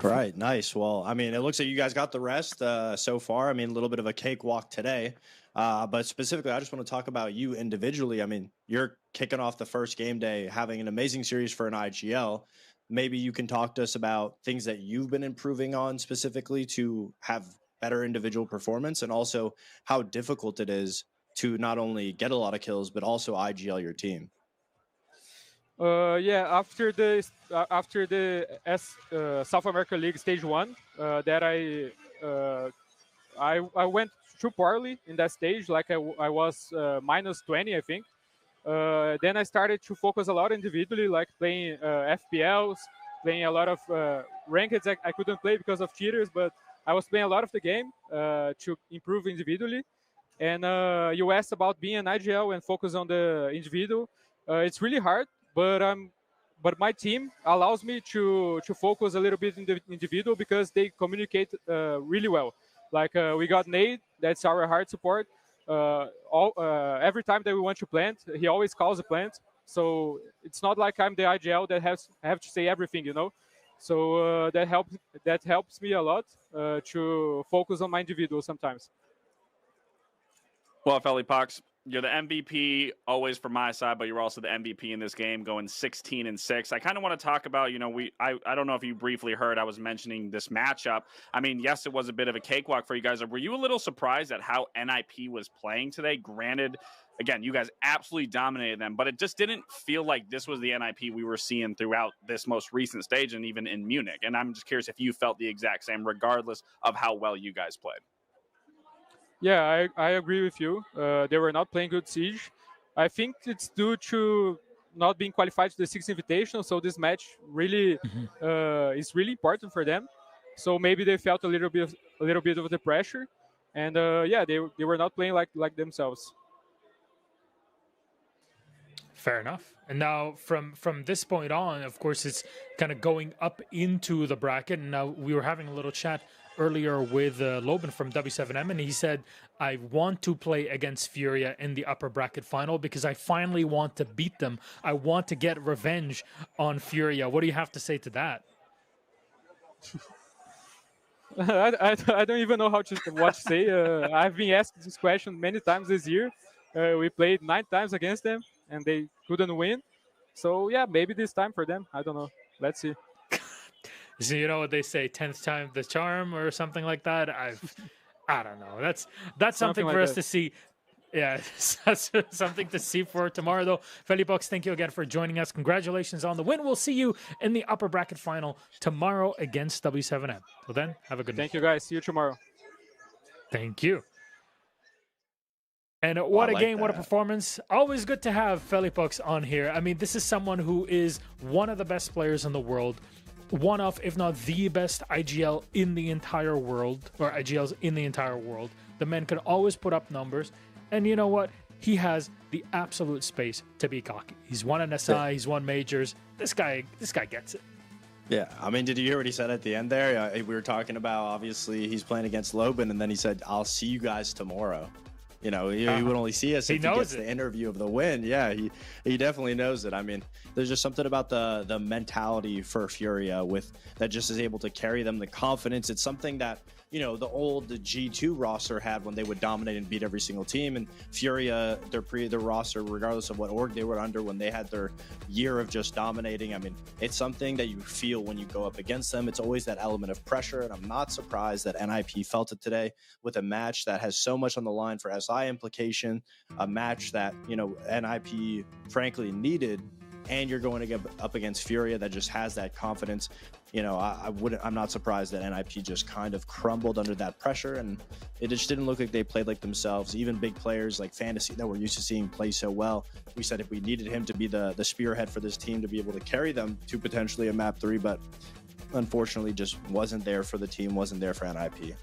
Right, nice. Well, I mean, it looks like you guys got the rest so far. I mean, a little bit of a cakewalk today. But specifically, I just want to talk about you individually. I mean, you're kicking off the first game day, having an amazing series for an IGL. Maybe you can talk to us about things that you've been improving on specifically to have better individual performance, and also how difficult it is to not only get a lot of kills, but also IGL your team. Yeah, after the South America League Stage 1, that I went too poorly in that stage. Like I was minus 20, I think. Then I started to focus a lot individually, like playing FPLs, playing a lot of rankeds I couldn't play because of cheaters, but I was playing a lot of the game to improve individually. And you asked about being an IGL and focus on the individual. It's really hard, but my team allows me to focus a little bit in the individual because they communicate really well. Like we got Nate, that's our hard support. Every time that we want to plant, he always calls a plant. So it's not like I'm the IGL that have to say everything, So that helps me a lot to focus on my individual sometimes. Well, Felipox, you're the MVP always from my side, but you're also the MVP in this game, going 16-6. I kind of want to talk about, I don't know if you briefly heard, I was mentioning this matchup. I mean, yes, it was a bit of a cakewalk for you guys. Were you a little surprised at how NIP was playing today? Granted, again, you guys absolutely dominated them, but it just didn't feel like this was the NIP we were seeing throughout this most recent stage and even in Munich. And I'm just curious if you felt the exact same, regardless of how well you guys played. Yeah, I agree with you. They were not playing good Siege. I think it's due to not being qualified to the 6th Invitational, so this match really is really important for them. So maybe they felt a little bit of the pressure, and yeah, they were not playing like themselves. Fair enough. And now from this point on, of course, it's kind of going up into the bracket. And now we were having a little chat earlier with Loban from W7M, and he said, I want to play against Furia in the upper bracket final because I finally want to beat them. I want to get revenge on Furia. What do you have to say to that? I don't even know what to say. I've been asked this question many times this year. We played 9 times against them, and they couldn't win. So, yeah, maybe this time for them. I don't know. Let's see. So you know what they say, 10th time the charm or something like that? I don't know. That's something for us to see. Yeah, that's something to see for tomorrow, though. Felipox, thank you again for joining us. Congratulations on the win. We'll see you in the upper bracket final tomorrow against W7M. Till then, have a good night. Thank you, guys. See you tomorrow. Thank you. And what a game, what a performance. Always good to have Felipox on here. I mean, this is someone who is one of the best players in the world. One of, if not the best IGL in the entire world, or IGLs in the entire world. The man can always put up numbers. And you know what? He has the absolute space to be cocky. He's won an SI, he's won majors. This guy gets it. Yeah, I mean, did you hear what he said at the end there? We were talking about, obviously, he's playing against Loban, and then he said, I'll see you guys tomorrow. You know, he would only see us if he gets the interview of the win. Yeah, he definitely knows it. I mean, there's just something about the mentality for Furia that just is able to carry them, the confidence. It's something that, you know, the old G2 roster had when they would dominate and beat every single team. And Furia, their roster, regardless of what org they were under, when they had their year of just dominating, I mean, it's something that you feel when you go up against them. It's always that element of pressure. And I'm not surprised that NIP felt it today with a match that has so much on the line for SI implication, a match that, you know, NIP frankly needed. And you're going to get up against Furia that just has that confidence. You know, I'm not surprised that NIP just kind of crumbled under that pressure, and it just didn't look like they played like themselves. Even big players like Fantasy that we're used to seeing play so well, we said if we needed him to be the spearhead for this team to be able to carry them to potentially a map 3, but unfortunately just wasn't there for the team, wasn't there for NIP.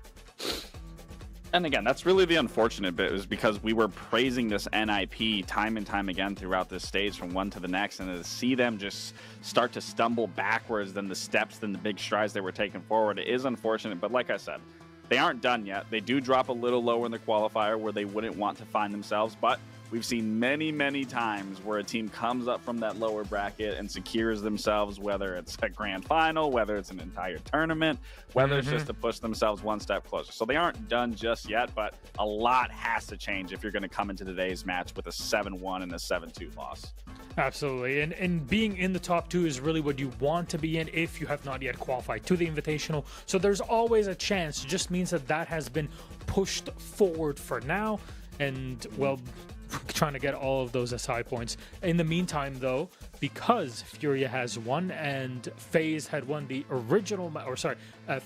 And again, that's really the unfortunate bit, is because we were praising this NIP time and time again throughout this stage from one to the next, and to see them just start to stumble backwards than the big strides they were taking forward, it is unfortunate. But like I said, they aren't done yet. They do drop a little lower in the qualifier where they wouldn't want to find themselves, but we've seen many, many times where a team comes up from that lower bracket and secures themselves, whether it's a grand final, whether it's an entire tournament, whether it's just to push themselves one step closer. So they aren't done just yet, but a lot has to change if you're going to come into today's match with a 7-1 and a 7-2 loss. Absolutely. And being in the top 2 is really what you want to be in if you have not yet qualified to the Invitational. So there's always a chance. It just means that has been pushed forward for now. And, well, trying to get all of those SI points. In the meantime, though, because Furia has won and FaZe had won the original,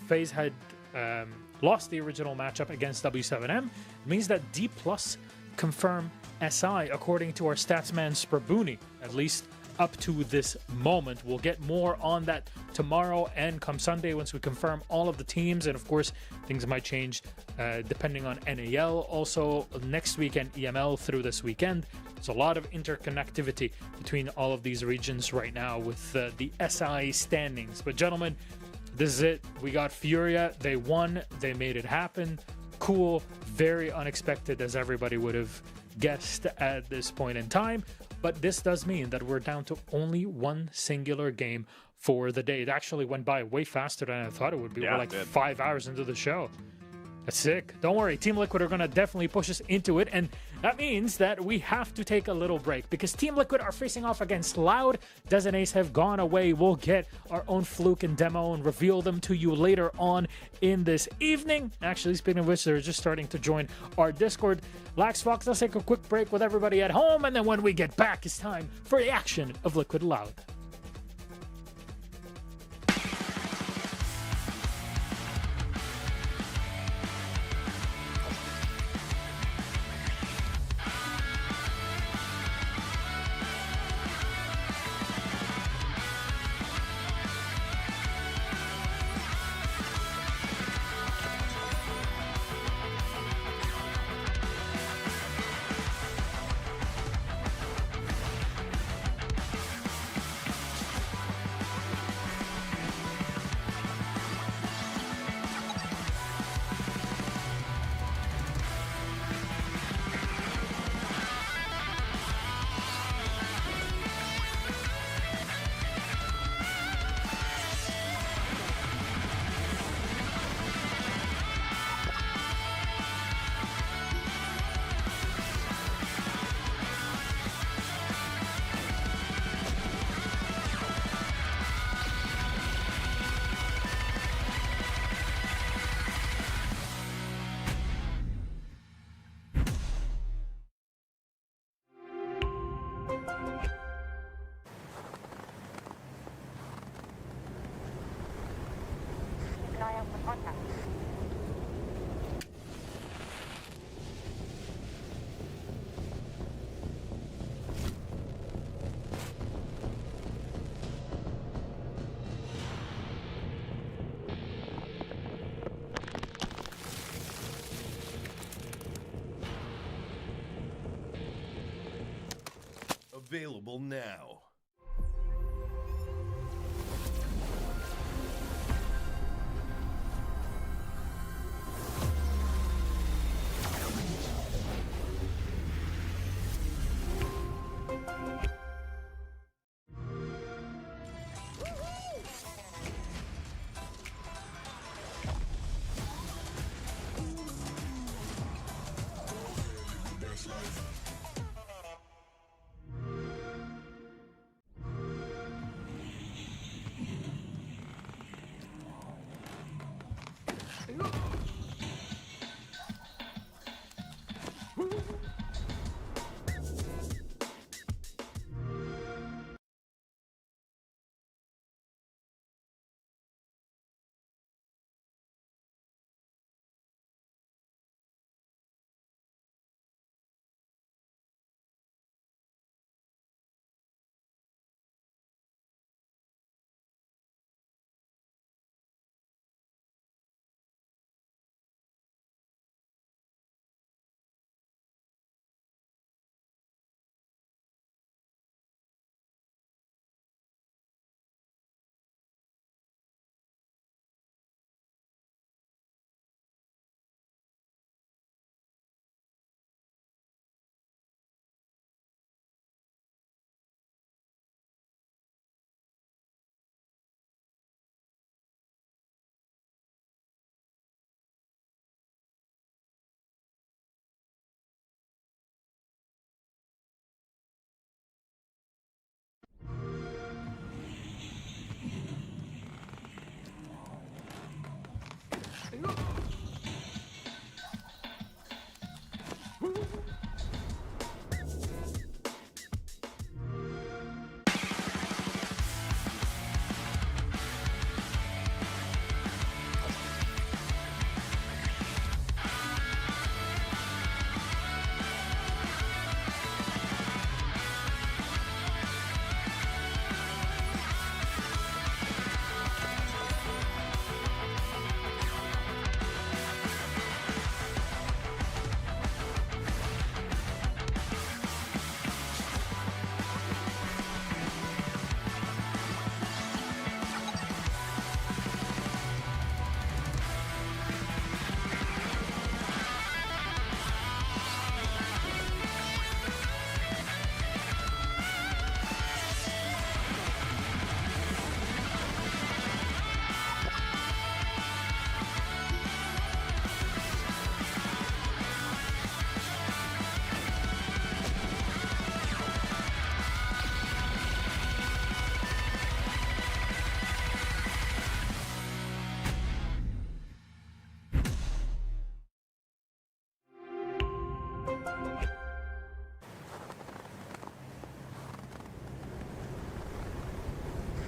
FaZe had lost the original matchup against W7M, it means that D+ confirm SI, according to our statsman Sprabuni, at least up to this moment. We'll get more on that tomorrow and come Sunday once we confirm all of the teams. And of course, things might change depending on NAL also next week and EML through this weekend. There's a lot of interconnectivity between all of these regions right now with the SI standings. But gentlemen, this is it. We got Furia. They won. They made it happen. Cool. Very unexpected, as everybody would have guessed at this point in time. But this does mean that we're down to only one singular game for the day. It actually went by way faster than I thought it would be. We're like 5 hours into the show. That's sick. Don't worry, Team Liquid are going to definitely push us into it, and that means that we have to take a little break because Team Liquid are facing off against Loud. Doesn't Ace have gone away? We'll get our own fluke and demo and reveal them to you later on in this evening. Actually, speaking of which, they're just starting to join our Discord. Lax Fox, let's take a quick break with everybody at home, and then when we get back, it's time for the action of Liquid Loud. Available now.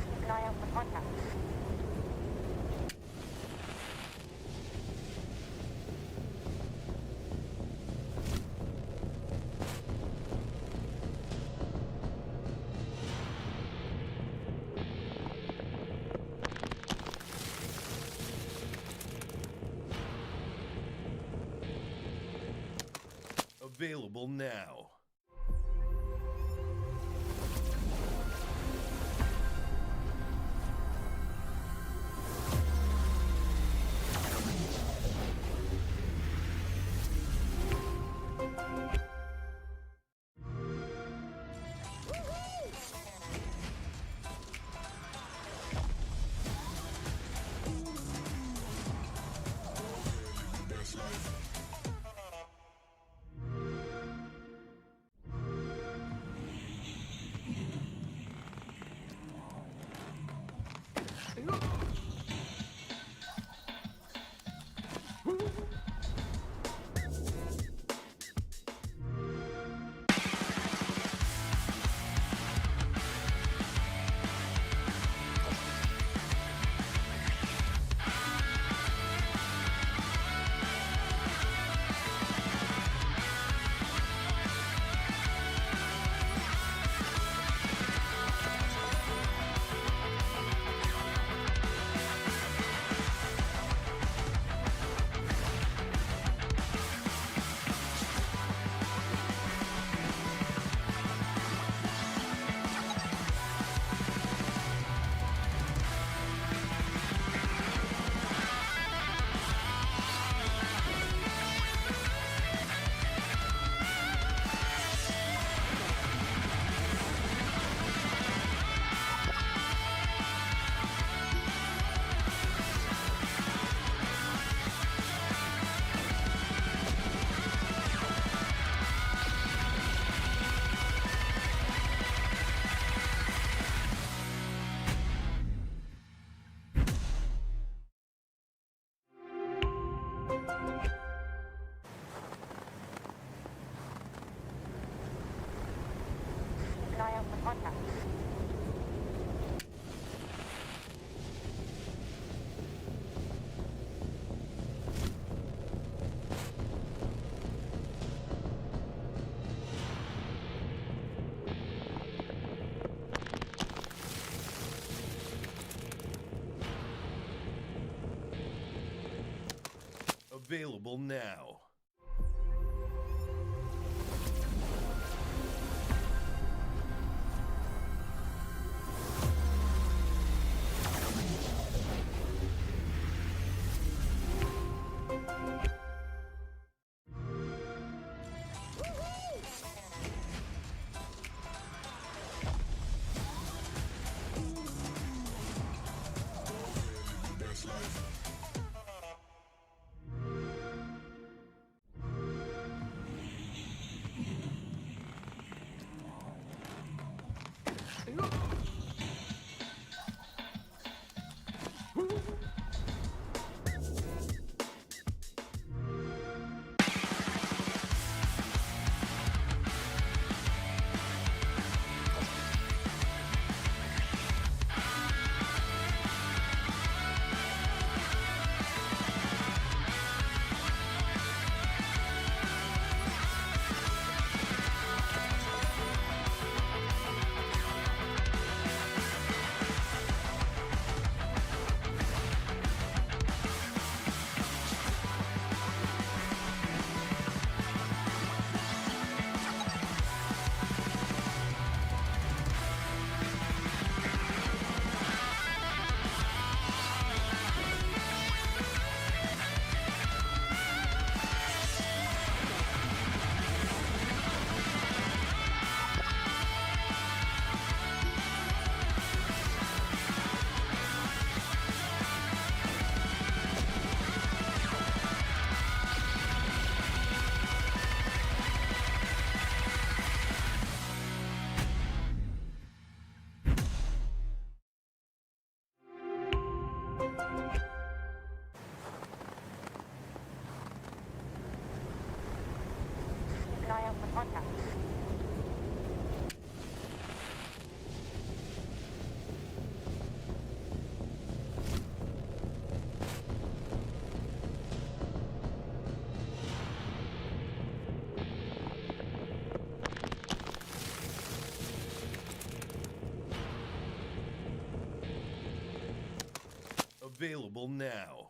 Keep an eye out for contact. Available now. with contact. Available now. Keep an eye out for contact. Available now.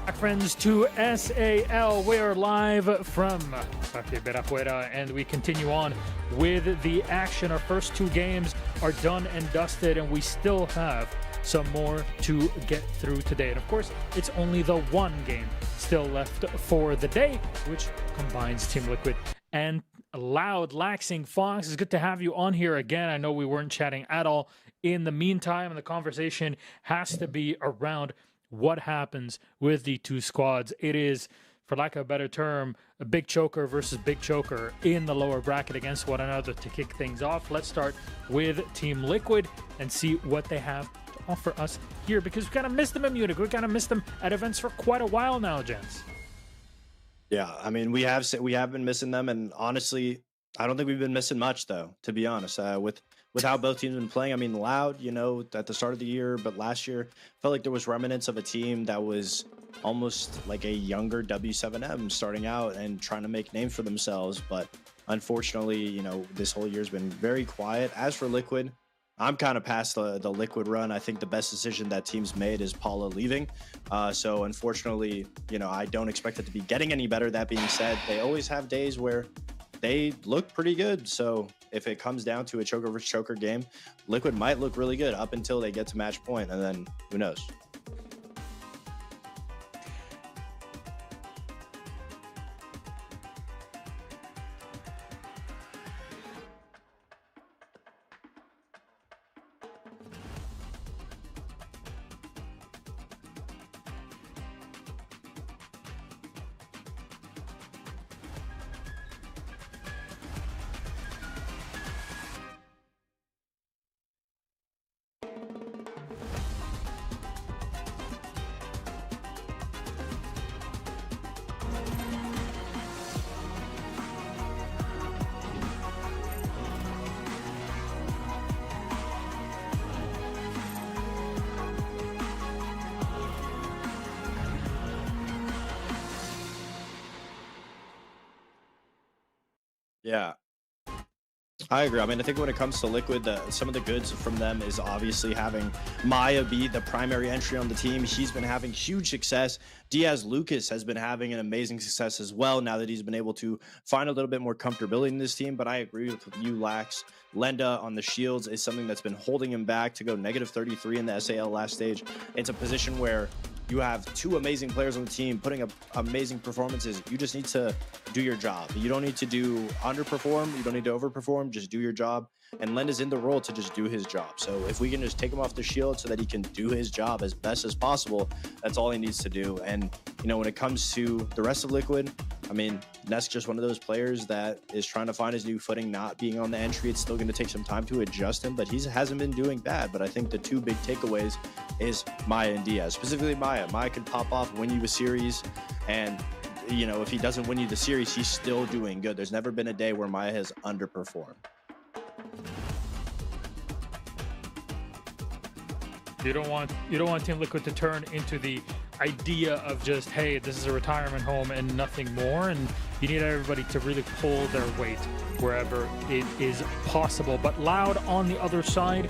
Back, friends, to SAL. We're live from Kafe Berafuera, and we continue on with the action. Our first two games are done and dusted, and we still have some more to get through today. And of course, it's only the one game still left for the day, which combines Team Liquid and Loud. Laxing Fox, it's good to have you on here again. I know we weren't chatting at all in the meantime, and the conversation has to be around what happens with the two squads. It is, for lack of a better term, a big choker versus big choker in the lower bracket against one another to kick things off. Let's start with Team Liquid and see what they have to offer us here, because we kind of missed them in Munich. We kind of missed them at events for quite a while now, gents. Yeah, I mean, we have been missing them, and honestly, I don't think we've been missing much, though, to be honest. With how both teams have been playing, I mean, Loud, you know, at the start of the year, but last year felt like there was remnants of a team that was almost like a younger W7M starting out and trying to make names for themselves. But unfortunately, you know, this whole year's been very quiet. As for Liquid, I'm kind of past the Liquid run. I think the best decision that team's made is Paula leaving. So unfortunately, you know, I don't expect it to be getting any better. That being said, they always have days where they look pretty good. So if it comes down to a choker versus choker game, Liquid might look really good up until they get to match point, and then who knows? Yeah, I agree. I mean, I think when it comes to Liquid, some of the goods from them is obviously having Maya be the primary entry on the team. He's been having huge success. Diaz Lucas has been having an amazing success as well now that he's been able to find a little bit more comfortability in this team. But I agree with you, Lax. Lenda on the shields is something that's been holding him back to go -33 in the SAL last stage. It's a position where you have two amazing players on the team putting up amazing performances. You just need to do your job. You don't need to underperform. You don't need to overperform. Just do your job. And Lenda's in the role to just do his job. So if we can just take him off the shield so that he can do his job as best as possible, that's all he needs to do. And, you know, when it comes to the rest of Liquid, I mean, Nesk's just one of those players that is trying to find his new footing, not being on the entry. It's still going to take some time to adjust him, but he hasn't been doing bad. But I think the two big takeaways is Maya and Diaz. Specifically Maya. Maya could pop off, win you a series, and, you know, if he doesn't win you the series, he's still doing good. There's never been a day where Maya has underperformed. You don't want Team Liquid to turn into the idea of just, hey, this is a retirement home and nothing more, and you need everybody to really pull their weight wherever it is possible. But Loud on the other side,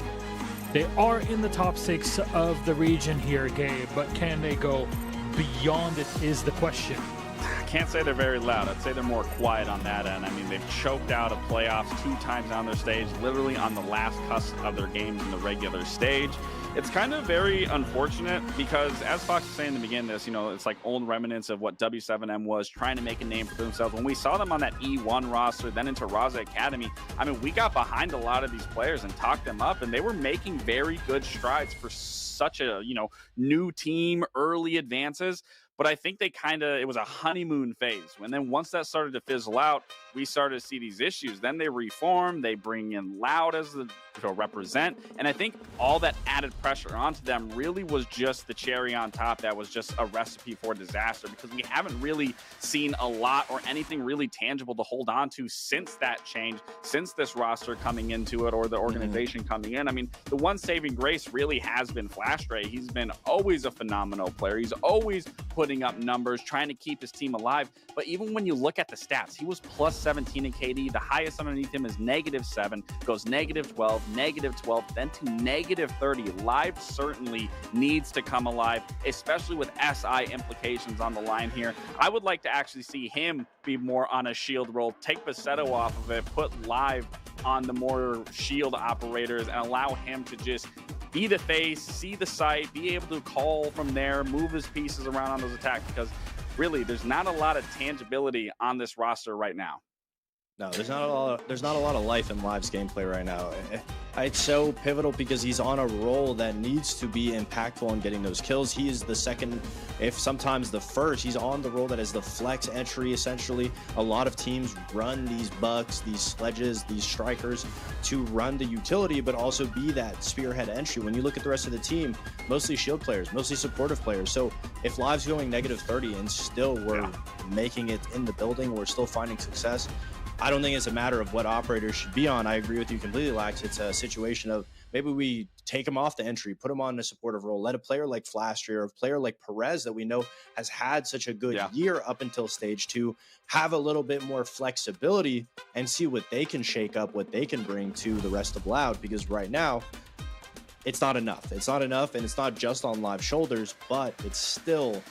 they are in the top 6 of the region here, Gabe, but can they go beyond it is the question. I can't say they're very loud. I'd say they're more quiet on that end. I mean, they've choked out of playoffs 2 times on their stage, literally on the last cusp of their games in the regular stage. It's kind of very unfortunate because, as Fox was saying in the beginning of this, you know, it's like old remnants of what W7M was trying to make a name for themselves. When we saw them on that E1 roster, then into Raza Academy, I mean, we got behind a lot of these players and talked them up, and they were making very good strides for such a, you know, new team, early advances. But I think they it was a honeymoon phase. And then once that started to fizzle out, we started to see these issues. Then they reform, they bring in Loud as to represent. And I think all that added pressure onto them really was just the cherry on top. That was just a recipe for disaster because we haven't really seen a lot or anything really tangible to hold on to since that change, since this roster coming into it or the organization coming in. I mean, the one saving grace really has been Flash Ray. He's been always a phenomenal player. He's always putting up numbers, trying to keep his team alive. But even when you look at the stats, he was plus 17 in KD. The highest underneath him is -7, goes -12, -12, then to -30. Live certainly needs to come alive, especially with SI implications on the line here. I would like to actually see him be more on a shield role, take Bassetto off of it, put Live on the more shield operators, and allow him to just be the face, see the site, be able to call from there, move his pieces around on those attacks, because really there's not a lot of tangibility on this roster right now. No, there's not a lot of life in Live's gameplay right now. It's so pivotal because he's on a role that needs to be impactful in getting those kills. He is the second, if sometimes the first. He's on the role that is the flex entry, essentially. A lot of teams run these bucks, these sledges, these strikers to run the utility, but also be that spearhead entry. When you look at the rest of the team, mostly shield players, mostly supportive players. So if Live's going -30 and still we're making it in the building, we're still finding success, I don't think it's a matter of what operators should be on. I agree with you completely, Lax. It's a situation of maybe we take him off the entry, put him on a supportive role, let a player like Flastry or a player like Perez that we know has had such a good year up until stage 2 have a little bit more flexibility and see what they can shake up, what they can bring to the rest of Loud, because right now it's not enough. It's not enough, and it's not just on Live shoulders, but it's still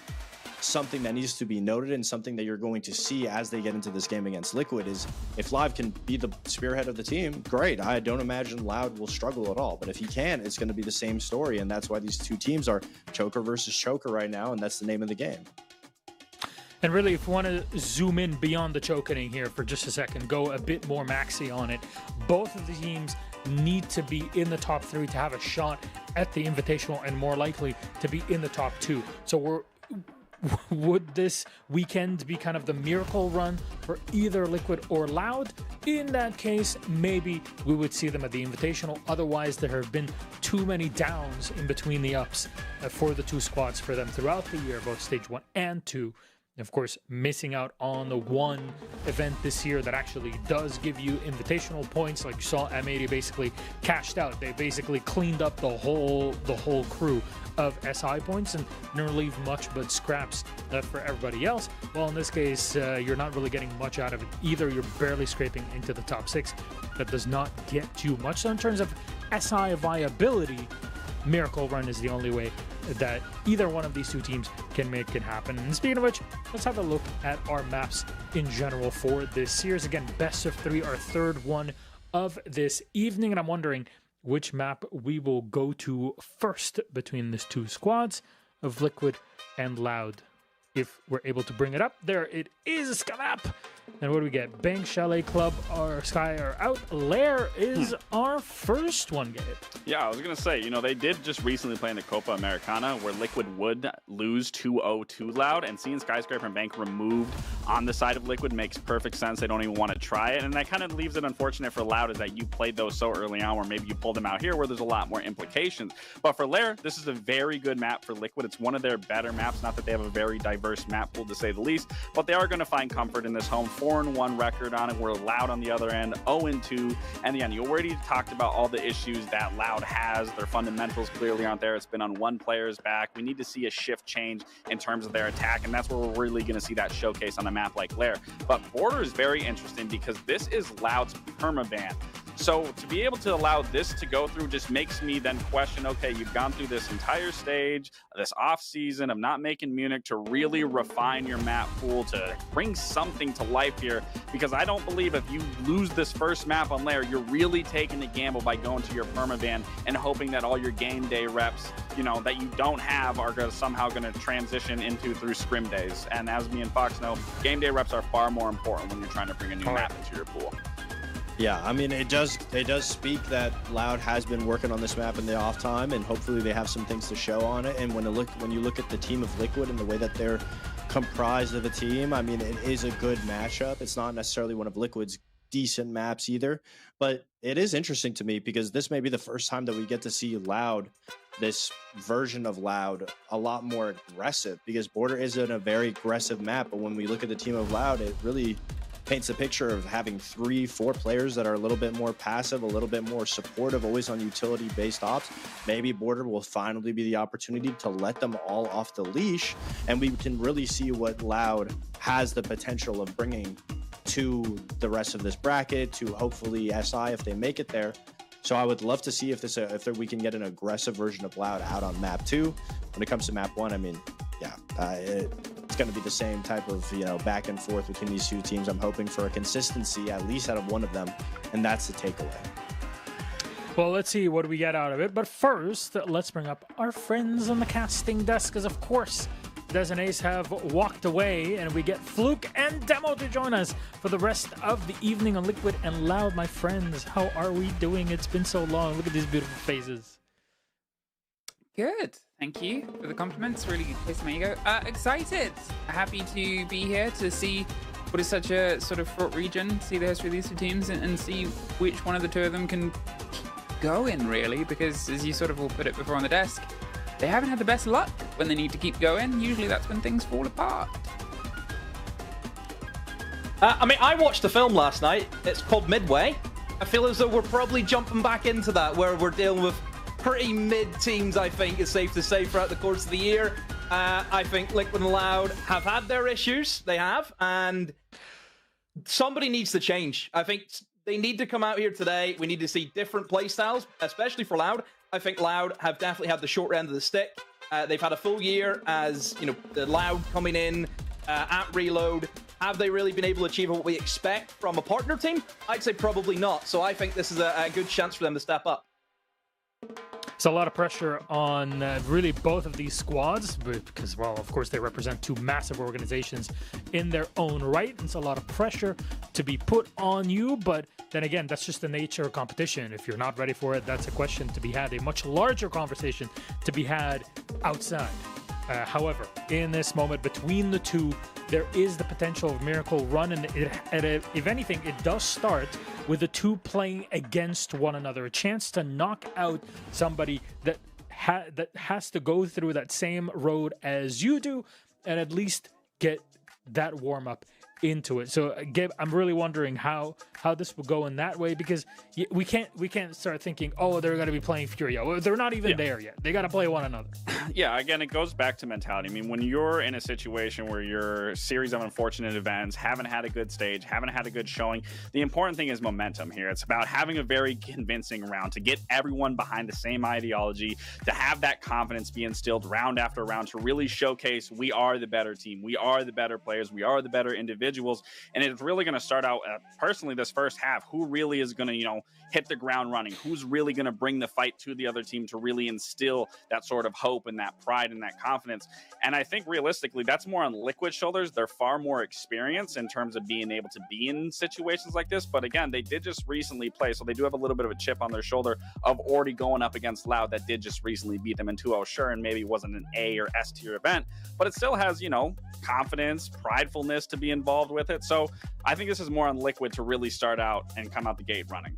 something that needs to be noted and something that you're going to see as they get into this game against Liquid is if Live can be the spearhead of the team, great. I don't imagine Loud will struggle at all, but if he can, it's going to be the same story, and that's why these two teams are choker versus choker right now, and that's the name of the game. And really, if you want to zoom in beyond the choking here for just a second, go a bit more maxi on it, both of the teams need to be in the top 3 to have a shot at the Invitational and more likely to be in the top 2. So would this weekend be kind of the miracle run for either Liquid or Loud? In that case, maybe we would see them at the Invitational. Otherwise, there have been too many downs in between the ups for the two squads for them throughout the year, both stage 1 and 2. Of course, missing out on the one event this year that actually does give you invitational points, like you saw M80 basically cashed out. They basically cleaned up the whole crew of SI points and didn't leave much but scraps for everybody else. Well, in this case, you're not really getting much out of it either. You're barely scraping into the top 6. That does not get too much. So in terms of SI viability, Miracle Run is the only way that either one of these two teams can make it happen. And speaking of which, let's have a look at our maps in general for this series. Again, best of 3, our third one of this evening. And I'm wondering which map we will go to first between these two squads of Liquid and Loud. If we're able to bring it up, there it is, Skamap. And what do we get? Bank, Chalet Club, or Sky are out. Lair is our first one, Gabe. Yeah, I was going to say, you know, they did just recently play in the Copa Americana where Liquid would lose 2-0 to Loud, and seeing Skyscraper and Bank removed on the side of Liquid makes perfect sense. They don't even want to try it, and that kind of leaves it unfortunate for Loud is that you played those so early on where maybe you pulled them out here where there's a lot more implications. But for Lair, this is a very good map for Liquid. It's one of their better maps, not that they have a very diverse map pool to say the least, but they are going to find comfort in this home. 4-1 record on it. We're Loud on the other end, 0-2. And again, you already talked about all the issues that Loud has. Their fundamentals clearly aren't there. It's been on one player's back. We need to see a shift change in terms of their attack, and that's where we're really going to see that showcase on a map like Lair. But Border is very interesting because this is Loud's permaban. So to be able to allow this to go through just makes me then question, okay, you've gone through this entire stage, this off season of not making Munich to really refine your map pool, to bring something to life here, because I don't believe if you lose this first map on Lair, you're really taking the gamble by going to your permaban and hoping that all your game day reps, you know, that you don't have are somehow going to transition into through scrim days. And as me and Fox know, game day reps are far more important when you're trying to bring a new map into your pool. Yeah, I mean, it does speak that Loud has been working on this map in the off time, and hopefully they have some things to show on it. And when you look at the team of Liquid and the way that they're comprised of a team, I mean, it is a good matchup. It's not necessarily one of Liquid's decent maps either, but it is interesting to me because this may be the first time that we get to see Loud, this version of Loud, a lot more aggressive, because Border isn't a very aggressive map. But when we look at the team of Loud, it really paints a picture of having 3-4 players that are a little bit more passive, a little bit more supportive, always on utility-based ops. Maybe Border will finally be the opportunity to let them all off the leash, and we can really see what Loud has the potential of bringing to the rest of this bracket, to hopefully SI if they make it there. So I would love to see if we can get an aggressive version of Loud out on map 2. When it comes to map 1, I mean, yeah, it's going to be the same type of, you know, back and forth between these two teams. I'm hoping for a consistency at least out of one of them, and that's the takeaway. Well, let's see what we get out of it. But first, let's bring up our friends on the casting desk, because of course, Des and Ace have walked away, and we get Fluke and Demo to join us for the rest of the evening on Liquid and Loud. My friends, how are we doing? It's been so long. Look at these beautiful faces. Good. Thank you for the compliments. Really tastes my ego. Excited. Happy to be here to see what is such a sort of fraught region, see the history of these two teams, and see which one of the two of them can go in, really, because as you sort of all put it before on the desk, they haven't had the best luck when they need to keep going. Usually that's when things fall apart. I mean, I watched the film last night. It's called Midway. I feel as though we're probably jumping back into that, where we're dealing with pretty mid teams, I think it's safe to say, throughout the course of the year. I think Liquid and Loud have had their issues. They have. And somebody needs to change. I think they need to come out here today. We need to see different playstyles, especially for Loud. I think Loud have definitely had the short end of the stick. They've had a full year as, you know, the Loud coming in at Reload. Have they really been able to achieve what we expect from a partner team? I'd say probably not. So I think this is a good chance for them to step up. It's a lot of pressure on really both of these squads because, well, of course, they represent two massive organizations in their own right. It's a lot of pressure to be put on you. But then again, that's just the nature of competition. If you're not ready for it, that's a question to be had, a much larger conversation to be had outside. However, in this moment between the two, there is the potential of miracle run, and if anything, it does start with the two playing against one another, a chance to knock out somebody that has to go through that same road as you do, and at least get that warm up into it. So, Gabe, I'm really wondering how this will go in that way, because we can't start thinking, oh, they're going to be playing Furia. Well, they're not even there yet. They got to play one another. Yeah, again, it goes back to mentality. I mean, when you're in a situation where you're a series of unfortunate events, haven't had a good stage, haven't had a good showing, the important thing is momentum here. It's about having a very convincing round to get everyone behind the same ideology, to have that confidence be instilled round after round, to really showcase we are the better team, we are the better players, we are the better individuals. And it's really going to start out, personally, this first half, who really is going to, hit the ground running, who's really going to bring the fight to the other team to really instill that sort of hope and that pride and that confidence. And I think realistically, that's more on Liquid's shoulders. They're far more experienced in terms of being able to be in situations like this. But again, they did just recently play, so they do have a little bit of a chip on their shoulder of already going up against Loud that did just recently beat them in 2-0. Sure, and maybe it wasn't an A or S tier event, but it still has, confidence, pridefulness to be involved with it. So I think this is more on Liquid to really start out and come out the gate running.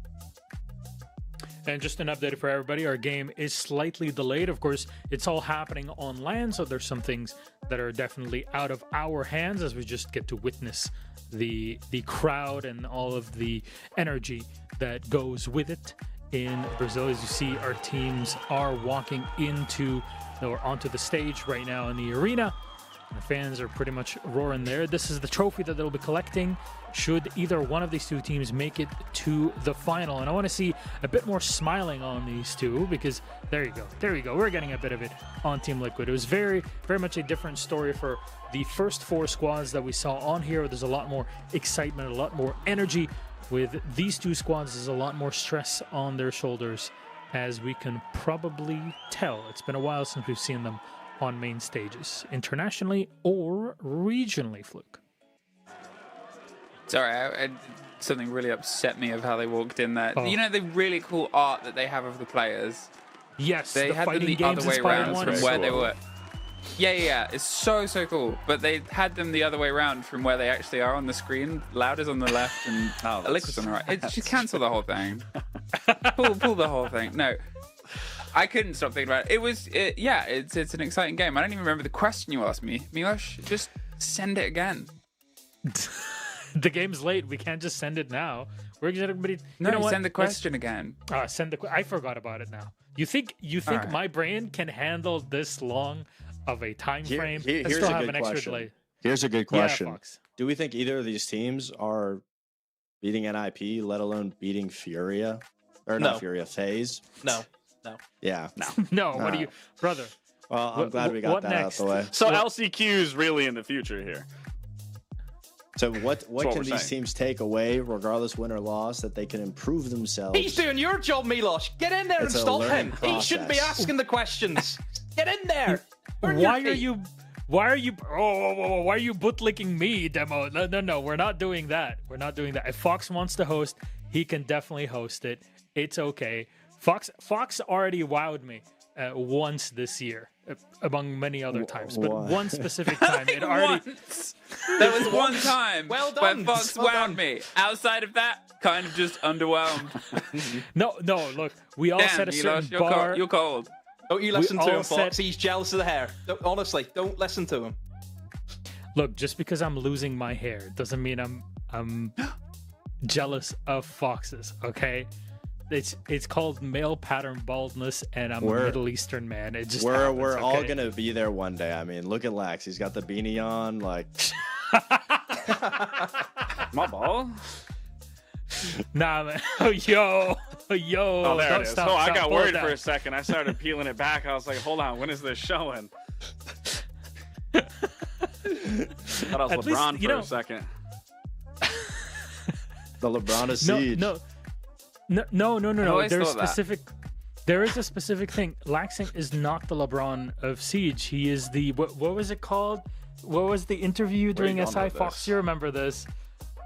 And just an update for everybody, our game is slightly delayed. Of course, it's all happening on LAN, so there's some things that are definitely out of our hands as we just get to witness the crowd and all of the energy that goes with it in Brazil. As you see, our teams are walking onto the stage right now in the arena. The fans are pretty much roaring there. This is the trophy that they'll be collecting should either one of these two teams make it to the final. And I want to see a bit more smiling on these two, because there you go. We're getting a bit of it on Team Liquid. It was very, very much a different story for the first four squads that we saw on here. There's a lot more excitement, a lot more energy. With these two squads, there's a lot more stress on their shoulders, as we can probably tell. It's been a while since we've seen them on main stages, internationally or regionally, Fluke. Sorry, something really upset me of how they walked in there. You know the really cool art that they have of the players? Yes, they had them the other way around from where they were. Yeah, it's so cool. But they had them the other way around from where they actually are on the screen. Loud is on the left and Liquid's on the right. Just cancel the whole thing. pull the whole thing. No. I couldn't stop thinking about it. It's an exciting game. I don't even remember the question you asked me. Milosh, just send it again. The game's late. We can't just send it now. We're gonna everybody. Send the question again. I forgot about it now. You think right. My brain can handle this long of a time frame? Here's a good question. Here's a good question. Yeah, do we think either of these teams are beating NIP, let alone beating Furia? Or not Furia, FaZe? No. Yeah. No. What do you, brother? Well, I'm glad we got that next? out of the way. So LCQ is really in the future here. So what can these teams take away, regardless win or loss, that they can improve themselves? He's doing your job, Milosh. Get in there and stop him. He shouldn't be asking the questions. Get in there. Why are you bootlicking me, Demo? No, we're not doing that. If Fox wants to host, he can definitely host it. It's okay. Fox already wowed me once this year, among many other times, but one specific time it already. There was one time well done. where Fox wowed me. Outside of that, kind of just underwhelmed. No. Look, we all set a certain bar. You're cold. Don't you listen to him, Fox? He's jealous of the hair. Honestly, don't listen to him. Look, just because I'm losing my hair doesn't mean I'm jealous of foxes, okay? It's called male pattern baldness, and I'm a Middle Eastern man. It just we're happens, all okay? gonna be there one day. I mean, look at Lax. He's got the beanie on, like. My ball. Nah, man. yo. Oh, there don't it is. stop, I stop, got pull worried it for down. a second. I started peeling it back. I was like, hold on, when is this showing? Thought I was At least, LeBron you for know- a second. The LeBron of Siege. No. always There's thought that. specific. There is a specific thing. Laxing is not the LeBron of Siege. He is the what was it called? What was the interview Where are you during going SI with Fox? this? You remember this?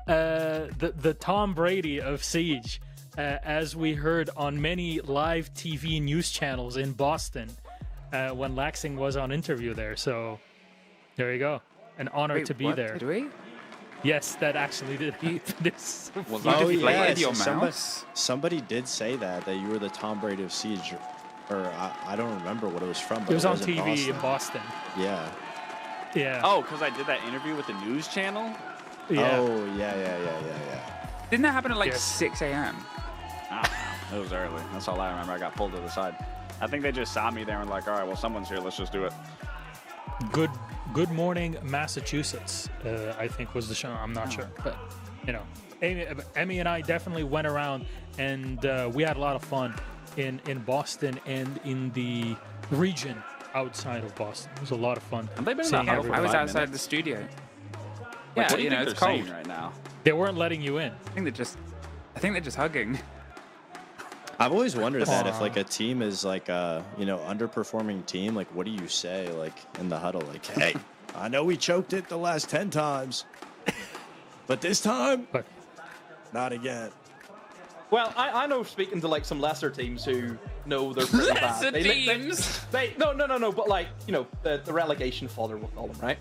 The Tom Brady of Siege, as we heard on many live TV news channels in Boston when Laxing was on interview there. So there you go. An honor Wait, to be what? there. Did we? Yes, that actually did happen. Was Oh, that yeah. with your Somebody, mouse? somebody did say that you were the Tom Brady of Siege, or I don't remember what it was from. But It was on in TV in Boston. Yeah. Yeah. Oh, because I did that interview with the news channel? Yeah. Oh, yeah. Didn't that happen at like Yes. 6 a.m.? I don't know. It was early. That's all I remember. I got pulled to the side. I think they just saw me there and like, all right, well, someone's here. Let's just do it. Good Morning Massachusetts, I think was the show. I'm not sure, but you know, Emmy and I definitely went around, and we had a lot of fun in Boston and in the region outside of Boston. It was a lot of fun. Have they been in seeing the huddle for I was 5 outside minutes? the studio. Like, Yeah, what do you know, think it's they're cold. saying right now? They weren't letting you in. I think they're just hugging. I've always wondered that if Aw. like a team is like a underperforming team, like what do you say like in the huddle? Like, hey, I know we choked it the last 10 times, but this time, not again. Well, I know speaking to like some lesser teams who know they're pretty bad. Lesser teams? No, but like, the relegation fodder, we'll call them, right?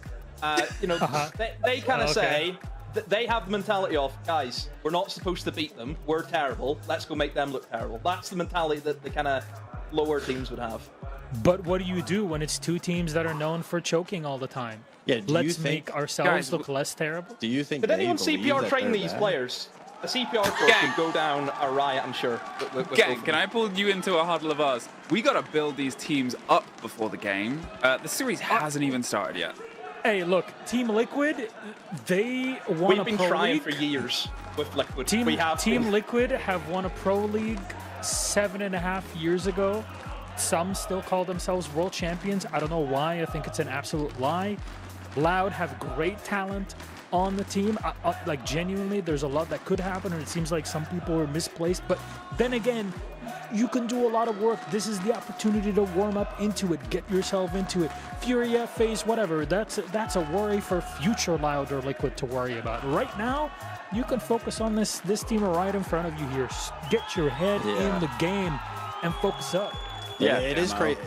They kind of say that they have the mentality of, guys, we're not supposed to beat them. We're terrible. Let's go make them look terrible. That's the mentality that the kind of lower teams would have. But what do you do when it's two teams that are known for choking all the time? Yeah, do you Let's think- make ourselves Guys, look less terrible. Do you think Did they anyone believe CPR that train they're these bad? players? A CPR course could go down a riot, I'm sure. Gang, can I pull you into a huddle of us? We got to build these teams up before the game. The series hasn't even started yet. Hey, look, Team Liquid, they won We've a been pro trying league. for years with Liquid. Team been. Liquid have won a pro league 7.5 years ago. Some still call themselves world champions. I don't know why. I think it's an absolute lie. Loud have great talent on the team. Like, genuinely, there's a lot that could happen, and it seems like some people are misplaced. But then again, you can do a lot of work. This is the opportunity to warm up into it, get yourself into it. Furia, FaZe, whatever. That's a worry for future Loud or Liquid to worry about. Right now, you can focus on this team right in front of you here. Get your head in the game and focus up. Yeah, it is crazy.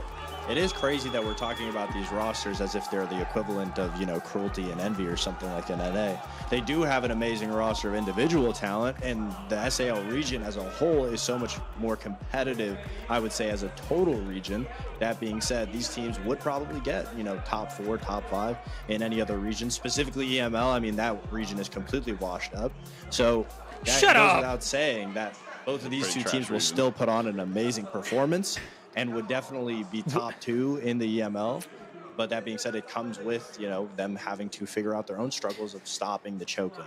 It is crazy that we're talking about these rosters as if they're the equivalent of, Cruelty and Envy or something like in NA. They do have an amazing roster of individual talent, and the SAL region as a whole is so much more competitive, I would say, as a total region. That being said, these teams would probably get, top 4, top 5 in any other region, specifically EML. I mean, that region is completely washed up. So that goes without saying that both of these two teams will still put on an amazing performance and would definitely be top 2 in the EML. But that being said, it comes with, them having to figure out their own struggles of stopping the choking.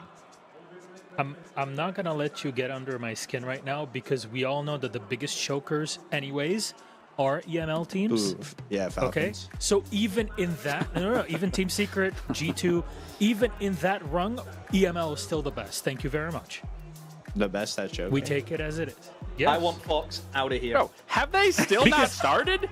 I'm not going to let you get under my skin right now, because we all know that the biggest chokers anyways are EML teams. Ooh, yeah, Falcons. Okay, so even in that, no, even Team Secret, G2, even in that rung, EML is still the best. Thank you very much. The best at choking. We take it as it is. Yes. I want Fox out of here. Bro, have they still not started?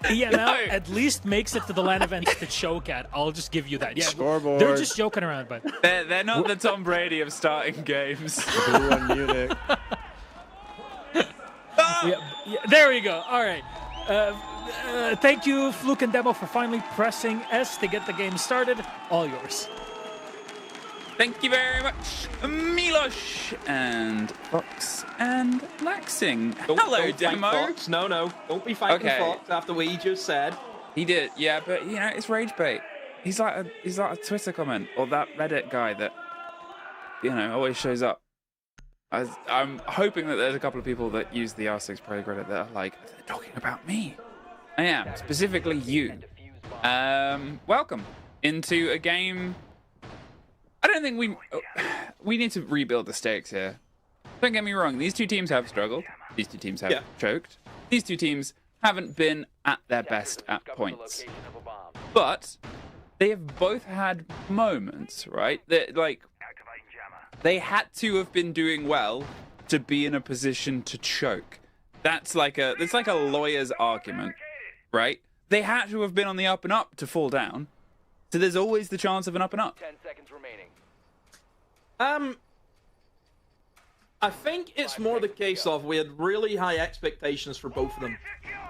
EML at least makes it to the LAN events to choke at. I'll just give you that. Yeah, Scoreboard. They're just joking around, but They're not the Tom Brady of starting games. Blue and Munich. yeah, there we go. All right. Thank you, Fluke and Demo, for finally pressing S to get the game started. All yours. Thank you very much, Milosh and Fox and Laxing. Hello, don't Demo. Fight Fox. No. Don't be fighting Fox after what he just said. He did, yeah, but it's rage bait. He's like a Twitter comment or that Reddit guy that always shows up. I'm hoping that there's a couple of people that use the R6 Pro credit that are like, they're talking about me. I am, specifically you. Welcome into a game. I don't think we need to rebuild the stakes here. Don't get me wrong, these two teams have struggled. These two teams have choked. These two teams haven't been at their best at points. But they have both had moments, right? That, like, they had to have been doing well to be in a position to choke. It's like a lawyer's argument, right? They had to have been on the up and up to fall down. So there's always the chance of an up and up. 10 seconds remaining. I think it's more the case of we had really high expectations for both of them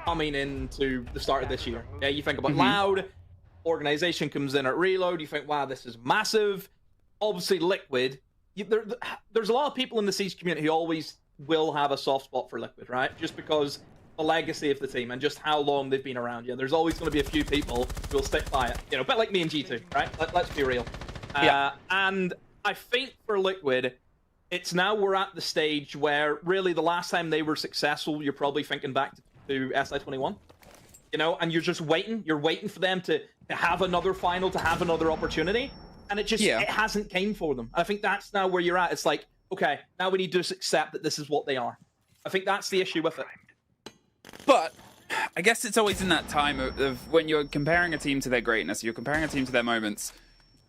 coming into the start of this year. Yeah, you think about Loud, organization comes in at Reload, you think, wow, this is massive. Obviously, Liquid, there's a lot of people in the Siege community who always will have a soft spot for Liquid, right? Just because the legacy of the team and just how long they've been around. Yeah, there's always going to be a few people who will stick by it. You know, a bit like me and G2, right? Let's be real. And I think for Liquid, it's now we're at the stage where really the last time they were successful, you're probably thinking back to SI21, you know, and you're just waiting. You're waiting for them to have another final, to have another opportunity, and it just it hasn't came for them. I think that's now where you're at. It's like, okay, now we need to just accept that this is what they are. I think that's the issue with it. But I guess it's always in that time of when you're comparing a team to their greatness, you're comparing a team to their moments,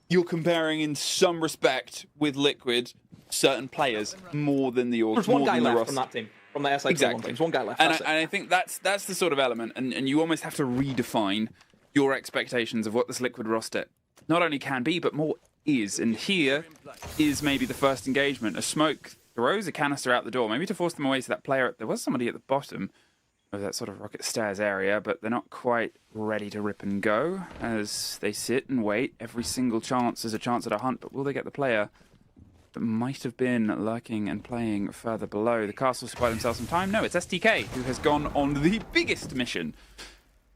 you're comparing in some respect with Liquid certain players more than the There's one guy left from that team, from the SI team. There's one guy left. And I think that's the sort of element, and you almost have to redefine your expectations of what this Liquid roster not only can be, but more is. And here is maybe the first engagement. A smoke throws a canister out the door, maybe to force them away to that player. There was somebody at the bottom of that sort of rocket stairs area, but they're not quite ready to rip and go as they sit and wait. Every single chance is a chance at a hunt, but will they get the player that might have been lurking and playing further below? The castle supply themselves some time? No, it's STK who has gone on the biggest mission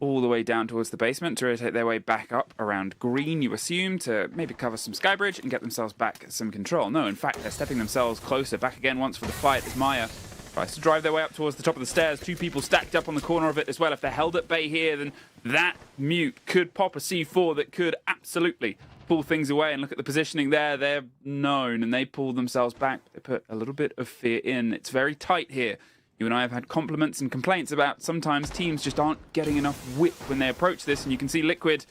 all the way down towards the basement to rotate their way back up around green, you assume, to maybe cover some skybridge and get themselves back some control. No, in fact, they're stepping themselves closer back again once for the fight as Maya tries to drive their way up towards the top of the stairs. Two people stacked up on the corner of it as well. If they're held at bay here, then that mute could pop a C4 that could absolutely pull things away. And look at the positioning there. They're known and they pull themselves back. They put a little bit of fear in. It's very tight here. You and I have had compliments and complaints about sometimes teams just aren't getting enough width when they approach this. And you can see Liquid,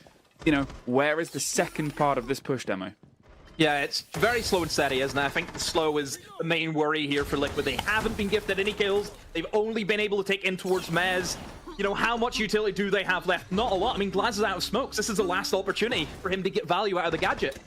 you know, where is the second part of this push demo? Yeah, it's very slow and steady, isn't it? I think the slow is the main worry here for Liquid. They haven't been gifted any kills. They've only been able to take in towards Mez. You know, how much utility do they have left? Not a lot. I mean, Glaz is out of smokes. This is the last opportunity for him to get value out of the gadget.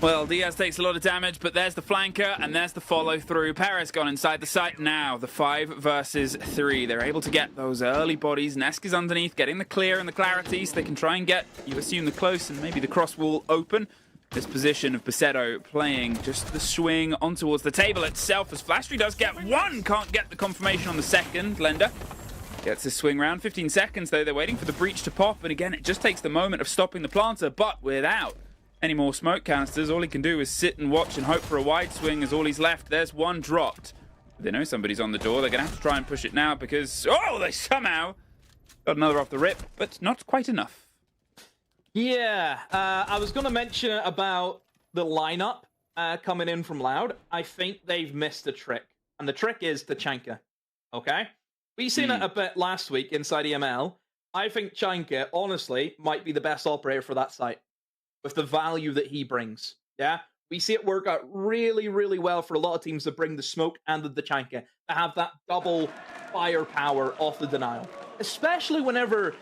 Well, Diaz takes a lot of damage, but there's the flanker, and there's the follow-through. Perez gone inside the site now. The 5 versus 3. They're able to get those early bodies. Nesk is underneath, getting the clear and the clarity, so they can try and get, you assume, the close and maybe the cross wall open. This position of Basetto playing just the swing on towards the table itself as Flashtree does get one. Can't get the confirmation on the second. Lender gets his swing round. 15 seconds, though. They're waiting for the breach to pop. And again, it just takes the moment of stopping the planter, but without any more smoke canisters. All he can do is sit and watch and hope for a wide swing as all he's left. There's one dropped. They know somebody's on the door. They're going to have to try and push it now because, oh, they somehow got another off the rip, but not quite enough. Yeah, I was going to mention about the lineup coming in from Loud. I think they've missed a trick, and the trick is Tachanka, okay? We seen it a bit last week inside EML. I think Chanka, honestly, might be the best operator for that site with the value that he brings, yeah? We see it work out really, really well for a lot of teams that bring the smoke and the Tachanka to have that double firepower off the denial, especially whenever...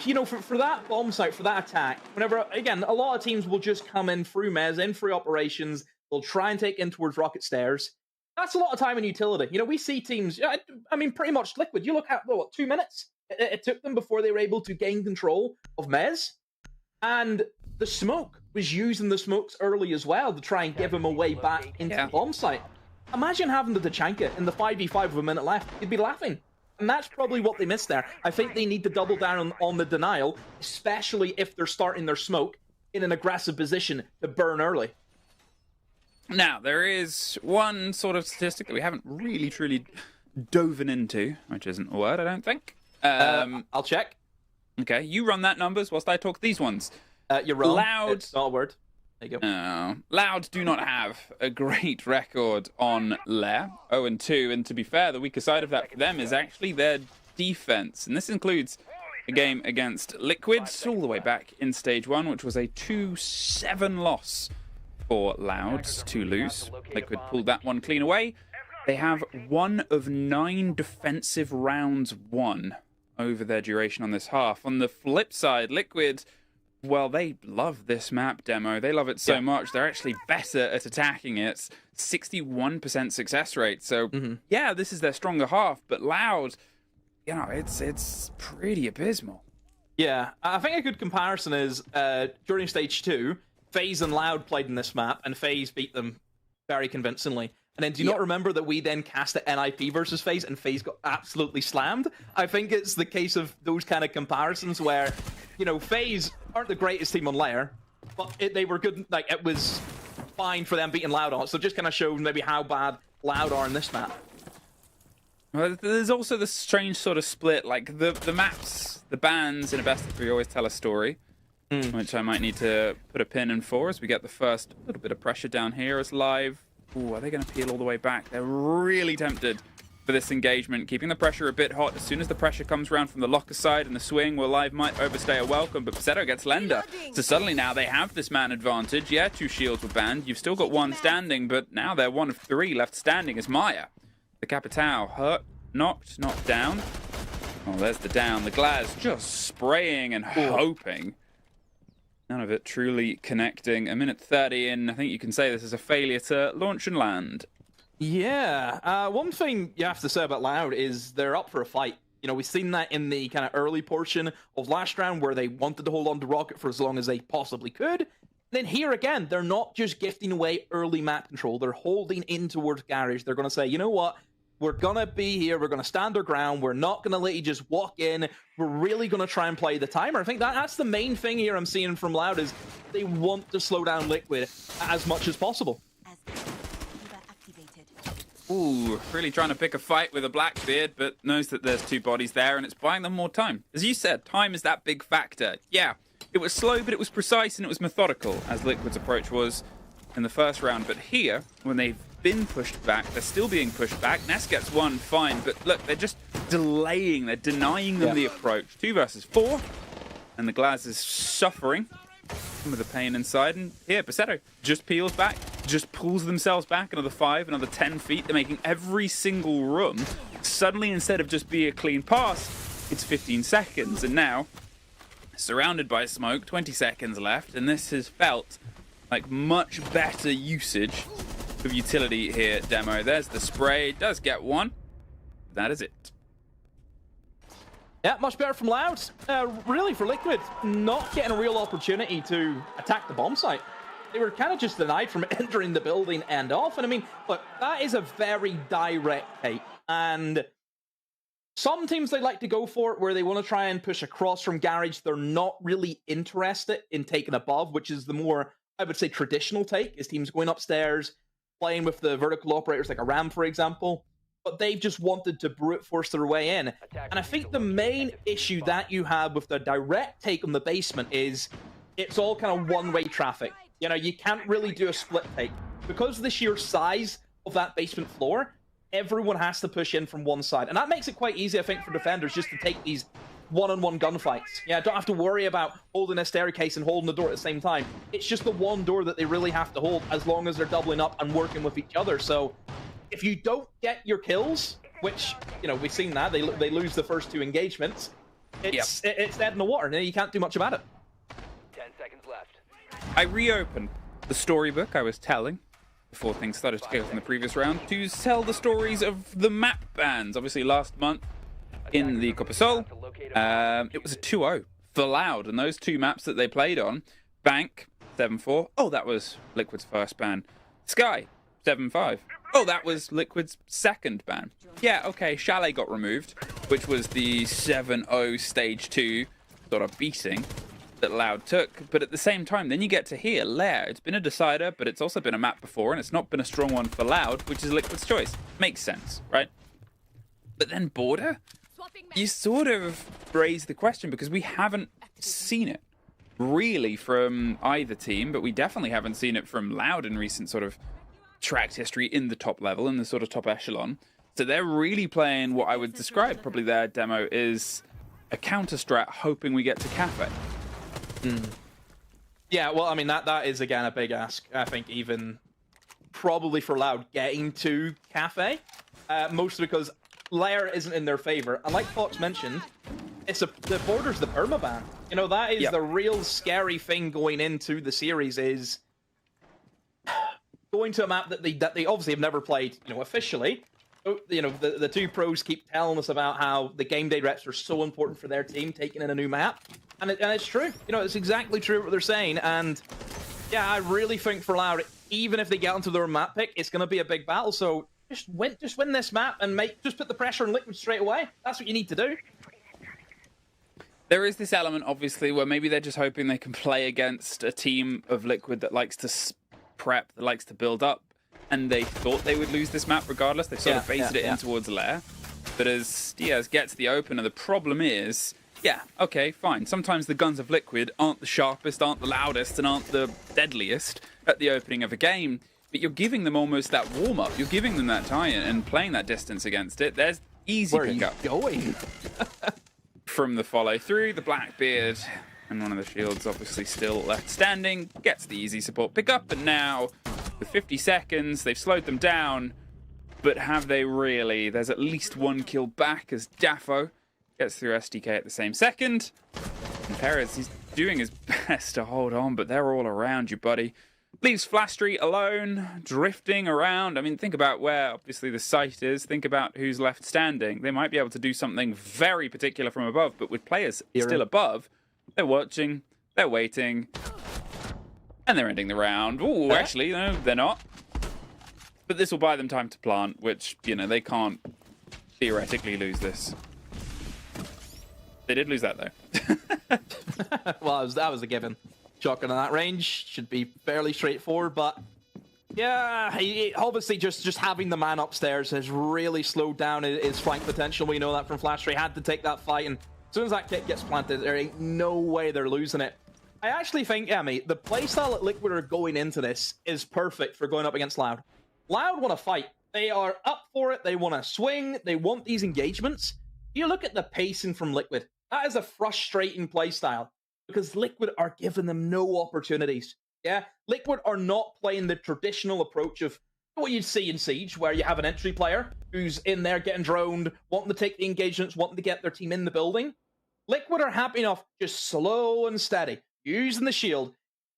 You know, for that bomb site, for that attack, whenever, again, a lot of teams will just come in through Mez, in through operations, they'll try and take in towards rocket stairs. That's a lot of time and utility. You know, we see teams, I mean, pretty much Liquid. You look at, what, 2 minutes? It took them before they were able to gain control of Mez. And the smoke was using the smokes early as well to try and give him a way back into the bomb site. Imagine having the Tachanka in the 5v5 with a minute left. You'd be laughing. And that's probably what they missed there. I think they need to double down on the denial, especially if they're starting their smoke in an aggressive position to burn early. Now, there is one sort of statistic that we haven't really, truly dove into, which isn't a word, I don't think. I'll check. Okay, you run that numbers whilst I talk these ones. You're wrong. Loud. It's not a word. There you go. Loud do not have a great record on Lair, 0-2, and to be fair, the weaker side of that for them is actually their defense, and this includes a game against Liquid all the way back in Stage 1, which was a 2-7 loss for Loud to lose. Liquid pulled that one clean away. They have 1 of 9 defensive rounds won over their duration on this half. On the flip side, Liquid, well, they love this map demo. They love it so much. They're actually better at attacking it. 61% success rate. So, yeah, this is their stronger half. But Loud, you know, it's pretty abysmal. Yeah, I think a good comparison is during Stage 2, FaZe and Loud played in this map, and FaZe beat them very convincingly. And then do you not remember that we then cast at NIP versus FaZe, and FaZe got absolutely slammed? I think it's the case of those kind of comparisons where, you know, FaZe aren't the greatest team on Lair, but they were good. Like, it was fine for them beating Loud on it. So it just kind of shows maybe how bad Loud are in this map. Well, there's also this strange sort of split, like the maps, the bans in a best of 3 always tell a story, which I might need to put a pin in for as we get the first little bit of pressure down here as Live. Ooh, are they going to peel all the way back? They're really tempted for this engagement, keeping the pressure a bit hot. As soon as the pressure comes around from the locker side and the swing, well, Live might overstay a welcome, but Pseto gets Lender. So suddenly now they have this man advantage. Yeah, 2 shields were banned. You've still got 1 standing, but now they're 1 of 3 left standing as Maya. The Capitao hurt, knocked down. Oh, there's the down. The Glaz just spraying and hoping. None of it truly connecting. 1:30 in, I think you can say this is a failure to launch and land. Yeah, one thing you have to say about Loud is they're up for a fight. You know, we've seen that in the kind of early portion of last round where they wanted to hold on to Rocket for as long as they possibly could. Then here again, they're not just gifting away early map control. They're holding in towards Garage. They're going to say, you know what? We're going to be here. We're going to stand our ground. We're not going to let you just walk in. We're really going to try and play the timer. I think that's the main thing here I'm seeing from Loud is they want to slow down Liquid as much as possible. Ooh, really trying to pick a fight with a Blackbeard, but knows that there's 2 bodies there and it's buying them more time. As you said, time is that big factor. Yeah, it was slow, but it was precise and it was methodical, as Liquid's approach was in the first round. But here, when they've been pushed back, they're still being pushed back. Ness gets 1, fine, but look, they're just delaying, they're denying them the approach. 2 versus 4, and the Glaz is suffering some of the pain inside. And here, Pseto just peels back, just pulls themselves back another 5, another 10 feet. They're making every single room. Suddenly, instead of just be a clean pass, it's 15 seconds. And now, surrounded by smoke, 20 seconds left, and this has felt like much better usage of utility here, Demo. There's the spray, does get 1. That is it. Yeah, much better from Loud. Really, for Liquid, not getting a real opportunity to attack the bomb site. They were kind of just denied from entering the building and off. And I mean, look, that is a very direct take. And some teams they like to go for it where they want to try and push across from Garage. They're not really interested in taking above, which is the more, I would say, traditional take, is teams going upstairs, playing with the vertical operators like a Ram, for example. But they've just wanted to brute force their way in. And I think the main issue that you have with the direct take on the basement is it's all kind of one-way traffic. You know, you can't really do a split take. Because of the sheer size of that basement floor, everyone has to push in from one side. And that makes it quite easy, I think, for defenders just to take these one-on-one gunfights. Yeah, don't have to worry about holding a staircase and holding the door at the same time. It's just the one door that they really have to hold as long as they're doubling up and working with each other. So if you don't get your kills, which, you know, we've seen that, they lose the first 2 engagements, it's dead in the water, and you can't do much about it. 10 seconds left. I reopened the storybook I was telling before things started to go from the previous round to tell the stories of the map bans. Obviously, last month in the Copa Sol, it was a 2-0 for Loud, and those 2 maps that they played on, Bank, 7-4. Oh, that was Liquid's first ban. Sky, 7-5. Oh, that was Liquid's second ban. Yeah, okay, Chalet got removed, which was the 7-0 stage 2 sort of beating. that Loud took, but at the same time, then you get to here, Lair. It's been a decider, but it's also been a map before, and it's not been a strong one for Loud, which is Liquid's choice. Makes sense, right? But then Border, you sort of raise the question because we haven't seen it really from either team, but we definitely haven't seen it from Loud in recent sort of tracked history in the top level, in the sort of top echelon. So they're really playing what I would describe probably their demo is a counter strat, hoping we get to Kafe. Yeah, well, I mean, that is, again, a big ask. I think even probably for Loud getting to Kafe, mostly because Lair isn't in their favor. And like Fox mentioned, the Border's the permaban. You know, that is the real scary thing going into the series is going to a map that they obviously have never played, you know, officially. You know, the two pros keep telling us about how the game day reps are so important for their team taking in a new map. And it's true. You know, it's exactly true what they're saying. And yeah, I really think for Loud, even if they get onto their map pick, it's going to be a big battle. So just win this map and just put the pressure on Liquid straight away. That's what you need to do. There is this element, obviously, where maybe they're just hoping they can play against a team of Liquid that likes to prep, that likes to build up. And they thought they would lose this map regardless. They've sort of baited it in towards Lair. But as Diaz gets the opener, the problem is, yeah, okay, fine. Sometimes the guns of Liquid aren't the sharpest, aren't the loudest, and aren't the deadliest at the opening of a game. But you're giving them almost that warm-up. You're giving them that tie-in and playing that distance against it. There's easy pickup. Where are you going? From the follow-through, the Blackbeard and one of the shields obviously still left standing, gets the easy support pickup, and now with 50 seconds, they've slowed them down, but have they really? There's at least one kill back as Daffo gets through SDK at the same second. And Perez, he's doing his best to hold on, but they're all around you, buddy. Leaves Flash Street alone, drifting around. I mean, think about where, obviously, the site is. Think about who's left standing. They might be able to do something very particular from above, but with players still above, they're watching, they're waiting, and they're ending the round. Ooh, actually, no, they're not. But this will buy them time to plant, which, you know, they can't theoretically lose this. They did lose that, though. Well, that was a given. Shotgun in that range should be fairly straightforward, but yeah, obviously just having the man upstairs has really slowed down his flank potential. We know that from Flash. He had to take that fight, and as soon as that kit gets planted, there ain't no way they're losing it. I actually think, yeah, mate, the playstyle that Liquid are going into this is perfect for going up against Loud. Loud want to fight. They are up for it. They want to swing. They want these engagements. You look at the pacing from Liquid. That is a frustrating playstyle because Liquid are giving them no opportunities. Yeah, Liquid are not playing the traditional approach of what you'd see in Siege, where you have an entry player who's in there getting droned, wanting to take the engagements, wanting to get their team in the building. Liquid are happy enough, just slow and steady, using the shield.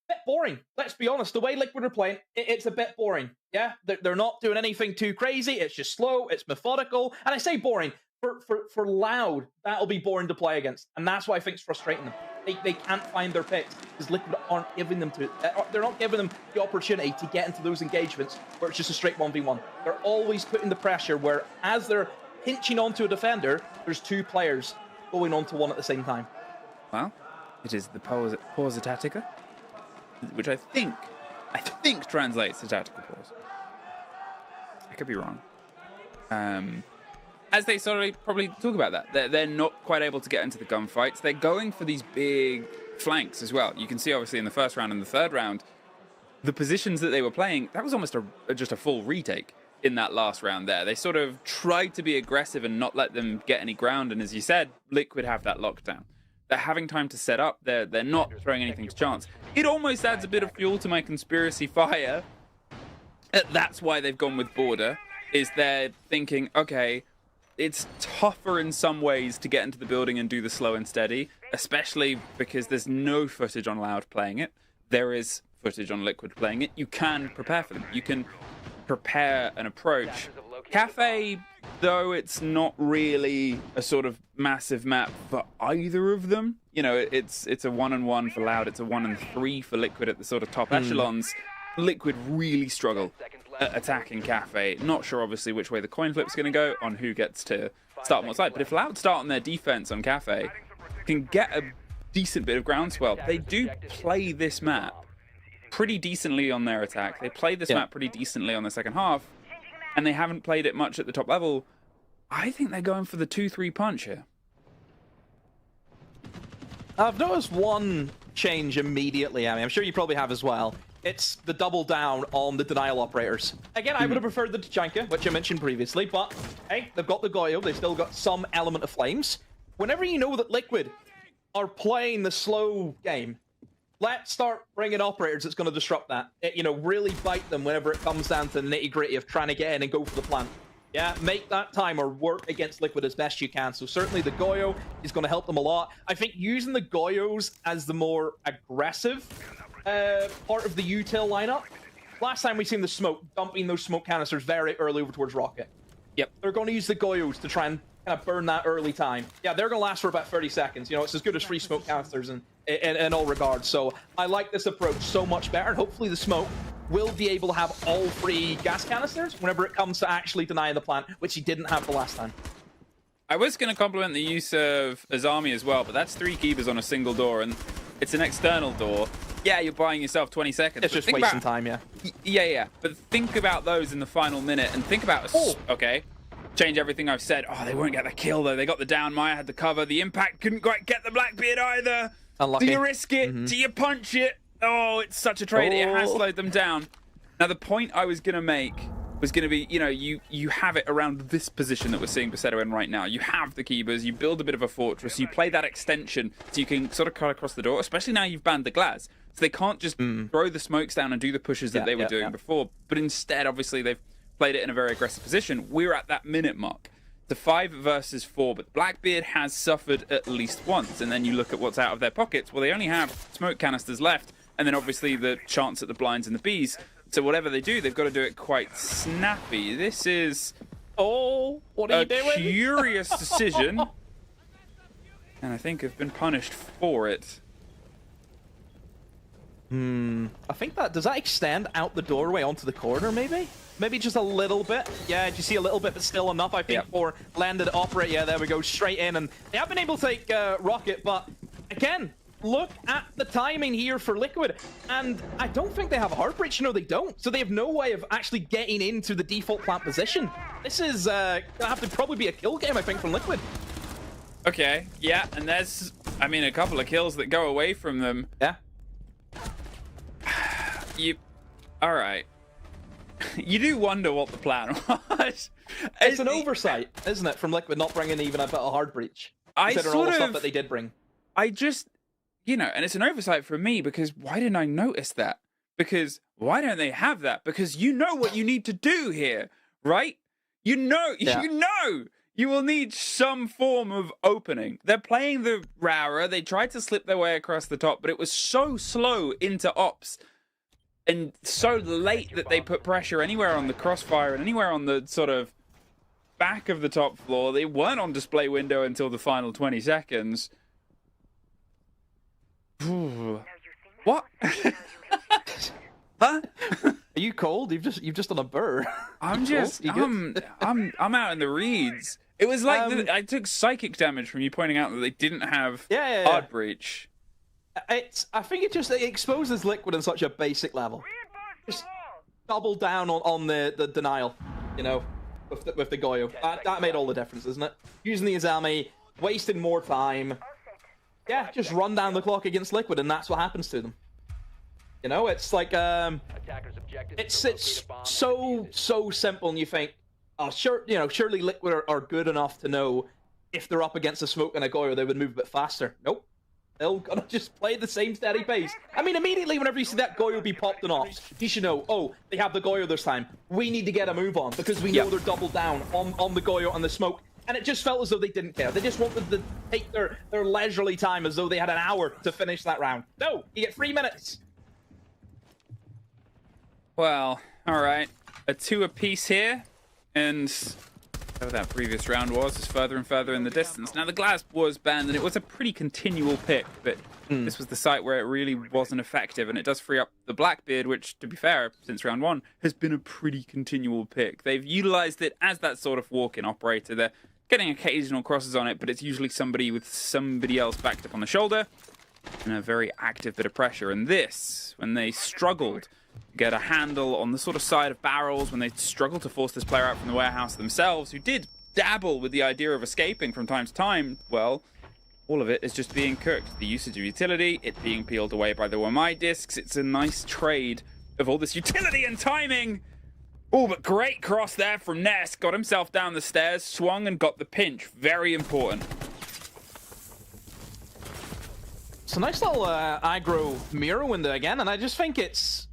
Bit boring. Let's be honest. The way Liquid are playing, it's a bit boring. Yeah, they're not doing anything too crazy. It's just slow. It's methodical. And I say boring. For Loud, that'll be boring to play against. And that's why I think it's frustrating them. They can't find their picks because Liquid aren't giving them they're not giving them the opportunity to get into those engagements where it's just a straight 1v1. They're always putting the pressure where as they're pinching onto a defender, there's two players going onto one at the same time. Well, it is the Pausa Tactica, which I think translates to tactical pause. I could be wrong. As they sort of probably talk about that, they're not quite able to get into the gunfights. They're going for these big flanks as well. You can see obviously in the first round and the third round, the positions that they were playing, that was almost just a full retake in that last round there. They sort of tried to be aggressive and not let them get any ground. And as you said, Liquid have that lockdown. They're having time to set up. They're not throwing anything to chance. It almost adds a bit of fuel to my conspiracy fire. That's why they've gone with Border, is they're thinking, okay, it's tougher in some ways to get into the building and do the slow and steady, especially because there's no footage on Loud playing it. There is footage on Liquid playing it. You can prepare for them. You can prepare an approach. Kafe, though it's not really a sort of massive map for either of them. You know, it's a 1-on-1 for Loud. It's a 1-and-3 for Liquid at the sort of top echelons. Liquid really struggle at attacking Kafe. Not sure, obviously, which way the coin flip's going to go on who gets to start on what side. But if Loud start on their defense on Kafe, can get a decent bit of groundswell. They do play this map pretty decently on their attack. They play this map pretty decently on the second half, and they haven't played it much at the top level. I think they're going for the 2-3 punch here. I've noticed one change immediately, I mean, I'm sure you probably have as well. It's the double down on the denial operators. Again, I would have preferred the Tachanka, which I mentioned previously, but hey, they've got the Goyo, they've still got some element of flames. Whenever you know that Liquid are playing the slow game, let's start bringing operators that's going to disrupt that. You know, really bite them whenever it comes down to the nitty-gritty of trying to get in and go for the plant. Yeah, make that timer work against Liquid as best you can. So certainly the Goyo is going to help them a lot. I think using the Goyos as the more aggressive part of the util lineup. Last time we seen the smoke, dumping those smoke canisters very early over towards Rocket. Yep, they're going to use the Goyos to try and kind of burn that early time. Yeah, they're going to last for about 30 seconds. You know, it's as good as free smoke canisters in all regards. So I like this approach so much better. And hopefully the smoke will be able to have all three gas canisters whenever it comes to actually denying the plant, which he didn't have the last time. I was going to compliment the use of Azami as well, but that's 3 keepers on a single door, and it's an external door. Yeah, you're buying yourself 20 seconds. It's just wasting time, yeah. Yeah. But think about those in the final minute, and think about... Okay, change everything I've said. Oh, they won't get the kill, though. They got the down. Maya had the cover. The impact couldn't quite get the Blackbeard either. Unlucky. Do you risk it? Do you punch it? Oh, it's such a trade. It has slowed them down. Now, the point I was going to make was going to be, you know, you have it around this position that we're seeing Besetto in right now. You have the keepers, you build a bit of a fortress, you play that extension so you can sort of cut across the door, especially now you've banned the glass. So they can't just throw the smokes down and do the pushes that they were doing before. But instead, obviously, they've played it in a very aggressive position. We're at that minute mark. The 5 versus 4, but Blackbeard has suffered at least once. And then you look at what's out of their pockets. Well, they only have smoke canisters left, and then obviously the chance at the blinds and the bees. So whatever they do, they've got to do it quite snappy. This is what are you doing? A curious decision, and I think have been punished for it. I think does that extend out the doorway onto the corner, maybe? Maybe just a little bit. Yeah, you see a little bit, but still enough, I think, for landed operate. Yeah, there we go, straight in. And they have been able to take Rocket, but again, look at the timing here for Liquid. And I don't think they have a hard breach. No, they don't. So they have no way of actually getting into the default plant position. This is going to have to probably be a kill game, I think, from Liquid. Okay, yeah, and there's, I mean, a couple of kills that go away from them. Yeah. All right. You do wonder what the plan was. It's an oversight, isn't it, from Liquid not bringing even a bit of hard breach? Considering all the stuff that they did bring. I just, you know, and it's an oversight for me because why didn't I notice that? Because why don't they have that? Because you know what you need to do here, right? You know, you will need some form of opening. They're playing the Rara. They tried to slip their way across the top, but it was so slow into ops and so late that they put pressure anywhere on the crossfire and anywhere on the sort of back of the top floor. They weren't on display window until the final 20 seconds. What? Huh? Are you cold? You've just done a burr. I'm out in the reeds. It was like I took psychic damage from you pointing out that they didn't have hard breach. I think it exposes Liquid on such a basic level. Just double down on the denial, you know, with the Goyo. That made all the difference, isn't it? Using the Azami, wasting more time. Yeah, just run down the clock against Liquid, and that's what happens to them. You know, it's like it's so simple, and you think, oh, sure, you know, surely Liquid are good enough to know if they're up against a smoke and a Goyo, they would move a bit faster. Nope. They're gonna just play the same steady pace. I mean, immediately whenever you see that Goyo be popped in ops, you should know, oh, they have the Goyo this time. We need to get a move on because we know they're doubled down on the Goyo and the smoke. And it just felt as though they didn't care. They just wanted to take their leisurely time as though they had an hour to finish that round. No, you get 3 minutes. Well, all right. A 2 apiece here. And whatever that previous round was further and further in the distance. Now, the glass was banned, and it was a pretty continual pick, but this was the site where it really wasn't effective, and it does free up the Blackbeard, which, to be fair, since round 1, has been a pretty continual pick. They've utilized it as that sort of walk-in operator. They're getting occasional crosses on it, but it's usually somebody with somebody else backed up on the shoulder. and a very active bit of pressure. And this, when they struggled to get a handle on the sort of side of barrels, when they struggled to force this player out from the warehouse themselves, who did dabble with the idea of escaping from time to time, well, all of it is just being cooked. The usage of utility, it being peeled away by the Wamai discs. It's a nice trade of all this utility and timing. Oh, but great cross there from Ness. Got himself down the stairs, swung and got the pinch. Very important. It's a nice little aggro mirror window again, and I just think it's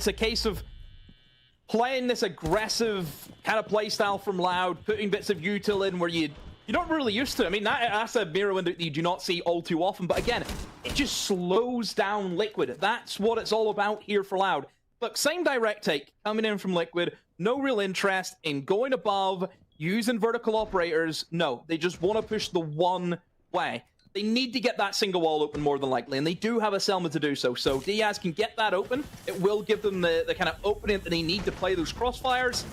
a case of playing this aggressive kind of play style from Loud, putting bits of util in where you don't really used to. I mean, that's a mirror window that you do not see all too often, but again, it just slows down Liquid. That's what it's all about here for Loud. Look, same direct take coming in from Liquid, no real interest in going above, using vertical operators. No, they just want to push the one way. They need to get that single wall open more than likely, and they do have a Selma to do so. So Diaz can get that open. It will give them the kind of opening that they need to play those crossfires,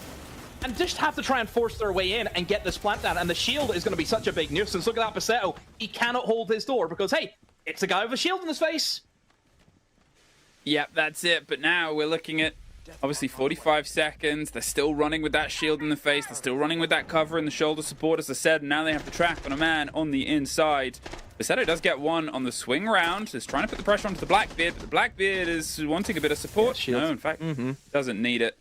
and just have to try and force their way in and get this plant down. And the shield is going to be such a big nuisance. Look at that Pasetto. He cannot hold his door because, hey, it's a guy with a shield in his face. Yep, that's it. But now we're looking at, obviously, 45 seconds. They're still running with that shield in the face. They're still running with that cover and the shoulder support, as I said. And now they have the trap on a man on the inside. Pasetto does get one on the swing round. Just trying to put the pressure onto the Blackbeard. But the Blackbeard is wanting a bit of support. No, in fact, doesn't need it.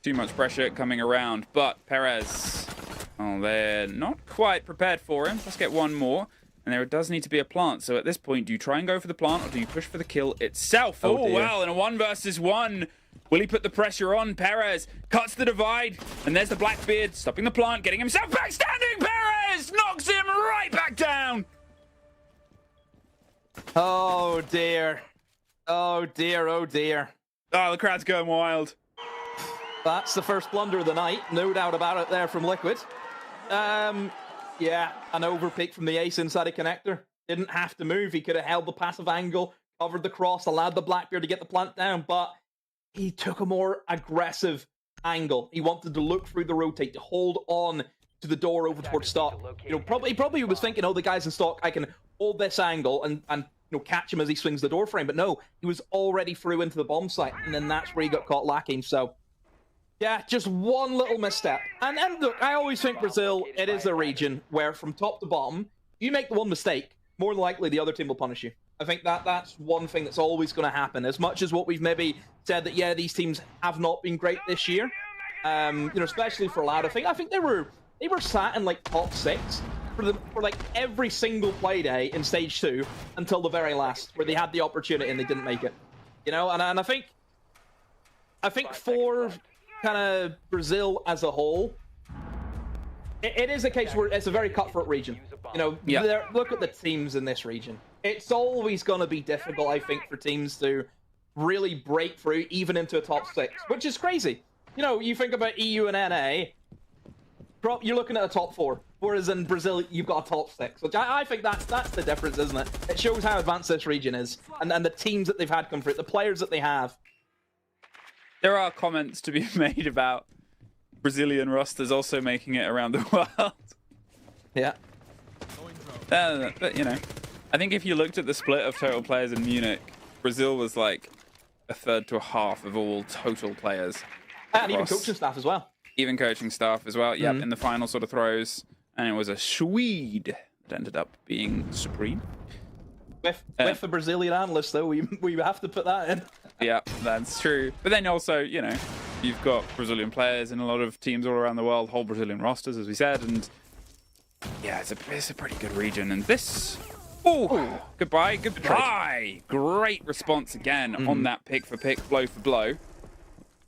Too much pressure coming around. But Perez, oh, they're not quite prepared for him. Let's get one more. And there does need to be a plant. So at this point, do you try and go for the plant, or do you push for the kill itself? Oh, wow, in a 1 versus 1. Will he put the pressure on? Perez cuts the divide. And there's the Blackbeard stopping the plant, getting himself back standing. Perez knocks him right back down. Oh, dear. Oh, dear. Oh, dear. Oh, the crowd's going wild. That's the first blunder of the night. No doubt about it there from Liquid. Yeah, an overpick from the ace inside a connector. Didn't have to move. He could have held the passive angle, covered the cross, allowed the Blackbeard to get the plant down, but he took a more aggressive angle. He wanted to look through the rotate, to hold on to the door over towards stock. You know, probably was thinking, oh, the guy's in stock, I can hold this angle and you know, catch him as he swings the door frame. But no, he was already through into the bomb site, and then that's where he got caught lacking. So yeah, just one little misstep. And look, I always think Brazil, it is a region where from top to bottom, you make the one mistake, more than likely the other team will punish you. I think that's one thing that's always going to happen. As much as what we've maybe said that, yeah, these teams have not been great this year, you know, especially for Loud. I think they were sat in like top 6 for like every single play day in stage 2 until the very last, where they had the opportunity and they didn't make it. You know, and I think for kind of Brazil as a whole, it is a case where it's a very cutthroat region. You know, look at the teams in this region. It's always going to be difficult, I think, for teams to really break through even into a top 6, which is crazy. You know, you think about EU and NA, you're looking at a top 4, whereas in Brazil, you've got a top 6, which I think that's the difference, isn't it? It shows how advanced this region is, and the teams that they've had come through, the players that they have. There are comments to be made about Brazilian rosters also making it around the world. Yeah. But, you know, I think if you looked at the split of total players in Munich, Brazil was like a third to a half of all total players. And even coaching staff as well. Even coaching staff as well. Yep, in the final sort of throws. And it was a Swede that ended up being supreme. With a Brazilian analyst, though, we have to put that in. Yeah, that's true. But then also, you know, you've got Brazilian players in a lot of teams all around the world, whole Brazilian rosters, as we said, and yeah, it's a pretty good region. And this, goodbye. Great response again on that pick for pick, blow for blow. And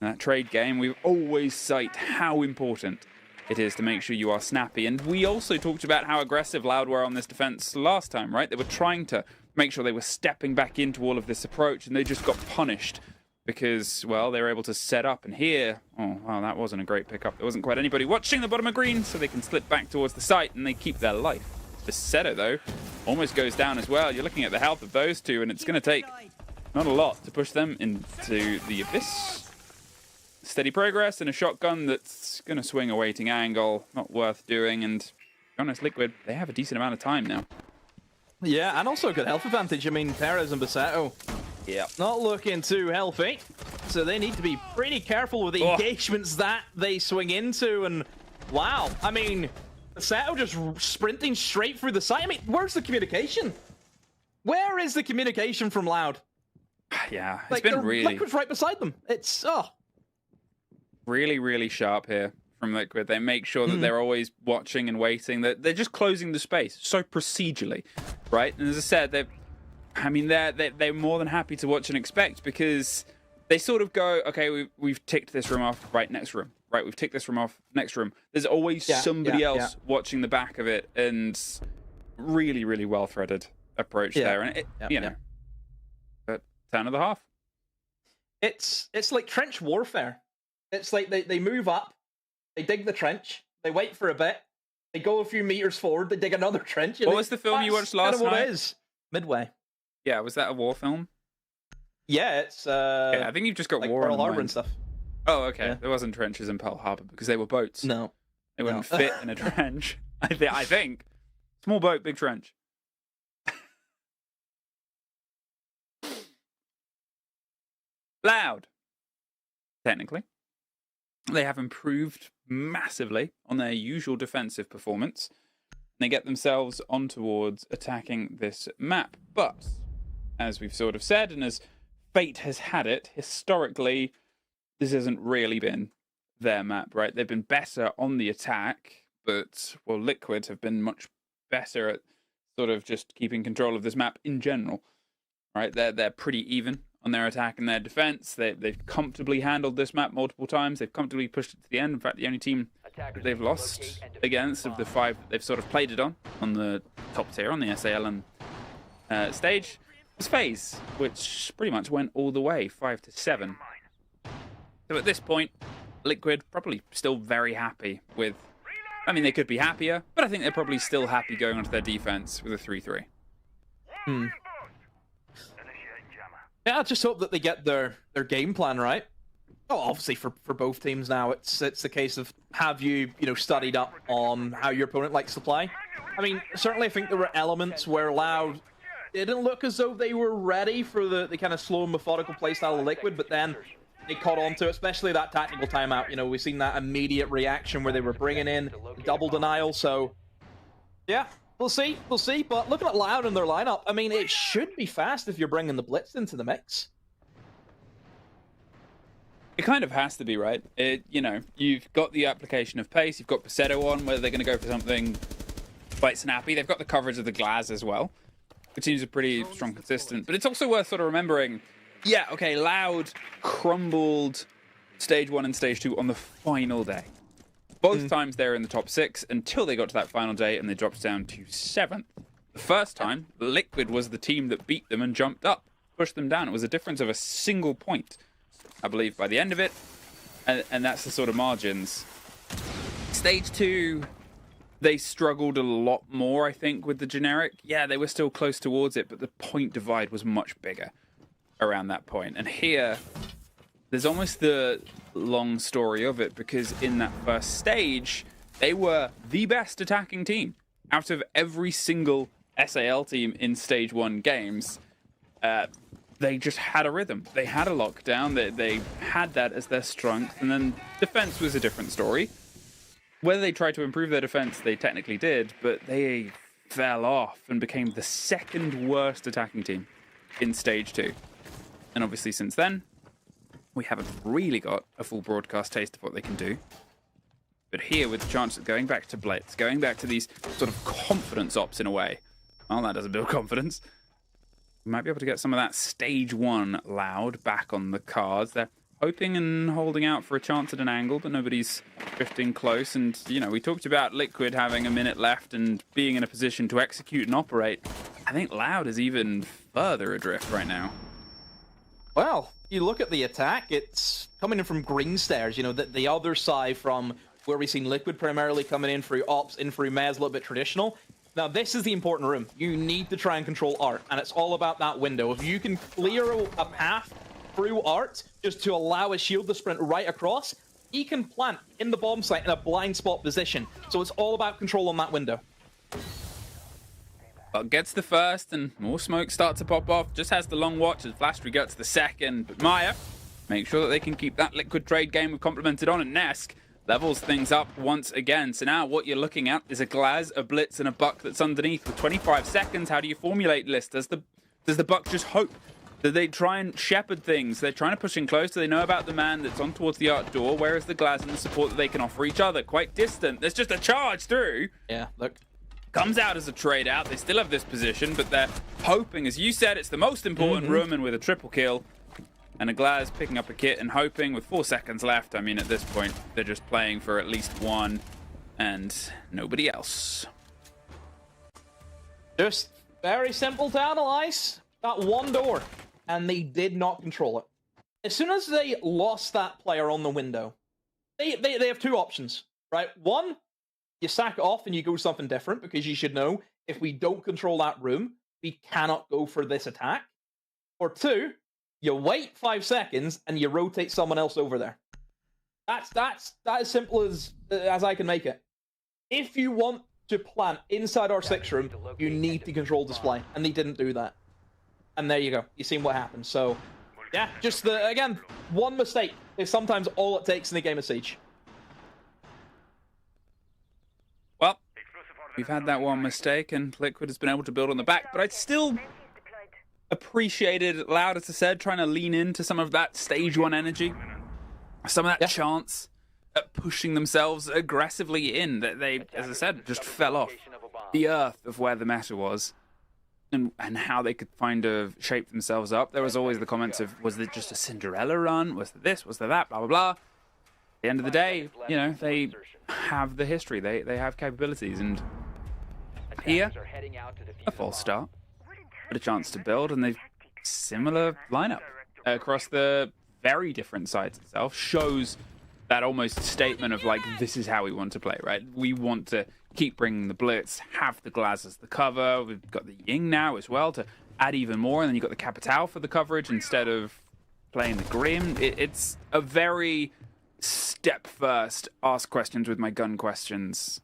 that trade game, we've always cite how important it is to make sure you are snappy. And we also talked about how aggressive Loud were on this defense last time, right? They were trying to make sure they were stepping back into all of this approach, and they just got punished because, well, they were able to set up. And here, oh, wow, that wasn't a great pickup. There wasn't quite anybody watching the bottom of green, so they can slip back towards the site, and they keep their life. Pasetto, though, almost goes down as well. You're looking at the health of those two, and it's going to take not a lot to push them into the abyss. Steady progress and a shotgun that's going to swing a waiting angle. Not worth doing, and to be honest, Liquid, they have a decent amount of time now. Yeah, and also good health advantage. I mean, Perez and Bassetto, not looking too healthy. So they need to be pretty careful with the engagements that they swing into. And wow, I mean, Bassetto just sprinting straight through the site. I mean, where's the communication? Where is the communication from Loud? Yeah, it's Like, been the really... Liquid's right beside them. It's, really, really sharp here from Liquid. They make sure that they're always watching and waiting. They're just closing the space so procedurally, right? And as I said, they're more than happy to watch and expect, because they sort of go, okay, we've ticked this room off, right, next room. Right, we've ticked this room off, next room. There's always somebody else watching the back of it, and really, really well-threaded approach there. And, you know, but turn of the half. It's like trench warfare. It's like they move up, they dig the trench, they wait for a bit, they go a few meters forward, they dig another trench. What was the film you watched last night? What it is. Midway. Yeah, was that a war film? Yeah, it's I think you've just got like war Pearl on Harbor mind. and stuff. Oh, okay. There wasn't trenches in Pearl Harbor because they were boats. No. They wouldn't fit in a trench. I think. Small boat, big trench. Loud. Technically. They have improved massively on their usual defensive performance. They get themselves on towards attacking this map. But, as we've sort of said, and as fate has had it, historically, this hasn't really been their map, right? They've been better on the attack, but, well, Liquid have been much better at sort of just keeping control of this map in general, right? They're pretty even on their attack and their defense. They've comfortably handled this map multiple times. They've comfortably pushed it to the end. In fact, the only team that they've lost against of the 5 that they've sort of played it on the top tier, on the SAL and stage, was FaZe, which pretty much went all the way, 5-7. So at this point, Liquid probably still very happy with... I mean, they could be happier, but I think they're probably still happy going onto their defense with a 3-3. Yeah, I just hope that they get their game plan right. Oh, obviously for both teams now, it's the case of, have you studied up on how your opponent likes to play? I mean, certainly I think there were elements where Loud didn't look as though they were ready for the kind of slow and methodical playstyle of Liquid, but then they caught on to it, especially that tactical timeout. We've seen that immediate reaction where they were bringing in double denial, so yeah. We'll see, but looking at Loud in their lineup, I mean, it should be fast if you're bringing the Blitz into the mix. It kind of has to be, right? You've got the application of pace, you've got Bassetto on, whether they're going to go for something quite snappy. They've got the coverage of the Glaz as well. The teams are pretty strong, consistent, but it's also worth sort of remembering, yeah, okay, Loud crumbled Stage 1 and Stage 2 on the final day. Both times they were in the top 6 until they got to that final day and they dropped down to 7th. The first time, Liquid was the team that beat them and jumped up, pushed them down. It was a difference of a single point, I believe, by the end of it. And that's the sort of margins. Stage 2, they struggled a lot more, I think, with the generic. Yeah, they were still close towards it, but the point divide was much bigger around that point. And here, there's almost the long story of it, because in that first stage, they were the best attacking team out of every single SAL team in Stage 1 games. They just had a rhythm. They had a lockdown. They had that as their strength, and then defense was a different story. Whether they tried to improve their defense, they technically did, but they fell off and became the second worst attacking team in Stage 2. And obviously since then, we haven't really got a full broadcast taste of what they can do. But here, with the chance of going back to Blitz, going back to these sort of confidence ops in a way, well, that doesn't build confidence. We might be able to get some of that Stage 1 Loud back on the cards. They're hoping and holding out for a chance at an angle, but nobody's drifting close. And, we talked about Liquid having a minute left and being in a position to execute and operate. I think Loud is even further adrift right now. Well, you look at the attack, it's coming in from green stairs, the other side from where we've seen Liquid primarily coming in through ops, in through Mez, a little bit traditional. Now, this is the important room. You need to try and control Art, and it's all about that window. If you can clear a path through Art just to allow a shield to sprint right across, he can plant in the bomb site in a blind spot position. So it's all about control on that window. But gets the first, and more smoke starts to pop off. Just has the long watch as Flastry gets the second. But Maya make sure that they can keep that liquid trade game we've complimented on, and Nesk levels things up once again. So now what you're looking at is a Glaz, a Blitz, and a Buck that's underneath with 25 seconds. How do you formulate this? Does the Buck just hope? Do they try and shepherd things? They're trying to push in close. Do they know about the man that's on towards the art door? Where is the Glaz and the support that they can offer each other? Quite distant. There's just a charge through. Yeah, look. Comes out as a trade out. They still have this position, but they're hoping, as you said, it's the most important room, and with a triple kill. And a Glaz picking up a kit and hoping with 4 seconds left. I mean, at this point, they're just playing for at least one and nobody else. Just very simple to analyze. That one door, and they did not control it. As soon as they lost that player on the window, they have two options, right? One, you sack it off and you go something different, because you should know, if we don't control that room, we cannot go for this attack. Or two, you wait 5 seconds and you rotate someone else over there. That's as simple as I can make it. If you want to plant inside our 6 room, you need to control display, and they didn't do that. And there you go. You've seen what happened. So, yeah, just again, one mistake is sometimes all it takes in a game of Siege. Well, we've had that one mistake, and Liquid has been able to build on the back, but I'd still appreciated Loud, as I said, trying to lean into some of that stage 1 energy, some of that chance at pushing themselves aggressively in. That they, as I said, just fell off the earth of where the meta was, and how they could kind of shape themselves up. There was always the comments of, was it just a Cinderella run? Was there this? Was there that? Blah, blah, blah. At the end of the day, you know, they have the history. They have capabilities, and here, a false start. A chance to build, and they've similar lineup across the very different sides itself. Shows that almost statement of like, this is how we want to play, right? We want to keep bringing the Blitz, have the Glaz as the cover. We've got the Ying now as well to add even more, and then you've got the Capital for the coverage instead of playing the Grim. It's a very step first, ask questions with my gun questions.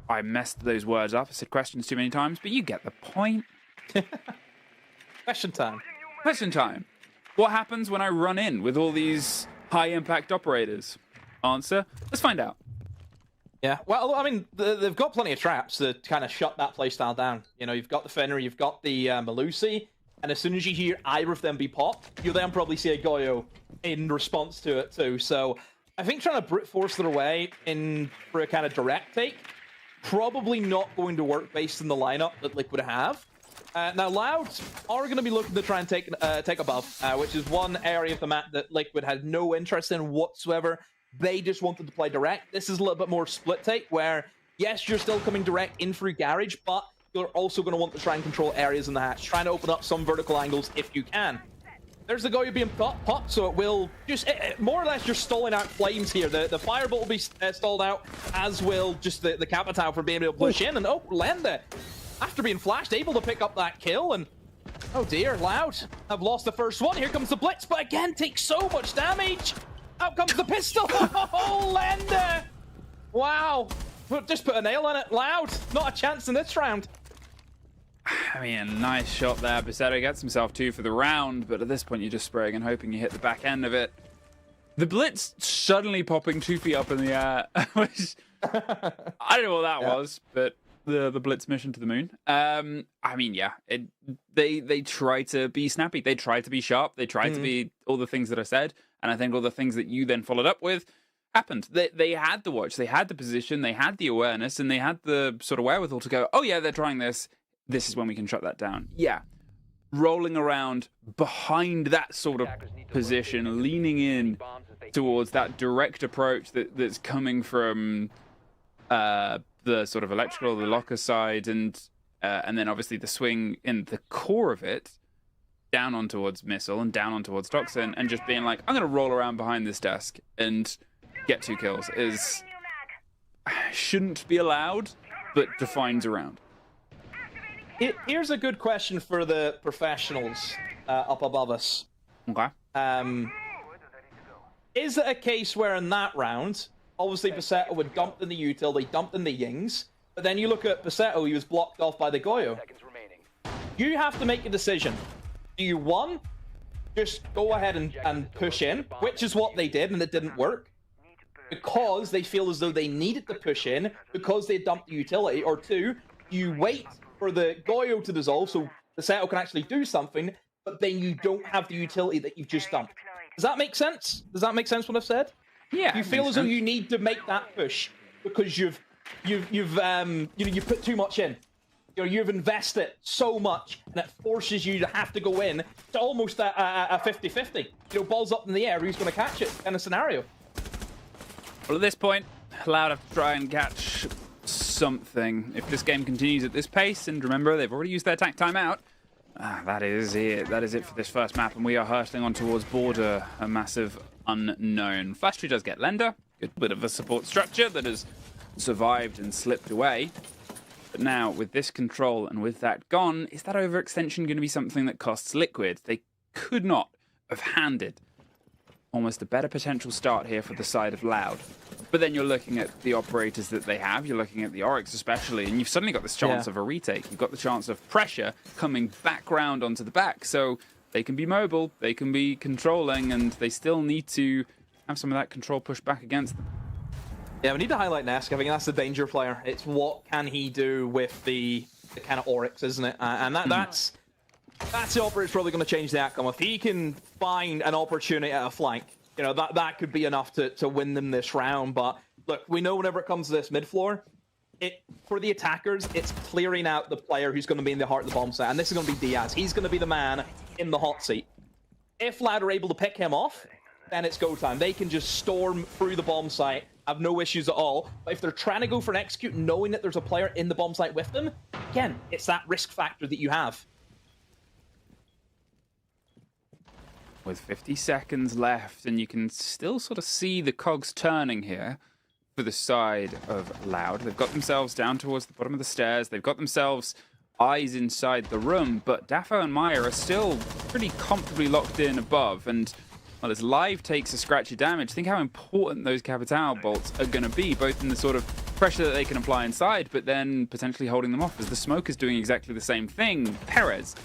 I messed those words up. I said questions too many times, but you get the point. Question time. Question time. What happens when I run in with all these high-impact operators? Answer, let's find out. Yeah, well, I mean, they've got plenty of traps to kind of shut that playstyle down. You know, you've got the Fenrir, you've got the Melusi, and as soon as you hear either of them be popped, you'll then probably see a Goyo in response to it too. So I think trying to brute force their way in for a kind of direct take, probably not going to work based on the lineup that Liquid have. Now, Loud are going to be looking to try and take above, which is one area of the map that Liquid had no interest in whatsoever. They just wanted to play direct. This is a little bit more split take, where, yes, you're still coming direct in through Garage, but you're also going to want to try and control areas in the hatch, trying to open up some vertical angles if you can. There's the Goyo being popped, so it will just, more or less, you're stalling out flames here. The Firebolt will be stalled out, as will just the Capital for being able to push in. And, oh, Lenda, after being flashed, able to pick up that kill, and oh dear, Loud have lost the first one. Here comes the Blitz, but again, takes so much damage. Out comes the pistol. Oh, Lenda! Wow, just put a nail on it. Loud, not a chance in this round. I mean, a nice shot there. Bisetto gets himself 2 for the round, but at this point, you're just spraying and hoping you hit the back end of it. The Blitz suddenly popping 2 feet up in the air, which I don't know what that was, but the Blitz mission to the moon. I mean, yeah, they try to be snappy, they try to be sharp, they try to be all the things that I said, and I think all the things that you then followed up with happened. They had the watch, they had the position, they had the awareness, and they had the sort of wherewithal to go, oh yeah, they're trying this. This is when we can shut that down. Yeah, rolling around behind that sort of position, leaning in towards that direct approach that's coming from the sort of electrical, the locker side, and then obviously the swing in the core of it, down on towards Missile and down on towards Toxin, and just being like, I'm going to roll around behind this desk and get 2 kills, is shouldn't be allowed, but defines around. Here's a good question for the professionals up above us. Okay. Is it a case where in that round, obviously Bisetto would dump in the util, they dumped in the Yings, But then you look at Pasetto, he was blocked off by the Goyo. You have to make a decision. Do you, one, just go ahead and push in, which is what they did, and it didn't work, because they feel as though they needed to push in because they dumped the utility, or two, you wait for the Goyo to dissolve so Pasetto can actually do something, but then you don't have the utility that you've just dumped. Does that make sense? Does that make sense what I've said? Yeah. You feel as though you need to make that push because you've put too much in. You've invested so much, and it forces you to have to go in to almost a 50-50. Balls up in the air, who's going to catch it kind of scenario. Well, at this point, Loud have to try and catch something. If this game continues at this pace, and remember, they've already used their attack timeout, that is it. That is it for this first map, and we are hurtling on towards border, a massive unknown. Flash Tree does get Lender, good bit of a support structure that has survived and slipped away. But now, with this control and with that gone, is that overextension going to be something that costs Liquid? They could not have handed almost a better potential start here for the side of Loud. But then you're looking at the operators that they have, you're looking at the Oryx especially, and you've suddenly got this chance of a retake. You've got the chance of pressure coming back round onto the back. So they can be mobile, they can be controlling, and they still need to have some of that control pushed back against them. Yeah, we need to highlight Nesk. I think that's the danger player. It's what can he do with the kind of Oryx, isn't it? And that's the operator's probably going to change the outcome. If he can find an opportunity at a flank, that could be enough to win them this round. But look, we know whenever it comes to this mid floor, for the attackers, it's clearing out the player who's going to be in the heart of the bomb site. And this is going to be Diaz. He's going to be the man in the hot seat. If Loud are able to pick him off, then it's go time. They can just storm through the bomb site, have no issues at all. But if they're trying to go for an execute, knowing that there's a player in the bomb site with them, again, it's that risk factor that you have. With 50 seconds left, and you can still sort of see the cogs turning here for the side of Loud. They've got themselves down towards the bottom of the stairs. They've got themselves eyes inside the room, but Daffo and Maya are still pretty comfortably locked in above. And well, as Live takes a scratchy damage, think how important those Capital bolts are going to be, both in the sort of pressure that they can apply inside, but then potentially holding them off, as the Smoke is doing exactly the same thing. Perez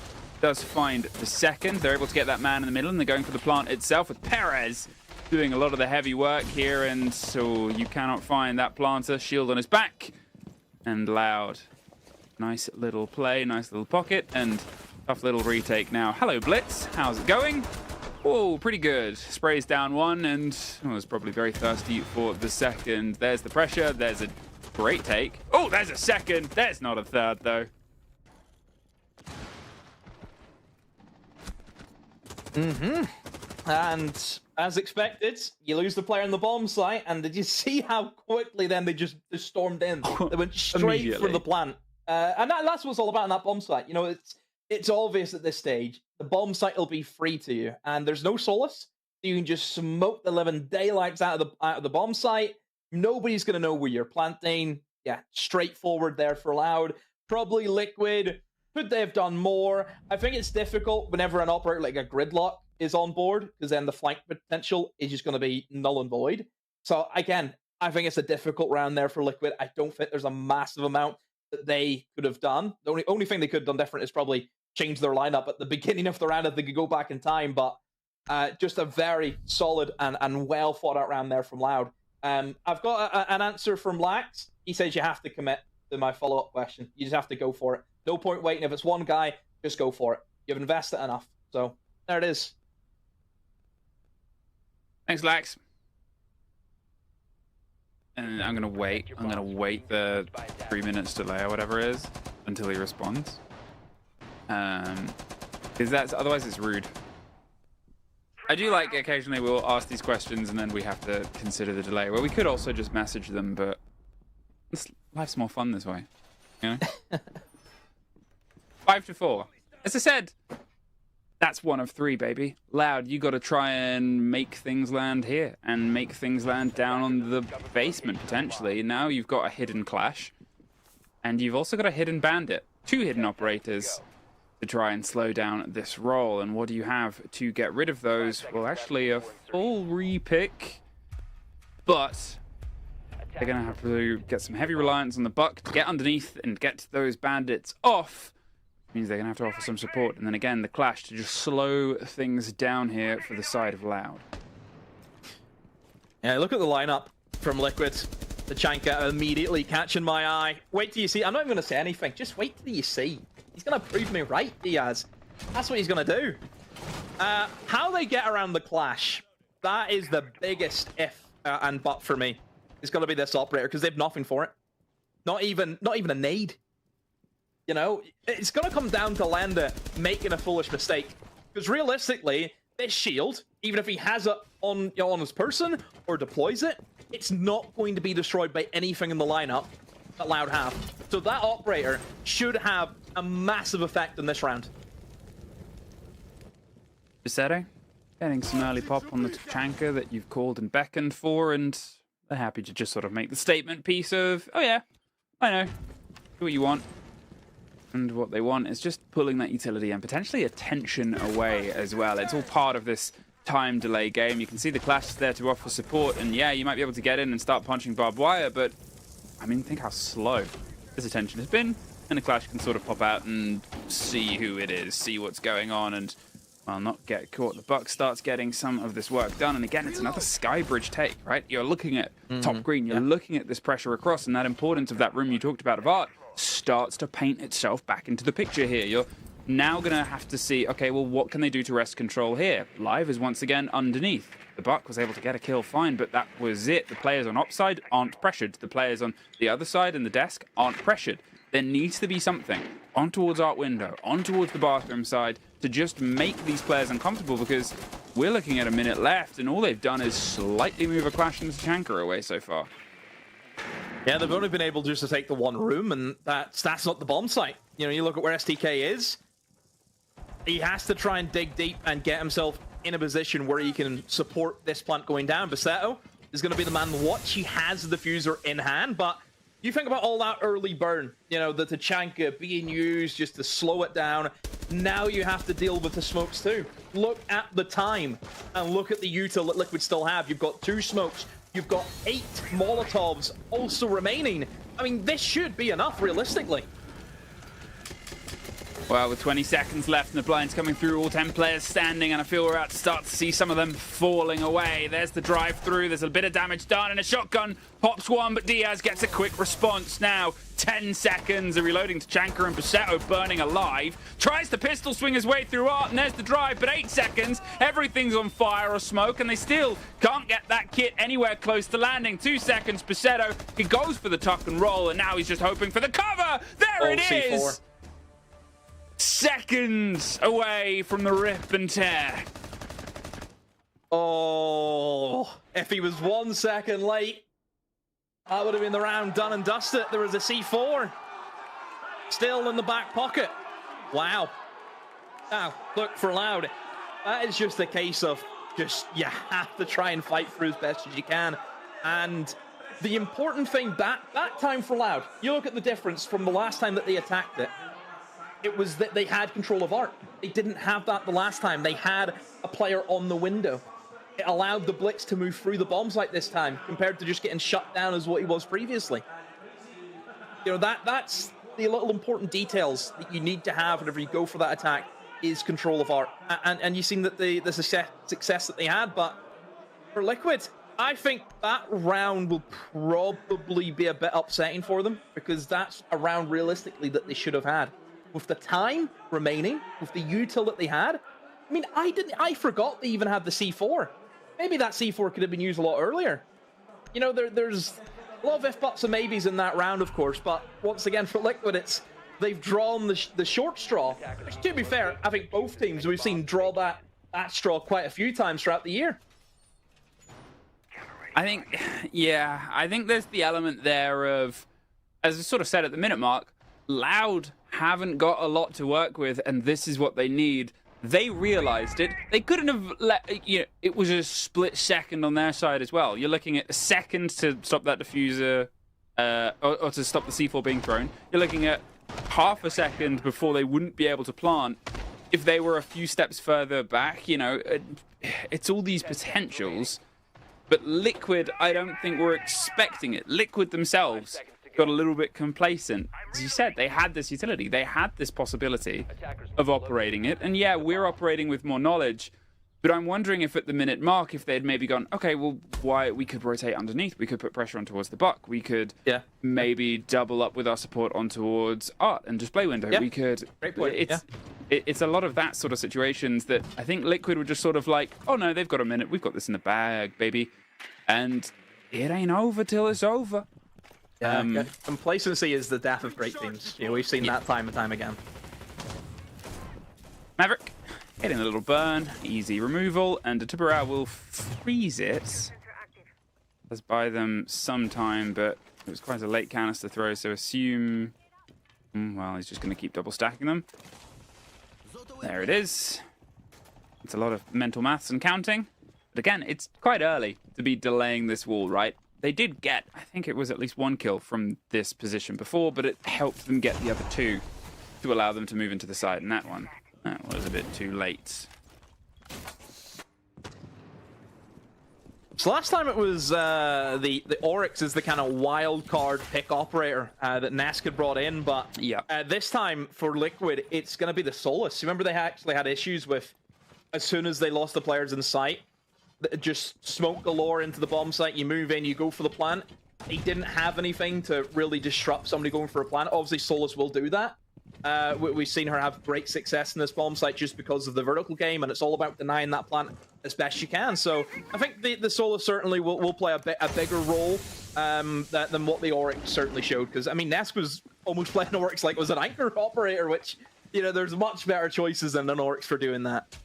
does find the second. They're able to get that man in the middle, and they're going for the plant itself, with Perez doing a lot of the heavy work here, and so you cannot find that planter. Shield on his back, and Loud. Nice little play, nice little pocket, and tough little retake now. Hello, Blitz. How's it going? Oh, pretty good. Sprays down one, and was probably very thirsty for the second. There's the pressure. There's a great take. Oh, there's a second. There's not a third, though. And as expected, you lose the player in the bomb site, and did you see how quickly then they just stormed in? They went straight for the plant. And that's what's all about in that bomb site. It's obvious at this stage, the bomb site will be free to you, and there's no solace. So you can just smoke the living daylights out of the bomb site. Nobody's going to know where you're planting. Yeah, straightforward there for Loud. Probably Liquid. Could they have done more? I think it's difficult whenever an operator like a Gridlock is on board, because then the flank potential is just going to be null and void. So again, I think it's a difficult round there for Liquid. I don't think there's a massive amount that they could have done. The only thing they could have done different is probably change their lineup at the beginning of the round if they could go back in time. But just a very solid and well thought out round there from Loud. I've got an answer from Lax. He says you have to commit to my follow-up question. You just have to go for it. No point waiting. If it's one guy, just go for it. You've invested enough. So there it is. Thanks, Lax. And I'm going to wait. I'm going to wait the 3 minutes delay or whatever it is until he responds. Because otherwise it's rude. I do like occasionally we'll ask these questions and then we have to consider the delay. Well, we could also just message them, but life's more fun this way. You know? 5-4. As I said, that's 1 of 3, baby. Loud, you got to try and make things land here and make things land down on the basement, potentially. Now you've got a hidden Clash, and you've also got a hidden Bandit. 2 hidden operators to try and slow down this roll. And what do you have to get rid of those? Well, actually, a full repick, but They're going to have to get some heavy reliance on the Buck to get underneath and get those bandits off. Means they're going to have to offer some support. And then again, the Clash to just slow things down here for the side of Loud. Yeah, look at the lineup from Liquid. The Chanka immediately catching my eye. Wait till you see. I'm not even going to say anything. Just wait till you see. He's going to prove me right, Diaz. That's what he's going to do. How they get around the Clash, that is the biggest if and but for me. It's going to be this operator because they have nothing for it. Not even a nade. You know, it's going to come down to Lander making a foolish mistake. Because realistically, this shield, even if he has it on his person or deploys it, it's not going to be destroyed by anything in the lineup that Loud have. So that operator should have a massive effect in this round. Bisetto, getting some early pop on the Tachanka that you've called and beckoned for, and they're happy to just sort of make the statement piece of, oh yeah, I know, do what you want. And what they want is just pulling that utility and potentially attention away as well. It's all part of this time delay game. You can see the Clash is there to offer support, and yeah, you might be able to get in and start punching barbed wire, but I mean, think how slow this attention has been, and the Clash can sort of pop out and see who it is, see what's going on, and well, not get caught. The Buck starts getting some of this work done, and again, it's another Skybridge take, right? You're looking at top green, you're looking at this pressure across, and that importance of that room you talked about of Art starts to paint itself back into the picture here. You're now going to have to see, okay, well, what can they do to wrest control here? Live is once again underneath. The Buck was able to get a kill fine, but that was it. The players on upside aren't pressured. The players on the other side in the desk aren't pressured. There needs to be something on towards Art window, on towards the bathroom side, to just make these players uncomfortable, because we're looking at a minute left, and all they've done is slightly move a Clash and Tachanka away so far. Yeah, they've only been able just to take the one room, and that's not the bomb site. You know, you look at where STK is. He has to try and dig deep and get himself in a position where he can support this plant going down. Bisetto is going to be the man to watch. He has the diffuser in hand, but you think about all that early burn, you know, the Tachanka being used just to slow it down. Now you have to deal with the smokes too. Look at the time and look at the util that Liquid still have. You've got 2 smokes. You've got 8 Molotovs also remaining. I mean, this should be enough, realistically. Well, with 20 seconds left and the blinds coming through, all 10 players standing, and I feel we're about to start to see some of them falling away. There's the drive-through. There's a bit of damage done, and a shotgun pops one, but Diaz gets a quick response now. 10 seconds, a reloading Tachanka and Bisetto burning alive. Tries to pistol swing his way through Art, and there's the drive, but 8 seconds. Everything's on fire or smoke, and they still can't get that kit anywhere close to landing. 2 seconds, Bisetto, he goes for the tuck and roll, and now he's just hoping for the cover. There it is! C4. Seconds away from the rip and tear. Oh, if he was 1 second late, that would have been the round done and dusted. There was a C4 still in the back pocket. Wow. Now, look, for Loud, that is just a case of just, you have to try and fight through as best as you can. And the important thing, that time for Loud, you look at the difference from the last time that they attacked it. It was that they had control of Art. They didn't have that the last time. They had a player on the window. It allowed the Blitz to move through the bombs like this time, compared to just getting shut down as what he was previously. You know, that's the little important details that you need to have whenever you go for that attack, is control of Art. And you've seen that the success that they had, but for Liquid, I think that round will probably be a bit upsetting for them, because that's a round realistically that they should have had. With the time remaining, with the util that they had, I mean, I forgot they even had the C4. Maybe that C4 could have been used a lot earlier. You know, there's a lot of if, buts, and maybes in that round, of course, but once again, for Liquid, they've drawn the short straw. Which, to be fair, I think both teams we've seen draw that straw quite a few times throughout the year. I think there's the element there of, as I sort of said at the minute mark, Loud haven't got a lot to work with, and this is what they need. They realized it. They couldn't have let, you know, it was a split second on their side as well. You're looking at a second to stop that diffuser, or to stop the C4 being thrown. You're looking at half a second before they wouldn't be able to plant. If they were a few steps further back, you know, it's all these potentials. But Liquid, I don't think were expecting it. Liquid themselves got a little bit complacent. As you said, they had this utility. They had this possibility of operating it. And yeah, we're operating with more knowledge. But I'm wondering if at the minute mark, if they'd maybe gone, okay, well, why we could rotate underneath. We could put pressure on towards the buck. We could maybe double up with our support on towards art and display window. We could. Great point. It's a lot of that sort of situations that I think Liquid were just sort of like, oh no, they've got a minute. We've got this in the bag, baby. And it ain't over till it's over. Complacency is the death of great teams. You know, we've seen that time and time again. Maverick getting a little burn, easy removal, and a Tubarao will freeze it. Does buy them some time, but it was quite a late canister throw, so assume... well, he's just going to keep double stacking them. There it is. It's a lot of mental maths and counting. But again, it's quite early to be delaying this wall, right? They did get, I think it was at least 1 kill from this position before, but it helped them get the other 2 to allow them to move into the side, and that one, that was a bit too late. So last time it was the Oryx is the kind of wild card pick operator that Nesk had brought in, but this time for Liquid, it's going to be the Solus. Remember they actually had issues with, as soon as they lost the players in sight, just smoke galore into the bomb site, you move in, you go for the plant. They didn't have anything to really disrupt somebody going for a plant. Obviously, Solus will do that. We've seen her have great success in this bomb site just because of the vertical game, and it's all about denying that plant as best you can. So I think the Solus certainly will play a bigger role than what the Oryx certainly showed. Because, I mean, Nesk was almost playing Oryx like it was an anchor operator, which, you know, there's much better choices than an Oryx for doing that.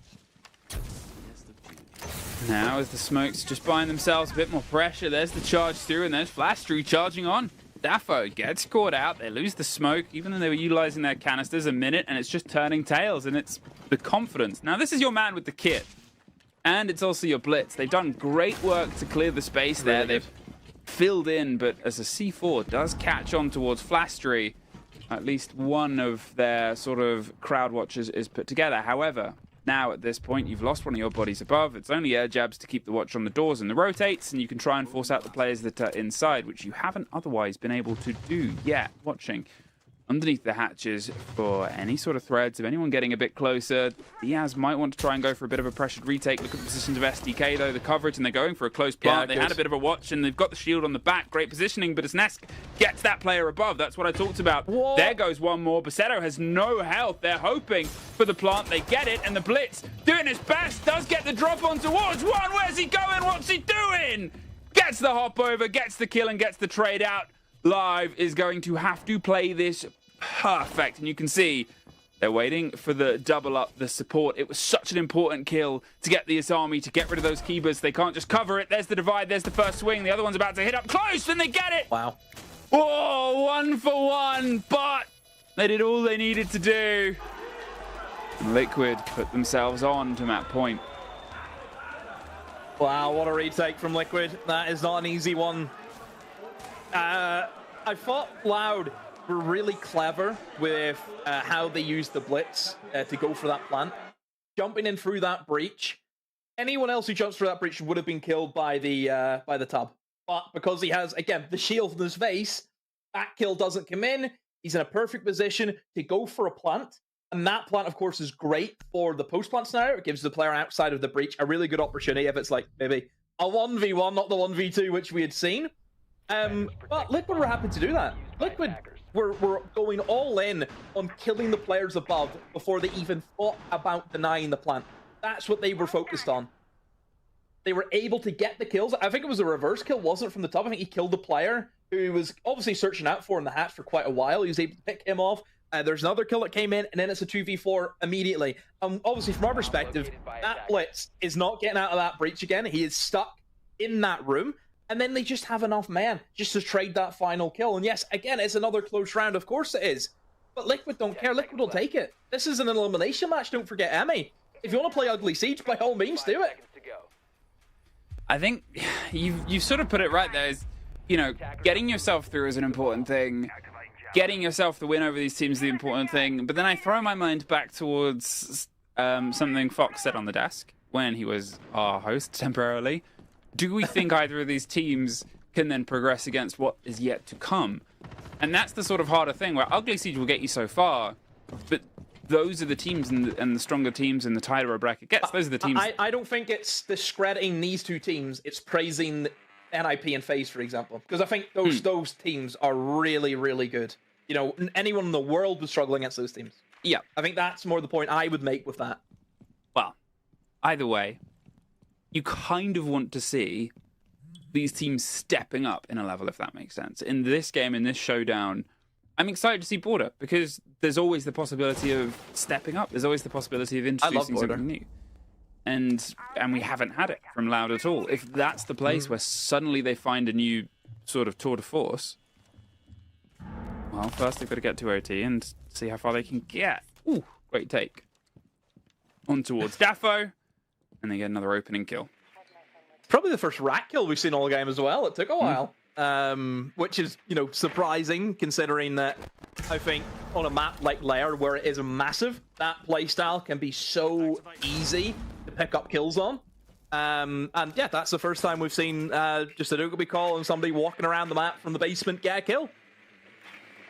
Now, as the smokes just buying themselves a bit more pressure, there's the charge through, and there's Flash through charging on. Dafo gets caught out. They lose the smoke, even though they were utilizing their canisters a minute, and it's just turning tails, and it's the confidence. Now, this is your man with the kit, and it's also your blitz. They've done great work to clear the space there. They've filled in, but as a C4 does catch on towards Flastry, at least one of their sort of crowd watchers is put together. However, now at this point, you've lost one of your bodies above. It's only air jabs to keep the watch on the doors and the rotates, and you can try and force out the players that are inside, which you haven't otherwise been able to do yet. Watching underneath the hatches for any sort of threads of anyone getting a bit closer. Diaz might want to try and go for a bit of a pressured retake. Look at the positions of SDK, though, the coverage, and they're going for a close plant. They had a bit of a watch, and they've got the shield on the back. Great positioning, but as Nesk gets that player above, that's what I talked about. Whoa. There goes one more. Basetto has no health. They're hoping for the plant. They get it, and the Blitz, doing his best, does get the drop on towards one. Where's he going? What's he doing? Gets the hop over, gets the kill, and gets the trade out. Live is going to have to play this perfect, and you can see they're waiting for the double up, the support. It was such an important kill to get the Asami, to get rid of those keepers. They can't just cover it. There's the divide, there's the first swing. The other one's about to hit up close, and they get it. Wow. Oh, 1 for 1, but they did all they needed to do. Liquid put themselves on to that point. Wow, what a retake from Liquid. That is not an easy one. I thought Loud were really clever with how they used the blitz to go for that plant. Jumping in through that breach. Anyone else who jumps through that breach would have been killed by the tub. But because he has, again, the shield in his face, that kill doesn't come in. He's in a perfect position to go for a plant. And that plant, of course, is great for the post-plant scenario. It gives the player outside of the breach a really good opportunity if it's like maybe a 1v1, not the 1v2, which we had seen. But Liquid were happy to do that. Liquid were going all in on killing the players above before they even thought about denying the plant. That's what they were focused on. They were able to get the kills. I think it was a reverse kill, wasn't from the top. I think he killed the player who he was obviously searching out for in the hatch for quite a while. He was able to pick him off. There's another kill that came in, and then it's a 2v4 immediately. Obviously, from our perspective, that Blitz is not getting out of that breach again. He is stuck in that room. And then they just have enough men just to trade that final kill. And yes, again, it's another close round. Of course it is. But Liquid don't care. Liquid will take it. This is an elimination match. Don't forget Emmy. If you want to play Ugly Siege, by all means, do it. I think you've sort of put it right there. Is, you know, getting yourself through is an important thing. Getting yourself the win over these teams is the important thing. But then I throw my mind back towards something Fox said on the desk when he was our host temporarily. do we think either of these teams can then progress against what is yet to come? And that's the sort of harder thing, where Ugly Siege will get you so far, but those are the teams and the stronger teams in the tighter a bracket gets. Those are the teams. I don't think it's discrediting these two teams. It's praising NIP and FaZe, for example, because I think those teams are really, really good. You know, anyone in the world would struggle against those teams. Yeah. I think that's more the point I would make with that. Well, either way, you kind of want to see these teams stepping up in a level, if that makes sense. In this game, in this showdown, I'm excited to see Border, because there's always the possibility of stepping up. There's always the possibility of introducing something new. And we haven't had it from Loud at all. If that's the place where suddenly they find a new sort of tour de force, well, first they've got to get to OT and see how far they can get. Ooh, great take. On towards Daffo, and they get another opening kill. Probably the first rat kill we've seen all game as well. It took a while, which is, you know, surprising considering that I think on a map like Lair, where it is massive, that playstyle can be so easy to pick up kills on. And yeah, that's the first time we've seen just a Dokkaebi call and somebody walking around the map from the basement get a kill.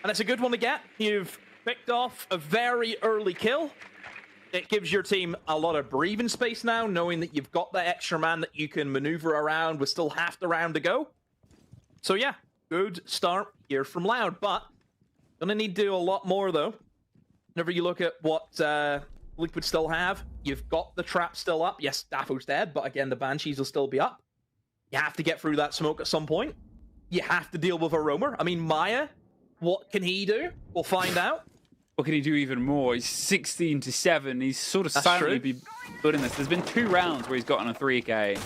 And it's a good one to get. You've picked off a very early kill. It gives your team a lot of breathing space now, knowing that you've got that extra man that you can maneuver around with still half the round to go. So yeah, good start here from Loud, but gonna need to do a lot more though. Whenever you look at what Liquid still have, you've got the trap still up. Yes, Daffo's dead, but again, the Banshees will still be up. You have to get through that smoke at some point. You have to deal with a roamer. I mean, Maya, what can he do? We'll find out. What can he do even more? He's 16-7. He's sort of silently be building this. There's been 2 rounds where he's gotten a 3K.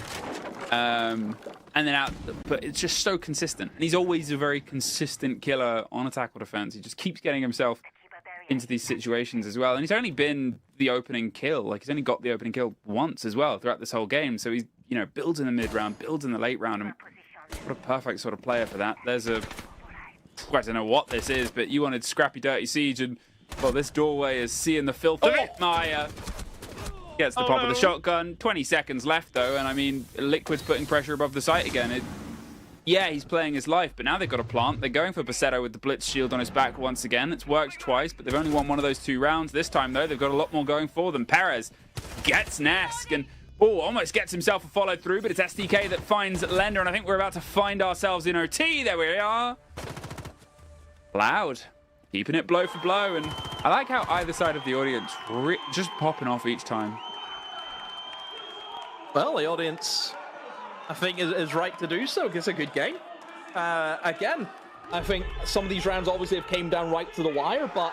And then out, but it's just so consistent. And he's always a very consistent killer on attack or defense. He just keeps getting himself into these situations as well. And he's only been the opening kill. Like, he's only got the opening kill once as well throughout this whole game. So he's, you know, builds in the mid round, builds in the late round. And what a perfect sort of player for that. There's a, I don't know what this is, but you wanted Scrappy Dirty Siege, and well, this doorway is seeing the filth of it. Maya gets the pop of the shotgun. 20 seconds left, though, and I mean, Liquid's putting pressure above the site again. Yeah, he's playing his life, but now they've got a plant. They're going for Bassetto with the Blitz shield on his back once again. It's worked twice, but they've only won one of those 2 rounds. This time, though, they've got a lot more going for them. Perez gets Nesk, and almost gets himself a follow through, but it's SDK that finds Lender, and I think we're about to find ourselves in OT. There we are. Loud. Keeping it blow for blow, and I like how either side of the audience just popping off each time. Well, the audience, I think, is right to do so. It's a good game. Again, I think some of these rounds obviously have came down right to the wire, but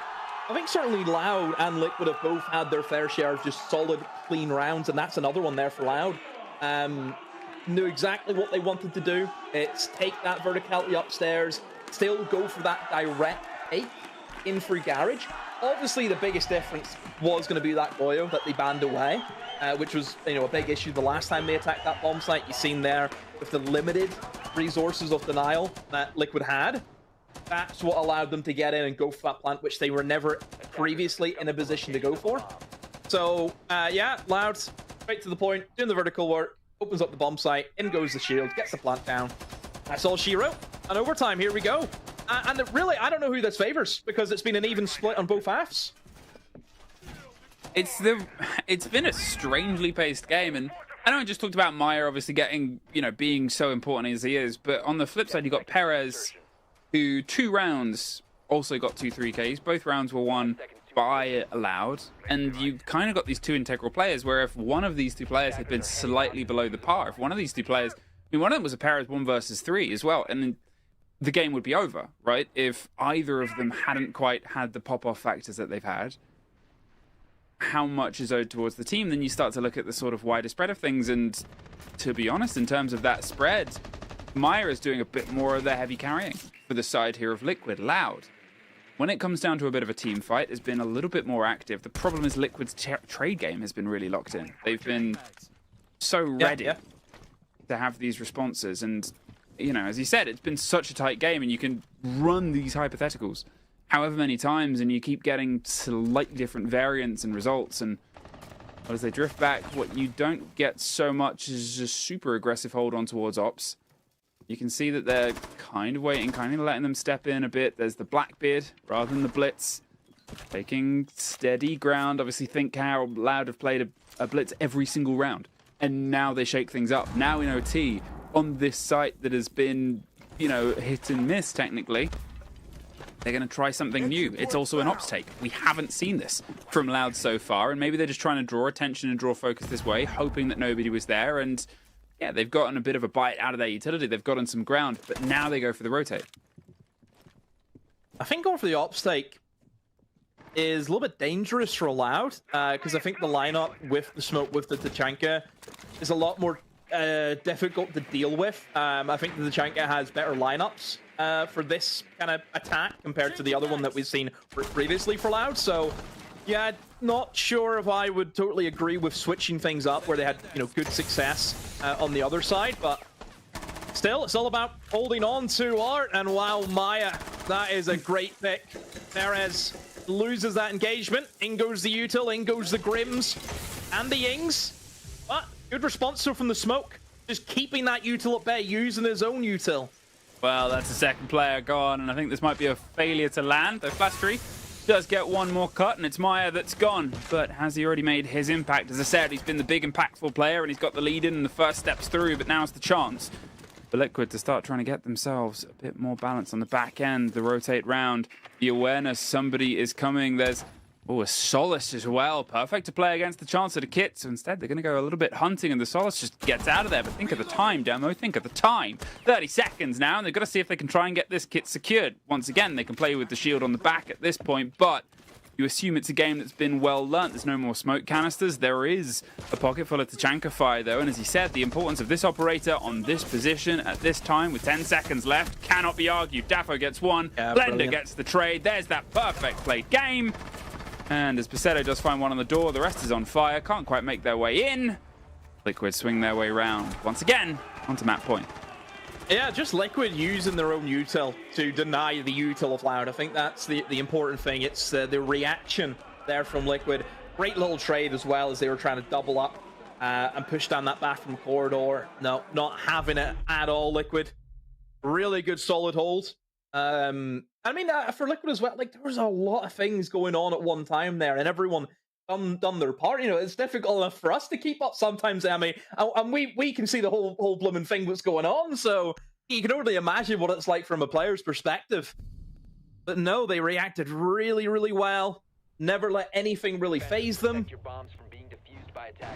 I think certainly Loud and Liquid have both had their fair share of just solid, clean rounds, and that's another one there for Loud. Knew exactly what they wanted to do. It's take that verticality upstairs, still go for that direct take in through garage. Obviously, the biggest difference was going to be that Goyo that they banned away, which was, you know, a big issue the last time they attacked that bomb site. You've seen there with the limited resources of denial that Liquid had. That's what allowed them to get in and go for that plant, which they were never previously in a position to go for. So, yeah, Loud, straight to the point, doing the vertical work, opens up the bomb site, in goes the shield, gets the plant down. That's all she wrote. And overtime, here we go. And really, I don't know who this favors, because it's been an even split on both halves. It's been a strangely paced game, and I know I just talked about Maya obviously getting, you know, being so important as he is, but on the flip side, you got Perez, who 2 rounds also got 2 3Ks. Both rounds were won by Loud, and you've kind of got these 2 integral players, where if one of these 2 players had been slightly below the par, if one of these 2 players, I mean, one of them was a Perez 1 versus 3 as well, and then the game would be over, right? If either of them hadn't quite had the pop-off factors that they've had, how much is owed towards the team? Then you start to look at the sort of wider spread of things, and to be honest, in terms of that spread, Maya is doing a bit more of the heavy carrying for the side here of Liquid. Loud, when it comes down to a bit of a team fight, has been a little bit more active. The problem is Liquid's trade game has been really locked in. They've been so ready to have these responses, and you know, as you said, it's been such a tight game, and you can run these hypotheticals however many times, and you keep getting slightly different variants and results, and As they drift back, what you don't get so much is a super aggressive hold on towards Ops. You can see that they're kind of waiting, kind of letting them step in a bit. There's the Blackbeard rather than the Blitz. Taking steady ground. Obviously, think how Loud have played a Blitz every single round. And now they shake things up. Now in OT, on this site that has been, you know, hit and miss technically, they're going to try something new. It's also an Ops take. We haven't seen this from Loud so far, and maybe they're just trying to draw attention and draw focus this way, hoping that nobody was there, and yeah, they've gotten a bit of a bite out of their utility. They've gotten some ground, but now they go for the rotate. I think going for the Ops take is a little bit dangerous for Loud, because I think the lineup with the smoke with the Tachanka is a lot more difficult to deal with. I think the Tachanka has better lineups for this kind of attack compared to the other one that we've seen previously for Loud. So, yeah, not sure if I would totally agree with switching things up where they had, you know, good success on the other side, but still, it's all about holding on to Art. And wow, Maya, that is a great pick. Perez loses that engagement. In goes the Util, in goes the Grims and the Ings. But good response from the smoke. Just keeping that Util at bay, using his own Util. Well, that's the second player gone, and I think this might be a failure to land. Though Flastry does get one more cut, and it's Maya that's gone. But has he already made his impact? As I said, he's been the big impactful player, and he's got the lead in and the first steps through, but now's the chance for Liquid to start trying to get themselves a bit more balance on the back end. The rotate round, the awareness somebody is coming. There's a Solace as well. Perfect to play against the chance at a kit. So instead, they're going to go a little bit hunting, and the Solace just gets out of there. But think of the time, Demo. Think of the time. 30 seconds now, and they've got to see if they can try and get this kit secured. Once again, they can play with the shield on the back at this point, but you assume it's a game that's been well learnt. There's no more smoke canisters. There is a pocket full of Tachanka fire, though, and as he said, the importance of this operator on this position at this time with 10 seconds left cannot be argued. Daffo gets one. Yeah, Blender brilliant. gets the trade. There's that perfect played game. And as Paceto does find one on the door, the rest is on fire. Can't quite make their way in. Liquid swing their way round. Once again, onto map point. Yeah, just Liquid using their own util to deny the util of Loud. I think that's the important thing. It's the reaction there from Liquid. Great little trade as well as they were trying to double up and push down that bathroom corridor. No, not having it at all, Liquid. Really good solid hold. I mean, for Liquid as well, like there was a lot of things going on at one time there, and everyone done their part. You know, it's difficult enough for us to keep up sometimes, Emmy, and we can see the whole blooming thing that's going on. So you can only imagine what it's like from a player's perspective. But no, they reacted really, really well. Never let anything really phase them.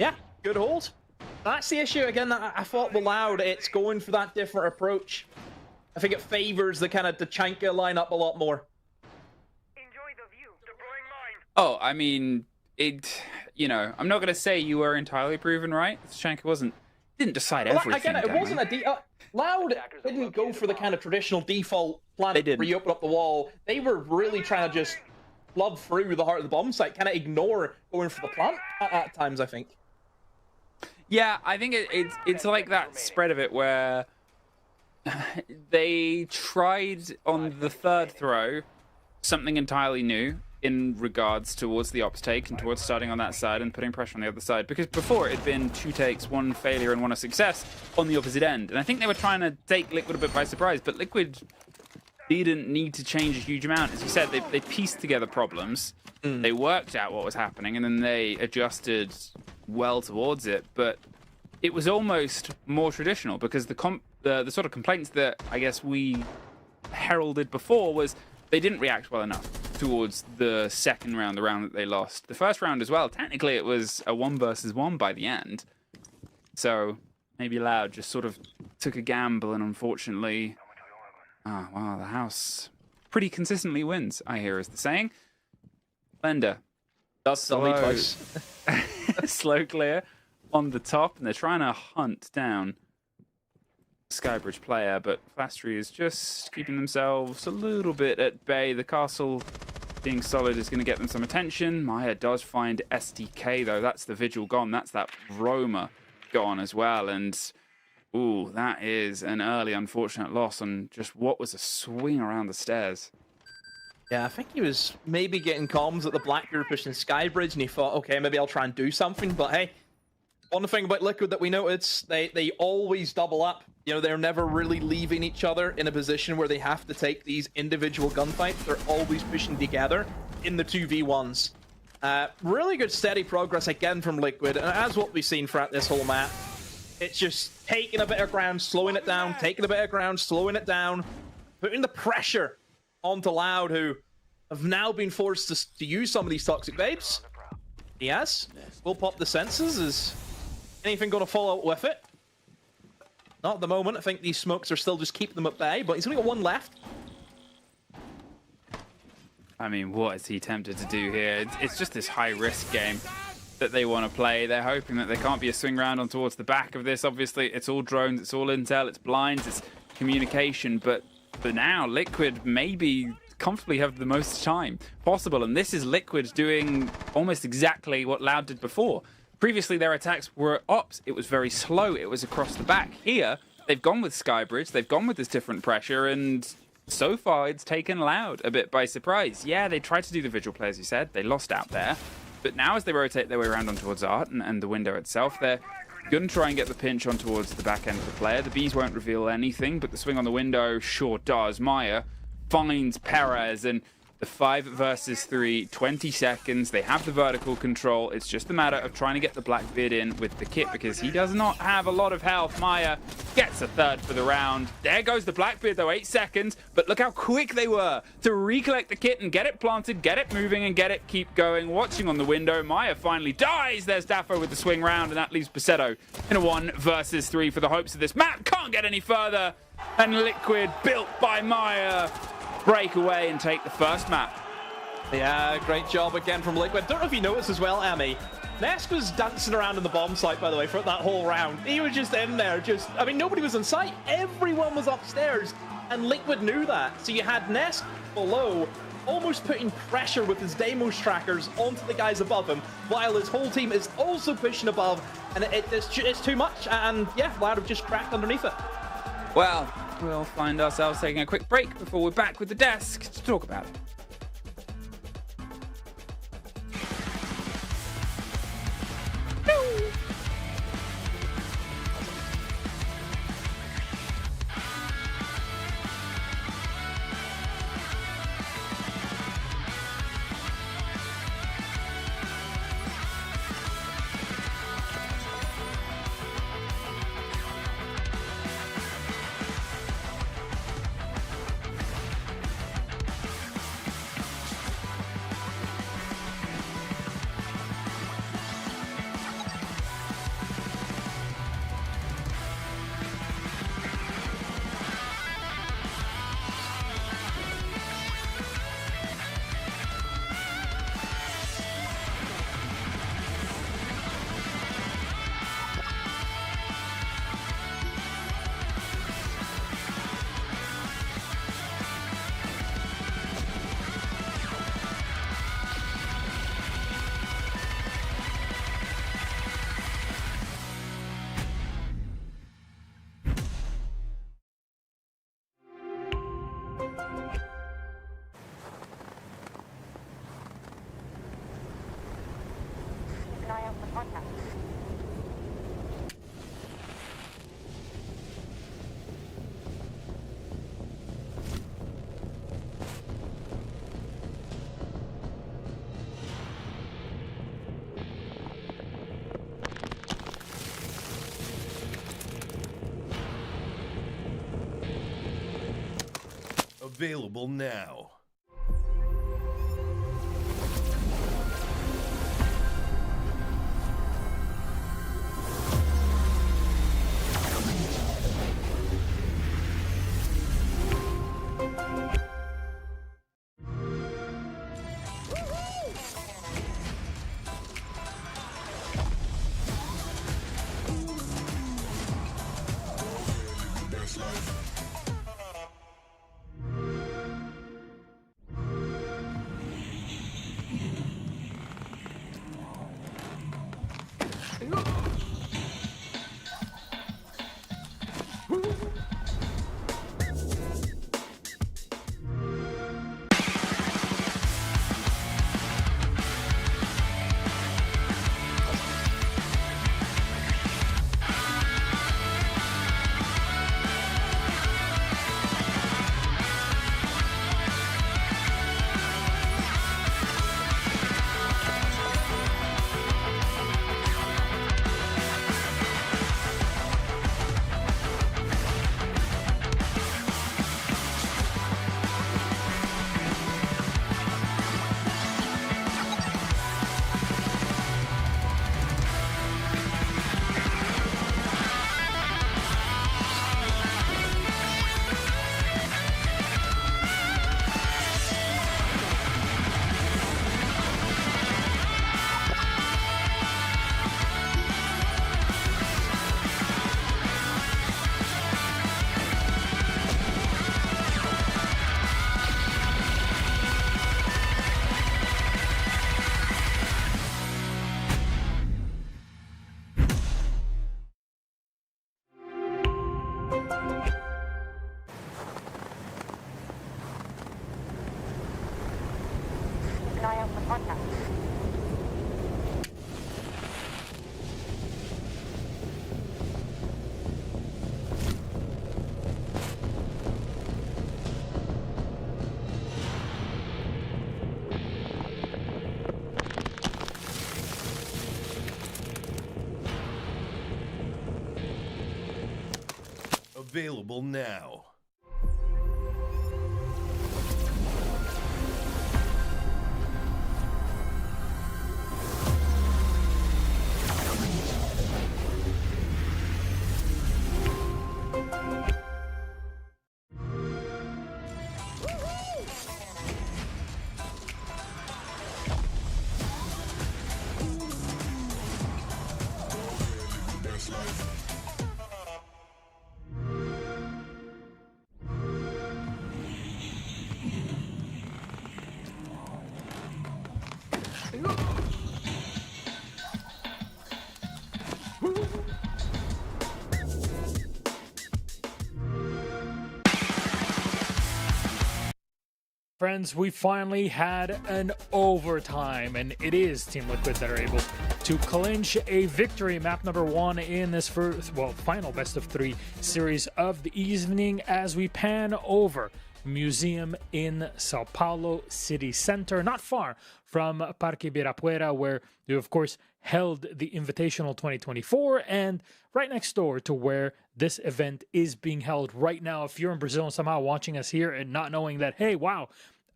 Yeah, good hold. That's the issue again. I thought with Loud, it's going for that different approach. I think it favors the kind of Tachanka lineup a lot more. Oh, I mean, you know, I'm not going to say you were entirely proven right. Tachanka didn't decide everything. I get it. It wasn't Loud didn't go for the kind of traditional default plan where you open up the wall. They were really trying to just flood through the heart of the bomb site, kind of ignore going for the plant at times, I think. Yeah, I think it's like that spread of it where they tried on the third throw something entirely new in regards towards the ops take and towards starting on that side and putting pressure on the other side, because before it had been 2 takes, 1 failure and 1 a success on the opposite end, and I think they were trying to take Liquid a bit by surprise, but Liquid didn't need to change a huge amount. As you said, they pieced together problems, they worked out what was happening, and then they adjusted well towards it, but it was almost more traditional, because the sort of complaints that I guess we heralded before was they didn't react well enough towards the second round, the round that they lost. The first round as well, technically it was a 1 versus 1 by the end. So maybe Loud just sort of took a gamble, and unfortunately, wow, the house pretty consistently wins, I hear is the saying. Blender does slow clear on the top, and they're trying to hunt down Skybridge player, but Flastry is just keeping themselves a little bit at bay. The castle being solid is going to get them some attention. Maya does find SDK, though. That's the Vigil gone. That's that Roma gone as well. And, ooh, that is an early unfortunate loss on just what was a swing around the stairs. Yeah, I think he was maybe getting comms that the Blackbeard were pushing Skybridge, and he thought, okay, maybe I'll try and do something. But hey, one thing about Liquid that we noticed, they always double up. You know, they're never really leaving each other in a position where they have to take these individual gunfights. They're always pushing together in the 2v1s. Really good steady progress again from Liquid, and as what we've seen throughout this whole map, it's just taking a bit of ground, slowing it down, taking a bit of ground, slowing it down, putting the pressure onto Loud, who have now been forced to use some of these toxic babes. Yes, we'll pop the senses. Is anything going to follow up with it? Not at the moment. I think these smokes are still just keeping them at bay, but he's only got one left. I mean, what is he tempted to do here? It's just this high-risk game that they want to play. They're hoping that there can't be a swing round on towards the back of this. Obviously, it's all drones, it's all intel, it's blinds, it's communication. But for now, Liquid maybe comfortably have the most time possible. And this is Liquid doing almost exactly what Loud did before. Previously, their attacks were ops. It was very slow. It was across the back. Here, they've gone with Skybridge. They've gone with this different pressure, and so far, it's taken Loud a bit by surprise. Yeah, they tried to do the visual play, as you said. They lost out there. But now, as they rotate their way around on towards Art and the window itself, they're going to try and get the pinch on towards the back end of the player. The Bees won't reveal anything, but the swing on the window sure does. Maya finds Perez, and the 5 versus 3, 20 seconds. They have the vertical control. It's just a matter of trying to get the Blackbeard in with the kit because he does not have a lot of health. Maya gets a third for the round. There goes the Blackbeard, though, 8 seconds. But look how quick they were to recollect the kit and get it planted, get it moving, and get it keep going. Watching on the window, Maya finally dies. There's Daffo with the swing round, and that leaves Paceto in a 1 versus 3 for the hopes of this map. Can't get any further. And Liquid, built by Maya, break away and take the first map. Yeah, great job again from Liquid. Don't know if you noticed as well, Amy. Nesk was dancing around in the bomb site, by the way, for that whole round. He was just in there, I mean, nobody was in sight. Everyone was upstairs, and Liquid knew that. So you had Nesk below, almost putting pressure with his Deimos trackers onto the guys above him, while his whole team is also pushing above, and it's too much, and yeah, Loud have just cracked underneath it. Well, we'll find ourselves taking a quick break before we're back with the desk to talk about it. Available now. Available now. Friends, we finally had an overtime, and it is Team Liquid that are able to clinch a victory. Map number 1 in this final best of 3 series of the evening as we pan over Museum in Sao Paulo city center, not far from Parque Ibirapuera, where we, of course, held the Invitational 2024, and right next door to where this event is being held right now. If you're in Brazil and somehow watching us here and not knowing that, hey, wow,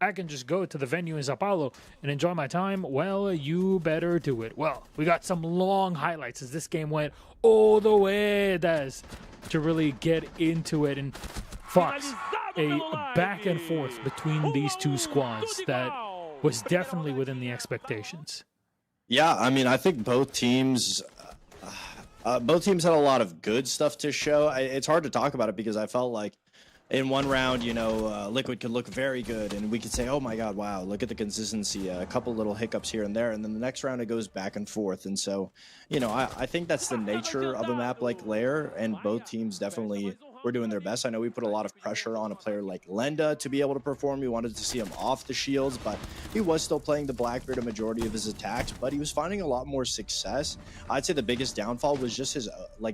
I can just go to the venue in Sao Paulo and enjoy my time, well, you better do it. Well, we got some long highlights as this game went all the way, to really get into it. And Fox, a back and forth between these two squads that was definitely within the expectations. Yeah, I mean, I think both teams had a lot of good stuff to show. It's hard to talk about it because I felt like in one round, Liquid could look very good, and we could say, oh my God, wow, look at the consistency, a couple little hiccups here and there, and then the next round it goes back and forth. And so, I think that's the nature of a map like Lair, and both teams definitely were doing their best. I know we put a lot of pressure on a player like Lenda to be able to perform. We wanted to see him off the shields, but he was still playing the Blackbeard a majority of his attacks, but he was finding a lot more success. I'd say the biggest downfall was just his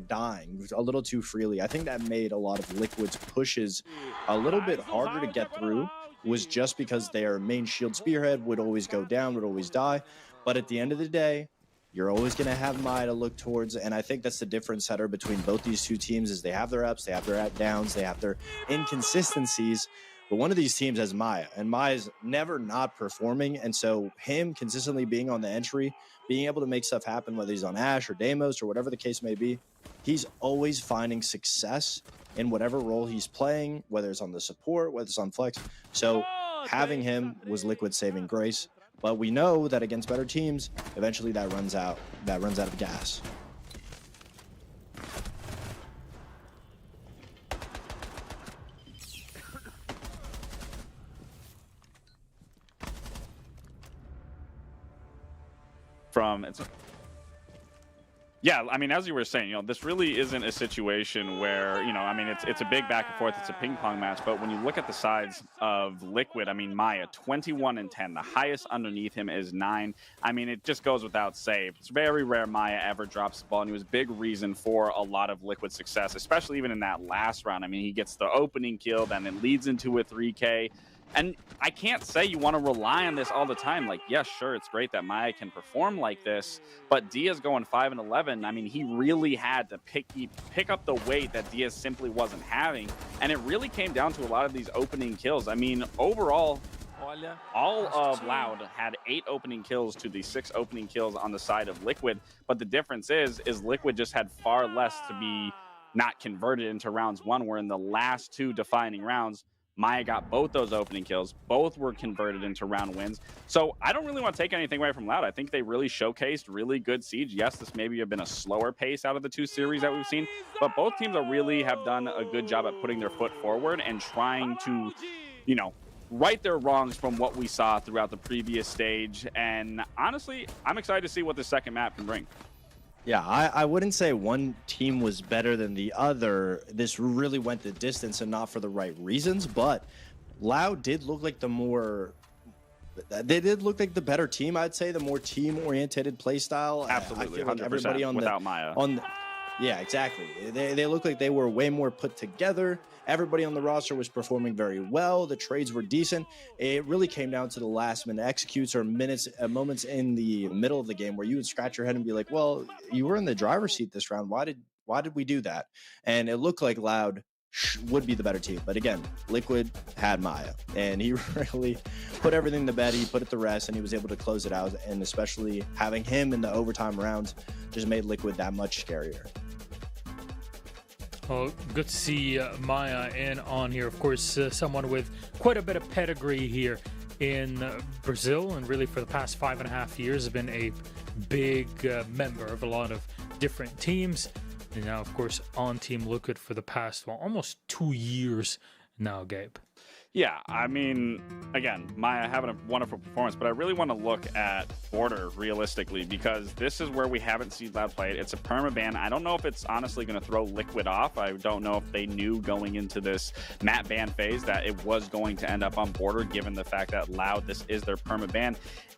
dying a little too freely. I think that made a lot of Liquid's pushes a little bit harder to get through, was just because their main shield spearhead would always go down, would always die. But at the end of the day, you're always going to have Maya to look towards, and I think that's the difference setter between both these two teams is they have their ups, they have their downs, they have their inconsistencies, but one of these teams has Maya, and Maya's never not performing, and so him consistently being on the entry, being able to make stuff happen, whether he's on Ashe or Deimos or whatever the case may be, he's always finding success in whatever role he's playing, whether it's on the support, whether it's on flex. So having him was Liquid's saving grace. But we know that against better teams, eventually that runs out of gas. Yeah, I mean, as you were saying, this really isn't a situation where, I mean, it's a big back and forth, it's a ping pong match, but when you look at the sides of Liquid, I mean, Maya, 21 and 10, the highest underneath him is 9. I mean, it just goes without saying. It's very rare Maya ever drops the ball, and he was a big reason for a lot of Liquid success, especially even in that last round. I mean, he gets the opening kill, then it leads into a 3K. And I can't say you want to rely on this all the time. Like, yes, sure, it's great that Maya can perform like this, but Diaz going 5 and 11, I mean, he really had to pick up the weight that Diaz simply wasn't having, and it really came down to a lot of these opening kills. I mean, overall, all of Loud had 8 opening kills to the 6 opening kills on the side of Liquid, but the difference is Liquid just had far less to be not converted into rounds 1, where in the last 2 defining rounds, Maya got both those opening kills. Both were converted into round wins. So I don't really want to take anything away from Loud. I think they really showcased really good Siege. Yes, this maybe have been a slower pace out of the 2 series that we've seen, but both teams really have done a good job at putting their foot forward and trying to, right their wrongs from what we saw throughout the previous stage. And honestly, I'm excited to see what the second map can bring. Yeah, I wouldn't say one team was better than the other. This really went the distance and not for the right reasons, but Loud did look like the better team, I'd say, the more team-oriented play style. Absolutely, I feel like 100% everybody without Maya. Yeah, exactly. They look like they were way more put together. Everybody on the roster was performing very well. The trades were decent. It really came down to the last minute executes or moments in the middle of the game where you would scratch your head and be like, well, you were in the driver's seat this round. Why did we do that? And it looked like Loud would be the better team. But again, Liquid had Maya, and he really put everything to bed. He put it to rest, and he was able to close it out. And especially having him in the overtime rounds just made Liquid that much scarier. Well, good to see Maya in on here. Of course, someone with quite a bit of pedigree here in Brazil, and really for the past 5.5 years has been a big member of a lot of different teams. And now, of course, on Team Liquid for the past, well, almost 2 years now, Gabe. Yeah, I mean, again, Maya having a wonderful performance, but I really want to look at Border realistically, because this is where we haven't seen Loud play it. It's a permaban. I don't know if it's honestly going to throw Liquid off. I don't know if they knew going into this map ban phase that it was going to end up on Border, given the fact that Loud, this is their permaban.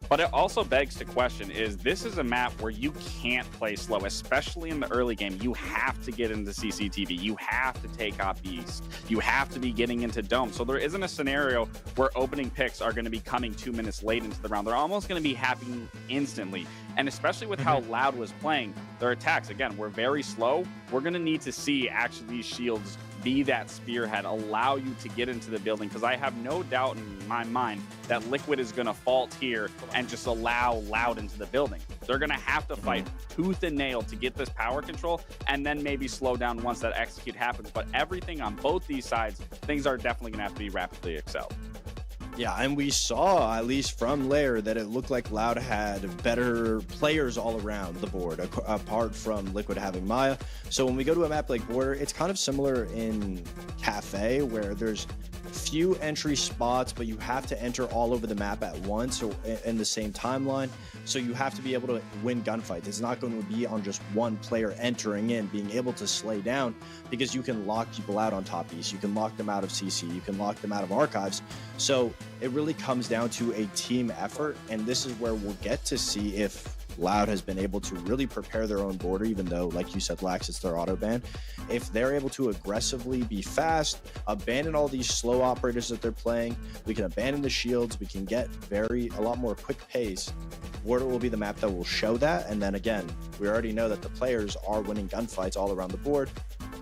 But it also begs to question, this is a map where you can't play slow, especially in the early game. You have to get into CCTV. You have to take off East. You have to be getting into Dome. So there isn't a scenario where opening picks are going to be coming 2 minutes late into the round. They're almost going to be happening instantly. And especially with how Loud was playing their attacks, again, we're very slow. We're going to need to see actually these shields be that spearhead, allow you to get into the building, because I have no doubt in my mind that Liquid is going to fault here and just allow Loud into the building. They're going to have to fight tooth and nail to get this power control, and then maybe slow down once that execute happens. But everything on both these sides, things are definitely going to have to be rapidly excelled. Yeah, and we saw, at least from Lair, that it looked like Loud had better players all around the board, apart from Liquid having Maya. So when we go to a map like Border, it's kind of similar in Kafe, where there's few entry spots, but you have to enter all over the map at once or in the same timeline. So you have to be able to win gunfights. It's not going to be on just one player entering in, being able to slay down, because you can lock people out on top east. You can lock them out of CC. You can lock them out of archives. So it really comes down to a team effort. And this is where we'll get to see if Loud has been able to really prepare their own Border, even though, like you said, Lax, it's their auto ban. If they're able to aggressively be fast, abandon all these slow operators that they're playing, we can abandon the shields, we can get a lot more quick pace. Border will be the map that will show that. And then again, we already know that the players are winning gunfights all around the board.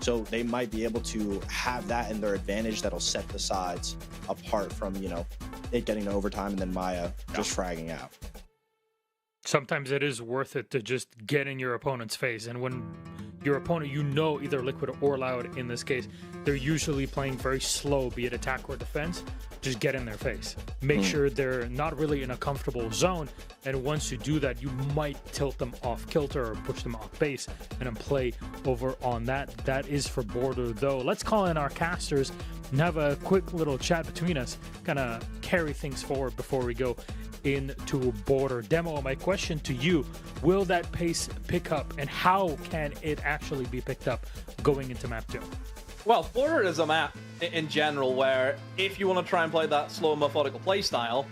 So they might be able to have that in their advantage that'll set the sides apart from, it getting to overtime and then Maya just fragging out. Sometimes it is worth it to just get in your opponent's face. And when your opponent, either Liquid or Loud in this case, they're usually playing very slow, be it attack or defense, just get in their face. Make sure they're not really in a comfortable zone. And once you do that, you might tilt them off kilter or push them off base and then play over on that. That is for Border, though. Let's call in our casters and have a quick little chat between us, kind of carry things forward before we go into Border. Demo, my question to you, will that pace pick up, and how can it actually be picked up going into map 2? Well, Border is a map in general where if you want to try and play that slow methodical play style,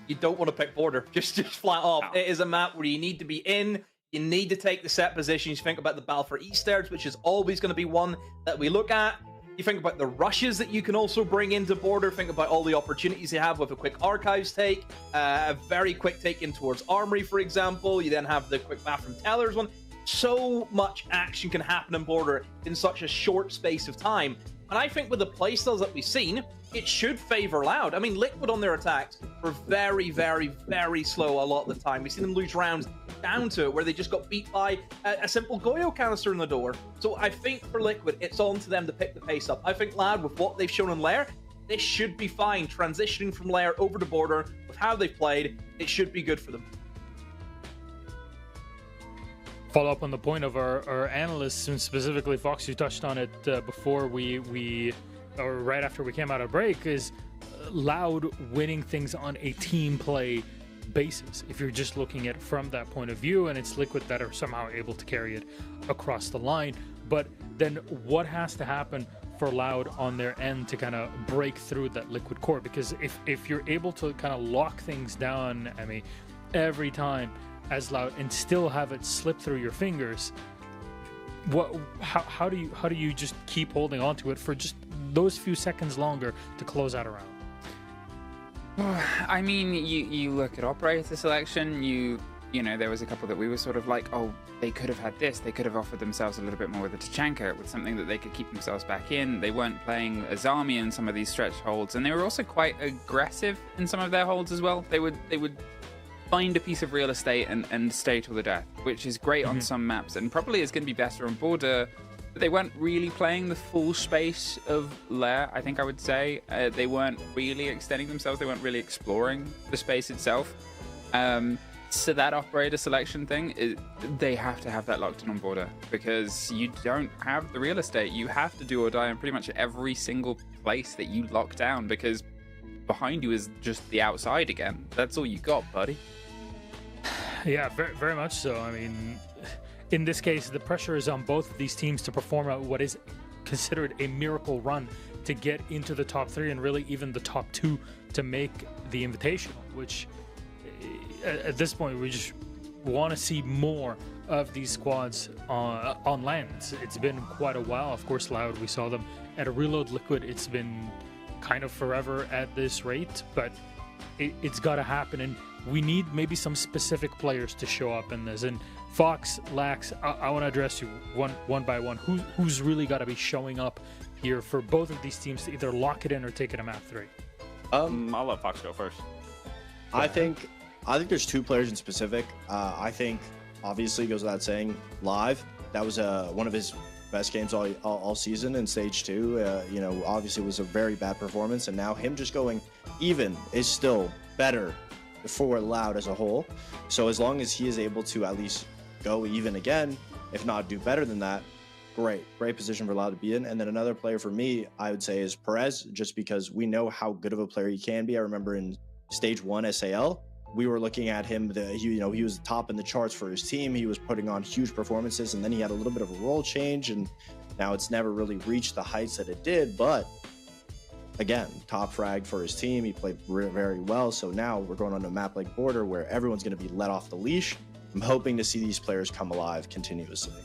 you don't want to pick Border, just flat off. No. It is a map where you need to be in, you need to take the set positions. Think about the battle for Easters, which is always going to be one that we look at. You think about the rushes that you can also bring into Border. Think about all the opportunities you have with a quick archives take, a very quick take in towards Armory, for example. You then have the quick bathroom tellers one. So much action can happen in Border in such a short space of time. And I think with the playstyles that we've seen, it should favor Loud. I mean, Liquid on their attacks were very, very, very slow a lot of the time. We've seen them lose rounds down to it where they just got beat by a simple Goyo canister in the door. So I think for Liquid, it's on to them to pick the pace up. I think Loud, with what they've shown in Lair, they should be fine. Transitioning from Lair over to Border, with how they've played, it should be good for them. Follow up on the point of our analysts, and specifically Fox, you touched on it before or right after we came out of break, is Loud winning things on a team play basis. If you're just looking at it from that point of view, and it's Liquid that are somehow able to carry it across the line. But then what has to happen for Loud on their end to kind of break through that Liquid core? Because if you're able to kind of lock things down, I mean, every time as Loud and still have it slip through your fingers, how do you just keep holding on to it for just those few seconds longer to close out a round? I mean, you look at operator selection, you you know, there was a couple that we were sort of like, oh, they could have had this. They could have offered themselves a little bit more with the Tachanka, with something that they could keep themselves back in. They weren't playing Azami in some of these stretch holds, and they were also quite aggressive in some of their holds as well. They would find a piece of real estate and stay till the death, which is great on some maps, and probably is going to be better on border. But they weren't really playing the full space of Lair, I think I would say. They weren't really extending themselves. They weren't really exploring the space itself. So that operator selection thing, they have to have that locked in on border, because you don't have the real estate. You have to do or die in pretty much every single place that you lock down, because behind you is just the outside again. That's all you got, buddy. Yeah, very, very much so. I mean, in this case, the pressure is on both of these teams to perform at what is considered a miracle run to get into the top 3 and really even the top 2 to make the Invitational, which at this point we just want to see more of these squads on land. It's been quite a while. Of course, Loud, we saw them at a Reload Liquid. It's been kind of forever at this rate, but it's got to happen, and we need maybe some specific players to show up in this. And Fox, Lax, I want to address you one by one. Who's really got to be showing up here for both of these teams to either lock it in or take it to map 3? I'll let Fox go first. I think there's 2 players in specific. I think, obviously, goes without saying, Live. That was one of his best games all season in stage 2. You know, obviously it was a very bad performance, and now him just going even is still better for Loud as a whole. So as long as he is able to at least go even again, if not do better than that, great position for Loud to be in. And then another player for me, I would say, is Perez, just because we know how good of a player he can be. I remember in stage 1 SAL, we were looking at him, he was top in the charts for his team. He was putting on huge performances, and then he had a little bit of a role change, and now it's never really reached the heights that it did. But again, top frag for his team. He played very well. So now we're going on a map like Border where everyone's going to be let off the leash. I'm hoping to see these players come alive continuously.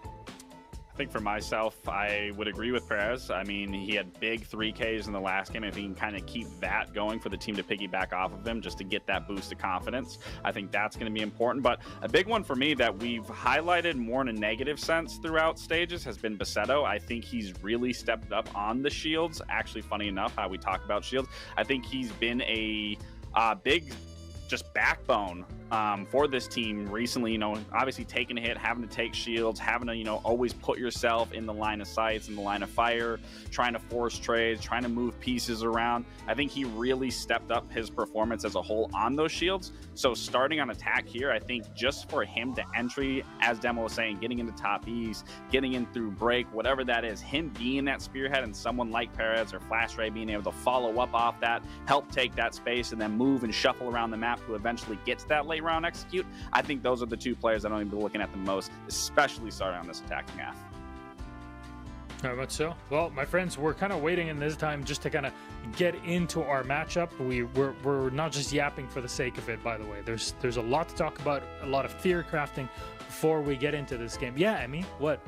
I think for myself, I would agree with Perez. I mean, he had big 3Ks in the last game. If he can kind of keep that going for the team to piggyback off of him just to get that boost of confidence, I think that's going to be important. But a big one for me that we've highlighted more in a negative sense throughout stages has been Basetto. I think he's really stepped up on the shields. Actually, funny enough, how we talk about shields, I think he's been a big just backbone for this team recently. You know, obviously taking a hit, having to take shields, having to, you know, always put yourself in the line of sights, in the line of fire, trying to force trades, trying to move pieces around. I think he really stepped up his performance as a whole on those shields. So starting on attack here, I think just for him to entry, as Demo was saying, getting into top E's, getting in through break, whatever that is, him being that spearhead and someone like Perez or Flash Ray being able to follow up off that, help take that space and then move and shuffle around the map to eventually get to that late round execute. I think those are the 2 players that I'm going to be looking at the most, especially starting on this attacking half. Very much so. Well, my friends, we're kind of waiting in this time just to kind of get into our matchup. We're not just yapping for the sake of it, by the way. There's a lot to talk about, a lot of theory crafting before we get into this game. Yeah, Emmy, what?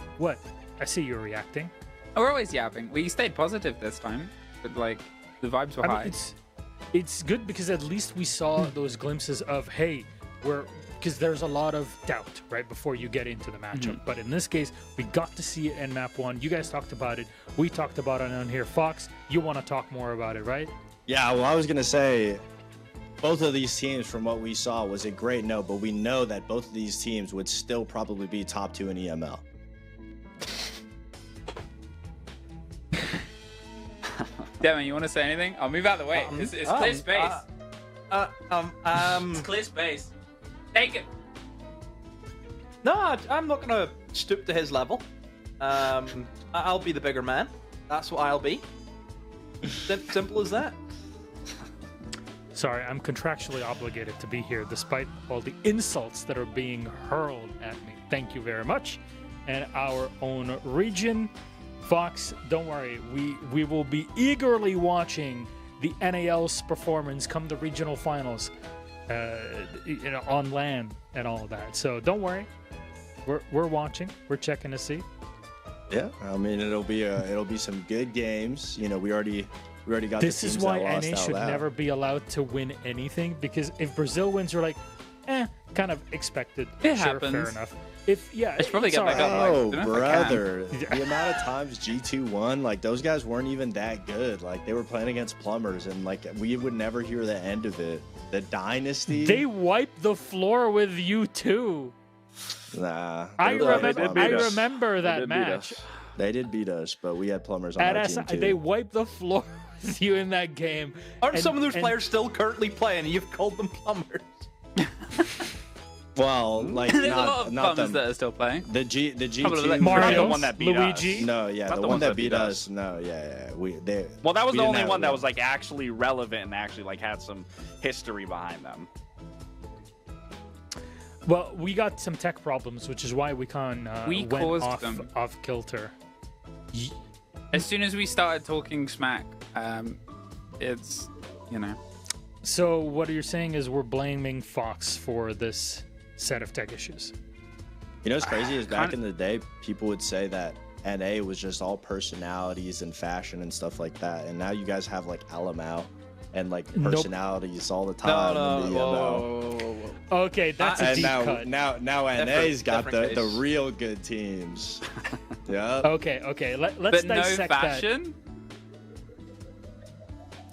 I see you're reacting. Oh, we're always yapping. We stayed positive this time, but like the vibes were high. Mean, it's good because at least we saw those glimpses of, hey, because there's a lot of doubt right before you get into the matchup. But in this case, we got to see it in map 1. You guys talked about it. We talked about it on here. Fox, you want to talk more about it, right? Yeah, well, I was going to say both of these teams, from what we saw, was a great no, but we know that both of these teams would still probably be top 2 in EML. Devin, you want to say anything? I'll move out of the way. It's clear space. It's clear space. Take it. No, I'm not going to stoop to his level. I'll be the bigger man. That's what I'll be. Simple as that. Sorry, I'm contractually obligated to be here despite all the insults that are being hurled at me. Thank you very much. And our own region, Fox, don't worry. We will be eagerly watching the NAL's performance come the regional finals, on land and all of that. So don't worry. We're watching. We're checking to see. Yeah, I mean it'll be some good games. You know, we already got. This the teams is why that lost NA should out. never be allowed to win anything, because if Brazil wins, you're like, kind of expected. It sure, fair happens. enough. If It's probably it's get back all up. right. Oh, I don't know if I can. brother. The amount of times G2 won, like, those guys weren't even that good. Like, they were playing against plumbers, and, like, we would never hear the end of it. The Dynasty. They wiped the floor with you too. Nah. I they were remember. I plumbers. remember that match. They did beat us, but we had plumbers on At our SI, team, too. they wiped the floor with you in that game. Aren't And- some of those and- players still currently playing and you've called them plumbers? Well, like, There's not, a lot of not plumbers them. that are still playing. The G2. Probably Not the one that beat Luigi? us. No, yeah, Not the the one ones that beat us. No, yeah. Well, that was we the didn't only have one that them. was like actually relevant and actually like had some history behind them. Well, we got some tech problems, which is why we can't. We went caused them. off kilter. As soon as we started talking smack, it's, you know. So what you're saying is we're blaming Fox for this set of tech issues. You know what's crazy is back in the day, people would say that NA was just all personalities and fashion and stuff like that, and now you guys have like Alamau and like personalities all the time. in the ML. Okay, that's a and deep cut. now NA's got the real good teams. Yeah. Okay. Let's But no dissect fashion?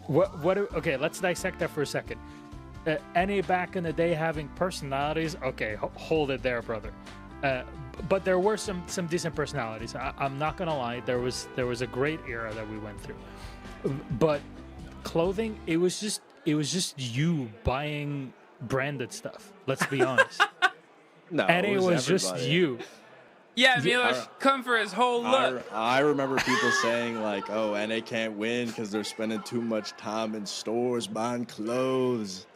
that. Okay, let's dissect that for a second. NA back in the day having personalities. Okay, hold it there, brother. But there were some decent personalities. I'm not gonna lie. There was a great era that we went through. But clothing, it was just you buying branded stuff. Let's be honest. No, and it was just everybody. you. Yeah, Milos, come for his whole look. I remember people saying like, "Oh, NA can't win because they're spending too much time in stores buying clothes."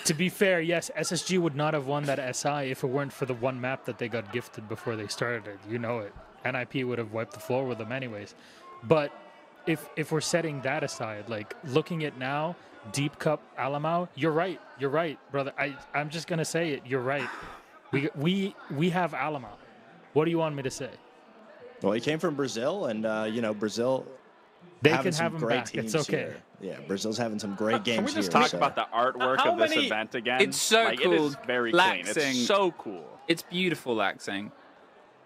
To be fair, yes, SSG would not have won that SI if it weren't for the one map that they got gifted before they started it. You know it. NIP would have wiped the floor with them anyways. But if we're setting that aside, like looking at now, Deep Cup Alamau, you're right, brother. I'm just gonna say it. You're right. We have Alamau. What do you want me to say? Well, he came from Brazil, and Brazil. They having can some have him great back. Teams It's okay. here. Yeah, Brazil's having some great games Can we just here, talk so. about the artwork How of this many- event again? It's so like, cool. It is very clean. Laxing. It's so cool. It's beautiful, Laxing.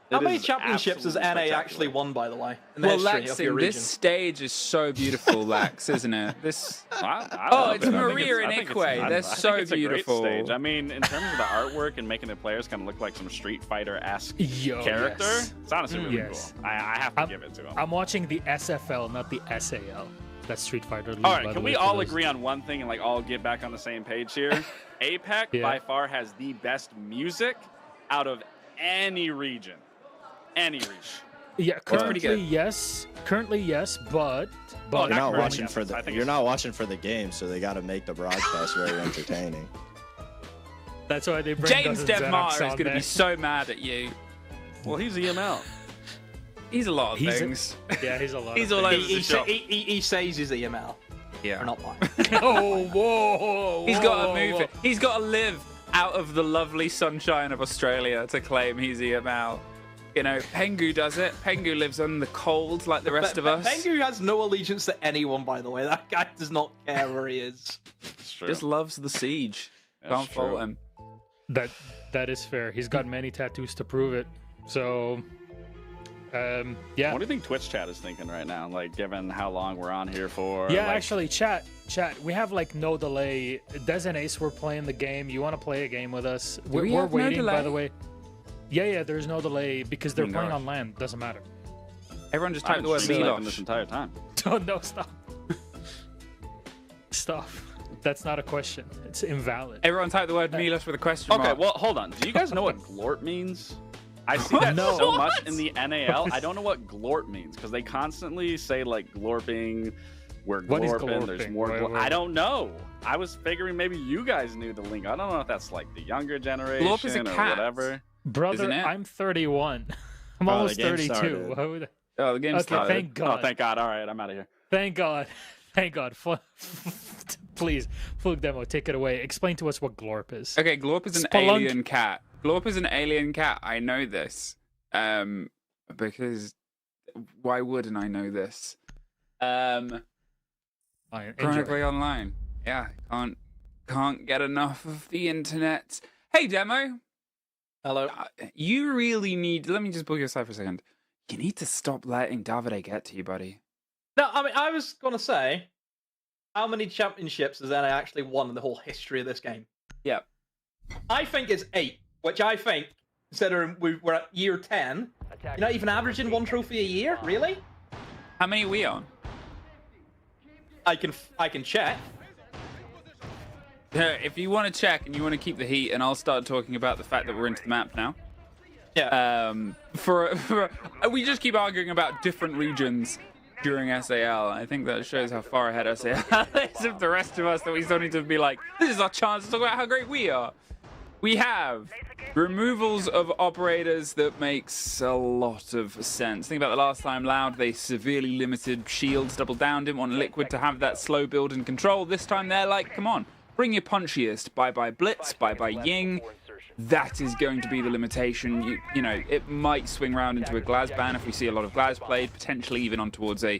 How It many is championships has NA absolutely actually won, by the way? In the Well, history of your Laxing, region? this stage is so beautiful, Lax, isn't it? This. I Oh, love it's it. I think Maria and I think Ikwe. I They're think so it's a great beautiful. stage. I mean, in terms of the artwork and making the players kind of look like some Street Fighter-esque character, yes. it's honestly really Yes. cool. I have to give it to them. I'm watching the SFL, not the SAL. That's Street Fighter League. All by right, the can way, we for all those- agree on one thing and like all get back on the same page here? APEC Yeah. by far has the best music out of any region. Any region. Yeah, pretty currently good. yes. Currently yes, but You're not currently, watching yes, for I the think you're it's- not watching for the game, so they got to make the broadcast very entertaining. that's why they bring James Dozens Devmar Xanax is on going to there. be so mad at you. Well, he's EML. He's a lot of He's a- things. Yeah, he's a lot. He's of all over things. the shop. He says he's EML. Yeah. We're not lying. Oh, whoa! He's got to move whoa. it. He's got to live out of the lovely sunshine of Australia to claim he's EML. You know, Pengu does it. Pengu lives on the cold like the rest of us. Pengu has no allegiance to anyone, by the way. That guy does not care where he is. It's true. Just loves the siege. That's Can't fault true. him. That is fair. He's got many tattoos to prove it. So, yeah. What do you think Twitch chat is thinking right now? Like, given how long we're on here for? Yeah, like, actually, chat. We have like no delay. Des and Ace, we're playing the game. You want to play a game with us? we We're have no waiting, by delay? the way. Yeah, there's no delay because they're Oh, playing gosh. on land. Doesn't matter. Everyone just I've type the been word streaming this Milos. entire time. Oh, no, stop. Stop. That's not a question. It's invalid. Everyone type the word Milos with a question Okay, mark. well, hold on. Do you guys know what glort means? I see that No. so much in the NAL. I don't know what glort means because they constantly say like glorping. We're What is glorping. There's glorping? more. Wait. I don't know. I was figuring maybe you guys knew the lingo. I don't know if that's like the younger generation Glorp is a or cat. whatever. Brother, Isn't it? I'm 31. I'm Oh, almost the game 32. started. Why would Oh, the game Okay, started. thank God. Oh, thank God. All right, I'm out of here. Thank God. Thank God. Please, Flug Demo, take it away. Explain to us what glorp is. Okay, Glorp is an Spelunk- alien cat. Glorp is an alien cat. I know this. Because why wouldn't I know this? Enjoy. Chronically Online. Yeah, can't get enough of the internet. Hey, Demo. Hello. You really need... Let me just pull you aside for a second. You need to stop letting Davide get to you, buddy. No, I mean, I was going to say, how many championships has NA actually won in the whole history of this game? Yeah. I think it's 8, which I think, considering we're at year 10, you're not even averaging 1 trophy a year? Really? How many are we on? I can check. If you want to check and you want to keep the heat, and I'll start talking about the fact that we're into the map now. Yeah. We just keep arguing about different regions during SAL. I think that shows how far ahead SAL is of the rest of us, that we still need to be like, this is our chance to talk about how great we are. We have removals of operators that makes a lot of sense. Think about the last time Loud, they severely limited shields, doubled down, didn't want Liquid to have that slow build and control. This time they're like, come on, bring your punchiest. Bye-bye Blitz, bye-bye Ying. That is going to be the limitation. You know, it might swing around into a Glaz ban if we see a lot of Glaz played, potentially even on towards a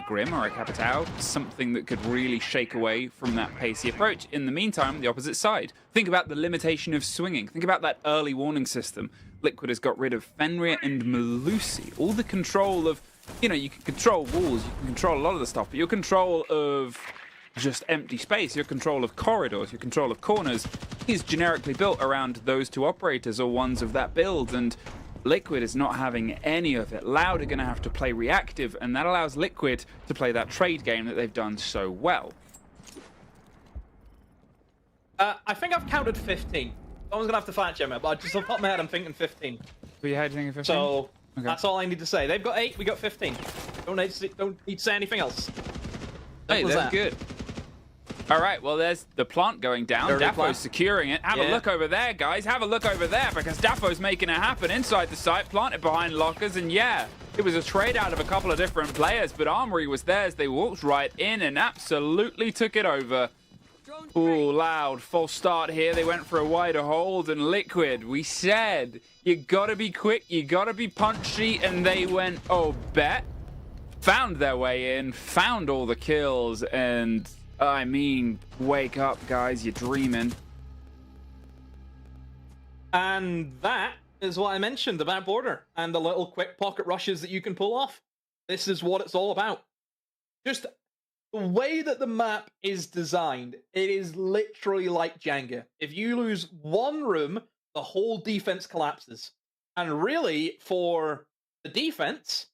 Grim or a Capitao, something that could really shake away from that pacey approach. In the meantime, the opposite side. Think about the limitation of swinging. Think about that early warning system. Liquid has got rid of Fenrir and Melusi. All the control of, you know, you can control walls, you can control a lot of the stuff, but your control of just empty space, your control of corridors, your control of corners is generically built around those two operators or ones of that build, and Liquid is not having any of it. Loud are going to have to play reactive, and that allows Liquid to play that trade game that they've done so well. I think I've counted 15. Someone's going to have to fact check me, but just off the top of my head, I'm thinking 15. Were you thinking 15? So, that's all I need to say. They've got 8, we got 15. Don't need to say anything else. Hey, that's good. All right, well, there's the plant going down. Dafo's securing it. Have a look over there, guys. Have a look over there, because Dafo's making it happen inside the site, planted behind lockers, and yeah, it was a trade out of a couple of different players, but Armory was theirs. They walked right in and absolutely took it over. Ooh, Loud. False start here. They went for a wider hold, and Liquid, we said, you gotta be quick, you gotta be punchy, and they went, oh, bet. Found their way in, found all the kills, and I mean, wake up, guys, you're dreaming. And that is what I mentioned about Border and the little quick pocket rushes that you can pull off. This is what it's all about. Just the way that the map is designed, it is literally like Jenga. If you lose one room, the whole defense collapses. And really, for the defense,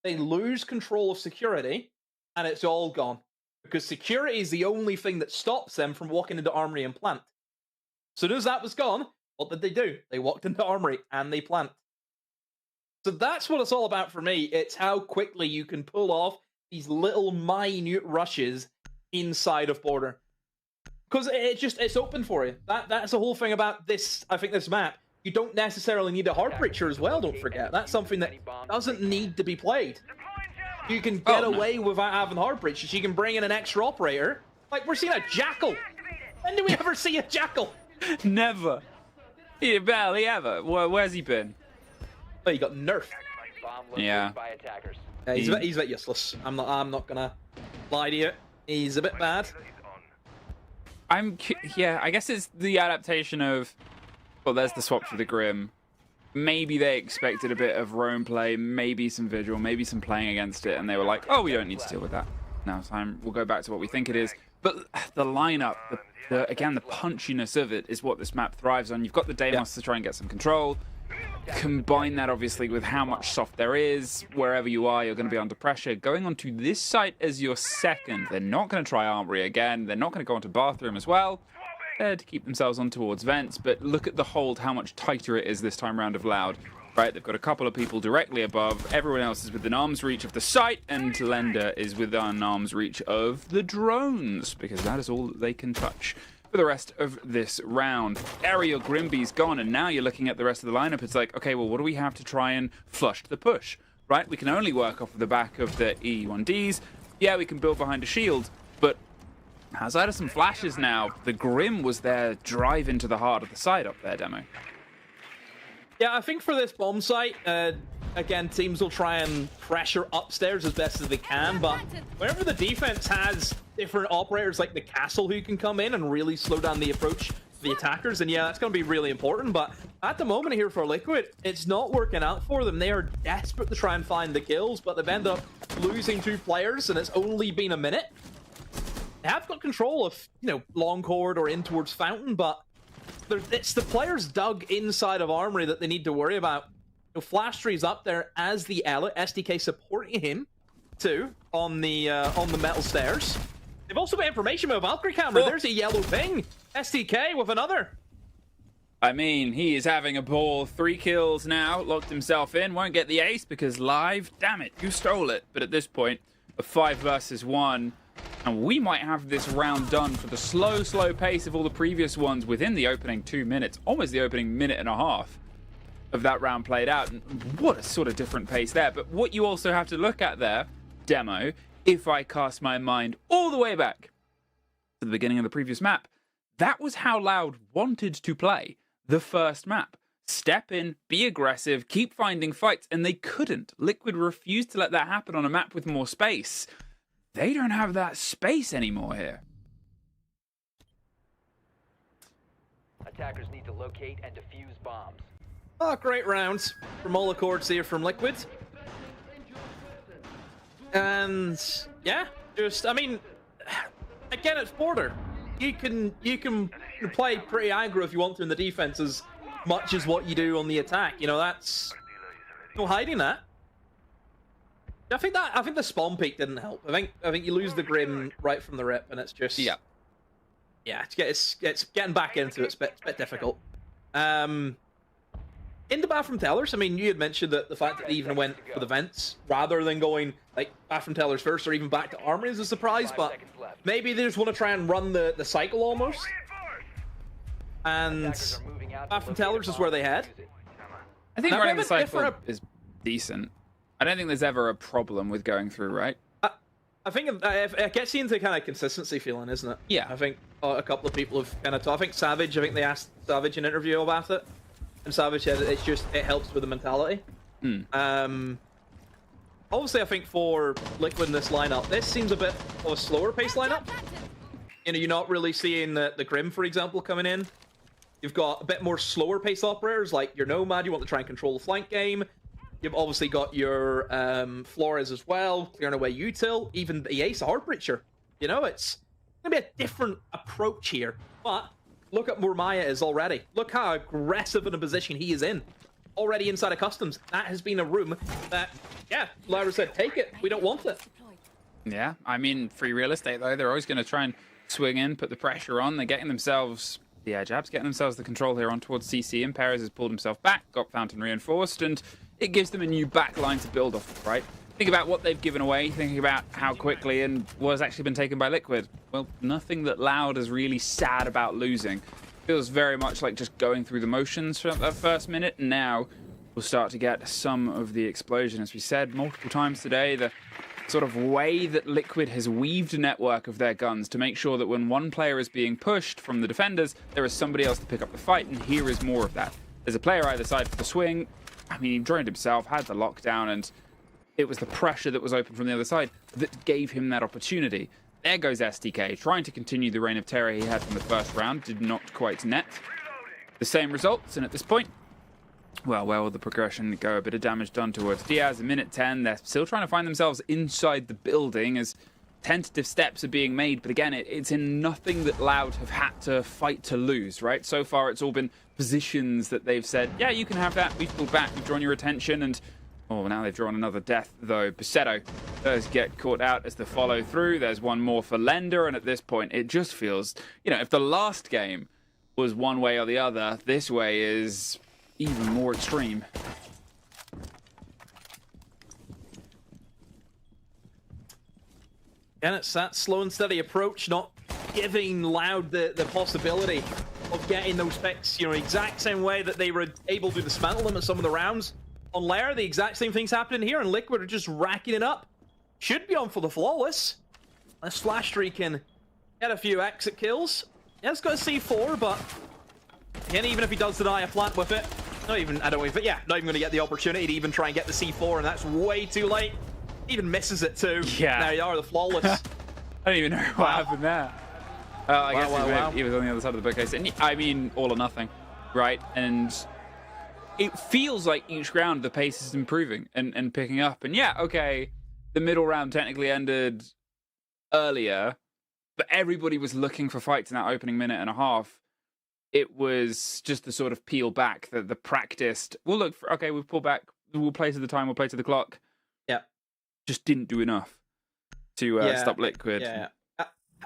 they lose control of security, and it's all gone. Because security is the only thing that stops them from walking into Armory and plant. As soon as that was gone, what did they do? They walked into Armory and they plant. So that's what it's all about for me. It's how quickly you can pull off these little minute rushes inside of Border. Because it's open for you. That's the whole thing about this, I think, this map. You don't necessarily need a hard breacher as well, don't forget. That's something that doesn't need to be played. You can get away without having hard breaches. You can bring in an extra operator. Like, we're seeing a Jackal. When do we ever see a Jackal? Never. Yeah, barely ever. Where's he been? Oh, he got nerfed. Yeah. He's a bit useless. I'm not gonna lie to you. He's a bit bad. Yeah, I guess it's the adaptation of, well, there's the swap for the Grim. Maybe they expected a bit of roam play, maybe some visual, maybe some playing against it, and they were like, oh, we don't need to deal with that. Now time, we'll go back to what we think it is. But the lineup, again, the punchiness of it is what this map thrives on. You've got the Deimos to try and get some control. Combine that, obviously, with how much soft there is. Wherever you are, you're going to be under pressure. Going onto this site as your second, they're not going to try Armory again. They're not going to go onto Bathroom as well. To keep themselves on towards Vents, but look at the hold, how much tighter it is this time round of Loud. Right, they've got a couple of people directly above, everyone else is within arm's reach of the site, and Lender is within arm's reach of the drones, because that is all that they can touch for the rest of this round. Ariel Grimby's gone, and now you're looking at the rest of the lineup. It's like, okay, well, what do we have to try and flush the push? Right, we can only work off of the back of the E1Ds. Yeah, we can build behind a shield, but outside of some flashes now, the Grim was their drive into the heart of the site up there, Demo. Yeah, I think for this bomb site, again, teams will try and pressure upstairs as best as they can, but whenever the defense has different operators like the Castle who can come in and really slow down the approach the attackers, and yeah, that's going to be really important. But at the moment here for Liquid, it's not working out for them. They are desperate to try and find the kills, but they've ended up losing 2 players, and it's only been a minute. They have got control of, you know, long cord or in towards Fountain, but it's the players dug inside of Armory that they need to worry about. You know, Flash Tree's up there as the Ela, SDK supporting him too on the metal stairs. They've also got information about Valkyrie camera. Oh. There's a yellow ping. SDK with another. I mean, he is having a ball. 3 kills now. Locked himself in. Won't get the ace because live. Damn it, you stole it. But at this point, a 5 versus 1. And we might have this round done for the slow pace of all the previous ones within the opening 2 minutes. Almost the opening minute and a half of that round played out. And what a sort of different pace there. But what you also have to look at there, Demo, if I cast my mind all the way back to the beginning of the previous map, that was how Loud wanted to play the first map. Step in, be aggressive, keep finding fights, and they couldn't. Liquid refused to let that happen on a map with more space. They don't have that space anymore here. Attackers need to locate and defuse bombs. Oh, great rounds from all accords here from Liquid. And yeah, just, I mean, again, it's border. You can play pretty aggro if you want to in the defense as much as what you do on the attack. You know, that's no hiding that. I think the spawn peak didn't help. I think you lose the Grim right from the rip, and it's just it's getting back into it. It's a bit difficult. Into Bathroom Tellers, I mean, you had mentioned that the fact that they even went for the vents rather than going like Bathroom Tellers first or even back to Armory is a surprise, but maybe they just want to try and run the cycle almost. And Bathroom Tellers is where they head. I think running the cycle is decent. I don't think there's ever a problem with going through, right? I think it gets you into kind of consistency feeling, isn't it? Yeah. I think a couple of people have kind of talked. I think Savage, they asked Savage in an interview about it. And Savage said it helps with the mentality. Obviously, I think for Liquid in this lineup, this seems a bit of a slower pace lineup. You know, you're not really seeing the Grim, for example, coming in. You've got a bit more slower pace operators like your Nomad. You want to try and control the flank game. You've obviously got your Flores as well, clearing away util, even the Ace Heartbreacher. You know, it's going to be a different approach here. But look at where Maya is already. Look how aggressive in a position he is in. Already inside of Customs. That has been a room that, yeah, Lyra said, take it. We don't want it. Yeah, I mean, free real estate, though. They're always going to try and swing in, put the pressure on. They're getting themselves the air jabs, getting themselves the control here on towards CC. And Perez has pulled himself back, got Fountain reinforced, and it gives them a new backline to build off of, right? Think about what they've given away, thinking about how quickly and what has actually been taken by Liquid. Well, nothing that Loud is really sad about losing. Feels very much like just going through the motions for that first minute, and now we'll start to get some of the explosion. As we said multiple times today, the sort of way that Liquid has weaved a network of their guns to make sure that when one player is being pushed from the defenders, there is somebody else to pick up the fight, and here is more of that. There's a player either side for the swing. I mean, he joined himself, had the lockdown, and it was the pressure that was open from the other side that gave him that opportunity. There goes SDK, trying to continue the reign of terror he had from the first round, did not quite net. The same results, and at this point, well, where will the progression go? A bit of damage done towards Diaz, a minute 10. They're still trying to find themselves inside the building as tentative steps are being made, but again, it's in nothing that Loud have had to fight to lose, right? So far, it's all been positions that they've said, yeah, you can have that, we've pulled back, we've drawn your attention, and oh, now they've drawn another death, though. Basetto does get caught out as the follow-through. There's one more for Lender, and at this point, it just feels, you know, if the last game was one way or the other, this way is even more extreme. And it's that slow and steady approach, not giving Loud the possibility of getting those picks, you know, exact same way that they were able to dismantle them at some of the rounds. On Lair, the exact same thing's happening here, and Liquid are just racking it up. Should be on for the flawless. This Flash Tree can get a few exit kills. Yeah, it's got a C4, but again, even if he does deny a plant with it, not even going to get the opportunity to even try and get the C4, and that's way too late. Even misses it too. Yeah. There you are, the flawless. I don't even know what happened there. I guess he was on the other side of the bookcase. And I mean, all or nothing, right? And it feels like each round the pace is improving and picking up. And yeah, okay, the middle round technically ended earlier, but everybody was looking for fights in that opening minute and a half. It was just the sort of peel back, the practiced, we'll look for, okay, we'll pull back, we'll play to the time, we'll play to the clock. Yeah. Just didn't do enough to stop Liquid. Yeah.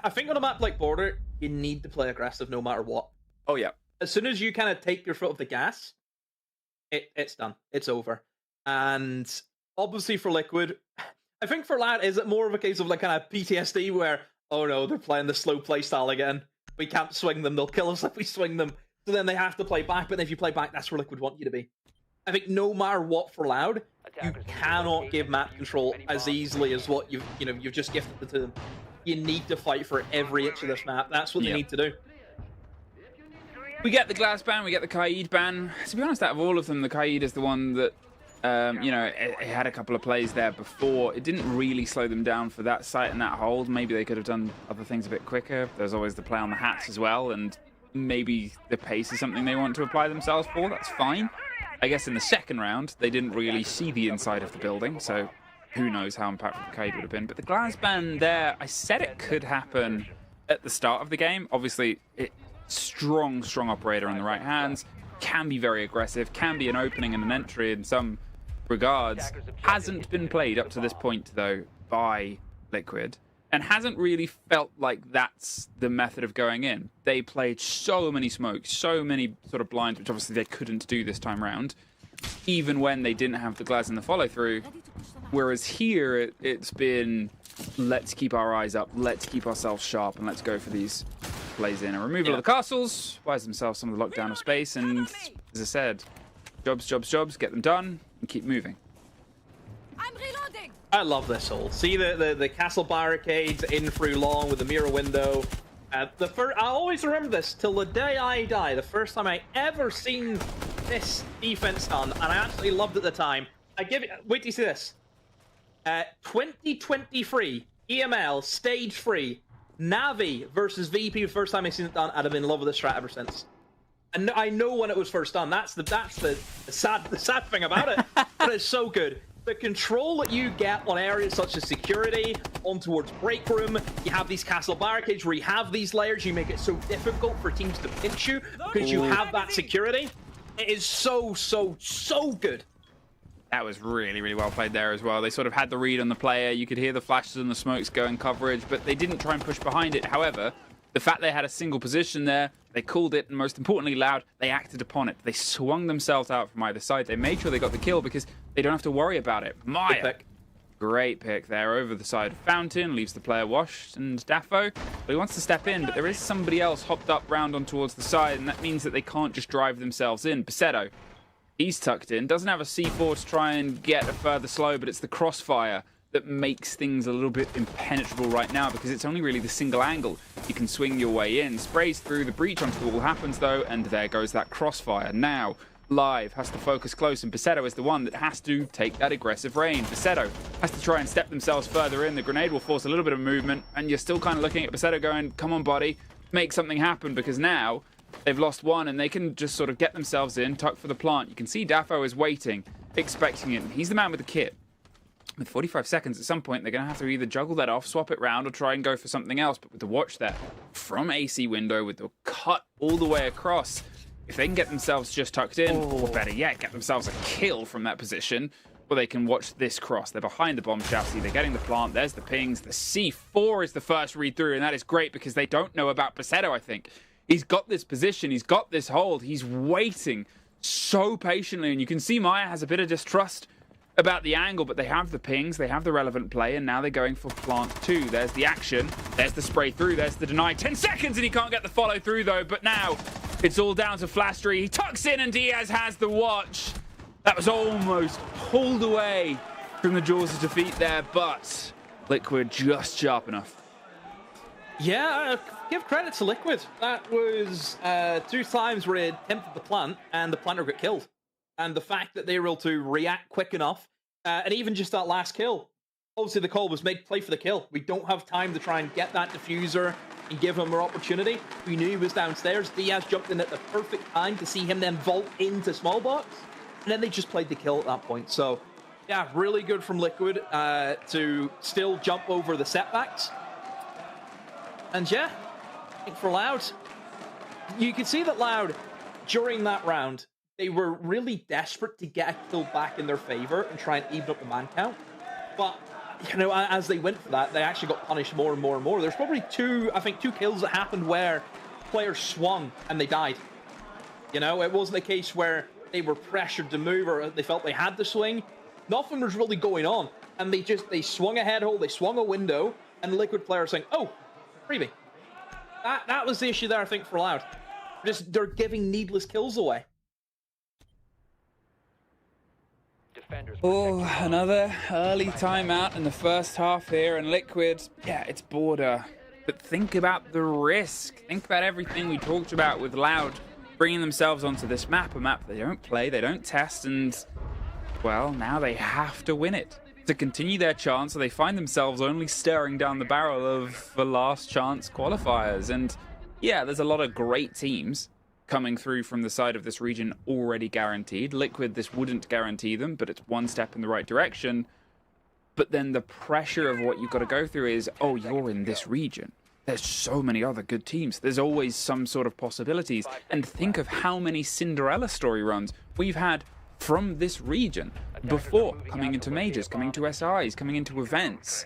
I think on a map like Border, you need to play aggressive no matter what. Oh, yeah. As soon as you kind of take your foot off the gas, it's done. It's over. And obviously for Liquid, I think for Lad, is it more of a case of like kind of PTSD where, oh no, they're playing the slow play style again. We can't swing them. They'll kill us if we swing them. So then they have to play back. But if you play back, that's where Liquid want you to be. I think no matter what for Loud, you cannot give map control as easily as what you've just gifted to them. You need to fight for every inch of this map. That's what they need to do. We get the Glass ban, we get the Kaid ban. To be honest, out of all of them, the Kaid is the one that, it had a couple of plays there before. It didn't really slow them down for that site and that hold. Maybe they could have done other things a bit quicker. There's always the play on the hats as well, and maybe the pace is something they want to apply themselves for. That's fine. I guess in the second round, they didn't really see the inside of the building, so who knows how impactful the Kaid would have been. But the Glass ban there, I said it could happen at the start of the game. Obviously, strong operator on the right hands, can be very aggressive, can be an opening and an entry in some regards. Hasn't been played up to this point, though, by Liquid, and hasn't really felt like that's the method of going in. They played so many smokes, so many sort of blinds, which obviously they couldn't do this time round, even when they didn't have the glass and the follow-through. Whereas here, it's been, let's keep our eyes up, let's keep ourselves sharp, and let's go for these plays in. A removal of the castles, buys themselves some of the lockdown of space, and as I said, jobs, get them done, and keep moving. I'm reloading. I love this hole. See the castle barricades in through long with the mirror window. I always remember this till the day I die. The first time I ever seen this defense done, and I absolutely loved it at the time. Wait till you see this. 2023 EML Stage 3 Navi versus VP. The first time I seen it done, I'd have been in love with this strat ever since. And I know when it was first done. That's the sad thing about it. But it's so good. The control that you get on areas such as security, on towards break room, you have these castle barricades where you have these layers, you make it so difficult for teams to pinch you because you have that security. It is so good. That was really well played there as well. They sort of had the read on the player. You could hear the flashes and the smokes go in coverage, but they didn't try and push behind it. However, the fact they had a single position there, they called it, and most importantly, Loud, they acted upon it. They swung themselves out from either side. They made sure they got the kill because they don't have to worry about it. Maya, great pick there over the side of Fountain, leaves the player washed, and Daffo, but he wants to step in, but there is somebody else hopped up round on towards the side, and that means that they can't just drive themselves in. Paceto, he's tucked in, doesn't have a C4 to try and get a further slow, but it's the crossfire that makes things a little bit impenetrable right now because it's only really the single angle you can swing your way in. Sprays through, the breach onto the wall happens though, and there goes that crossfire. Now, Live has to focus close, and Paceto is the one that has to take that aggressive rain. Paceto has to try and step themselves further in. The grenade will force a little bit of movement, and you're still kind of looking at Paceto going, come on, buddy, make something happen, because now they've lost one, and they can just sort of get themselves in, tuck for the plant. You can see Daffo is waiting, expecting it. He's the man with the kit. With 45 seconds, at some point, they're going to have to either juggle that off, swap it round, or try and go for something else. But with the watch there from AC window, with the cut all the way across, if they can get themselves just tucked in, or better yet, get themselves a kill from that position, well, they can watch this cross. They're behind the bomb chassis. They're getting the plant. There's the pings. The C4 is the first read through, and that is great because they don't know about Paceto, I think. He's got this position. He's got this hold. He's waiting so patiently, and you can see Maya has a bit of distrust about the angle, but they have the pings, they have the relevant play, and now they're going for plant 2. There's the action, there's the spray through, there's the deny. 10 seconds and he can't get the follow through though, but now it's all down to Flastry. He tucks in and Diaz has the watch. That was almost pulled away from the jaws of defeat there, but Liquid just sharp enough. Yeah, give credit to Liquid. That was 2 times where it attempted the plant and the planter got killed. And the fact that they were able to react quick enough, and even just that last kill. Obviously, the call was make play for the kill. We don't have time to try and get that diffuser, and give him an opportunity. We knew he was downstairs. Diaz jumped in at the perfect time to see him then vault into small box. And then they just played the kill at that point. So, yeah, really good from Liquid to still jump over the setbacks. And yeah, I think for Loud, you can see that Loud, during that round, they were really desperate to get a kill back in their favor and try and even up the man count. But, you know, as they went for that, they actually got punished more and more and more. There's probably two kills that happened where players swung and they died. You know, it wasn't a case where they were pressured to move or they felt they had to swing. Nothing was really going on. And they swung a head hole, they swung a window, and Liquid players saying, oh, freebie. That was the issue there, I think, for Loud. They're giving needless kills away. Oh, another early timeout in the first half here, and Liquid, yeah, it's border. But think about the risk. Think about everything we talked about with Loud bringing themselves onto this map, a map they don't play, they don't test, and, well, now they have to win it to continue their chance, so they find themselves only staring down the barrel of the last chance qualifiers. And, yeah, there's a lot of great teams coming through from the side of this region already guaranteed. Liquid, this wouldn't guarantee them, but it's one step in the right direction. But then the pressure of what you've got to go through is, oh, you're in this region. There's so many other good teams. There's always some sort of possibilities. And think of how many Cinderella story runs we've had from this region before, coming into majors, coming to SIs, coming into events,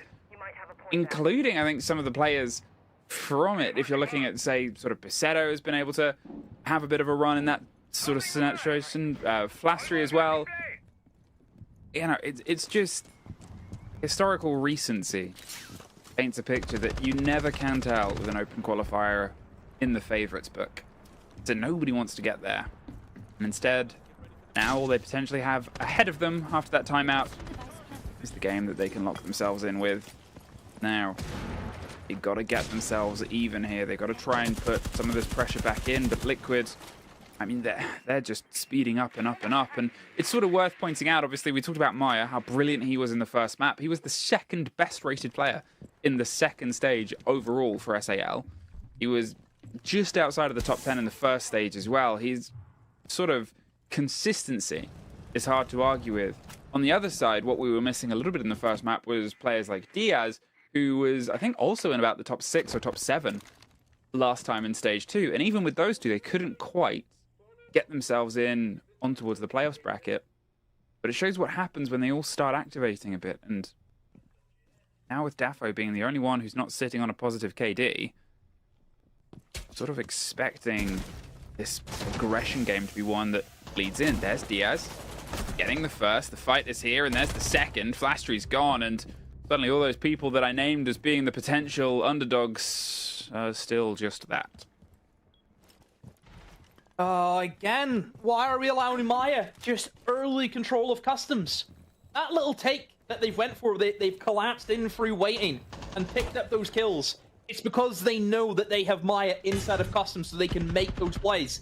including, I think, some of the players from it. If you're looking at, say, sort of Picetto has been able to have a bit of a run in that sort of situation, Flastry as well. You know, it's just historical recency paints a picture that you never can tell with an open qualifier in the favorites book. So nobody wants to get there. And instead, now all they potentially have ahead of them after that timeout is the game that they can lock themselves in with. Now, they've got to get themselves even here. They've got to try and put some of this pressure back in, but Liquid, I mean, they're just speeding up and up and up. And it's sort of worth pointing out, obviously, we talked about Maya, how brilliant he was in the first map. He was the second best rated player in the second stage overall for SAL. He was just outside of the top 10 in the first stage as well. He's sort of consistency is hard to argue with. On the other side, what we were missing a little bit in the first map was players like Diaz, who was, I think, also in about the top 6 or top 7 last time in stage 2. And even with those two, they couldn't quite get themselves in on towards the playoffs bracket. But it shows what happens when they all start activating a bit. And now with Dafo being the only one who's not sitting on a positive KD, sort of expecting this aggression game to be one that leads in. There's Diaz getting the first. The fight is here, and there's the second. Flastry's gone, and suddenly all those people that I named as being the potential underdogs are still just that. Again, why are we allowing Maya just early control of customs? That little take that they've went for, they've collapsed in through waiting and picked up those kills. It's because they know that they have Maya inside of customs so they can make those plays.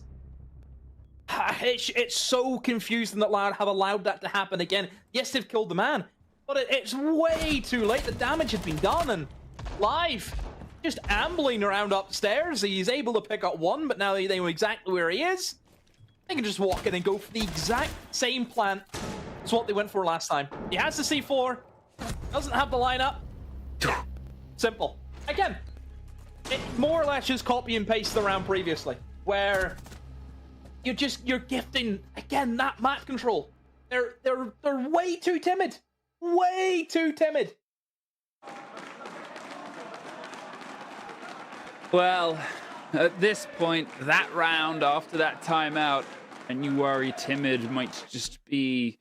It's so confusing that Loud have allowed that to happen again. Yes, they've killed the man, but it's way too late. The damage had been done, and Live just ambling around upstairs. He's able to pick up one, but now they know exactly where he is. They can just walk in and go for the exact same plan as what they went for last time. He has the C4, doesn't have the lineup. Simple. Again, it more or less just copy and paste the round previously, where you're gifting again that map control. They're way too timid. Way too timid. Well, at this point, that round after that timeout, and you worry timid might just be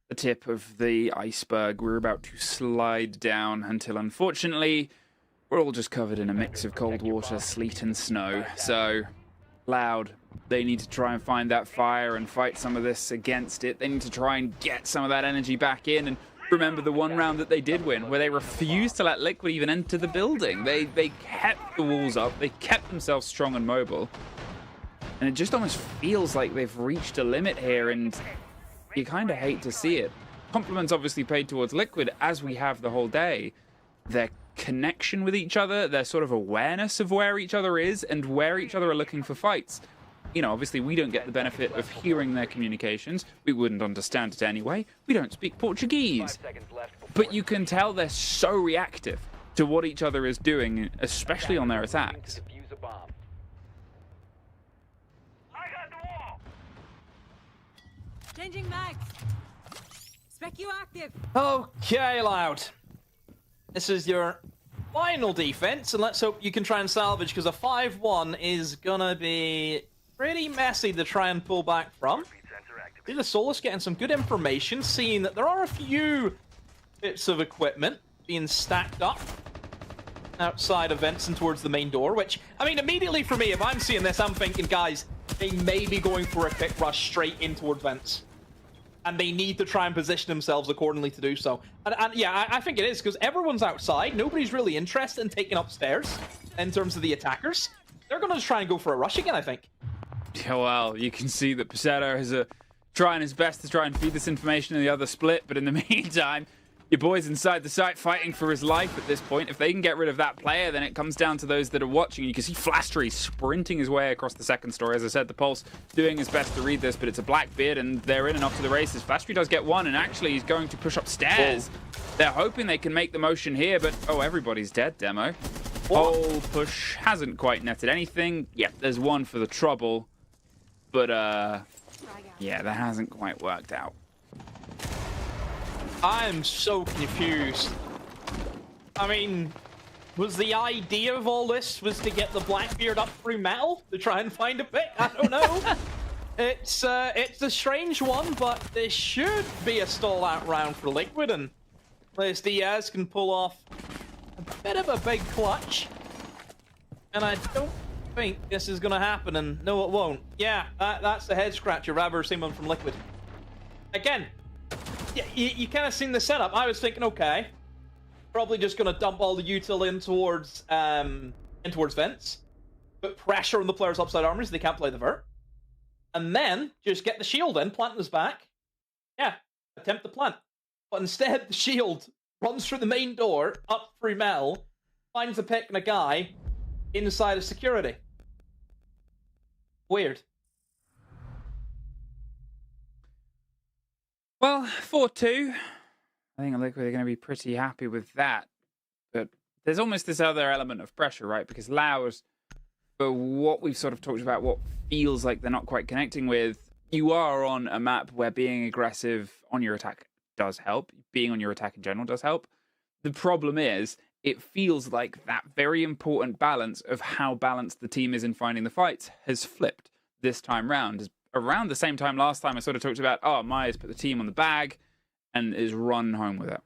the tip of the iceberg we're about to slide down until, unfortunately, we're all just covered in a mix of cold water, sleet and snow. So, Loud, they need to try and find that fire and fight some of this against it. They need to try and get some of that energy back in and remember the one round that they did win, where they refused to let Liquid even enter the building. They kept the walls up, they kept themselves strong and mobile. And it just almost feels like they've reached a limit here, and you kind of hate to see it. Compliments obviously paid towards Liquid, as we have the whole day. They're connection with each other, their sort of awareness of where each other is and where each other are looking for fights. You know, obviously we don't get the benefit of hearing their communications. We wouldn't understand it anyway. We don't speak Portuguese. But you can tell they're so reactive to what each other is doing, especially on their attacks. Changing mags. Spec you active. Okay, Loud. This is your final defense, and let's hope you can try and salvage, because a 5-1 is gonna be pretty messy to try and pull back from. The Solus getting some good information, seeing that there are a few bits of equipment being stacked up outside of vents and towards the main door, which, I mean, immediately for me, if I'm seeing this, I'm thinking, guys, they may be going for a quick rush straight in towards vents. And they need to try and position themselves accordingly to do so. And yeah, I think it is, because everyone's outside. Nobody's really interested in taking upstairs in terms of the attackers. They're going to try and go for a rush again, I think. Yeah, well, you can see that Pesero is trying his best to try and feed this information in the other split, but in the meantime, your boy's inside the site fighting for his life at this point. If they can get rid of that player, then it comes down to those that are watching. You can see Flastry sprinting his way across the second story. As I said, the Pulse doing his best to read this, but it's a Blackbeard, and they're in and off to the races. Flastry does get one, and actually he's going to push upstairs. They're hoping they can make the motion here, but oh, everybody's dead, Demo. Whole push hasn't quite netted anything. Yeah, there's one for the trouble, but yeah, that hasn't quite worked out. I'm so confused. I mean, was the idea of all this was to get the Blackbeard up through metal to try and find a pick? I don't know. It's a strange one, but this should be a stall-out round for Liquid, and Les Diaz can pull off a bit of a big clutch. And I don't think this is going to happen, and no, it won't. Yeah, that's the head-scratcher. Rather seen one from Liquid. Again, you kind of seen the setup. I was thinking, okay, probably just going to dump all the util in towards vents, put pressure on the players upside armor so they can't play the vert, and then just get the shield in, plant this back. Yeah, attempt to plant. But instead, the shield runs through the main door, up through metal, finds a pick and a guy inside of security. Weird. Well, 4-2. I think Liquid are going to be pretty happy with that. But there's almost this other element of pressure, right? Because Laos, for what we've sort of talked about, what feels like they're not quite connecting with, you are on a map where being aggressive on your attack does help. Being on your attack in general does help. The problem is, it feels like that very important balance of how balanced the team is in finding the fights has flipped this time round. Around the same time last time, I sort of talked about, oh, Maya's put the team on the bag and is run home with it.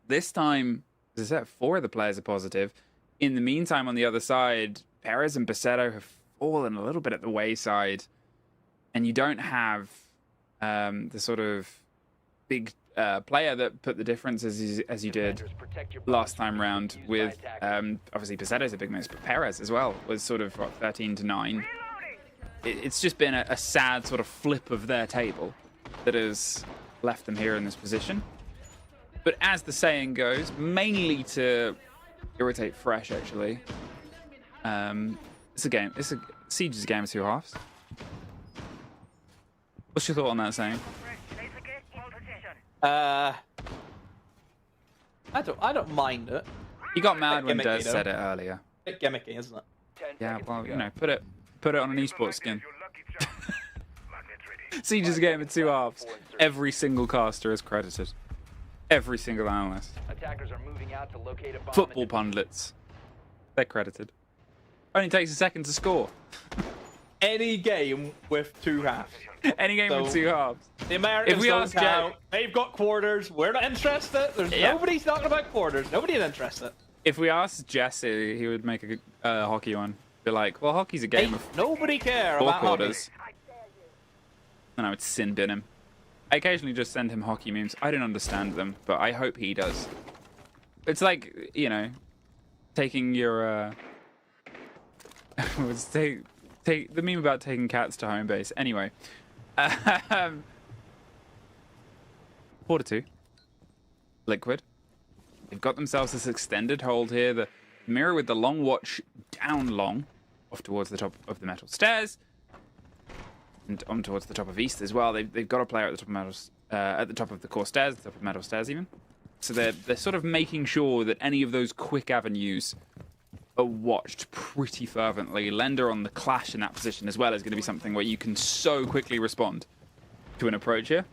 This time, as I said, 4 of the players are positive. In the meantime, on the other side, Perez and Becerro have fallen a little bit at the wayside, and you don't have the sort of big player that put the difference as you did last time round with, obviously, Becerro's a big miss, but Perez as well was sort of, 13-9. It's just been a sad sort of flip of their table that has left them here in this position. But as the saying goes, mainly to irritate Fresh, actually. It's a game. Siege is a game of 2 halves. What's your thought on that saying? I don't mind it. You got mad when Des said it earlier. A bit gimmicky, isn't it? Yeah, well, you know, put it on an esports skin. Siege is a game of 2 halves. Every single caster is credited. Every single analyst. Attackers are moving out to locate a bomb. Football pundits. They're credited. Only takes a second to score. Any game with 2 halves. Any game with 2 halves. The Americans don't count. They've got quarters. We're not interested. Nobody's talking about quarters. Nobody's interested. If we asked Jesse, he would make a hockey one. Be like, well, hockey's a game of nobody care 4 about quarters. And I would sin bin him. I occasionally just send him hockey memes. I don't understand them, but I hope he does. It's like, you know, taking your take the meme about taking cats to home base. Anyway, 4-2. Liquid. They've got themselves this extended hold here. The mirror with the long watch down long, off towards the top of the metal stairs, and on towards the top of East as well. They've got a player at the top of at the top of the core stairs, the top of metal stairs even. So they're sort of making sure that any of those quick avenues are watched pretty fervently. Lender on the clash in that position as well is going to be something where you can so quickly respond to an approach here.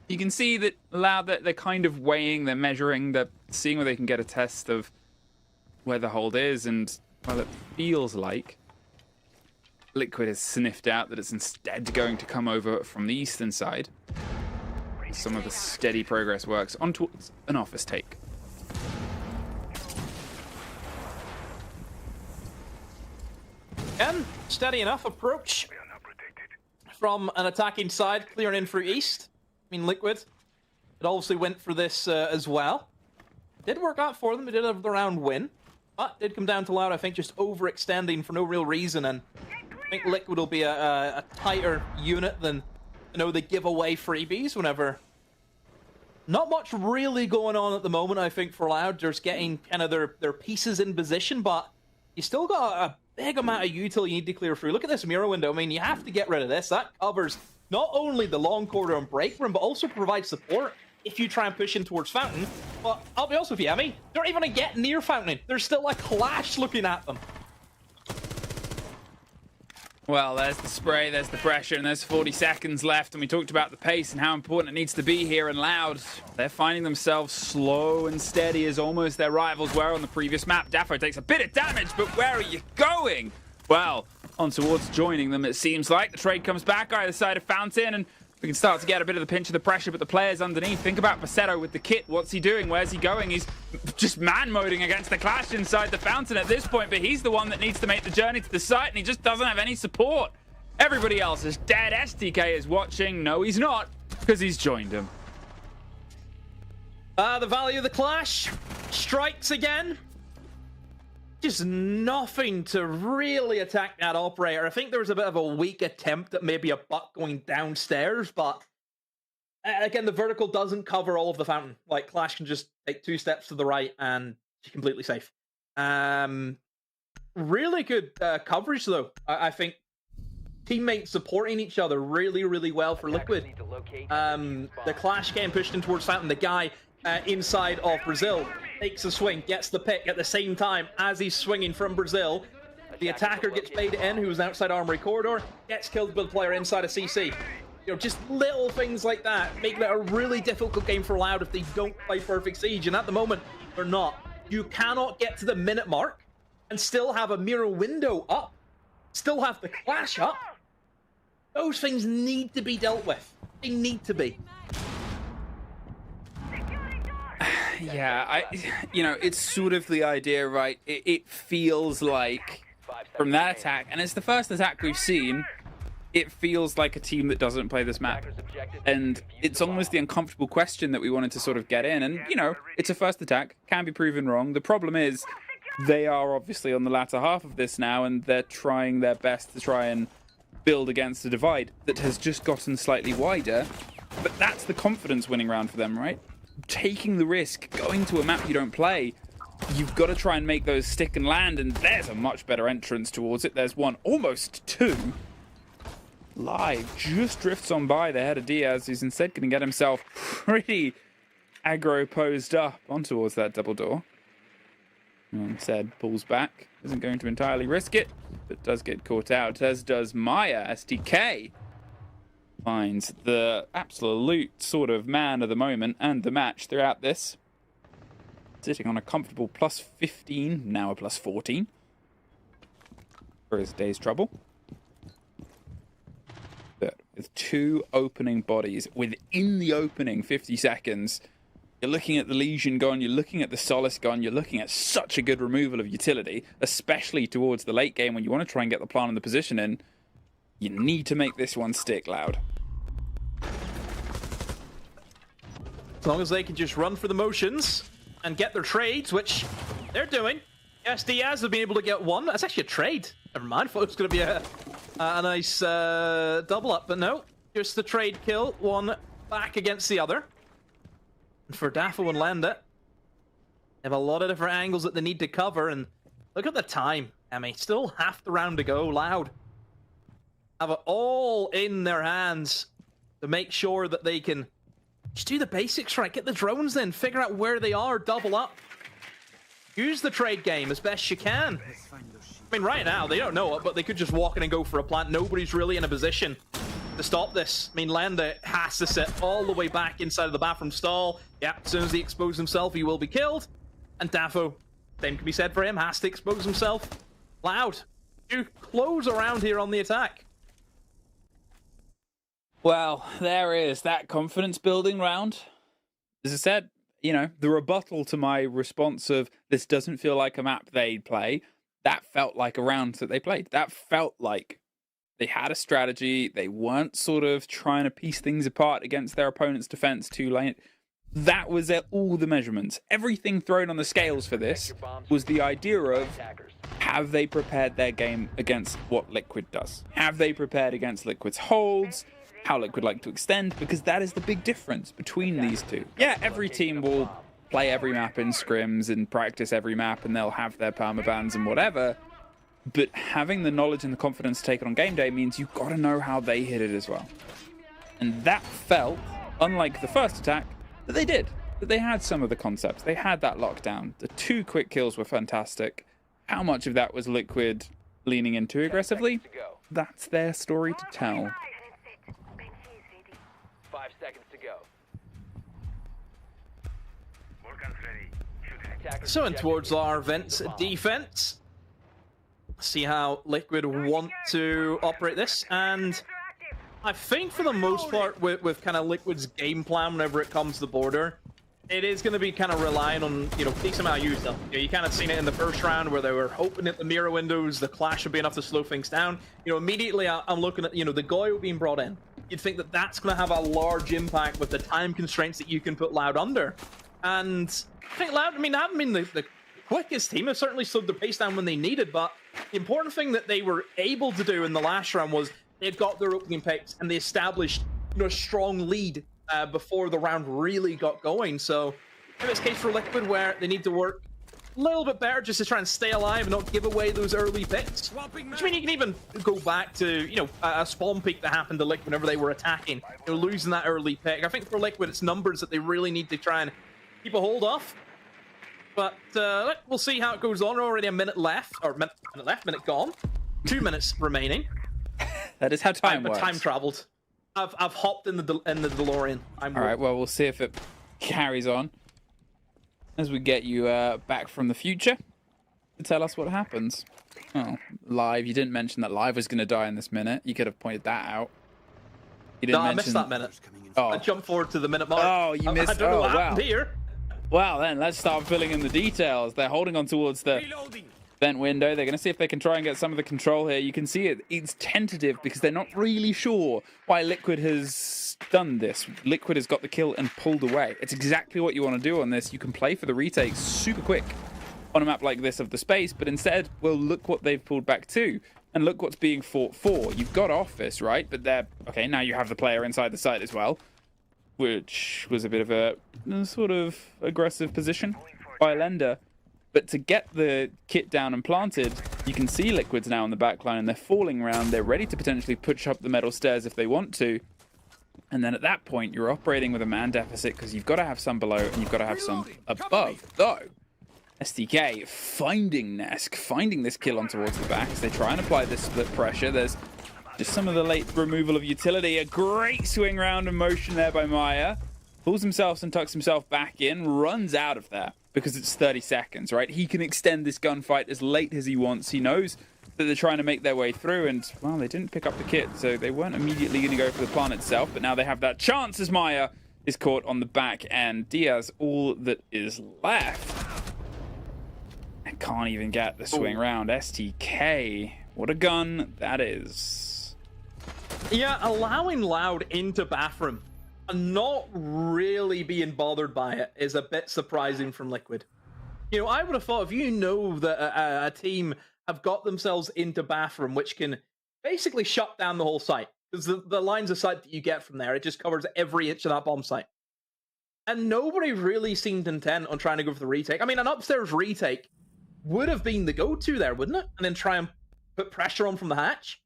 You can see that Loud, that they're kind of weighing, they're measuring, they're seeing where they can get a test of where the hold is, and well, it feels like Liquid has sniffed out that it's instead going to come over from the eastern side. Some of the steady progress works on towards an office take. Again, steady enough approach from an attacking side, clearing in through East. I mean, Liquid, it obviously went for this as well. Did work out for them. They did have the round win, but did come down to Loud, I think, just overextending for no real reason. And I think Liquid will be a tighter unit than, you know, they give away freebies whenever. Not much really going on at the moment, I think, for Loud. Just getting kind of their pieces in position, but you still got a big amount of util you need to clear through. Look at this mirror window. I mean, you have to get rid of this. That covers not only the long corridor and break room, but also provides support if you try and push in towards Fountain. But I'll be honest with you, Emmy, they're not even going to get near Fountain. There's still a clash looking at them. Well, there's the spray, there's the pressure, and there's 40 seconds left. And we talked about the pace and how important it needs to be here. And Loud, they're finding themselves slow and steady as almost their rivals were on the previous map. Daffo takes a bit of damage, but where are you going? Well, on towards joining them, it seems like. The trade comes back either side of Fountain, and we can start to get a bit of the pinch of the pressure, but the players underneath. Think about Facetto with the kit. What's he doing? Where's he going? He's just man-moding against the clash inside the Fountain at this point, but he's the one that needs to make the journey to the site, and he just doesn't have any support. Everybody else is dead. STK is watching. No, he's not, because he's joined him. The value of the clash strikes again. Just nothing to really attack that operator. I think there was a bit of a weak attempt at maybe a butt going downstairs, but again, the vertical doesn't cover all of the Fountain. Like, Clash can just take 2 steps to the right and she's completely safe. Really good coverage, though. I think teammates supporting each other really, really well for Liquid. The Clash getting pushed in towards Fountain. The guy inside of Brazil takes a swing, gets the pick at the same time as he's swinging from Brazil. The attacker gets baited in, who was outside Armory Corridor, gets killed by the player inside of CC. You know, just little things like that make it a really difficult game for Loud if they don't play Perfect Siege, and at the moment, they're not. You cannot get to the minute mark and still have a mirror window up, still have the clash up. Those things need to be dealt with. They need to be. Yeah, you know, it's sort of the idea, right? It feels like from that attack, and it's the first attack we've seen, it feels like a team that doesn't play this map. And it's almost the uncomfortable question that we wanted to sort of get in. And, you know, it's a first attack, can be proven wrong. The problem is they are obviously on the latter half of this now, and they're trying their best to try and build against a divide that has just gotten slightly wider. But that's the confidence winning round for them, right? Taking the risk, going to a map you don't play, you've got to try and make those stick and land, and there's a much better entrance towards it. There's one, almost two. Live just drifts on by the head of Diaz, who's instead going to get himself pretty aggro posed up on towards that double door. And instead pulls back, isn't going to entirely risk it, but does get caught out, as does Maya. STK finds the absolute sort of man of the moment and the match throughout this. Sitting on a comfortable plus 15, now a plus 14 for his day's trouble. But with two opening bodies within the opening 50 seconds, you're looking at the Legion gone, you're looking at the Solace gone, you're looking at such a good removal of utility, especially towards the late game when you want to try and get the plan and the position in. You need to make this one stick, Loud. As long as they can just run for the motions and get their trades, which they're doing. Yes, Diaz have been able to get one. That's actually a trade. Never mind, thought it was going to be a nice double up, but no. Just the trade kill, one back against the other. And for Daffo and Landa, They have a lot of different angles that they need to cover, and look at the time. I mean, still half the round to go. Loud have it all in their hands to make sure that they can just do the basics right. Get the drones in, figure out where they are, double up. Use the trade game as best you can. I mean, right now, they don't know it, but they could just walk in and go for a plant. Nobody's really in a position to stop this. I mean, Landa has to sit all the way back inside of the bathroom stall. Yeah, as soon as he exposes himself, he will be killed. And Dafo, same can be said for him, has to expose himself. Loud, you close around here on the attack. Well, there is that confidence building round. As I said, you know, the rebuttal to my response of this doesn't feel like a map they'd play, that felt like a round that they played. That felt like they had a strategy. They weren't sort of trying to piece things apart against their opponent's defense too late. That was all the measurements. Everything thrown on the scales for this was the idea of, have they prepared their game against what Liquid does? Have they prepared against Liquid's holds? How Liquid like to extend? Because that is the big difference between these two. Yeah, every team will play every map in scrims and practice every map, and they'll have their permabans and whatever. But having the knowledge and the confidence to take it on game day means you've got to know how they hit it as well. And that felt, unlike the first attack, that they did. That they had some of the concepts. They had that lockdown. The 2 quick kills were fantastic. How much of that was Liquid leaning in too aggressively? That's their story to tell. 5 seconds to go. So in towards our Vents defense. See how Liquid want to operate this, and I think for the most part with kind of Liquid's game plan whenever it comes to the border, it is going to be kind of relying on, you know, decent amount of use stuff. You kind of seen it in the first round where they were hoping at the mirror windows, the clash would be enough to slow things down. You know, immediately I'm looking at, you know, the Goyo being brought in. You'd think that that's going to have a large impact with the time constraints that you can put Loud under. And I think Loud, I mean, they haven't been the quickest team. Have certainly slowed the pace down when they needed, but the important thing that they were able to do in the last round was they'd got their opening picks and they established, you know, a strong lead before the round really got going. So in this case for Liquid, where they need to work a little bit better just to try and stay alive and not give away those early picks. Which I mean, you can even go back to, you know, a spawn peak that happened to Liquid whenever they were attacking, you know, losing that early pick. I think for Liquid, it's numbers that they really need to try and keep a hold of. But we'll see how it goes on. Already a minute left, or minute gone. 2 minutes remaining. That is how time works. Time traveled. I've hopped in the DeLorean. All right, well, we'll see if it carries on as we get you back from the future to tell us what happens. Oh, Live. You didn't mention that Live was going to die in this minute. You could have pointed that out. You didn't mention... I missed that minute. Oh. I jumped forward to the minute mark. Oh, you missed... I don't know what happened here. Well, then, let's start filling in the details. They're holding on towards the vent window. They're going to see if they can try and get some of the control here. You can see it's tentative because they're not really sure why Liquid has done this. Liquid has got the kill and pulled away. It's exactly what you want to do on this. You can play for the retakes super quick on a map like this of the space, but instead, well, look what they've pulled back to. And look what's being fought for. You've got Office, right? But they're... Okay, now you have the player inside the site as well, which was a bit of a sort of aggressive position by Lender. But to get the kit down and planted, you can see Liquid's now on the back line and they're falling around. They're ready to potentially push up the metal stairs if they want to. And then at that point, you're operating with a man deficit because you've got to have some below and you've got to have some above. Though, SDK finding Nesk, finding this kill on towards the back as they try and apply this split pressure. There's just some of the late removal of utility. A great swing round of motion there by Maya. Pulls himself and tucks himself back in, runs out of there because it's 30 seconds, right? He can extend this gunfight as late as he wants. He knows that they're trying to make their way through and, well, they didn't pick up the kit, so they weren't immediately going to go for the plant itself, but now they have that chance as Maya is caught on the back and Diaz, all that is left. And can't even get the swing round. STK, what a gun that is. Yeah, allowing Loud into bathroom and not really being bothered by it is a bit surprising from Liquid. You know, I would have thought if you know that a team have got themselves into bathroom, which can basically shut down the whole site, because the lines of sight that you get from there, it just covers every inch of that bomb site. and nobody really seemed intent on trying to go for the retake. I mean, an upstairs retake would have been the go-to there, wouldn't it? And then try and put pressure on from the hatch.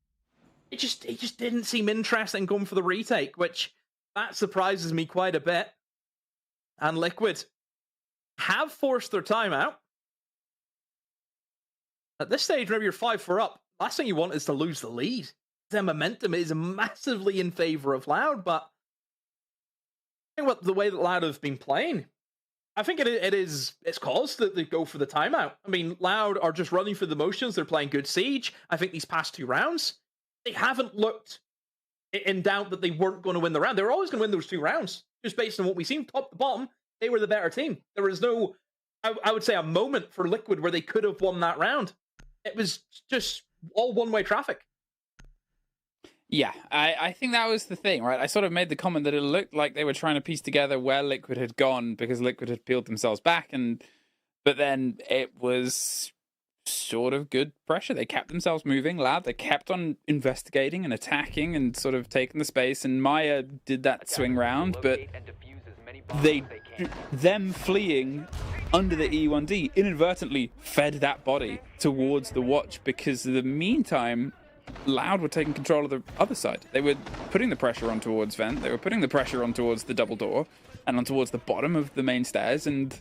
It just didn't seem interested in going for the retake, which that surprises me quite a bit. And Liquid have forced their timeout. At this stage, whenever you're 5-4 up, last thing you want is to lose the lead. Their momentum is massively in favor of Loud, but I think the way that Loud have been playing, I think it's caused that they go for the timeout. I mean, Loud are just running through the motions. They're playing good Siege. I think these past 2 rounds, they haven't looked in doubt that they weren't going to win the round. They were always going to win those 2 rounds. Just based on what we've seen, top to bottom, they were the better team. There was no, I would say, a moment for Liquid where they could have won that round. It was just all one-way traffic. Yeah, I think that was the thing, right? I sort of made the comment that it looked like they were trying to piece together where Liquid had gone because Liquid had peeled themselves back, but then it was sort of good pressure. They kept themselves moving, Loud. They kept on investigating and attacking and sort of taking the space, and Maya did that swing round, but them fleeing under the E1D inadvertently fed that body towards the watch because in the meantime, Loud were taking control of the other side. They were putting the pressure on towards Vent. They were putting the pressure on towards the double door and on towards the bottom of the main stairs. And,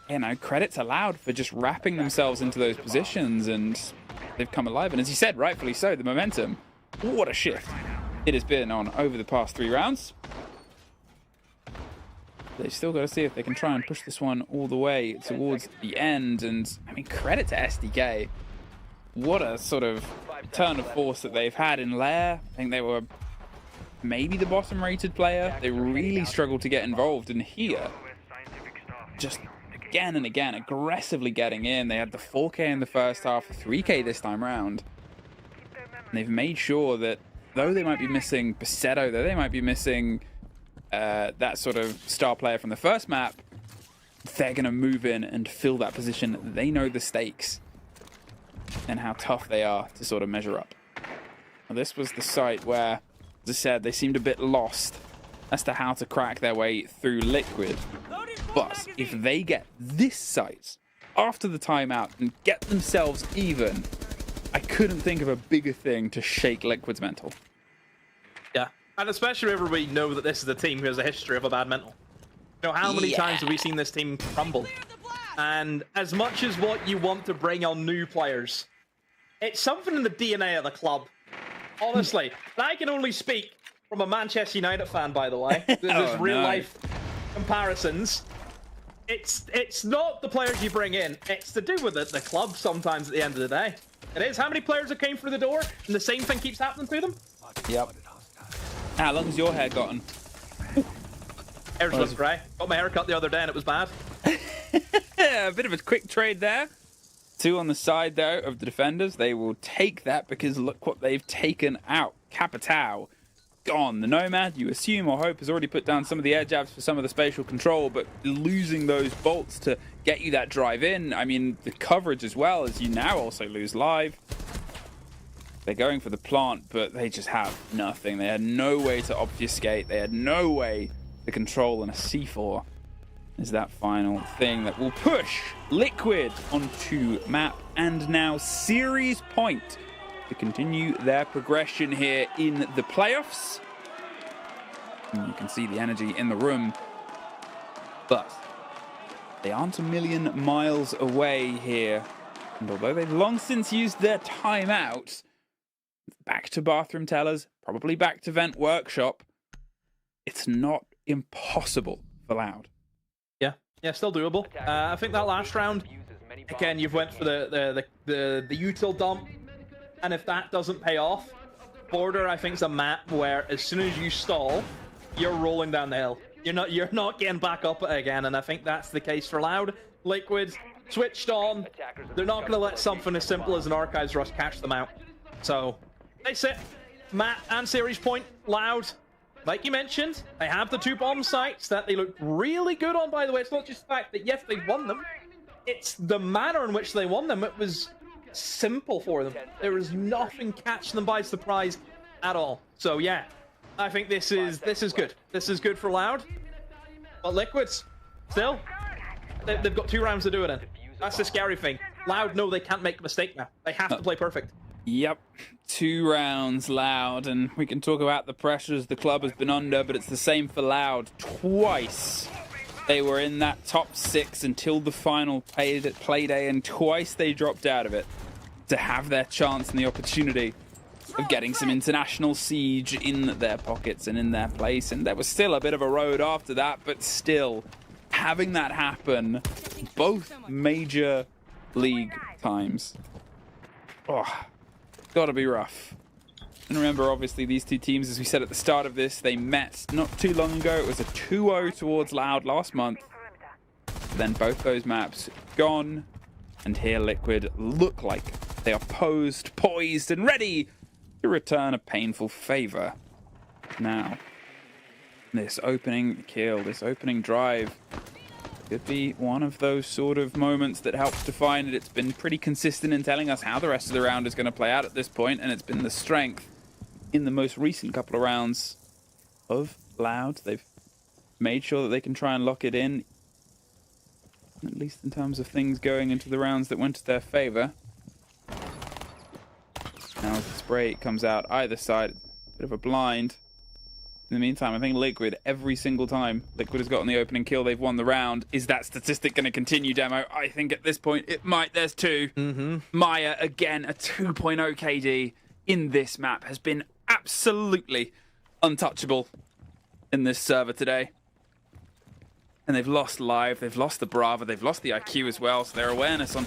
you know, credit to Loud for just wrapping themselves into those positions, and they've come alive. And as you said, rightfully so, the momentum, what a shift it has been on over the past 3 rounds. They've still got to see if they can try and push this one all the way towards the end. And, I mean, credit to SDK. What a sort of turn of force that they've had in Lair. I think they were maybe the bottom rated player. They really struggled to get involved, and here, just again and again, aggressively getting in. They had the 4K in the first half, 3K this time round. And they've made sure that though they might be missing Basetto, though they might be missing that sort of star player from the first map, they're going to move in and fill that position. They know the stakes and how tough they are to sort of measure up. Well, this was the site where, as I said, they seemed a bit lost as to how to crack their way through Liquid. But if they get this site after the timeout and get themselves even, I couldn't think of a bigger thing to shake Liquid's mental. Yeah, and especially everybody know that this is a team who has a history of a bad mental. You know, how many times have we seen this team crumble? And as much as what you want to bring on new players, it's something in the DNA of the club. Honestly, and I can only speak from a Manchester United fan, by the way. There's real-life comparisons. It's not the players you bring in. It's to do with the club sometimes at the end of the day. It is. How many players that came through the door and the same thing keeps happening to them? Yep. How long has your hair gotten? Hair's looks grey. Got my hair cut the other day and it was bad. A bit of a quick trade there. 2 on the side, though, of the defenders. They will take that because look what they've taken out. Capitao gone. The Nomad, you assume or hope, has already put down some of the air jabs for some of the spatial control, but losing those bolts to get you that drive in, I mean, the coverage as well, as you now also lose live. They're going for the plant, but they just have nothing. They had no way to obfuscate. They had no way to control, and a C4 is that final thing that will push Liquid onto map and now series point to continue their progression here in the playoffs. And you can see the energy in the room, but they aren't a million miles away here. And although they've long since used their timeout, back to Bathroom Tellers, probably back to Vent Workshop, it's not impossible for Loud. Yeah, still doable. I think that last round, again, you've went for the util dump, and if that doesn't pay off, Border, I think, is a map where as soon as you stall, you're rolling down the hill. You're not getting back up again, and I think that's the case for Loud. Liquid switched on. They're not going to let something as simple as an Archives Rush catch them out. So they sit map and series point. Loud, like you mentioned, they have the 2 bomb sites that they look really good on, by the way. It's not just the fact that, yes, they won them. It's the manner in which they won them. It was simple for them. There was nothing catching them by surprise at all. So, yeah, I think this is good. This is good for Loud. But Liquids, still, they've got 2 rounds to do it in. That's the scary thing. Loud, no, they can't make a mistake now. They have to play perfect. Yep, 2 rounds, Loud, and we can talk about the pressures the club has been under, but it's the same for Loud. Twice they were in that top 6 until the final play day, and twice they dropped out of it to have their chance and the opportunity of getting some international siege in their pockets and in their place. And there was still a bit of a road after that, but still having that happen both major league times. Oh, gotta be rough. And remember, obviously, these 2 teams, as we said at the start of this, they met not too long ago. It was a 2-0 towards Loud last month. But then both those maps gone. And here Liquid look like they are poised and ready to return a painful favor. Now, this opening kill, this opening drive, could be one of those sort of moments that helps define it. It's been pretty consistent in telling us how the rest of the round is going to play out at this point, and it's been the strength in the most recent couple of rounds of Loud. They've made sure that they can try and lock it in, at least in terms of things going into the rounds that went to their favor. Now as the spray comes out either side, bit of a blind. In the meantime, I think Liquid, every single time Liquid has gotten the opening kill, they've won the round. Is that statistic going to continue, Demo? I think at this point it might. There's 2. Maya, again, a 2.0 KD in this map, has been absolutely untouchable in this server today. And they've lost Live, they've lost the Brava, they've lost the IQ as well, so their awareness on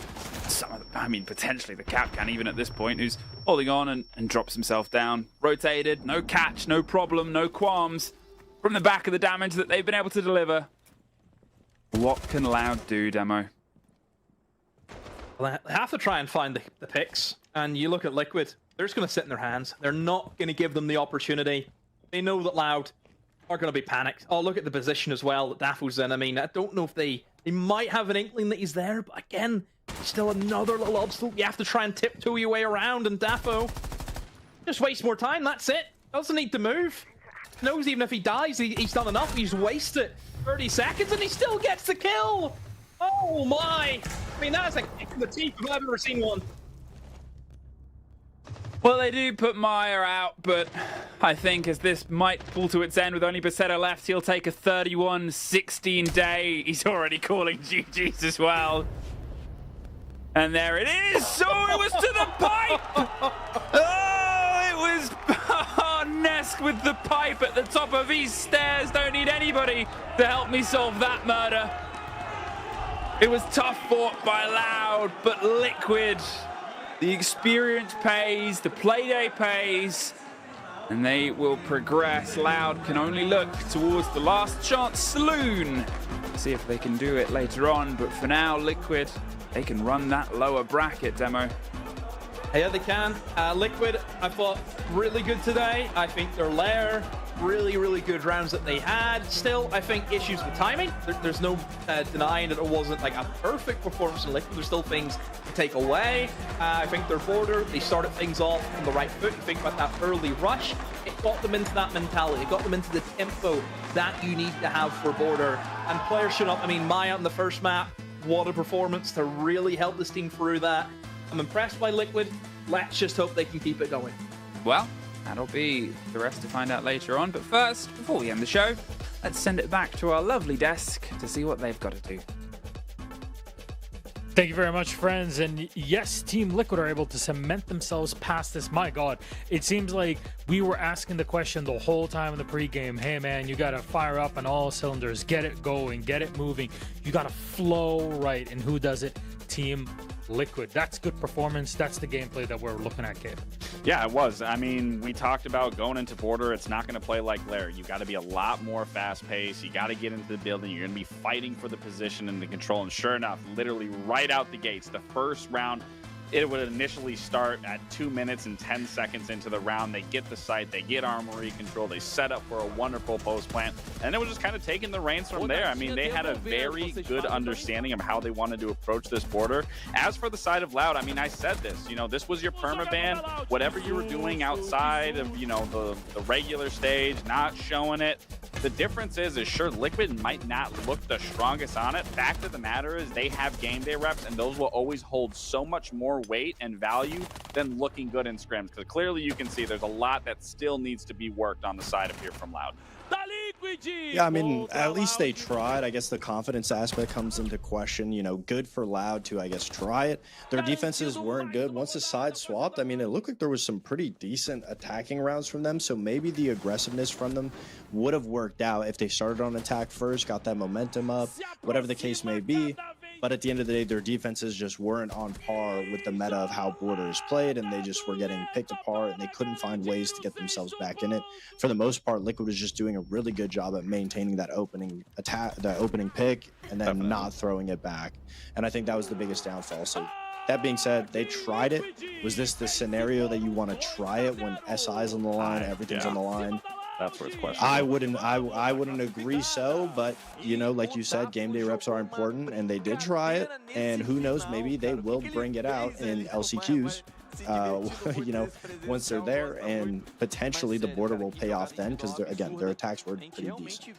some of the, I mean, potentially the Capcan even at this point, who's holding on and drops himself down. Rotated, no catch, no problem, no qualms from the back of the damage that they've been able to deliver. What can Loud do, Demo? Well, they have to try and find the picks, and you look at Liquid, they're just going to sit in their hands. They're not going to give them the opportunity. They know that Loud are going to be panicked. Oh, look at the position as well that Dafo's in. I mean, I don't know if they might have an inkling that he's there, but again, still another little obstacle. You have to try and tiptoe your way around, and Dafo just waste more time. That's it. Doesn't need to move. Knows even if he dies, he's done enough. He's wasted 30 seconds, and he still gets the kill. Oh my! I mean, that's a kick in the teeth if I've ever seen one. Well, they do put Maya out, but I think as this might pull to its end with only Besetto left, he'll take a 31-16 day. He's already calling GG's as well. And there it is! Oh, it was to the pipe! Oh, it was Nesk with the pipe at the top of these stairs. Don't need anybody to help me solve that murder. It was tough fought by Loud, but Liquid. The experience pays, the playday pays, and they will progress. Loud can only look towards the last chance saloon. See if they can do it later on, but for now, Liquid, they can run that lower bracket, Demo. Yeah, they can. Liquid, I thought, really good today. I think their Lair, really, really good rounds that they had. Still, I think issues with timing. There's no denying that it wasn't like a perfect performance in Liquid. There's still things to take away. I think their border, they started things off on the right foot. You think about that early rush. It got them into that mentality. It got them into the tempo that you need to have for border. And players should up. I mean, Maya on the first map, what a performance to really help this team through that. I'm impressed by Liquid. Let's just hope they can keep it going. Well, that'll be the rest to find out later on. But first, before we end the show, let's send it back to our lovely desk to see what they've got to do. Thank you very much, friends. And yes, Team Liquid are able to cement themselves past this. My God, it seems like we were asking the question the whole time in the pregame. Hey, man, you got to fire up on all cylinders. Get it going. Get it moving. You got to flow right. And who does it? Team Liquid. That's good performance. That's the gameplay that we're looking at, Kafe. Yeah, it was. I mean, we talked about going into border. It's not going to play like Lair. You got to be a lot more fast-paced. You got to get into the building. You're going to be fighting for the position and the control. And sure enough, literally right out the gates, the first round, it would initially start at 2 minutes and 10 seconds into the round. They get the site, they get armory control, they set up for a wonderful post plant, and it was just kind of taking the reins from there. I mean, they had a very good understanding of how they wanted to approach this border. As for the side of Loud, I mean, I said this, you know, this was your permaban. Whatever you were doing outside of, you know, the regular stage, not showing it, The difference is sure, Liquid might not look the strongest on it. Fact of the matter is they have game day reps, and those will always hold so much more weight and value than looking good in scrims. Because clearly you can see there's a lot that still needs to be worked on the side of here from Loud. Yeah, I mean, at least they tried. I guess the confidence aspect comes into question. You know, good for Loud to, I guess, try it. Their defenses weren't good. Once the side swapped, I mean, it looked like there was some pretty decent attacking rounds from them. So maybe the aggressiveness from them would have worked out if they started on attack first, got that momentum up, whatever the case may be. But at the end of the day, their defenses just weren't on par with the meta of how Borders played, and they just were getting picked apart, and they couldn't find ways to get themselves back in it. For the most part, Liquid was just doing a really good job at maintaining that opening attack, the opening pick, and then not throwing it back. And I think that was the biggest downfall. So that being said, they tried it. Was this the scenario that you want to try it when SI's on the line, everything's on the line? That's where it's questionable. I wouldn't agree so, but you know, like you said, game day reps are important, and they did try it, and who knows, maybe they will bring it out in LCQs. You know, once they're there, and potentially the border will pay off then, because again, their attacks were pretty decent.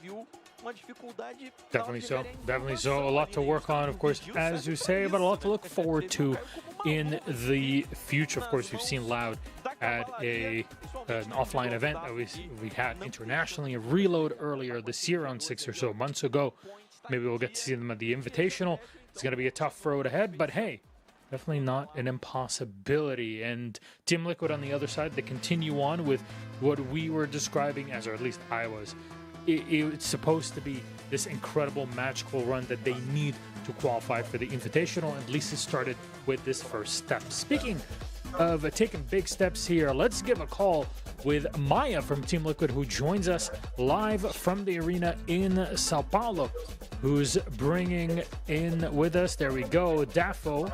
Definitely so. Definitely so. A lot to work on, of course, as you say, but a lot to look forward to in the future. Of course, we've seen Loud at an offline event that we had internationally, a reload earlier this year on 6 or so months ago. Maybe we'll get to see them at the Invitational. It's going to be a tough road ahead, but hey, definitely not an impossibility. And Team Liquid on the other side, they continue on with what we were describing as, or at least I was, it's supposed to be this incredible magical run that they need to qualify for the Invitational. At least it started with this first step. Speaking of taking big steps here, let's give a call with Maya from Team Liquid, who joins us live from the arena in Sao Paulo, who's bringing in with us, there we go, Dafo.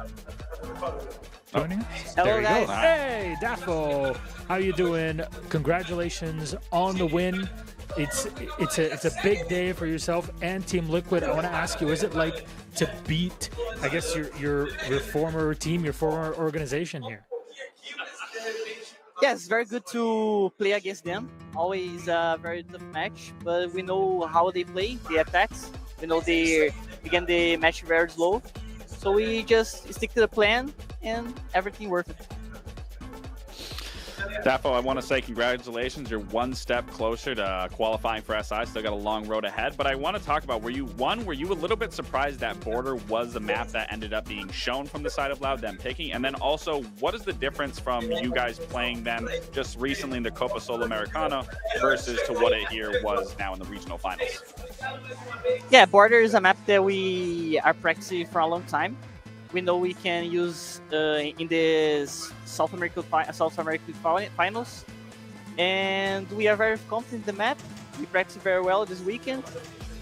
Joining us? Hello, there we guys. go. Hey, Dafo, how you doing? Congratulations on the win. It's a big day for yourself and Team Liquid. I want to ask you, is it like to beat, I guess, your former team, your former organization here? Yes, it's very good to play against them. Always a very tough match, but we know how they play, the attacks. We know they begin the match very slow. So we just stick to the plan and everything worth it. Dafo, I want to say congratulations. You're one step closer to qualifying for SI. Still got a long road ahead. But I want to talk about, were you a little bit surprised that Border was the map that ended up being shown from the side of Loud, them picking? And then also, what is the difference from you guys playing them just recently in the Copa Sul-Americana versus to what it here was now in the regional finals? Yeah, Border is a map that we are practicing for a long time. We know we can use in the South American finals, and we are very confident in the map. We practice very well this weekend,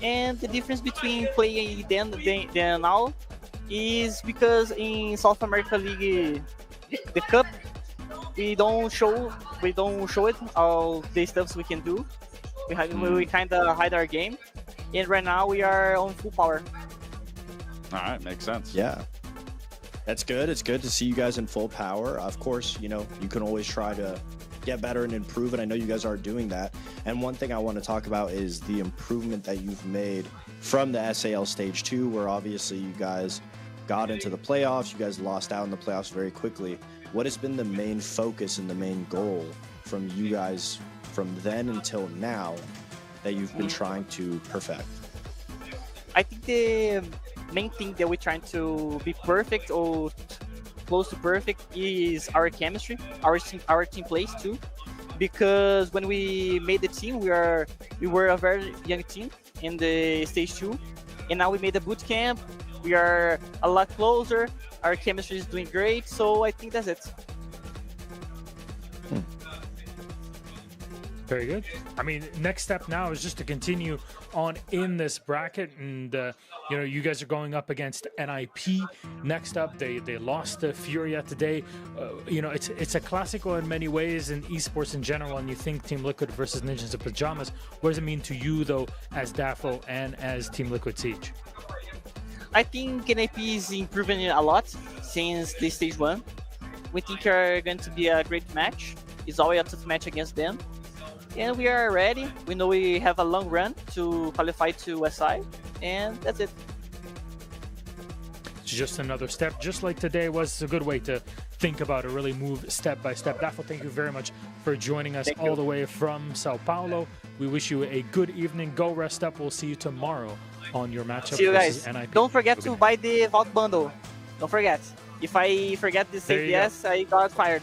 and the difference between playing then now is because in South America League, the cup, we don't show it all the stuffs we can do. We kind of hide our game, and right now we are on full power. All right, makes sense. Yeah. That's good. It's good to see you guys in full power. Of course, you know, you can always try to get better and improve, and I know you guys are doing that. And one thing I want to talk about is the improvement that you've made from the SAL Stage 2, where obviously you guys got into the playoffs. You guys lost out in the playoffs very quickly. What has been the main focus and the main goal from you guys from then until now that you've been trying to perfect? I think the main thing that we're trying to be perfect or close to perfect is our chemistry. Our team plays too, because when we made the team, we were a very young team in the stage 2, and now we made a boot camp. We are a lot closer. Our chemistry is doing great, so I think that's it. Very good. I mean, next step now is just to continue on in this bracket, and you know, you guys are going up against NIP. Next up, they lost to Furia today. You know, it's a classical in many ways in esports in general. And you think Team Liquid versus Ninjas in Pajamas. What does it mean to you though, as Dafo and as Team Liquid Siege? I think NIP is improving a lot since the stage 1. We think are going to be a great match. It's always a tough match against them. and we are ready. We know we have a long run to qualify to SI, and that's it. It's just another step, just like today was a good way to think about it, really move step by step. Dafo, thank you very much for joining us all the way from Sao Paulo. We wish you a good evening. Go rest up. We'll see you tomorrow on your matchup See you versus guys. NIP. Don't forget to buy the vault bundle. Don't forget. If I forget to say yes, I got fired.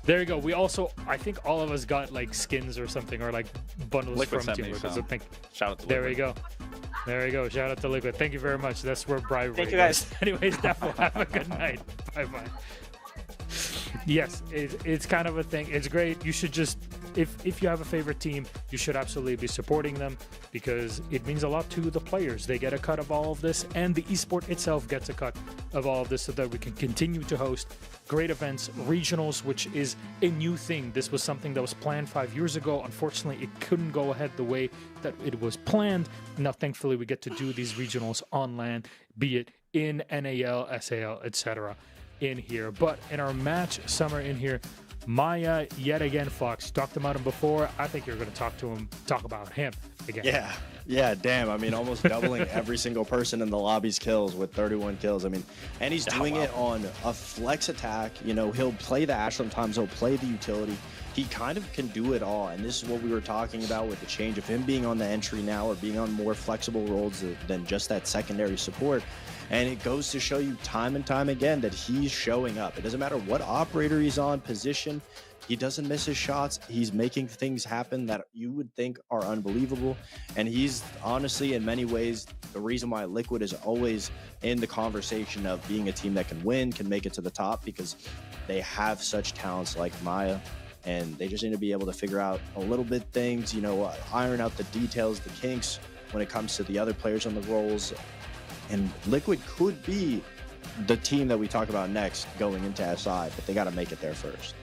There you go. We also, I think all of us got like skins or something, or like bundles Liquid from sent Team me Liquid. So some. thank. Shout out to There Liquid. we go. There you go. Shout out to Liquid. Thank you very much. That's where bribery Thank you, guys. goes. Anyways, Dafo, have a good night. Bye-bye. Yes, it's kind of a thing. It's great. You should just, if you have a favorite team, you should absolutely be supporting them because it means a lot to the players. They get a cut of all of this, and the esport itself gets a cut of all of this so that we can continue to host great events, regionals, which is a new thing. This was something that was planned 5 years ago. Unfortunately, it couldn't go ahead the way that it was planned. Now, thankfully, we get to do these regionals on land, be it in NAL, SAL, etc. in here. But in our match summer in here, Maya, yet again, Fox, you talked about him before. I think you're going to talk about him again. Yeah, damn. I mean, almost doubling every single person in the lobby's kills with 31 kills. I mean, and he's doing it on a flex attack. You know, he'll play the Ashe sometimes, he'll play the utility. He kind of can do it all. And this is what we were talking about with the change of him being on the entry now or being on more flexible roles than just that secondary support. And it goes to show you time and time again that he's showing up. It doesn't matter what operator he's on, position. He doesn't miss his shots. He's making things happen that you would think are unbelievable. And he's honestly, in many ways, the reason why Liquid is always in the conversation of being a team that can win, can make it to the top, because they have such talents like Maya. And they just need to be able to figure out a little bit things, you know, iron out the details, the kinks when it comes to the other players on the roles. And Liquid could be the team that we talk about next going into SI, but they got to make it there first.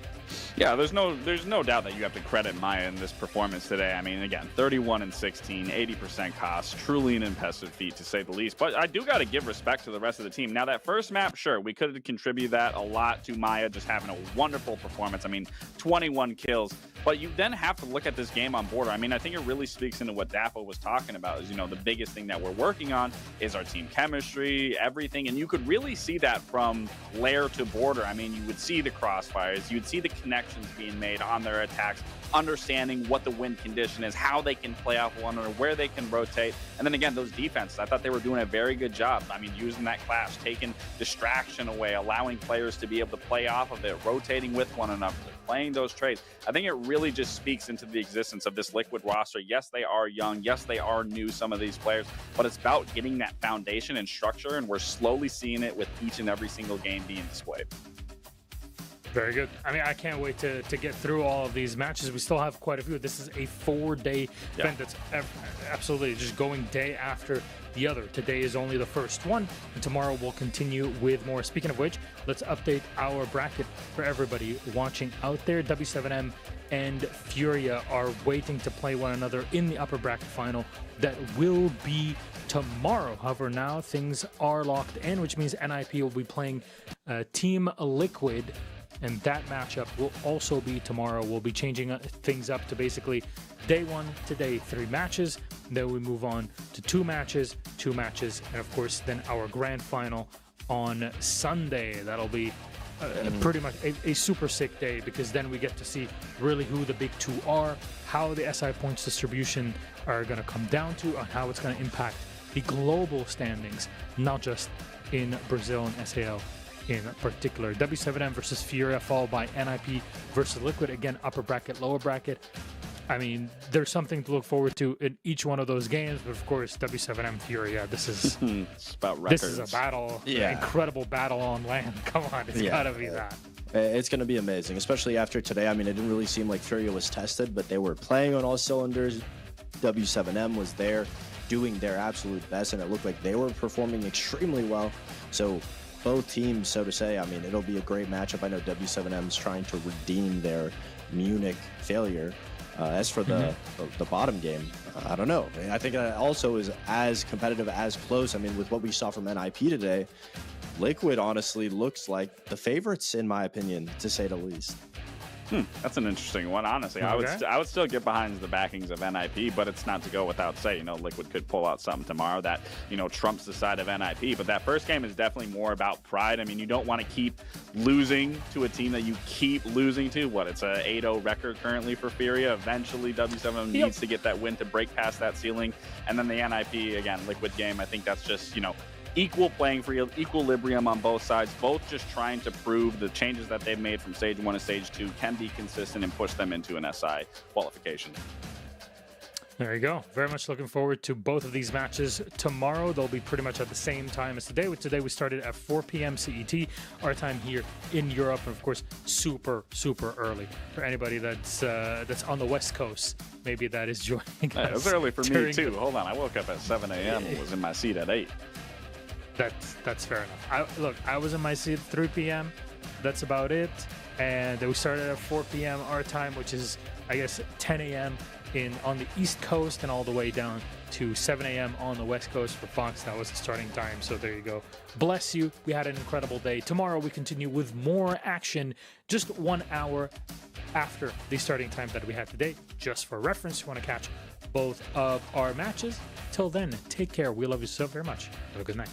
Yeah, there's no doubt that you have to credit Maya in this performance today. I mean, again, 31 and 16, 80% cost, truly an impressive feat to say the least. But I do got to give respect to the rest of the team. Now, that first map, sure, we could have contributed that a lot to Maya just having a wonderful performance. I mean, 21 kills. But you then have to look at this game on border. I mean, I think it really speaks into what Dafo was talking about is, you know, the biggest thing that we're working on is our team chemistry, everything. And you could really see that from Lair to border. I mean, you would see the crossfires, you would see the connections being made on their attacks, understanding what the win condition is, how they can play off one another, where they can rotate. And then again, those defenses, I thought they were doing a very good job. I mean, using that clash, taking distraction away, allowing players to be able to play off of it, rotating with one another, playing those trades. I think it really just speaks into the existence of this Liquid roster. Yes, they are young. Yes, they are new, some of these players, but it's about getting that foundation and structure, and we're slowly seeing it with each and every single game being displayed. Very good. I mean, I can't wait to get through all of these matches. We still have quite a few. This is a 4-day event that's absolutely just going day after the other. Today is only the first one, and tomorrow we'll continue with more. Speaking of which, let's update our bracket for everybody watching out there. W7M and Furia are waiting to play one another in the upper bracket final that will be tomorrow. However, now things are locked in, which means NIP will be playing Team Liquid, and that matchup will also be tomorrow. We'll be changing things up to basically day one today, 3 matches. Then we move on to 2 matches, and of course, then our grand final on Sunday. That'll be pretty much a super sick day, because then we get to see really who the big 2 are, how the SI points distribution are going to come down to, and how it's going to impact the global standings, not just in Brazil and SAL in particular. W7M versus Furia, followed by NIP versus Liquid. Again, upper bracket, lower bracket. I mean, there's something to look forward to in each one of those games, but of course, W7M Furia, this is it's about records. This is a battle, an incredible battle on land. Come on, it's gotta be that. It's going to be amazing, especially after today. I mean, it didn't really seem like Furia was tested, but they were playing on all cylinders. W7M was there doing their absolute best, and it looked like they were performing extremely well. So both teams, so to say, I mean, it'll be a great matchup. I know W7M is trying to redeem their Munich failure. As for the bottom game, I don't know. I think it also is as competitive, as close. I mean, with what we saw from NIP today, Liquid honestly looks like the favorites, in my opinion, to say the least. That's an interesting one, honestly. I would still get behind the backings of NIP, but it's not to go without saying, you know, Liquid could pull out something tomorrow that, you know, trumps the side of NIP. But that first game is definitely more about pride. I mean, you don't want to keep losing to a team that you keep losing to. What, it's a 8-0 record currently for Furia. Eventually, W7 needs to get that win to break past that ceiling. And then the NIP, again, Liquid game, I think that's just, you know, equal playing field, equilibrium on both sides, both just trying to prove the changes that they've made from Stage 1 to Stage 2 can be consistent and push them into an SI qualification. There you go. Very much looking forward to both of these matches tomorrow. They'll be pretty much at the same time as today. Today we started at 4 p.m. CET, our time here in Europe, and of course super early for anybody that's on the West Coast. Maybe that is joining us. It was early for me too. Hold on, I woke up at 7 a.m. was in my seat at 8. That's fair enough. I was in my seat at 3 p.m. That's about it. And we started at 4 p.m. our time, which is, I guess, 10 a.m. on the East Coast and all the way down to 7 a.m. on the West Coast for Fox. That was the starting time. So there you go. Bless you. We had an incredible day. Tomorrow we continue with more action just 1 hour after the starting time that we had today. Just for reference, you want to catch both of our matches. Till then, take care. We love you so very much. Have a good night.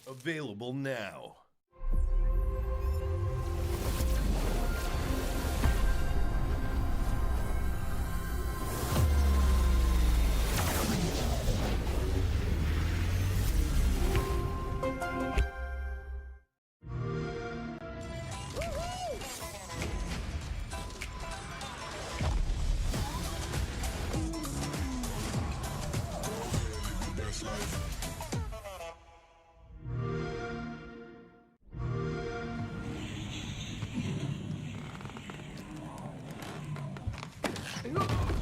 Available now. Ooh.